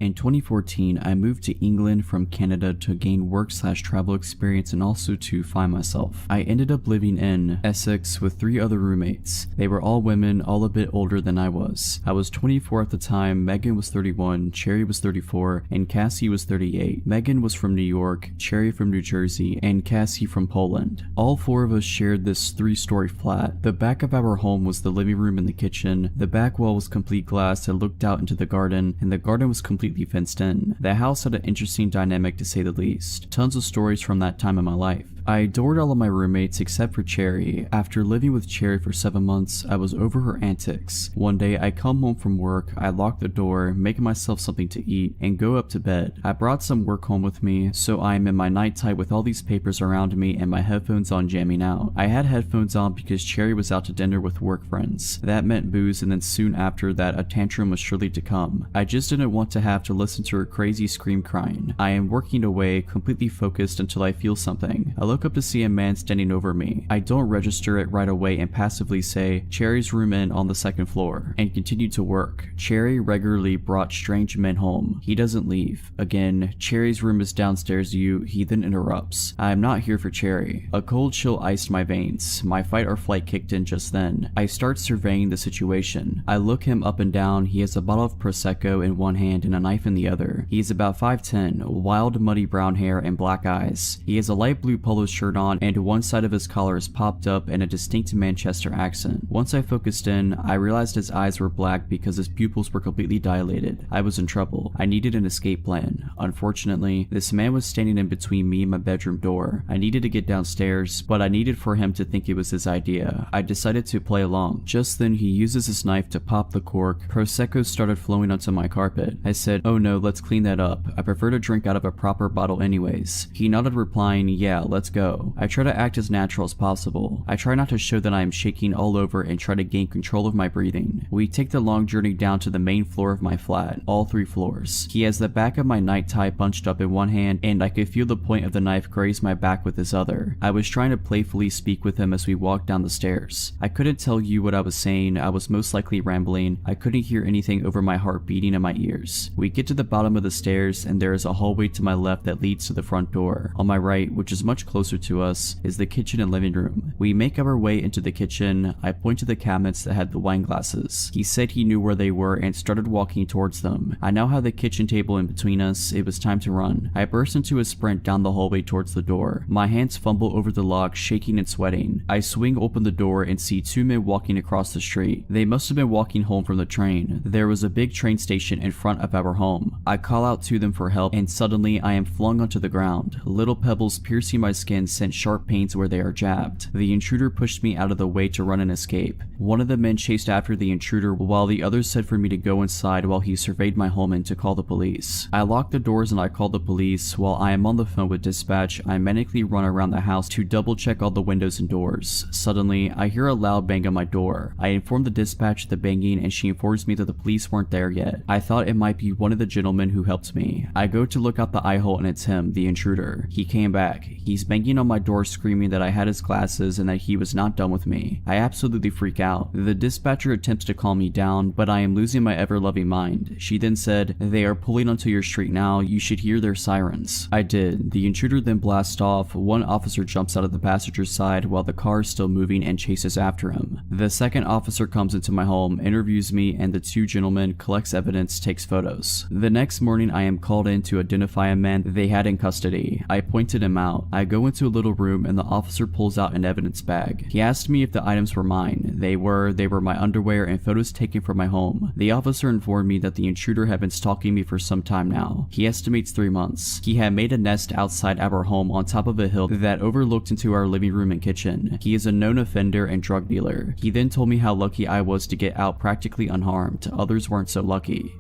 In 2014, I moved to England from Canada to gain work/travel experience and also to find myself. I ended up living in Essex with 3 other roommates. They were all women, all a bit older than I was. I was 24 at the time, Megan was 31, Cherry was 34, and Cassie was 38. Megan was from New York, Cherry from New Jersey, and Cassie from Poland. All 4 of us shared this 3-story flat. The back of our home was the living room and the kitchen. The back wall was complete glass that looked out into the garden, and the garden was completely fenced in. The house had an interesting dynamic to say the least. Tons of stories from that time in my life. I adored all of my roommates except for Cherry. After living with Cherry for 7 months, I was over her antics. One day I come home from work, I lock the door, make myself something to eat, and go up to bed. I brought some work home with me, so I am in my night tie with all these papers around me and my headphones on jamming out. I had headphones on because Cherry was out to dinner with work friends. That meant booze, and then soon after that a tantrum was surely to come. I just didn't want to have to listen to her crazy scream crying. I am working away, completely focused until I feel something. I look up to see a man standing over me. I don't register it right away and passively say, "Cherry's room in on the 2nd floor," and continue to work. Cherry regularly brought strange men home. He doesn't leave. Again, "Cherry's room is downstairs, he then interrupts. I am not here for Cherry. A cold chill iced my veins. My fight or flight kicked in just then. I start surveying the situation. I look him up and down. He has a bottle of Prosecco in one hand and a knife in the other. He is about 5'10", wild muddy brown hair and black eyes. He has a light blue polo shirt on, and one side of his collar is popped up in a distinct Manchester accent. Once I focused in, I realized his eyes were black because his pupils were completely dilated. I was in trouble. I needed an escape plan. Unfortunately, this man was standing in between me and my bedroom door. I needed to get downstairs, but I needed for him to think it was his idea. I decided to play along. Just then, he uses his knife to pop the cork. Prosecco started flowing onto my carpet. I said, "Oh no, let's clean that up. I prefer to drink out of a proper bottle anyways." He nodded, replying, "Yeah, let's go." I try to act as natural as possible. I try not to show that I am shaking all over and try to gain control of my breathing. We take the long journey down to the main floor of my flat, all 3 floors. He has the back of my night tie bunched up in one hand, and I could feel the point of the knife graze my back with his other. I was trying to playfully speak with him as we walked down the stairs. I couldn't tell you what I was saying. I was most likely rambling. I couldn't hear anything over my heart beating in my ears. We get to the bottom of the stairs, and there is a hallway to my left that leads to the front door. On my right, which is much closer to us, is the kitchen and living room. We make our way into the kitchen. I point to the cabinets that had the wine glasses. He said he knew where they were and started walking towards them. I now have the kitchen table in between us. It was time to run. I burst into a sprint down the hallway towards the door. My hands fumble over the lock, shaking and sweating. I swing open the door and see 2 men walking across the street. They must have been walking home from the train. There was a big train station in front of our home. I call out to them for help, and suddenly I am flung onto the ground. Little pebbles piercing my skin sent sharp pains where they are jabbed. The intruder pushed me out of the way to run and escape. One of the men chased after the intruder while the others said for me to go inside while he surveyed my home and to call the police. I locked the doors and I called the police. While I am on the phone with dispatch, I manically run around the house to double check all the windows and doors. Suddenly, I hear a loud bang on my door. I inform the dispatch of the banging, and she informs me that the police weren't there yet. I thought it might be one of the gentlemen who helped me. I go to look out the eye hole and it's him, the intruder. He came back. He's banging on my door, screaming that I had his glasses and that he was not done with me. I absolutely freak out. The dispatcher attempts to calm me down, but I am losing my ever-loving mind. She then said, "They are pulling onto your street now. You should hear their sirens." I did. The intruder then blasts off. One officer jumps out of the passenger's side while the car is still moving and chases after him. The second officer comes into my home, interviews me, and the 2 gentlemen collects evidence, takes photos. The next morning, I am called in to identify a man they had in custody. I pointed him out. I go into a little room and the officer pulls out an evidence bag. He asked me if the items were mine. They were my underwear and photos taken from my home. The officer informed me that the intruder had been stalking me for some time now. He estimates 3 months. He had made a nest outside our home on top of a hill that overlooked into our living room and kitchen. He is a known offender and drug dealer. He then told me how lucky I was to get out practically unharmed. Others weren't so lucky.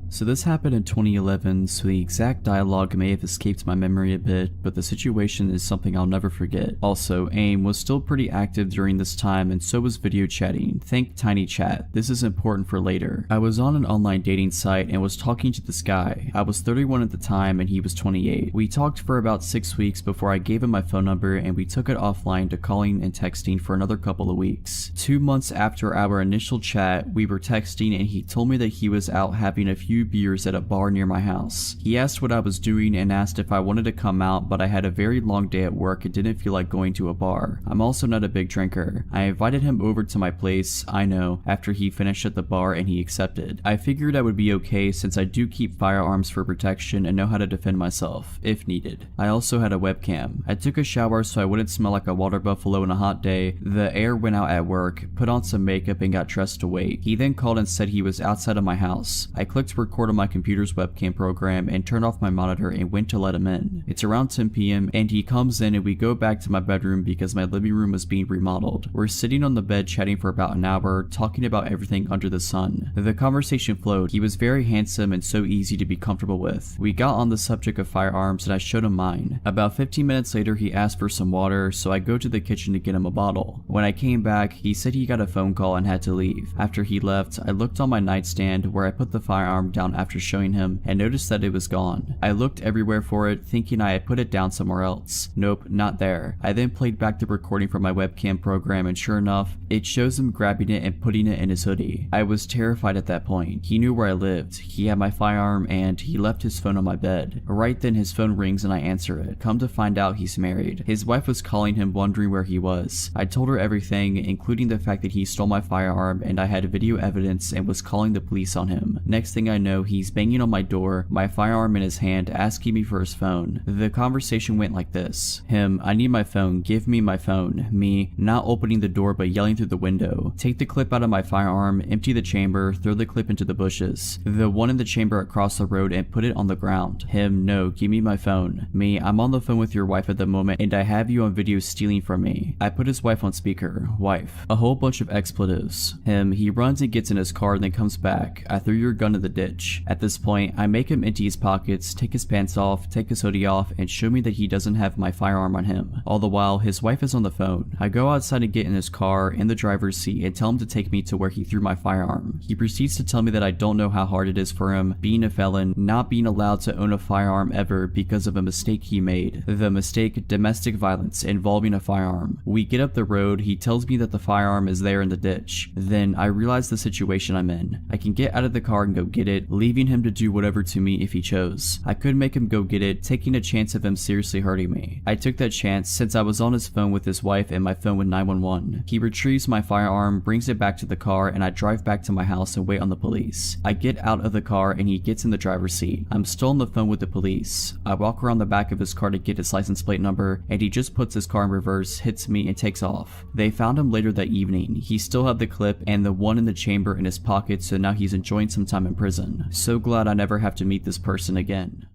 So this happened in 2011, so the exact dialogue may have escaped my memory a bit, but the situation is something I'll never forget. Also, AIM was still pretty active during this time, and so was video chatting. Think Tiny Chat. This is important for later. I was on an online dating site and was talking to this guy. I was 31 at the time and he was 28. We talked for about 6 weeks before I gave him my phone number and we took it offline to calling and texting for another couple of weeks. 2 months after our initial chat, we were texting and he told me that he was out having a few beers at a bar near my house. He asked what I was doing and asked if I wanted to come out, but I had a very long day at work and didn't feel like going to a bar. I'm also not a big drinker. I invited him over to my place, I know, after he finished at the bar and he accepted. I figured I would be okay since I do keep firearms for protection and know how to defend myself, if needed. I also had a webcam. I took a shower so I wouldn't smell like a water buffalo in a hot day. The air went out at work, put on some makeup and got dressed to wait. He then called and said he was outside of my house. I clicked record on my computer's webcam program and turned off my monitor and went to let him in. It's around 10 p.m. and he comes in and we go back to my bedroom because my living room was being remodeled. We're sitting on the bed chatting for about an hour, talking about everything under the sun. The conversation flowed. He was very handsome and so easy to be comfortable with. We got on the subject of firearms and I showed him mine. About 15 minutes later he asked for some water, so I go to the kitchen to get him a bottle. When I came back, he said he got a phone call and had to leave. After he left, I looked on my nightstand where I put the firearm down after showing him and noticed that it was gone. I looked everywhere for it, thinking I had put it down somewhere else. Nope, not there. I then played back the recording from my webcam program and sure enough, it shows him grabbing it and putting it in his hoodie. I was terrified at that point. He knew where I lived, he had my firearm, and he left his phone on my bed. Right then his phone rings and I answer it. Come to find out he's married. His wife was calling him wondering where he was. I told her everything, including the fact that he stole my firearm and I had video evidence and was calling the police on him. Next thing I know, he's banging on my door, my firearm in his hand, asking me for his phone. The conversation went like this. Him, I need my phone, give me my phone. Me, not opening the door but yelling through the window. Take the clip out of my firearm, empty the chamber, throw the clip into the bushes. The one in the chamber across the road and put it on the ground. Him, no, give me my phone. Me, I'm on the phone with your wife at the moment and I have you on video stealing from me. I put his wife on speaker. Wife. A whole bunch of expletives. Him, he runs and gets in his car and then comes back. I threw your gun in the ditch. At this point, I make him empty his pockets, take his pants off, take his hoodie off, and show me that he doesn't have my firearm on him. All the while, his wife is on the phone. I go outside and get in his car, in the driver's seat, and tell him to take me to where he threw my firearm. He proceeds to tell me that I don't know how hard it is for him, being a felon, not being allowed to own a firearm ever because of a mistake he made. The mistake, domestic violence, involving a firearm. We get up the road, he tells me that the firearm is there in the ditch. Then I realize the situation I'm in. I can get out of the car and go get it, leaving him to do whatever to me if he chose. I could make him go get it, taking a chance of him seriously hurting me. I took that chance since I was on his phone with his wife and my phone with 911. He retrieves my firearm, brings it back to the car, and I drive back to my house and wait on the police. I get out of the car and he gets in the driver's seat. I'm still on the phone with the police. I walk around the back of his car to get his license plate number and he just puts his car in reverse, hits me, and takes off. They found him later that evening. He still had the clip and the one in the chamber in his pocket, so now he's enjoying some time in prison. So glad I never have to meet this person again.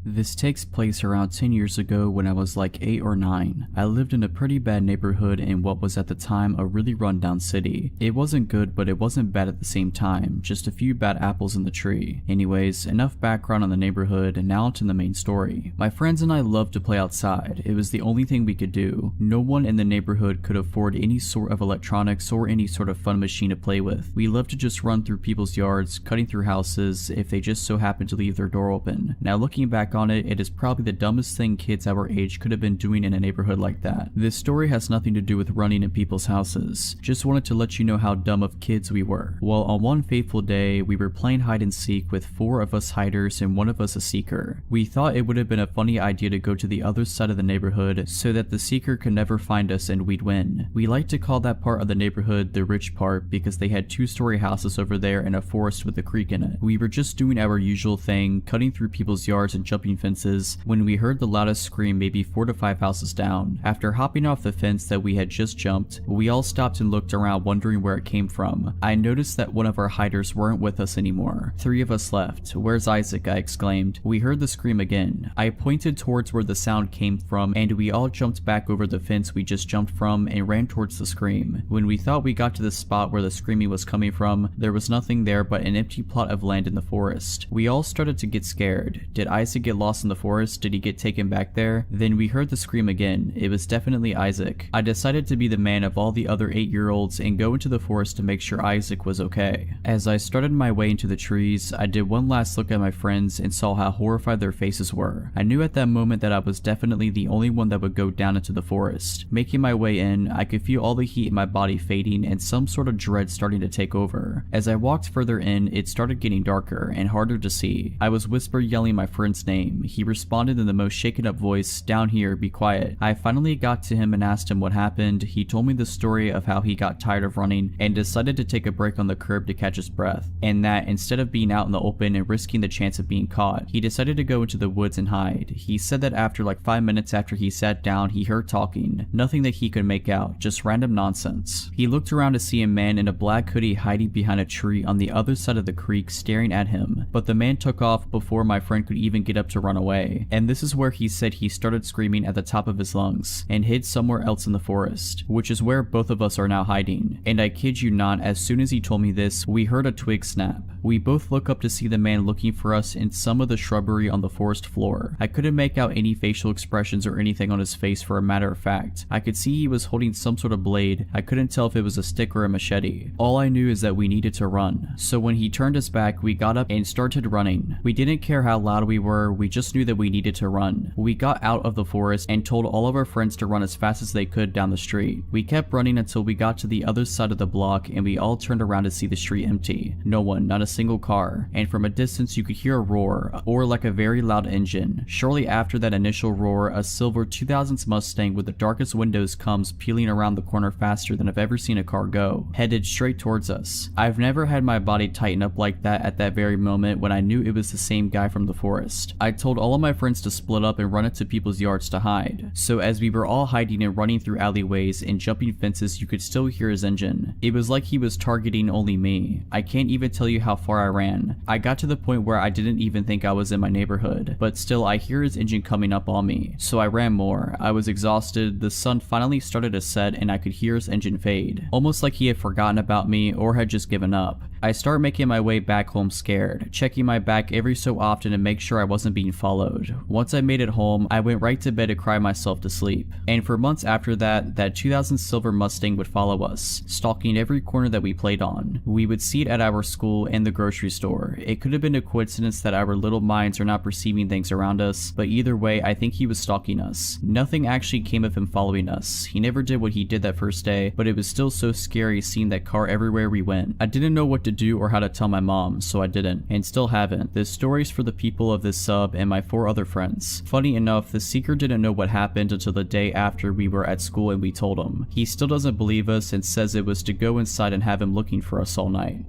This takes place around 10 years ago when I was like 8 or 9. I lived in a pretty bad neighborhood in what was at the time a really rundown city. It wasn't good, but it wasn't bad at the same time, just a few bad apples in the tree. Anyways, enough background on the neighborhood, and now to the main story. My friends and I loved to play outside. It was the only thing we could do. No one in the neighborhood could afford any sort of electronics or any sort of fun machine to play with. We loved to just run through people's yards, cutting through houses if they just so happened to leave their door open. Now looking back on it, it is probably the dumbest thing kids our age could have been doing in a neighborhood like that. This story has nothing to do with running in people's houses. Just wanted to let you know how dumb of kids we were. Well, on one fateful day, we were playing hide and seek with 4 of us hiders and 1 of us a seeker. We thought it would have been a funny idea to go to the other side of the neighborhood so that the seeker could never find us and we'd win. We like to call that part of the neighborhood the rich part because they had 2-story houses over there and a forest with a creek in it. We were just doing our usual thing, cutting through people's yards and jumping jumping fences when we heard the loudest scream maybe 4 to 5 houses down. After hopping off the fence that we had just jumped, we all stopped and looked around wondering where it came from. I noticed that one of our hiders weren't with us anymore. 3 of us left. "Where's Isaac?" I exclaimed. We heard the scream again. I pointed towards where the sound came from and we all jumped back over the fence we just jumped from and ran towards the scream. When we thought we got to the spot where the screaming was coming from, there was nothing there but an empty plot of land in the forest. We all started to get scared. Did Isaac get lost in the forest? Did he get taken back there? Then we heard the scream again. It was definitely Isaac. I decided to be the man of all the other 8-year-olds and go into the forest to make sure Isaac was okay. As I started my way into the trees, I did one last look at my friends and saw how horrified their faces were. I knew at that moment that I was definitely the only one that would go down into the forest. Making my way in, I could feel all the heat in my body fading and some sort of dread starting to take over. As I walked further in, it started getting darker and harder to see. I was whisper yelling my friend's name. He responded in the most shaken up voice, "Down here, be quiet." I finally got to him and asked him what happened. He told me the story of how he got tired of running and decided to take a break on the curb to catch his breath, and that instead of being out in the open and risking the chance of being caught, he decided to go into the woods and hide. He said that after like 5 minutes after he sat down, he heard talking. Nothing that he could make out, just random nonsense. He looked around to see a man in a black hoodie hiding behind a tree on the other side of the creek staring at him, but the man took off before my friend could even get up to run away. And this is where he said he started screaming at the top of his lungs and hid somewhere else in the forest, which is where both of us are now hiding. And I kid you not, as soon as he told me this, we heard a twig snap. We both look up to see the man looking for us in some of the shrubbery on the forest floor. I couldn't make out any facial expressions or anything on his face. For a matter of fact, I could see he was holding some sort of blade. I couldn't tell if it was a stick or a machete. All I knew is that we needed to run. So when he turned us back, we got up and started running. We didn't care how loud we were, we just knew that we needed to run. We got out of the forest and told all of our friends to run as fast as they could down the street. We kept running until we got to the other side of the block and we all turned around to see the street empty. No one, not a single car. And from a distance you could hear a roar, or like a very loud engine. Shortly after that initial roar, a silver 2000s Mustang with the darkest windows comes peeling around the corner faster than I've ever seen a car go, headed straight towards us. I've never had my body tighten up like that at that very moment when I knew it was the same guy from the forest. I told all of my friends to split up and run into people's yards to hide. So as we were all hiding and running through alleyways and jumping fences, you could still hear his engine. It was like he was targeting only me. I can't even tell you how far I ran. I got to the point where I didn't even think I was in my neighborhood, but still I hear his engine coming up on me. So I ran more. I was exhausted. The sun finally started to set and I could hear his engine fade, almost like he had forgotten about me or had just given up. I start making my way back home scared, checking my back every so often to make sure I wasn't being followed. Once I made it home, I went right to bed to cry myself to sleep. And for months after that, that 2000 silver Mustang would follow us, stalking every corner that we played on. We would see it at our school and the grocery store. It could have been a coincidence that our little minds are not perceiving things around us, but either way, I think he was stalking us. Nothing actually came of him following us. He never did what he did that first day, but it was still so scary seeing that car everywhere we went. I didn't know what to do or how to tell my mom, so I didn't, and still haven't. This story's for the people of this sub and my 4 other friends. Funny enough, the seeker didn't know what happened until the day after we were at school and we told him. He still doesn't believe us and says it was to go inside and have him looking for us all night.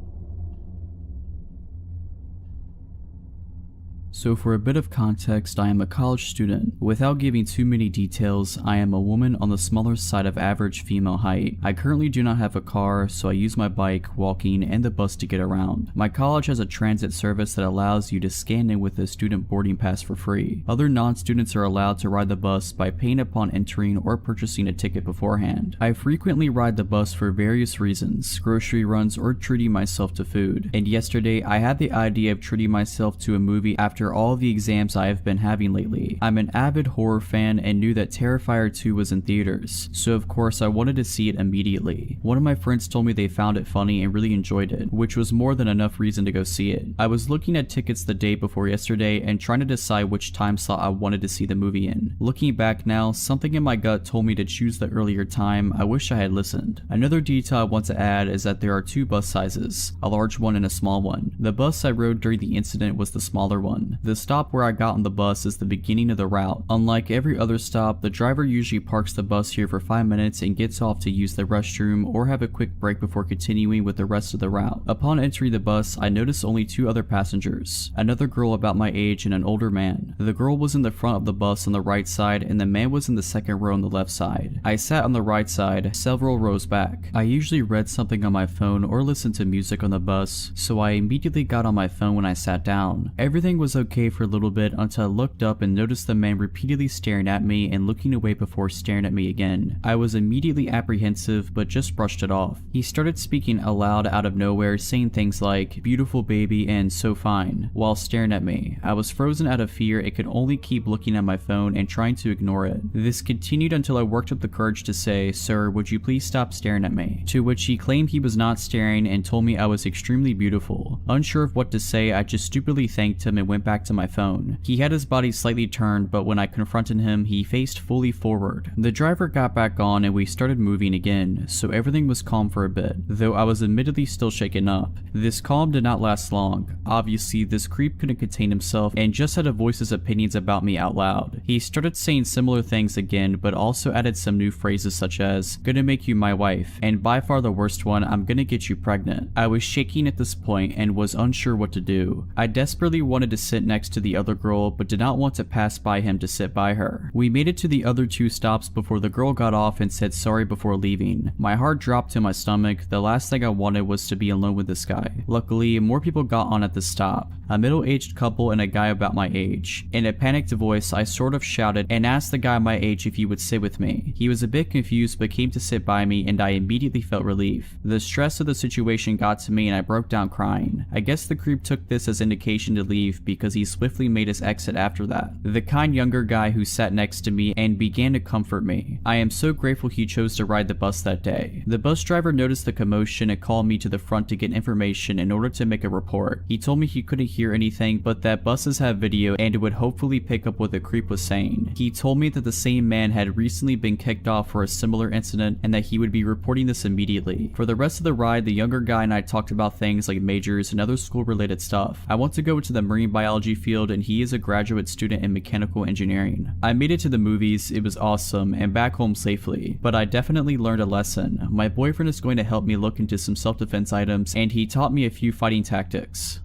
So for a bit of context, I am a college student. Without giving too many details, I am a woman on the smaller side of average female height. I currently do not have a car, so I use my bike, walking, and the bus to get around. My college has a transit service that allows you to scan in with a student boarding pass for free. Other non-students are allowed to ride the bus by paying upon entering or purchasing a ticket beforehand. I frequently ride the bus for various reasons, grocery runs, or treating myself to food. And yesterday, I had the idea of treating myself to a movie after all the exams I have been having lately. I'm an avid horror fan and knew that Terrifier 2 was in theaters, so of course I wanted to see it immediately. One of my friends told me they found it funny and really enjoyed it, which was more than enough reason to go see it. I was looking at tickets the day before yesterday and trying to decide which time slot I wanted to see the movie in. Looking back now, something in my gut told me to choose the earlier time. I wish I had listened. Another detail I want to add is that there are 2 bus sizes, a large one and a small one. The bus I rode during the incident was the smaller one. on. The stop where I got on the bus is the beginning of the route. Unlike every other stop, the driver usually parks the bus here for 5 minutes and gets off to use the restroom or have a quick break before continuing with the rest of the route. Upon entering the bus, I noticed only 2 other passengers, another girl about my age and an older man. The girl was in the front of the bus on the right side and the man was in the second row on the left side. I sat on the right side, several rows back. I usually read something on my phone or listened to music on the bus, so I immediately got on my phone when I sat down. Everything was okay for a little bit until I looked up and noticed the man repeatedly staring at me and looking away before staring at me again. I was immediately apprehensive but just brushed it off. He started speaking aloud out of nowhere, saying things like "beautiful baby" and "so fine" while staring at me. I was frozen out of fear and could only keep looking at my phone and trying to ignore it. This continued until I worked up the courage to say, "Sir, would you please stop staring at me?" To which he claimed he was not staring and told me I was extremely beautiful. Unsure of what to say, I just stupidly thanked him and went back to my phone. He had his body slightly turned, but when I confronted him, he faced fully forward. The driver got back on and we started moving again, so everything was calm for a bit, though I was admittedly still shaken up. This calm did not last long. Obviously, this creep couldn't contain himself and just had to voice his opinions about me out loud. He started saying similar things again, but also added some new phrases such as, "gonna make you my wife," and by far the worst one, "I'm gonna get you pregnant." I was shaking at this point and was unsure what to do. I desperately wanted to sit next to the other girl, but did not want to pass by him to sit by her. We made it to the other 2 stops before the girl got off and said sorry before leaving. My heart dropped to my stomach. The last thing I wanted was to be alone with this guy. Luckily, more people got on at the stop. A middle-aged couple and a guy about my age. In a panicked voice, I sort of shouted and asked the guy my age if he would sit with me. He was a bit confused but came to sit by me and I immediately felt relief. The stress of the situation got to me and I broke down crying. I guess the creep took this as indication to leave because he swiftly made his exit after that. The kind younger guy who sat next to me and began to comfort me. I am so grateful he chose to ride the bus that day. The bus driver noticed the commotion and called me to the front to get information in order to make a report. He told me he couldn't hear anything but that buses have video and it would hopefully pick up what the creep was saying. He told me that the same man had recently been kicked off for a similar incident and that he would be reporting this immediately. For the rest of the ride, the younger guy and I talked about things like majors and other school related stuff. I want to go into the marine biology field and he is a graduate student in mechanical engineering. I made it to the movies, it was awesome, and back home safely, but I definitely learned a lesson. My boyfriend is going to help me look into some self-defense items and he taught me a few fighting tactics.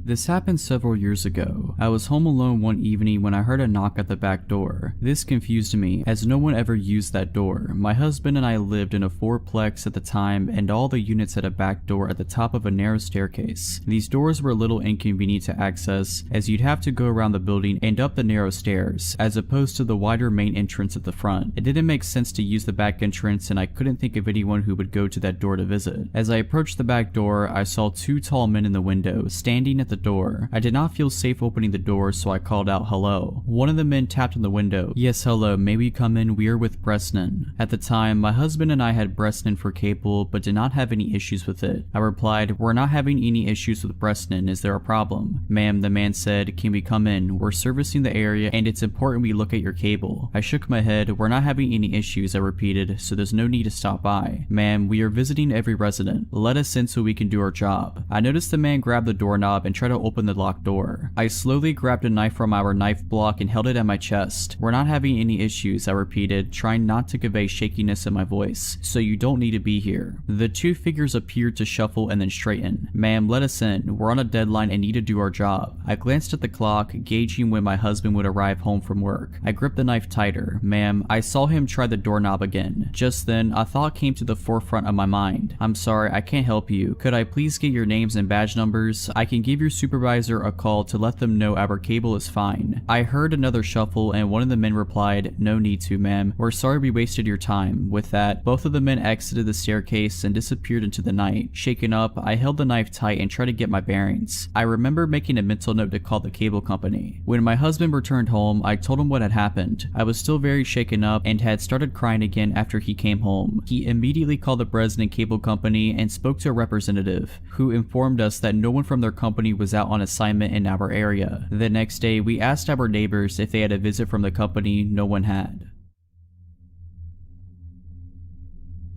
This happened several years ago. I was home alone one evening when I heard a knock at the back door. This confused me, as no one ever used that door. My husband and I lived in a 4-plex at the time, and all the units had a back door at the top of a narrow staircase. These doors were a little inconvenient to access, as you'd have to go around the building and up the narrow stairs, as opposed to the wider main entrance at the front. It didn't make sense to use the back entrance, and I couldn't think of anyone who would go to that door to visit. As I approached the back door, I saw 2 tall men in the window, standing at the door. I did not feel safe opening the door, so I called out hello. One of the men tapped on the window. "Yes, hello, may we come in? We are with Bresnan." At the time, my husband and I had Bresnan for cable, but did not have any issues with it. I replied, "We're not having any issues with Bresnan, is there a problem?" "Ma'am," the man said, "can we come in? We're servicing the area and it's important we look at your cable." I shook my head. "We're not having any issues," I repeated, "so there's no need to stop by." "Ma'am, we are visiting every resident. Let us in so we can do our job." I noticed the man grab the doorknob and try to open the locked door. I slowly grabbed a knife from our knife block and held it at my chest. "We're not having any issues," I repeated, trying not to convey shakiness in my voice, "so you don't need to be here." The 2 figures appeared to shuffle and then straighten. "Ma'am, let us in. We're on a deadline and need to do our job." I glanced at the clock, gauging when my husband would arrive home from work. I gripped the knife tighter. "Ma'am," I saw him try the doorknob again. Just then, a thought came to the forefront of my mind. "I'm sorry, I can't help you. Could I please get your names and badge numbers? I can give your supervisor a call to let them know our cable is fine." I heard another shuffle and one of the men replied, "No need to, ma'am. We're sorry we wasted your time." With that, both of the men exited the staircase and disappeared into the night. Shaken up, I held the knife tight and tried to get my bearings. I remember making a mental note to call the cable company. When my husband returned home, I told him what had happened. I was still very shaken up and had started crying again after he came home. He immediately called the Bresnan Cable Company and spoke to a representative, who informed us that no one from their company was out on assignment in our area. The next day, we asked our neighbors if they had a visit from the company. No one had.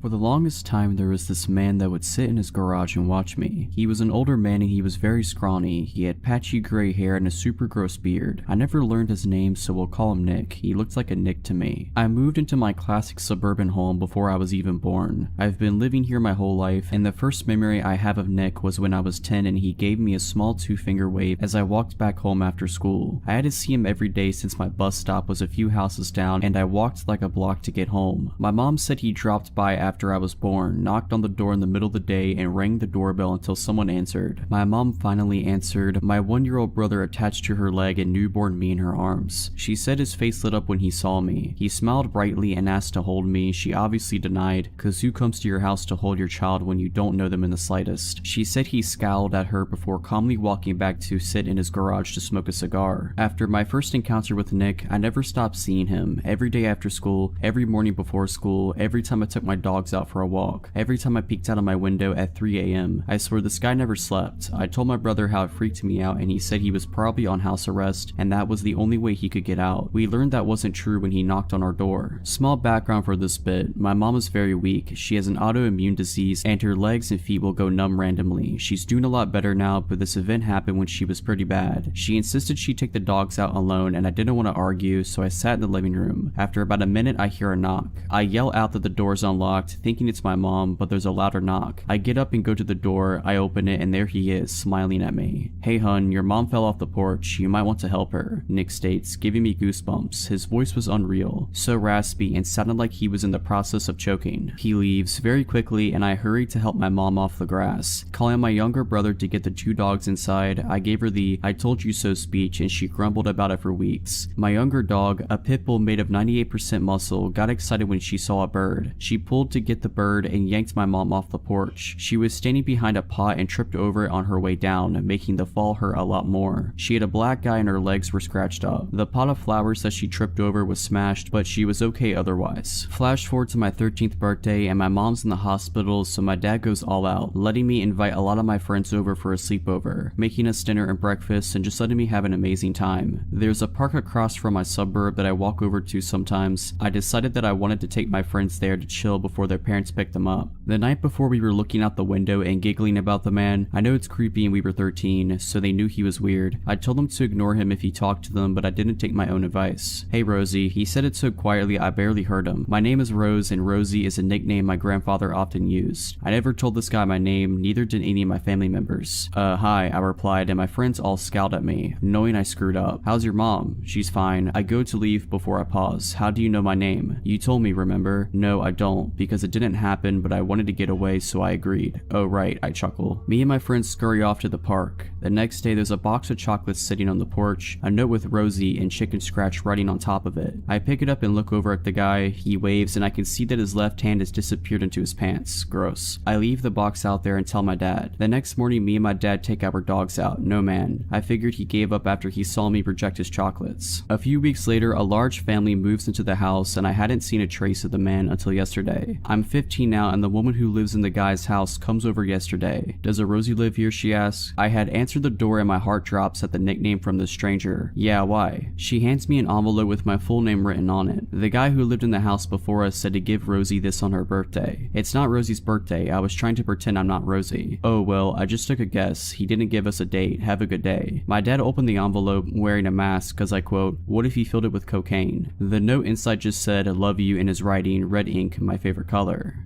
For the longest time, there was this man that would sit in his garage and watch me. He was an older man and he was very scrawny. He had patchy gray hair and a super gross beard. I never learned his name, so we'll call him Nick. He looked like a Nick to me. I moved into my classic suburban home before I was even born. I've been living here my whole life, and the first memory I have of Nick was when I was 10 and he gave me a small 2-finger wave as I walked back home after school. I had to see him every day since my bus stop was a few houses down and I walked like a block to get home. My mom said he dropped by after I was born, knocked on the door in the middle of the day, and rang the doorbell until someone answered. My mom finally answered, my 1-year-old brother attached to her leg and newborn me in her arms. She said his face lit up when he saw me. He smiled brightly and asked to hold me. She obviously denied, cause who comes to your house to hold your child when you don't know them in the slightest? She said he scowled at her before calmly walking back to sit in his garage to smoke a cigar. After my first encounter with Nick, I never stopped seeing him. Every day after school, every morning before school, every time I took my dogs out for a walk, every time I peeked out of my window at 3 a.m. I swear this guy never slept. I told my brother how it freaked me out and he said he was probably on house arrest and that was the only way he could get out. We learned that wasn't true when he knocked on our door. Small background for this bit, my mom is very weak. She has an autoimmune disease and her legs and feet will go numb randomly. She's doing a lot better now, but this event happened when she was pretty bad. She insisted she take the dogs out alone and I didn't want to argue, so I sat in the living room. After about a minute I hear a knock. I yell out that the door's unlocked, thinking it's my mom, but there's a louder knock. I get up and go to the door, I open it and there he is, smiling at me. Hey hun, your mom fell off the porch, you might want to help her, Nick states, giving me goosebumps. His voice was unreal, so raspy and sounded like he was in the process of choking. He leaves very quickly and I hurry to help my mom off the grass. Calling my younger brother to get the 2 dogs inside, I gave her the I told you so speech and she grumbled about it for weeks. My younger dog, a pit bull made of 98% muscle, got excited when she saw a bird. She pulled to get the bird and yanked my mom off the porch. She was standing behind a pot and tripped over it on her way down, making the fall hurt a lot more. She had a black eye and her legs were scratched up. The pot of flowers that she tripped over was smashed, but she was okay otherwise. Flash forward to my 13th birthday and my mom's in the hospital, so my dad goes all out, letting me invite a lot of my friends over for a sleepover, making us dinner and breakfast and just letting me have an amazing time. There's a park across from my suburb that I walk over to sometimes. I decided that I wanted to take my friends there to chill before their parents picked them up. The night before we were looking out the window and giggling about the man. I know it's creepy and we were 13, so they knew he was weird. I told them to ignore him if he talked to them, but I didn't take my own advice. Hey Rosie, he said it so quietly I barely heard him. My name is Rose and Rosie is a nickname my grandfather often used. I never told this guy my name, neither did any of my family members. Hi, I replied and my friends all scowled at me, knowing I screwed up. How's your mom? She's fine. I go to leave before I pause. How do you know my name? You told me, remember? No, I don't, because it didn't happen, but I wanted to get away, so I agreed. Oh right, I chuckle. Me and my friends scurry off to the park. The next day there's a box of chocolates sitting on the porch, a note with Rosie and Chicken Scratch writing on top of it. I pick it up and look over at the guy. He waves and I can see that his left hand has disappeared into his pants. Gross. I leave the box out there and tell my dad. The next morning me and my dad take our dogs out. No man. I figured he gave up after he saw me reject his chocolates. A few weeks later a large family moves into the house and I hadn't seen a trace of the man until yesterday. I'm 15 now and the woman who lives in the guy's house comes over yesterday. Does a Rosie live here? She asks. I had answered the door and my heart drops at the nickname from the stranger. Yeah, why? She hands me an envelope with my full name written on it. The guy who lived in the house before us said to give Rosie this on her birthday. It's not Rosie's birthday. I was trying to pretend I'm not Rosie. Oh well, I just took a guess. He didn't give us a date. Have a good day. My dad opened the envelope wearing a mask because I quote, what if he filled it with cocaine? The note inside just said, love you in his writing, red ink, my favorite color.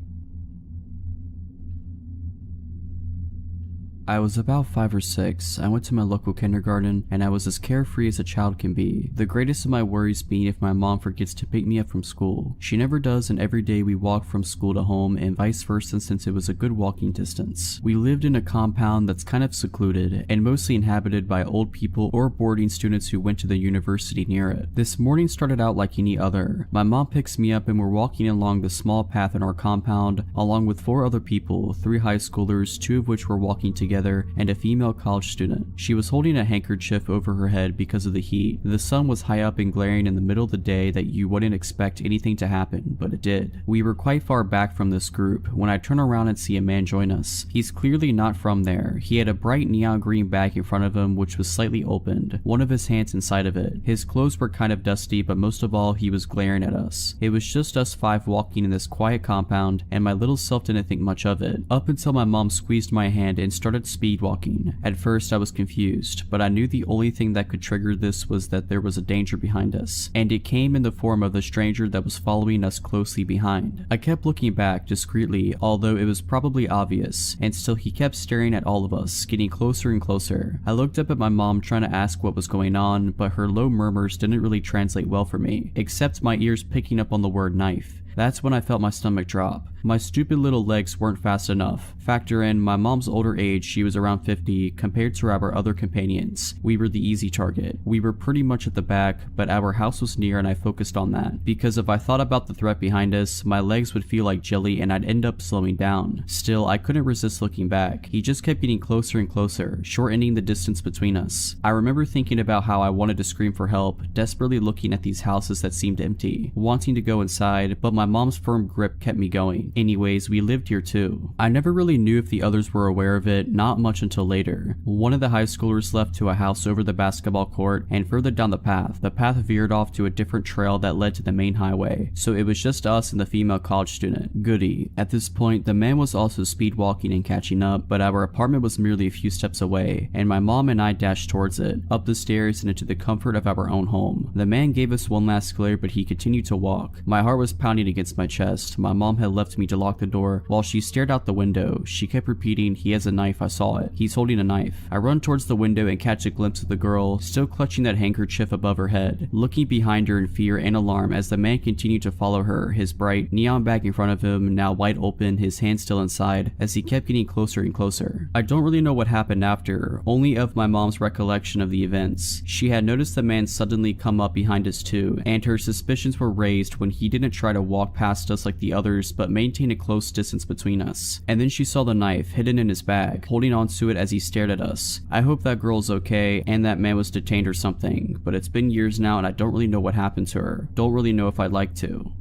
I was about 5 or 6. I went to my local kindergarten and I was as carefree as a child can be. The greatest of my worries being if my mom forgets to pick me up from school. She never does and every day we walk from school to home and vice versa since it was a good walking distance. We lived in a compound that's kind of secluded and mostly inhabited by old people or boarding students who went to the university near it. This morning started out like any other. My mom picks me up and we're walking along the small path in our compound along with 4 other people, 3 high schoolers, 2 of which were walking together together, and a female college student. She was holding a handkerchief over her head because of the heat. The sun was high up and glaring in the middle of the day that you wouldn't expect anything to happen, but it did. We were quite far back from this group when I turn around and see a man join us. He's clearly not from there. He had a bright neon green bag in front of him which was slightly opened, one of his hands inside of it. His clothes were kind of dusty, but most of all he was glaring at us. It was just us 5 walking in this quiet compound, and my little self didn't think much of it, up until my mom squeezed my hand and started speed walking. At first I was confused, but I knew the only thing that could trigger this was that there was a danger behind us, and it came in the form of the stranger that was following us closely behind. I kept looking back discreetly, although it was probably obvious, and still he kept staring at all of us, getting closer and closer. I looked up at my mom trying to ask what was going on, but her low murmurs didn't really translate well for me, except my ears picking up on the word knife. That's when I felt my stomach drop. My stupid little legs weren't fast enough. Factor in my mom's older age, she was around 50, compared to our other companions. We were the easy target. We were pretty much at the back, but our house was near and I focused on that, because if I thought about the threat behind us, my legs would feel like jelly and I'd end up slowing down. Still, I couldn't resist looking back. He just kept getting closer and closer, shortening the distance between us. I remember thinking about how I wanted to scream for help, desperately looking at these houses that seemed empty, wanting to go inside, but my mom's firm grip kept me going. Anyways, we lived here too. I never really knew if the others were aware of it, not much until later. One of the high schoolers left to a house over the basketball court, and further down the path veered off to a different trail that led to the main highway, so it was just us and the female college student. Goody. At this point, the man was also speed walking and catching up, but our apartment was merely a few steps away, and my mom and I dashed towards it, up the stairs and into the comfort of our own home. The man gave us one last glare, but he continued to walk. My heart was pounding against my chest. My mom had left me to lock the door while she stared out the window. She kept repeating, "He has a knife, I saw it. He's holding a knife." I run towards the window and catch a glimpse of the girl, still clutching that handkerchief above her head, looking behind her in fear and alarm as the man continued to follow her, his bright neon bag in front of him, now wide open, his hand still inside, as he kept getting closer and closer. I don't really know what happened after, only of my mom's recollection of the events. She had noticed the man suddenly come up behind us too, and her suspicions were raised when he didn't try to walk past us like the others, but maintained a close distance between us. And then she saw the knife hidden in his bag, holding onto it as he stared at us. I hope that girl's okay and that man was detained or something, but it's been years now and I don't really know what happened to her. Don't really know if I'd like to.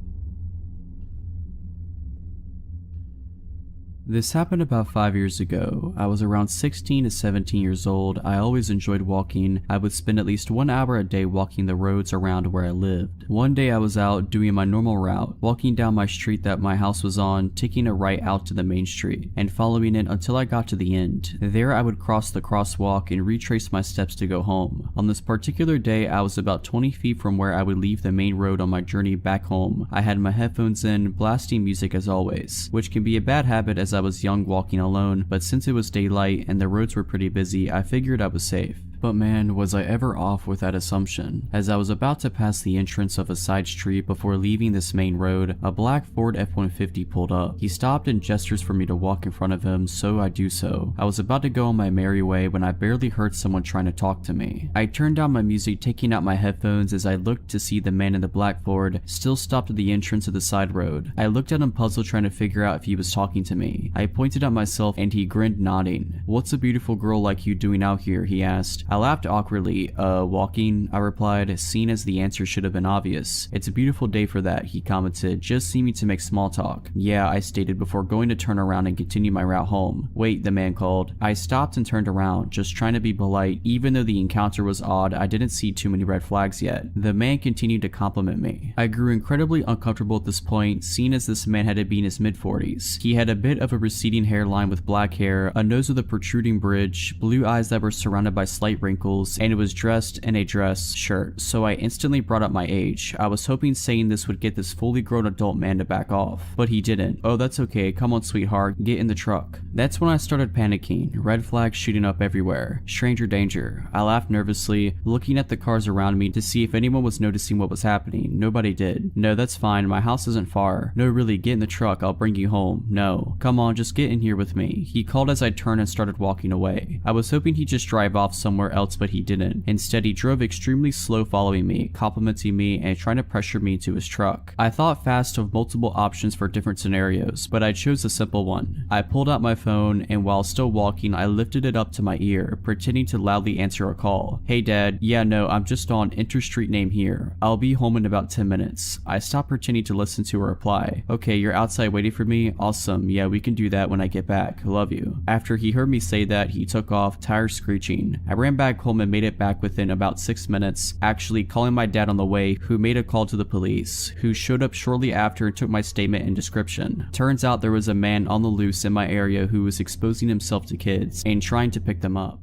This happened about 5 years ago. I was around 16 to 17 years old. I always enjoyed walking. I would spend at least 1 hour a day walking the roads around where I lived. One day I was out doing my normal route, walking down my street that my house was on, taking a right out to the main street, and following it until I got to the end. There I would cross the crosswalk and retrace my steps to go home. On this particular day, I was about 20 feet from where I would leave the main road on my journey back home. I had my headphones in, blasting music as always, which can be a bad habit as I was young walking alone, but since it was daylight and the roads were pretty busy, I figured I was safe. But man, was I ever off with that assumption. As I was about to pass the entrance of a side street before leaving this main road, a black Ford F-150 pulled up. He stopped and gestures for me to walk in front of him, so I do so. I was about to go on my merry way when I barely heard someone trying to talk to me. I turned down my music, taking out my headphones as I looked to see the man in the black Ford still stopped at the entrance of the side road. I looked at him puzzled, trying to figure out if he was talking to me. I pointed at myself and he grinned, nodding. "What's a beautiful girl like you doing out here?" he asked. I laughed awkwardly. Walking," I replied, seeing as the answer should have been obvious. "It's a beautiful day for that," he commented, just seeming to make small talk. "Yeah," I stated before going to turn around and continue my route home. "Wait," the man called. I stopped and turned around, just trying to be polite. Even though the encounter was odd, I didn't see too many red flags yet. The man continued to compliment me. I grew incredibly uncomfortable at this point, seeing as this man had to be in his mid-40s. He had a bit of a receding hairline with black hair, a nose with a protruding bridge, blue eyes that were surrounded by slight wrinkles, and it was dressed in a dress shirt, so I instantly brought up my age. I was hoping saying this would get this fully grown adult man to back off, but he didn't. "Oh, that's okay, come on sweetheart, get in the truck." That's when I started panicking, red flags shooting up everywhere. Stranger danger. I laughed nervously, looking at the cars around me to see if anyone was noticing what was happening. Nobody did. "No, that's fine, my house isn't far." "No, really, get in the truck, I'll bring you home." "No." "Come on, just get in here with me," he called as I turned and started walking away. I was hoping he'd just drive off somewhere somewhere else, but he didn't. Instead, he drove extremely slow, following me, complimenting me, and trying to pressure me into his truck. I thought fast of multiple options for different scenarios, but I chose a simple one. I pulled out my phone, and while still walking, I lifted it up to my ear, pretending to loudly answer a call. "Hey dad, yeah no, I'm just on Interstreet name here. I'll be home in about 10 minutes. I stopped pretending to listen to her reply. "Okay, you're outside waiting for me? Awesome, yeah we can do that when I get back. Love you." After he heard me say that, he took off, tires screeching. I ran back home and made it back within about 6 minutes, actually calling my dad on the way, who made a call to the police, who showed up shortly after and took my statement and description. Turns out there was a man on the loose in my area who was exposing himself to kids and trying to pick them up.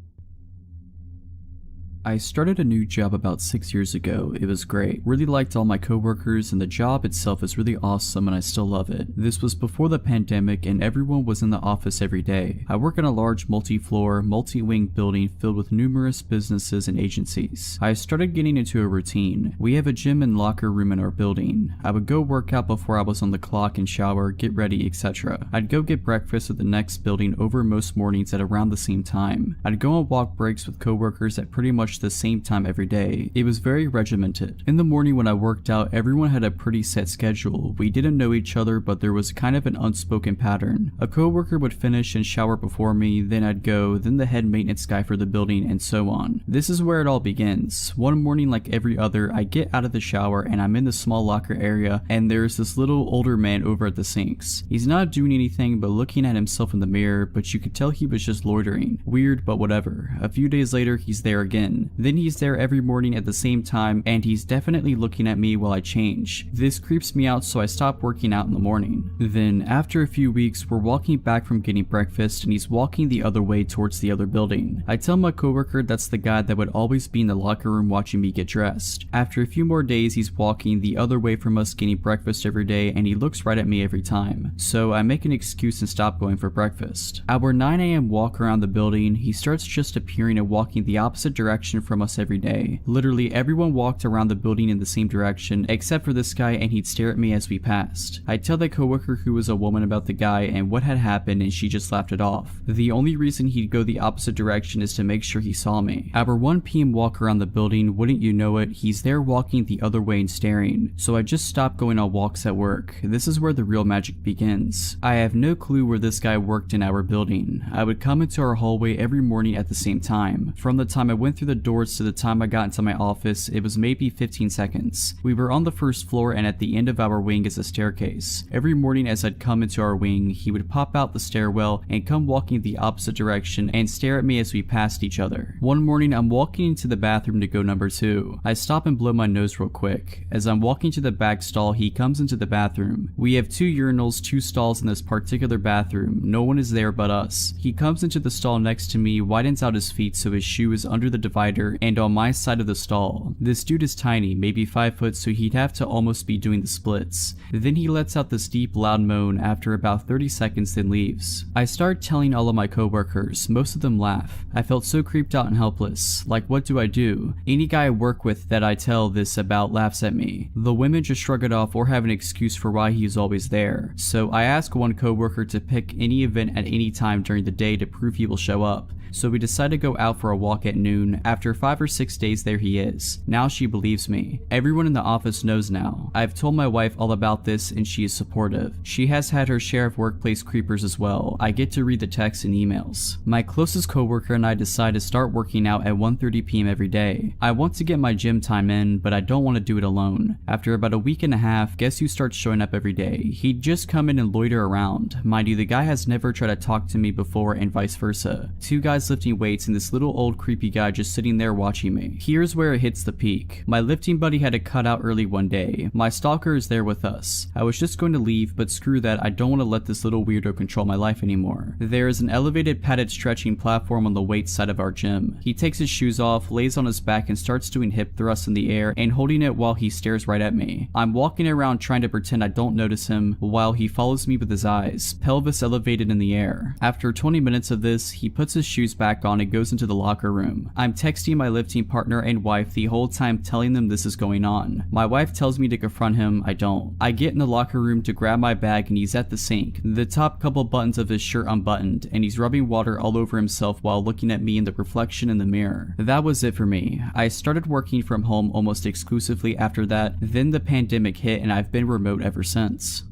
I started a new job about 6 years ago. It was great. Really liked all my coworkers, and the job itself is really awesome and I still love it. This was before the pandemic and everyone was in the office every day. I work in a large multi-floor, multi-wing building filled with numerous businesses and agencies. I started getting into a routine. We have a gym and locker room in our building. I would go work out before I was on the clock and shower, get ready, etc. I'd go get breakfast at the next building over most mornings at around the same time. I'd go on walk breaks with coworkers at pretty much the same time every day. It was very regimented. In the morning when I worked out, everyone had a pretty set schedule. We didn't know each other, but there was kind of an unspoken pattern. A coworker would finish and shower before me, then I'd go, then the head maintenance guy for the building, and so on. This is where it all begins. One morning, like every other, I get out of the shower and I'm in the small locker area, and there's this little older man over at the sinks. He's not doing anything but looking at himself in the mirror, but you could tell he was just loitering. Weird, but whatever. A few days later, he's there again. Then he's there every morning at the same time, and he's definitely looking at me while I change. This creeps me out, so I stop working out in the morning. Then, after a few weeks, we're walking back from getting breakfast, and he's walking the other way towards the other building. I tell my coworker that's the guy that would always be in the locker room watching me get dressed. After a few more days, he's walking the other way from us getting breakfast every day, and he looks right at me every time. So I make an excuse and stop going for breakfast. Our 9 a.m. walk around the building, he starts just appearing and walking the opposite direction from us every day. Literally everyone walked around the building in the same direction except for this guy, and he'd stare at me as we passed. I tell the coworker who was a woman about the guy and what had happened, and she just laughed it off. The only reason he'd go the opposite direction is to make sure he saw me. Our 1 p.m. walk around the building, wouldn't you know it, he's there walking the other way and staring. So I just stopped going on walks at work. This is where the real magic begins. I have no clue where this guy worked in our building. I would come into our hallway every morning at the same time. From the time I went through the doors to the time I got into my office, it was maybe 15 seconds. We were on the first floor, and at the end of our wing is a staircase. Every morning as I'd come into our wing, he would pop out the stairwell and come walking the opposite direction and stare at me as we passed each other. One morning I'm walking into the bathroom to go number 2. I stop and blow my nose real quick. As I'm walking to the back stall, he comes into the bathroom. We have 2 urinals, 2 stalls in this particular bathroom. No one is there but us. He comes into the stall next to me, widens out his feet so his shoe is under the divider and on my side of the stall. This dude is tiny, maybe 5 foot, so he'd have to almost be doing the splits. Then he lets out this deep loud moan after about 30 seconds, then leaves. I start telling all of my coworkers. Most of them laugh. I felt so creeped out and helpless. Like, what do I do? Any guy I work with that I tell this about laughs at me. The women just shrug it off or have an excuse for why he's always there. So I ask one coworker to pick any event at any time during the day to prove he will show up. So we decide to go out for a walk at noon. After 5 or 6 days, there he is. Now she believes me. Everyone in the office knows now. I've told my wife all about this and she is supportive. She has had her share of workplace creepers as well. I get to read the texts and emails. My closest coworker and I decide to start working out at 1:30 p.m. every day. I want to get my gym time in, but I don't want to do it alone. After about a week and a half, guess who starts showing up every day? He'd just come in and loiter around. Mind you, the guy has never tried to talk to me before and vice versa. 2 guys lifting weights and this little old creepy guy just sitting there watching me. Here's where it hits the peak. My lifting buddy had to cut out early one day. My stalker is there with us. I was just going to leave, but screw that, I don't want to let this little weirdo control my life anymore. There is an elevated padded stretching platform on the weights side of our gym. He takes his shoes off, lays on his back and starts doing hip thrusts in the air and holding it while he stares right at me. I'm walking around trying to pretend I don't notice him while he follows me with his eyes, pelvis elevated in the air. After 20 minutes of this, he puts his shoes screws back on and goes into the locker room. I'm texting my lifting partner and wife the whole time telling them this is going on. My wife tells me to confront him, I don't. I get in the locker room to grab my bag and he's at the sink, the top couple buttons of his shirt unbuttoned, and he's rubbing water all over himself while looking at me in the reflection in the mirror. That was it for me. I started working from home almost exclusively after that, then the pandemic hit and I've been remote ever since.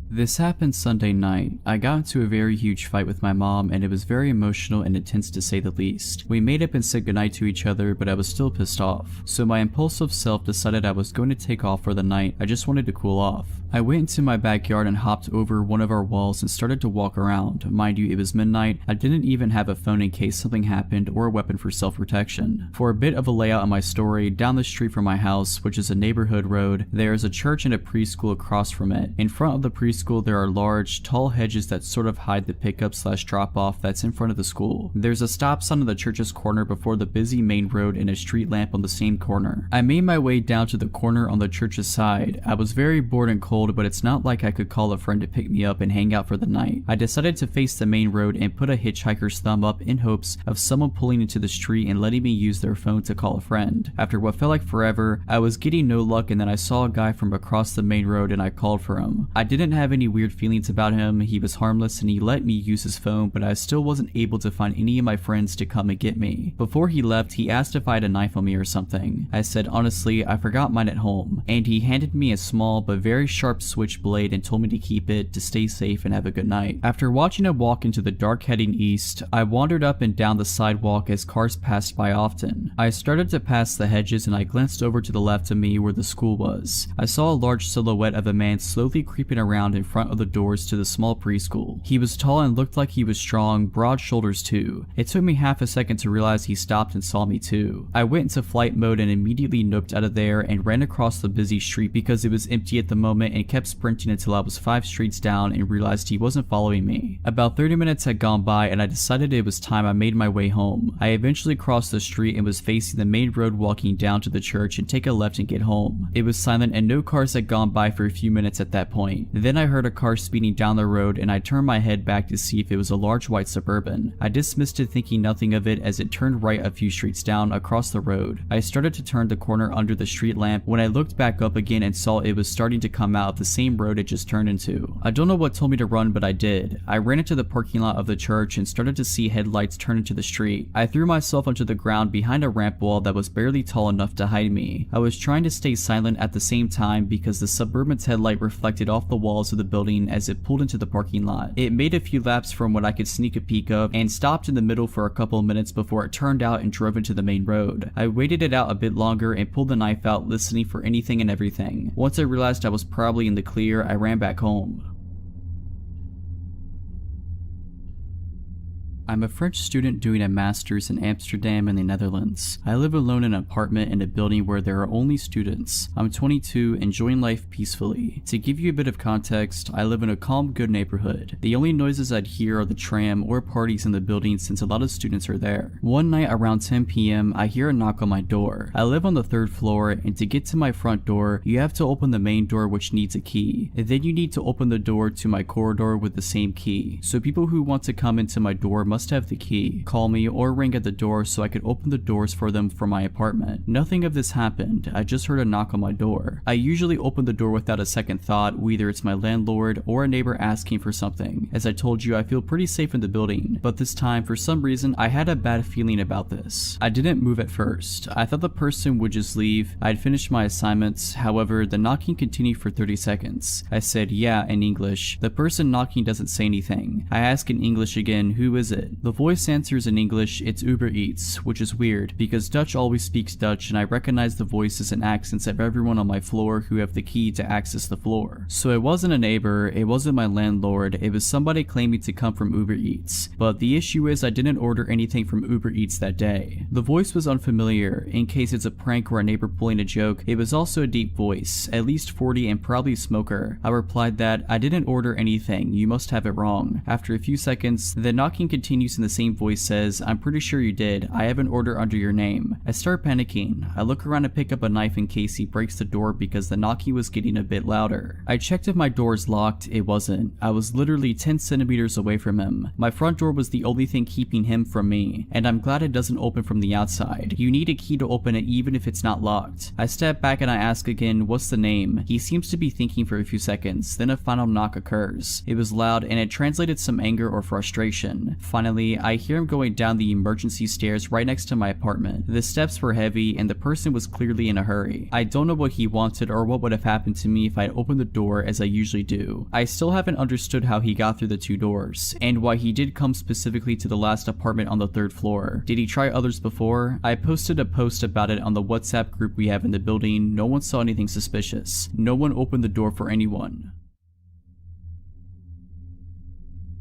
This happened Sunday night. I got into a very huge fight with my mom and it was very emotional and intense to say the least. We made up and said goodnight to each other, but I was still pissed off. So my impulsive self decided I was going to take off for the night. I just wanted to cool off. I went into my backyard and hopped over one of our walls and started to walk around. Mind you, it was midnight. I didn't even have a phone in case something happened or a weapon for self-protection. For a bit of a layout on my story, down the street from my house, which is a neighborhood road, there is a church and a preschool across from it. In front of the preschool there are large, tall hedges that sort of hide the pickup/drop-off that's in front of the school. There's a stop sign on the church's corner before the busy main road and a street lamp on the same corner. I made my way down to the corner on the church's side. I was very bored and cold, but it's not like I could call a friend to pick me up and hang out for the night. I decided to face the main road and put a hitchhiker's thumb up in hopes of someone pulling into the street and letting me use their phone to call a friend. After what felt like forever, I was getting no luck and then I saw a guy from across the main road and I called for him. I didn't have any weird feelings about him. He was harmless and he let me use his phone, but I still wasn't able to find any of my friends to come and get me. Before he left, he asked if I had a knife on me or something. I said honestly, I forgot mine at home, and he handed me a small but very sharp switchblade and told me to keep it, to stay safe and have a good night. After watching him walk into the dark heading east, I wandered up and down the sidewalk as cars passed by often. I started to pass the hedges and I glanced over to the left of me where the school was. I saw a large silhouette of a man slowly creeping around in front of the doors to the small preschool. He was tall and looked like he was strong, broad shoulders too. It took me half a second to realize he stopped and saw me too. I went into flight mode and immediately noped out of there and ran across the busy street because it was empty at the moment and kept sprinting until I was 5 streets down and realized he wasn't following me. About 30 minutes had gone by and I decided it was time I made my way home. I eventually crossed the street and was facing the main road walking down to the church and take a left and get home. It was silent and no cars had gone by for a few minutes at that point. Then I heard a car speeding down the road and I turned my head back to see if it was a large white Suburban. I dismissed it thinking nothing of it as it turned right a few streets down across the road. I started to turn the corner under the street lamp when I looked back up again and saw it was starting to come out of the same road it just turned into. I don't know what told me to run, but I did. I ran into the parking lot of the church and started to see headlights turn into the street. I threw myself onto the ground behind a ramp wall that was barely tall enough to hide me. I was trying to stay silent at the same time because the Suburban's headlight reflected off the walls of the building as it pulled into the parking lot. It made a few laps from what I could sneak a peek of and stopped in the middle for a couple of minutes before it turned out and drove into the main road. I waited it out a bit longer and pulled the knife out, listening for anything and everything. Once I realized I was probably in the clear, I ran back home. I'm a French student doing a master's in Amsterdam in the Netherlands. I live alone in an apartment in a building where there are only students. I'm 22, enjoying life peacefully. To give you a bit of context, I live in a calm, good neighborhood. The only noises I'd hear are the tram or parties in the building since a lot of students are there. One night around 10 p.m, I hear a knock on my door. I live on the 3rd floor, and to get to my front door, you have to open the main door which needs a key. Then you need to open the door to my corridor with the same key. So people who want to come into my door must have the key, call me, or ring at the door so I could open the doors for them from my apartment. Nothing of this happened. I just heard a knock on my door. I usually open the door without a second thought, whether it's my landlord or a neighbor asking for something. As I told you, I feel pretty safe in the building, but this time, for some reason, I had a bad feeling about this. I didn't move at first. I thought the person would just leave. I'd finished my assignments. However, the knocking continued for 30 seconds. I said yeah in English. The person knocking doesn't say anything. I ask in English again, who is it? The voice answers in English, it's Uber Eats, which is weird because Dutch always speaks Dutch and I recognize the voices and accents of everyone on my floor who have the key to access the floor. So it wasn't a neighbor, it wasn't my landlord, it was somebody claiming to come from Uber Eats. But the issue is I didn't order anything from Uber Eats that day. The voice was unfamiliar. In case it's a prank or a neighbor pulling a joke, it was also a deep voice, at least 40 and probably a smoker. I replied that I didn't order anything, you must have it wrong. After a few seconds, the knocking continued continues in the same voice says, "I'm pretty sure you did. I have an order under your name." I start panicking. I look around to pick up a knife in case he breaks the door because the knocking was getting a bit louder. I checked if my door is locked. It wasn't. I was literally 10 centimeters away from him. My front door was the only thing keeping him from me, and I'm glad it doesn't open from the outside. You need a key to open it even if it's not locked. I step back and I ask again, "What's the name?" He seems to be thinking for a few seconds, then a final knock occurs. It was loud and it translated some anger or frustration. Finally, I hear him going down the emergency stairs right next to my apartment. The steps were heavy and the person was clearly in a hurry. I don't know what he wanted or what would have happened to me if I'd opened the door as I usually do. I still haven't understood how he got through the 2 doors, and why he did come specifically to the last apartment on the 3rd floor. Did he try others before? I posted a post about it on the WhatsApp group we have in the building. No one saw anything suspicious. No one opened the door for anyone.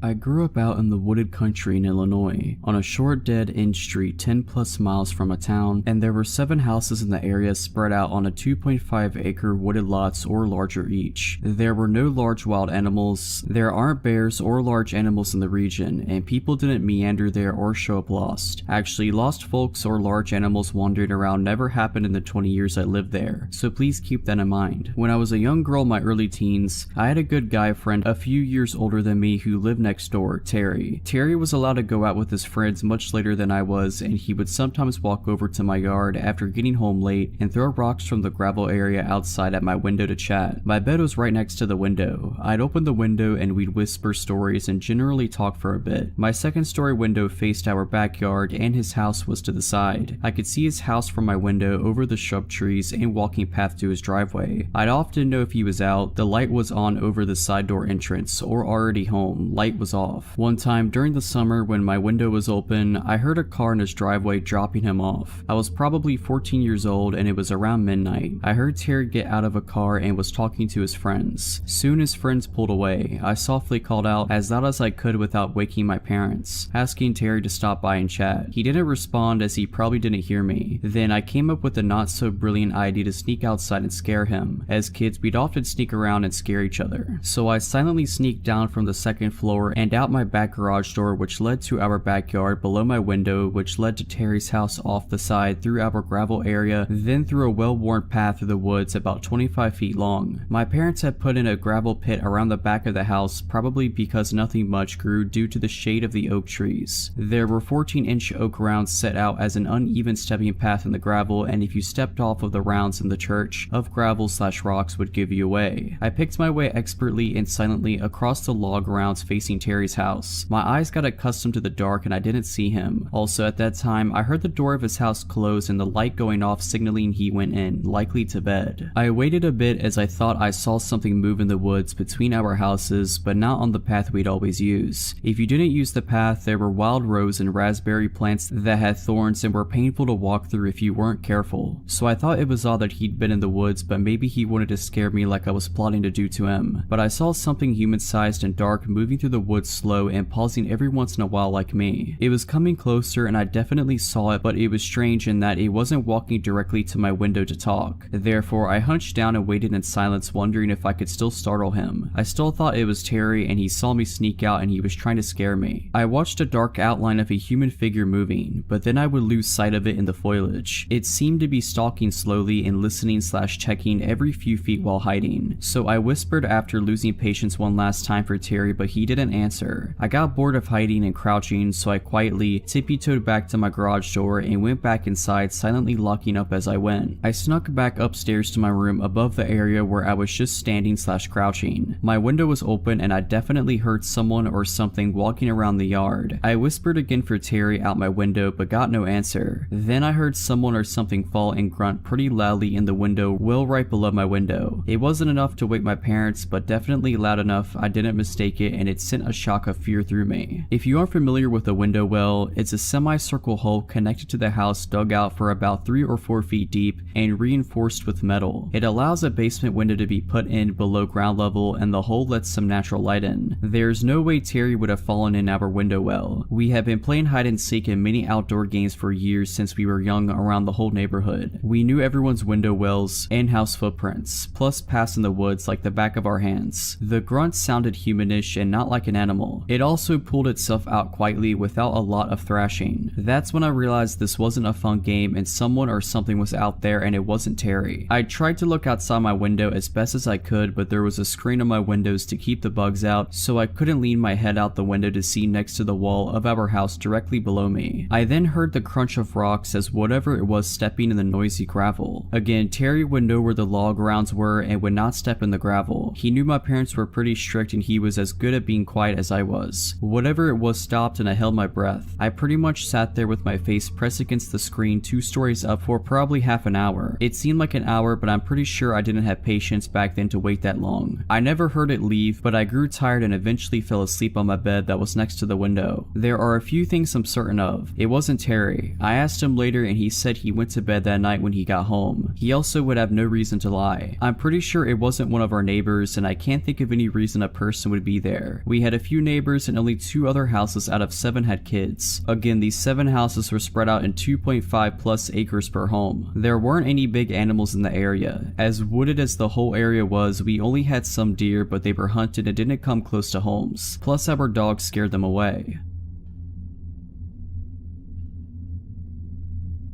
I grew up out in the wooded country in Illinois, on a short dead-end street 10 plus miles from a town, and there were 7 houses in the area spread out on a 2.5-acre wooded lots or larger each. There were no large wild animals, there aren't bears or large animals in the region, and people didn't meander there or show up lost. Actually, lost folks or large animals wandering around never happened in the 20 years I lived there, so please keep that in mind. When I was a young girl in my early teens, I had a good guy friend a few years older than me who lived next door, Terry. Terry was allowed to go out with his friends much later than I was, and he would sometimes walk over to my yard after getting home late and throw rocks from the gravel area outside at my window to chat. My bed was right next to the window. I'd open the window and we'd whisper stories and generally talk for a bit. My 2nd story window faced our backyard and his house was to the side. I could see his house from my window over the shrub trees and walking path to his driveway. I'd often know if he was out. The light was on over the side door entrance, or already home. Light was off. One time during the summer when my window was open, I heard a car in his driveway dropping him off. I was probably 14 years old and it was around midnight. I heard Terry get out of a car and was talking to his friends. Soon his friends pulled away. I softly called out as loud as I could without waking my parents, asking Terry to stop by and chat. He didn't respond as he probably didn't hear me. Then I came up with a not so brilliant idea to sneak outside and scare him. As kids, we'd often sneak around and scare each other. So I silently sneaked down from the 2nd floor and out my back garage door, which led to our backyard, below my window, which led to Terry's house off the side, through our gravel area, then through a well-worn path through the woods about 25 feet long. My parents had put in a gravel pit around the back of the house, probably because nothing much grew due to the shade of the oak trees. There were 14-inch oak rounds set out as an uneven stepping path in the gravel, and if you stepped off of the rounds in the church, of gravel/rocks would give you away. I picked my way expertly and silently across the log rounds facing Terry's house. My eyes got accustomed to the dark and I didn't see him. Also at that time, I heard the door of his house close and the light going off, signaling he went in, likely to bed. I waited a bit as I thought I saw something move in the woods between our houses, but not on the path we'd always use. If you didn't use the path, there were wild rose and raspberry plants that had thorns and were painful to walk through if you weren't careful. So I thought it was odd that he'd been in the woods, but maybe he wanted to scare me like I was plotting to do to him. But I saw something human-sized and dark moving through the woods slow and pausing every once in a while like me. It was coming closer and I definitely saw it, but it was strange in that it wasn't walking directly to my window to talk. Therefore, I hunched down and waited in silence, wondering if I could still startle him. I still thought it was Terry and he saw me sneak out and he was trying to scare me. I watched a dark outline of a human figure moving, but then I would lose sight of it in the foliage. It seemed to be stalking slowly and listening/checking every few feet while hiding. So I whispered after losing patience one last time for Terry, but he didn't answer. I got bored of hiding and crouching, so I quietly tippy-toed back to my garage door and went back inside, silently locking up as I went. I snuck back upstairs to my room above the area where I was just standing/crouching. My window was open and I definitely heard someone or something walking around the yard. I whispered again for Terry out my window but got no answer. Then I heard someone or something fall and grunt pretty loudly in the window well right below my window. It wasn't enough to wake my parents, but definitely loud enough I didn't mistake it, and it sent a shock of fear through me. If you aren't familiar with a window well, it's a semicircle hole connected to the house, dug out for about 3 or 4 feet deep and reinforced with metal. It allows a basement window to be put in below ground level and the hole lets some natural light in. There's no way Terry would have fallen in our window well. We have been playing hide and seek and many outdoor games for years since we were young around the whole neighborhood. We knew everyone's window wells and house footprints, plus paths in the woods like the back of our hands. The grunt sounded humanish and not like an animal. It also pulled itself out quietly without a lot of thrashing. That's when I realized this wasn't a fun game and someone or something was out there and it wasn't Terry. I tried to look outside my window as best as I could, but there was a screen on my windows to keep the bugs out, so I couldn't lean my head out the window to see next to the wall of our house directly below me. I then heard the crunch of rocks as whatever it was stepping in the noisy gravel. Again, Terry would know where the log rounds were and would not step in the gravel. He knew my parents were pretty strict and he was as good at being quiet as I was. Whatever it was stopped and I held my breath. I pretty much sat there with my face pressed against the screen 2 stories up for probably half an hour. It seemed like an hour, but I'm pretty sure I didn't have patience back then to wait that long. I never heard it leave, but I grew tired and eventually fell asleep on my bed that was next to the window. There are a few things I'm certain of. It wasn't Terry. I asked him later and he said he went to bed that night when he got home. He also would have no reason to lie. I'm pretty sure it wasn't one of our neighbors and I can't think of any reason a person would be there. We had a few neighbors and only 2 other houses out of 7 had kids. Again, these 7 houses were spread out in 2.5 plus acres per home. There weren't any big animals in the area. As wooded as the whole area was, we only had some deer, but they were hunted and didn't come close to homes. Plus our dogs scared them away.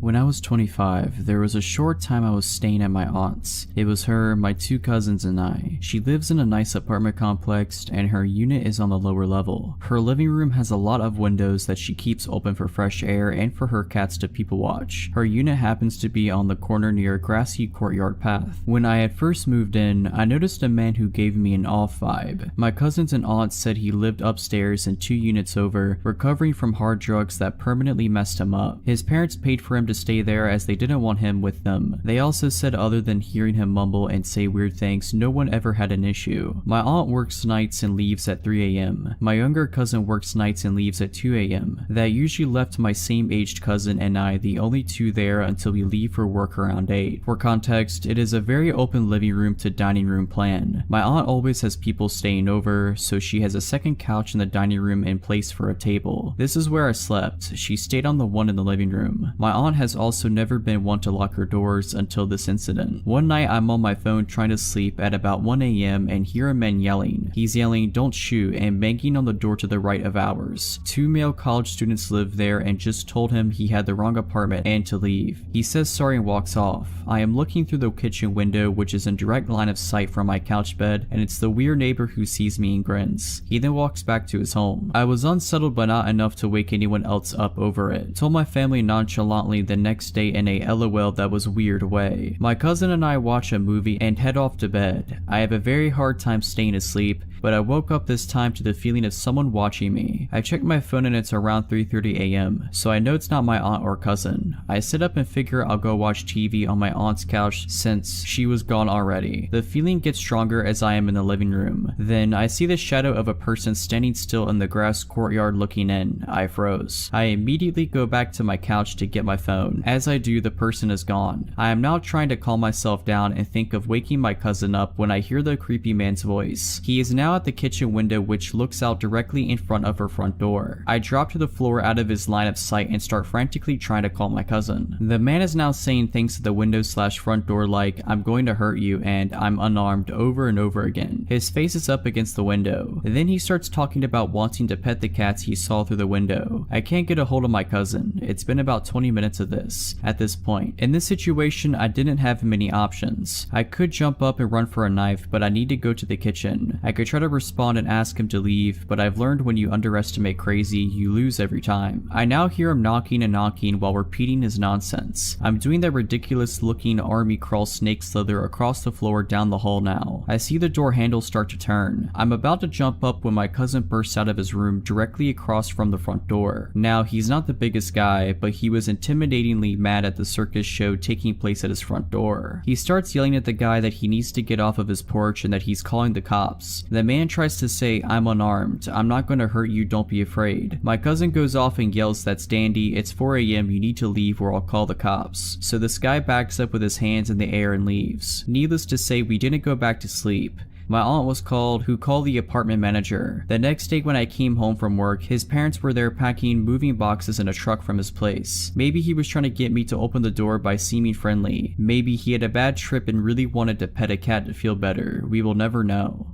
When I was 25, there was a short time I was staying at my aunt's. It was her, my 2 cousins, and I. She lives in a nice apartment complex, and her unit is on the lower level. Her living room has a lot of windows that she keeps open for fresh air and for her cats to people watch. Her unit happens to be on the corner near a grassy courtyard path. When I had first moved in, I noticed a man who gave me an off vibe. My cousins and aunts said he lived upstairs and 2 units over, recovering from hard drugs that permanently messed him up. His parents paid for him to stay there as they didn't want him with them. They also said other than hearing him mumble and say weird things, no one ever had an issue. My aunt works nights and leaves at 3 a.m. My younger cousin works nights and leaves at 2 a.m. That usually left my same aged cousin and I the only 2 there until we leave for work around 8. For context, it is a very open living room to dining room plan. My aunt always has people staying over, so she has a second couch in the dining room in place for a table. This is where I slept. She stayed on the one in the living room. My aunt has also never been one to lock her doors until this incident. One night I'm on my phone trying to sleep at about 1 a.m. and hear a man yelling. He's yelling, "Don't shoot," and banging on the door to the right of ours. 2 male college students live there and just told him he had the wrong apartment and to leave. He says sorry and walks off. I am looking through the kitchen window, which is in direct line of sight from my couch bed, and it's the weird neighbor who sees me and grins. He then walks back to his home. I was unsettled but not enough to wake anyone else up over it. Told my family nonchalantly the next day in a LOL that was weird way. My cousin and I watch a movie and head off to bed. I have a very hard time staying asleep, but I woke up this time to the feeling of someone watching me. I check my phone and it's around 3:30 a.m., so I know it's not my aunt or cousin. I sit up and figure I'll go watch TV on my aunt's couch since she was gone already. The feeling gets stronger as I am in the living room. Then I see the shadow of a person standing still in the grass courtyard looking in. I froze. I immediately go back to my couch to get my phone. As I do, the person is gone. I am now trying to calm myself down and think of waking my cousin up when I hear the creepy man's voice. He is now at the kitchen window, which looks out directly in front of her front door. I drop to the floor out of his line of sight and start frantically trying to call my cousin. The man is now saying things at the window/front door like, "I'm going to hurt you" and "I'm unarmed" over and over again. His face is up against the window. Then he starts talking about wanting to pet the cats he saw through the window. I can't get a hold of my cousin. It's been about 20 minutes of this. At this point, in this situation, I didn't have many options. I could jump up and run for a knife, but I need to go to the kitchen. I could try to respond and ask him to leave, but I've learned when you underestimate crazy, you lose every time. I now hear him knocking and knocking while repeating his nonsense. I'm doing that ridiculous looking army crawl snake slither across the floor down the hall now. I see the door handle start to turn. I'm about to jump up when my cousin bursts out of his room directly across from the front door. Now, he's not the biggest guy, but he was intimidatingly mad at the circus show taking place at his front door. He starts yelling at the guy that he needs to get off of his porch and that he's calling the cops. The man tries to say, "I'm unarmed. I'm not going to hurt you. Don't be afraid." My cousin goes off and yells, "That's dandy. It's 4 a.m. You need to leave or I'll call the cops." So this guy backs up with his hands in the air and leaves. Needless to say, we didn't go back to sleep. My aunt was called, who called the apartment manager. The next day when I came home from work, his parents were there packing moving boxes in a truck from his place. Maybe he was trying to get me to open the door by seeming friendly. Maybe he had a bad trip and really wanted to pet a cat to feel better. We will never know.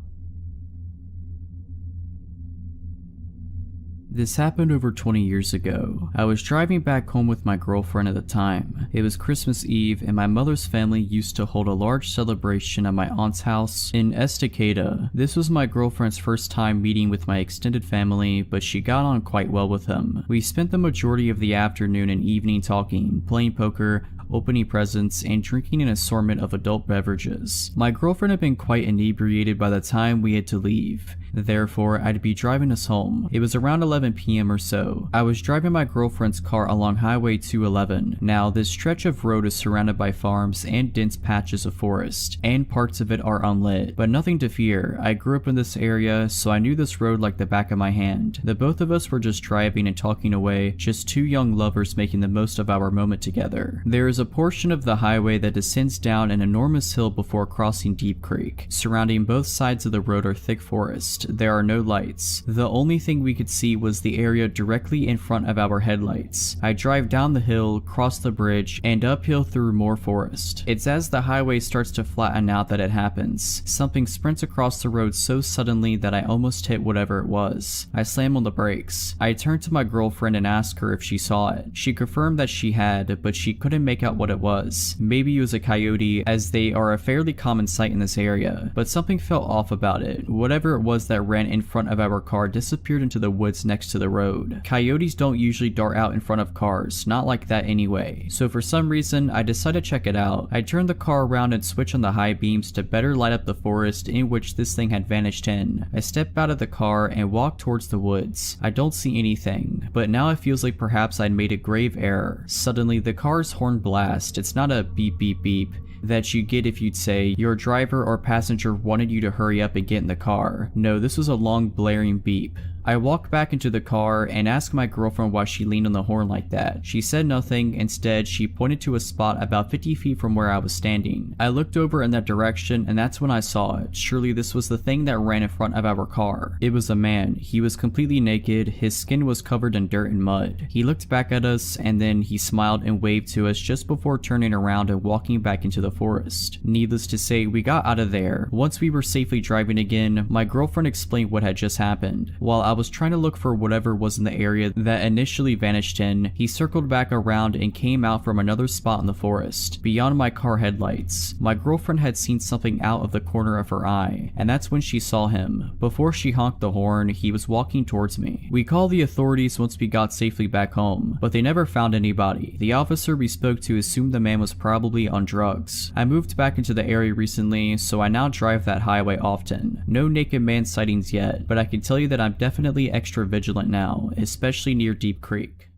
This happened over 20 years ago. I was driving back home with my girlfriend at the time. It was Christmas Eve and my mother's family used to hold a large celebration at my aunt's house in Estacada. This was my girlfriend's first time meeting with my extended family, but she got on quite well with them. We spent the majority of the afternoon and evening talking, playing poker, opening presents, and drinking an assortment of adult beverages. My girlfriend had been quite inebriated by the time we had to leave. Therefore, I'd be driving us home. It was around 11 p.m. or so. I was driving my girlfriend's car along Highway 211. Now, this stretch of road is surrounded by farms and dense patches of forest, and parts of it are unlit. But nothing to fear. I grew up in this area, so I knew this road like the back of my hand. The both of us were just driving and talking away, just two young lovers making the most of our moment together. There is a portion of the highway that descends down an enormous hill before crossing Deep Creek. Surrounding both sides of the road are thick forest. There are no lights. The only thing we could see was the area directly in front of our headlights. I drive down the hill, cross the bridge, and uphill through more forest. It's as the highway starts to flatten out that it happens. Something sprints across the road so suddenly that I almost hit whatever it was. I slam on the brakes. I turn to my girlfriend and ask her if she saw it. She confirmed that she had, but she couldn't make out what it was. Maybe it was a coyote, as they are a fairly common sight in this area, but something felt off about it. Whatever it was that ran in front of our car disappeared into the woods next to the road. Coyotes don't usually dart out in front of cars, not like that anyway. So for some reason, I decided to check it out. I turned the car around and switched on the high beams to better light up the forest in which this thing had vanished in. I step out of the car and walk towards the woods. I don't see anything, but now it feels like perhaps I'd made a grave error. Suddenly, the car's horn blasts. It's not a beep beep beep that you get if you'd say your driver or passenger wanted you to hurry up and get in the car. No, this was a long blaring beep. I walked back into the car and asked my girlfriend why she leaned on the horn like that. She said nothing. Instead, she pointed to a spot about 50 feet from where I was standing. I looked over in that direction and that's when I saw it. Surely this was the thing that ran in front of our car. It was a man. He was completely naked. His skin was covered in dirt and mud. He looked back at us and then he smiled and waved to us just before turning around and walking back into the forest. Needless to say, we got out of there. Once we were safely driving again, my girlfriend explained what had just happened. While I was trying to look for whatever was in the area that initially vanished in, he circled back around and came out from another spot in the forest, beyond my car headlights. My girlfriend had seen something out of the corner of her eye, and that's when she saw him. Before she honked the horn, he was walking towards me. We called the authorities once we got safely back home, but they never found anybody. The officer we spoke to assumed the man was probably on drugs. I moved back into the area recently, so I now drive that highway often. No naked man sightings yet, but I can tell you that I'm definitely extra vigilant now, especially near Deep Creek.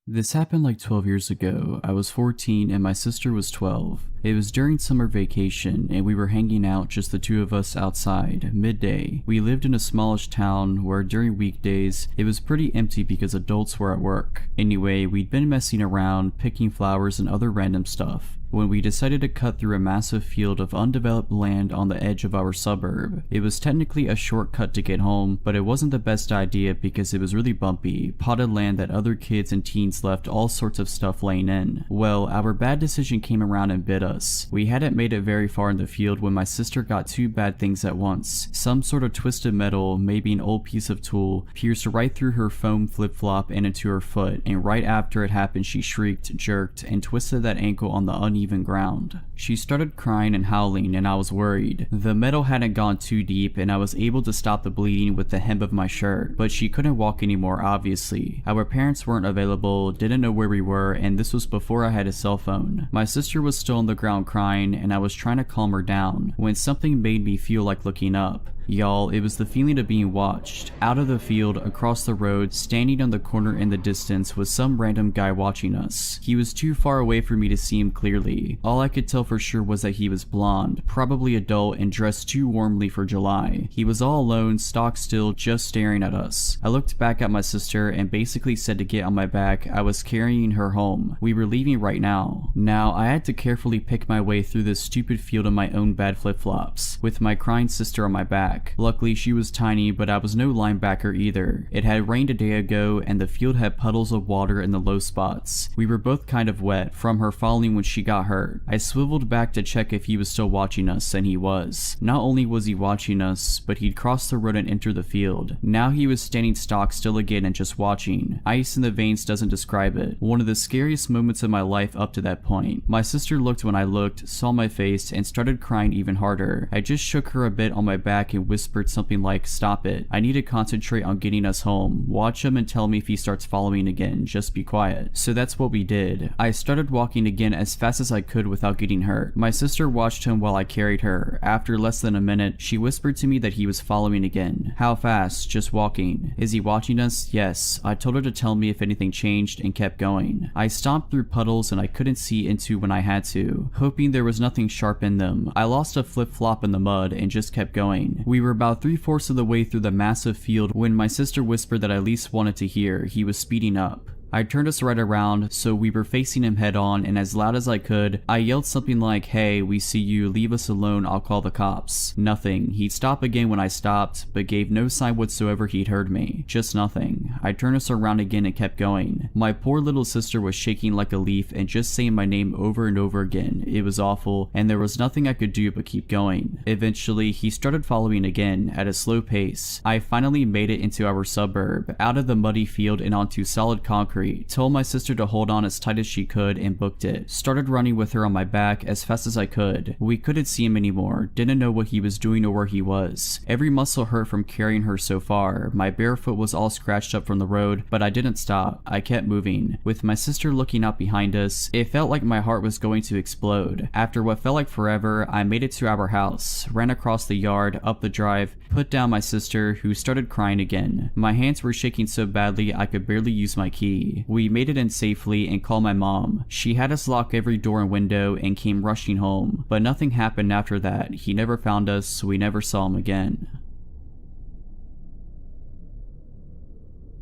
This happened like 12 years ago. I was 14 and my sister was 12. It was during summer vacation and we were hanging out, just the two of us outside, midday. We lived in a smallish town where during weekdays it was pretty empty because adults were at work. Anyway, we'd been messing around, picking flowers and other random stuff, when we decided to cut through a massive field of undeveloped land on the edge of our suburb. It was technically a shortcut to get home, but it wasn't the best idea because it was really bumpy, potted land that other kids and teens left all sorts of stuff laying in. Well, our bad decision came around and bit us. We hadn't made it very far in the field when my sister got two bad things at once. Some sort of twisted metal, maybe an old piece of tool, pierced right through her foam flip-flop and into her foot, and right after it happened she shrieked, jerked, and twisted that ankle on the uneven ground. She started crying and howling and I was worried. The metal hadn't gone too deep and I was able to stop the bleeding with the hem of my shirt, but she couldn't walk anymore obviously. Our parents weren't available, didn't know where we were, and this was before I had a cell phone. My sister was still on the ground crying and I was trying to calm her down when something made me feel like looking up. Y'all, it was the feeling of being watched. Out of the field, across the road, standing on the corner in the distance was some random guy watching us. He was too far away for me to see him clearly. All I could tell for sure was that he was blonde, probably adult, and dressed too warmly for July. He was all alone, stock still, just staring at us. I looked back at my sister and basically said to get on my back. I was carrying her home. We were leaving right now. Now, I had to carefully pick my way through this stupid field in my own bad flip-flops, with my crying sister on my back. back. Luckily she was tiny, but I was no linebacker either. It had rained a day ago and the field had puddles of water in the low spots. We were both kind of wet from her falling when she got hurt. I swiveled back to check if he was still watching us, and he was. Not only was he watching us, but he'd crossed the road and entered the field. Now he was standing stock still again and just watching. Ice in the veins doesn't describe it. One of the scariest moments of my life up to that point. My sister looked when I looked, saw my face, and started crying even harder. I just shook her a bit on my back and whispered something like, "Stop it. I need to concentrate on getting us home. Watch him and tell me if he starts following again. Just be quiet." So that's what we did. I started walking again as fast as I could without getting hurt. My sister watched him while I carried her. After less than a minute, she whispered to me that he was following again. How fast? Just walking. Is he watching us? Yes. I told her to tell me if anything changed and kept going. I stomped through puddles and I couldn't see into when I had to, hoping there was nothing sharp in them. I lost a flip-flop in the mud and just kept going. We were about 3/4 of the way through the massive field when my sister whispered that I least wanted to hear. He was speeding up. I turned us right around, so we were facing him head on, and as loud as I could, I yelled something like, "Hey, we see you, leave us alone, I'll call the cops." Nothing. He'd stop again when I stopped, but gave no sign whatsoever he'd heard me. Just nothing. I turned us around again and kept going. My poor little sister was shaking like a leaf and just saying my name over and over again. It was awful, and there was nothing I could do but keep going. Eventually, he started following again, at a slow pace. I finally made it into our suburb, out of the muddy field and onto solid concrete. Told my sister to hold on as tight as she could and booked it. Started running with her on my back as fast as I could. We couldn't see him anymore, didn't know what he was doing or where he was. Every muscle hurt from carrying her so far. My bare foot was all scratched up from the road, but I didn't stop. I kept moving. With my sister looking out behind us, it felt like my heart was going to explode. After what felt like forever, I made it to our house, ran across the yard, up the drive, put down my sister, who started crying again. My hands were shaking so badly I could barely use my key. We made it in safely and called my mom. She had us lock every door and window and came rushing home, but nothing happened after that. He never found us, so we never saw him again.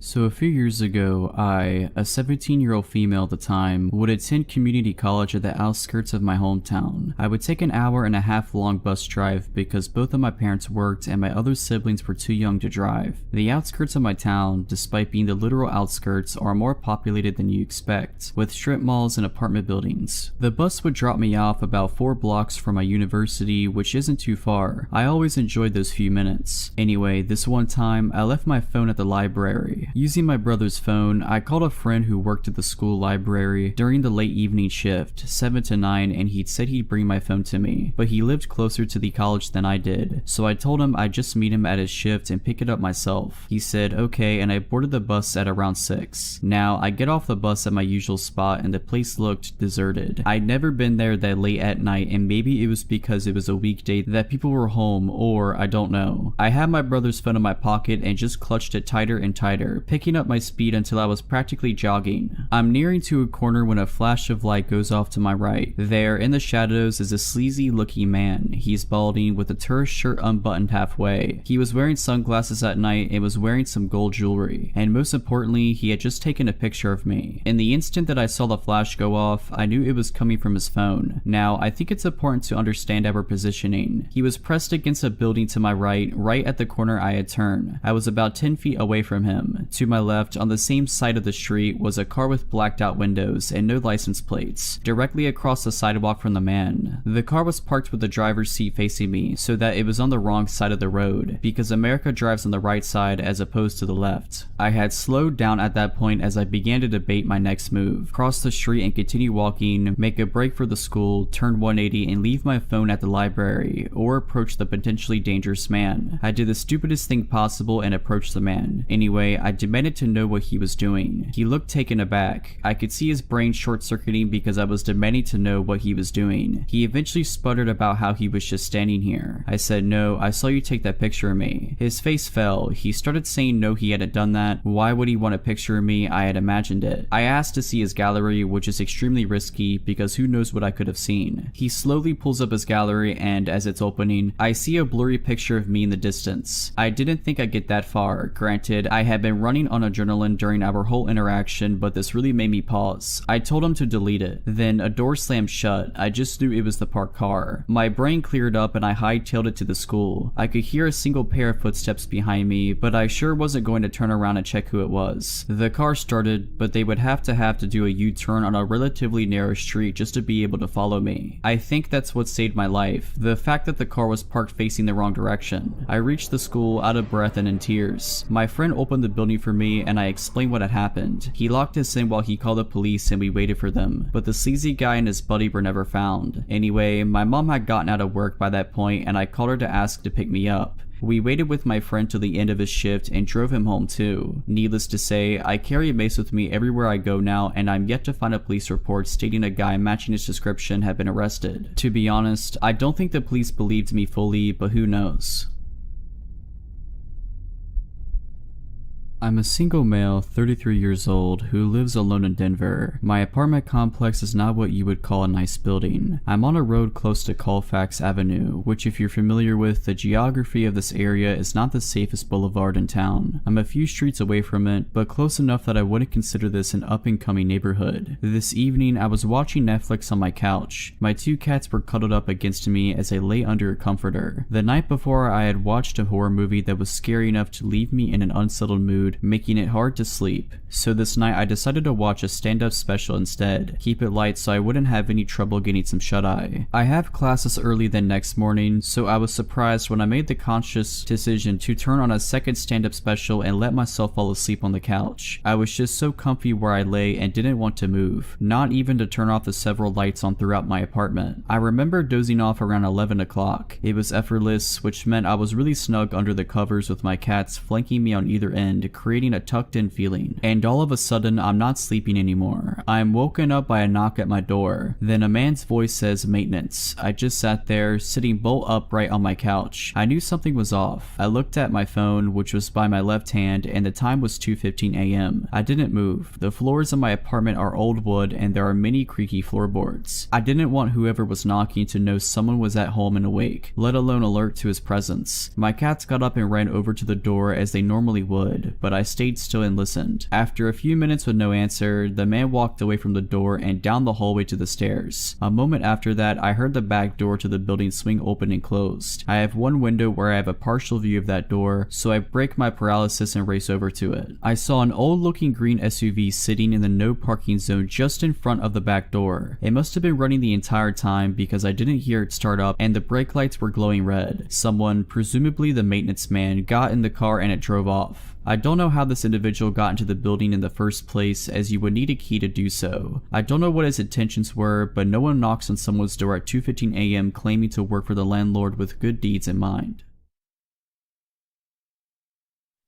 So a few years ago, I, a 17-year-old female at the time, would attend community college at the outskirts of my hometown. I would take an 1.5 hour long bus drive because both of my parents worked and my other siblings were too young to drive. The outskirts of my town, despite being the literal outskirts, are more populated than you expect, with strip malls and apartment buildings. The bus would drop me off about 4 blocks from my university, which isn't too far. I always enjoyed those few minutes. Anyway, this one time, I left my phone at the library. Using my brother's phone, I called a friend who worked at the school library during the late evening shift, 7 to 9, and he'd said he'd bring my phone to me, but he lived closer to the college than I did, so I told him I'd just meet him at his shift and pick it up myself. He said okay, and I boarded the bus at around 6. Now, I get off the bus at my usual spot and the place looked deserted. I'd never been there that late at night, and maybe it was because it was a weekday that people were home, or I don't know. I had my brother's phone in my pocket and just clutched it tighter and tighter, picking up my speed until I was practically jogging. I'm nearing to a corner when a flash of light goes off to my right. There, in the shadows, is a sleazy looking man. He's balding with a tourist shirt unbuttoned halfway. He was wearing sunglasses at night and was wearing some gold jewelry. And most importantly, he had just taken a picture of me. In the instant that I saw the flash go off, I knew it was coming from his phone. Now, I think it's important to understand our positioning. He was pressed against a building to my right at the corner I had turned. I was about 10 feet away from him. To my left, on the same side of the street, was a car with blacked out windows and no license plates, directly across the sidewalk from the man. The car was parked with the driver's seat facing me, so that it was on the wrong side of the road, because America drives on the right side as opposed to the left. I had slowed down at that point as I began to debate my next move: cross the street and continue walking, make a break for the school, turn 180 and leave my phone at the library, or approach the potentially dangerous man. I did the stupidest thing possible and approached the man. Anyway, I demanded to know what he was doing. He looked taken aback. I could see his brain short-circuiting because I was demanding to know what he was doing. He eventually sputtered about how he was just standing here. I said, "No, I saw you take that picture of me." His face fell. He started saying no, he hadn't done that. Why would he want a picture of me? I had imagined it. I asked to see his gallery, which is extremely risky because who knows what I could have seen. He slowly pulls up his gallery and, as it's opening, I see a blurry picture of me in the distance. I didn't think I'd get that far. Granted, I had been running running on adrenaline during our whole interaction, but this really made me pause. I told him to delete it. Then a door slammed shut. I just knew it was the parked car. My brain cleared up and I hightailed it to the school. I could hear a single pair of footsteps behind me, but I sure wasn't going to turn around and check who it was. The car started, but they would have to do a U-turn on a relatively narrow street just to be able to follow me. I think that's what saved my life. The fact that the car was parked facing the wrong direction. I reached the school out of breath and in tears. My friend opened the building for me and I explained what had happened. He locked us in while he called the police and we waited for them, but the sleazy guy and his buddy were never found. Anyway, my mom had gotten out of work by that point and I called her to ask to pick me up. We waited with my friend till the end of his shift and drove him home too. Needless to say, I carry a mace with me everywhere I go now and I'm yet to find a police report stating a guy matching his description had been arrested. To be honest, I don't think the police believed me fully, but who knows. I'm a single male, 33 years old, who lives alone in Denver. My apartment complex is not what you would call a nice building. I'm on a road close to Colfax Avenue, which if you're familiar with the geography of this area is not the safest boulevard in town. I'm a few streets away from it, but close enough that I wouldn't consider this an up-and-coming neighborhood. This evening, I was watching Netflix on my couch. My two cats were cuddled up against me as I lay under a comforter. The night before, I had watched a horror movie that was scary enough to leave me in an unsettled mood, making it hard to sleep. So this night I decided to watch a stand-up special instead. Keep it light so I wouldn't have any trouble getting some shut-eye. I have classes early the next morning, so I was surprised when I made the conscious decision to turn on a second stand-up special and let myself fall asleep on the couch. I was just so comfy where I lay and didn't want to move, not even to turn off the several lights on throughout my apartment. I remember dozing off around 11 o'clock. It was effortless, which meant I was really snug under the covers with my cats flanking me on either end, creating a tucked in feeling. And all of a sudden, I'm not sleeping anymore. I am woken up by a knock at my door. Then a man's voice says maintenance. I just sat there, sitting bolt upright on my couch. I knew something was off. I looked at my phone, which was by my left hand, and the time was 2:15 a.m. I didn't move. The floors of my apartment are old wood and there are many creaky floorboards. I didn't want whoever was knocking to know someone was at home and awake, let alone alert to his presence. My cats got up and ran over to the door as they normally would, but I stayed still and listened. After a few minutes with no answer, the man walked away from the door and down the hallway to the stairs. A moment after that, I heard the back door to the building swing open and closed. I have one window where I have a partial view of that door, so I break my paralysis and race over to it. I saw an old looking green SUV sitting in the no parking zone just in front of the back door. It must have been running the entire time because I didn't hear it start up and the brake lights were glowing red. Someone, presumably the maintenance man, got in the car and it drove off. I don't know how this individual got into the building in the first place, as you would need a key to do so. I don't know what his intentions were, but no one knocks on someone's door at 2:15 a.m. claiming to work for the landlord with good deeds in mind.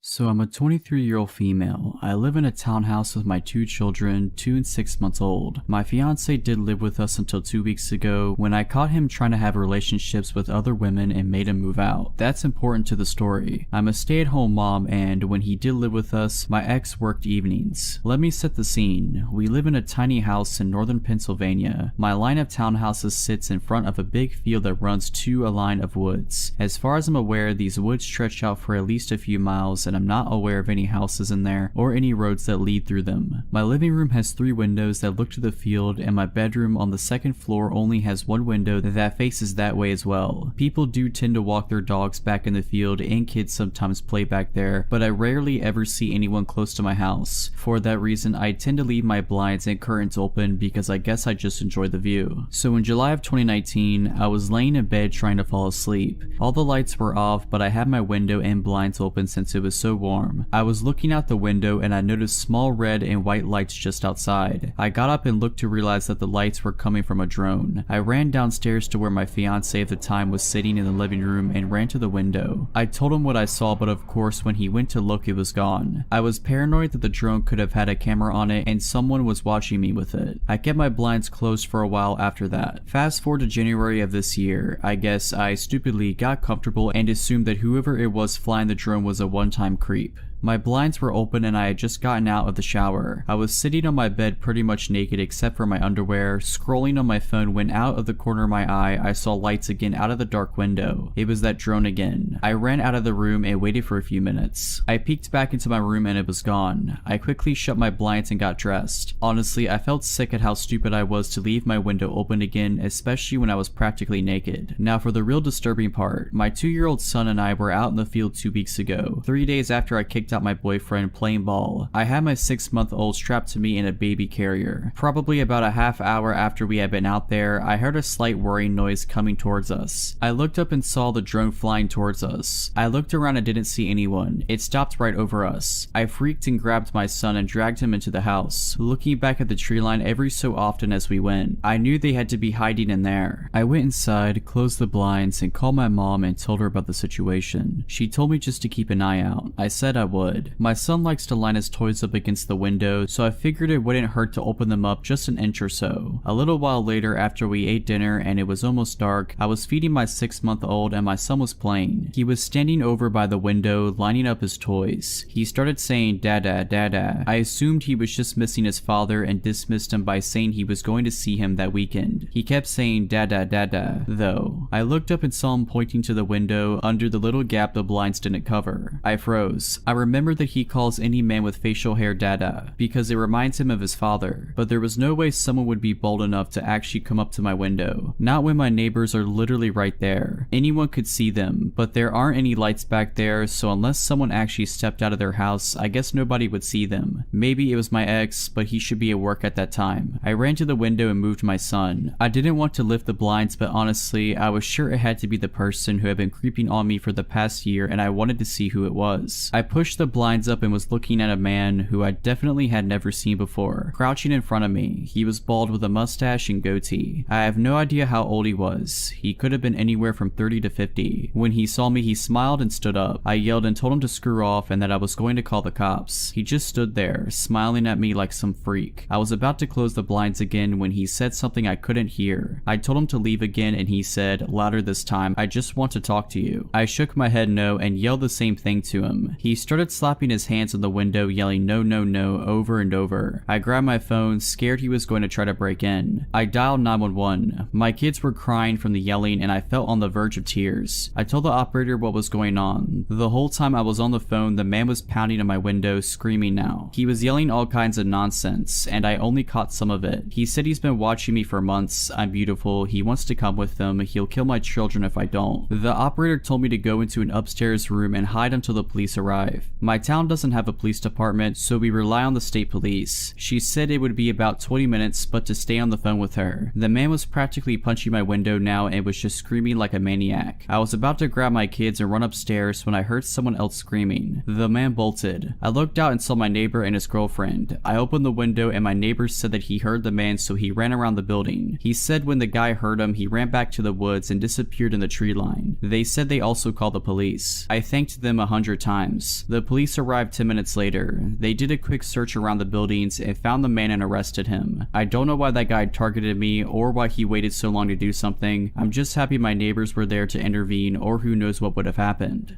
So I'm a 23-year-old female. I live in a townhouse with my two children, 2 and 6 months old. My fiance did live with us until 2 weeks ago when I caught him trying to have relationships with other women and made him move out. That's important to the story. I'm a stay-at-home mom and when he did live with us, my ex worked evenings. Let me set the scene. We live in a tiny house in northern Pennsylvania. My line of townhouses sits in front of a big field that runs to a line of woods. As far as I'm aware, these woods stretch out for at least a few miles and I'm not aware of any houses in there or any roads that lead through them. My living room has 3 windows that look to the field and my bedroom on the second floor only has 1 window that faces that way as well. People do tend to walk their dogs back in the field and kids sometimes play back there, but I rarely ever see anyone close to my house. For that reason, I tend to leave my blinds and curtains open because I guess I just enjoy the view. So in July of 2019, I was laying in bed trying to fall asleep. All the lights were off, but I had my window and blinds open since it was so warm. I was looking out the window and I noticed small red and white lights just outside. I got up and looked to realize that the lights were coming from a drone. I ran downstairs to where my fiance at the time was sitting in the living room and ran to the window. I told him what I saw, but of course when he went to look it was gone. I was paranoid that the drone could have had a camera on it and someone was watching me with it. I kept my blinds closed for a while after that. Fast forward to January of this year. I guess I stupidly got comfortable and assumed that whoever it was flying the drone was a one-time creep. My blinds were open and I had just gotten out of the shower. I was sitting on my bed pretty much naked except for my underwear, scrolling on my phone when out of the corner of my eye I saw lights again out of the dark window. It was that drone again. I ran out of the room and waited for a few minutes. I peeked back into my room and it was gone. I quickly shut my blinds and got dressed. Honestly, I felt sick at how stupid I was to leave my window open again, especially when I was practically naked. Now for the real disturbing part, my 2-year-old son and I were out in the field 2 weeks ago, 3 days after I kicked out my boyfriend playing ball. I had my 6-month-old strapped to me in a baby carrier. Probably about a half hour after we had been out there, I heard a slight whirring noise coming towards us. I looked up and saw the drone flying towards us. I looked around and didn't see anyone. It stopped right over us. I freaked and grabbed my son and dragged him into the house, looking back at the tree line every so often as we went. I knew they had to be hiding in there. I went inside, closed the blinds, and called my mom and told her about the situation. She told me just to keep an eye out. I said I would. My son likes to line his toys up against the window, so I figured it wouldn't hurt to open them up just an inch or so. A little while later, after we ate dinner and it was almost dark, I was feeding my 6-month-old and my son was playing. He was standing over by the window, lining up his toys. He started saying dada, dada. I assumed he was just missing his father and dismissed him by saying he was going to see him that weekend. He kept saying dada, dada, though. I looked up and saw him pointing to the window under the little gap the blinds didn't cover. I froze. I remembered that he calls any man with facial hair dada because it reminds him of his father, but there was no way someone would be bold enough to actually come up to my window. Not when my neighbors are literally right there. Anyone could see them, but there aren't any lights back there, so unless someone actually stepped out of their house, I guess nobody would see them. Maybe it was my ex, but he should be at work at that time. I ran to the window and moved my son. I didn't want to lift the blinds, but honestly, I was sure it had to be the person who had been creeping on me for the past year, and I wanted to see who it was. I pushed the blinds up and was looking at a man who I definitely had never seen before, crouching in front of me. He was bald with a mustache and goatee. I have no idea how old he was. He could have been anywhere from 30 to 50. When he saw me, he smiled and stood up. I yelled and told him to screw off and that I was going to call the cops. He just stood there, smiling at me like some freak. I was about to close the blinds again when he said something I couldn't hear. I told him to leave again and he said, louder this time, I just want to talk to you. I shook my head no and yelled the same thing to him. He started slapping his hands on the window, yelling no, no, no over and over. I grabbed my phone, scared he was going to try to break in. I dialed 911. My kids were crying from the yelling and I felt on the verge of tears. I told the operator what was going on. The whole time I was on the phone, the man was pounding on my window, screaming now. He was yelling all kinds of nonsense, and I only caught some of it. He said he's been watching me for months, I'm beautiful, he wants to come with them, he'll kill my children if I don't. The operator told me to go into an upstairs room and hide until the police arrive. My town doesn't have a police department, so we rely on the state police. She said it would be about 20 minutes, but to stay on the phone with her. The man was practically punching my window now and was just screaming like a maniac. I was about to grab my kids and run upstairs when I heard someone else screaming. The man bolted. I looked out and saw my neighbor and his girlfriend. I opened the window and my neighbor said that he heard the man, so he ran around the building. He said when the guy heard him, he ran back to the woods and disappeared in the tree line. They said they also called the police. I thanked them 100 times. The police arrived 10 minutes later. They did a quick search around the buildings and found the man and arrested him. I don't know why that guy targeted me or why he waited so long to do something. I'm just happy my neighbors were there to intervene, or who knows what would have happened.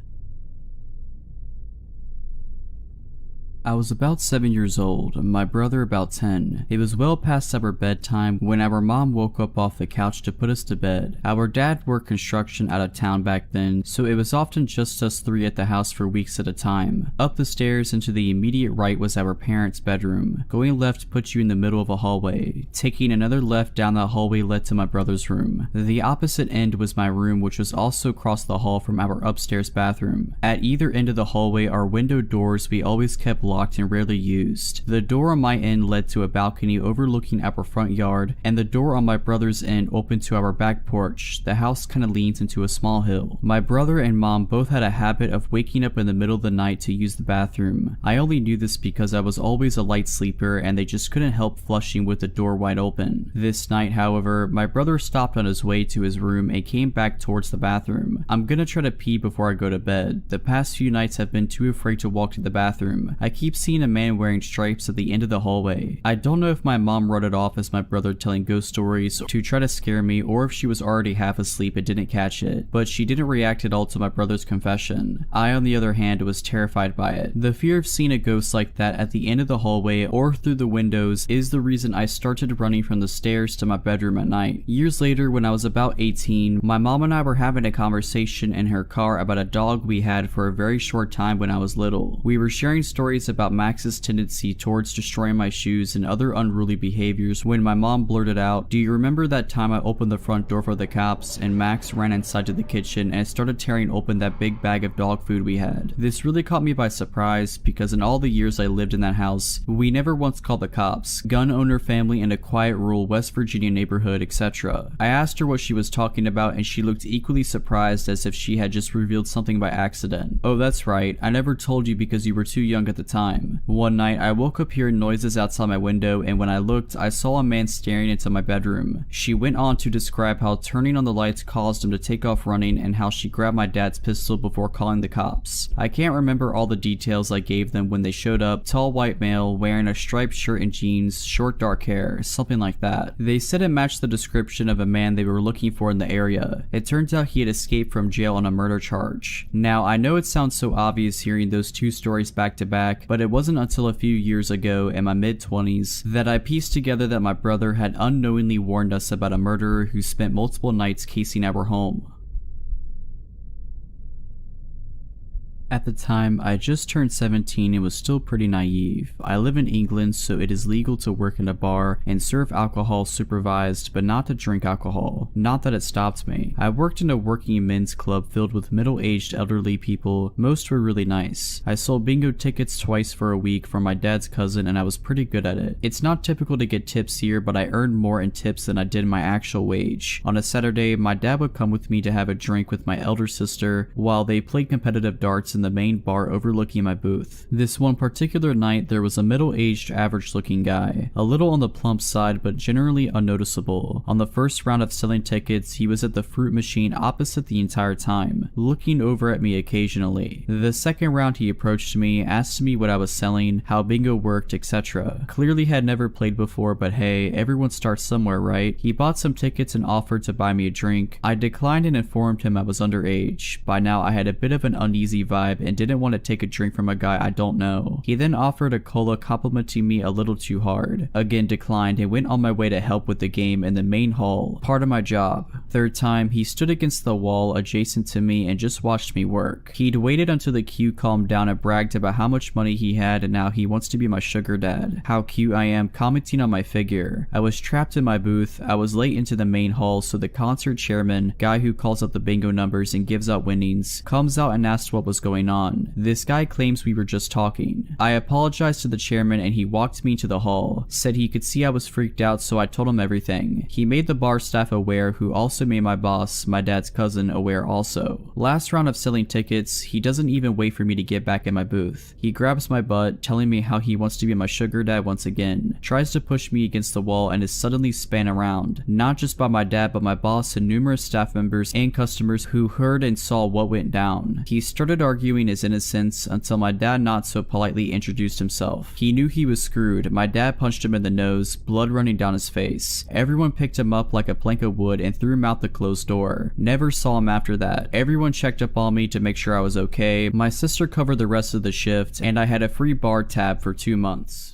I was about 7 years old, my brother about 10. It was well past our bedtime when our mom woke up off the couch to put us to bed. Our dad worked construction out of town back then, so it was often just us three at the house for weeks at a time. Up the stairs and to the immediate right was our parents' bedroom. Going left put you in the middle of a hallway. Taking another left down that hallway led to my brother's room. The opposite end was my room, which was also across the hall from our upstairs bathroom. At either end of the hallway are window doors we always kept locked and rarely used. The door on my end led to a balcony overlooking our front yard, and the door on my brother's end opened to our back porch. The house kind of leans into a small hill. My brother and mom both had a habit of waking up in the middle of the night to use the bathroom. I only knew this because I was always a light sleeper and they just couldn't help flushing with the door wide open. This night, however, my brother stopped on his way to his room and came back towards the bathroom. I'm gonna try to pee before I go to bed. The past few nights I've been too afraid to walk to the bathroom. I keep keep seeing a man wearing stripes at the end of the hallway. I don't know if my mom wrote it off as my brother telling ghost stories to try to scare me, or if she was already half asleep and didn't catch it, but she didn't react at all to my brother's confession. I, on the other hand, was terrified by it. The fear of seeing a ghost like that at the end of the hallway or through the windows is the reason I started running from the stairs to my bedroom at night. Years later, when I was about 18, my mom and I were having a conversation in her car about a dog we had for a very short time when I was little. We were sharing stories about Max's tendency towards destroying my shoes and other unruly behaviors when my mom blurted out, "Do you remember that time I opened the front door for the cops and Max ran inside to the kitchen and started tearing open that big bag of dog food we had?" This really caught me by surprise because in all the years I lived in that house, we never once called the cops, gun owner family in a quiet rural West Virginia neighborhood, etc. I asked her what she was talking about and she looked equally surprised as if she had just revealed something by accident. "Oh, that's right, I never told you because you were too young at the time. One night I woke up hearing noises outside my window and when I looked, I saw a man staring into my bedroom." She went on to describe how turning on the lights caused him to take off running and how she grabbed my dad's pistol before calling the cops. I can't remember all the details I gave them when they showed up. Tall white male wearing a striped shirt and jeans, short dark hair, something like that. They said it matched the description of a man they were looking for in the area. It turns out he had escaped from jail on a murder charge. Now, I know it sounds so obvious hearing those two stories back to back, but it wasn't until a few years ago in my mid-20s that I pieced together that my brother had unknowingly warned us about a murderer who spent multiple nights casing our home. At the time, I just turned 17 and was still pretty naive. I live in England, so it is legal to work in a bar and serve alcohol supervised, but not to drink alcohol. Not that it stopped me. I worked in a working men's club filled with middle-aged elderly people. Most were really nice. I sold bingo tickets twice for a week for my dad's cousin and I was pretty good at it. It's not typical to get tips here, but I earned more in tips than I did my actual wage. On a Saturday, my dad would come with me to have a drink with my elder sister while they played competitive darts in the main bar overlooking my booth. This one particular night, there was a middle-aged, average-looking guy, a little on the plump side but generally unnoticeable. On the first round of selling tickets, he was at the fruit machine opposite the entire time, looking over at me occasionally. The second round he approached me, asked me what I was selling, how bingo worked, etc. Clearly had never played before, but hey, everyone starts somewhere, right? He bought some tickets and offered to buy me a drink. I declined and informed him I was underage. By now I had a bit of an uneasy vibe and didn't want to take a drink from a guy I don't know. He then offered a cola, complimenting me a little too hard. Again declined and went on my way to help with the game in the main hall, part of my job. Third time, he stood against the wall adjacent to me and just watched me work. He'd waited until the queue calmed down and bragged about how much money he had and now he wants to be my sugar dad. How cute I am, commenting on my figure. I was trapped in my booth. I was late into the main hall, so the concert chairman, guy who calls out the bingo numbers and gives out winnings, comes out and asks what was going on. This guy claims we were just talking. I apologized to the chairman and he walked me into the hall, said he could see I was freaked out, so I told him everything. He made the bar staff aware, who also made my boss, my dad's cousin, aware also. Last round of selling tickets, he doesn't even wait for me to get back in my booth. He grabs my butt, telling me how he wants to be my sugar dad once again, tries to push me against the wall and is suddenly spun around, not just by my dad but my boss and numerous staff members and customers who heard and saw what went down. He started arguing his innocence until my dad not so politely introduced himself. He knew he was screwed. My dad punched him in the nose, blood running down his face. Everyone picked him up like a plank of wood and threw him out the closed door. Never saw him after that. Everyone checked up on me to make sure I was okay. My sister covered the rest of the shift and I had a free bar tab for 2 months.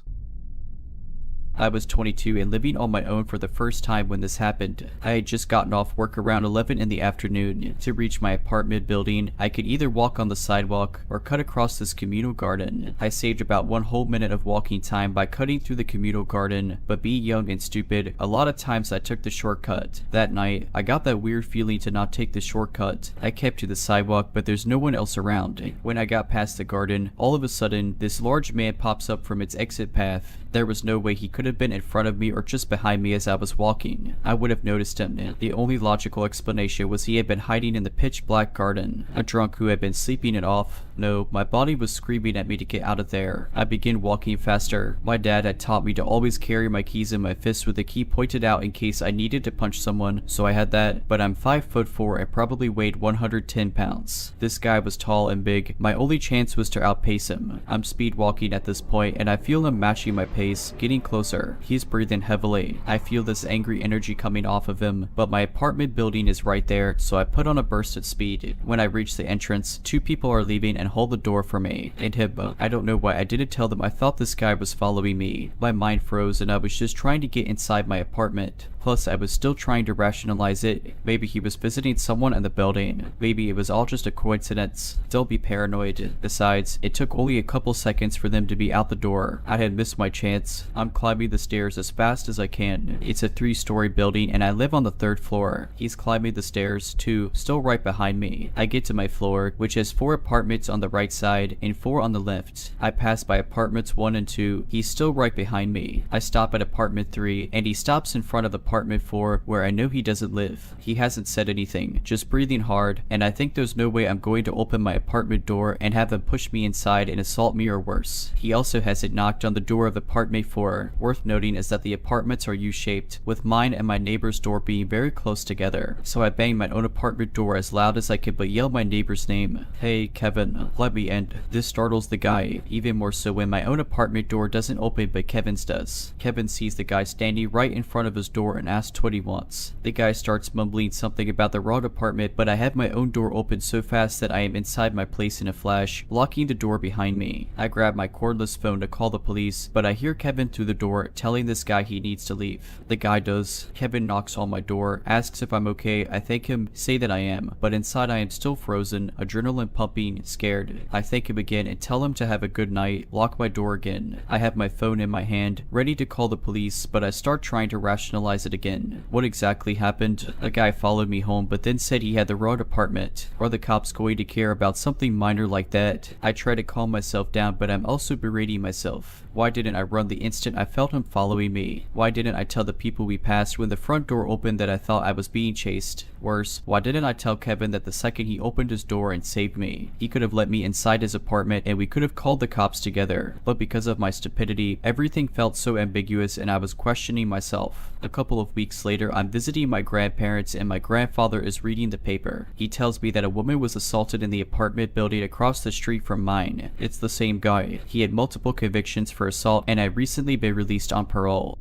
I was 22 and living on my own for the first time when this happened. I had just gotten off work around 11 in the afternoon. To reach my apartment building, I could either walk on the sidewalk or cut across this communal garden. I saved about 1 whole minute of walking time by cutting through the communal garden, but being young and stupid, a lot of times I took the shortcut. That night, I got that weird feeling to not take the shortcut. I kept to the sidewalk, but there's no one else around. When I got past the garden, all of a sudden, this large man pops up from its exit path. There was no way he could have been in front of me or just behind me as I was walking. I would have noticed him. The only logical explanation was he had been hiding in the pitch black garden, a drunk who had been sleeping it off. No, my body was screaming at me to get out of there. I began walking faster. My dad had taught me to always carry my keys in my fist with the key pointed out in case I needed to punch someone, so I had that, but I'm 5'4" and probably weighed 110 pounds. This guy was tall and big. My only chance was to outpace him. I'm speed walking at this point, and I feel him matching my pace, getting closer. He's breathing heavily. I feel this angry energy coming off of him, but my apartment building is right there, so I put on a burst at speed. When I reach the entrance, 2 people are leaving and hold the door for me. And him, I don't know why I didn't tell them I thought this guy was following me. My mind froze and I was just trying to get inside my apartment. Plus, I was still trying to rationalize it. Maybe he was visiting someone in the building. Maybe it was all just a coincidence. Don't be paranoid. Besides, it took only a couple seconds for them to be out the door. I had missed my chance. I'm climbing the stairs as fast as I can. It's a 3-story building and I live on the 3rd floor. He's climbing the stairs too, still right behind me. I get to my floor, which has 4 apartments on the right side and 4 on the left. I pass by apartments 1 and 2. He's still right behind me. I stop at apartment 3 and he stops in front of apartment 4 where I know he doesn't live. He hasn't said anything, just breathing hard, and I think there's no way I'm going to open my apartment door and have him push me inside and assault me or worse. He also hasn't knocked on the door of apartment 4. Worth noting is that the apartments are U-shaped, with mine and my neighbor's door being very close together. So I bang my own apartment door as loud as I could but yell my neighbor's name. Hey Kevin, let me in. This startles the guy, even more so when my own apartment door doesn't open but Kevin's does. Kevin sees the guy standing right in front of his door and asks what he wants. The guy starts mumbling something about the wrong apartment, but I have my own door open so fast that I am inside my place in a flash, locking the door behind me. I grab my cordless phone to call the police, but I hear Kevin through the door telling this guy he needs to leave. The guy does. Kevin knocks on my door, asks if I'm okay. I thank him, say that I am, but inside I am still frozen, adrenaline pumping, scared. I thank him again and tell him to have a good night, lock my door again. I have my phone in my hand, ready to call the police, but I start trying to rationalize it again. What exactly happened? A guy followed me home but then said he had the wrong apartment. Are the cops going to care about something minor like that? I try to calm myself down, but I'm also berating myself. Why didn't I run the instant I felt him following me? Why didn't I tell the people we passed when the front door opened that I thought I was being chased? Worse, why didn't I tell Kevin that the second he opened his door and saved me? He could have let me inside his apartment and we could have called the cops together, but because of my stupidity, everything felt so ambiguous and I was questioning myself. A couple of weeks later, I'm visiting my grandparents and my grandfather is reading the paper. He tells me that a woman was assaulted in the apartment building across the street from mine. It's the same guy. He had multiple convictions for assault and had recently been released on parole.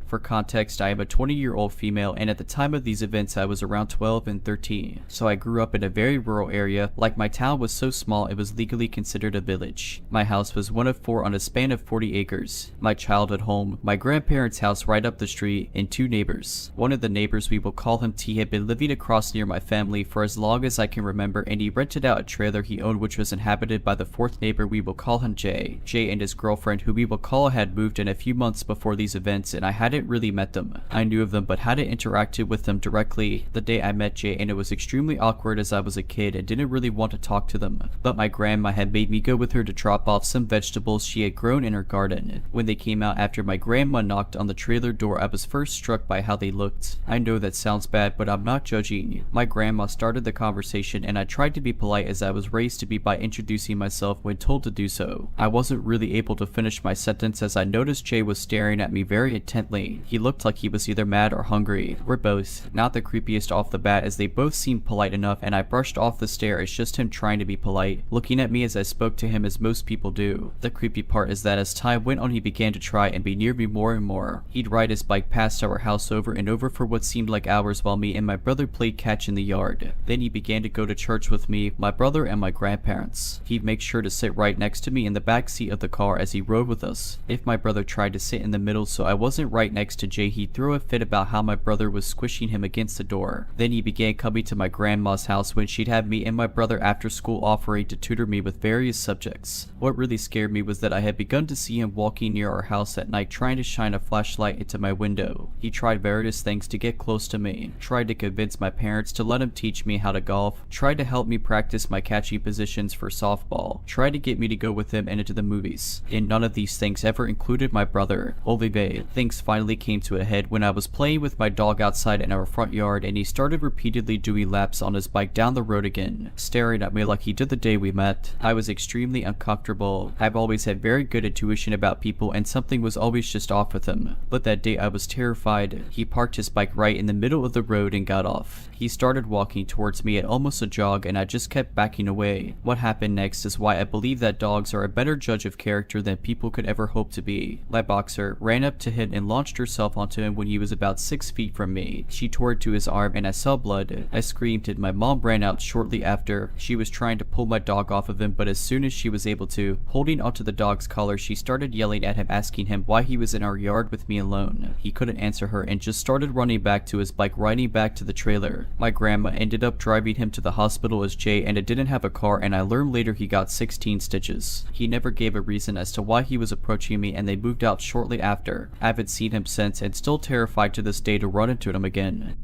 For context, I am a 20-year-old female, and at the time of these events I was around 12 and 13, so I grew up in a very rural area. Like, my town was so small it was legally considered a village. My house was one of 4 on a span of 40 acres. My childhood home, my grandparents' house right up the street, and 2 neighbors. One of the neighbors, we will call him T, had been living across near my family for as long as I can remember, and he rented out a trailer he owned which was inhabited by the 4th neighbor. We will call him Jay. Jay and his girlfriend, who we will call, had moved in a few months before these events, and I hadn't really met them. I knew of them but hadn't interacted with them directly the day I met Jay, and it was extremely awkward as I was a kid and didn't really want to talk to them. But my grandma had made me go with her to drop off some vegetables she had grown in her garden. When they came out after my grandma knocked on the trailer door, I was first struck by how they looked. I know that sounds bad, but I'm not judging. My grandma started the conversation and I tried to be polite as I was raised to be by introducing myself when told to do so. I wasn't really able to finish my sentence as I noticed Jay was staring at me very intently. He looked like he was either mad or hungry, or both. Not the creepiest off the bat as they both seemed polite enough, and I brushed off the stare as just him trying to be polite, looking at me as I spoke to him as most people do. The creepy part is that as time went on he began to try and be near me more and more. He'd ride his bike past our house over and over for what seemed like hours while me and my brother played catch in the yard. Then he began to go to church with me, my brother, and my grandparents. He'd make sure to sit right next to me in the back seat of the car as he rode with us. If my brother tried to sit in the middle so I wasn't right next next to Jay, he threw a fit about how my brother was squishing him against the door. Then he began coming to my grandma's house when she'd have me and my brother after school, offering to tutor me with various subjects. What really scared me was that I had begun to see him walking near our house at night, trying to shine a flashlight into my window. He tried various things to get close to me, tried to convince my parents to let him teach me how to golf, tried to help me practice my catching positions for softball, tried to get me to go with him into the movies. And none of these things ever included my brother, Olivier. Things finally came to a head when I was playing with my dog outside in our front yard, and he started repeatedly doing laps on his bike down the road again, staring at me like he did the day we met. I was extremely uncomfortable. I've always had very good intuition about people, and something was always just off with him. But that day I was terrified. He parked his bike right in the middle of the road and got off. He started walking towards me at almost a jog, and I just kept backing away. What happened next is why I believe that dogs are a better judge of character than people could ever hope to be. My boxer ran up to him and launched herself onto him when he was about 6 feet from me. She tore to his arm and I saw blood. I screamed and my mom ran out shortly after. She was trying to pull my dog off of him, but as soon as she was able to, holding onto the dog's collar, she started yelling at him, asking him why he was in our yard with me alone. He couldn't answer her and just started running back to his bike, riding back to the trailer. My grandma ended up driving him to the hospital as Jay, and it didn't have a car, and I learned later he got 16 stitches. He never gave a reason as to why he was approaching me, and they moved out shortly after. I haven't seen him since and still terrified to this day to run into him again.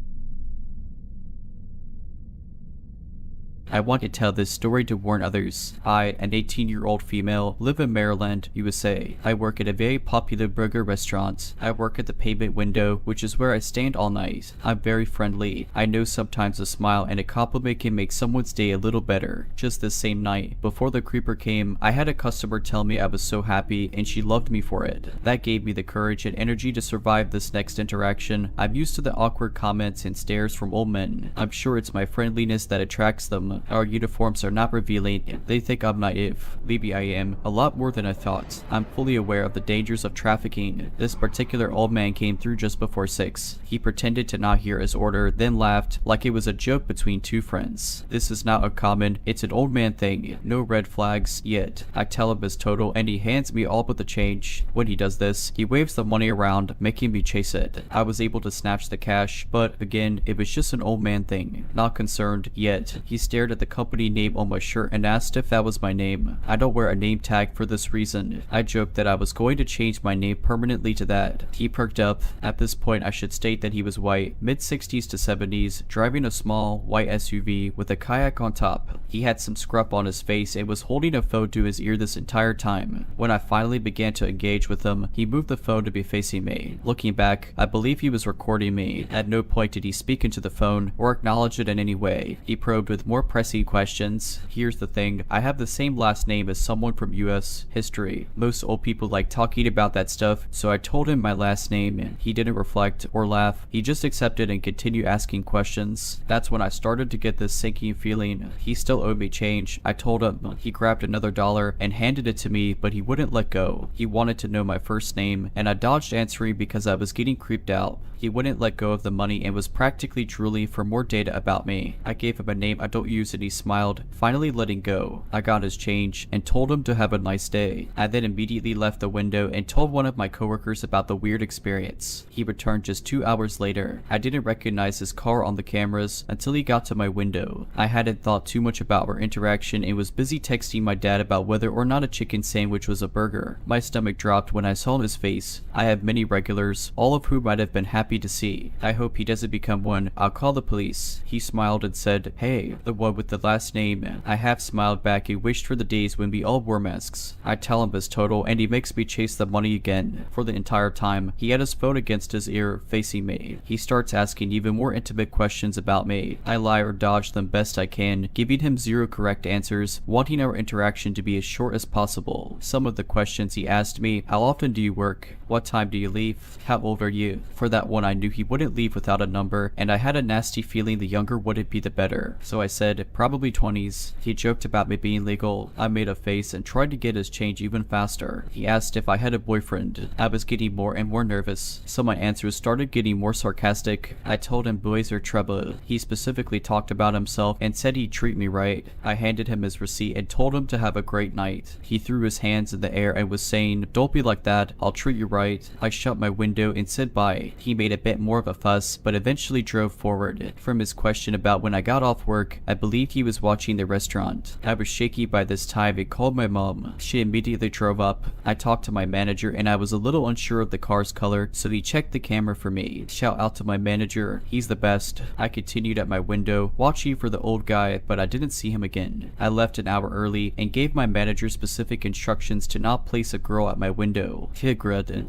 I want to tell this story to warn others. I, an 18-year-old female, live in Maryland, USA. I work at a very popular burger restaurant. I work at the pavement window, which is where I stand all night. I'm very friendly. I know sometimes a smile and a compliment can make someone's day a little better. Just this same night, before the creeper came, I had a customer tell me I was so happy and she loved me for it. That gave me the courage and energy to survive this next interaction. I'm used to the awkward comments and stares from old men. I'm sure it's my friendliness that attracts them. Our uniforms are not revealing. They think I'm naive. Maybe I am. A lot more than I thought. I'm fully aware of the dangers of trafficking. This particular old man came through just before 6. He pretended to not hear his order, then laughed like it was a joke between two friends. This is not uncommon. It's an old man thing. No red flags yet. I tell him his total and he hands me all but the change. When he does this, he waves the money around, making me chase it. I was able to snatch the cash, but again, it was just an old man thing. Not concerned yet. He stared at the company name on my shirt and asked if that was my name. I don't wear a name tag for this reason. I joked that I was going to change my name permanently to that. He perked up. At this point, I should state that he was white, mid-60s to 70s, driving a small, white SUV with a kayak on top. He had some scruff on his face and was holding a phone to his ear this entire time. When I finally began to engage with him, he moved the phone to be facing me. Looking back, I believe he was recording me. At no point did he speak into the phone or acknowledge it in any way. He probed with more pressing questions. Here's the thing, I have the same last name as someone from US history. Most old people like talking about that stuff, so I told him my last name. He didn't reflect or laugh. He just accepted and continued asking questions. That's when I started to get this sinking feeling. He still owed me change. I told him. He grabbed another dollar and handed it to me, but he wouldn't let go. He wanted to know my first name, and I dodged answering because I was getting creeped out. He wouldn't let go of the money and was practically drooling for more data about me. I gave him a name I don't use and he smiled, finally letting go. I got his change and told him to have a nice day. I then immediately left the window and told one of my coworkers about the weird experience. He returned just 2 hours later. I didn't recognize his car on the cameras until he got to my window. I hadn't thought too much about our interaction and was busy texting my dad about whether or not a chicken sandwich was a burger. My stomach dropped when I saw his face. I have many regulars, all of whom I'd have been happy to see. I hope he doesn't become one. I'll call the police. He smiled and said, "Hey, the one with the last name." I half smiled back and wished for the days when we all wore masks. I tell him his total and he makes me chase the money again. For the entire time, he had his phone against his ear, facing me. He starts asking even more intimate questions about me. I lie or dodge them best I can, giving him 0 correct answers, wanting our interaction to be as short as possible. Some of the questions he asked me: how often do you work? What time do you leave? How old are you? For that one, I knew he wouldn't leave without a number, and I had a nasty feeling the younger wouldn't be the better. So I said, kid, probably 20s. He joked about me being legal. I made a face and tried to get his change even faster. He asked if I had a boyfriend. I was getting more and more nervous, so my answers started getting more sarcastic. I told him boys are trouble. He specifically talked about himself and said he'd treat me right. I handed him his receipt and told him to have a great night. He threw his hands in the air and was saying, "Don't be like that, I'll treat you right." I shut my window and said bye. He made a bit more of a fuss, but eventually drove forward. From his question about when I got off work, I believed he was watching the restaurant. I was shaky by this time and called my mom. She immediately drove up. I talked to my manager and I was a little unsure of the car's color, so he checked the camera for me. Shout out to my manager, he's the best. I continued at my window, watching for the old guy, but I didn't see him again. I left an hour early and gave my manager specific instructions to not place a girl at my window.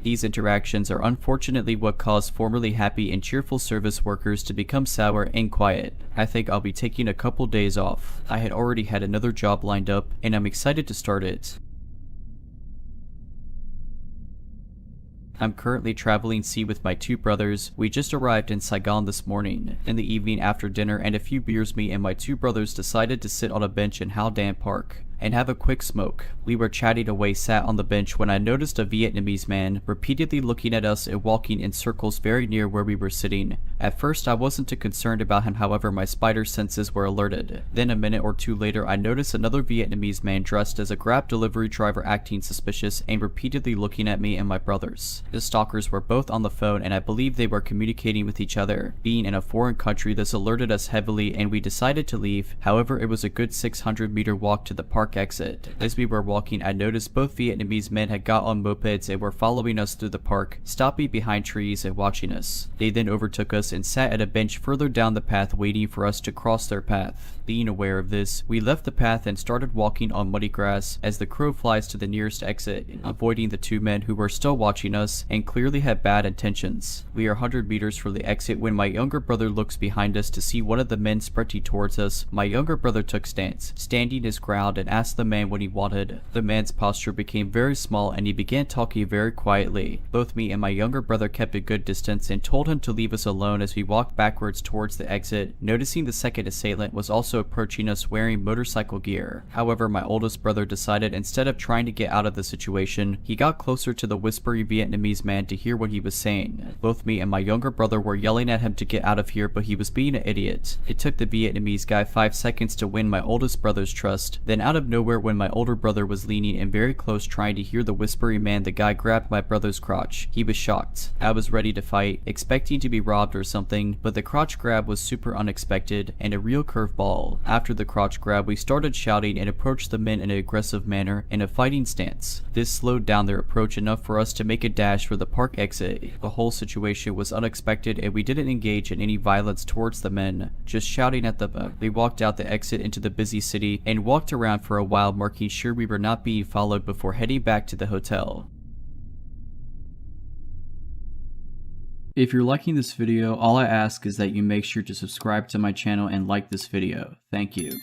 These interactions are unfortunately what caused formerly happy and cheerful service workers to become sour and quiet. I think I'll be taking a couple days off. I had already had another job lined up and I'm excited to start it. I'm currently traveling sea with my two brothers. We just arrived in Saigon this morning. In the evening after dinner and a few beers, me and my two brothers decided to sit on a bench in Hao Dan Park and have a quick smoke. We were chatting away sat on the bench when I noticed a Vietnamese man repeatedly looking at us and walking in circles very near where we were sitting. At first I wasn't too concerned about him, however my spider senses were alerted. Then a minute or two later I noticed another Vietnamese man dressed as a Grab delivery driver acting suspicious and repeatedly looking at me and my brothers. The stalkers were both on the phone and I believe they were communicating with each other. Being in a foreign country, this alerted us heavily and we decided to leave. However, it was a good 600-meter walk to the park exit. As we were walking, I noticed both Vietnamese men had got on mopeds and were following us through the park, stopping behind trees and watching us. They then overtook us and sat at a bench further down the path waiting for us to cross their path. Being aware of this, we left the path and started walking on muddy grass as the crow flies to the nearest exit, avoiding the two men who were still watching us and clearly had bad intentions. We are 100 meters from the exit when my younger brother looks behind us to see one of the men sprinting towards us. My younger brother took stance, standing his ground, and asked the man what he wanted. The man's posture became very small and he began talking very quietly. Both me and my younger brother kept a good distance and told him to leave us alone as we walked backwards towards the exit, noticing the second assailant was also approaching us wearing motorcycle gear. However, my oldest brother decided instead of trying to get out of the situation, he got closer to the whispering Vietnamese man to hear what he was saying. Both me and my younger brother were yelling at him to get out of here, but he was being an idiot. It took the Vietnamese guy 5 seconds to win my oldest brother's trust. Then out of nowhere, when my older brother was leaning in very close trying to hear the whispering man, the guy grabbed my brother's crotch. He was shocked. I was ready to fight, expecting to be robbed or something, but the crotch grab was super unexpected and a real curveball. After the crotch grab, we started shouting and approached the men in an aggressive manner in a fighting stance. This slowed down their approach enough for us to make a dash for the park exit. The whole situation was unexpected and we didn't engage in any violence towards the men, just shouting at them. We walked out the exit into the busy city and walked around for a while, making sure we were not being followed before heading back to the hotel. If you're liking this video, all I ask is that you make sure to subscribe to my channel and like this video. Thank you.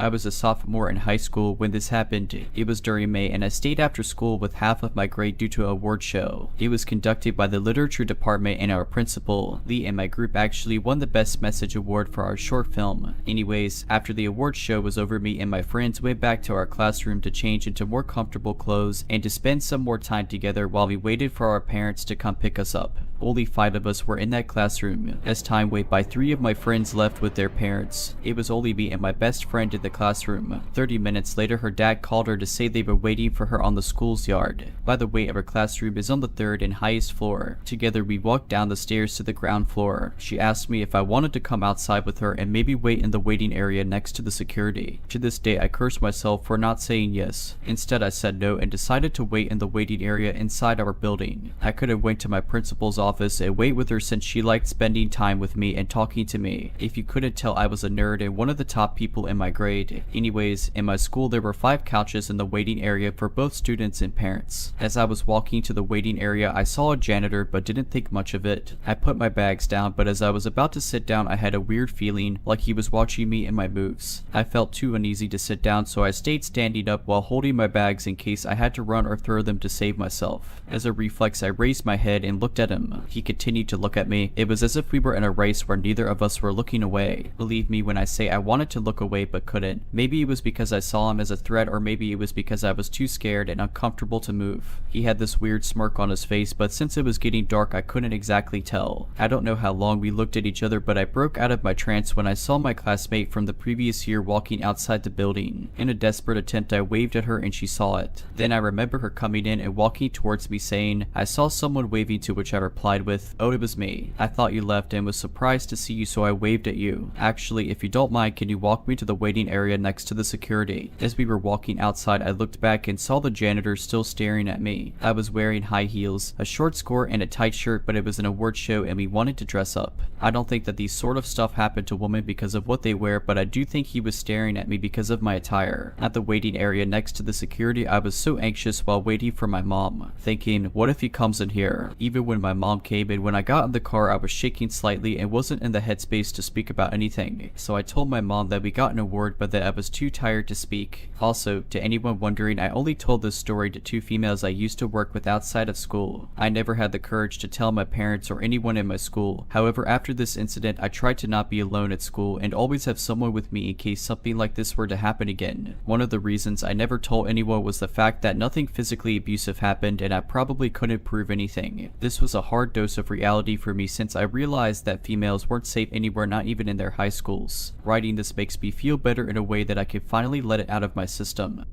I was a sophomore in high school when this happened. It was during May and I stayed after school with half of my grade due to an award show. It was conducted by the literature department and our principal. Lee and my group actually won the best message award for our short film. Anyways, after the award show was over, me and my friends went back to our classroom to change into more comfortable clothes and to spend some more time together while we waited for our parents to come pick us up. Only 5 of us were in that classroom. As time went by, 3 of my friends left with their parents. It was only me and my best friend in the classroom. 30 minutes later, her dad called her to say they were waiting for her on the school's yard. By the way, our classroom is on the 3rd and highest floor. Together we walked down the stairs to the ground floor. She asked me if I wanted to come outside with her and maybe wait in the waiting area next to the security. To this day, I curse myself for not saying yes. Instead, I said no and decided to wait in the waiting area inside our building. I could have went to my principal's office and wait with her since she liked spending time with me and talking to me. If you couldn't tell, I was a nerd and one of the top people in my grade. Anyways, in my school there were 5 couches in the waiting area for both students and parents. As I was walking to the waiting area, I saw a janitor but didn't think much of it. I put my bags down, but as I was about to sit down I had a weird feeling like he was watching me and my moves. I felt too uneasy to sit down, so I stayed standing up while holding my bags in case I had to run or throw them to save myself. As a reflex, I raised my head and looked at him. mom. He continued to look at me. It was as if we were in a race where neither of us were looking away. Believe me when I say I wanted to look away but couldn't. Maybe it was because I saw him as a threat, or maybe it was because I was too scared and uncomfortable to move. He had this weird smirk on his face, but since it was getting dark I couldn't exactly tell. I don't know how long we looked at each other, but I broke out of my trance when I saw my classmate from the previous year walking outside the building. In a desperate attempt I waved at her and she saw it. Then I remember her coming in and walking towards me saying, "I saw someone waving," to which I replied with, "Oh, it was me. I thought you left and was surprised to see you, so I waved at you. Actually, if you don't mind, can you walk me to the waiting area next to the security?" As we were walking outside I looked back and saw the janitor still staring at me. I was wearing high heels, a short skirt and a tight shirt, but it was an award show and we wanted to dress up. I don't think that these sort of stuff happen to women because of what they wear, but I do think he was staring at me because of my attire. At the waiting area next to the security I was so anxious while waiting for my mom, thinking, what if he comes in here? Even when my mom came in, when I got in the car I was shaking slightly and wasn't in the headspace to speak about anything. So I told my mom that we got an award but that I was too tired to speak. Also, to anyone wondering, I only told this story to 2 females I used to work with outside of school. I never had the courage to tell my parents or anyone in my school. However, after this incident I tried to not be alone at school and always have someone with me in case something like this were to happen again. One of the reasons I never told anyone was the fact that nothing physically abusive happened and I probably couldn't prove anything. This was a hard dose of reality for me since I realized that females weren't safe anywhere, not even in their high schools. Writing this makes me feel better in a way that I can finally let it out of my system.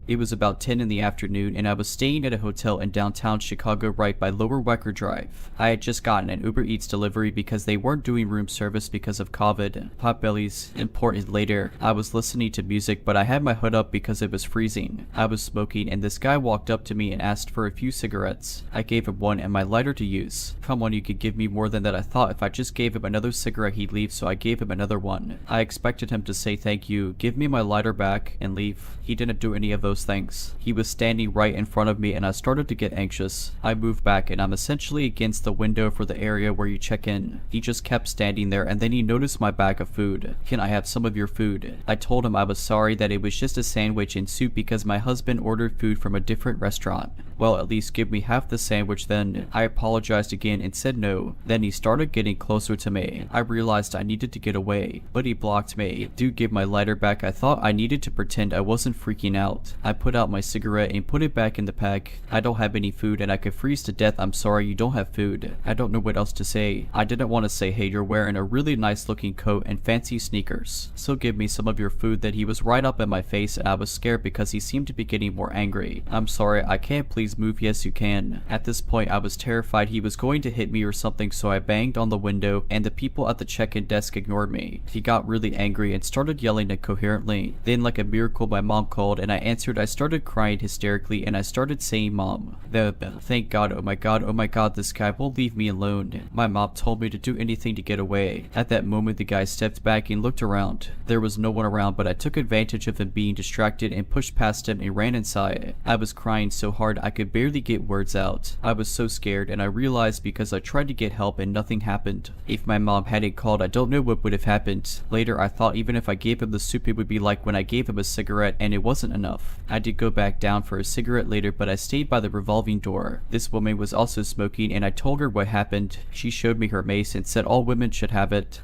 It was about 10 in the afternoon and I was staying at a hotel in downtown Chicago right by Lower Wecker Drive. I had just gotten an Uber Eats delivery because they weren't doing room service because of COVID. Potbellies, important later. I was listening to music but I had my hood up because it was freezing. I was smoking and this guy walked up to me and asked for a few cigarettes. I gave him one and my lighter to use. Come on, you could give me more than that. I thought if I just gave him another cigarette he'd leave, so I gave him another one. I expected him to say thank you, give me my lighter back, and leave. He didn't do any of those things. He was standing right in front of me and I started to get anxious. I moved back and I'm essentially against the window for the area where you check in. He just kept standing there and then he noticed my bag of food. "Can I have some of your food?" I told him I was sorry that it was just a sandwich and soup because my husband ordered food from a different restaurant. "Well, at least give me half the sandwich then." I apologized again and said no. Then he started getting closer to me. I realized I needed to get away, but he blocked me. "Do give my lighter back." I thought I needed to pretend I wasn't freaking out. I put out my cigarette and put it back in the pack. "I don't have any food and I could freeze to death. I'm sorry, you don't have food." I don't know what else to say. I didn't want to say, "Hey, you're wearing a really nice looking coat and fancy sneakers, so give me some of your food." That he was right up in my face and I was scared because he seemed to be getting more angry. "I'm sorry, I can't, please move." "Yes, you can." At this point I was terrified he was going to hit me or something, so I banged on the window and the people at the check-in desk ignored me. He got really angry and started yelling incoherently. Then, like a miracle, my mom called and I answered. I started crying hysterically and I started saying, "Mom, thank God, oh my God, this guy won't leave me alone." My mom told me to do anything to get away. At that moment the guy stepped back and looked around. There was no one around, but I took advantage of him being distracted and pushed past him and ran inside. I was crying so hard I could barely get words out. I was so scared and I realized because I tried to get help and nothing happened. If my mom hadn't called, I don't know what would have happened. Later I thought even if I gave him the soup it would be like when I gave him a cigarette and it wasn't enough. I did go back down for a cigarette later, but I stayed by the revolving door. This woman was also smoking and I told her what happened. She showed me her mace and said all women should have it.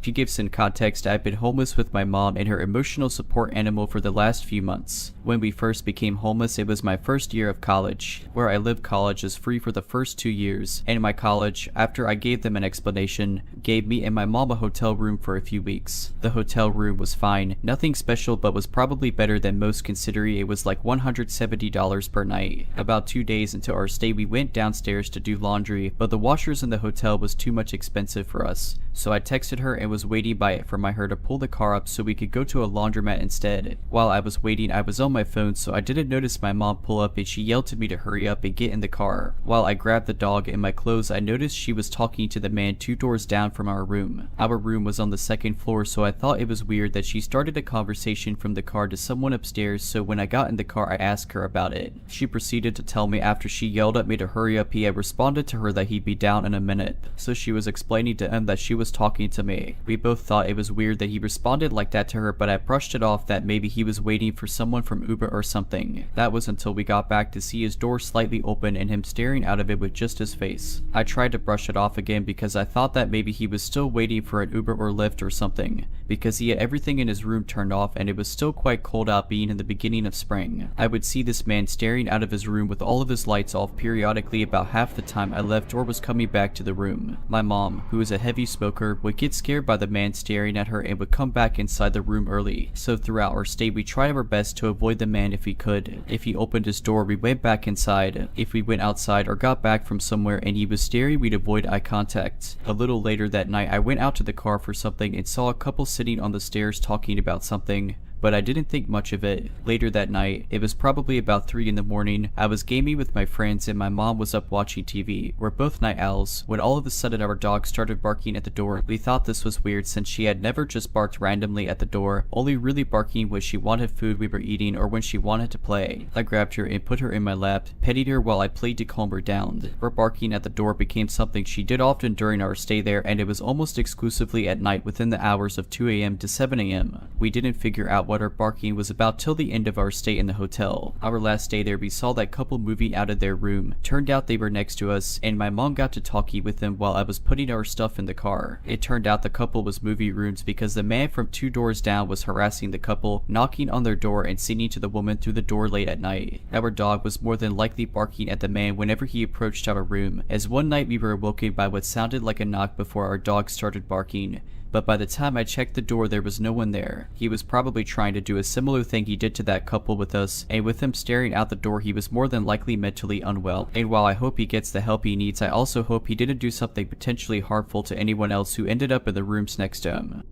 To give some context, I've been homeless with my mom and her emotional support animal for the last few months. When we first became homeless, it was my first year of college. Where I live, college is free for the first 2 years, and my college, after I gave them an explanation, gave me and my mom a hotel room for a few weeks. The hotel room was fine, nothing special, but was probably better than most considering it was like $170 per night. About 2 days into our stay we went downstairs to do laundry, but the washers in the hotel was too much expensive for us. So I texted her and was waiting by it for her to pull the car up so we could go to a laundromat instead. While I was waiting, I was on my phone, so I didn't notice my mom pull up and she yelled to me to hurry up and get in the car. While I grabbed the dog and my clothes, I noticed she was talking to the man 2 doors down from our room. Our room was on the 2nd floor, so I thought it was weird that she started a conversation from the car to someone upstairs, so when I got in the car I asked her about it. She proceeded to tell me after she yelled at me to hurry up, he had responded to her that he'd be down in a minute. So she was explaining to him that she was talking to me. We both thought it was weird that he responded like that to her, but I brushed it off that maybe he was waiting for someone from Uber or something. That was until we got back to see his door slightly open and him staring out of it with just his face. I tried to brush it off again because I thought that maybe he was still waiting for an Uber or Lyft or something, because he had everything in his room turned off and it was still quite cold out being in the beginning of spring. I would see this man staring out of his room with all of his lights off periodically about half the time I left or was coming back to the room. My mom, who is a heavy smoker, would get scared by the man staring at her and would come back inside the room early, so throughout our stay we tried our best to avoid the man if we could. If he opened his door, we went back inside. If we went outside or got back from somewhere and he was staring, we'd avoid eye contact. A little later that night, I went out to the car for something and saw a couple sitting on the stairs talking about something, but I didn't think much of it. Later that night, it was probably about 3 in the morning, I was gaming with my friends and my mom was up watching TV. We're both night owls, when all of a sudden our dog started barking at the door. We thought this was weird since she had never just barked randomly at the door, only really barking when she wanted food we were eating or when she wanted to play. I grabbed her and put her in my lap, petted her while I played to calm her down. Her barking at the door became something she did often during our stay there, and it was almost exclusively at night within the hours of 2 a.m. to 7 a.m. We didn't figure out what her barking was about till the end of our stay in the hotel. Our last day there, we saw that couple moving out of their room. Turned out they were next to us, and my mom got to talking with them while I was putting our stuff in the car. It turned out the couple was moving rooms because the man from 2 doors down was harassing the couple, knocking on their door and singing to the woman through the door late at night. Our dog was more than likely barking at the man whenever he approached our room, as one night we were awoken by what sounded like a knock before our dog started barking. But by the time I checked the door, there was no one there. He was probably trying to do a similar thing he did to that couple with us, and with him staring out the door, he was more than likely mentally unwell. And while I hope he gets the help he needs, I also hope he didn't do something potentially harmful to anyone else who ended up in the rooms next to him.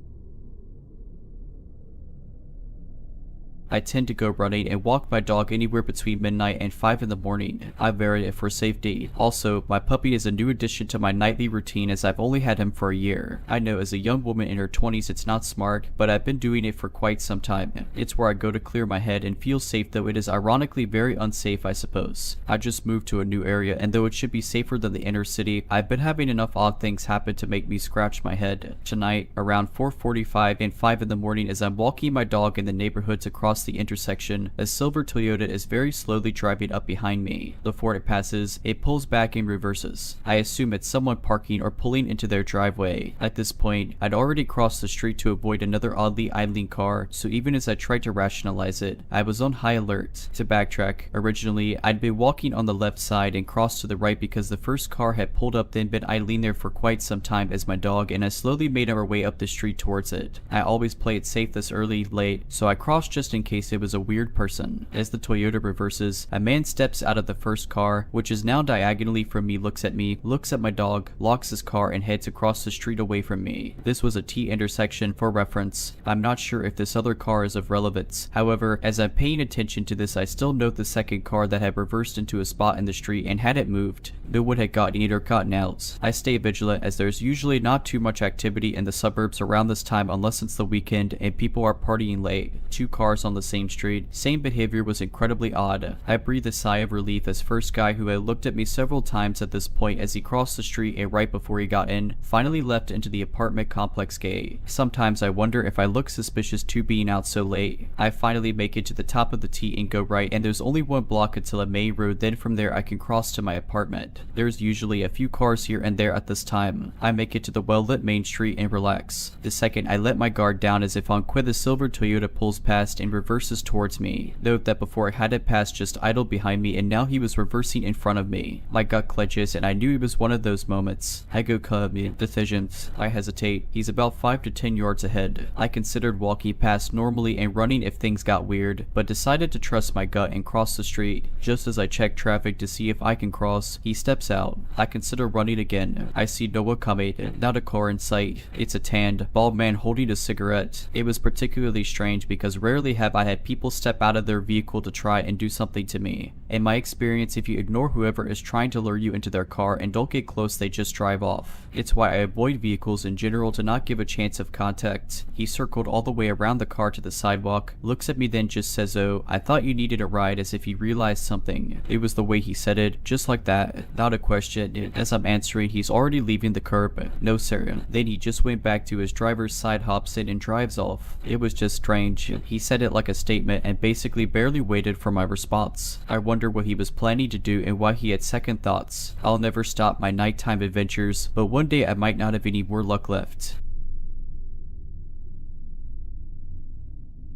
I tend to go running and walk my dog anywhere between midnight and 5 in the morning. I vary it for safety. Also, my puppy is a new addition to my nightly routine as I've only had him for a year. I know as a young woman in her 20s it's not smart, but I've been doing it for quite some time. It's where I go to clear my head and feel safe, though it is ironically very unsafe, I suppose. I just moved to a new area, and though it should be safer than the inner city, I've been having enough odd things happen to make me scratch my head. Tonight, around 4:45 and 5 in the morning, as I'm walking my dog in the neighborhoods across the intersection, a silver Toyota is very slowly driving up behind me. Before it passes, it pulls back and reverses. I assume it's someone parking or pulling into their driveway. At this point, I'd already crossed the street to avoid another oddly idling car, so even as I tried to rationalize it, I was on high alert. To backtrack, originally, I'd been walking on the left side and crossed to the right because the first car had pulled up, then been idling there for quite some time as my dog, and I slowly made our way up the street towards it. I always play it safe this early, late, so I crossed just in case it was a weird person. As the Toyota reverses, a man steps out of the first car, which is now diagonally from me, looks at me, looks at my dog, locks his car, and heads across the street away from me. This was a T intersection for reference. I'm not sure if this other car is of relevance. However, as I'm paying attention to this, I still note the second car that had reversed into a spot in the street, and had it moved, no one had gotten in or gotten out. I stay vigilant as there's usually not too much activity in the suburbs around this time unless it's the weekend and people are partying late. 2 cars on the same street. Same behavior was incredibly odd. I breathed a sigh of relief as first guy, who had looked at me several times at this point as he crossed the street and right before he got in, finally left into the apartment complex gate. Sometimes I wonder if I look suspicious too being out so late. I finally make it to the top of the T and go right, and there's only 1 block until a main road, then from there I can cross to my apartment. There's usually a few cars here and there at this time. I make it to the well-lit main street and relax. The second I let my guard down, as if on quit, the silver Toyota pulls past and reverses towards me. Note that before I had it passed just idled behind me, and now he was reversing in front of me. My gut clenches, and I knew it was one of those moments. I go decisions. I hesitate. He's about 5 to 10 yards ahead. I considered walking past normally and running if things got weird, but decided to trust my gut and cross the street. Just as I check traffic to see if I can cross, he steps out. I consider running again. I see no one coming, not a car in sight. It's a tanned, bald man holding a cigarette. It was particularly strange because rarely have have I had people step out of their vehicle to try and do something to me. In my experience, if you ignore whoever is trying to lure you into their car and don't get close, they just drive off. It's why I avoid vehicles in general to not give a chance of contact. He circled all the way around the car to the sidewalk, looks at me, then just says, "Oh, I thought you needed a ride," as if he realized something. It was the way he said it, just like that, not a question. As I'm answering, he's already leaving the curb. "No sir." Then he just went back to his driver's side, hops in and drives off. It was just strange. He said it like a statement and basically barely waited for my response. I wonder what he was planning to do and why he had second thoughts. I'll never stop my nighttime adventures, but one day I might not have any more luck left.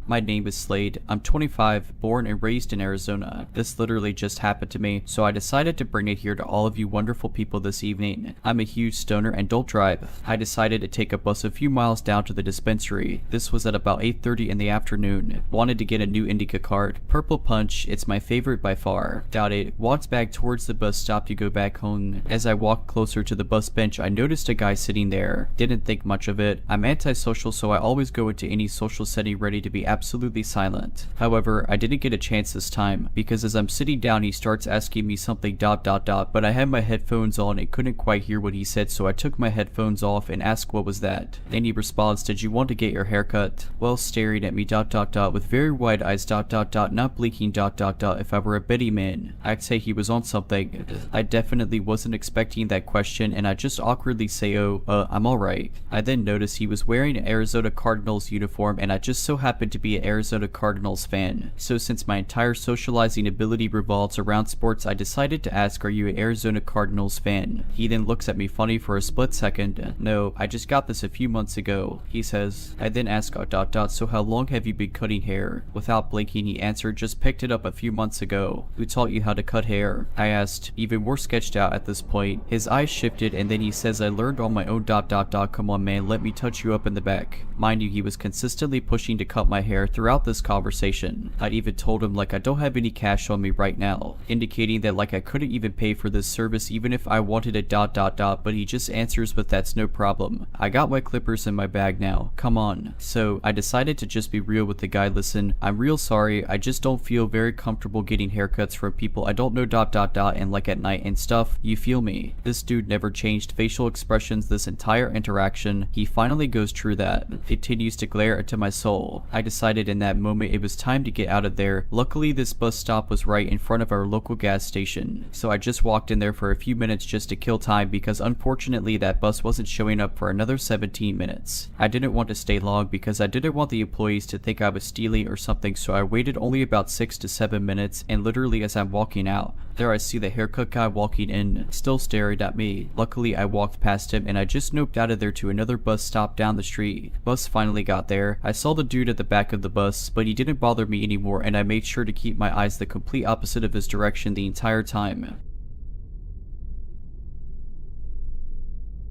My name is Slade. I'm 25, born and raised in Arizona. This literally just happened to me, so I decided to bring it here to all of you wonderful people this evening. I'm a huge stoner and don't drive. I decided to take a bus a few miles down to the dispensary. This was at about 8:30 in the afternoon. Wanted to get a new Indica card. Purple Punch, it's my favorite by far. Doubt it. Walked back towards the bus stop to go back home. As I walked closer to the bus bench, I noticed a guy sitting there. Didn't think much of it. I'm antisocial, so I always go into any social setting ready to be absolutely silent. However, I didn't get a chance this time, because as I'm sitting down he starts asking me something ... but I had my headphones on and couldn't quite hear what he said, so I took my headphones off and asked what was that. Then he responds, "Did you want to get your hair cut?" Well, staring at me ... with very wide eyes ... not blinking ... if I were a Betty man. I'd say he was on something. I definitely wasn't expecting that question, and I just awkwardly say, "Oh, I'm alright." I then noticed he was wearing an Arizona Cardinals uniform, and I just so happened to be an Arizona Cardinals fan. So since my entire socializing ability revolves around sports, I decided to ask, "Are you an Arizona Cardinals fan?" He then looks at me funny for a split second. "No, I just got this a few months ago," he says. I then ask, "So how long have you been cutting hair?" Without blinking, he answered, "Just picked it up a few months ago." "Who taught you how to cut hair?" I asked, even more sketched out at this point. His eyes shifted, and then he says, "I learned on my own ... Come on man, let me touch you up in the back." Mind you, he was consistently pushing to cut my hair throughout this conversation. I'd even told him like I don't have any cash on me right now, indicating that like I couldn't even pay for this service even if I wanted it ... but he just answers with, "That's no problem. I got my clippers in my bag now. Come on." So I decided to just be real with the guy. "Listen, I'm real sorry. I just don't feel very comfortable getting haircuts from people I don't know ... and like at night and stuff. You feel me?" This dude never changed facial expressions this entire interaction. He finally goes, "True that." Continues to glare into my soul. I decided in that moment it was time to get out of there. Luckily this bus stop was right in front of our local gas station, so I just walked in there for a few minutes just to kill time, because unfortunately that bus wasn't showing up for another 17 minutes. I didn't want to stay long because I didn't want the employees to think I was stealing or something, so I waited only about 6 to 7 minutes, and literally as I'm walking out, there I see the haircut guy walking in, still staring at me. Luckily I walked past him and I just noped out of there to another bus stop down the street. Bus finally got there. I saw the dude at the back of the bus, but he didn't bother me anymore, and I made sure to keep my eyes the complete opposite of his direction the entire time.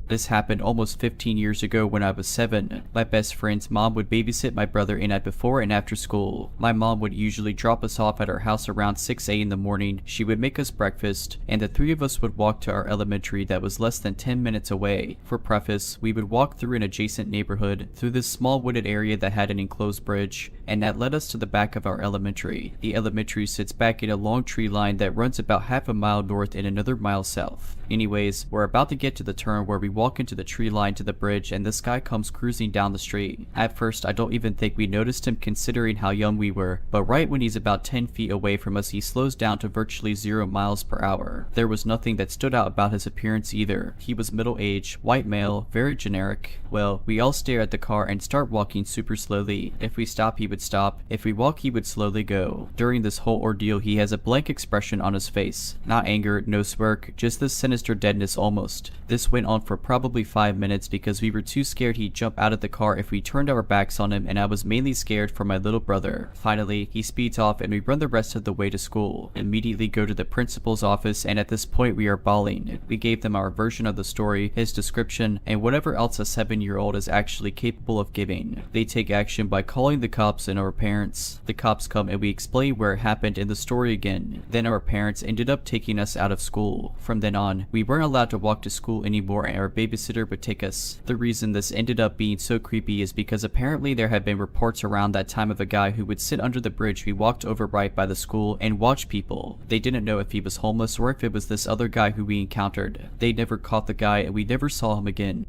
This happened almost 15 years ago when I was 7. My best friend's mom would babysit my brother in at before and after school. My mom would usually drop us off at our house around 6 a.m. in the morning. She would make us breakfast, and the three of us would walk to our elementary that was less than 10 minutes away. For preface, we would walk through an adjacent neighborhood, through this small wooded area that had an enclosed bridge, and that led us to the back of our elementary. The elementary sits back in a long tree line that runs about half a mile north and another mile south. Anyways, we're about to get to the turn where we walk into the tree line to the bridge, and this guy comes cruising down the street. At first, I don't even think we noticed him considering how young we were, but right when he's about 10 feet away from us, he slows down to virtually 0 miles per hour. There was nothing that stood out about his appearance either. He was middle-aged, white male, very generic. Well, we all stare at the car and start walking super slowly. If we stop, he would stop. If we walk, he would slowly go. During this whole ordeal, he has a blank expression on his face. Not anger, no smirk, just this sinister deadness almost. This went on for probably 5 minutes because we were too scared he'd jump out of the car if we turned our backs on him, and I was mainly scared for my little brother. Finally, he speeds off and we run the rest of the way to school. Immediately go to the principal's office, and at this point we are bawling. We gave them our version of the story, his description, and whatever else a 7-year-old is actually capable of giving. They take action by calling the cops and our parents. The cops come and we explain where it happened in the story again. Then our parents ended up taking us out of school. From then on, we weren't allowed to walk to school anymore, and our babysitter would take us. The reason this ended up being so creepy is because apparently there had been reports around that time of a guy who would sit under the bridge we walked over right by the school and watch people. They didn't know if he was homeless or if it was this other guy who we encountered. They never caught the guy and we never saw him again.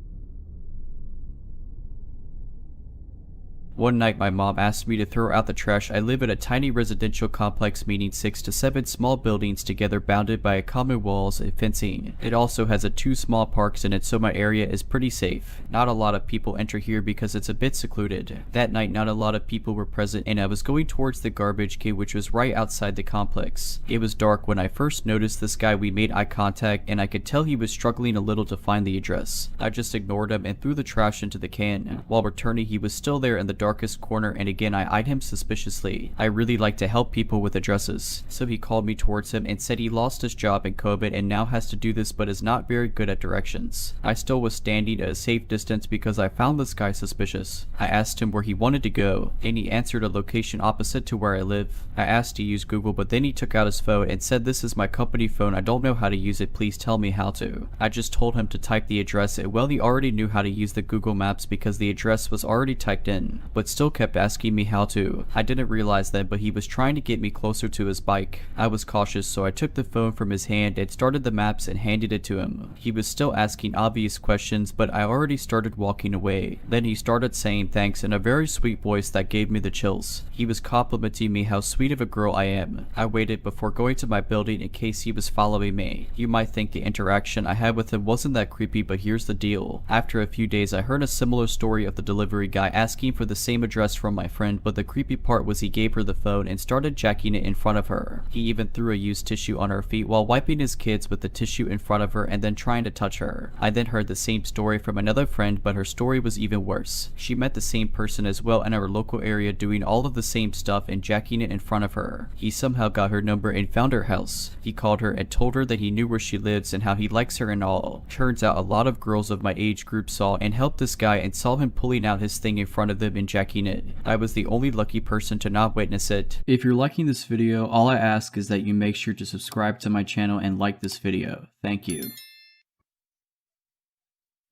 One night my mom asked me to throw out the trash. I live in a tiny residential complex meaning 6 to 7 small buildings together bounded by common walls and fencing. It also has 2 small parks in it, so my area is pretty safe. Not a lot of people enter here because it's a bit secluded. That night not a lot of people were present and I was going towards the garbage can, which was right outside the complex. It was dark when I first noticed this guy. We made eye contact and I could tell he was struggling a little to find the address. I just ignored him and threw the trash into the can. While returning he was still there in the darkest corner, and again I eyed him suspiciously. I really like to help people with addresses. So he called me towards him and said he lost his job in COVID and now has to do this but is not very good at directions. I still was standing at a safe distance because I found this guy suspicious. I asked him where he wanted to go and he answered a location opposite to where I live. I asked to use Google but then he took out his phone and said, "This is my company phone, I don't know how to use it, please tell me how to." I just told him to type the address and well he already knew how to use the Google Maps because the address was already typed in, but still kept asking me how to. I didn't realize that, but he was trying to get me closer to his bike. I was cautious, so I took the phone from his hand and started the maps and handed it to him. He was still asking obvious questions, but I already started walking away. Then he started saying thanks in a very sweet voice that gave me the chills. He was complimenting me how sweet of a girl I am. I waited before going to my building in case he was following me. You might think the interaction I had with him wasn't that creepy, but here's the deal. After a few days I heard a similar story of the delivery guy asking for the same address from my friend, but the creepy part was he gave her the phone and started jacking it in front of her. He even threw a used tissue on her feet while wiping his kids with the tissue in front of her and then trying to touch her. I then heard the same story from another friend, but her story was even worse. She met the same person as well in our local area doing all of the same stuff and jacking it in front of her. He somehow got her number and found her house. He called her and told her that he knew where she lives and how he likes her and all. Turns out a lot of girls of my age group saw and helped this guy and saw him pulling out his thing in front of them and jacking it. I was the only lucky person to not witness it. If you're liking this video, all I ask is that you make sure to subscribe to my channel and like this video. Thank you.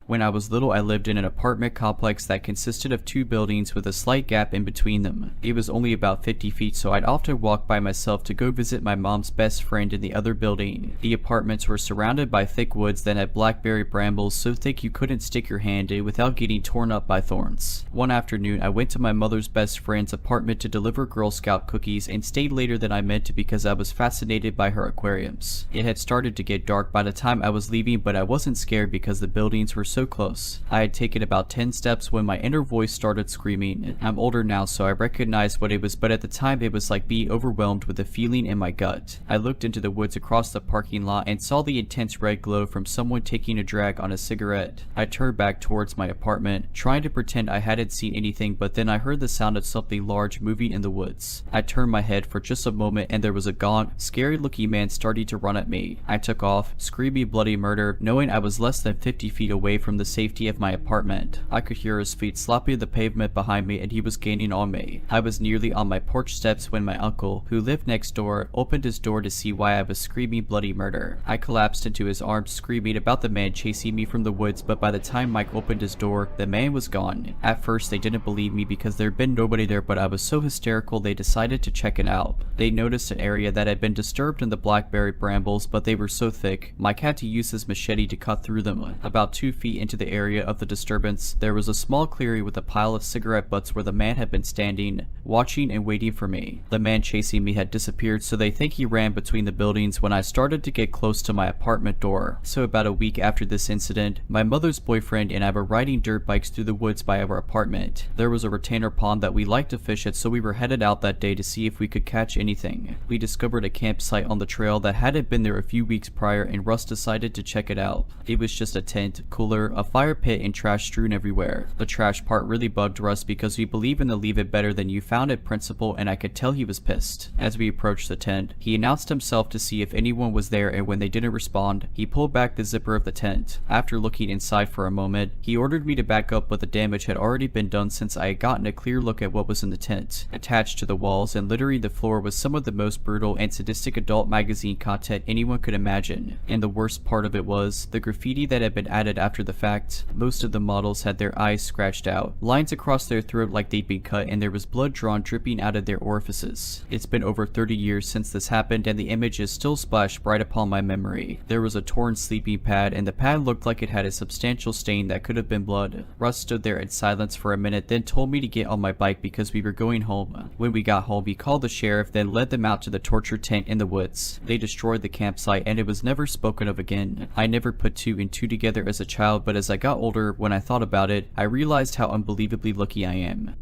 When I was little, I lived in an apartment complex that consisted of 2 buildings with a slight gap in between them. It was only about 50 feet, so I'd often walk by myself to go visit my mom's best friend in the other building. The apartments were surrounded by thick woods that had blackberry brambles so thick you couldn't stick your hand in without getting torn up by thorns. One afternoon, I went to my mother's best friend's apartment to deliver Girl Scout cookies and stayed later than I meant to because I was fascinated by her aquariums. It had started to get dark by the time I was leaving, but I wasn't scared because the buildings were so close. I had taken about 10 steps when my inner voice started screaming. I'm older now, so I recognized what it was, but at the time it was like being overwhelmed with a feeling in my gut. I looked into the woods across the parking lot and saw the intense red glow from someone taking a drag on a cigarette. I turned back towards my apartment, trying to pretend I hadn't seen anything, but then I heard the sound of something large moving in the woods. I turned my head for just a moment and there was a gaunt, scary looking man starting to run at me. I took off, screaming bloody murder, knowing I was less than 50 feet away from the safety of my apartment. I could hear his feet slopping the pavement behind me and he was gaining on me. I was nearly on my porch steps when my uncle, who lived next door, opened his door to see why I was screaming bloody murder. I collapsed into his arms screaming about the man chasing me from the woods, but by the time Mike opened his door, the man was gone. At first they didn't believe me because there had been nobody there, but I was so hysterical they decided to check it out. They noticed an area that had been disturbed in the blackberry brambles, but they were so thick, Mike had to use his machete to cut through them. About 2 feet into the area of the disturbance, there was a small clearing with a pile of cigarette butts where the man had been standing, watching and waiting for me. The man chasing me had disappeared, so they think he ran between the buildings when I started to get close to my apartment door. So about a week after this incident, my mother's boyfriend and I were riding dirt bikes through the woods by our apartment. There was a retainer pond that we liked to fish at, so we were headed out that day to see if we could catch anything. We discovered a campsite on the trail that hadn't been there a few weeks prior, and Russ decided to check it out. It was just a tent, cooler, a fire pit, and trash strewn everywhere. The trash part really bugged Russ because we believe in the leave it better than you found it principle, and I could tell he was pissed. As we approached the tent, he announced himself to see if anyone was there, and when they didn't respond, he pulled back the zipper of the tent. After looking inside for a moment, he ordered me to back up, but the damage had already been done since I had gotten a clear look at what was in the tent. Attached to the walls and littering the floor was some of the most brutal and sadistic adult magazine content anyone could imagine. And the worst part of it was, the graffiti that had been added after the fact. Most of the models had their eyes scratched out, lines across their throat like they'd been cut, and there was blood drawn dripping out of their orifices. It's been over 30 years since this happened, and the image is still splashed right upon my memory. There was a torn sleeping pad, and the pad looked like it had a substantial stain that could have been blood. Russ stood there in silence for a minute, then told me to get on my bike because we were going home. When we got home, he called the sheriff, then led them out to the torture tent in the woods. They destroyed the campsite, and it was never spoken of again. I never put two and two together as a child, but as I got older, when I thought about it, I realized how unbelievably lucky I am.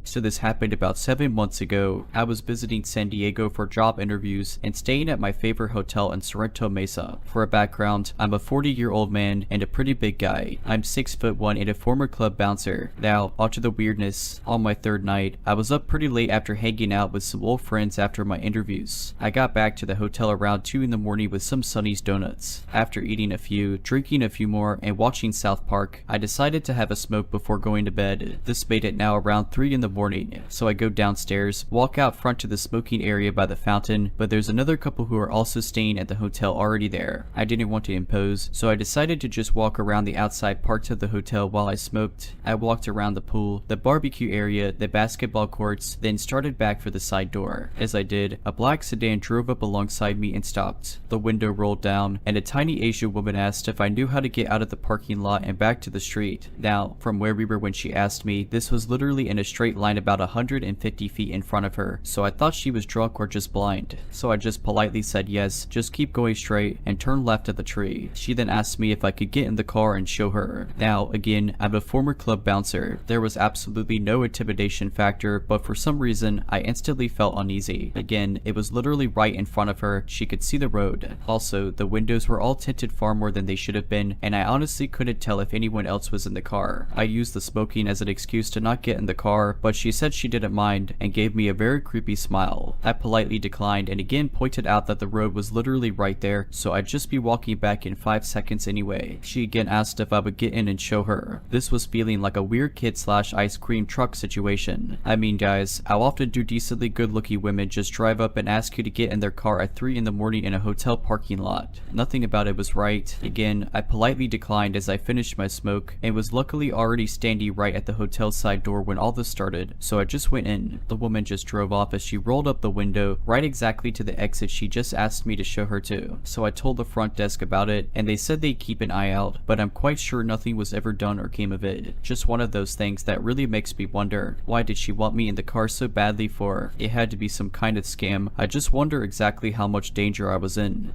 So this happened about 7 months ago. I was visiting San Diego for job interviews and staying at my favorite hotel in Sorrento Mesa. For a background, I'm a 40-year-old man and a pretty big guy. I'm 6'1" and a former club bouncer. Now, onto the weirdness. On my third night, I was up pretty late after hanging out with some old friends after my interviews. I got back to the hotel around 2 in the morning with some Sonny's donuts. After eating a few, drinking a few more, and watching South Park, I decided to have a smoke before going to bed. This made it now around 3 in the morning, so I go downstairs, walk out front to the smoking area by the fountain, but there's another couple who are also staying at the hotel already there. I didn't want to impose, so I decided to just walk around the outside parts of the hotel while I smoked. I walked around the pool, the barbecue area, the basketball courts, then started back for the side door. As I did, a black sedan drove up alongside me and stopped. The window rolled down, and a tiny Asian woman asked if I knew how to get out of the parking lot and back to the street. Now, from where we were when she asked me, this was literally in a straight line about 150 feet in front of her, so I thought she was drunk or just blind. So I just politely said yes, just keep going straight, and turned left at the tree. She then asked me if I could get in the car and show her. Now, again, I'm a former club bouncer. There was absolutely no intimidation factor, but for some reason, I instantly felt uneasy. Again, it was literally right in front of her. She could see the road. Also, the windows were all tinted far more than they should have been, and I honestly couldn't tell if anyone else was in the car. I used the smoking as an excuse to not get in the car, but she said she didn't mind and gave me a very creepy smile. I politely declined and again pointed out that the road was literally right there, so I'd just be walking back in 5 seconds anyway. She again asked if I would get in and show her. This was feeling like a weird kid / ice cream truck situation. I mean guys, how often do decently good looking women just drive up and ask you to get in their car at 3 in the morning in a hotel parking lot? Nothing about it was right. Again, I politely declined as I finished my smoke and was luckily already standing right at the hotel side door when all this started, so I just went in. The woman just drove off as she rolled up the window right exactly to the exit she just asked me to show her to. So I told the front desk about it and they said they'd keep an eye out, but I'm quite sure nothing was ever done or came of it. Just one of those things that really makes me wonder, why did she want me in the car so badly for? It had to be some kind of scam. I just wonder exactly how much danger I was in.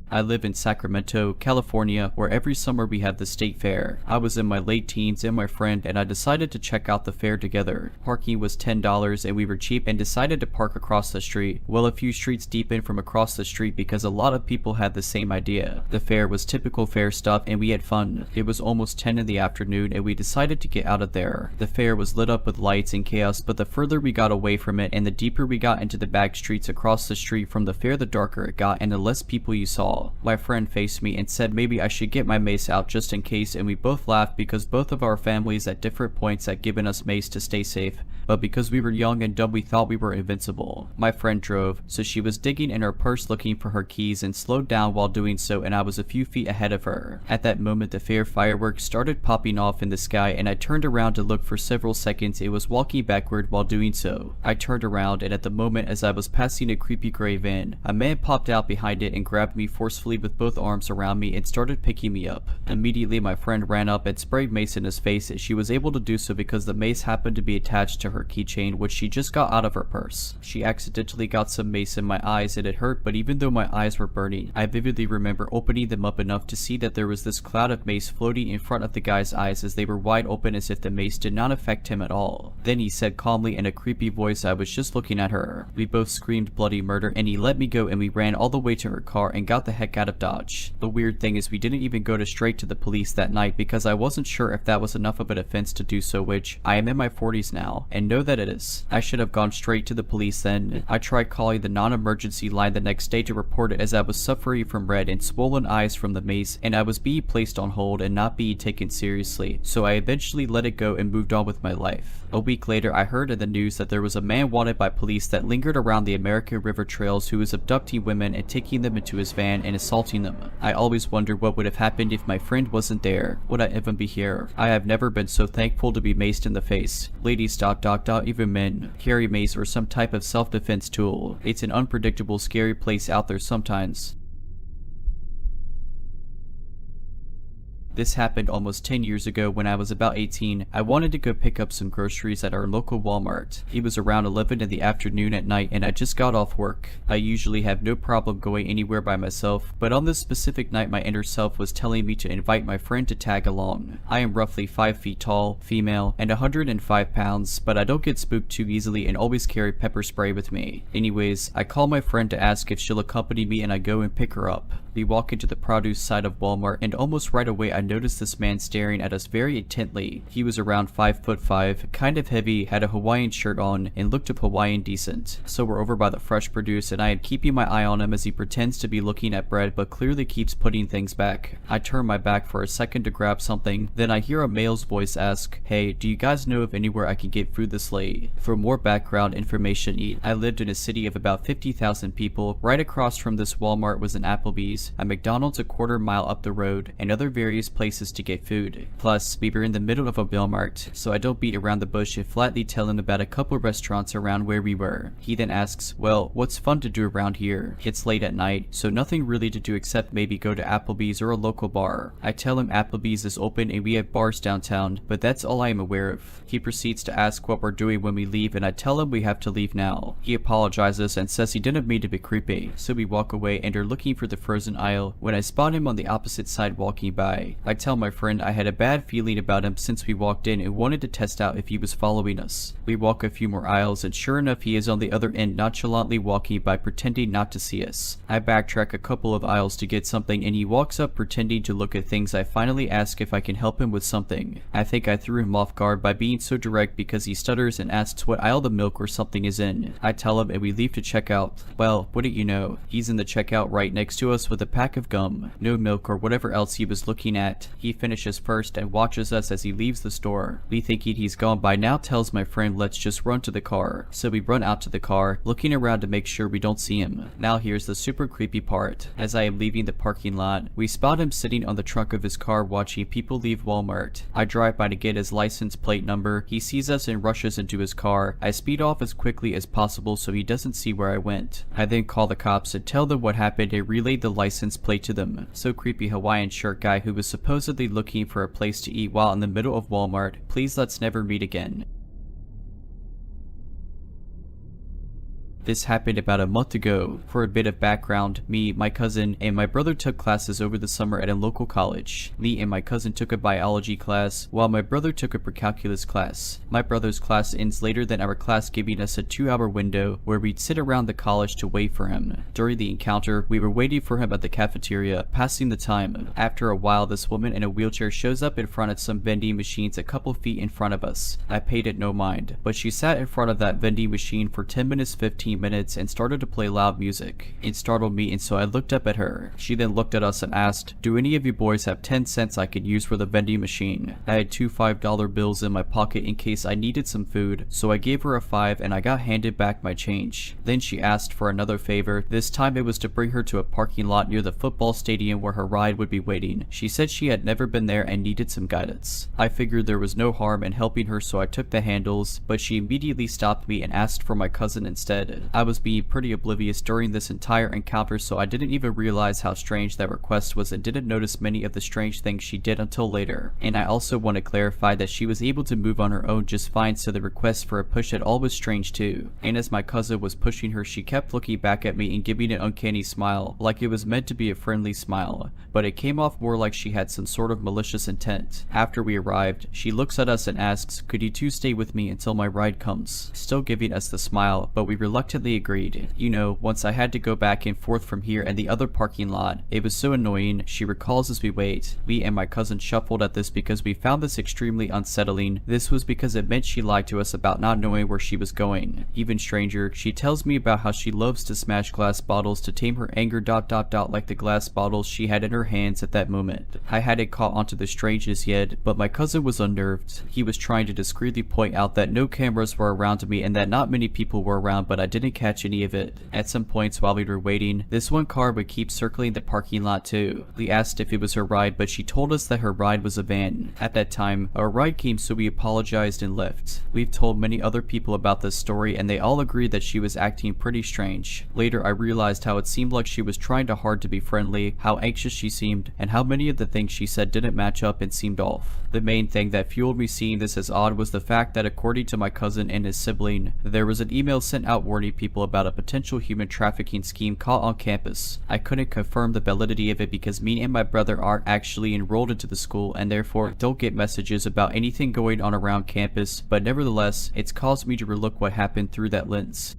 I live in Sacramento, California, where every summer we have the state fair. I was in my late teens and my friend and I decided to check out the fair together. Parking was $10 and we were cheap and decided to park across the street. Well, a few streets deep in from across the street because a lot of people had the same idea. The fair was typical fair stuff and we had fun. It was almost 10 in the afternoon and we decided to get out of there. The fair was lit up with lights and chaos, but the further we got away from it and the deeper we got into the back streets across the street from the fair, the darker it got and the less people you saw. My friend faced me and said maybe I should get my mace out just in case, and we both laughed because both of our families at different points had given us mace to stay safe, but because we were young and dumb we thought we were invincible. My friend drove, so she was digging in her purse looking for her keys and slowed down while doing so, and I was a few feet ahead of her. At that moment the fair fireworks started popping off in the sky and I turned around to look for several seconds. It was walking backward while doing so. I turned around and at the moment as I was passing a creepy gray van, a man popped out behind it and grabbed me forcefully with both arms around me and started picking me up. Immediately my friend ran up and sprayed mace in his face. She was able to do so because the mace happened to be attached to her keychain, which she just got out of her purse. She accidentally got some mace in my eyes and it hurt, but even though my eyes were burning, I vividly remember opening them up enough to see that there was this cloud of mace floating in front of the guy's eyes as they were wide open as if the mace did not affect him at all. Then he said calmly in a creepy voice, "I was just looking at her." We both screamed bloody murder and he let me go and we ran all the way to her car and got the heck out of Dodge. The weird thing is we didn't even go straight to the police that night because I wasn't sure if that was enough of an offense to do so, which I am in my 40s now and know that it is. I should have gone straight to the police then. I tried calling the non-emergency line the next day to report it as I was suffering from red and swollen eyes from the mace, and I was being placed on hold and not being taken seriously, so I eventually let it go and moved on with my life. A week later, I heard in the news that there was a man wanted by police that lingered around the American River trails who was abducting women and taking them into his van and assaulting them. I always wondered what would have happened if my friend wasn't there. Would I even be here? I have never been so thankful to be maced in the face. Ladies, even men, carry mace or some type of self-defense tool. It's an unpredictable, scary place out there sometimes. This happened almost 10 years ago when I was about 18. I wanted to go pick up some groceries at our local Walmart. It was around 11 in the afternoon at night and I just got off work. I usually have no problem going anywhere by myself, but on this specific night my inner self was telling me to invite my friend to tag along. I am roughly 5 feet tall, female, and 105 pounds, but I don't get spooked too easily and always carry pepper spray with me. Anyways, I call my friend to ask if she'll accompany me and I go and pick her up. We walk into the produce side of Walmart and almost right away I noticed this man staring at us very intently. He was around 5'5", kind of heavy, had a Hawaiian shirt on, and looked of Hawaiian decent. So we're over by the fresh produce and I am keeping my eye on him as he pretends to be looking at bread but clearly keeps putting things back. I turn my back for a second to grab something, then I hear a male's voice ask, "Hey, do you guys know of anywhere I can get food this late?" For more background information, I lived in a city of about 50,000 people. Right across from this Walmart was an Applebee's, a McDonald's a quarter mile up the road, and other various places to get food. Plus, we were in the middle of a Walmart, so I don't beat around the bush and flatly tell him about a couple restaurants around where we were. He then asks, "Well, what's fun to do around here?" It's late at night, so nothing really to do except maybe go to Applebee's or a local bar. I tell him Applebee's is open and we have bars downtown, but that's all I am aware of. He proceeds to ask what we're doing when we leave and I tell him we have to leave now. He apologizes and says he didn't mean to be creepy, so we walk away and are looking for the frozen aisle when I spot him on the opposite side walking by. I tell my friend I had a bad feeling about him since we walked in and wanted to test out if he was following us. We walk a few more aisles and sure enough he is on the other end nonchalantly walking by pretending not to see us. I backtrack a couple of aisles to get something and he walks up pretending to look at things. I finally ask if I can help him with something. I think I threw him off guard by being so direct because he stutters and asks what aisle the milk or something is in. I tell him and we leave to check out. Well, wouldn't you know, he's in the checkout right next to us with a pack of gum, no milk or whatever else he was looking at. He finishes first and watches us as he leaves the store. Me thinking he's gone by now tells my friend let's just run to the car. So we run out to the car, looking around to make sure we don't see him. Now here's the super creepy part. As I am leaving the parking lot, we spot him sitting on the trunk of his car watching people leave Walmart. I drive by to get his license plate number. He sees us and rushes into his car. I speed off as quickly as possible so he doesn't see where I went. I then call the cops and tell them what happened and relayed the license plate to them. So creepy Hawaiian shirt guy who was supposedly looking for a place to eat while in the middle of Walmart, please let's never meet again. This happened about a month ago. For a bit of background, me, my cousin, and my brother took classes over the summer at a local college. Me and my cousin took a biology class, while my brother took a pre-calculus class. My brother's class ends later than our class, giving us a 2-hour window where we'd sit around the college to wait for him. During the encounter, we were waiting for him at the cafeteria, passing the time. After a while, this woman in a wheelchair shows up in front of some vending machines a couple feet in front of us. I paid it no mind, but she sat in front of that vending machine for 10 minutes, 15 minutes and started to play loud music. It startled me and so I looked up at her. She then looked at us and asked, "Do any of you boys have 10 cents I could use for the vending machine?" I had 2 $5 bills in my pocket in case I needed some food, so I gave her a 5 and I got handed back my change. Then she asked for another favor. This time it was to bring her to a parking lot near the football stadium where her ride would be waiting. She said she had never been there and needed some guidance. I figured there was no harm in helping her so I took the handles, but she immediately stopped me and asked for my cousin instead. I was being pretty oblivious during this entire encounter so I didn't even realize how strange that request was and didn't notice many of the strange things she did until later. And I also want to clarify that she was able to move on her own just fine, so the request for a push at all was strange too. And as my cousin was pushing her, she kept looking back at me and giving an uncanny smile, like it was meant to be a friendly smile, but it came off more like she had some sort of malicious intent. After we arrived, she looks at us and asks, "Could you two stay with me until my ride comes?" Still giving us the smile, but we reluctantly reluctantly agreed. You know, once I had to go back and forth from here and the other parking lot. It was so annoying, she recalls as we wait. We and my cousin shuffled at this because we found this extremely unsettling. This was because it meant she lied to us about not knowing where she was going. Even stranger, she tells me about how she loves to smash glass bottles to tame her anger ... like the glass bottles she had in her hands at that moment. I hadn't caught onto the strangeness yet, but my cousin was unnerved. He was trying to discreetly point out that no cameras were around me and that not many people were around, but I didn't catch any of it. At some points while we were waiting, this one car would keep circling the parking lot too. We asked if it was her ride, but she told us that her ride was a van. At that time, our ride came, so we apologized and left. We've told many other people about this story and they all agreed that she was acting pretty strange. Later I realized how it seemed like she was trying hard to be friendly, how anxious she seemed, and how many of the things she said didn't match up and seemed off. The main thing that fueled me seeing this as odd was the fact that according to my cousin and his sibling, there was an email sent out warning people about a potential human trafficking scheme caught on campus. I couldn't confirm the validity of it because me and my brother aren't actually enrolled into the school and therefore don't get messages about anything going on around campus, but nevertheless, it's caused me to relook what happened through that lens.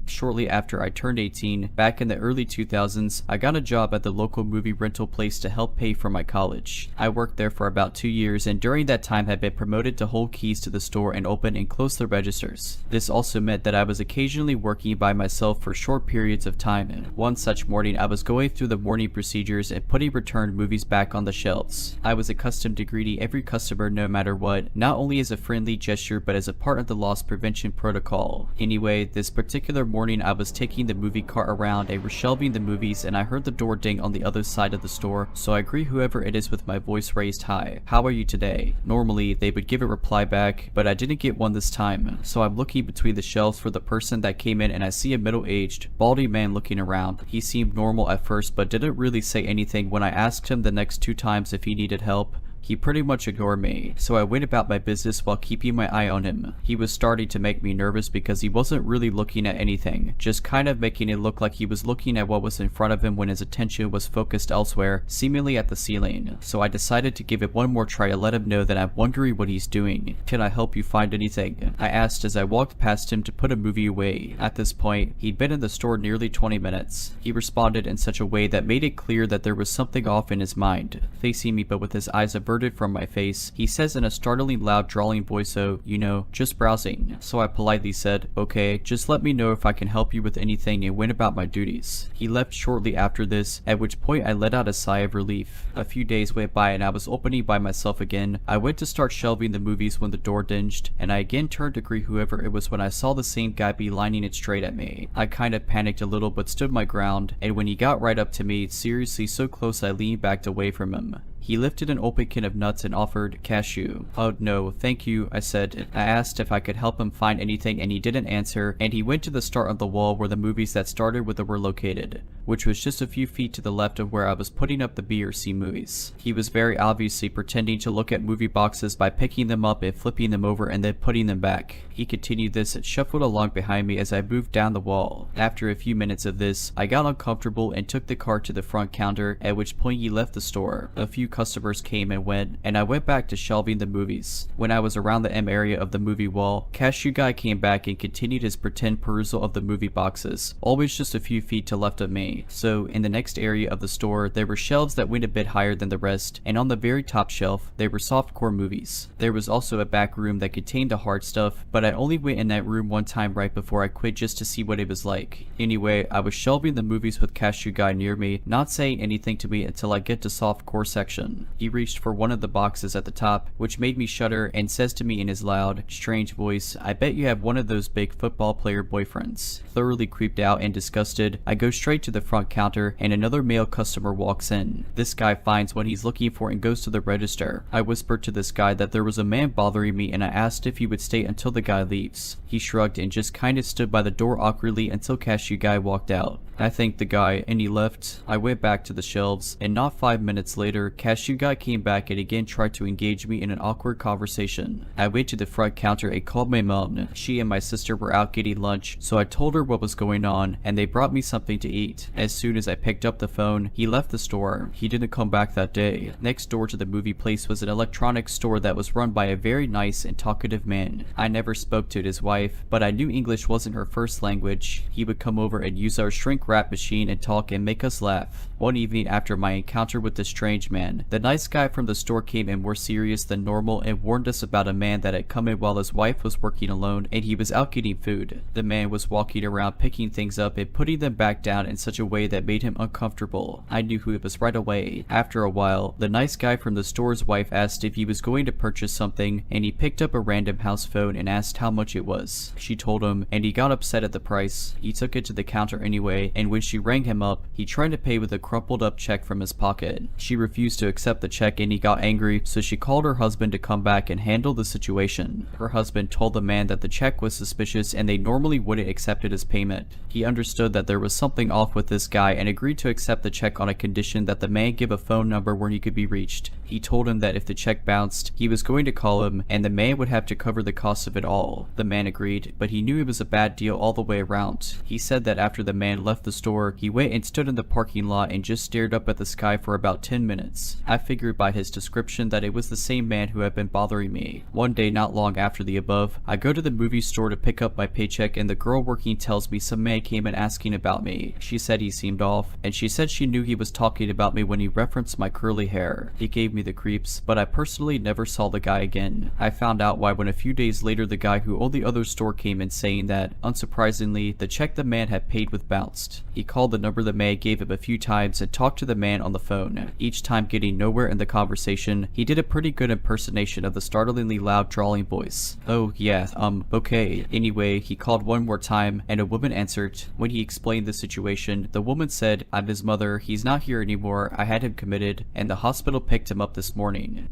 Shortly after I turned 18, back in the early 2000s, I got a job at the local movie rental place to help pay for my college. I worked there for about 2 years and during that time had been promoted to hold keys to the store and open and close the registers. This also meant that I was occasionally working by myself for short periods of time. One such morning, I was going through the morning procedures and putting returned movies back on the shelves. I was accustomed to greeting every customer no matter what, not only as a friendly gesture but as a part of the loss prevention protocol. Anyway, this particular morning I was taking the movie cart around and reshelving the movies and I heard the door ding on the other side of the store, so I greet whoever it is with my voice raised high. How are you today? Normally, they would give a reply back, but I didn't get one this time, so I'm looking between the shelves for the person that came in and I see a middle-aged, baldy man looking around. He seemed normal at first but didn't really say anything when I asked him the next 2 times if he needed help. He pretty much ignored me, so I went about my business while keeping my eye on him. He was starting to make me nervous because he wasn't really looking at anything, just kind of making it look like he was looking at what was in front of him when his attention was focused elsewhere, seemingly at the ceiling. So I decided to give it one more try to let him know that I'm wondering what he's doing. Can I help you find anything? I asked as I walked past him to put a movie away. At this point, he'd been in the store nearly 20 minutes. He responded in such a way that made it clear that there was something off in his mind. Facing me but with his eyes averted from my face, he says in a startlingly loud drawling voice, "Oh, you know, just browsing." So I politely said, "Okay, just let me know if I can help you with anything," and went about my duties. He left shortly after this, at which point I let out a sigh of relief. A few days went by and I was opening by myself again. I went to start shelving the movies when the door dinged, and I again turned to greet whoever it was when I saw the same guy beelining it straight at me. I kind of panicked a little but stood my ground, and when he got right up to me, seriously so close I leaned back away from him. He lifted an open can of nuts and offered cashew. "Oh no, thank you," I said. I asked if I could help him find anything and he didn't answer, and he went to the start of the wall where the movies that started with it were located, which was just a few feet to the left of where I was putting up the B or C movies. He was very obviously pretending to look at movie boxes by picking them up and flipping them over and then putting them back. He continued this and shuffled along behind me as I moved down the wall. After a few minutes of this, I got uncomfortable and took the cart to the front counter, at which point he left the store. A few customers came and went, and I went back to shelving the movies. When I was around the M area of the movie wall, cashew guy came back and continued his pretend perusal of the movie boxes, always just a few feet to left of me. So in the next area of the store, there were shelves that went a bit higher than the rest, and on the very top shelf, there were softcore movies. There was also a back room that contained the hard stuff, but I only went in that room one time right before I quit just to see what it was like. Anyway, I was shelving the movies with cashew guy near me, not saying anything to me until I get to softcore section. He reached for one of the boxes at the top, which made me shudder, and says to me in his loud, strange voice, "I bet you have one of those big football player boyfriends." Thoroughly creeped out and disgusted, I go straight to the front counter and another male customer walks in. This guy finds what he's looking for and goes to the register. I whispered to this guy that there was a man bothering me and I asked if he would stay until the guy leaves. He shrugged and just kind of stood by the door awkwardly until cashew guy walked out. I thanked the guy and he left. I went back to the shelves, and not 5 minutes later, cashier guy came back and again tried to engage me in an awkward conversation. I went to the front counter and called my mom. She and my sister were out getting lunch, so I told her what was going on and they brought me something to eat. As soon as I picked up the phone, he left the store. He didn't come back that day. Next door to the movie place was an electronics store that was run by a very nice and talkative man. I never spoke to his wife, but I knew English wasn't her first language. He would come over and use our shrink wrap machine and talk and make us laugh. One evening after my encounter with the strange man, the nice guy from the store came in more serious than normal and warned us about a man that had come in while his wife was working alone and he was out getting food. The man was walking around picking things up and putting them back down in such a way that made him uncomfortable. I knew who it was right away. After a while, the nice guy from the store's wife asked if he was going to purchase something, and he picked up a random house phone and asked how much it was. She told him, and he got upset at the price. He took it to the counter anyway, and when she rang him up, he tried to pay with a crumpled up check from his pocket. She refused to accept the check and he got angry, so she called her husband to come back and handle the situation. Her husband told the man that the check was suspicious and they normally wouldn't accept it as payment. He understood that there was something off with this guy and agreed to accept the check on a condition that the man give a phone number where he could be reached. He told him that if the check bounced, he was going to call him and the man would have to cover the cost of it all. The man agreed, but he knew it was a bad deal all the way around. He said that after the man left the store, he went and stood in the parking lot and just stared up at the sky for about 10 minutes. I figured by his description that it was the same man who had been bothering me. One day not long after the above, I go to the movie store to pick up my paycheck and the girl working tells me some man came in asking about me. She said he seemed off, and she said she knew he was talking about me when he referenced my curly hair. He gave me the creeps, but I personally never saw the guy again. I found out why when a few days later the guy who owned the other store came in saying that, unsurprisingly, the check the man had paid with bounced. He called the number the man gave him a few times and talked to the man on the phone. Each time getting nowhere in the conversation, he did a pretty good impersonation of the startlingly loud drawling voice. Oh yeah, okay. Anyway, he called one more time and a woman answered. When he explained the situation, the woman said, "I'm his mother, he's not here anymore, I had him committed, and the hospital picked him up this morning."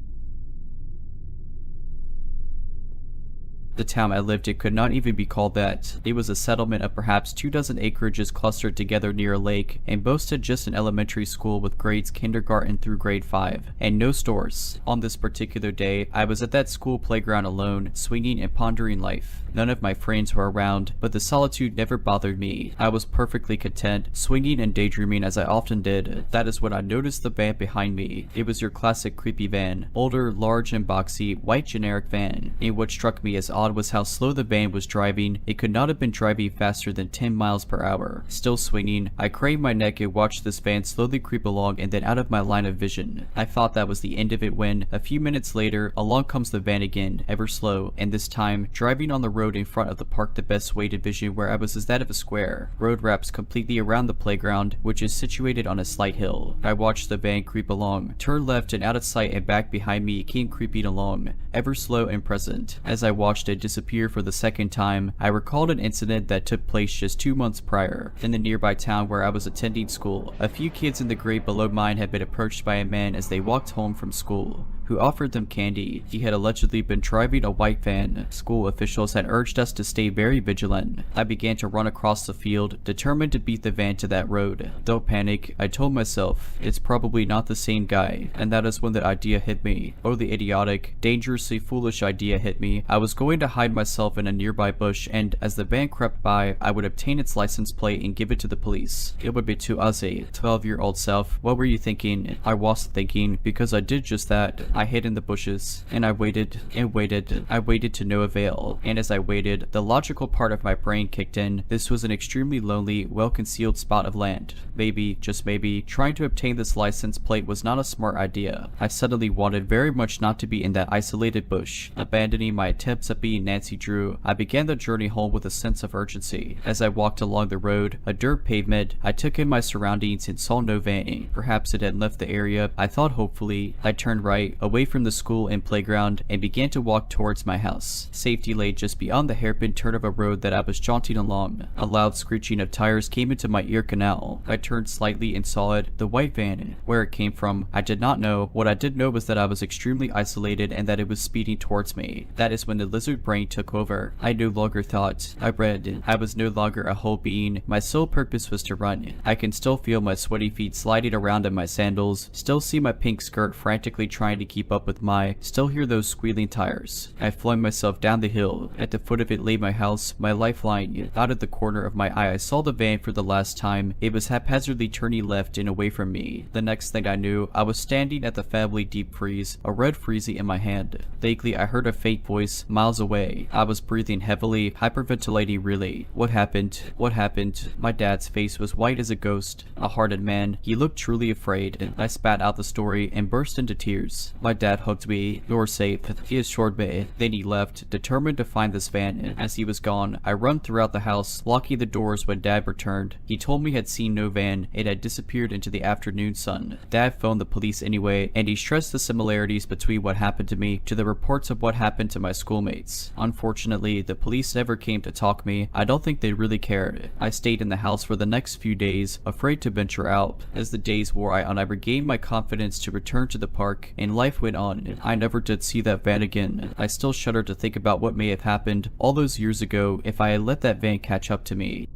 The town I lived in could not even be called that. It was a settlement of perhaps 24 acreages clustered together near a lake and boasted just an elementary school with grades kindergarten through grade 5, and no stores. On this particular day, I was at that school playground alone, swinging and pondering life. None of my friends were around, but the solitude never bothered me. I was perfectly content, swinging and daydreaming as I often did. That is when I noticed the van behind me. It was your classic creepy van. Older, large and boxy, white generic van. And what struck me as odd was how slow the van was driving. It could not have been driving faster than 10 miles per hour. Still swinging, I craned my neck and watched this van slowly creep along and then out of my line of vision. I thought that was the end of it when, a few minutes later, along comes the van again, ever slow, and this time, driving on the road in front of the park the best way to vision where I was is that of a square. Road wraps completely around the playground, which is situated on a slight hill. I watched the van creep along, turn left and out of sight and back behind me it came creeping along, ever slow and present. As I watched it disappear for the second time, I recalled an incident that took place just 2 months prior. In the nearby town where I was attending school, a few kids in the grade below mine had been approached by a man as they walked home from school, who offered them candy. He had allegedly been driving a white van. School officials had urged us to stay very vigilant. I began to run across the field, determined to beat the van to that road. Don't panic, I told myself. It's probably not the same guy. And that is when the idea hit me. Oh, the idiotic, dangerously foolish idea hit me. I was going to hide myself in a nearby bush, and as the van crept by, I would obtain its license plate and give it to the police. It would be to us, 12-year-old self. What were you thinking? I was thinking, because I did just that. I hid in the bushes, and I waited, and waited. I waited to no avail, and as I waited, the logical part of my brain kicked in. This was an extremely lonely, well-concealed spot of land. Maybe, just maybe, trying to obtain this license plate was not a smart idea. I suddenly wanted very much not to be in that isolated bush. Abandoning my attempts at being Nancy Drew, I began the journey home with a sense of urgency. As I walked along the road, a dirt pavement, I took in my surroundings and saw no van. Perhaps it had left the area. I thought hopefully. I turned right, away from the school and playground, and began to walk towards my house. Safety lay just beyond the hairpin turn of a road that I was jaunting along. A loud screeching of tires came into my ear canal. I turned slightly and saw it, the white van. Where it came from, I did not know. What I did know was that I was extremely isolated and that it was speeding towards me. That is when the lizard brain took over. I no longer thought. I read. I was no longer a whole being. My sole purpose was to run. I can still feel my sweaty feet sliding around in my sandals, still see my pink skirt frantically trying to keep up with still hear those squealing tires. I flung myself down the hill. At the foot of it lay my house, my lifeline. Out of the corner of my eye I saw the van for the last time. It was haphazardly turning left and away from me. The next thing I knew, I was standing at the family deep freeze, a red freezy in my hand. Vaguely I heard a faint voice, miles away. I was breathing heavily, hyperventilating really. What happened? What happened? My dad's face was white as a ghost. A hardened man. He looked truly afraid. I spat out the story and burst into tears. My dad hugged me. You're safe, he assured me. Then he left, determined to find this van. As he was gone, I run throughout the house, locking the doors when Dad returned. He told me he had seen no van. It had disappeared into the afternoon sun. Dad phoned the police anyway, and he stressed the similarities between what happened to me to the reports of what happened to my schoolmates. Unfortunately, the police never came to talk me. I don't think they really cared. I stayed in the house for the next few days, afraid to venture out. As the days wore on, I regained my confidence to return to the park, and life went on. I never did see that van again. I still shudder to think about what may have happened all those years ago if I had let that van catch up to me.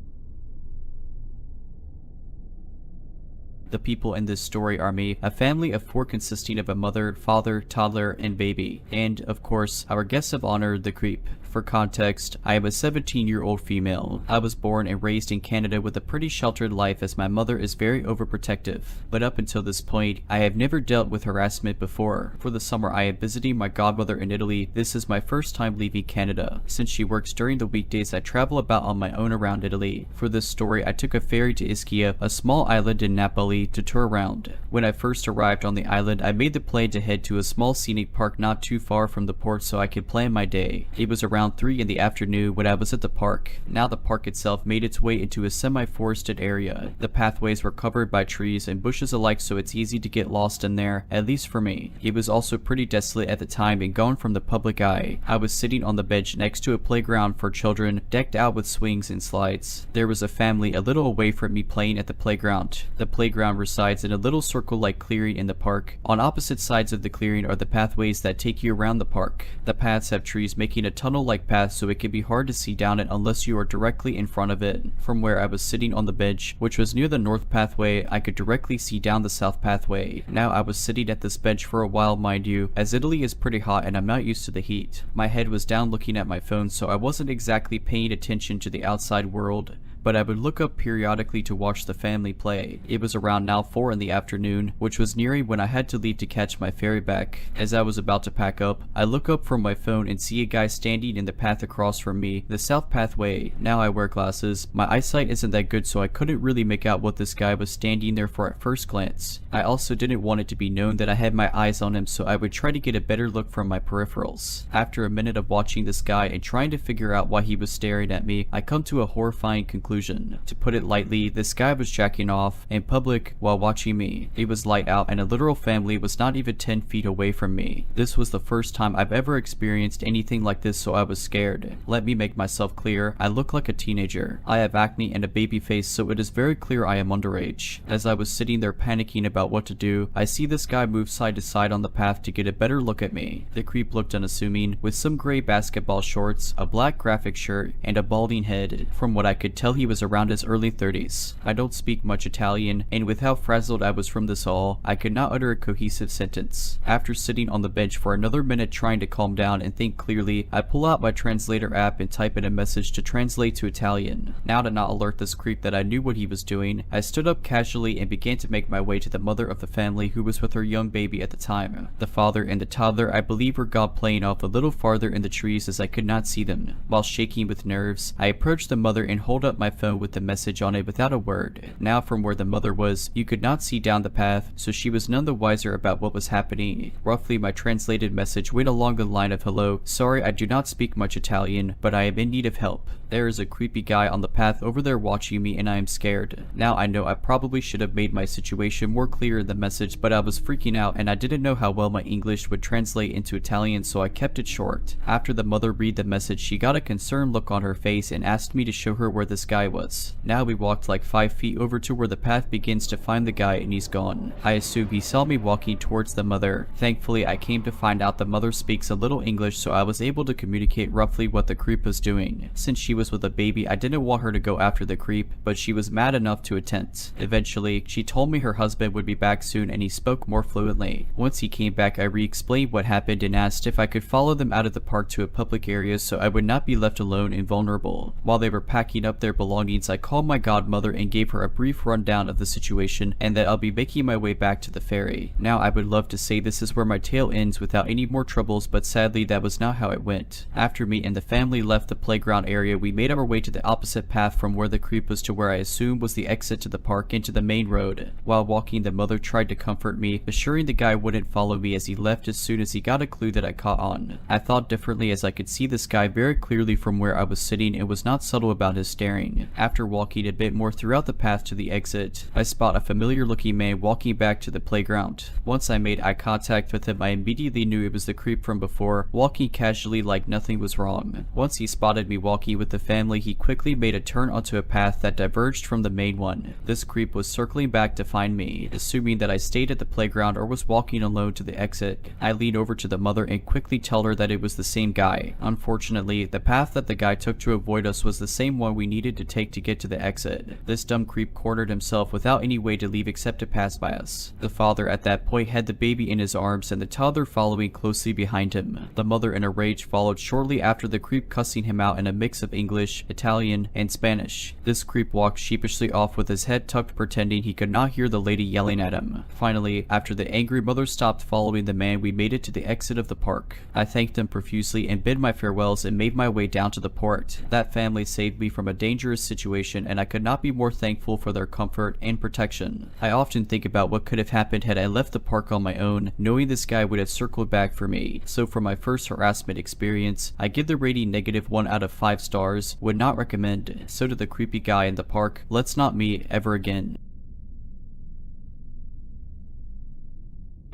The people in this story are me, a family of 4 consisting of a mother, father, toddler, and baby, and, of course, our guest of honor, the creep. For context, I am a 17-year-old female. I was born and raised in Canada with a pretty sheltered life as my mother is very overprotective. But up until this point, I have never dealt with harassment before. For the summer, I am visiting my godmother in Italy. This is my first time leaving Canada. Since she works during the weekdays, I travel about on my own around Italy. For this story, I took a ferry to Ischia, a small island in Napoli, to tour around. When I first arrived on the island, I made the plan to head to a small scenic park not too far from the port so I could plan my day. It was around 3 in the afternoon when I was at the park. Now the park itself made its way into a semi-forested area. The pathways were covered by trees and bushes alike, so it's easy to get lost in there, at least for me. It was also pretty desolate at the time and gone from the public eye. I was sitting on the bench next to a playground for children, decked out with swings and slides. There was a family a little away from me playing at the playground. The playground resides in a little circle-like clearing in the park. On opposite sides of the clearing are the pathways that take you around the park. The paths have trees making a tunnel-like path so it can be hard to see down it unless you are directly in front of it. From where I was sitting on the bench, which was near the north pathway, I could directly see down the south pathway. Now I was sitting at this bench for a while, mind you, as Italy is pretty hot and I'm not used to the heat. My head was down looking at my phone, so I wasn't exactly paying attention to the outside world, but I would look up periodically to watch the family play. It was around now 4 in the afternoon, which was nearing when I had to leave to catch my ferry back. As I was about to pack up, I look up from my phone and see a guy standing in the path across from me, the south pathway. Now I wear glasses. My eyesight isn't that good, so I couldn't really make out what this guy was standing there for at first glance. I also didn't want it to be known that I had my eyes on him, so I would try to get a better look from my peripherals. After a minute of watching this guy and trying to figure out why he was staring at me, I come to a horrifying conclusion. To put it lightly, this guy was jacking off in public while watching me. It was light out and a literal family was not even 10 feet away from me. This was the first time I've ever experienced anything like this, so I was scared. Let me make myself clear, I look like a teenager. I have acne and a baby face, so it is very clear I am underage. As I was sitting there panicking about what to do, I see this guy move side to side on the path to get a better look at me. The creep looked unassuming, with some gray basketball shorts, a black graphic shirt, and a balding head. From what I could tell, he was around his early 30s. I don't speak much Italian, and with how frazzled I was from this all, I could not utter a cohesive sentence. After sitting on the bench for another minute trying to calm down and think clearly, I pull out my translator app and type in a message to translate to Italian. Now, to not alert this creep that I knew what he was doing, I stood up casually and began to make my way to the mother of the family, who was with her young baby at the time. The father and the toddler I believe were gone playing off a little farther in the trees as I could not see them. While shaking with nerves, I approached the mother and hold up my phone with the message on it without a word. Now from where the mother was, you could not see down the path, so she was none the wiser about what was happening. Roughly, my translated message went along the line of, "Hello, sorry I do not speak much Italian, but I am in need of help. There is a creepy guy on the path over there watching me and I am scared." Now I know I probably should have made my situation more clear in the message, but I was freaking out and I didn't know how well my English would translate into Italian, so I kept it short. After the mother read the message, she got a concerned look on her face and asked me to show her where this guy was. Now we walked like 5 feet over to where the path begins to find the guy and he's gone. I assume he saw me walking towards the mother. Thankfully, I came to find out the mother speaks a little English, so I was able to communicate roughly what the creep was doing. Since she was with a baby, I didn't want her to go after the creep, but she was mad enough to attempt. Eventually, she told me her husband would be back soon and he spoke more fluently. Once he came back, I re-explained what happened and asked if I could follow them out of the park to a public area so I would not be left alone and vulnerable. While they were packing up their belongings, I called my godmother and gave her a brief rundown of the situation and that I'll be making my way back to the ferry. Now I would love to say this is where my tale ends without any more troubles, but sadly that was not how it went. After me and the family left the playground area, we made our way to the opposite path from where the creep was to where I assumed was the exit to the park into the main road. While walking, the mother tried to comfort me, assuring the guy wouldn't follow me as he left as soon as he got a clue that I caught on. I thought differently as I could see this guy very clearly from where I was sitting and was not subtle about his staring. After walking a bit more throughout the path to the exit, I spot a familiar looking man walking back to the playground. Once I made eye contact with him, I immediately knew it was the creep from before, walking casually like nothing was wrong. Once he spotted me walking with the family, he quickly made a turn onto a path that diverged from the main one. This creep was circling back to find me, assuming that I stayed at the playground or was walking alone to the exit. I leaned over to the mother and quickly tell her that it was the same guy. Unfortunately, the path that the guy took to avoid us was the same one we needed to take to get to the exit. This dumb creep cornered himself without any way to leave except to pass by us. The father at that point had the baby in his arms and the toddler following closely behind him. The mother in a rage followed shortly after, the creep cussing him out in a mix of English, Italian, and Spanish. This creep walked sheepishly off with his head tucked, pretending he could not hear the lady yelling at him. Finally, after the angry mother stopped following the man, we made it to the exit of the park. I thanked them profusely and bid my farewells and made my way down to the port. That family saved me from a dangerous situation and I could not be more thankful for their comfort and protection. I often think about what could have happened had I left the park on my own, knowing this guy would have circled back for me. So for my first harassment experience, I give the rating -1 out of 5 stars, would not recommend. So to the creepy guy in the park, let's not meet ever again.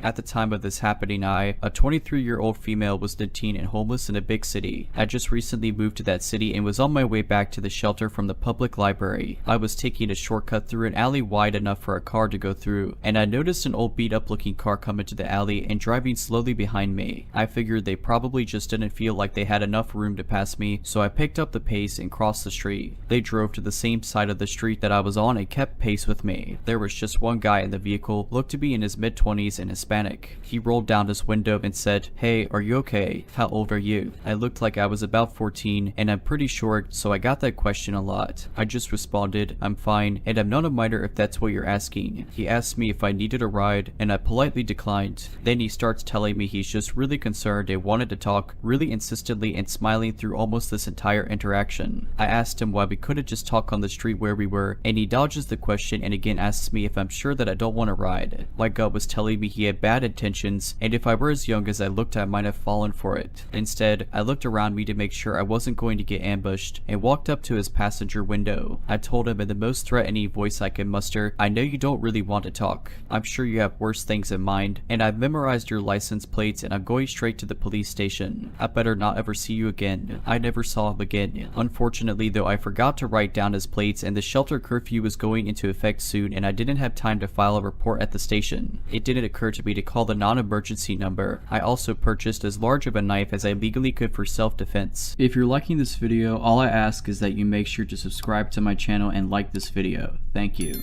At the time of this happening, a 23-year-old female, was 19 and homeless in a big city. I just recently moved to that city and was on my way back to the shelter from the public library. I was taking a shortcut through an alley wide enough for a car to go through, and I noticed an old beat-up looking car come into the alley and driving slowly behind me. I figured they probably just didn't feel like they had enough room to pass me, so I picked up the pace and crossed the street. They drove to the same side of the street that I was on and kept pace with me. There was just one guy in the vehicle, looked to be in his mid-20s and Hispanic. He rolled down his window and said, "Hey, are you okay? How old are you?" I looked like I was about 14, and I'm pretty short, so I got that question a lot. I just responded, "I'm fine, and I'm not a minor if that's what you're asking." He asked me if I needed a ride, and I politely declined. Then he starts telling me he's just really concerned and wanted to talk, really insistently and smiling through almost this entire interaction. I asked him why we couldn't just talk on the street where we were, and he dodges the question and again asks me if I'm sure that I don't want to ride. My gut was telling me he had bad intentions, and if I were as young as I looked, I might have fallen for it. Instead, I looked around me to make sure I wasn't going to get ambushed and walked up to his passenger window. I told him in the most threatening voice I could muster, "I know you don't really want to talk. I'm sure you have worse things in mind, and I've memorized your license plates and I'm going straight to the police station. I better not ever see you again." I never saw him again. Unfortunately though, I forgot to write down his plates and the shelter curfew was going into effect soon and I didn't have time to file a report at the station. It didn't occur to me to call the non-emergency number. I also purchased as large of a knife as I legally could for self-defense. If you're liking this video, all I ask is that you make sure to subscribe to my channel and like this video. Thank you.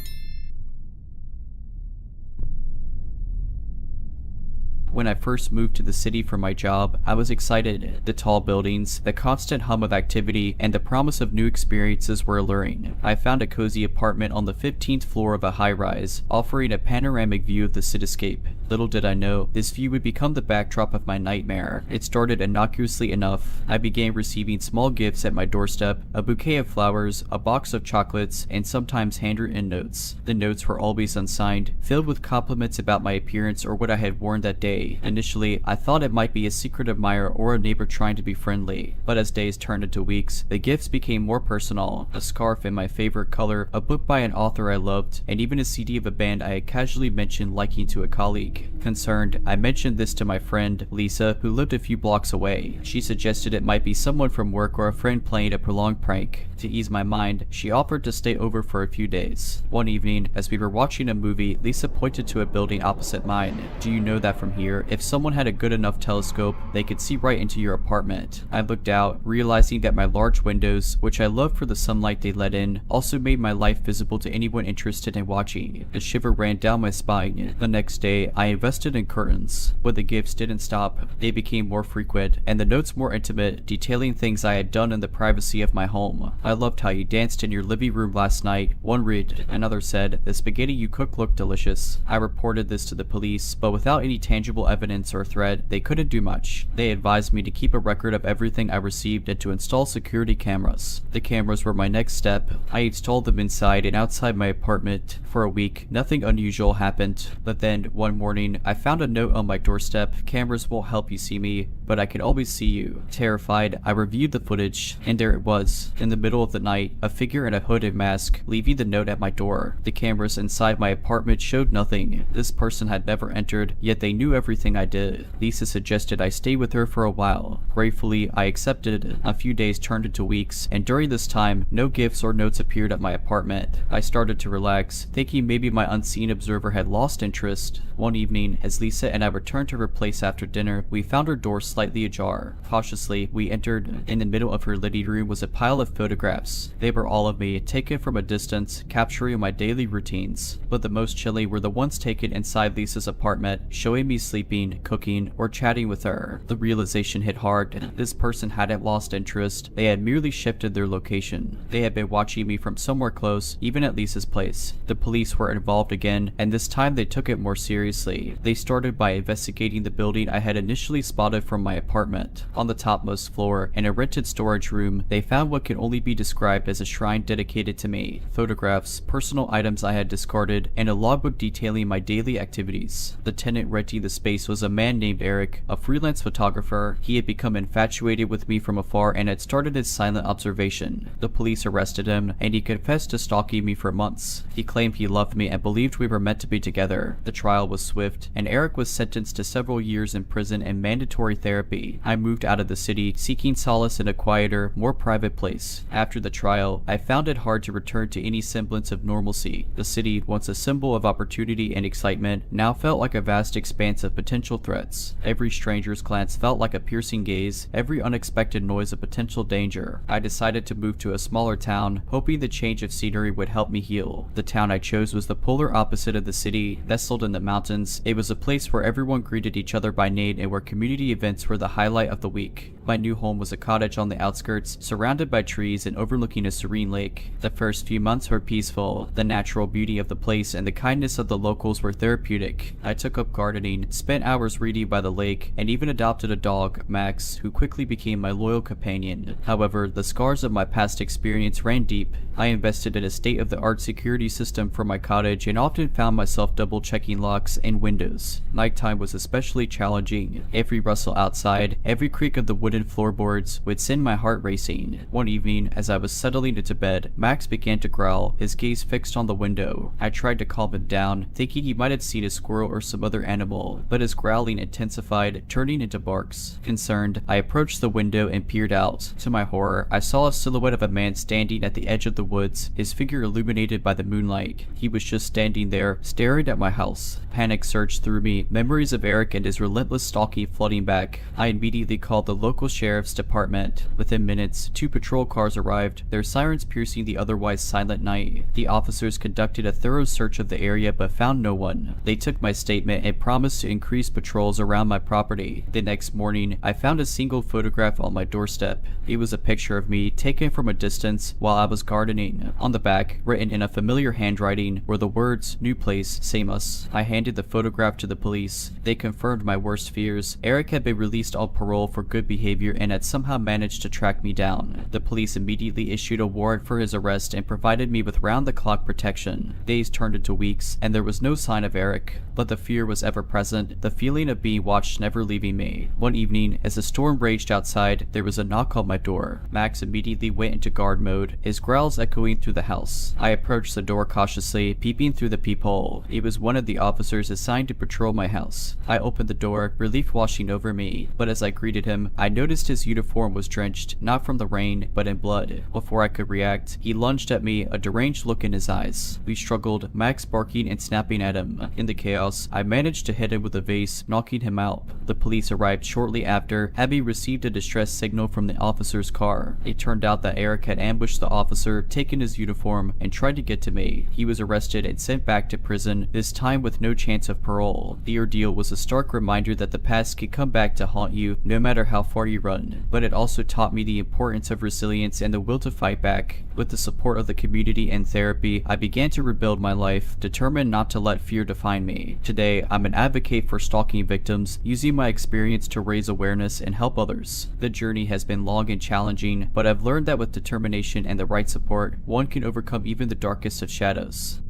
When I first moved to the city for my job, I was excited. The tall buildings, the constant hum of activity, and the promise of new experiences were alluring. I found a cozy apartment on the 15th floor of a high-rise, offering a panoramic view of the cityscape. Little did I know, this view would become the backdrop of my nightmare. It started innocuously enough. I began receiving small gifts at my doorstep, a bouquet of flowers, a box of chocolates, and sometimes handwritten notes. The notes were always unsigned, filled with compliments about my appearance or what I had worn that day. Initially, I thought it might be a secret admirer or a neighbor trying to be friendly, but as days turned into weeks, the gifts became more personal. A scarf in my favorite color, a book by an author I loved, and even a CD of a band I had casually mentioned liking to a colleague. Concerned, I mentioned this to my friend, Lisa, who lived a few blocks away. She suggested it might be someone from work or a friend playing a prolonged prank. To ease my mind, she offered to stay over for a few days. One evening, as we were watching a movie, Lisa pointed to a building opposite mine. "Do you know that from here, if someone had a good enough telescope, they could see right into your apartment?" I looked out, realizing that my large windows, which I loved for the sunlight they let in, also made my life visible to anyone interested in watching. A shiver ran down my spine. The next day, I invested in curtains. But the gifts didn't stop. They became more frequent, and the notes more intimate, detailing things I had done in the privacy of my home. "I loved how you danced in your living room last night," one read. Another said, "The spaghetti you cooked looked delicious." I reported this to the police, but without any tangible evidence or threat, they couldn't do much. They advised me to keep a record of everything I received and to install security cameras. The cameras were my next step. I installed them inside and outside my apartment. For a week, nothing unusual happened. But then, one morning, I found a note on my doorstep. "Cameras won't help you see me, but I can always see you." Terrified, I reviewed the footage, and there it was. In the middle of the night, a figure in a hood and mask, leaving the note at my door. The cameras inside my apartment showed nothing. This person had never entered, yet they knew everything I did. Lisa suggested I stay with her for a while. Gratefully, I accepted. A few days turned into weeks, and during this time, no gifts or notes appeared at my apartment. I started to relax, thinking maybe my unseen observer had lost interest. One evening, as Lisa and I returned to her place after dinner, we found her door slightly ajar. Cautiously, we entered. In the middle of her living room was a pile of photographs. They were all of me, taken from a distance, capturing my daily routines. But the most chilling were the ones taken inside Lisa's apartment, showing me sleeping, cooking, or chatting with her. The realization hit hard. This person hadn't lost interest. They had merely shifted their location. They had been watching me from somewhere close, even at Lisa's place. The police were involved again, and this time they took it more seriously. They started by investigating the building I had initially spotted from my apartment. On the topmost floor, in a rented storage room, they found what can only be described as a shrine dedicated to me. Photographs, personal items I had discarded, and a logbook detailing my daily activities. The tenant renting the space was a man named Eric, a freelance photographer. He had become infatuated with me from afar and had started his silent observation. The police arrested him, and he confessed to stalking me for months. He claimed he loved me and believed we were meant to be together. The trial was swift, and Eric was sentenced to several years in prison and mandatory therapy. I moved out of the city, seeking solace in a quieter, more private place. After the trial, I found it hard to return to any semblance of normalcy. The city, once a symbol of opportunity and excitement, now felt like a vast expanse of potential threats. Every stranger's glance felt like a piercing gaze, every unexpected noise a potential danger. I decided to move to a smaller town, hoping the change of scenery would help me heal. The town I chose was the polar opposite of the city, nestled in the mountains. It was a place where everyone greeted each other by name and where community events were the highlight of the week. My new home was a cottage on the outskirts, surrounded by trees and overlooking a serene lake. The first few months were peaceful. The natural beauty of the place and the kindness of the locals were therapeutic. I took up gardening, spent hours reading by the lake, and even adopted a dog, Max, who quickly became my loyal companion. However, the scars of my past experience ran deep. I invested in a state-of-the-art security system for my cottage and often found myself double-checking locks and windows. Nighttime was especially challenging. Every rustle outside, every creak of the wooden floorboards would send my heart racing. One evening, as I was settling into bed, Max began to growl, his gaze fixed on the window. I tried to calm him down, thinking he might have seen a squirrel or some other animal, but his growling intensified, turning into barks. Concerned, I approached the window and peered out. To my horror, I saw a silhouette of a man standing at the edge of the woods, his figure illuminated by the moonlight. He was just standing there, staring at my house. Panic surged through me, memories of Eric and his relentless stalking flooding back. I immediately called the local sheriff's department. Within minutes, 2 patrol cars arrived, their sirens piercing the otherwise silent night. The officers conducted a thorough search of the area but found no one. They took my statement and promised to increased patrols around my property. The next morning, I found a single photograph on my doorstep. It was a picture of me taken from a distance while I was gardening. On the back, written in a familiar handwriting, were the words, "New place, same us." I handed the photograph to the police. They confirmed my worst fears. Eric had been released on parole for good behavior and had somehow managed to track me down. The police immediately issued a warrant for his arrest and provided me with round-the-clock protection. Days turned into weeks, and there was no sign of Eric, but the fear was ever present, the feeling of being watched never leaving me. One evening, as the storm raged outside, there was a knock on my door. Max immediately went into guard mode, his growls echoing through the house. I approached the door cautiously, peeping through the peephole. It was one of the officers assigned to patrol my house. I opened the door, relief washing over me, but as I greeted him, I noticed his uniform was drenched, not from the rain, but in blood. Before I could react, he lunged at me, a deranged look in his eyes. We struggled, Max barking and snapping at him. In the chaos, I managed to hit him with a vase, knocking him out. The police arrived shortly after, having received a distress signal from the officer's car. It turned out that Eric had ambushed the officer, taken his uniform, and tried to get to me. He was arrested and sent back to prison, this time with no chance of parole. The ordeal was a stark reminder that the past can come back to haunt you, no matter how far you run. But it also taught me the importance of resilience and the will to fight back. With the support of the community and therapy, I began to rebuild my life, determined not to let fear define me. Today, I'm an advocate for stalking victims, using my experience to raise awareness and help others. The journey has been long and challenging, but I've learned that with determination and the right support, one can overcome even the darkest of shadows.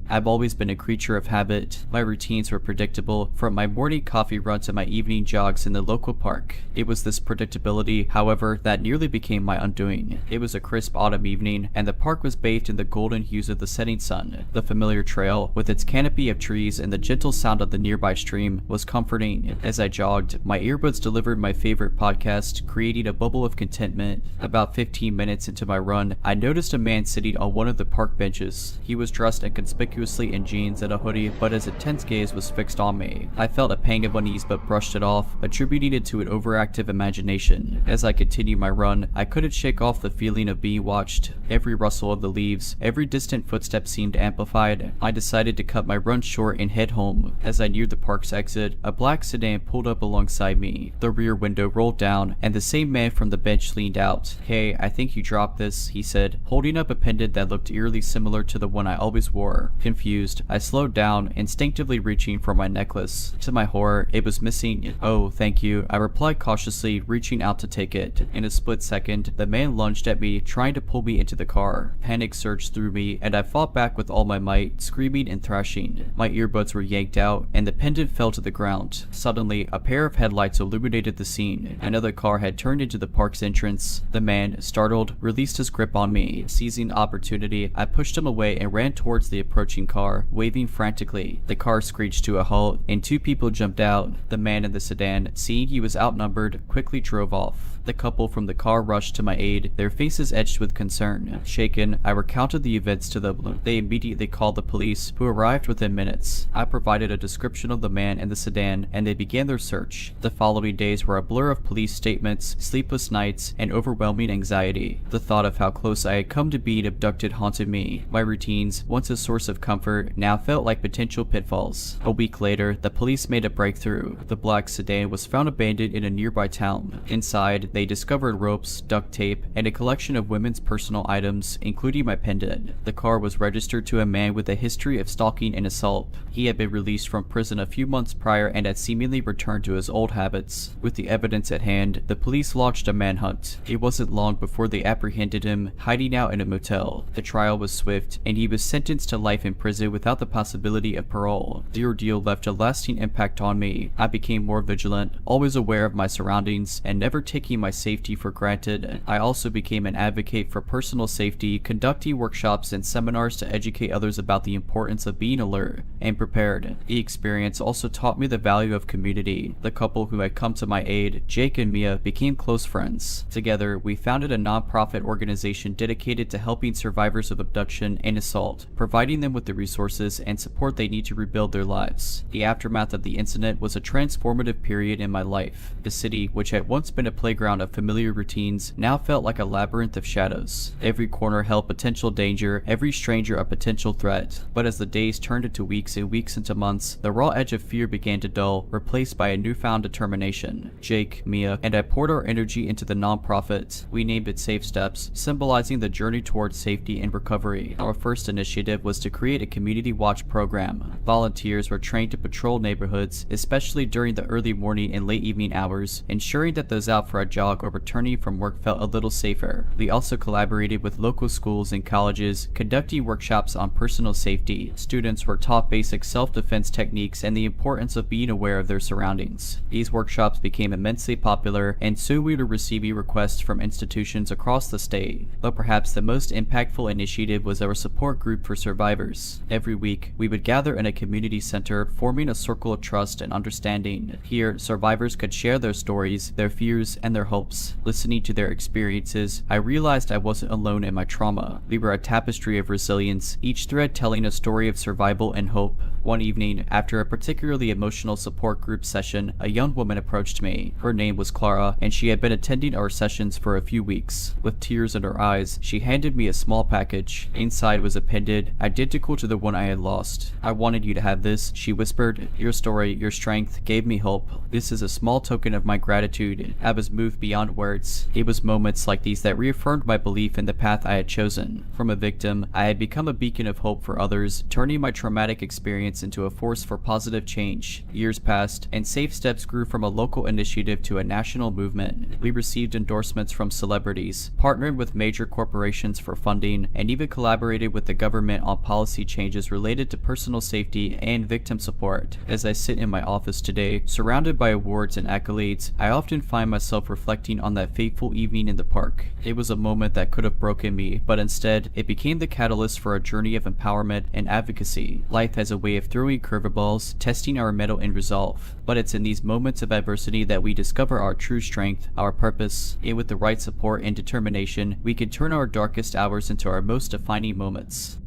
I've always been a creature of habit. My routines were predictable, from my morning coffee run to my evening jogs in the local park. It was this predictability, however, that nearly became my undoing. It was a crisp autumn evening, and the park was bathed in the golden hues of the setting sun. The familiar trail, with its canopy of trees and the gentle sound of the nearby stream, was comforting. As I jogged, my earbuds delivered my favorite podcast, creating a bubble of contentment. About 15 minutes into my run, I noticed a man sitting on one of the park benches. He was dressed in conspicuously in jeans and a hoodie, but his intense gaze was fixed on me. I felt a pang of unease but brushed it off, attributing it to an overactive imagination. As I continued my run, I couldn't shake off the feeling of being watched. Every rustle of the leaves, every distant footstep seemed amplified. I decided to cut my run short and head home. As I neared the park's exit, a black sedan pulled up alongside me. The rear window rolled down, and the same man from the bench leaned out. "Hey, I think you dropped this," he said, holding up a pendant that looked eerily similar to the one I always wore. Confused, I slowed down, instinctively reaching for my necklace. To my horror, it was missing. "Oh, thank you," I replied cautiously, reaching out to take it. In a split second, the man lunged at me, trying to pull me into the car. Panic surged through me, and I fought back with all my might, screaming and thrashing. My earbuds were yanked out, and the pendant fell to the ground. Suddenly, a pair of headlights illuminated the scene. Another car had turned into the park's entrance. The man, startled, released his grip on me. Seizing the opportunity, I pushed him away and ran towards the approaching car, waving frantically. The car screeched to a halt, and two people jumped out. The man in the sedan, seeing he was outnumbered, quickly drove off. The couple from the car rushed to my aid, their faces etched with concern. Shaken, I recounted the events to them. They immediately called the police, who arrived within minutes. I provided a description of the man in the sedan, and they began their search. The following days were a blur of police statements, sleepless nights, and overwhelming anxiety. The thought of how close I had come to being abducted haunted me. My routines, once a source of comfort, now felt like potential pitfalls. A week later, the police made a breakthrough. The black sedan was found abandoned in a nearby town. Inside, they discovered ropes, duct tape, and a collection of women's personal items, including my pendant. The car was registered to a man with a history of stalking and assault. He had been released from prison a few months prior and had seemingly returned to his old habits. With the evidence at hand, the police launched a manhunt. It wasn't long before they apprehended him, hiding out in a motel. The trial was swift, and he was sentenced to life in prison without the possibility of parole. The ordeal left a lasting impact on me. I became more vigilant, always aware of my surroundings, and never taking my safety for granted. I also became an advocate for personal safety, conducting workshops and seminars to educate others about the importance of being alert and prepared. The experience also taught me the value of community. The couple who had come to my aid, Jake and Mia, became close friends. Together, we founded a non-profit organization dedicated to helping survivors of abduction and assault, providing them with the resources and support they need to rebuild their lives. The aftermath of the incident was a transformative period in my life. The city, which had once been a playground background of familiar routines now felt like a labyrinth of shadows. Every corner held potential danger, every stranger a potential threat. But as the days turned into weeks and weeks into months, the raw edge of fear began to dull, replaced by a newfound determination. Jake, Mia, and I poured our energy into the nonprofit. We named it Safe Steps, symbolizing the journey towards safety and recovery. Our first initiative was to create a community watch program. Volunteers were trained to patrol neighborhoods, especially during the early morning and late evening hours, ensuring that those out for a jog or returning from work felt a little safer. We also collaborated with local schools and colleges, conducting workshops on personal safety. Students were taught basic self-defense techniques and the importance of being aware of their surroundings. These workshops became immensely popular, and soon we were receiving requests from institutions across the state. But perhaps the most impactful initiative was our support group for survivors. Every week, we would gather in a community center, forming a circle of trust and understanding. Here, survivors could share their stories, their fears, and their hopes. Listening to their experiences, I realized I wasn't alone in my trauma. We were a tapestry of resilience, each thread telling a story of survival and hope. One evening, after a particularly emotional support group session, a young woman approached me. Her name was Clara, and she had been attending our sessions for a few weeks. With tears in her eyes, she handed me a small package. Inside was appended, identical to the one I had lost. "I wanted you to have this," she whispered. "Your story, your strength, gave me hope. This is a small token of my gratitude." I was moved beyond words. It was moments like these that reaffirmed my belief in the path I had chosen. From a victim, I had become a beacon of hope for others, turning my traumatic experience into a force for positive change. Years passed, and Safe Steps grew from a local initiative to a national movement. We received endorsements from celebrities, partnered with major corporations for funding, and even collaborated with the government on policy changes related to personal safety and victim support. As I sit in my office today, surrounded by awards and accolades, I often find myself reflecting on that fateful evening in the park. It was a moment that could have broken me, but instead, it became the catalyst for a journey of empowerment and advocacy. Life has a way of throwing curveballs, testing our mettle and resolve. But it's in these moments of adversity that we discover our true strength, our purpose, and with the right support and determination, we can turn our darkest hours into our most defining moments.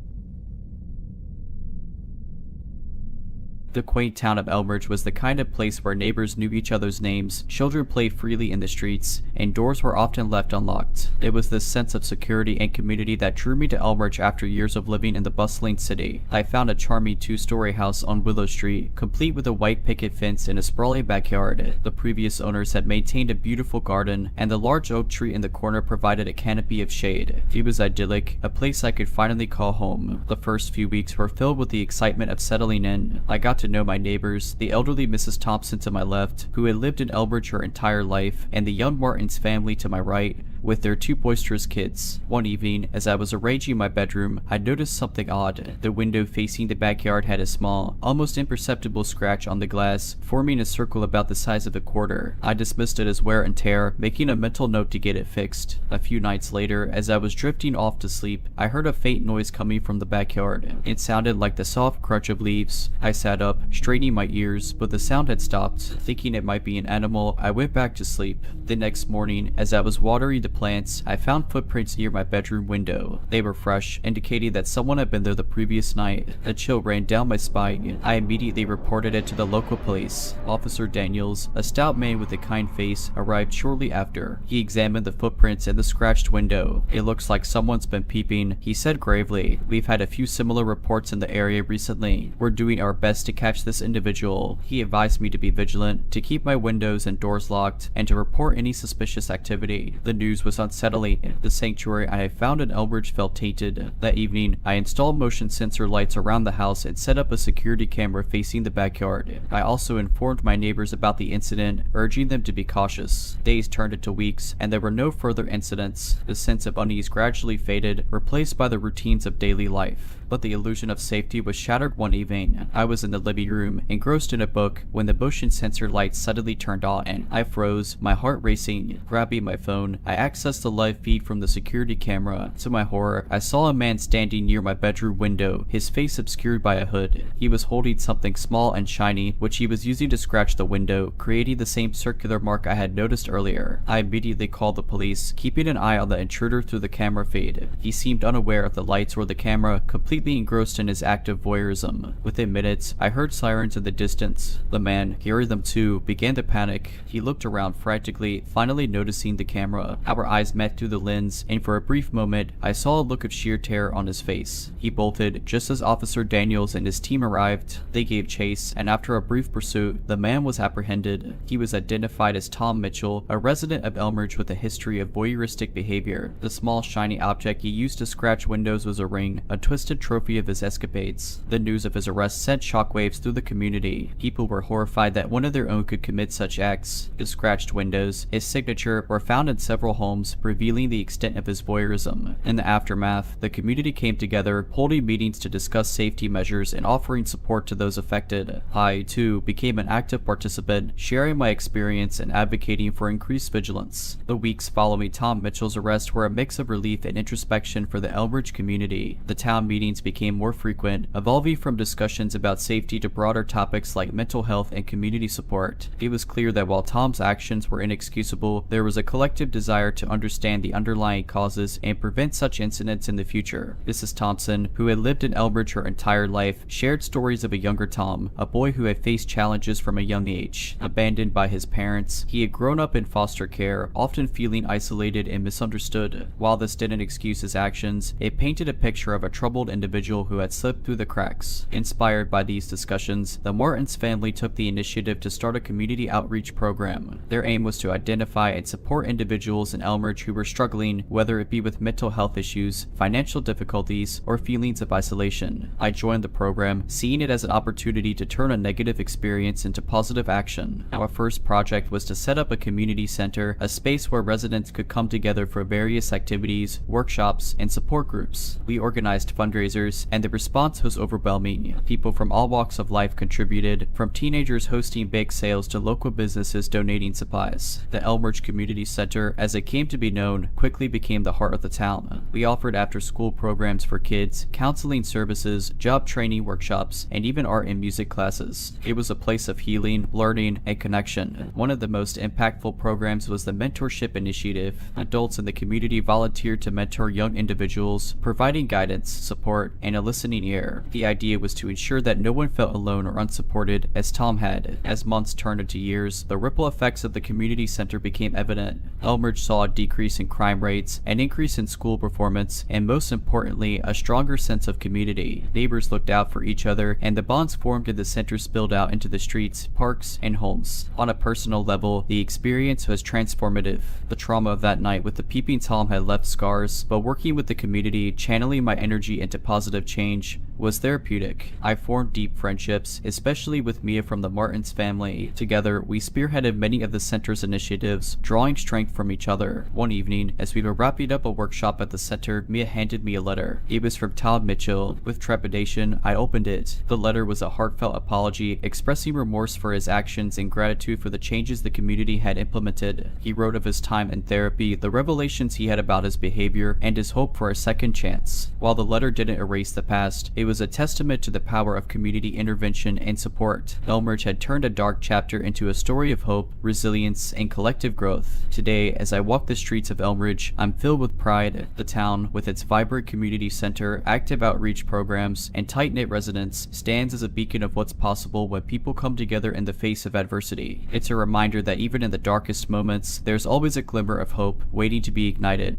The quaint town of Elmridge was the kind of place where neighbors knew each other's names, children played freely in the streets, and doors were often left unlocked. It was this sense of security and community that drew me to Elmridge after years of living in the bustling city. I found a charming two-story house on Willow Street, complete with a white picket fence and a sprawling backyard. The previous owners had maintained a beautiful garden, and the large oak tree in the corner provided a canopy of shade. It was idyllic, a place I could finally call home. The first few weeks were filled with the excitement of settling in. I got to know my neighbors, the elderly Mrs. Thompson to my left, who had lived in Elbridge her entire life, and the young Martins family to my right, with their two boisterous kids. One evening, as I was arranging my bedroom, I noticed something odd. The window facing the backyard had a small, almost imperceptible scratch on the glass, forming a circle about the size of a quarter. I dismissed it as wear and tear, making a mental note to get it fixed. A few nights later, as I was drifting off to sleep, I heard a faint noise coming from the backyard. It sounded like the soft crunch of leaves. I sat up, straining my ears, but the sound had stopped. Thinking it might be an animal, I went back to sleep. The next morning, as I was watering the plants, I found footprints near my bedroom window. They were fresh, indicating that someone had been there the previous night. A chill ran down my spine. I immediately reported it to the local police. Officer Daniels, a stout man with a kind face, arrived shortly after. He examined the footprints in the scratched window. "It looks like someone's been peeping," he said gravely. "We've had a few similar reports in the area recently. We're doing our best to catch this individual." He advised me to be vigilant, to keep my windows and doors locked, and to report any suspicious activity. The news was unsettling. The sanctuary I had found in Elbridge felt tainted. That evening, I installed motion sensor lights around the house and set up a security camera facing the backyard. I also informed my neighbors about the incident, urging them to be cautious. Days turned into weeks, and there were no further incidents. The sense of unease gradually faded, replaced by the routines of daily life. But the illusion of safety was shattered one evening. I was in the living room, engrossed in a book, when the motion sensor light suddenly turned on. I froze, my heart racing. Grabbing my phone, I accessed the live feed from the security camera. To my horror, I saw a man standing near my bedroom window, his face obscured by a hood. He was holding something small and shiny, which he was using to scratch the window, creating the same circular mark I had noticed earlier. I immediately called the police, keeping an eye on the intruder through the camera feed. He seemed unaware of the lights or the camera, completely completely engrossed in his act of voyeurism. Within minutes, I heard sirens in the distance. The man, hearing them too, began to panic. He looked around frantically, finally noticing the camera. Our eyes met through the lens, and for a brief moment, I saw a look of sheer terror on his face. He bolted just as Officer Daniels and his team arrived. They gave chase, and after a brief pursuit, the man was apprehended. He was identified as Tom Mitchell, a resident of Elmridge with a history of voyeuristic behavior. The small shiny object he used to scratch windows was a ring, a twisted trophy of his escapades. The news of his arrest sent shockwaves through the community. People were horrified that one of their own could commit such acts. The scratched windows, his signature, were found in several homes, revealing the extent of his voyeurism. In the aftermath, the community came together, holding meetings to discuss safety measures and offering support to those affected. I, too, became an active participant, sharing my experience and advocating for increased vigilance. The weeks following Tom Mitchell's arrest were a mix of relief and introspection for the Elmridge community. The town meetings became more frequent, evolving from discussions about safety to broader topics like mental health and community support. It was clear that while Tom's actions were inexcusable, there was a collective desire to understand the underlying causes and prevent such incidents in the future. Mrs. Thompson, who had lived in Elmridge her entire life, shared stories of a younger Tom, a boy who had faced challenges from a young age. Abandoned by his parents, he had grown up in foster care, often feeling isolated and misunderstood. While this didn't excuse his actions, it painted a picture of a troubled individual who had slipped through the cracks. Inspired by these discussions, the Martins family took the initiative to start a community outreach program. Their aim was to identify and support individuals in Elmridge who were struggling, whether it be with mental health issues, financial difficulties, or feelings of isolation. I joined the program, seeing it as an opportunity to turn a negative experience into positive action. Our first project was to set up a community center, a space where residents could come together for various activities, workshops, and support groups. We organized fundraisers, and the response was overwhelming. People from all walks of life contributed, from teenagers hosting bake sales to local businesses donating supplies. The Elmridge Community Center, as it came to be known, quickly became the heart of the town. We offered after-school programs for kids, counseling services, job training workshops, and even art and music classes. It was a place of healing, learning, and connection. One of the most impactful programs was the Mentorship Initiative. Adults in the community volunteered to mentor young individuals, providing guidance, support, and a listening ear. The idea was to ensure that no one felt alone or unsupported, as Tom had. As months turned into years, the ripple effects of the community center became evident. Elmridge saw a decrease in crime rates, an increase in school performance, and most importantly, a stronger sense of community. Neighbors looked out for each other, and the bonds formed in the center spilled out into the streets, parks, and homes. On a personal level, the experience was transformative. The trauma of that night with the peeping Tom had left scars, but working with the community, channeling my energy into positive change, was therapeutic. I formed deep friendships, especially with Mia from the Martins family. Together, we spearheaded many of the center's initiatives, drawing strength from each other. One evening, as we were wrapping up a workshop at the center, Mia handed me a letter. It was from Tom Mitchell. With trepidation, I opened it. The letter was a heartfelt apology, expressing remorse for his actions and gratitude for the changes the community had implemented. He wrote of his time in therapy, the revelations he had about his behavior, and his hope for a second chance. While the letter didn't erase the past, it was a testament to the power of community intervention and support. Elmridge had turned a dark chapter into a story of hope, resilience, and collective growth. Today, as I walk the streets of Elmridge, I'm filled with pride. The town, with its vibrant community center, active outreach programs, and tight-knit residents, stands as a beacon of what's possible when people come together in the face of adversity. It's a reminder that even in the darkest moments, there's always a glimmer of hope waiting to be ignited.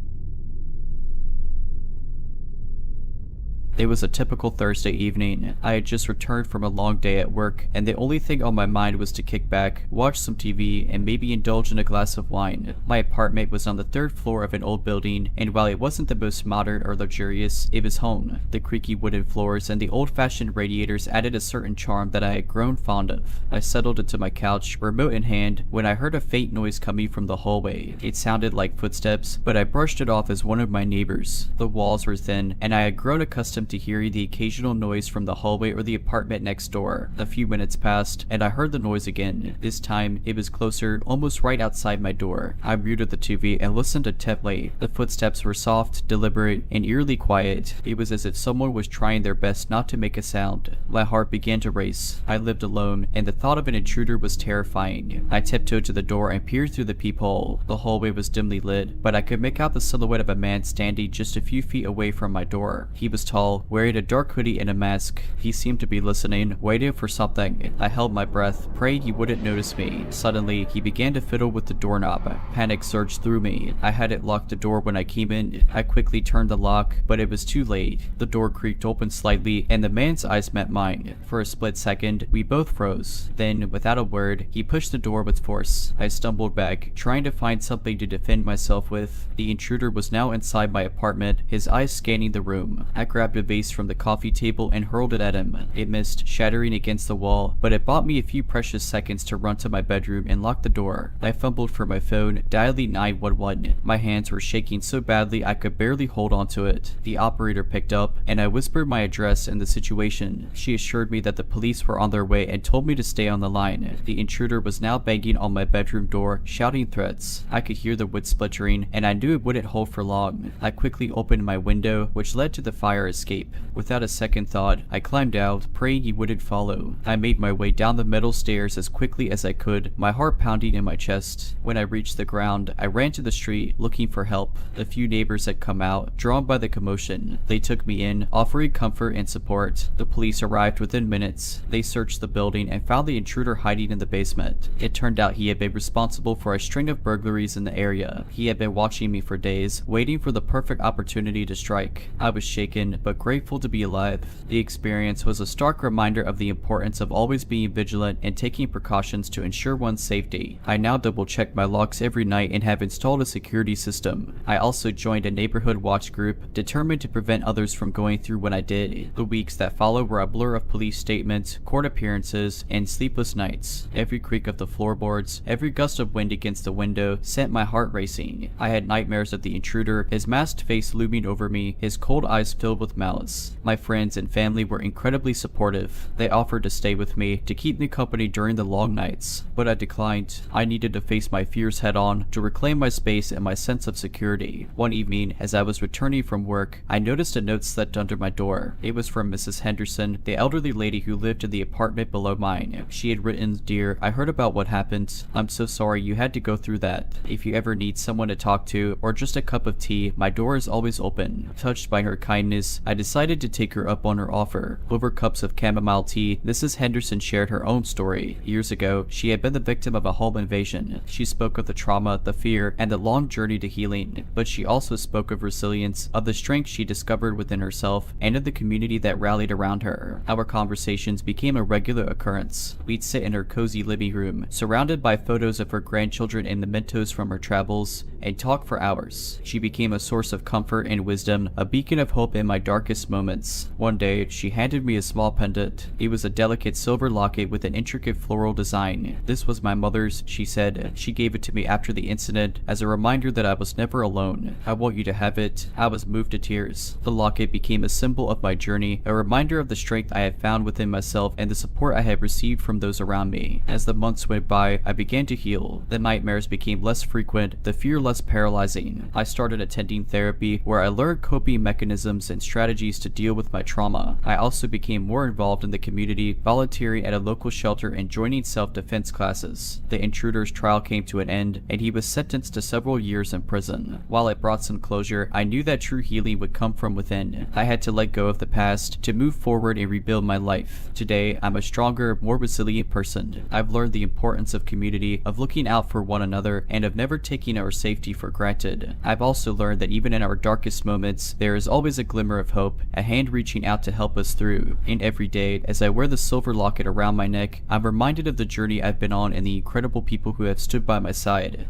It was a typical Thursday evening. I had just returned from a long day at work, and the only thing on my mind was to kick back, watch some TV, and maybe indulge in a glass of wine. My apartment was on the third floor of an old building, and while it wasn't the most modern or luxurious, it was home. The creaky wooden floors and the old-fashioned radiators added a certain charm that I had grown fond of. I settled into my couch, remote in hand, when I heard a faint noise coming from the hallway. It sounded like footsteps, but I brushed it off as one of my neighbors. The walls were thin, and I had grown accustomed to hearing the occasional noise from the hallway or the apartment next door. A few minutes passed, and I heard the noise again. This time, it was closer, almost right outside my door. I muted the TV and listened attentively. The footsteps were soft, deliberate, and eerily quiet. It was as if someone was trying their best not to make a sound. My heart began to race. I lived alone, and the thought of an intruder was terrifying. I tiptoed to the door and peered through the peephole. The hallway was dimly lit, but I could make out the silhouette of a man standing just a few feet away from my door. He was tall, tall, wearing a dark hoodie and a mask. He seemed to be listening, waiting for something. I held my breath, praying he wouldn't notice me. Suddenly, he began to fiddle with the doorknob. Panic surged through me. I hadn't locked the door when I came in. I quickly turned the lock, but it was too late. The door creaked open slightly, and the man's eyes met mine. For a split second, we both froze. Then, without a word, he pushed the door with force. I stumbled back, trying to find something to defend myself with. The intruder was now inside my apartment, his eyes scanning the room. I grabbed a vase from the coffee table and hurled it at him. It missed, shattering against the wall, but it bought me a few precious seconds to run to my bedroom and lock the door. I fumbled for my phone, dialing 911. My hands were shaking so badly I could barely hold onto it. The operator picked up, and I whispered my address and the situation. She assured me that the police were on their way and told me to stay on the line. The intruder was now banging on my bedroom door, shouting threats. I could hear the wood splintering, and I knew it wouldn't hold for long. I quickly opened my window, which led to the fire escape. Without a second thought, I climbed out, praying he wouldn't follow. I made my way down the metal stairs as quickly as I could, my heart pounding in my chest. When I reached the ground, I ran to the street, looking for help. A few neighbors had come out, drawn by the commotion. They took me in, offering comfort and support. The police arrived within minutes. They searched the building and found the intruder hiding in the basement. It turned out he had been responsible for a string of burglaries in the area. He had been watching me for days, waiting for the perfect opportunity to strike. I was shaken, but grateful to be alive. The experience was a stark reminder of the importance of always being vigilant and taking precautions to ensure one's safety. I now double-check my locks every night and have installed a security system. I also joined a neighborhood watch group, determined to prevent others from going through what I did. The weeks that followed were a blur of police statements, court appearances, and sleepless nights. Every creak of the floorboards, every gust of wind against the window sent my heart racing. I had nightmares of the intruder, his masked face looming over me, his cold eyes filled with malice. My friends and family were incredibly supportive. They offered to stay with me, to keep me company during the long nights, but I declined. I needed to face my fears head on, to reclaim my space and my sense of security. One evening, as I was returning from work, I noticed a note slipped under my door. It was from Mrs. Henderson, the elderly lady who lived in the apartment below mine. She had written, "Dear, I heard about what happened. I'm so sorry you had to go through that. If you ever need someone to talk to, or just a cup of tea, my door is always open." Touched by her kindness, I decided to take her up on her offer. Over cups of chamomile tea, Mrs. Henderson shared her own story. Years ago, she had been the victim of a home invasion. She spoke of the trauma, the fear, and the long journey to healing. But she also spoke of resilience, of the strength she discovered within herself, and of the community that rallied around her. Our conversations became a regular occurrence. We'd sit in her cozy living room, surrounded by photos of her grandchildren and mementos from her travels, and talk for hours. She became a source of comfort and wisdom, a beacon of hope in my darkest moments. One day, she handed me a small pendant. It was a delicate silver locket with an intricate floral design. "This was my mother's," she said. "She gave it to me after the incident as a reminder that I was never alone. I want you to have it." I was moved to tears. The locket became a symbol of my journey, a reminder of the strength I had found within myself and the support I had received from those around me. As the months went by, I began to heal. The nightmares became less frequent, the fear less paralyzing. I started attending therapy, where I learned coping mechanisms and strategies to deal with my trauma. I also became more involved in the community, volunteering at a local shelter and joining self-defense classes. The intruder's trial came to an end, and he was sentenced to several years in prison. While it brought some closure, I knew that true healing would come from within. I had to let go of the past, to move forward and rebuild my life. Today, I'm a stronger, more resilient person. I've learned the importance of community, of looking out for one another, and of never taking our safety for granted. I've also learned that even in our darkest moments, there is always a glimmer of hope, a hand reaching out to help us through. And every day, as I wear the silver locket around my neck, I'm reminded of the journey I've been on and the incredible people who have stood by my side.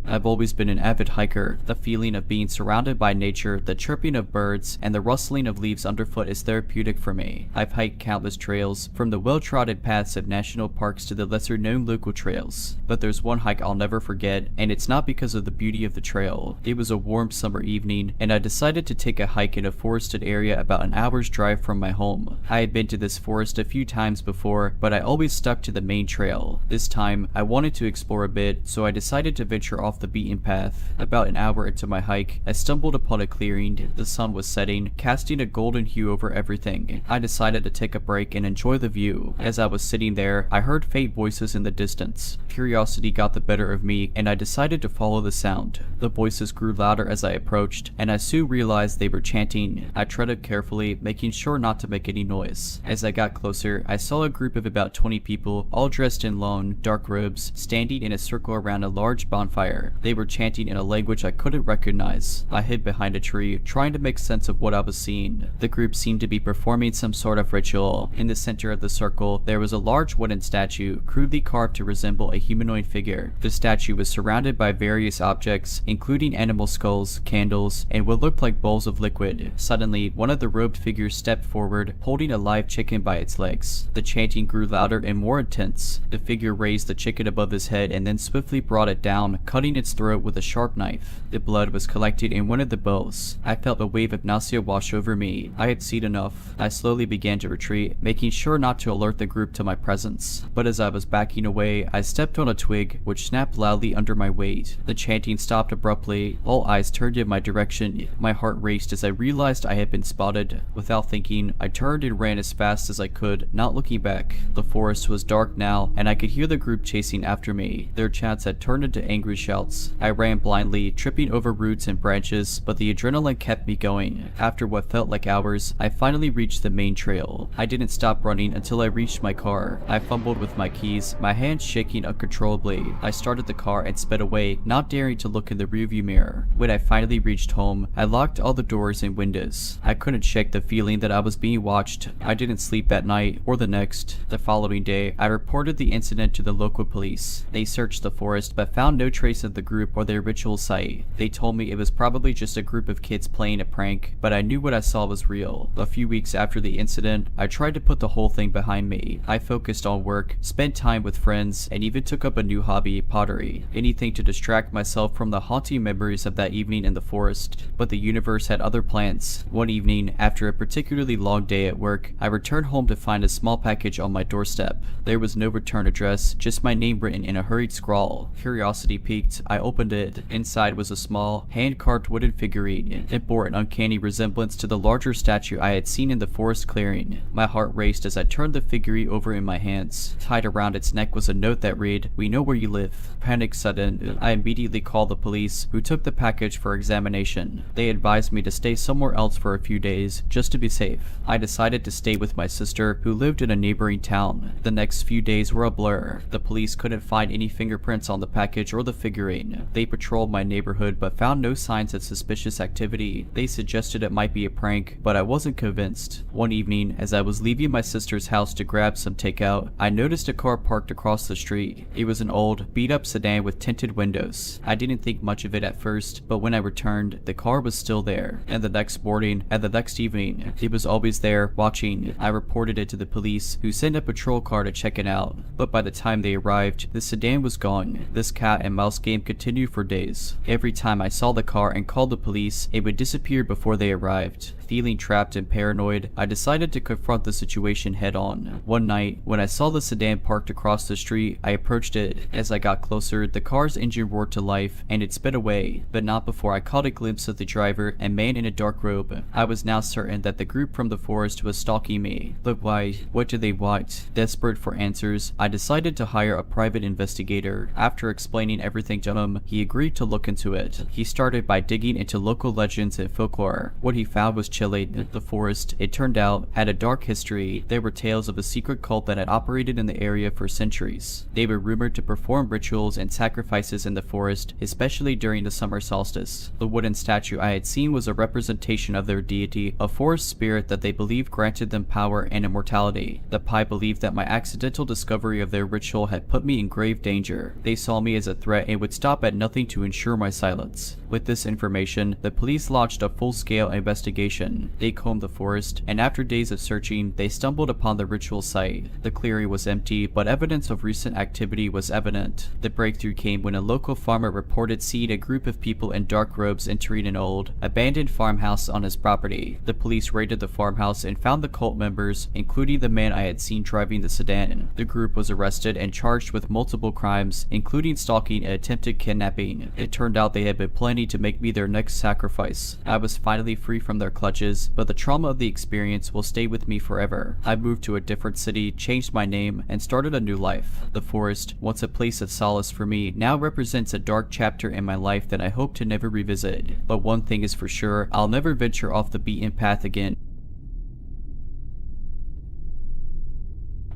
I've always been an avid hiker. The feeling of being surrounded by nature, the chirping of birds, and the rustling of leaves underfoot is therapeutic for me. I've hiked countless trails, from the well-trodden paths of national parks to the lesser-known local trails. But there's one hike I'll never forget, and it's not because of the beauty of the trail. It was a warm summer evening, and I decided to take a hike in a forested area about an hour's drive from my home. I had been to this forest a few times before, but I always stuck to the main trail. This time, I wanted to explore a bit, so I decided to venture off off the beaten path. About an hour into my hike, I stumbled upon a clearing. The sun was setting, casting a golden hue over everything. I decided to take a break and enjoy the view. As I was sitting there, I heard faint voices in the distance. Curiosity got the better of me, and I decided to follow the sound. The voices grew louder as I approached, and I soon realized they were chanting. I treaded carefully, making sure not to make any noise. As I got closer, I saw a group of about 20 people, all dressed in long, dark robes, standing in a circle around a large bonfire. They were chanting in a language I couldn't recognize. I hid behind a tree, trying to make sense of what I was seeing. The group seemed to be performing some sort of ritual. In the center of the circle, there was a large wooden statue, crudely carved to resemble a humanoid figure. The statue was surrounded by various objects, including animal skulls, candles, and what looked like bowls of liquid. Suddenly, one of the robed figures stepped forward, holding a live chicken by its legs. The chanting grew louder and more intense. The figure raised the chicken above his head and then swiftly brought it down, cutting its throat with a sharp knife. The blood was collected in one of the bowls. I felt a wave of nausea wash over me. I had seen enough. I slowly began to retreat, making sure not to alert the group to my presence. But as I was backing away, I stepped on a twig, which snapped loudly under my weight. The chanting stopped abruptly. All eyes turned in my direction. My heart raced as I realized I had been spotted. Without thinking, I turned and ran as fast as I could, not looking back. The forest was dark now, and I could hear the group chasing after me. Their chants had turned into angry shouts. I ran blindly, tripping over roots and branches, but the adrenaline kept me going. After what felt like hours, I finally reached the main trail. I didn't stop running until I reached my car. I fumbled with my keys, my hands shaking uncontrollably. I started the car and sped away, not daring to look in the rearview mirror. When I finally reached home, I locked all the doors and windows. I couldn't shake the feeling that I was being watched. I didn't sleep that night or the next. The following day, I reported the incident to the local police. They searched the forest but found no trace of the group or their ritual site. They told me it was probably just a group of kids playing a prank, but I knew what I saw was real. A few weeks after the incident, I tried to put the whole thing behind me. I focused on work, spent time with friends, and even took up a new hobby, pottery. Anything to distract myself from the haunting memories of that evening in the forest. But the universe had other plans. One evening, after a particularly long day at work, I returned home to find a small package on my doorstep. There was no return address, just my name written in a hurried scrawl. Curiosity piqued, I opened it. Inside was a small, hand-carved wooden figurine. It bore an uncanny resemblance to the larger statue I had seen in the forest clearing. My heart raced as I turned the figurine over in my hands. Tied around its neck was a note that read, "We know where you live." Panic sudden, I immediately called the police, who took the package for examination. They advised me to stay somewhere else for a few days, just to be safe. I decided to stay with my sister, who lived in a neighboring town. The next few days were a blur. The police couldn't find any fingerprints on the package or the figurine. They patrolled my neighborhood but found no signs of suspicious activity. They suggested it might be a prank, but I wasn't convinced. One evening, as I was leaving my sister's house to grab some takeout, I noticed a car parked across the street. It was an old, beat-up sedan with tinted windows. I didn't think much of it at first, but when I returned, the car was still there. And the next morning, and the next evening, it was always there, watching. I reported it to the police, who sent a patrol car to check it out. But by the time they arrived, the sedan was gone. This cat and mouse game continued for days. Every time I saw the car and called the police, it would disappear before they arrived. Feeling trapped and paranoid, I decided to confront the situation head-on. One night, when I saw the sedan parked across the street, I approached it. As I got closer, the car's engine roared to life, and it sped away, but not before I caught a glimpse of the driver, a man in a dark robe. I was now certain that the group from the forest was stalking me. But why? What did they want? Desperate for answers, I decided to hire a private investigator. After explaining everything to him, he agreed to look into it. He started by digging into local legends and folklore. What he found was Chile. The forest, it turned out, had a dark history. There were tales of a secret cult that had operated in the area for centuries. They were rumored to perform rituals and sacrifices in the forest, especially during the summer solstice. The wooden statue I had seen was a representation of their deity, a forest spirit that they believed granted them power and immortality. The Pai believed that my accidental discovery of their ritual had put me in grave danger. They saw me as a threat and would stop at nothing to ensure my silence. With this information, the police launched a full-scale investigation. location. They combed the forest, and after days of searching, they stumbled upon the ritual site. The clearing was empty, but evidence of recent activity was evident. The breakthrough came when a local farmer reported seeing a group of people in dark robes entering an old, abandoned farmhouse on his property. The police raided the farmhouse and found the cult members, including the man I had seen driving the sedan. The group was arrested and charged with multiple crimes, including stalking and attempted kidnapping. It turned out they had been planning to make me their next sacrifice. I was finally free from their clutches, but the trauma of the experience will stay with me forever. I moved to a different city, changed my name, and started a new life. The forest, once a place of solace for me, now represents a dark chapter in my life that I hope to never revisit. But one thing is for sure, I'll never venture off the beaten path again.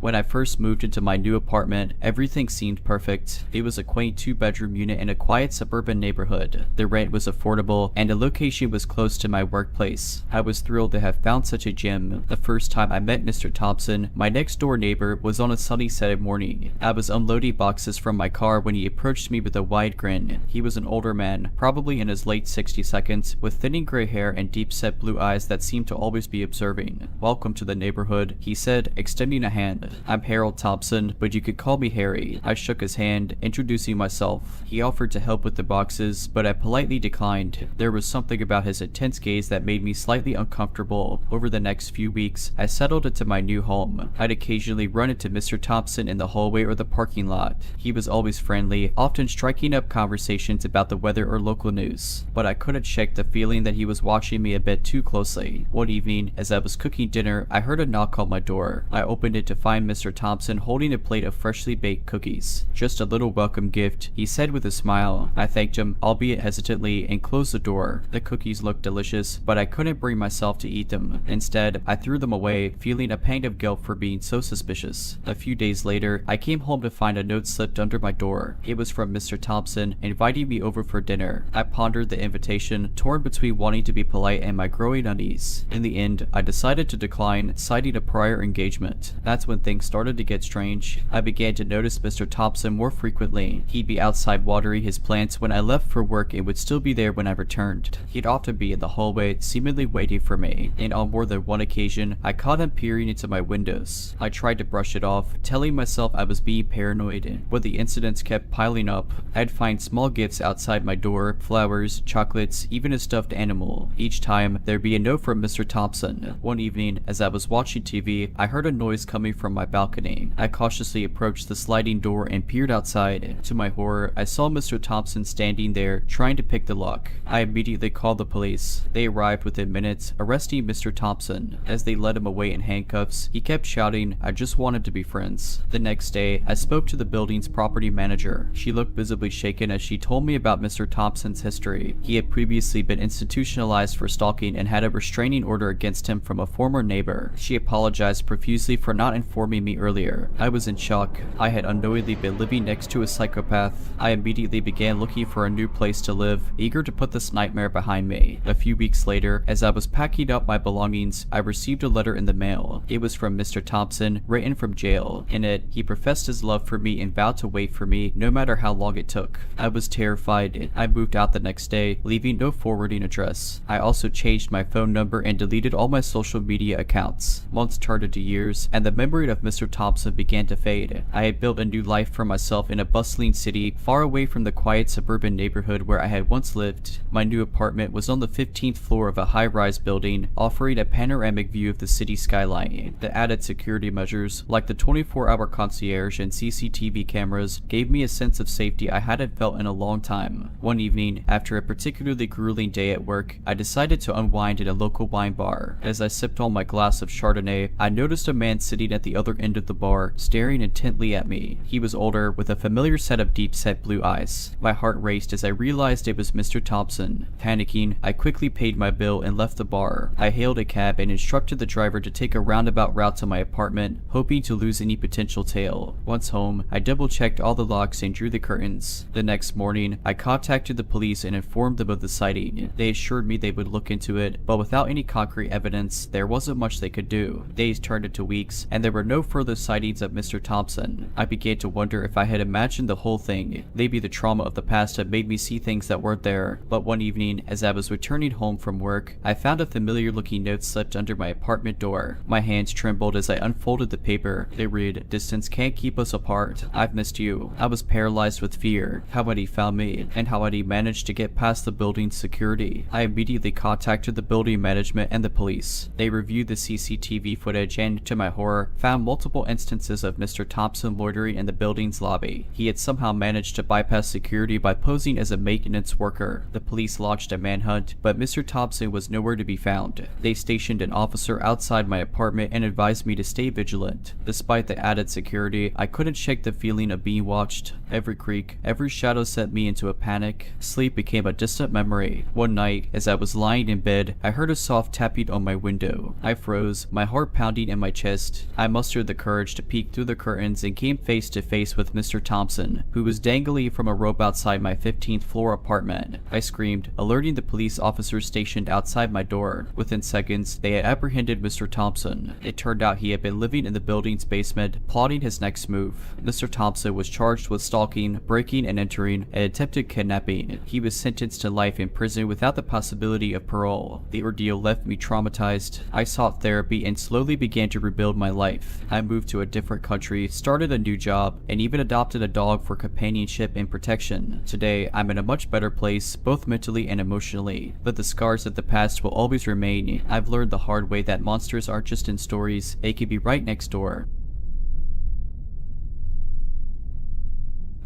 When I first moved into my new apartment, everything seemed perfect. It was a quaint 2-bedroom unit in a quiet suburban neighborhood. The rent was affordable, and the location was close to my workplace. I was thrilled to have found such a gem. The first time I met Mr. Thompson, my next door neighbor, was on a sunny Saturday morning. I was unloading boxes from my car when he approached me with a wide grin. He was an older man, probably in his late 60s, with thinning gray hair and deep-set blue eyes that seemed to always be observing. "Welcome to the neighborhood," he said, extending a hand. "I'm Harold Thompson, but you could call me Harry." I shook his hand, introducing myself. He offered to help with the boxes, but I politely declined. There was something about his intense gaze that made me slightly uncomfortable. Over the next few weeks, I settled into my new home. I'd occasionally run into Mr. Thompson in the hallway or the parking lot. He was always friendly, often striking up conversations about the weather or local news. But I couldn't shake the feeling that he was watching me a bit too closely. One evening, as I was cooking dinner, I heard a knock on my door. I opened it to find Mr. Thompson holding a plate of freshly baked cookies. "Just a little welcome gift," he said with a smile. I thanked him, albeit hesitantly, and closed the door. The cookies looked delicious, but I couldn't bring myself to eat them. Instead, I threw them away, feeling a pang of guilt for being so suspicious. A few days later, I came home to find a note slipped under my door. It was from Mr. Thompson, inviting me over for dinner. I pondered the invitation, torn between wanting to be polite and my growing unease. In the end, I decided to decline, citing a prior engagement. That's when things started to get strange. I began to notice Mr. Thompson more frequently. He'd be outside watering his plants when I left for work and would still be there when I returned. He'd often be in the hallway, seemingly waiting for me, and on more than one occasion, I caught him peering into my windows. I tried to brush it off, telling myself I was being paranoid, but the incidents kept piling up. I'd find small gifts outside my door, flowers, chocolates, even a stuffed animal. Each time, there'd be a note from Mr. Thompson. One evening, as I was watching TV, I heard a noise coming from my balcony. I cautiously approached the sliding door and peered outside. To my horror, I saw Mr. Thompson standing there, trying to pick the lock. I immediately called the police. They arrived within minutes, arresting Mr. Thompson. As they led him away in handcuffs, he kept shouting, "I just wanted to be friends." The next day, I spoke to the building's property manager. She looked visibly shaken as she told me about Mr. Thompson's history. He had previously been institutionalized for stalking and had a restraining order against him from a former neighbor. She apologized profusely for not informing me earlier. I was in shock. I had unknowingly been living next to a psychopath. I immediately began looking for a new place to live, eager to put this nightmare behind me. A few weeks later, as I was packing up my belongings, I received a letter in the mail. It was from Mr. Thompson, written from jail. In it, he professed his love for me and vowed to wait for me, no matter how long it took. I was terrified. I moved out the next day, leaving no forwarding address. I also changed my phone number and deleted all my social media accounts. Months turned into years, and the memory of Mr. Thompson began to fade. I had built a new life for myself in a bustling city, far away from the quiet suburban neighborhood where I had once lived. My new apartment was on the 15th floor of a high-rise building, offering a panoramic view of the city skyline. The added security measures, like the 24-hour concierge and CCTV cameras, gave me a sense of safety I hadn't felt in a long time. One evening, after a particularly grueling day at work, I decided to unwind at a local wine bar. As I sipped on my glass of Chardonnay, I noticed a man sitting at the other end of the bar, staring intently at me. He was older, with a familiar set of deep-set blue eyes. My heart raced as I realized it was Mr. Thompson. Panicking, I quickly paid my bill and left the bar. I hailed a cab and instructed the driver to take a roundabout route to my apartment, hoping to lose any potential tail. Once home, I double-checked all the locks and drew the curtains. The next morning, I contacted the police and informed them of the sighting. They assured me they would look into it, but without any concrete evidence, there wasn't much they could do. Days turned into weeks, and there were no further sightings of Mr. Thompson. I began to wonder if I had imagined the whole thing. Maybe the trauma of the past had made me see things that weren't there. But one evening, as I was returning home from work, I found a familiar-looking note slipped under my apartment door. My hands trembled as I unfolded the paper. They read, "Distance can't keep us apart. I've missed you." I was paralyzed with fear. How had he found me? And how had he managed to get past the building's security? I immediately contacted the building management and the police. They reviewed the CCTV footage and, to my horror, found multiple instances of Mr. Thompson loitering in the building's lobby. He had somehow managed to bypass security by posing as a maintenance worker. The police launched a manhunt, but Mr. Thompson was nowhere to be found. They stationed an officer outside my apartment and advised me to stay vigilant. Despite the added security, I couldn't shake the feeling of being watched. Every creak, every shadow sent me into a panic. Sleep became a distant memory. One night, as I was lying in bed, I heard a soft tapping on my window. I froze, my heart pounding in my chest. I mustered the courage to peek through the curtains and came face to face with Mr. Thompson, who was dangling from a rope outside my 15th floor apartment. I screamed, alerting the police officers stationed outside my door. Within seconds, they had apprehended Mr. Thompson. It turned out he had been living in the building's basement, plotting his next move. Mr. Thompson was charged with stalking, breaking and entering, and attempted kidnapping. He was sentenced to life in prison without the possibility of parole. The ordeal left me traumatized. I sought therapy and slowly began to rebuild my life. I moved to a different country, started a new job, and even adopted a dog for companionship and protection. Today, I'm in a much better place, both mentally and emotionally. But the scars of the past will always remain. I've learned the hard way that monsters aren't just in stories, they can be right next door.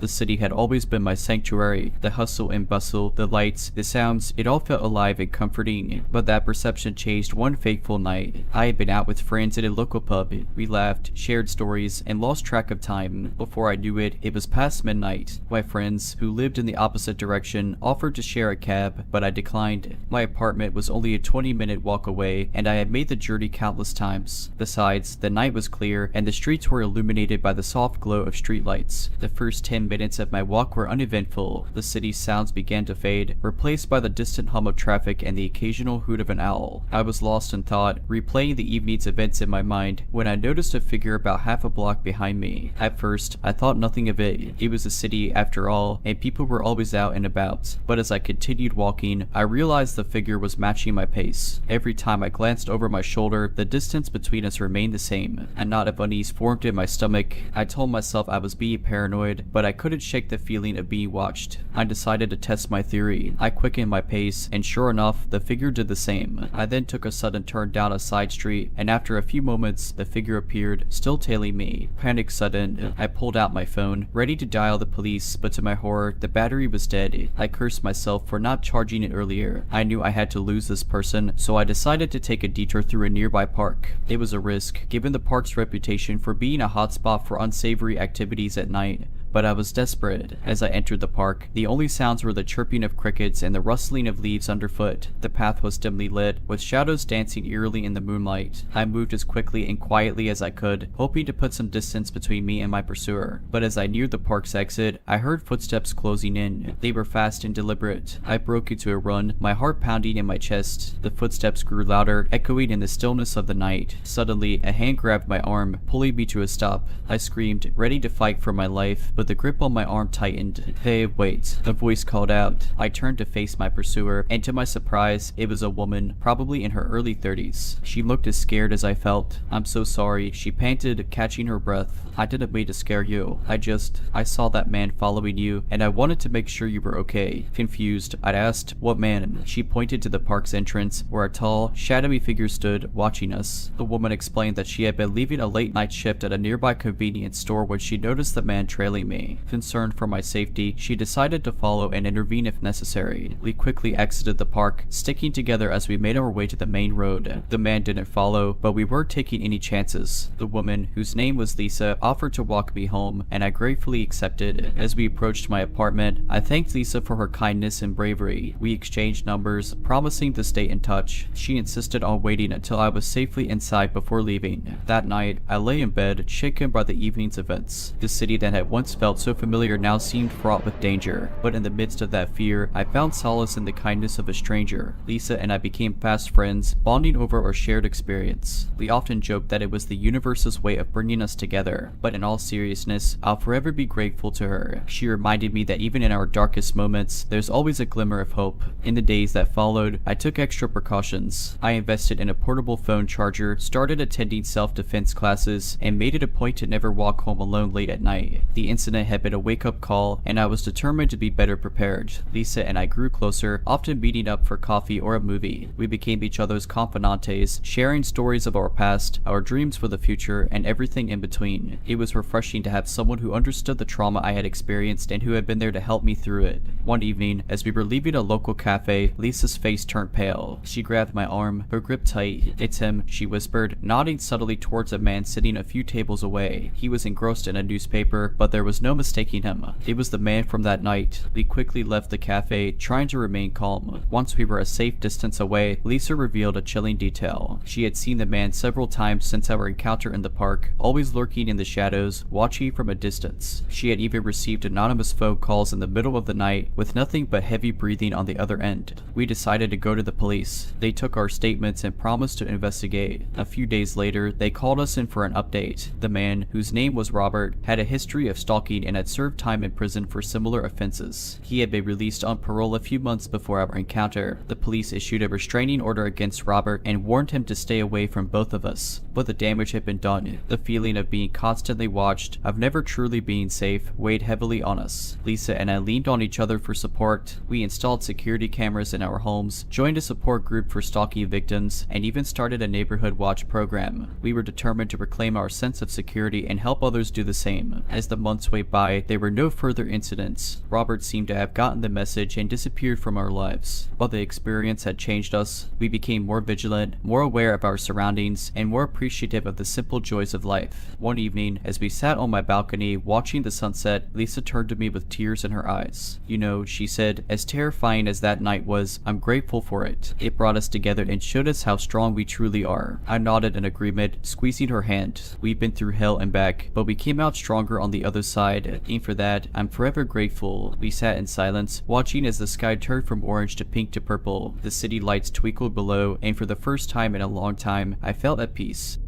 The city had always been my sanctuary. The hustle and bustle, the lights, the sounds, it all felt alive and comforting. But that perception changed one fateful night. I had been out with friends at a local pub. We laughed, shared stories, and lost track of time. Before I knew it, it was past midnight. My friends, who lived in the opposite direction, offered to share a cab, but I declined. My apartment was only a 20-minute walk away, and I had made the journey countless times. Besides, the night was clear, and the streets were illuminated by the soft glow of streetlights. The first 10 minutes of my walk were uneventful. The city's sounds began to fade, replaced by the distant hum of traffic and the occasional hoot of an owl. I was lost in thought, replaying the evening's events in my mind, when I noticed a figure about half a block behind me. At first, I thought nothing of it. It was a city after all, and people were always out and about. But as I continued walking, I realized the figure was matching my pace. Every time I glanced over my shoulder, the distance between us remained the same. A knot of unease formed in my stomach. I told myself I was being paranoid, but I couldn't shake the feeling of being watched. I decided to test my theory. I quickened my pace, and sure enough, the figure did the same. I then took a sudden turn down a side street, and after a few moments, the figure appeared, still tailing me. Panic sudden, I pulled out my phone, ready to dial the police, but to my horror, the battery was dead. I cursed myself for not charging it earlier. I knew I had to lose this person, so I decided to take a detour through a nearby park. It was a risk, given the park's reputation for being a hotspot for unsavory activities at night. But I was desperate. As I entered the park, the only sounds were the chirping of crickets and the rustling of leaves underfoot. The path was dimly lit, with shadows dancing eerily in the moonlight. I moved as quickly and quietly as I could, hoping to put some distance between me and my pursuer. But as I neared the park's exit, I heard footsteps closing in. They were fast and deliberate. I broke into a run, my heart pounding in my chest. The footsteps grew louder, echoing in the stillness of the night. Suddenly, a hand grabbed my arm, pulling me to a stop. I screamed, ready to fight for my life, but the grip on my arm tightened. "Hey, wait," a voice called out. I turned to face my pursuer, and to my surprise, it was a woman, probably in her early 30s. She looked as scared as I felt. "I'm so sorry," she panted, catching her breath. "I didn't mean to scare you. I saw that man following you, and I wanted to make sure you were okay." Confused, I asked, "What man?" She pointed to the park's entrance, where a tall, shadowy figure stood, watching us. The woman explained that she had been leaving a late-night shift at a nearby convenience store when she noticed the man trailing me. Concerned for my safety, she decided to follow and intervene if necessary. We quickly exited the park, sticking together as we made our way to the main road. The man didn't follow, but we weren't taking any chances. The woman, whose name was Lisa, offered to walk me home, and I gratefully accepted. As we approached my apartment, I thanked Lisa for her kindness and bravery. We exchanged numbers, promising to stay in touch. She insisted on waiting until I was safely inside before leaving. That night, I lay in bed, shaken by the evening's events. The city that had once once felt so familiar now seemed fraught with danger, but in the midst of that fear, I found solace in the kindness of a stranger. Lisa and I became fast friends, bonding over our shared experience. We often joked that it was the universe's way of bringing us together, but in all seriousness, I'll forever be grateful to her. She reminded me that even in our darkest moments, there's always a glimmer of hope. In the days that followed, I took extra precautions. I invested in a portable phone charger, started attending self-defense classes, and made it a point to never walk home alone late at night. The incident had been a wake-up call, and I was determined to be better prepared. Lisa and I grew closer, often meeting up for coffee or a movie. We became each other's confidantes, sharing stories of our past, our dreams for the future, and everything in between. It was refreshing to have someone who understood the trauma I had experienced and who had been there to help me through it. One evening, as we were leaving a local cafe, Lisa's face turned pale. She grabbed my arm, her grip tight. "It's him," she whispered, nodding subtly towards a man sitting a few tables away. He was engrossed in a newspaper, but there was no mistaking him. It was the man from that night. We quickly left the cafe, trying to remain calm. Once we were a safe distance away, Lisa revealed a chilling detail. She had seen the man several times since our encounter in the park, always lurking in the shadows, watching from a distance. She had even received anonymous phone calls in the middle of the night, with nothing but heavy breathing on the other end. We decided to go to the police. They took our statements and promised to investigate. A few days later, they called us in for an update. The man, whose name was Robert, had a history of stalking and had served time in prison for similar offenses. He had been released on parole a few months before our encounter. The police issued a restraining order against Robert and warned him to stay away from both of us. But the damage had been done. The feeling of being constantly watched, of never truly being safe, weighed heavily on us. Lisa and I leaned on each other for support. We installed security cameras in our homes, joined a support group for stalking victims, and even started a neighborhood watch program. We were determined to reclaim our sense of security and help others do the same. As the months went by, there were no further incidents. Robert seemed to have gotten the message and disappeared from our lives. While the experience had changed us, we became more vigilant, more aware of our surroundings, and more appreciative of the simple joys of life. One evening, as we sat on my balcony watching the sunset, Lisa turned to me with tears in her eyes. "You know," she said, "as terrifying as that night was, I'm grateful for it. It brought us together and showed us how strong we truly are." I nodded in agreement, squeezing her hand. "We've been through hell and back, but we came out stronger on the other side, and for that, I'm forever grateful." We sat in silence, watching as the sky turned from orange to pink to purple. The city lights twinkled below, and for the first time in a long time, I felt at peace.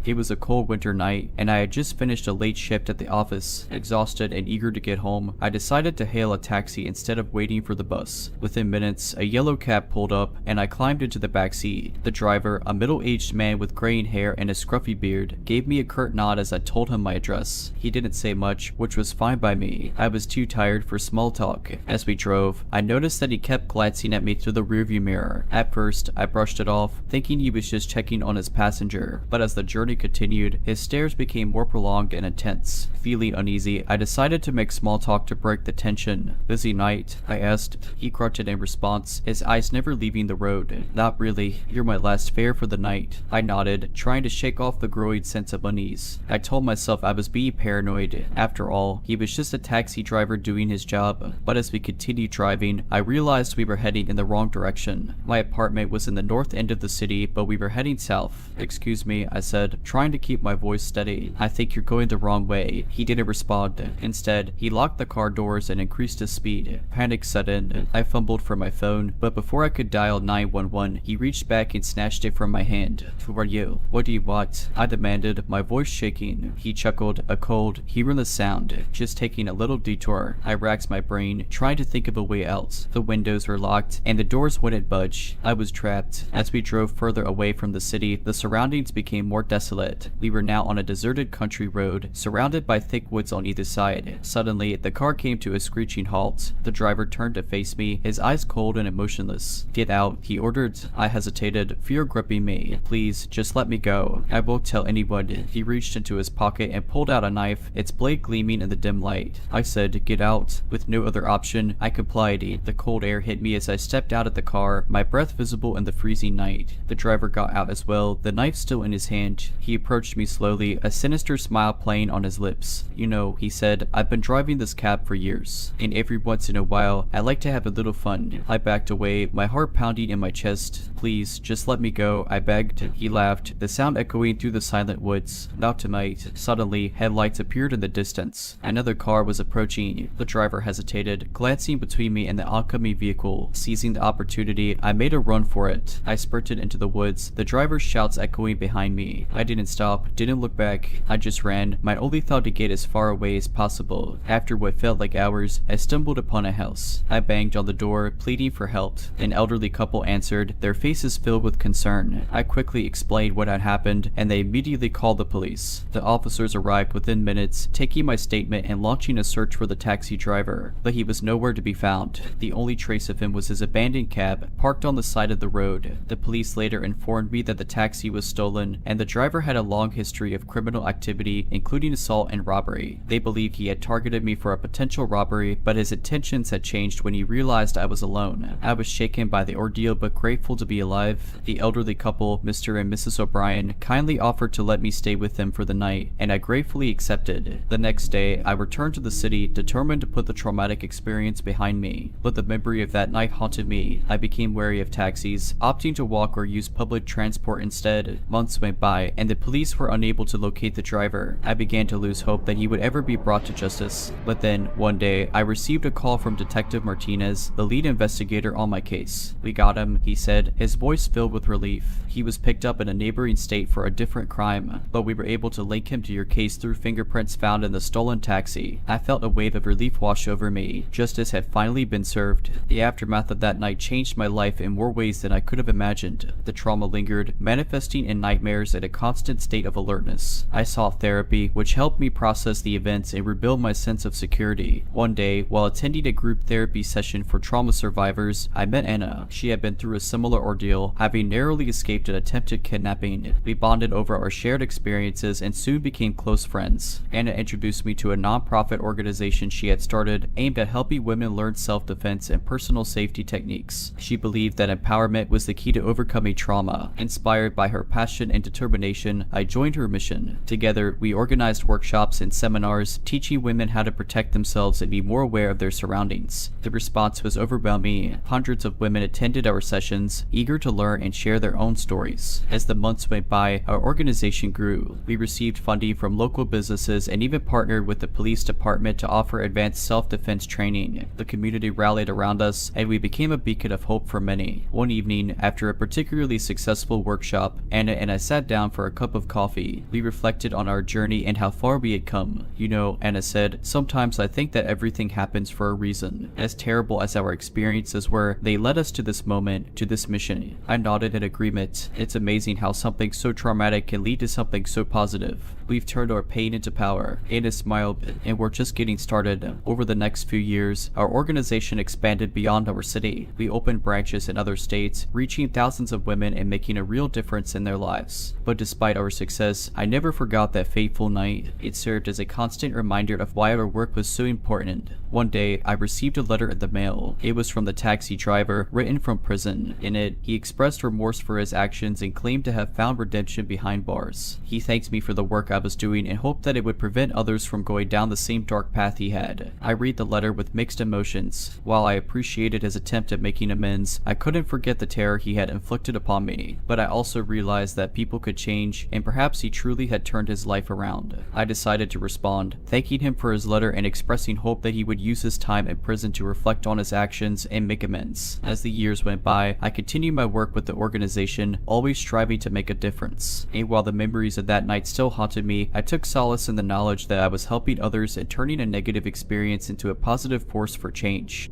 It was a cold winter night, and I had just finished a late shift at the office. Exhausted and eager to get home, I decided to hail a taxi instead of waiting for the bus. Within minutes, a yellow cab pulled up, and I climbed into the back seat. The driver, a middle-aged man with graying hair and a scruffy beard, gave me a curt nod as I told him my address. He didn't say much, which was fine by me. I was too tired for small talk. As we drove, I noticed that he kept glancing at me through the rearview mirror. At first, I brushed it off, thinking he was just checking on his passenger, but as the journey continued, his stares became more prolonged and intense. Feeling uneasy, I decided to make small talk to break the tension. "Busy night?" I asked. He grunted in response, his eyes never leaving the road. "Not really. You're my last fare for the night." I nodded, trying to shake off the growing sense of unease. I told myself I was being paranoid. After all, he was just a taxi driver doing his job. But as we continued driving, I realized we were heading in the wrong direction. My apartment was in the north end of the city, but we were heading south. "Excuse me," I said, trying to keep my voice steady. "I think you're going the wrong way." He didn't respond. Instead, he locked the car doors and increased his speed. Panic set in. I fumbled for my phone, but before I could dial 911, he reached back and snatched it from my hand. "Who are you? What do you want?" I demanded, my voice shaking. He chuckled, a cold, humorless sound. "Just taking a little detour." I racked my brain, trying to think of a way out. The windows were locked, and the doors wouldn't budge. I was trapped. As we drove further away from the city, the surroundings became more desolate. We were now on a deserted country road, surrounded by thick woods on either side. Suddenly, the car came to a screeching halt. The driver turned to face me, his eyes cold and emotionless. "Get out," he ordered. I hesitated, fear gripping me. "Please, just let me go. I won't tell anyone." He reached into his pocket and pulled out a knife, its blade gleaming in the dim light. I said, "Get out." With no other option, I complied. The cold air hit me as I stepped out of the car, my breath visible in the freezing night. The driver got out as well, the knife still in his hand. He approached me slowly, a sinister smile playing on his lips. "You know," he said, "I've been driving this cab for years, and every once in a while, I like to have a little fun." I backed away, my heart pounding in my chest. "Please, just let me go," I begged. He laughed, the sound echoing through the silent woods. "Not tonight." Suddenly, headlights appeared in the distance. Another car was approaching. The driver hesitated, glancing between me and the oncoming vehicle. Seizing the opportunity, I made a run for it. I spurted into the woods, the driver's shouts echoing behind me. I didn't stop, didn't look back. I just ran, my only thought to get as far away as possible. After what felt like hours, I stumbled upon a house. I banged on the door, pleading for help. An elderly couple answered, their faces filled with concern. I quickly explained what had happened, and they immediately called the police. The officers arrived within minutes, taking my statement and launching a search for the taxi driver, but he was nowhere to be found. The only trace of him was his abandoned cab, parked on the side of the road. The police later informed me that the taxi was stolen, and the driver had a long history of criminal activity, including assault and robbery. They believed he had targeted me for a potential robbery, but his intentions had changed when he realized I was alone. I was shaken by the ordeal but grateful to be alive. The elderly couple, Mr. and Mrs. O'Brien, kindly offered to let me stay with them for the night, and I gratefully accepted. The next day, I returned to the city, determined to put the traumatic experience behind me. But the memory of that night haunted me. I became wary of taxis, opting to walk or use public transport instead. Months went by, and the police were unable to locate the driver. I began to lose hope that he would ever be brought to justice. But then, one day, I received a call from Detective Martinez, the lead investigator on my case. "We got him," he said, his voice filled with relief. "He was picked up in a neighboring state for a different crime, but we were able to link him to your case through fingerprints found in the stolen taxi." I felt a wave of relief wash over me. Justice had finally been served. The aftermath of that night changed my life in more ways than I could have imagined. The trauma lingered, manifesting in nightmares and a constant state of alertness. I sought therapy, which helped me process the events and rebuild my sense of security. One day, while attending a group therapy session for trauma survivors, I met Anna. She had been through a similar ordeal, having narrowly escaped an attempted kidnapping. We bonded over our shared experiences and soon became close friends. Anna introduced me to a non-profit organization she had started aimed at helping women learn self-defense and personal safety techniques. She believed that empowerment was the key to overcoming trauma. Inspired by her passion and determination, I joined her mission. Together, we organized workshops and seminars, teaching women how to protect themselves and be more aware of their surroundings. The response was overwhelming. Hundreds of women attended our sessions, eager to learn and share their own stories. As the months went by, our organization grew. We received funding from local businesses and even partnered with the police department to offer advanced self-defense training. The community rallied around us, and we became a beacon of hope for many. One evening, after a particularly successful workshop, Anna and I sat down for a cup of coffee. We reflected on our journey and how far we had come. "You know," Anna said, "sometimes I think that everything happens for a reason. As terrible as our experiences were, they led us to this moment, to this mission." I nodded in agreement. It's amazing how something so traumatic can lead to something so positive. We've turned our pain into power. Anna smiled, and we're just getting started. Over the next few years, our organization expanded beyond our city. We opened branches in other states, reaching thousands of women and making a real difference in their lives. But despite our success, I never forgot that fateful night. It served as a constant reminder of why our work was so important. One day, I received a letter in the mail. It was from the taxi driver, written from prison. In it, he expressed remorse for his actions and claimed to have found redemption behind bars. He thanked me for the work I was doing and hoped that it would prevent others from going down the same dark path he had. I read the letter with mixed emotions. While I appreciated his attempt at making amends, I couldn't forget the terror he had inflicted upon me. But I also realized that people could change, and perhaps he truly had turned his life around. I decided to respond, thanking him for his letter and expressing hope that he would use his time in prison to reflect on his actions and make amends. As the years went by, I continued my work with the organization, always striving to make a difference. And while the memories of that night still haunted me, I took solace in the knowledge that I was helping others and turning a negative experience into a positive force for change.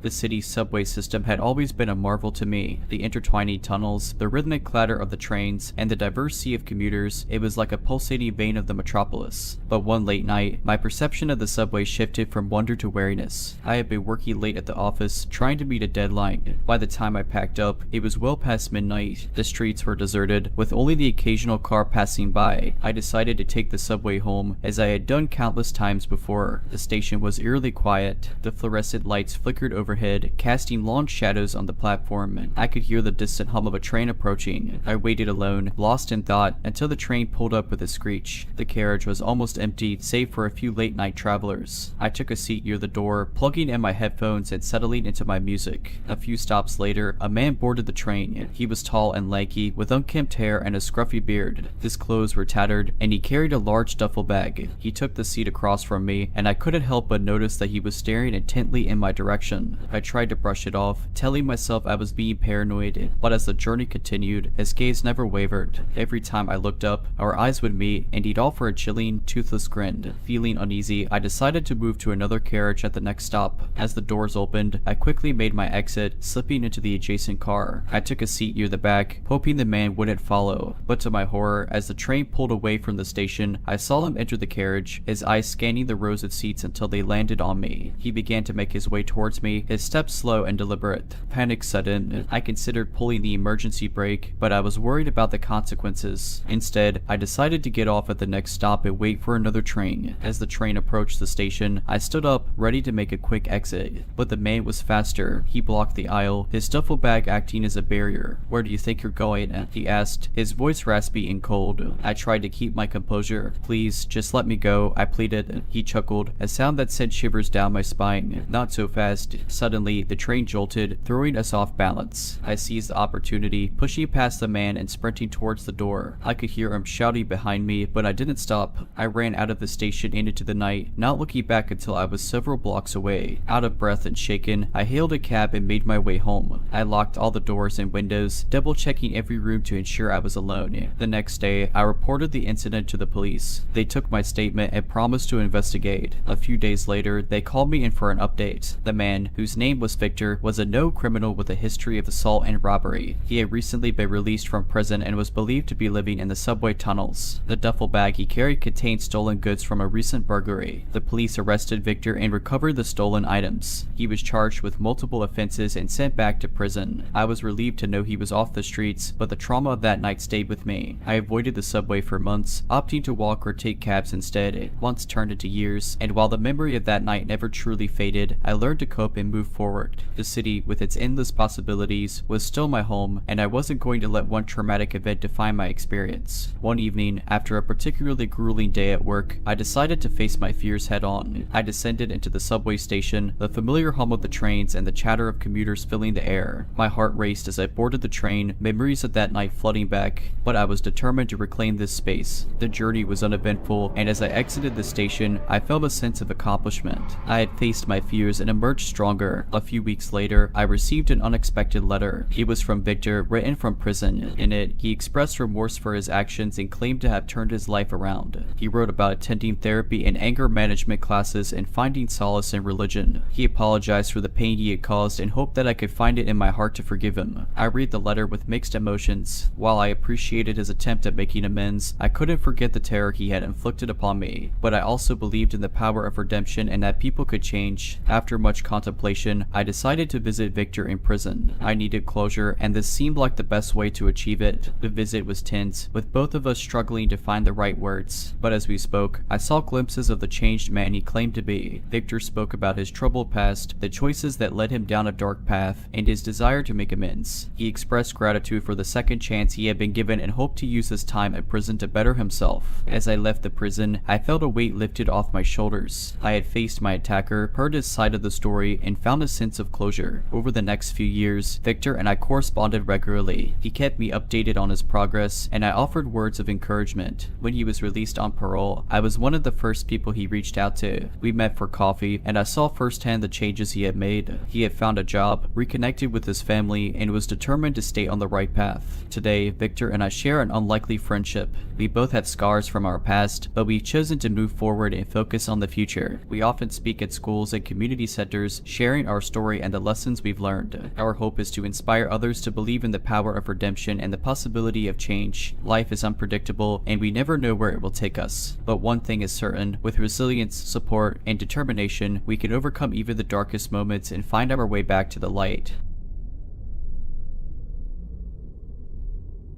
The city's subway system had always been a marvel to me. The intertwining tunnels, the rhythmic clatter of the trains, and the diverse sea of commuters, it was like a pulsating vein of the metropolis. But one late night, my perception of the subway shifted from wonder to wariness. I had been working late at the office, trying to meet a deadline. By the time I packed up, it was well past midnight. The streets were deserted, with only the occasional car passing by. I decided to take the subway home, as I had done countless times before. The station was eerily quiet. The fluorescent lights flickered overhead, overhead, casting long shadows on the platform. I could hear the distant hum of a train approaching. I waited alone, lost in thought, until the train pulled up with a screech. The carriage was almost empty, save for a few late-night travelers. I took a seat near the door, plugging in my headphones and settling into my music. A few stops later, a man boarded the train. He was tall and lanky, with unkempt hair and a scruffy beard. His clothes were tattered, and he carried a large duffel bag. He took the seat across from me, and I couldn't help but notice that he was staring intently in my direction. I tried to brush it off, telling myself I was being paranoid, but as the journey continued, his gaze never wavered. Every time I looked up, our eyes would meet, and he'd offer a chilling, toothless grin. Feeling uneasy, I decided to move to another carriage at the next stop. As the doors opened, I quickly made my exit, slipping into the adjacent car. I took a seat near the back, hoping the man wouldn't follow, but to my horror, as the train pulled away from the station, I saw him enter the carriage, his eyes scanning the rows of seats until they landed on me. He began to make his way towards me, his steps slow and deliberate. Panic set in. I considered pulling the emergency brake, but I was worried about the consequences. Instead, I decided to get off at the next stop and wait for another train. As the train approached the station, I stood up, ready to make a quick exit, but the man was faster. He blocked the aisle, his duffel bag acting as a barrier. "Where do you think you're going?" he asked, his voice raspy and cold. I tried to keep my composure. "Please, just let me go," I pleaded. He chuckled, a sound that sent shivers down my spine. "Not so fast." Suddenly, the train jolted, throwing us off balance. I seized the opportunity, pushing past the man and sprinting towards the door. I could hear him shouting behind me, but I didn't stop. I ran out of the station and into the night, not looking back until I was several blocks away. Out of breath and shaken, I hailed a cab and made my way home. I locked all the doors and windows, double-checking every room to ensure I was alone. The next day, I reported the incident to the police. They took my statement and promised to investigate. A few days later, they called me in for an update. The man, whose name was Victor, was a known criminal with a history of assault and robbery. He had recently been released from prison and was believed to be living in the subway tunnels. The duffel bag he carried contained stolen goods from a recent burglary. The police arrested Victor and recovered the stolen items. He was charged with multiple offenses and sent back to prison. I was relieved to know he was off the streets, but the trauma of that night stayed with me. I avoided the subway for months, opting to walk or take cabs instead. Months turned into years, and while the memory of that night never truly faded, I learned to cope and move forward. The city, with its endless possibilities, was still my home, and I wasn't going to let one traumatic event define my experience. One evening, after a particularly grueling day at work, I decided to face my fears head on. I descended into the subway station, the familiar hum of the trains and the chatter of commuters filling the air. My heart raced as I boarded the train, memories of that night flooding back, but I was determined to reclaim this space. The journey was uneventful, and as I exited the station, I felt a sense of accomplishment. I had faced my fears and emerged stronger. A few weeks later, I received an unexpected letter. It was from Victor, written from prison. In it, he expressed remorse for his actions and claimed to have turned his life around. He wrote about attending therapy and anger management classes and finding solace in religion. He apologized for the pain he had caused and hoped that I could find it in my heart to forgive him. I read the letter with mixed emotions. While I appreciated his attempt at making amends, I couldn't forget the terror he had inflicted upon me, but I also believed in the power of redemption and that people could change. After much contemplation, I decided to visit Victor in prison. I needed closure, and this seemed like the best way to achieve it. The visit was tense, with both of us struggling to find the right words, but as we spoke, I saw glimpses of the changed man he claimed to be. Victor spoke about his troubled past, the choices that led him down a dark path, and his desire to make amends. He expressed gratitude for the second chance he had been given and hoped to use his time at prison to better himself. As I left the prison, I felt a weight lifted off my shoulders. I had faced my attacker, heard his side of the story, and found a sense of closure. Over the next few years, Victor and I corresponded regularly. He kept me updated on his progress, and I offered words of encouragement. When he was released on parole, I was one of the first people he reached out to. We met for coffee, and I saw firsthand the changes he had made. He had found a job, reconnected with his family, and was determined to stay on the right path. Today, Victor and I share an unlikely friendship. We both have scars from our past, but we've chosen to move forward and focus on the future. We often speak at schools and community centers, sharing our story and the lessons we've learned. Our hope is to inspire others to believe in the power of redemption and the possibility of change. Life is unpredictable, and we never know where it will take us. But one thing is certain, with resilience, support, and determination, we can overcome even the darkest moments and find our way back to the light.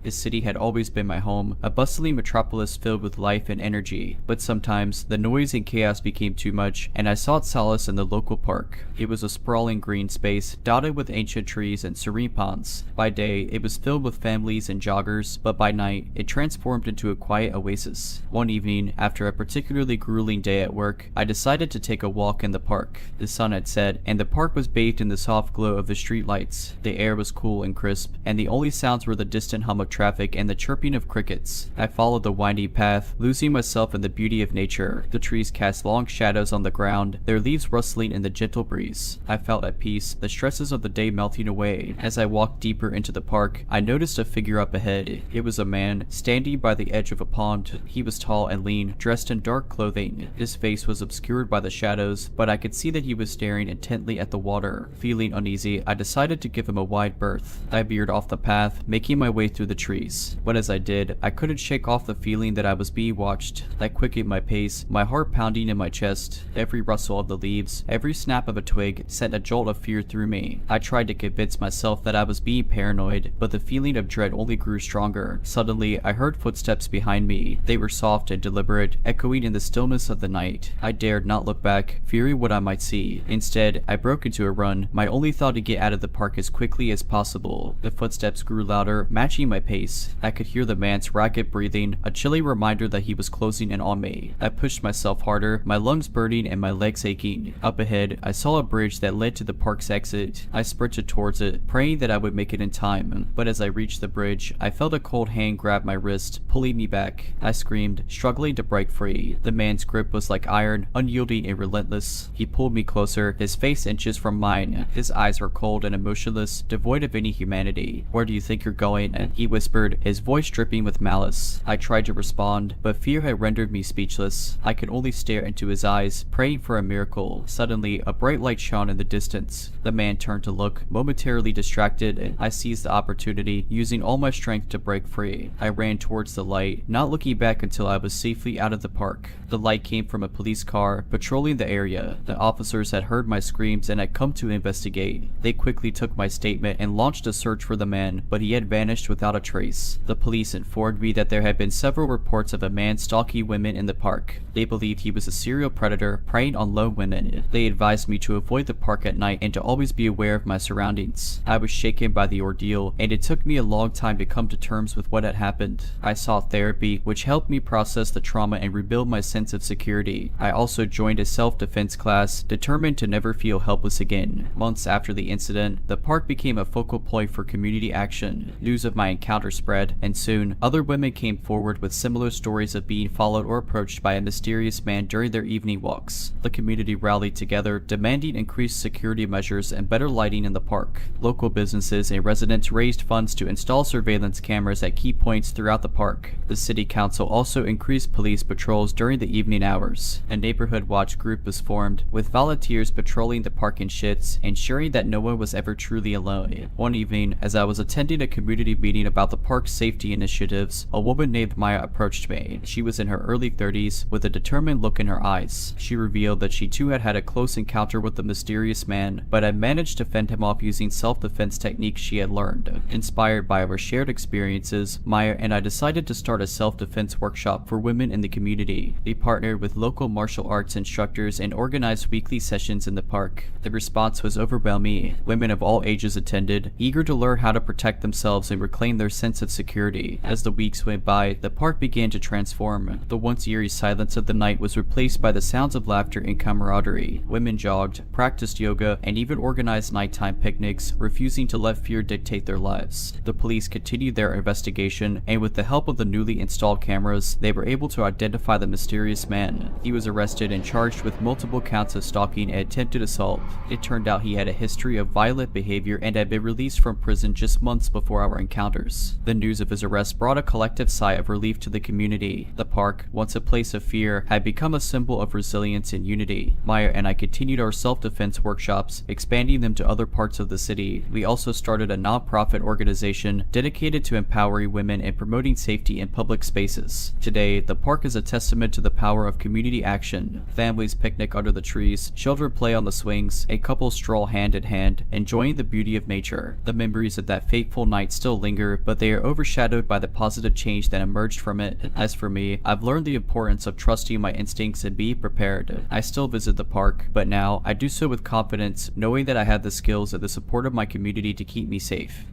This city had always been my home, a bustling metropolis filled with life and energy, but sometimes the noise and chaos became too much, and I sought solace in the local park. It was a sprawling green space, dotted with ancient trees and serene ponds. By day, it was filled with families and joggers, but by night, it transformed into a quiet oasis. One evening, after a particularly grueling day at work, I decided to take a walk in the park. The sun had set, and the park was bathed in the soft glow of the street lights. The air was cool and crisp, and the only sounds were the distant hum of traffic and the chirping of crickets. I followed the winding path, losing myself in the beauty of nature. The trees cast long shadows on the ground, their leaves rustling in the gentle breeze. I felt at peace, the stresses of the day melting away. As I walked deeper into the park, I noticed a figure up ahead. It was a man, standing by the edge of a pond. He was tall and lean, dressed in dark clothing. His face was obscured by the shadows, but I could see that he was staring intently at the water. Feeling uneasy, I decided to give him a wide berth. I veered off the path, making my way through the trees. But as I did, I couldn't shake off the feeling that I was being watched. That quickened my pace, my heart pounding in my chest. Every rustle of the leaves, every snap of a twig sent a jolt of fear through me. I tried to convince myself that I was being paranoid, but the feeling of dread only grew stronger. Suddenly, I heard footsteps behind me. They were soft and deliberate, echoing in the stillness of the night. I dared not look back, fearing what I might see. Instead, I broke into a run, my only thought to get out of the park as quickly as possible. The footsteps grew louder, matching my pace. I could hear the man's ragged breathing, a chilly reminder that he was closing in on me. I pushed myself harder, my lungs burning and my legs aching. Up ahead, I saw a bridge that led to the park's exit. I sprinted towards it, praying that I would make it in time. But as I reached the bridge, I felt a cold hand grab my wrist, pulling me back. I screamed, struggling to break free. The man's grip was like iron, unyielding and relentless. He pulled me closer, his face inches from mine. His eyes were cold and emotionless, devoid of any humanity. "Where do you think you're going?" he whispered, his voice dripping with malice. I tried to respond, but fear had rendered me speechless. I could only stare into his eyes, praying for a miracle. Suddenly, a bright light shone in the distance. The man turned to look, momentarily distracted. I seized the opportunity, using all my strength to break free. I ran towards the light, not looking back until I was safely out of the park. The light came from a police car, patrolling the area. The officers had heard my screams and had come to investigate. They quickly took my statement and launched a search for the man, but he had vanished without a trace. The police informed me that there had been several reports of a man stalking women in the park. They believed he was a serial predator preying on lone women. They advised me to avoid the park at night and to always be aware of my surroundings. I was shaken by the ordeal, and it took me a long time to come to terms with what had happened. I sought therapy, which helped me process the trauma and rebuild my sense of security. I also joined a self-defense class, determined to never feel helpless again. Months after the incident, the park became a focal point for community action. News of my encounter spread, and soon, other women came forward with similar stories of being followed or approached by a mysterious man during their evening walks. The community rallied together, demanding increased security measures and better lighting in the park. Local businesses and residents raised funds to install surveillance cameras at key points throughout the park. The city council also increased police patrols during the evening hours. A neighborhood watch group was formed, with volunteers patrolling the park in shifts, ensuring that no one was ever truly alone. One evening, as I was attending a community meeting about the park's safety initiatives, a woman named Maya approached me. She was in her early 30s, with a determined look in her eyes. She revealed that she too had had a close encounter with the mysterious man, but had managed to fend him off using self-defense techniques she had learned. Inspired by our shared experiences, Maya and I decided to start a self-defense workshop for women in the community. We partnered with local martial arts instructors and organized weekly sessions in the park. The response was overwhelming. Women of all ages attended, eager to learn how to protect themselves and reclaim their sense of security. As the weeks went by, the park began to transform. The once eerie silence of the night was replaced by the sounds of laughter and camaraderie. Women jogged, practiced yoga, and even organized nighttime picnics, refusing to let fear dictate their lives. The police continued their investigation, and with the help of the newly installed cameras, they were able to identify the mysterious man. He was arrested and charged with multiple counts of stalking and attempted assault. It turned out he had a history of violent behavior and had been released from prison just months before our encounters. The news of his arrest brought a collective sigh of relief to the community. The park, once a place of fear, had become a symbol of resilience and unity. Maya and I continued our self-defense workshops, expanding them to other parts of the city. We also started a non-profit organization dedicated to empowering women and promoting safety in public spaces. Today, the park is a testament to the power of community action. Families picnic under the trees, children play on the swings, and couples stroll hand in hand, enjoying the beauty of nature. The memories of that fateful night still linger, but they are overshadowed by the positive change that emerged from it. As for me, I've learned the importance of trusting my instincts and being prepared. I still visit the park, but now I do so with confidence, knowing that I have the skills and the support of my community to keep me safe.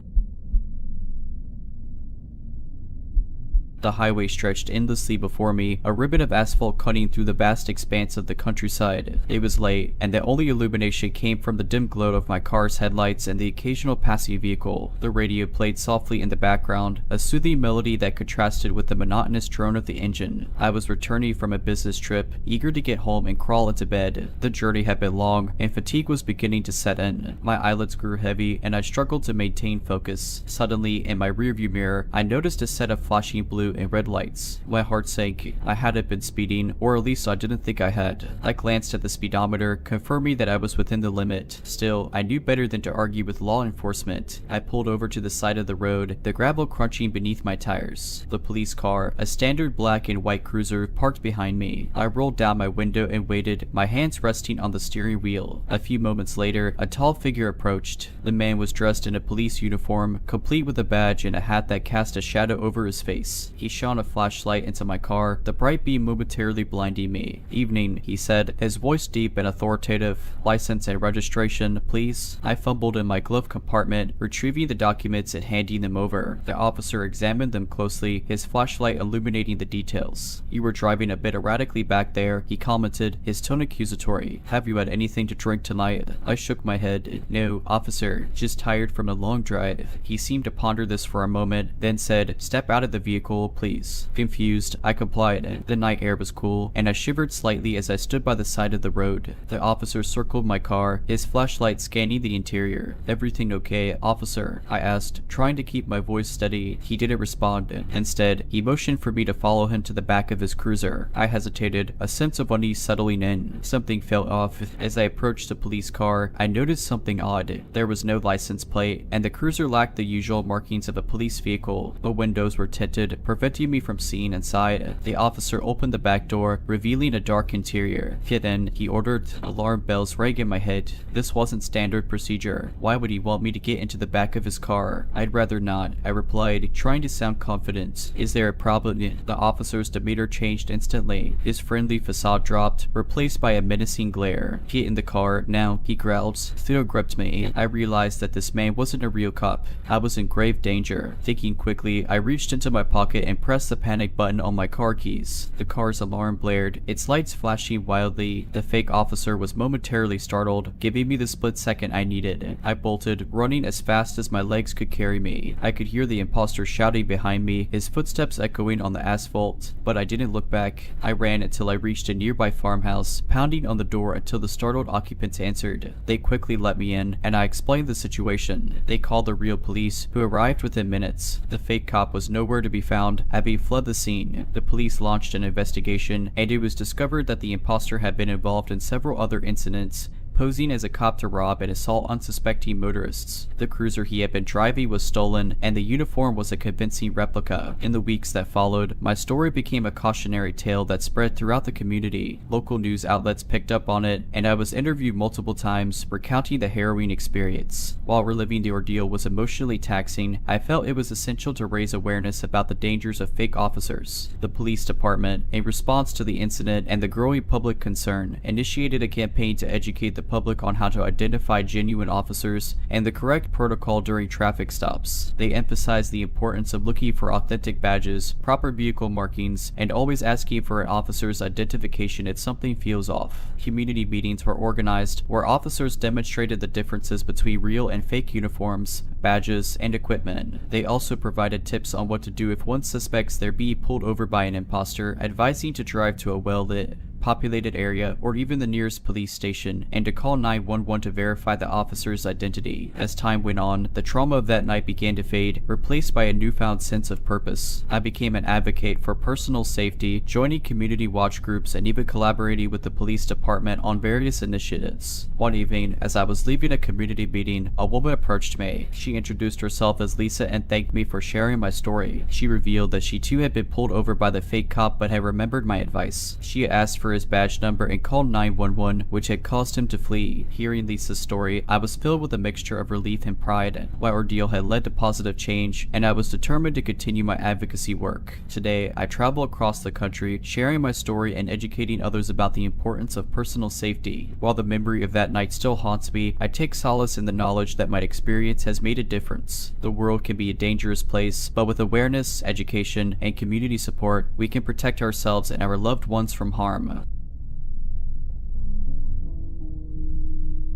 The highway stretched endlessly before me, a ribbon of asphalt cutting through the vast expanse of the countryside. It was late, and the only illumination came from the dim glow of my car's headlights and the occasional passing vehicle. The radio played softly in the background, a soothing melody that contrasted with the monotonous drone of the engine. I was returning from a business trip, eager to get home and crawl into bed. The journey had been long, and fatigue was beginning to set in. My eyelids grew heavy, and I struggled to maintain focus. Suddenly, in my rearview mirror, I noticed a set of flashing blue and red lights. My heart sank. I hadn't been speeding, or at least I didn't think I had. I glanced at the speedometer, confirming that I was within the limit. Still, I knew better than to argue with law enforcement. I pulled over to the side of the road, the gravel crunching beneath my tires. The police car, a standard black and white cruiser, parked behind me. I rolled down my window and waited, my hands resting on the steering wheel. A few moments later, a tall figure approached. The man was dressed in a police uniform, complete with a badge and a hat that cast a shadow over his face. He shone a flashlight into my car, the bright beam momentarily blinding me. "Evening," he said, his voice deep and authoritative. "License and registration, please." I fumbled in my glove compartment, retrieving the documents and handing them over. The officer examined them closely, his flashlight illuminating the details. "You were driving a bit erratically back there," he commented, his tone accusatory. "Have you had anything to drink tonight?" I shook my head. "No, officer, just tired from a long drive." He seemed to ponder this for a moment, then said, "Step out of the vehicle, please." Confused, I complied. The night air was cool, and I shivered slightly as I stood by the side of the road. The officer circled my car, his flashlight scanning the interior. "Everything okay, officer?" I asked, trying to keep my voice steady. He didn't respond. Instead, he motioned for me to follow him to the back of his cruiser. I hesitated, a sense of unease settling in. Something felt off. As I approached the police car, I noticed something odd. There was no license plate, and the cruiser lacked the usual markings of a police vehicle. The windows were tinted, preventing me from seeing inside. The officer opened the back door, revealing a dark interior. "Get in," he ordered. Alarm bells rang in my head. This wasn't standard procedure. Why would he want me to get into the back of his car? "I'd rather not," I replied, trying to sound confident. "Is there a problem?" The officer's demeanor changed instantly. His friendly facade dropped, replaced by a menacing glare. "Get in the car, now," he growled. Thrill gripped me. I realized that this man wasn't a real cop. I was in grave danger. Thinking quickly, I reached into my pocket and pressed the panic button on my car keys. The car's alarm blared, its lights flashing wildly. The fake officer was momentarily startled, giving me the split second I needed. I bolted, running as fast as my legs could carry me. I could hear the imposter shouting behind me, his footsteps echoing on the asphalt, but I didn't look back. I ran until I reached a nearby farmhouse, pounding on the door until the startled occupants answered. They quickly let me in, and I explained the situation. They called the real police, who arrived within minutes. The fake cop was nowhere to be found, having fled the scene. The police launched an investigation, and it was discovered that the imposter had been involved in several other incidents, posing as a cop to rob and assault unsuspecting motorists. The cruiser he had been driving was stolen, and the uniform was a convincing replica. In the weeks that followed, my story became a cautionary tale that spread throughout the community. Local news outlets picked up on it, and I was interviewed multiple times, recounting the harrowing experience. While reliving the ordeal was emotionally taxing, I felt it was essential to raise awareness about the dangers of fake officers. The police department, in response to the incident and the growing public concern, initiated a campaign to educate the public on how to identify genuine officers and the correct protocol during traffic stops. They emphasized the importance of looking for authentic badges, proper vehicle markings, and always asking for an officer's identification if something feels off. Community meetings were organized where officers demonstrated the differences between real and fake uniforms, badges, and equipment. They also provided tips on what to do if one suspects they're being pulled over by an imposter, advising to drive to a well-lit, populated area or even the nearest police station, and to call 911 to verify the officer's identity. As time went on, the trauma of that night began to fade, replaced by a newfound sense of purpose. I became an advocate for personal safety, joining community watch groups and even collaborating with the police department on various initiatives. One evening, as I was leaving a community meeting, a woman approached me. She introduced herself as Lisa and thanked me for sharing my story. She revealed that she too had been pulled over by the fake cop but had remembered my advice. She had asked for his badge number and called 911, which had caused him to flee. Hearing Lisa's story, I was filled with a mixture of relief and pride. My ordeal had led to positive change, and I was determined to continue my advocacy work. Today, I travel across the country, sharing my story and educating others about the importance of personal safety. While the memory of that night still haunts me, I take solace in the knowledge that my experience has made a difference. The world can be a dangerous place, but with awareness, education, and community support, we can protect ourselves and our loved ones from harm.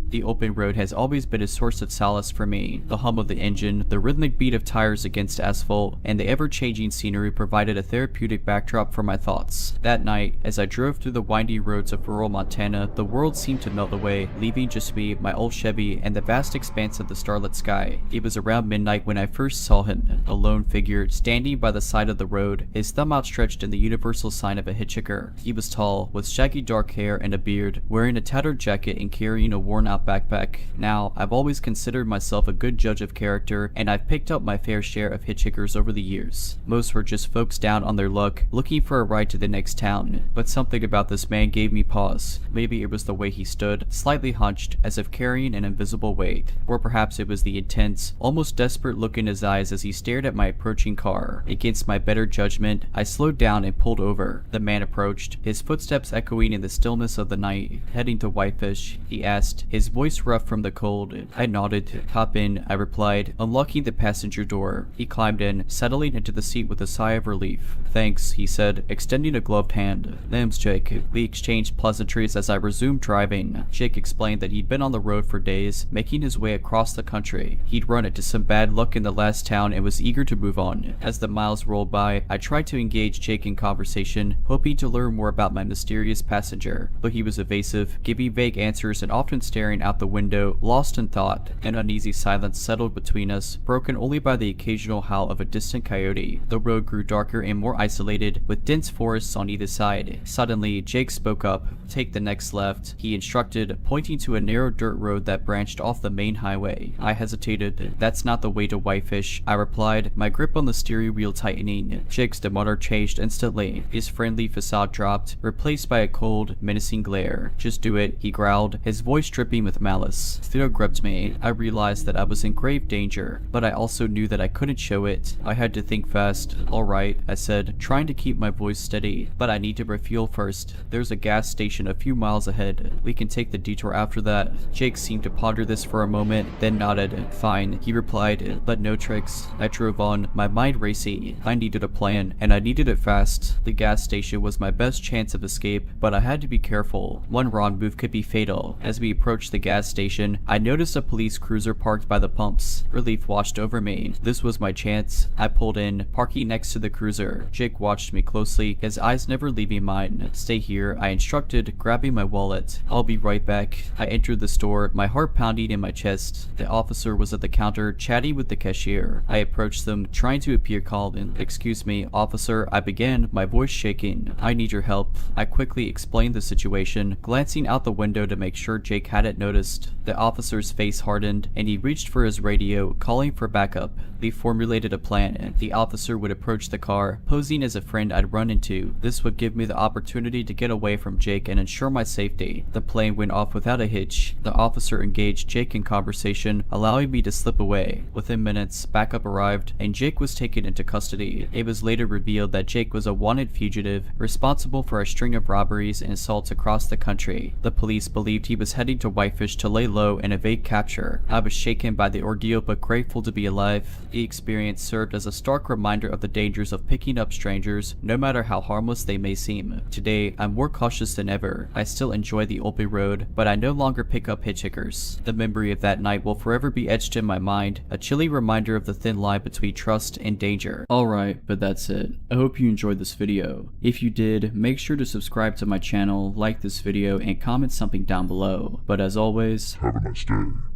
The open road has always been a source of solace for me. The hum of the engine, the rhythmic beat of tires against asphalt, and the ever-changing scenery provided a therapeutic backdrop for my thoughts. That night, as I drove through the windy roads of rural Montana, the world seemed to melt away, leaving just me, my old Chevy, and the vast expanse of the starlit sky. It was around midnight when I first saw him, a lone figure, standing by the side of the road, his thumb outstretched in the universal sign of a hitchhiker. He was tall, with shaggy dark hair and a beard, wearing a tattered jacket and carrying a worn-out backpack. Now, I've always considered myself a good judge of character, and I've picked up my fair share of hitchhikers over the years. Most were just folks down on their luck, looking for a ride to the next town. But something about this man gave me pause. Maybe it was the way he stood, slightly hunched, as if carrying an invisible weight. Or perhaps it was the intense, almost desperate look in his eyes as he stared at my approaching car. Against my better judgment, I slowed down and pulled over. The man approached, his footsteps echoing in the stillness of the night. Heading to Whitefish, he asked, his voice rough from the cold. I nodded. Hop in, I replied, unlocking the passenger door. He climbed in, settling into the seat with a sigh of relief. Thanks, he said, extending a gloved hand. Name's Jake. We exchanged pleasantries as I resumed driving. Jake explained that he'd been on the road for days, making his way across the country. He'd run into some bad luck in the last town and was eager to move on. As the miles rolled by, I tried to engage Jake in conversation, hoping to learn more about my mysterious passenger, but he was evasive, giving vague answers and often staring out the window, lost in thought. An uneasy silence settled between us, broken only by the occasional howl of a distant coyote. The road grew darker and more isolated, with dense forests on either side. Suddenly, Jake spoke up. Take the next left, he instructed, pointing to a narrow dirt road that branched off the main highway. I hesitated. That's not the way to Whitefish, I replied, my grip on the steering wheel tightening. Jake's demeanor changed instantly. His friendly facade dropped, replaced by a cold, menacing glare. Just do it, he growled, his voice dripping with malice. Fear gripped me. I realized that I was in grave danger, but I also knew that I couldn't show it. I had to think fast. Alright, I said, trying to keep my voice steady, but I need to refuel first. There's a gas station a few miles ahead. We can take the detour after that. Jake seemed to ponder this for a moment, then nodded. Fine, he replied, but no tricks. I drove on, my mind racy. I needed a plan, and I needed it fast. The gas station was my best chance of escape, but I had to be careful. One wrong move could be fatal. As we approached the gas station, I noticed a police cruiser parked by the pumps. Relief washed over me. This was my chance. I pulled in, parking next to the cruiser. Jake watched me closely, his eyes never leaving mine. Stay here, I instructed, grabbing my wallet. I'll be right back. I entered the store, my heart pounding in my chest. The officer was at the counter, chatting with the cashier. I approached them, trying to appear calm. Excuse me, officer, I began, my voice shaking. I need your help. I quickly explained the situation, glancing out the window to make sure Jake hadn't noticed. The officer's face hardened, and he reached for his radio, calling for backup. They formulated a plan. The officer would approach the car, posing as a friend I'd run into. This would give me the opportunity to get away from Jake and ensure my safety. The plane went off without a hitch. The officer engaged Jake in conversation, allowing me to slip away. Within minutes, backup arrived, and Jake was taken into custody. It was later revealed that Jake was a wanted fugitive, responsible for a string of robberies and assaults across the country. The police believed he was heading to Whitefish to lay low and evade capture. I was shaken by the ordeal but grateful to be alive. The experience served as a stark reminder of the dangers of picking up strangers, no matter how harmless they may seem. Today, I'm more cautious than ever. I still enjoy the open road, but I no longer pick up hitchhikers. The memory of that night will forever be etched in my mind, a chilly reminder of the thin line between trust and danger. Alright, but that's it. I hope you enjoyed this video. If you did, make sure to subscribe to my channel, like this video, and comment something down below. But as always, Have a nice day.